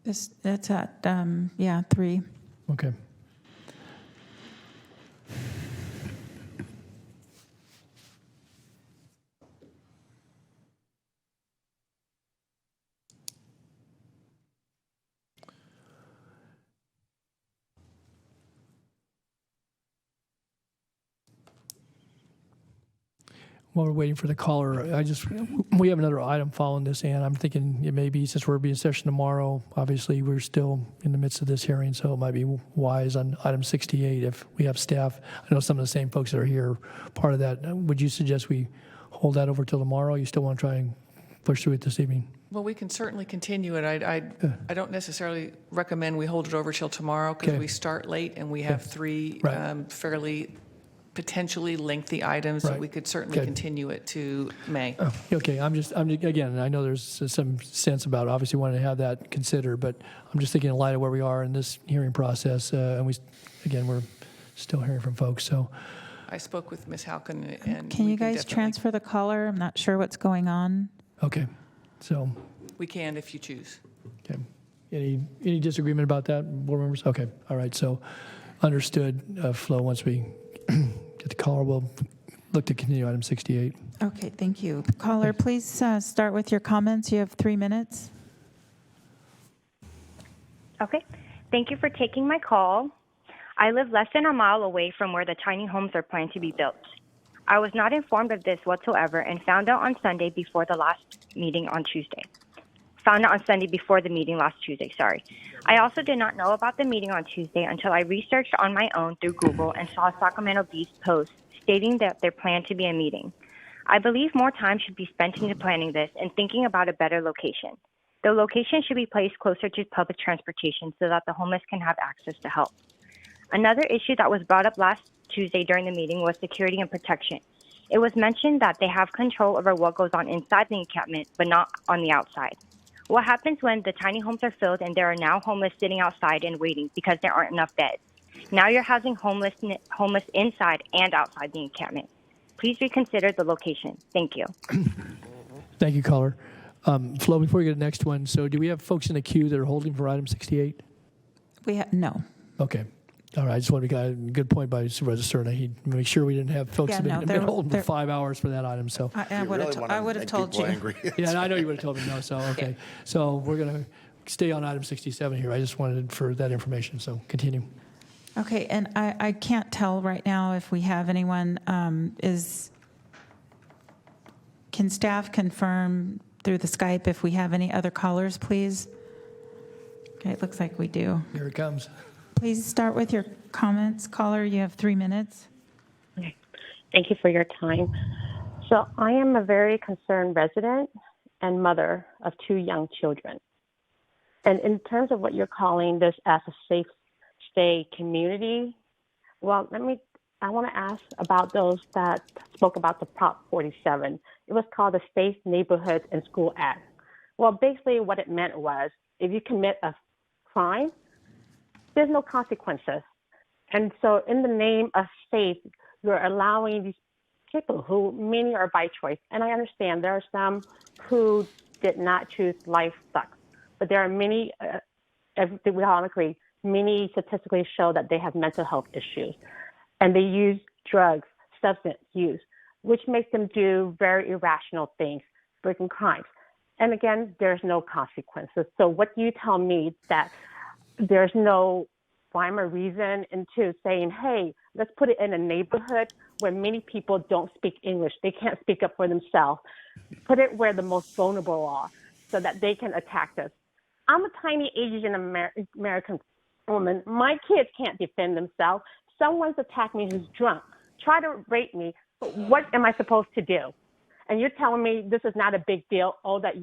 N: That's at 3.
A: Okay. While we're waiting for the caller, we have another item following this, and I'm thinking it may be, since we're being in session tomorrow, obviously we're still in the midst of this hearing, so it might be wise on item 68 if we have staff. I know some of the same folks that are here, part of that. Would you suggest we hold that over till tomorrow? You still want to try and push through it this evening?
H: Well, we can certainly continue it. I don't necessarily recommend we hold it over till tomorrow because we start late and we have 3 fairly potentially lengthy items, so we could certainly continue it to May.
A: Okay, I'm again, I know there's some sense about obviously wanting to have that considered, but I'm just thinking in light of where we are in this hearing process, and we're still hearing from folks, so.
H: I spoke with Ms. Halkin, and
N: can you guys transfer the caller? I'm not sure what's going on.
A: Okay, so.
H: We can if you choose.
A: Okay, any disagreement about that, board members? Okay, all right, so understood, Flo, once we get the caller, we'll look to continue item 68.
N: Okay, thank you. Caller, please start with your comments. You have 3 minutes.
W: Okay, thank you for taking my call. I live less than a mile away from where the tiny homes are planned to be built. I was not informed of this whatsoever and found out on Sunday before the meeting last Tuesday, sorry. I also did not know about the meeting on Tuesday until I researched on my own through Google and saw Sacramento Bee's post stating that there planned to be a meeting. I believe more time should be spent into planning this and thinking about a better location. The location should be placed closer to public transportation so that the homeless can have access to help. Another issue that was brought up last Tuesday during the meeting was security and protection. It was mentioned that they have control over what goes on inside the encampment, but not on the outside. What happens when the tiny homes are filled and there are now homeless sitting outside and waiting because there aren't enough beds? Now you're housing homeless inside and outside the encampment. Please reconsider the location. Thank you.
A: Thank you, caller. Flo, before we get to the next one, so do we have folks in the queue that are holding for item 68?
N: No.
A: Okay. All right. I just want to get a good point by Supervisor Cerna. He'd make sure we didn't have folks that have been holding for 5 hours for that item. So
N: I would have told you.
A: Yeah, I know you would have told me no. So okay. So we're going to stay on item 67 here. I just wanted for that information. So continue.
N: Okay, and I can't tell right now if we have anyone. Can staff confirm through the Skype if we have any other callers, please? Okay, it looks like we do.
A: Here it comes.
N: Please start with your comments. Caller, you have 3 minutes.
B: Okay. Thank you for your time. So I am a very concerned resident and mother of 2 young children. And in terms of what you're calling this as a safe stay community, well, I want to ask about those that spoke about the Prop 47. It was called the Safe Neighborhoods and School Act. Well, basically what it meant was if you commit a crime, there's no consequences. And so in the name of safe, you're allowing these people who many are by choice. And I understand there are some who did not choose life sucks, but there are many, we all agree, many statistically show that they have mental health issues and they use drugs, substance use, which makes them do very irrational things, breaking crimes. And again, there's no consequences. So what do you tell me that there's no rhyme or reason into saying, hey, let's put it in a neighborhood where many people don't speak English. They can't speak up for themselves. Put it where the most vulnerable are so that they can attack us. I'm a tiny Asian American woman. My kids can't defend themselves. Someone's attacked me who's drunk. Try to rape me. But what am I supposed to do? And you're telling me this is not a big deal. Oh, that,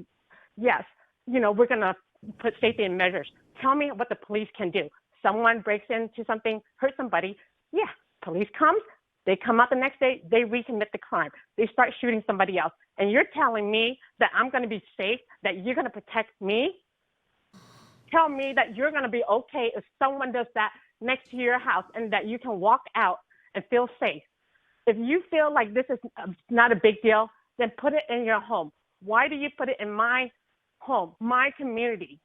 B: yes, we're going to put safety in measures. Tell me what the police can do. Someone breaks into something, hurts somebody. Yeah, police comes. They come out the next day. They recommit the crime. They start shooting somebody else. And you're telling me that I'm going to be safe, that you're going to protect me? Tell me that you're going to be okay if someone does that next to your house and that you can walk out and feel safe. If you feel like this is not a big deal, then put it in your home. Why do you put it in my home, my community?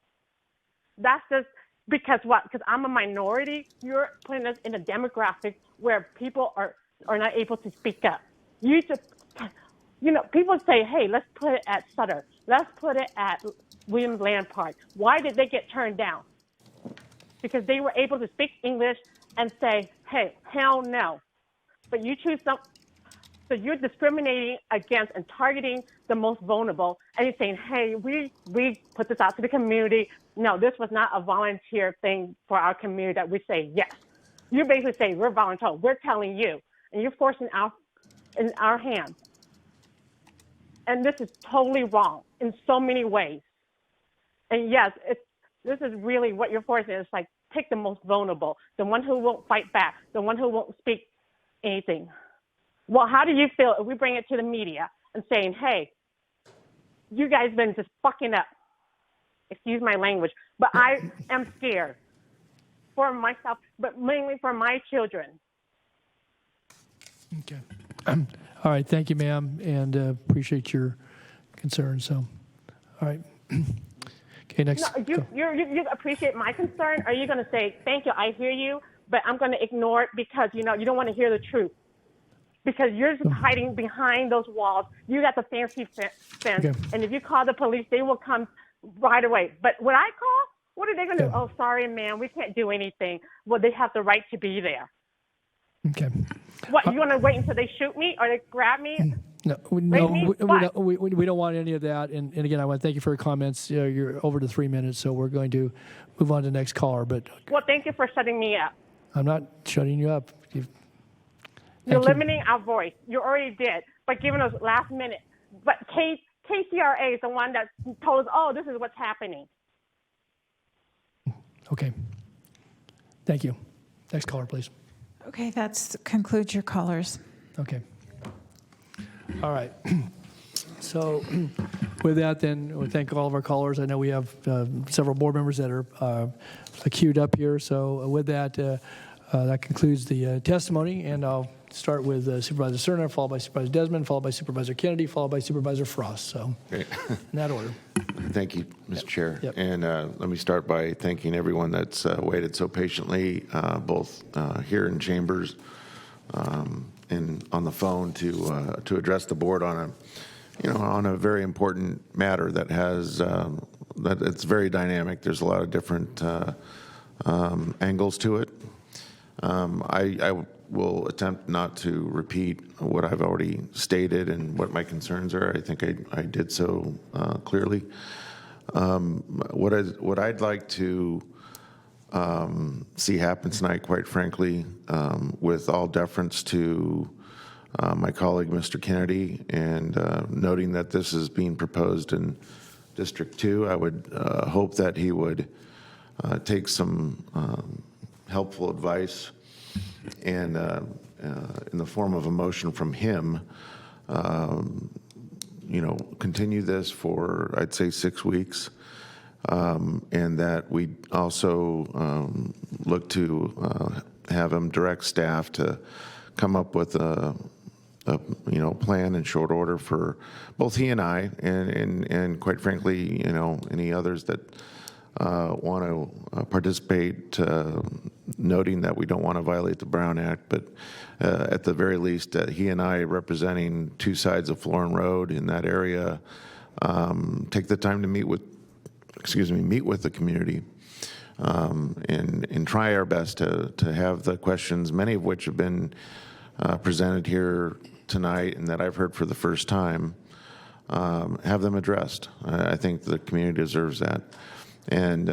B: That's just because what? Because I'm a minority. You're putting us in a demographic where people are not able to speak up. You just, people say, hey, let's put it at Sutter. Let's put it at Williams Land Park. Why did they get turned down? Because they were able to speak English and say, hey, hell no. But you choose some. So you're discriminating against and targeting the most vulnerable, and you're saying, hey, we put this out to the community. No, this was not a volunteer thing for our community that we say yes. You basically say, we're volunteer. We're telling you, and you're forcing in our hands. And this is totally wrong in so many ways. And yes, this is really what you're forcing. It's like, pick the most vulnerable, the one who won't fight back, the one who won't speak anything. Well, how do you feel if we bring it to the media and saying, hey, you guys been just fucking up? Excuse my language, but I am scared for myself, but mainly for my children.
A: Okay. All right. Thank you, ma'am, and appreciate your concern. So, all right. Okay, next.
B: No, you appreciate my concern. Are you going to say, thank you, I hear you, but I'm going to ignore it because, you don't want to hear the truth? Because you're just hiding behind those walls. You got the fancy fence. Okay. And if you call the police, they will come right away. But when I call, what are they going to do? Oh, sorry, man, we can't do anything. Well, they have the right to be there.
A: Okay.
J: What, you want to wait until they shoot me or they grab me?
A: No, we don't want any of that. And again, I want to thank you for your comments. You're over to 3 minutes, so we're going to move on to the next caller. But
J: Well, thank you for shutting me up.
A: I'm not shutting you up.
J: You're limiting our voice. You already did by giving us last minute. But KCRA is the one that told us, oh, this is what's happening.
A: Okay. Thank you. Next caller, please.
N: Okay, that concludes your callers.
A: Okay. All right. So with that, then, we thank all of our callers. I know we have several board members that are queued up here. So with that, that concludes the testimony, and I'll start with Supervisor Cerna, followed by Supervisor Desmond, followed by Supervisor Kennedy, followed by Supervisor Frost. So in that order.
L: Thank you, Mr. Chair.
A: Yep.
L: And let me start by thanking everyone that's waited so patiently, both here in chambers and on the phone to address the board on a very important matter that has that it's very dynamic. There's a lot of different angles to it. I will attempt not to repeat what I've already stated and what my concerns are. I think I did so clearly. What I'd like to see happen tonight, quite frankly, with all deference to my colleague, Mr. Kennedy, and noting that this is being proposed in District 2, I would hope that he would take some helpful advice and in the form of a motion from him, continue this for, I'd say, 6 weeks, and that we also look to have him direct staff to come up with a plan in short order for both he and I, and quite frankly, any others that want to participate, noting that we don't want to violate the Brown Act, but at the very least, he and I, representing two sides of Florin Road in that area, take the time to meet with the community, and try our best to have the questions, many of which have been presented here tonight and that I've heard for the first time, have them addressed. I think the community deserves that. And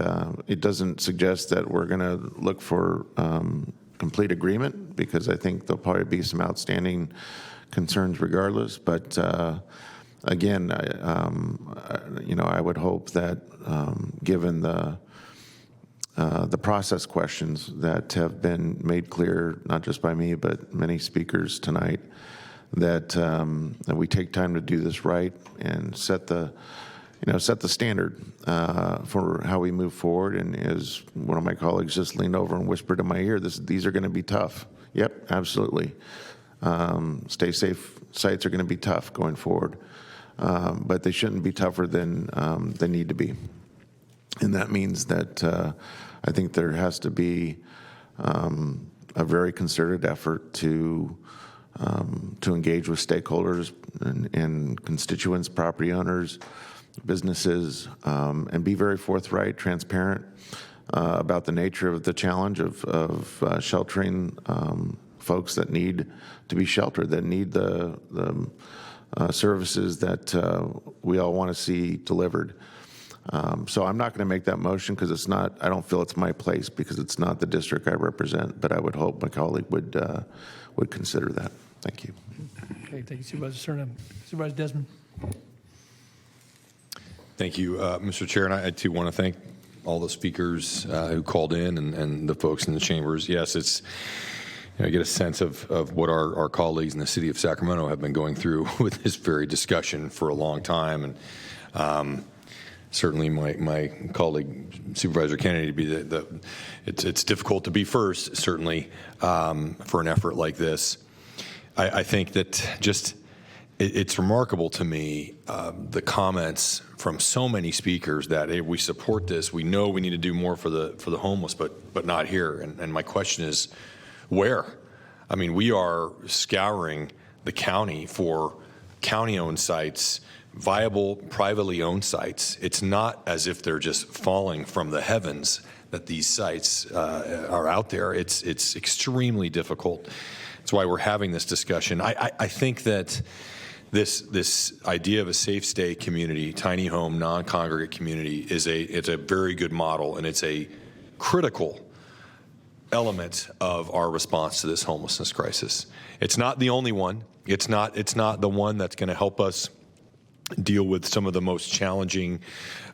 L: it doesn't suggest that we're going to look for complete agreement, because I think there'll probably be some outstanding concerns regardless. But again, I would hope that given the process questions that have been made clear, not just by me, but many speakers tonight, that we take time to do this right and set the standard for how we move forward. And as one of my colleagues just leaned over and whispered in my ear, these are going to be tough. Yep, absolutely. Stay safe sites are going to be tough going forward, but they shouldn't be tougher than they need to be. And that means that I think there has to be a very concerted effort to engage with stakeholders and constituents, property owners, businesses, and be very forthright, transparent about the nature of the challenge of sheltering folks that need to be sheltered, that need the services that we all want to see delivered. So I'm not going to make that motion because it's not. I don't feel it's my place, because it's not the district I represent. But I would hope my colleague would consider that. Thank you.
A: Okay, thank you, Supervisor Cerna. Supervisor Desmond.
O: Thank you, Mr. Chair, and I too want to thank all the speakers who called in and the folks in the chambers. Yes, it's I get a sense of what our colleagues in the city of Sacramento have been going through with this very discussion for a long time, and certainly my colleague Supervisor Kennedy, it's difficult to be first, certainly, for an effort like this. I think that just it's remarkable to me, the comments from so many speakers that, hey, we support this, we know we need to do more for the homeless, but not here. And my question is, where? I mean, we are scouring the county for county-owned sites, viable privately owned sites. It's not as if they're just falling from the heavens that these sites are out there. It's extremely difficult It's why we're having this discussion. I think that this idea of a safe stay community, tiny home, non-congregate community, it's a very good model, and it's a critical element of our response to this homelessness crisis. It's not the only one. It's not the one that's going to help us deal with some of the most challenging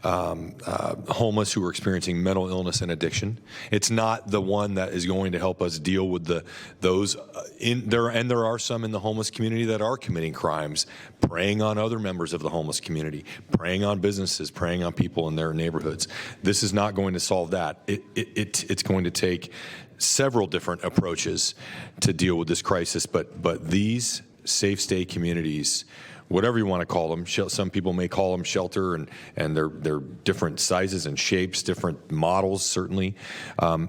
O: homeless who are experiencing mental illness and addiction. It's not the one that is going to help us deal with those in there. And there are some in the homeless community that are committing crimes, preying on other members of the homeless community, preying on businesses, preying on people in their neighborhoods. This is not going to solve that. It's going to take several different approaches to deal with this crisis. But these safe stay communities, whatever you want to call them. Some people may call them shelter, and they're different sizes and shapes, different models, certainly.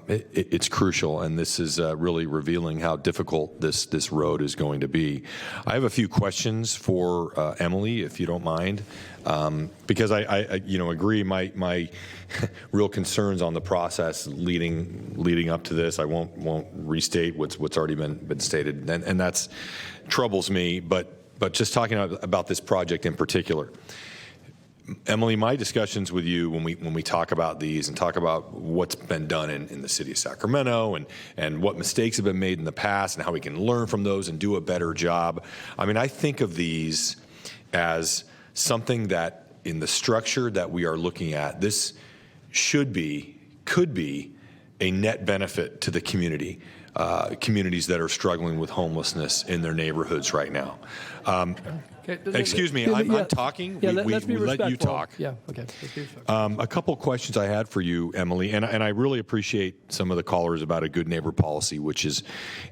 O: It's crucial, and this is really revealing how difficult this road is going to be. I have a few questions for Emily, if you don't mind, because I agree my real concerns on the process leading up to this. I won't restate what's already been stated, and that's troubles me, but just talking about this project in particular, Emily, my discussions with you when we talk about these and talk about what's been done in the city of Sacramento and what mistakes have been made in the past and how we can learn from those and do a better job. I mean, I think of these as something that in the structure that we are looking at, this could be a net benefit to the community. Communities that are struggling with homelessness in their neighborhoods right now. Excuse me, I'm talking.
A: Let's be
O: we let you
A: respectful.
O: talk.
A: Yeah, okay. Let's be respectful.
O: A couple questions I had for you, Emily, and I really appreciate some of the callers about a good neighbor policy, which is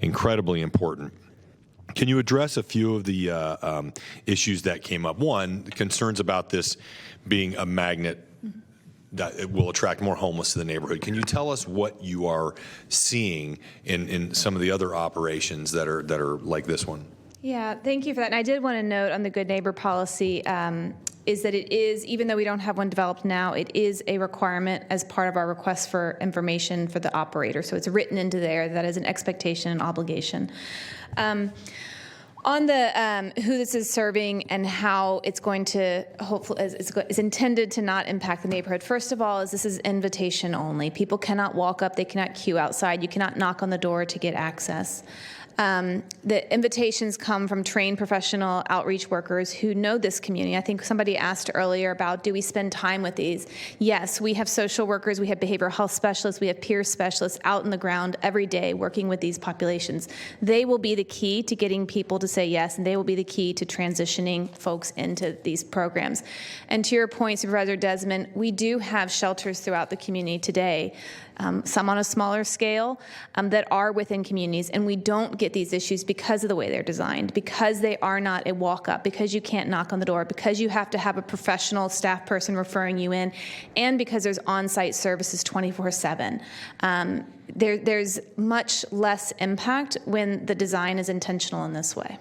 O: incredibly important. Can you address a few of the issues that came up? One, concerns about this being a magnet that it will attract more homeless to the neighborhood. Can you tell us what you are seeing in some of the other operations that are like this one?
E: Yeah, thank you for that. And I did want to note on the good neighbor policy is that it is, even though we don't have one developed now, it is a requirement as part of our request for information for the operator. So it's written into there that is an expectation and obligation. On the who this is serving and how it's going to hopefully is intended to not impact the neighborhood. First of all, this is invitation only. People cannot walk up; they cannot queue outside. You cannot knock on the door to get access. The invitations come from trained professional outreach workers who know this community. I think somebody asked earlier about, do we spend time with these? Yes, we have social workers, we have behavioral health specialists, we have peer specialists out in the ground every day working with these populations. They will be the key to getting people to say yes, and they will be the key to transitioning folks into these programs. And to your point, Supervisor Desmond, we do have shelters throughout the community today. Some on a smaller scale that are within communities, and we don't get these issues because of the way they're designed, because they are not a walk-up, because you can't knock on the door, because you have to have a professional staff person referring you in, and because there's on-site services 24/7. There's much less impact when the design is intentional in this way.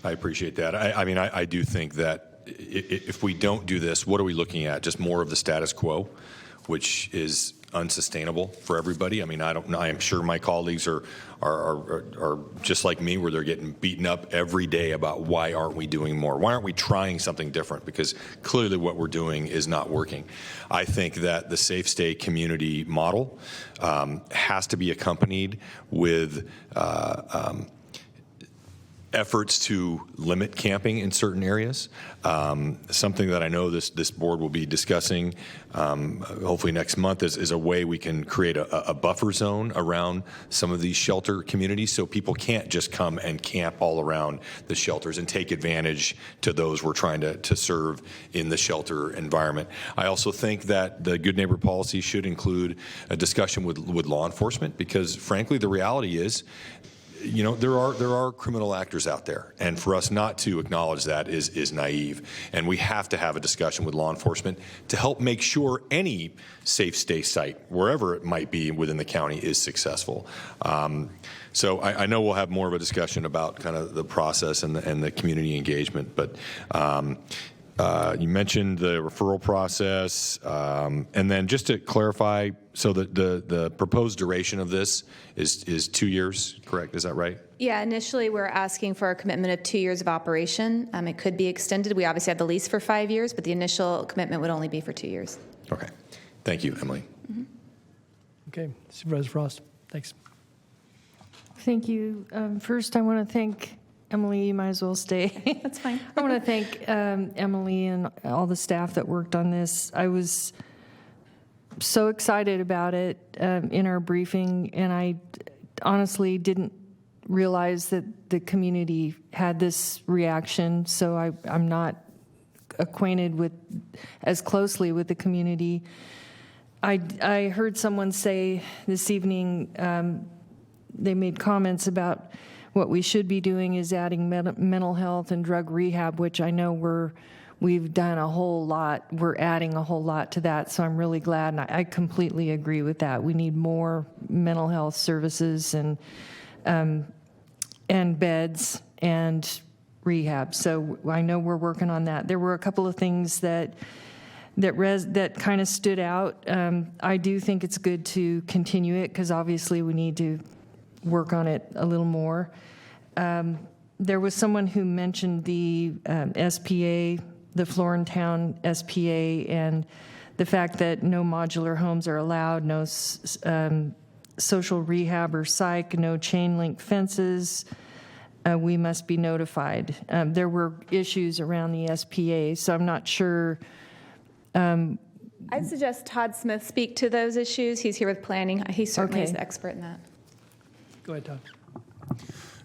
O: I appreciate that. I do think that if we don't do this, what are we looking at? Just more of the status quo, which is unsustainable for everybody. I mean, I don't know. I'm sure my colleagues are just like me, where they're getting beaten up every day about why aren't we doing more? Why aren't we trying something different? Because clearly what we're doing is not working. I think that the safe stay community model has to be accompanied with efforts to limit camping in certain areas. Something that I know this board will be discussing hopefully next month is a way we can create a buffer zone around some of these shelter communities, so people can't just come and camp all around the shelters and take advantage to those we're trying to serve in the shelter environment. I also think that the good neighbor policy should include a discussion with law enforcement, because frankly the reality is, you know, there are criminal actors out there, and for us not to acknowledge that is naive. And we have to have a discussion with law enforcement to help make sure any safe stay site, wherever it might be within the county, is successful. So I know we'll have more of a discussion about kind of the process and the community engagement, but You mentioned the referral process, and then just to clarify, so the proposed duration of this is 2 years, correct? Is that right?
E: Yeah, initially we're asking for a commitment of 2 years of operation. It could be extended. We obviously have the lease for 5 years, but the initial commitment would only be for 2 years.
O: Okay. Thank you, Emily.
A: Okay, Supervisor Frost, thanks.
M: Thank you. First, I want to thank Emily. You might as well stay.
E: That's fine.
M: I want to thank Emily and all the staff that worked on this. I was so excited about it in our briefing, and I honestly didn't realize that the community had this reaction, so I'm not acquainted with as closely with the community. I heard someone say this evening, they made comments about what we should be doing is adding mental health and drug rehab, which I know we've done a whole lot. We're adding a whole lot to that, so I'm really glad, and I completely agree with that. We need more mental health services and beds and rehab. So I know we're working on that. There were a couple of things that kind of stood out. I do think it's good to continue it because obviously we need to work on it a little more. There was someone who mentioned the SPA, the Florentown SPA, and the fact that no modular homes are allowed, no social rehab or psych, no chain link fences. We must be notified. There were issues around the SPA, so I'm not sure.
E: I'd suggest Todd Smith speak to those issues. He's here with planning. He certainly is the expert in that.
A: Go ahead, Todd.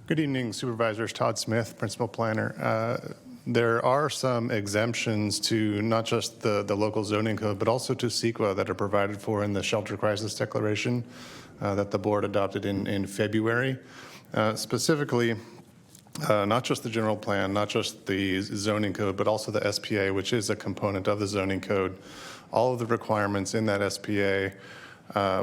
P: Good evening, Supervisors. Todd Smith, Principal Planner. There are some exemptions to not just the local zoning code, but also to CEQA that are provided for in the Shelter Crisis Declaration that the board adopted in February. Specifically, not just the general plan, not just the zoning code, but also the SPA, which is a component of the zoning code. All of the requirements in that SPA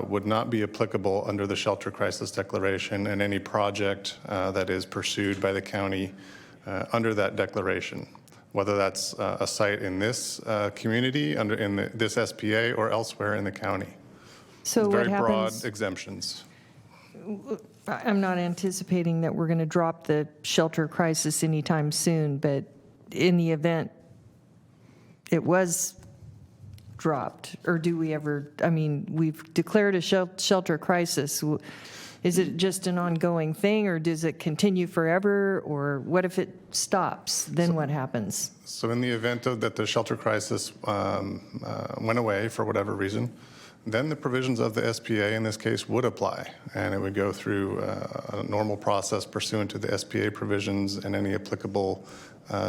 P: would not be applicable under the Shelter Crisis Declaration and any project that is pursued by the county under that declaration, whether that's a site in this community, in this SPA, or elsewhere in the county.
M: So
P: it's
M: what
P: very
M: happens?
P: Broad exemptions.
M: I'm not anticipating that we're going to drop the shelter crisis anytime soon, but in the event it was dropped, or do we ever, we've declared a shelter crisis. Is it just an ongoing thing, or does it continue forever, or what if it stops? Then what happens?
P: So in the event that the shelter crisis went away for whatever reason, then the provisions of the SPA in this case would apply, and it would go through a normal process pursuant to the SPA provisions and any applicable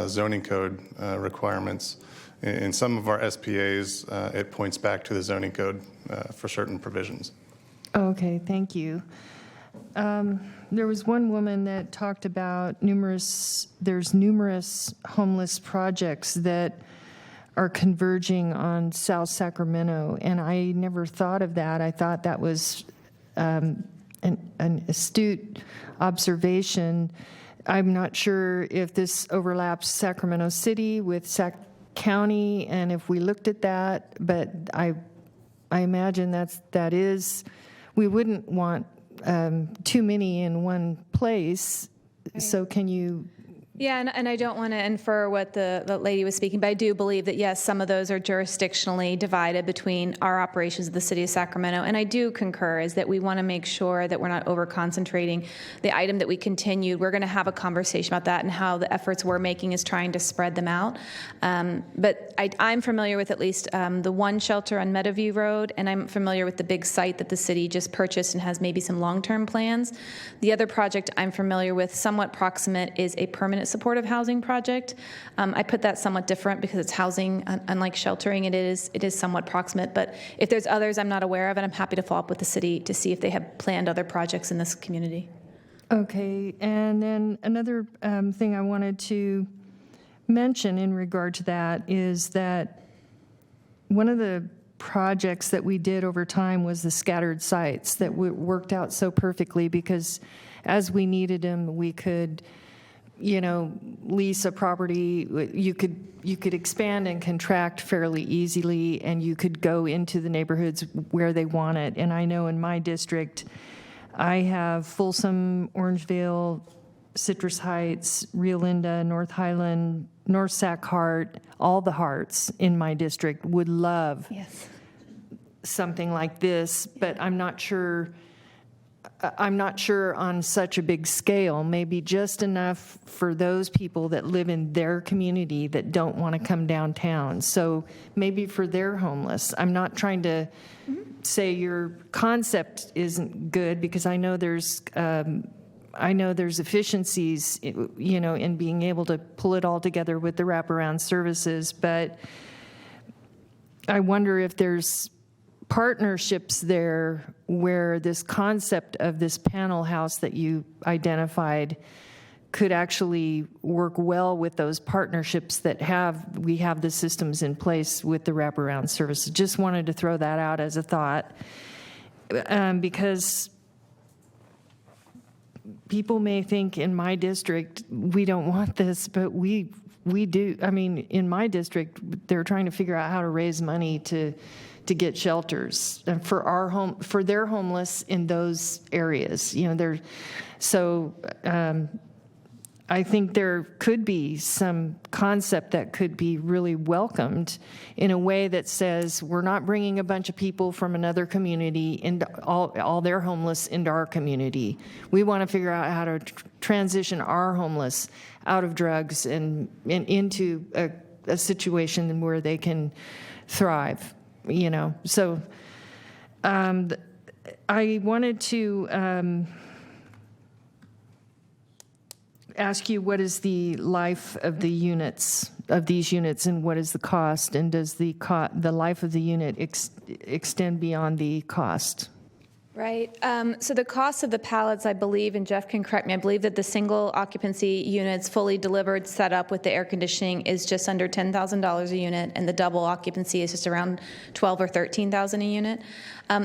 P: zoning code requirements. In some of our SPAs, it points back to the zoning code for certain provisions.
M: Okay, thank you. There was one woman that talked about there's numerous homeless projects that are converging on South Sacramento, and I never thought of that. I thought that was an astute observation. I'm not sure if this overlaps Sacramento City with Sac County, and if we looked at that, but I imagine that is, we wouldn't want too many in one place. Okay. So can you?
E: Yeah, and I don't want to infer what the lady was speaking, but I do believe that, yes, some of those are jurisdictionally divided between our operations of the city of Sacramento. And I do concur is that we want to make sure that we're not over-concentrating. The item that we continued, we're going to have a conversation about that and how the efforts we're making is trying to spread them out. But I'm familiar with at least the one shelter on Meadowview Road, and I'm familiar with the big site that the city just purchased and has maybe some long-term plans. The other project I'm familiar with, somewhat proximate, is a permanent supportive housing project. I put that somewhat different because it's housing, unlike sheltering. It is somewhat proximate, but if there's others I'm not aware of, and I'm happy to follow up with the city to see if they have planned other projects in this community.
M: Okay, and then another thing I wanted to mention in regard to that is that one of the projects that we did over time was the scattered sites that worked out so perfectly because as we needed them, we could lease a property. You could expand and contract fairly easily, and you could go into the neighborhoods where they want it. And I know in my district, I have Folsom, Orangevale, Citrus Heights, Rio Linda, North Highland, North Sac Hart, all the Harts in my district would love something like this, but I'm not sure on such a big scale, maybe just enough for those people that live in their community that don't want to come downtown. So maybe for their homeless. I'm not trying to say your concept isn't good, because I know there's efficiencies, in being able to pull it all together with the wraparound services, but I wonder if there's partnerships there where this concept of this panel house that you identified could actually work well with those partnerships that we have the systems in place with the wraparound services. Just wanted to throw that out as a thought, because people may think in my district we don't want this, but we do. I mean, in my district, they're trying to figure out how to raise money to get shelters for their homeless in those areas. I think there could be some concept that could be really welcomed in a way that says we're not bringing a bunch of people from another community into all their homeless into our community. We want to figure out how to transition our homeless out of drugs and into a situation where they can thrive. So I wanted to ask you, what is the life of the units, of these units, and what is the cost, and does the life of the unit extend beyond the cost?
E: Right. So the cost of the pallets, I believe, and Jeff can correct me, I believe that the single occupancy units fully delivered, set up with the air conditioning, is just under $10,000 a unit, and the double occupancy is just around $12,000 or $13,000 a unit.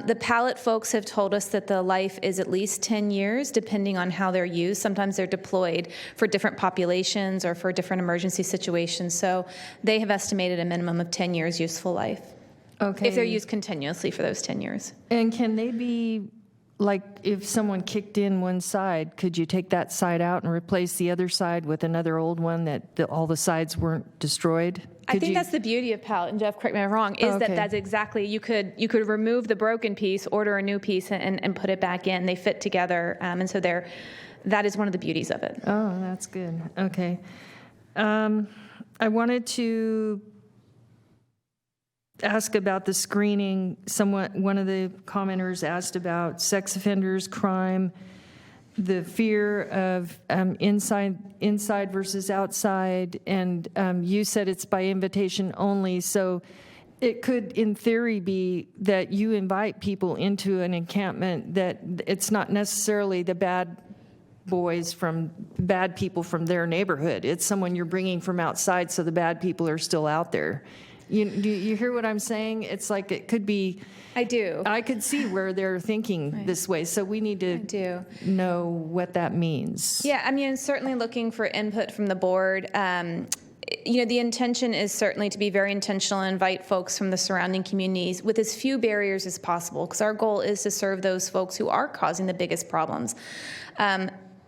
E: The pallet folks have told us that the life is at least 10 years, depending on how they're used. Sometimes they're deployed for different populations or for different emergency situations. So they have estimated a minimum of 10 years useful life.
M: Okay.
E: If they're used continuously for those 10 years.
M: And can they be, like, if someone kicked in one side, could you take that side out and replace the other side with another old one that all the sides weren't destroyed?
E: I think that's the beauty of pallet, and Jeff, correct me if I'm wrong, is that that's exactly, you could remove the broken piece, order a new piece, and put it back in. They fit together, and so that is one of the beauties of it.
M: Oh, that's good. Okay. I wanted to ask about the screening. One of the commenters asked about sex offenders, crime, the fear of inside versus outside, and you said it's by invitation only. So it could, in theory, be that you invite people into an encampment, that it's not necessarily the bad people from their neighborhood. It's someone you're bringing from outside, so the bad people are still out there. Do you hear what I'm saying? It's like it could be.
E: I do.
M: I could see where they're thinking this way, so we need to know what that means.
E: Yeah, I mean, certainly looking for input from the board. The intention is certainly to be very intentional and invite folks from the surrounding communities with as few barriers as possible, because our goal is to serve those folks who are causing the biggest problems.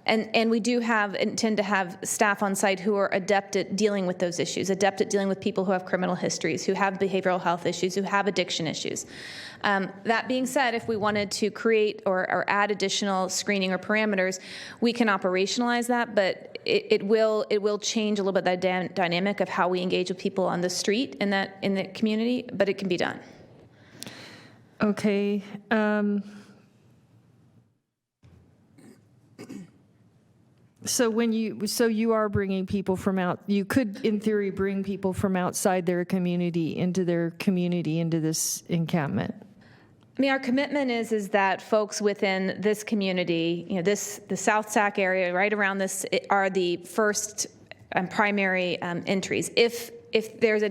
E: And we do intend to have staff on site who are adept at dealing with those issues, adept at dealing with people who have criminal histories, who have behavioral health issues, who have addiction issues. That being said, if we wanted to create or add additional screening or parameters, we can operationalize that, but it will change a little bit that dynamic of how we engage with people on the street in the community, but it can be done.
M: Okay. So you are bringing people from out. You could, in theory, bring people from outside their community into this encampment.
E: I mean, our commitment is that folks within this community, the South Sac area, right around this, are the first primary entries. If if there's a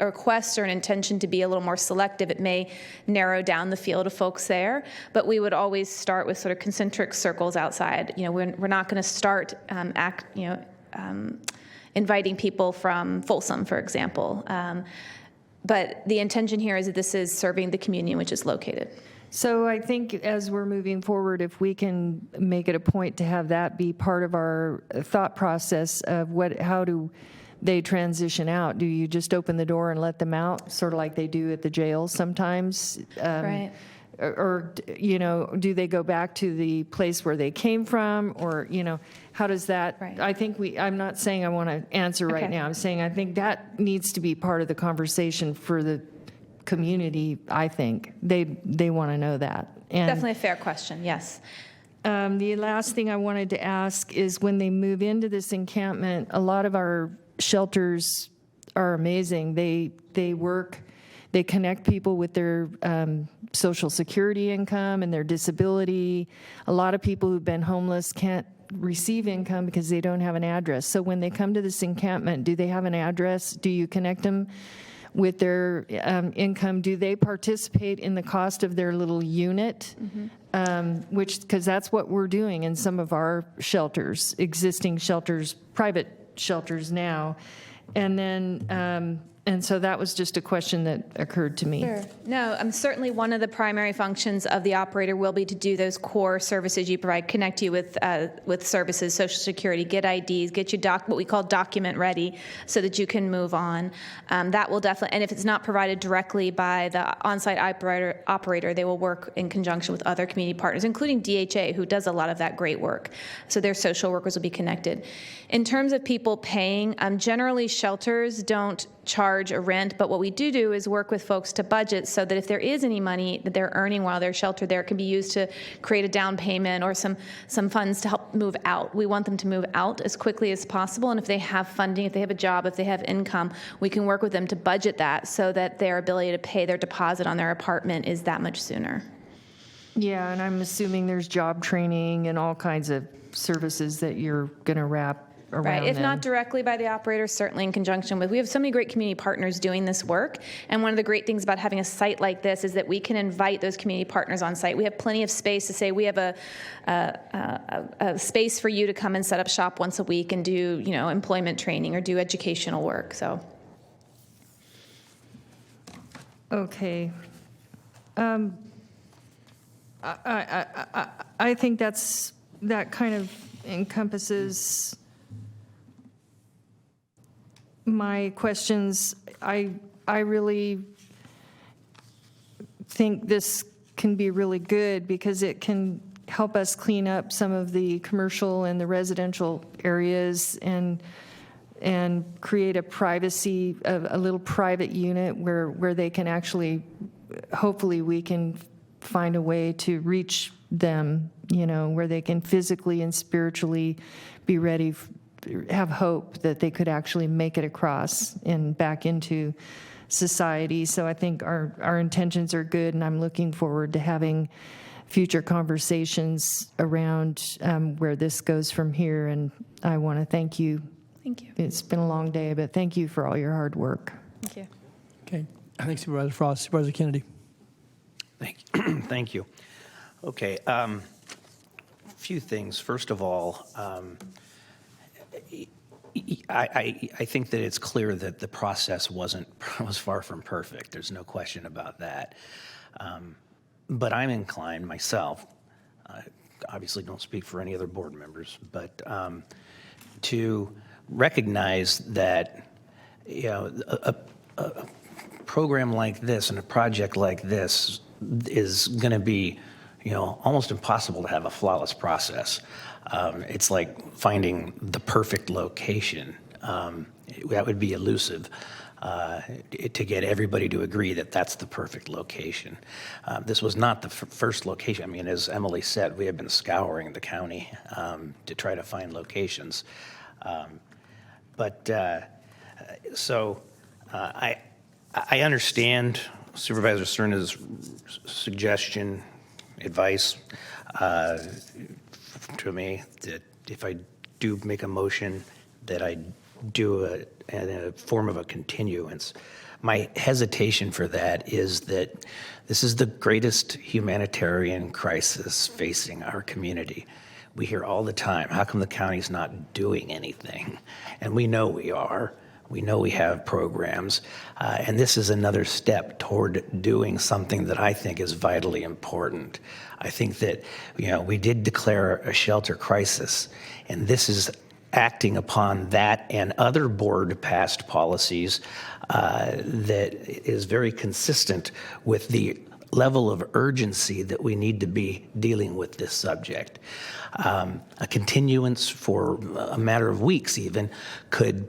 E: request or an intention to be a little more selective, it may narrow down the field of folks there. But we would always start with sort of concentric circles outside. We're not going to start inviting people from Folsom, for example. But the intention here is that this is serving the community in which it's located.
M: So I think as we're moving forward, if we can make it a point to have that be part of our thought process of how do they transition out? Do you just open the door and let them out, sort of like they do at the jails sometimes?
E: Right.
M: Or, do they go back to the place where they came from? Or, how does that,
E: right.
M: I think I'm not saying I want to answer right now. I'm saying I think that needs to be part of the conversation for the community. I think they want to know that. And
E: Definitely a fair question, yes.
M: the last thing I wanted to ask is when they move into this encampment, a lot of our shelters are amazing. They work, they connect people with their Social Security income and their disability. A lot of people who've been homeless can't receive income because they don't have an address. So when they come to this encampment, do they have an address? Do you connect them with their income? Do they participate in the cost of their little unit? Mm-hmm. Because that's what we're doing in some of our shelters, existing shelters, private shelters now. And then, and so that was just a question that occurred to me.
E: Sure. No, certainly one of the primary functions of the operator will be to do those core services you provide, connect you with services, Social Security, get IDs, get you what we call document ready so that you can move on. That will definitely, and if it's not provided directly by the on-site operator, they will work in conjunction with other community partners, including DHA, who does a lot of that great work. So their social workers will be connected. In terms of people paying, generally shelters don't charge a rent, but what we do is work with folks to budget so that if there is any money that they're earning while they're sheltered there, it can be used to create a down payment or some funds to help move out. We want them to move out as quickly as possible, and if they have funding, if they have a job, if they have income, we can work with them to budget that so that their ability to pay their deposit on their apartment is that much sooner.
M: Yeah, and I'm assuming there's job training and all kinds of services that you're going to wrap around
E: right. If
M: them.
E: not directly by the operator, certainly in conjunction with. We have so many great community partners doing this work, and one of the great things about having a site like this is that we can invite those community partners on site. We have plenty of space to say we have a space for you to come and set up shop once a week and do employment training or do educational work. So.
M: Okay. I think that kind of encompasses my questions. I really think this can be really good because it can help us clean up some of the commercial and the residential areas and create a little private unit where they can actually, hopefully we can find a way to reach them, where they can physically and spiritually be ready, have hope that they could actually make it across and back into society. So I think our intentions are good, and I'm looking forward to having future conversations around where this goes from here. And I want to thank you.
E: Thank you.
M: It's been a long day, but thank you for all your hard work.
E: Thank you.
A: Okay. Thanks, Supervisor Frost. Supervisor Kennedy.
G: Thank you. Okay. A few things. First of all, I think that it's clear that the process was far from perfect. There's no question about that. But I'm inclined myself, obviously don't speak for any other board members, but to recognize that a program like this and a project like this is going to be almost impossible to have a flawless process. It's like finding the perfect location. That would be elusive to get everybody to agree that that's the perfect location. This was not the first location. I mean, as Emily said, we have been scouring the county to try to find locations. So I understand Supervisor Cerna's suggestion, advice to me that if I do make a motion that I do a form of a continuance. My hesitation for that is that this is the greatest humanitarian crisis facing our community. We hear all the time, how come the county's not doing anything? And we know we are. We know we have programs. And this is another step toward doing something that I think is vitally important. I think that, we did declare a shelter crisis, and this is acting upon that and other board-passed policies that is very consistent with the level of urgency that we need to be dealing with this subject. A continuance for a matter of weeks even could,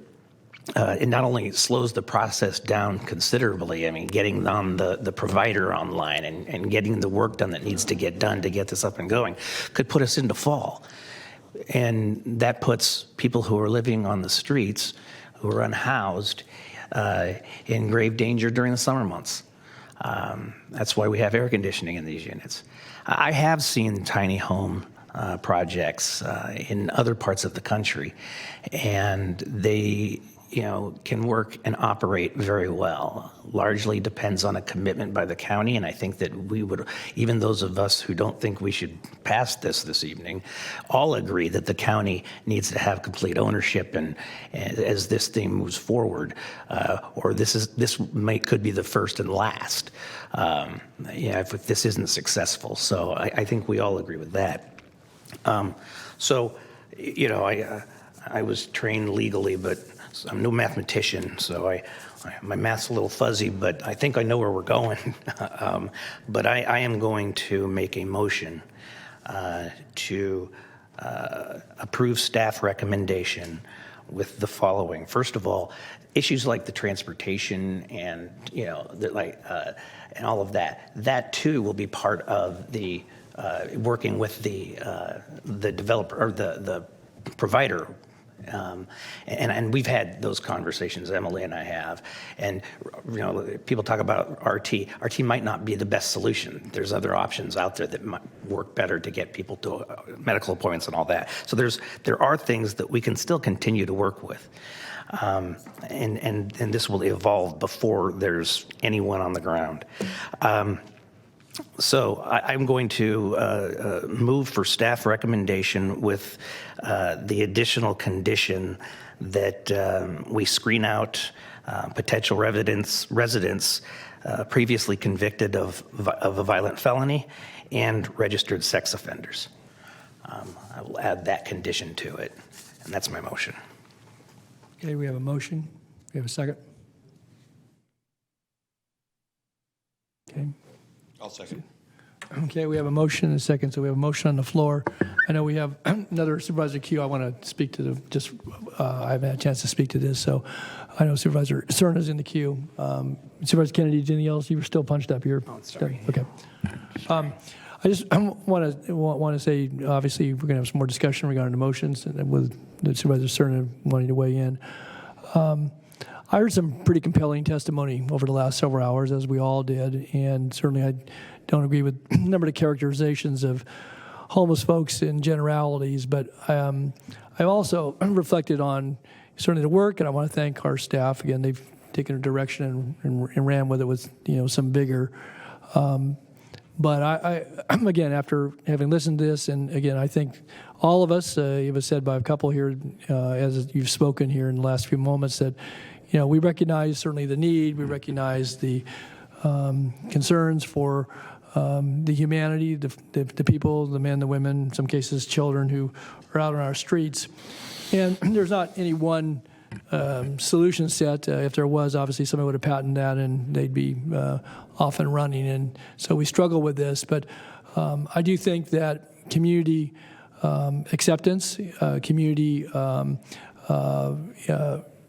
G: it not only slows the process down considerably, I mean, getting on the provider online and getting the work done that needs to get done to get this up and going, could put us into fall. And that puts people who are living on the streets, who are unhoused, in grave danger during the summer months. That's why we have air conditioning in these units. I have seen tiny home projects in other parts of the country, and they can work and operate very well. Largely depends on a commitment by the county, and I think that we would, even those of us who don't think we should pass this evening, all agree that the county needs to have complete ownership, and as this thing moves forward, or this could be the first and last, if this isn't successful. So I think we all agree with that. I was trained legally, but I'm no mathematician, so my math's a little fuzzy, but I think I know where we're going. But I am going to make a motion to approve staff recommendation with the following. First of all, issues like the transportation and and all of that too will be part of the working with the developer or the provider. And we've had those conversations, Emily and I have, and people talk about RT. RT might not be the best solution. There's other options out there that might work better to get people to medical appointments and all that. So there are things that we can still continue to work with, and this will evolve before there's anyone on the ground. So I'm going to move for staff recommendation with the additional condition that we screen out potential residents previously convicted of a violent felony and registered sex offenders. I will add that condition to it, and that's my motion.
A: Okay, we have a motion. We have a second. Okay. I'll second. Okay, we have a motion and a second, so we have a motion on the floor. I know we have another Supervisor Q. I want to speak to I haven't had a chance to speak to this, so I know Supervisor Cerna is in the queue. Supervisor Kennedy, anything else? You were still punched up here. Oh, sorry. Okay. I just want to say, obviously, we're going to have some more discussion regarding the motions, and with the Supervisor Cerna wanting to weigh in. I heard some pretty compelling testimony over the last several hours, as we all did, and certainly I don't agree with a number of the characterizations of homeless folks in generalities, but I also reflected on certainly the work, and I want to thank our staff. Again, they've taken a direction and ran with it with some vigor. But I again, after having listened to this, and again, I think all of us, it was said by a couple here, as you've spoken here in the last few moments, that we recognize certainly the need, we recognize the concerns for the humanity, the people, the men, the women, in some cases children who are out on our streets. And there's not any one solution set. If there was, obviously somebody would have patented that and they'd be off and running. And so we struggle with this. But I do think that community acceptance, community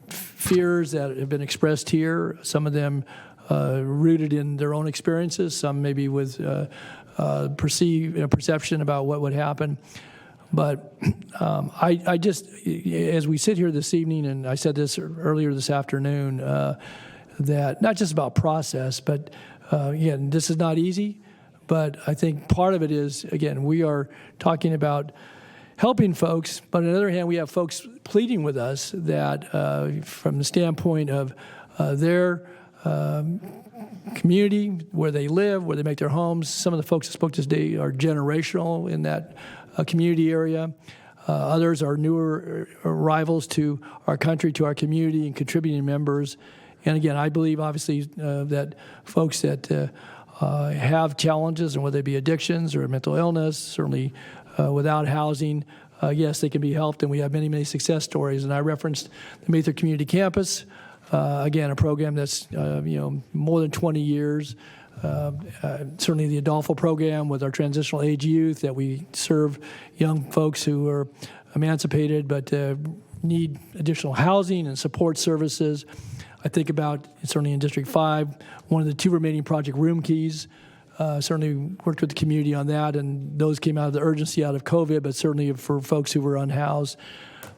A: fears that have been expressed here, some of them rooted in their own experiences, some maybe with perception about what would happen. But I just, as we sit here this evening, and I said this earlier this afternoon, that not just about process, but again, this is not easy, but I think part of it is, again, we are talking about helping folks, but on the other hand, we have folks pleading with us that from the standpoint of their community, where they live, where they make their homes. Some of the folks that spoke to us today are generational in that community area. Others are newer arrivals to our country, to our community, and contributing members. And again, I believe, obviously, that folks that have challenges, and whether they be addictions or mental illness, certainly without housing, yes, they can be helped, and we have many, many success stories. And I referenced the Mather Community Campus, again, a program that's more than 20 years. Certainly the Adolfo program with our transitional age youth, that we serve young folks who are emancipated but need additional housing and support services. I think about, certainly in District 5, one of the 2 remaining Project Room Keys. Certainly worked with the community on that, and those came out of the urgency out of COVID, but certainly for folks who were unhoused.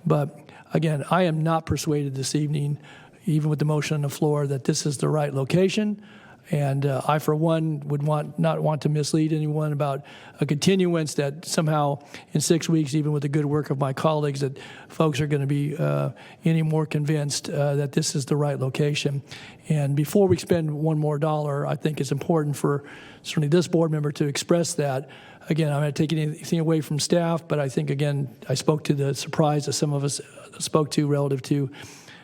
A: But again, I am not persuaded this evening, even with the motion on the floor, that this is the right location. And I, for one, would not want to mislead anyone about a continuance that somehow in 6 weeks, even with the good work of my colleagues, that folks are going to be any more convinced that this is the right location. And before we spend one more dollar, I think it's important for certainly this board member to express that. Again, I'm not taking anything away from staff, but I think, again, I spoke to the surprise that some of us spoke to relative to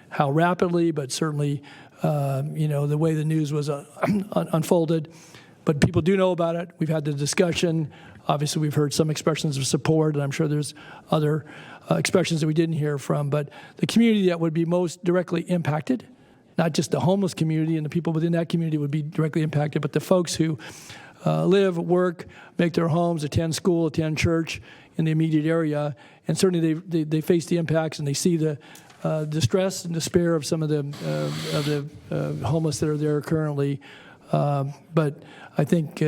A: how rapidly, but certainly the way the news was unfolded. But people do know about it. We've had the discussion. Obviously, we've heard some expressions of support, and I'm sure there's other expressions that we didn't hear from. But the community that would be most directly impacted, not just the homeless community and the people within that community would be directly impacted, but the folks who live, work, make their homes, attend school, attend church in the immediate area. And certainly they face the impacts, and they see the distress and despair of some of the homeless that are there currently. But I think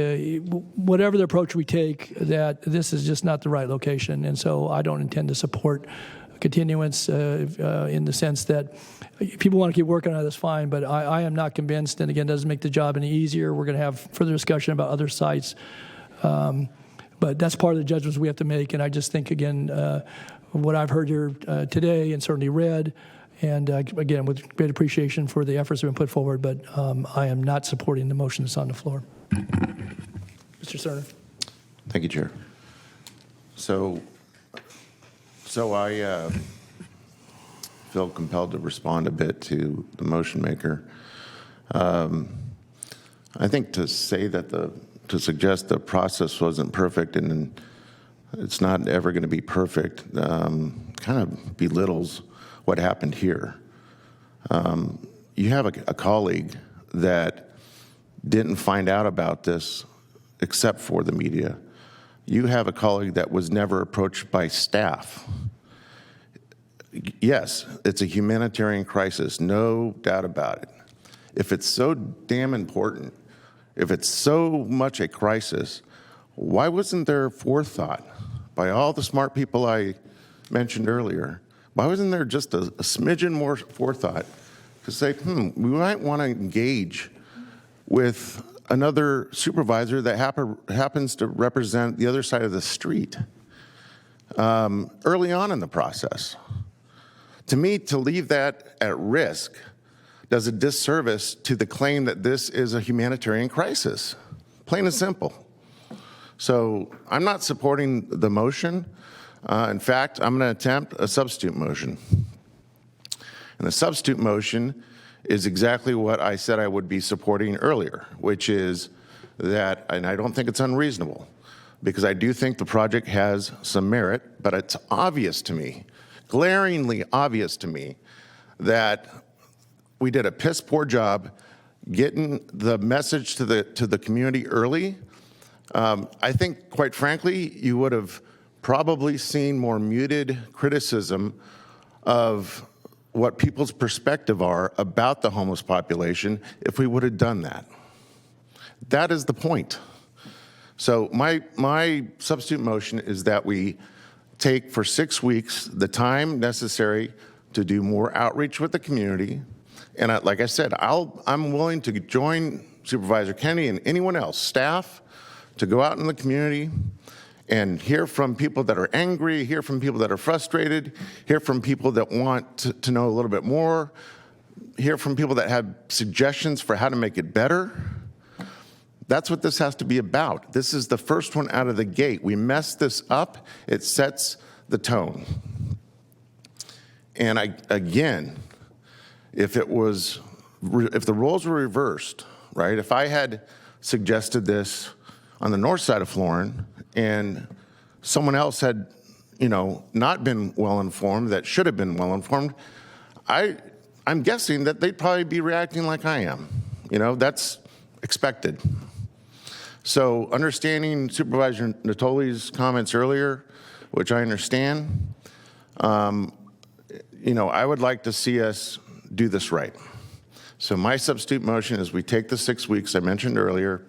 A: whatever the approach we take, that this is just not the right location. And so I don't intend to support continuance in the sense that if people want to keep working on it, that's fine. But I am not convinced, and again, it doesn't make the job any easier. We're going to have further discussion about other sites. But that's part of the judgments we have to make. And I just think, again, what I've heard here today and certainly read, and again, with great appreciation for the efforts that have been put forward, but I am not supporting the motion that's on the floor. Mr. Cerner.
L: Thank you, Chair. So I feel compelled to respond a bit to the motion maker. I think to suggest the process wasn't perfect and it's not ever going to be perfect kind of belittles what happened here. You have a colleague that didn't find out about this except for the media. You have a colleague that was never approached by staff. Yes, it's a humanitarian crisis, no doubt about it. If it's so damn important, if it's so much a crisis, why wasn't there forethought by all the smart people I mentioned earlier? Why wasn't there just a smidgen more forethought to say, we might want to engage with another supervisor that happens to represent the other side of the street early on in the process? To me, to leave that at risk does a disservice to the claim that this is a humanitarian crisis, plain and simple. So I'm not supporting the motion. In fact, I'm going to attempt a substitute motion. And the substitute motion is exactly what I said I would be supporting earlier, which is that, and I don't think it's unreasonable, because I do think the project has some merit, but it's obvious to me, glaringly obvious to me, that we did a piss poor job getting the message to the community early. I think, quite frankly, you would have probably seen more muted criticism of what people's perspective are about the homeless population if we would have done that. That is the point. So my substitute motion is that we take for 6 weeks the time necessary to do more outreach with the community. And like I said, I'm willing to join Supervisor Kennedy and anyone else, staff, to go out in the community and hear from people that are angry, hear from people that are frustrated, hear from people that want to know a little bit more, hear from people that have suggestions for how to make it better. That's what this has to be about. This is the first one out of the gate. We mess this up, it sets the tone. And again, if the roles were reversed, right? If I had suggested this on the north side of Florin and someone else had, not been well informed, that should have been well informed, I'm guessing that they'd probably be reacting like I am. That's expected. So understanding Supervisor Natoli's comments earlier, which I understand, I would like to see us do this right. So my substitute motion is we take the 6 weeks I mentioned earlier,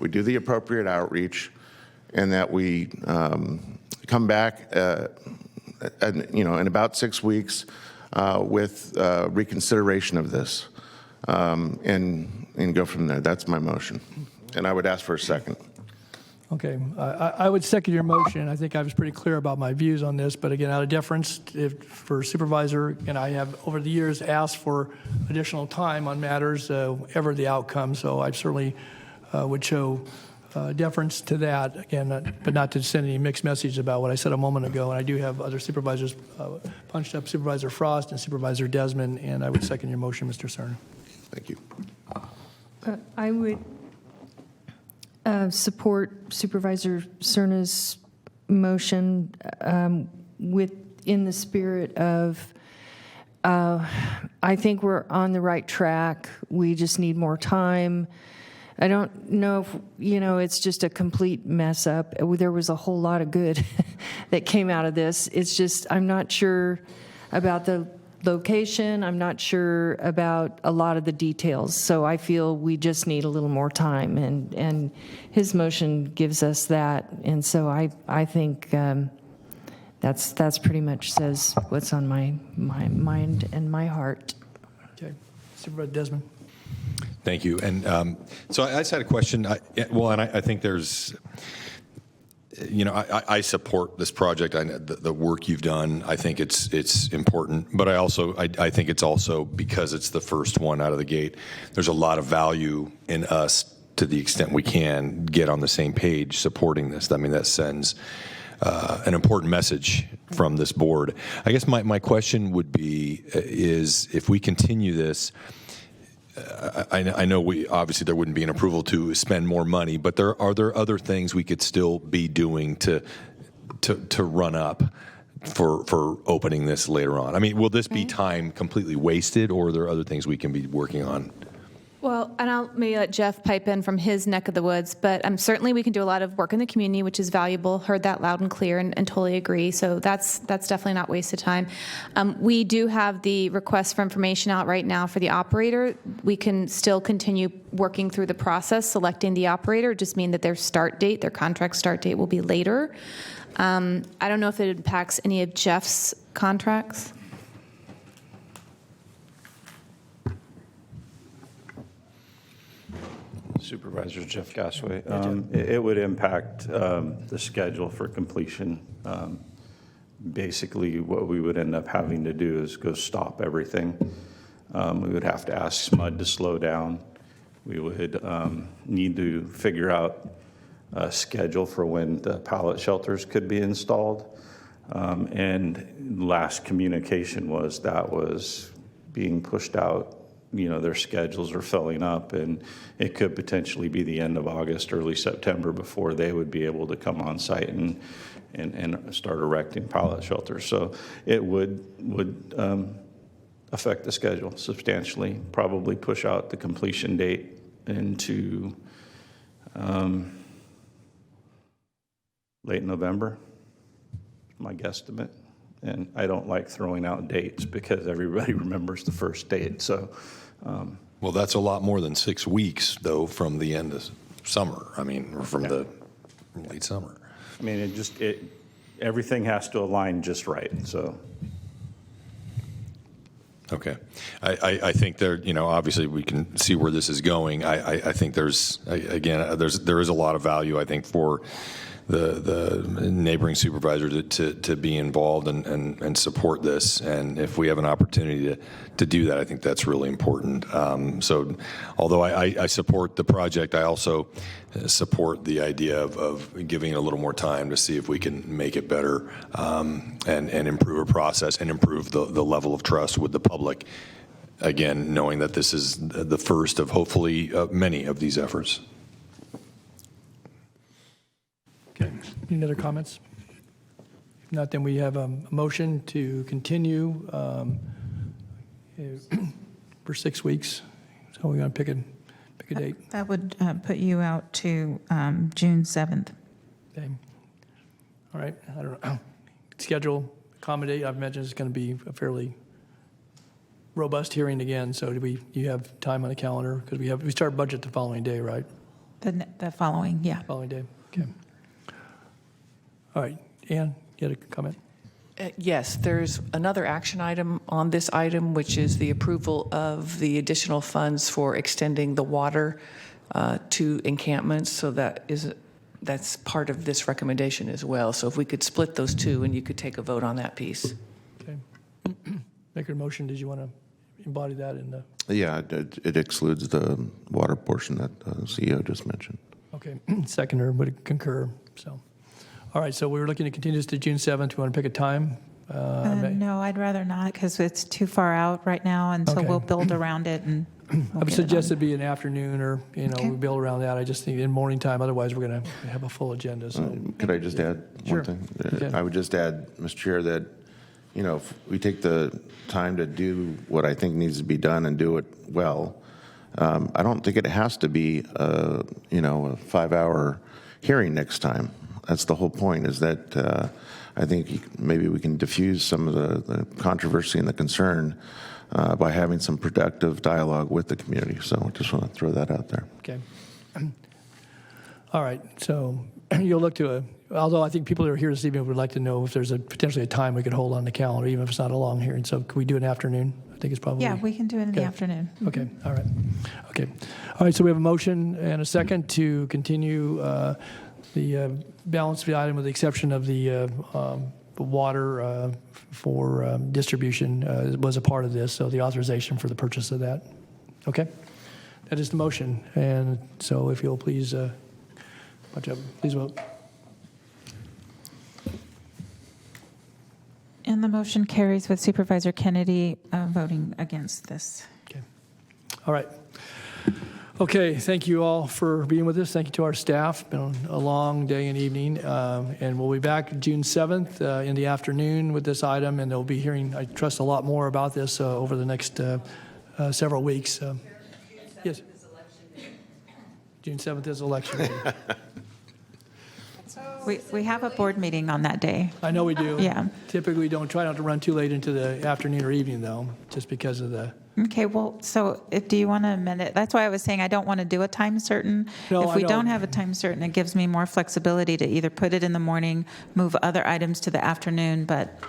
L: we do the appropriate outreach, and that we come back in about 6 weeks with reconsideration of this and go from there. That's my motion. And I would ask for a second.
A: Okay, I would second your motion. I think I was pretty clear about my views on this, but again, out of deference for Supervisor, and I have over the years asked for additional time on matters, ever the outcome, so I certainly would show deference to that, again, but not to send any mixed message about what I said a moment ago, and I do have other supervisors punched up, Supervisor Frost and Supervisor Desmond, and I would second your motion, Mr. Cerna.
L: Thank you.
M: I would support Supervisor Cerna's motion in the spirit of I think we're on the right track. We just need more time. I don't know if, it's just a complete mess up. There was a whole lot of good that came out of this. It's just I'm not sure about the location. I'm not sure about a lot of the details. So I feel we just need a little more time, and his motion gives us that. And so I think that's pretty much says what's on my mind and my heart.
A: Okay, Supervisor Desmond.
O: Thank you. And so I just had a question. I think there's, I support this project. The work you've done, I think it's important. But I think it's also because it's the first one out of the gate. There's a lot of value in us, to the extent we can get on the same page supporting this. I mean, that sends an important message from this board. I guess my question would be is if we continue this. I know obviously there wouldn't be an approval to spend more money, but are there other things we could still be doing to run up for opening this later on? I mean, will this be time completely wasted, or are there other things we can be working on?
E: Well, and I'll maybe let Jeff pipe in from his neck of the woods, but certainly we can do a lot of work in the community, which is valuable. Heard that loud and clear, and totally agree. So that's definitely not wasted time. We do have the request for information out right now for the operator. We can still continue working through the process, selecting the operator. Just mean that their contract start date will be later. I don't know if it impacts any of Jeff's contracts.
Q: Supervisor Jeff Gasway. It would impact the schedule for completion. Basically, what we would end up having to do is go stop everything. We would have to ask SMUD to slow down. We would need to figure out a schedule for when the pallet shelters could be installed. And last communication was being pushed out. Their schedules are filling up, and it could potentially be the end of August, early September before they would be able to come on site and start erecting pallet shelters. So it would affect the schedule substantially, probably push out the completion date into late November, my guesstimate. And I don't like throwing out dates because everybody remembers the first date. So,
O: well, that's a lot more than 6 weeks, though, from the end of summer. I mean, or from the late summer.
Q: I mean, everything has to align just right. So.
O: Okay. I think there, obviously we can see where this is going. I think there is a lot of value, I think, for the neighboring supervisor to be involved and support this. And if we have an opportunity to do that, I think that's really important. So although I support the project, I also support the idea of giving it a little more time to see if we can make it better and improve a process and improve the level of trust with the public. Again, knowing that this is the first of hopefully many of these efforts.
A: Okay. Any other comments? If not, then we have a motion to continue for 6 weeks. So we're going to pick a date.
N: That would put you out to June 7th.
A: Okay. All right. I don't know. Schedule, accommodate. I've mentioned it's going to be a fairly robust hearing again. So do you have time on the calendar? Because we start budget the following day, right?
N: The following, yeah.
A: Following day. Okay. All right. Ann, you had a comment?
H: Yes, there's another action item on this item, which is the approval of the additional funds for extending the water to encampments. So that's part of this recommendation as well. So if we could split those two and you could take a vote on that piece.
A: Okay. Make a motion. Did you want to embody that in the?
L: Yeah, it excludes the water portion that the CEO just mentioned.
A: Okay. Seconder would concur. So. All right, so we were looking to continue this to June 7th. We want to pick a time?
N: No, I'd rather not because it's too far out right now, and so we'll build around it. And
A: I would suggest it be an afternoon or, we build around that. I just think in morning time, otherwise we're going to have a full agenda. So.
L: Could I just add one thing?
A: Okay.
L: I would just add, Mr. Chair, that, if we take the time to do what I think needs to be done and do it well, I don't think it has to be, a 5-hour hearing next time. That's the whole point, is that I think maybe we can diffuse some of the controversy and the concern by having some productive dialogue with the community. So I just want to throw that out there.
A: Okay. All right. So you'll look to although I think people who are here this evening would like to know if there's potentially a time we could hold on the calendar, even if it's not a long hearing. So can we do an afternoon? I think it's probably.
N: Yeah, we can do it in the afternoon.
A: Okay. All right. Okay. All right. So we have a motion and a second to continue the balance of the item with the exception of the water for distribution was a part of this, so the authorization for the purchase of that. Okay? That is the motion. And so if you'll please, please vote.
N: And the motion carries with Supervisor Kennedy voting against this.
A: Okay. All right. Okay, thank you all for being with us. Thank you to our staff. Been a long day and evening. And we'll be back June 7th in the afternoon with this item, and they'll be hearing, I trust, a lot more about this over the next several weeks. Yes. June 7th is election day.
N: We have a board meeting on that day.
A: I know we do.
N: Yeah.
A: Typically, we don't try not to run too late into the afternoon or evening, though, just because of the...
N: Okay, well, so do you want to amend it? That's why I was saying I don't want to do a time certain.
A: No,
N: if we don't have a time certain, it gives me more flexibility to either put it in the morning, move other items to the afternoon, but...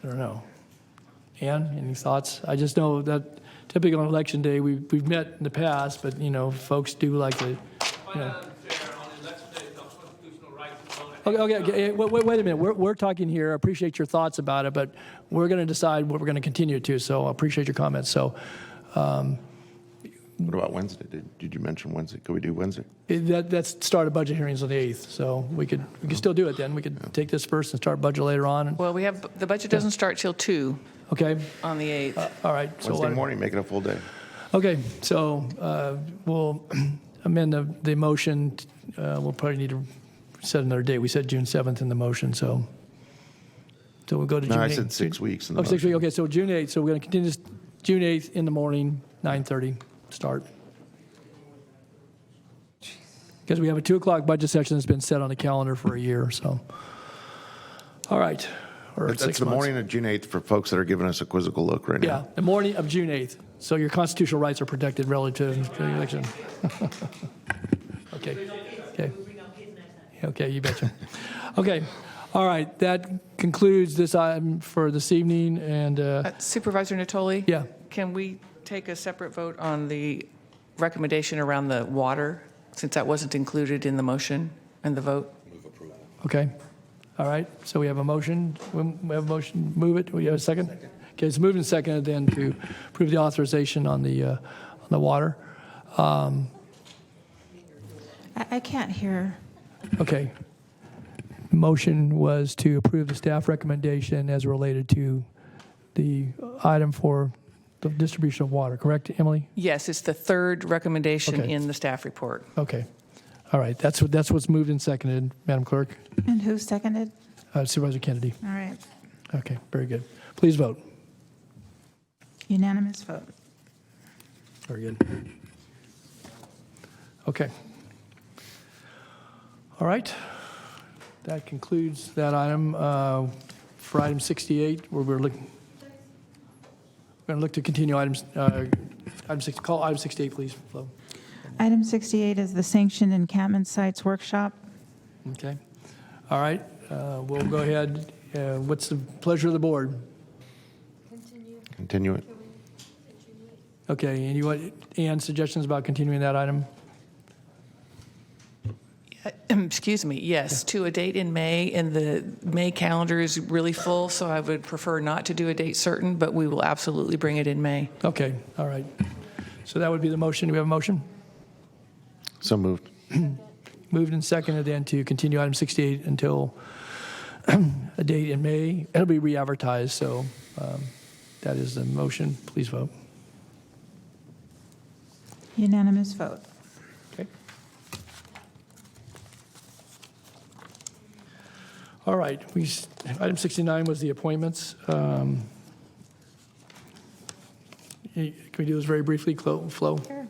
A: I don't know. Ann, any thoughts? I just know that typically on election day, we've met in the past, but, folks do like to, Okay. Wait a minute. We're talking here. I appreciate your thoughts about it, but we're going to decide what we're going to continue to. So I appreciate your comments. So,
L: what about Wednesday? Did you mention Wednesday? Could we do Wednesday?
A: That's started budget hearings on the 8th. So we could still do it then. We could take this first and start budget later on.
H: Well, the budget doesn't start till 2.
A: Okay.
H: On the 8th.
A: All right.
L: Wednesday morning, make it a full day.
A: Okay. So we'll amend the motion. We'll probably need to set another date. We said June 7th in the motion, so we'll go to June 8th.
L: No, I said 6 weeks in the motion.
A: 6 weeks. Okay, so June 8th. So we're going to continue this June 8th in the morning, 9:30 start. Because we have a 2 o'clock budget session that's been set on the calendar for a year. So, all right.
L: That's the morning of June 8th for folks that are giving us a quizzical look right now.
A: Yeah, the morning of June 8th. So your constitutional rights are protected relative to the election. Okay. Okay, you betcha. Okay. All right. That concludes this item for this evening. And
H: Supervisor Natoli?
A: Yeah.
H: Can we take a separate vote on the recommendation around the water since that wasn't included in the motion and the vote.
A: Okay. All right. So we have a motion. We have a motion. Move it. We have a second? Okay. It's moved and seconded then to approve the authorization on the water.
N: I can't hear.
A: Okay. The motion was to approve the staff recommendation as related to the item for the distribution of water, correct, Emily?
H: Yes, it's the third recommendation
A: Okay.
H: in the staff report.
A: Okay. All right. That's what's moved and seconded, Madam Clerk.
N: And who seconded?
A: Supervisor Kennedy.
N: All right.
A: Okay. Very good. Please vote.
N: Unanimous vote.
A: Very good. Okay. All right. That concludes that item. For item 68, where we're going to look to continue items. Call item 68, please, Flo.
N: Item 68 is the Sanctioned Encampment Sites Workshop.
A: Okay. All right. We'll go ahead. What's the pleasure of the board?
L: Continue it.
A: Okay. And suggestions about continuing that item?
H: Excuse me, yes, to a date in May, and the May calendar is really full, so I would prefer not to do a date certain, but we will absolutely bring it in May.
A: Okay. All right. So that would be the motion. Do we have a motion?
L: So moved.
A: Moved and seconded then to continue item 68 until a date in May. It'll be re-advertised, so that is the motion. Please vote.
N: Unanimous vote.
A: Okay. All right. Item 69 was the appointments. Can we do this very briefly, Flo?
N: Sure.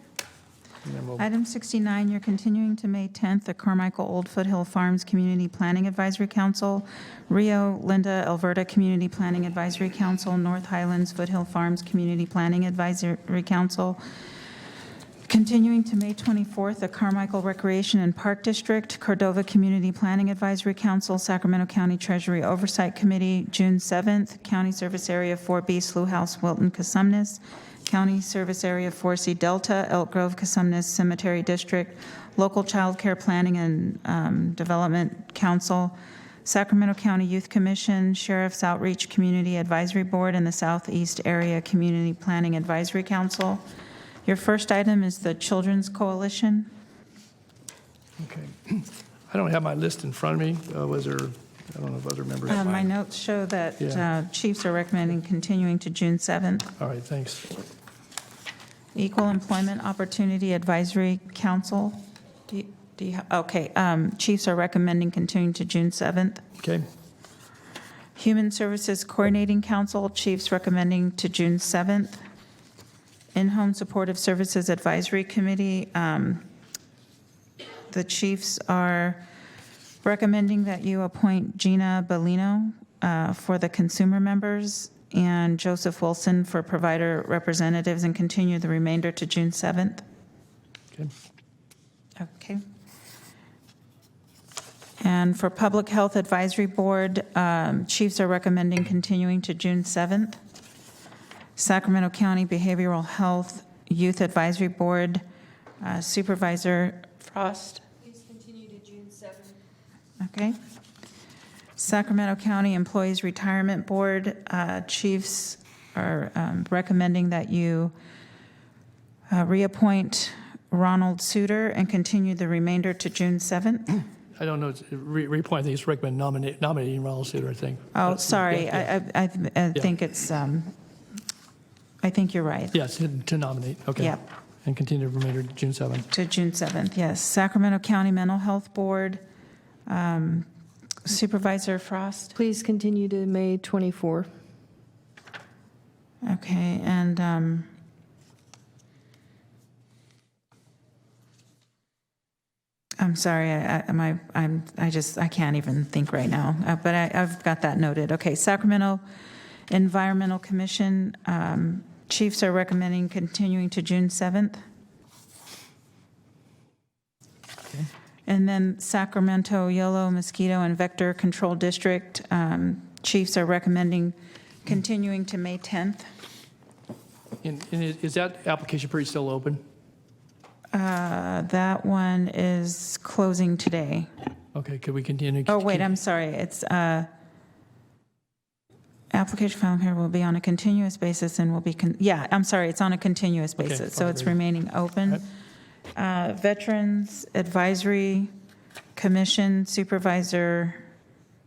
N: Item 69, you're continuing to May 10th, the Carmichael Old Foothill Farms Community Planning Advisory Council, Rio Linda Alberta Community Planning Advisory Council, North Highlands Foothill Farms Community Planning Advisory Council. Continuing to May 24th, the Carmichael Recreation and Park District, Cordova Community Planning Advisory Council, Sacramento County Treasury Oversight Committee, June 7th, County Service Area 4B, Slough House, Wilton, Cosumnes, County Service Area 4C Delta, Elk Grove, Cosumnes Cemetery District, Local Child Care Planning and Development Council, Sacramento County Youth Commission, Sheriff's Outreach Community Advisory Board, and the Southeast Area Community Planning Advisory Council. Your first item is the Children's Coalition.
A: Okay. I don't have my list in front of me. Was there, I don't know if other members.
N: My notes show that Chiefs are recommending continuing to June 7th.
A: All right, thanks.
N: Equal Employment Opportunity Advisory Council. Chiefs are recommending continuing to June 7th.
A: Okay.
N: Human Services Coordinating Council, Chiefs recommending to June 7th. In-Home Supportive Services Advisory Committee, the Chiefs are recommending that you appoint Gina Bellino for the consumer members and Joseph Wilson for provider representatives, and continue the remainder to June 7th.
A: Okay.
N: Okay. And for Public Health Advisory Board, Chiefs are recommending continuing to June 7th. Sacramento County Behavioral Health Youth Advisory Board, Supervisor Frost.
M: Please continue to June 7th.
N: Okay. Sacramento County Employees Retirement Board, Chiefs are recommending that you reappoint Ronald Suter and continue the remainder to June 7th.
A: I don't know. Reappoint. I think it's recommend nominating Ronald Suter, I think.
N: Oh, sorry.
A: Yeah.
N: I think it's, I think you're right.
A: Yes, to nominate. Okay.
N: Yep.
A: And continue the remainder to June 7th.
N: To June 7th, yes. Sacramento County Mental Health Board, Supervisor Frost.
M: Please continue to May 24.
N: Okay, and I'm sorry, I can't even think right now, but I've got that noted. Okay, Sacramento Environmental Commission, Chiefs are recommending continuing to June 7th.
A: Okay.
N: And then Sacramento Yolo, Mosquito, and Vector Control District, Chiefs are recommending continuing to May 10th.
A: And is that application period still open?
N: That one is closing today.
A: Okay, could we continue?
N: Oh, wait, I'm sorry. It's application filing here will be on a continuous basis and will be, I'm sorry, it's on a continuous basis, so it's remaining open. Veterans Advisory Commission Supervisor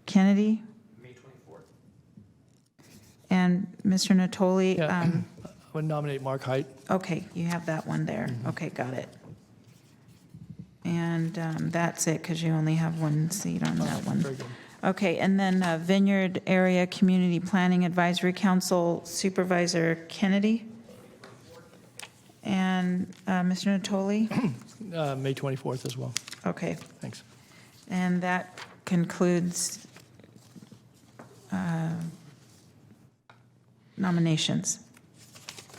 N: Kennedy.
G: May 24th.
N: And Mr. Natoli.
A: I would nominate Mark Height.
N: Okay, you have that one there. Okay, got it. And that's it, because you only have one seat on that one.
A: Very good.
N: Okay, and then Vineyard Area Community Planning Advisory Council Supervisor Kennedy. And Mr. Natoli?
A: May 24th as well.
N: Okay.
A: Thanks.
N: And that concludes nominations.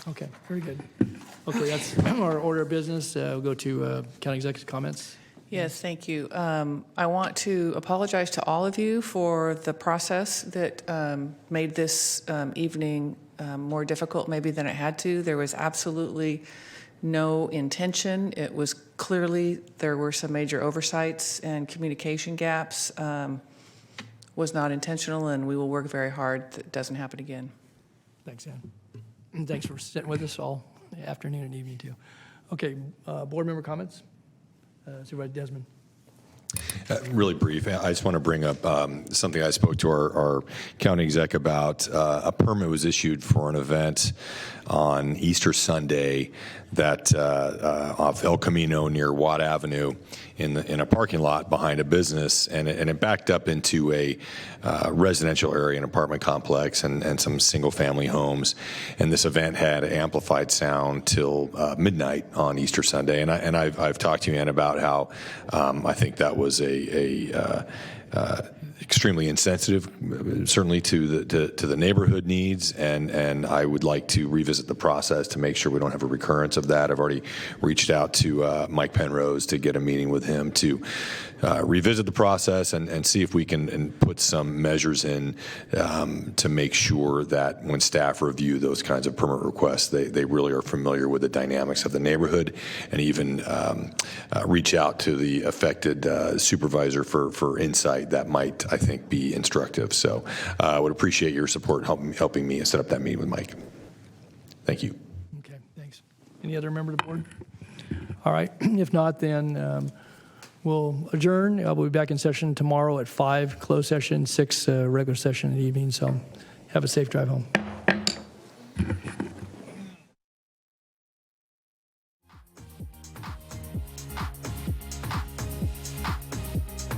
A: Okay, very good. Okay, that's our order of business. We'll go to county executive comments.
H: Yes, thank you. I want to apologize to all of you for the process that made this evening more difficult maybe than it had to. There was absolutely no intention. It was clearly there were some major oversights and communication gaps. Was not intentional, and we will work very hard that it doesn't happen again.
A: Thanks, Ann. And thanks for sitting with us all afternoon and evening, too. Okay, board member comments? Supervisor Desmond.
O: Really brief. I just want to bring up something I spoke to our county exec about. A permit was issued for an event on Easter Sunday that off El Camino near Watt Avenue in a parking lot behind a business, and it backed up into a residential area, an apartment complex, and some single-family homes. And this event had amplified sound till midnight on Easter Sunday. And I've talked to you, Ann, about how I think that was extremely insensitive, certainly to the neighborhood needs, and I would like to revisit the process to make sure we don't have a recurrence of that. I've already reached out to Mike Penrose to get a meeting with him to revisit the process and see if we can put some measures in to make sure that when staff review those kinds of permit requests, they really are familiar with the dynamics of the neighborhood, and even reach out to the affected supervisor for insight that might, I think, be instructive. So I would appreciate your support in helping me set up that meeting with Mike. Thank you.
A: Okay, thanks. Any other member of the board? All right. If not, then we'll adjourn. We'll be back in session tomorrow at 5, closed session, 6 regular session in the evening. So have a safe drive home.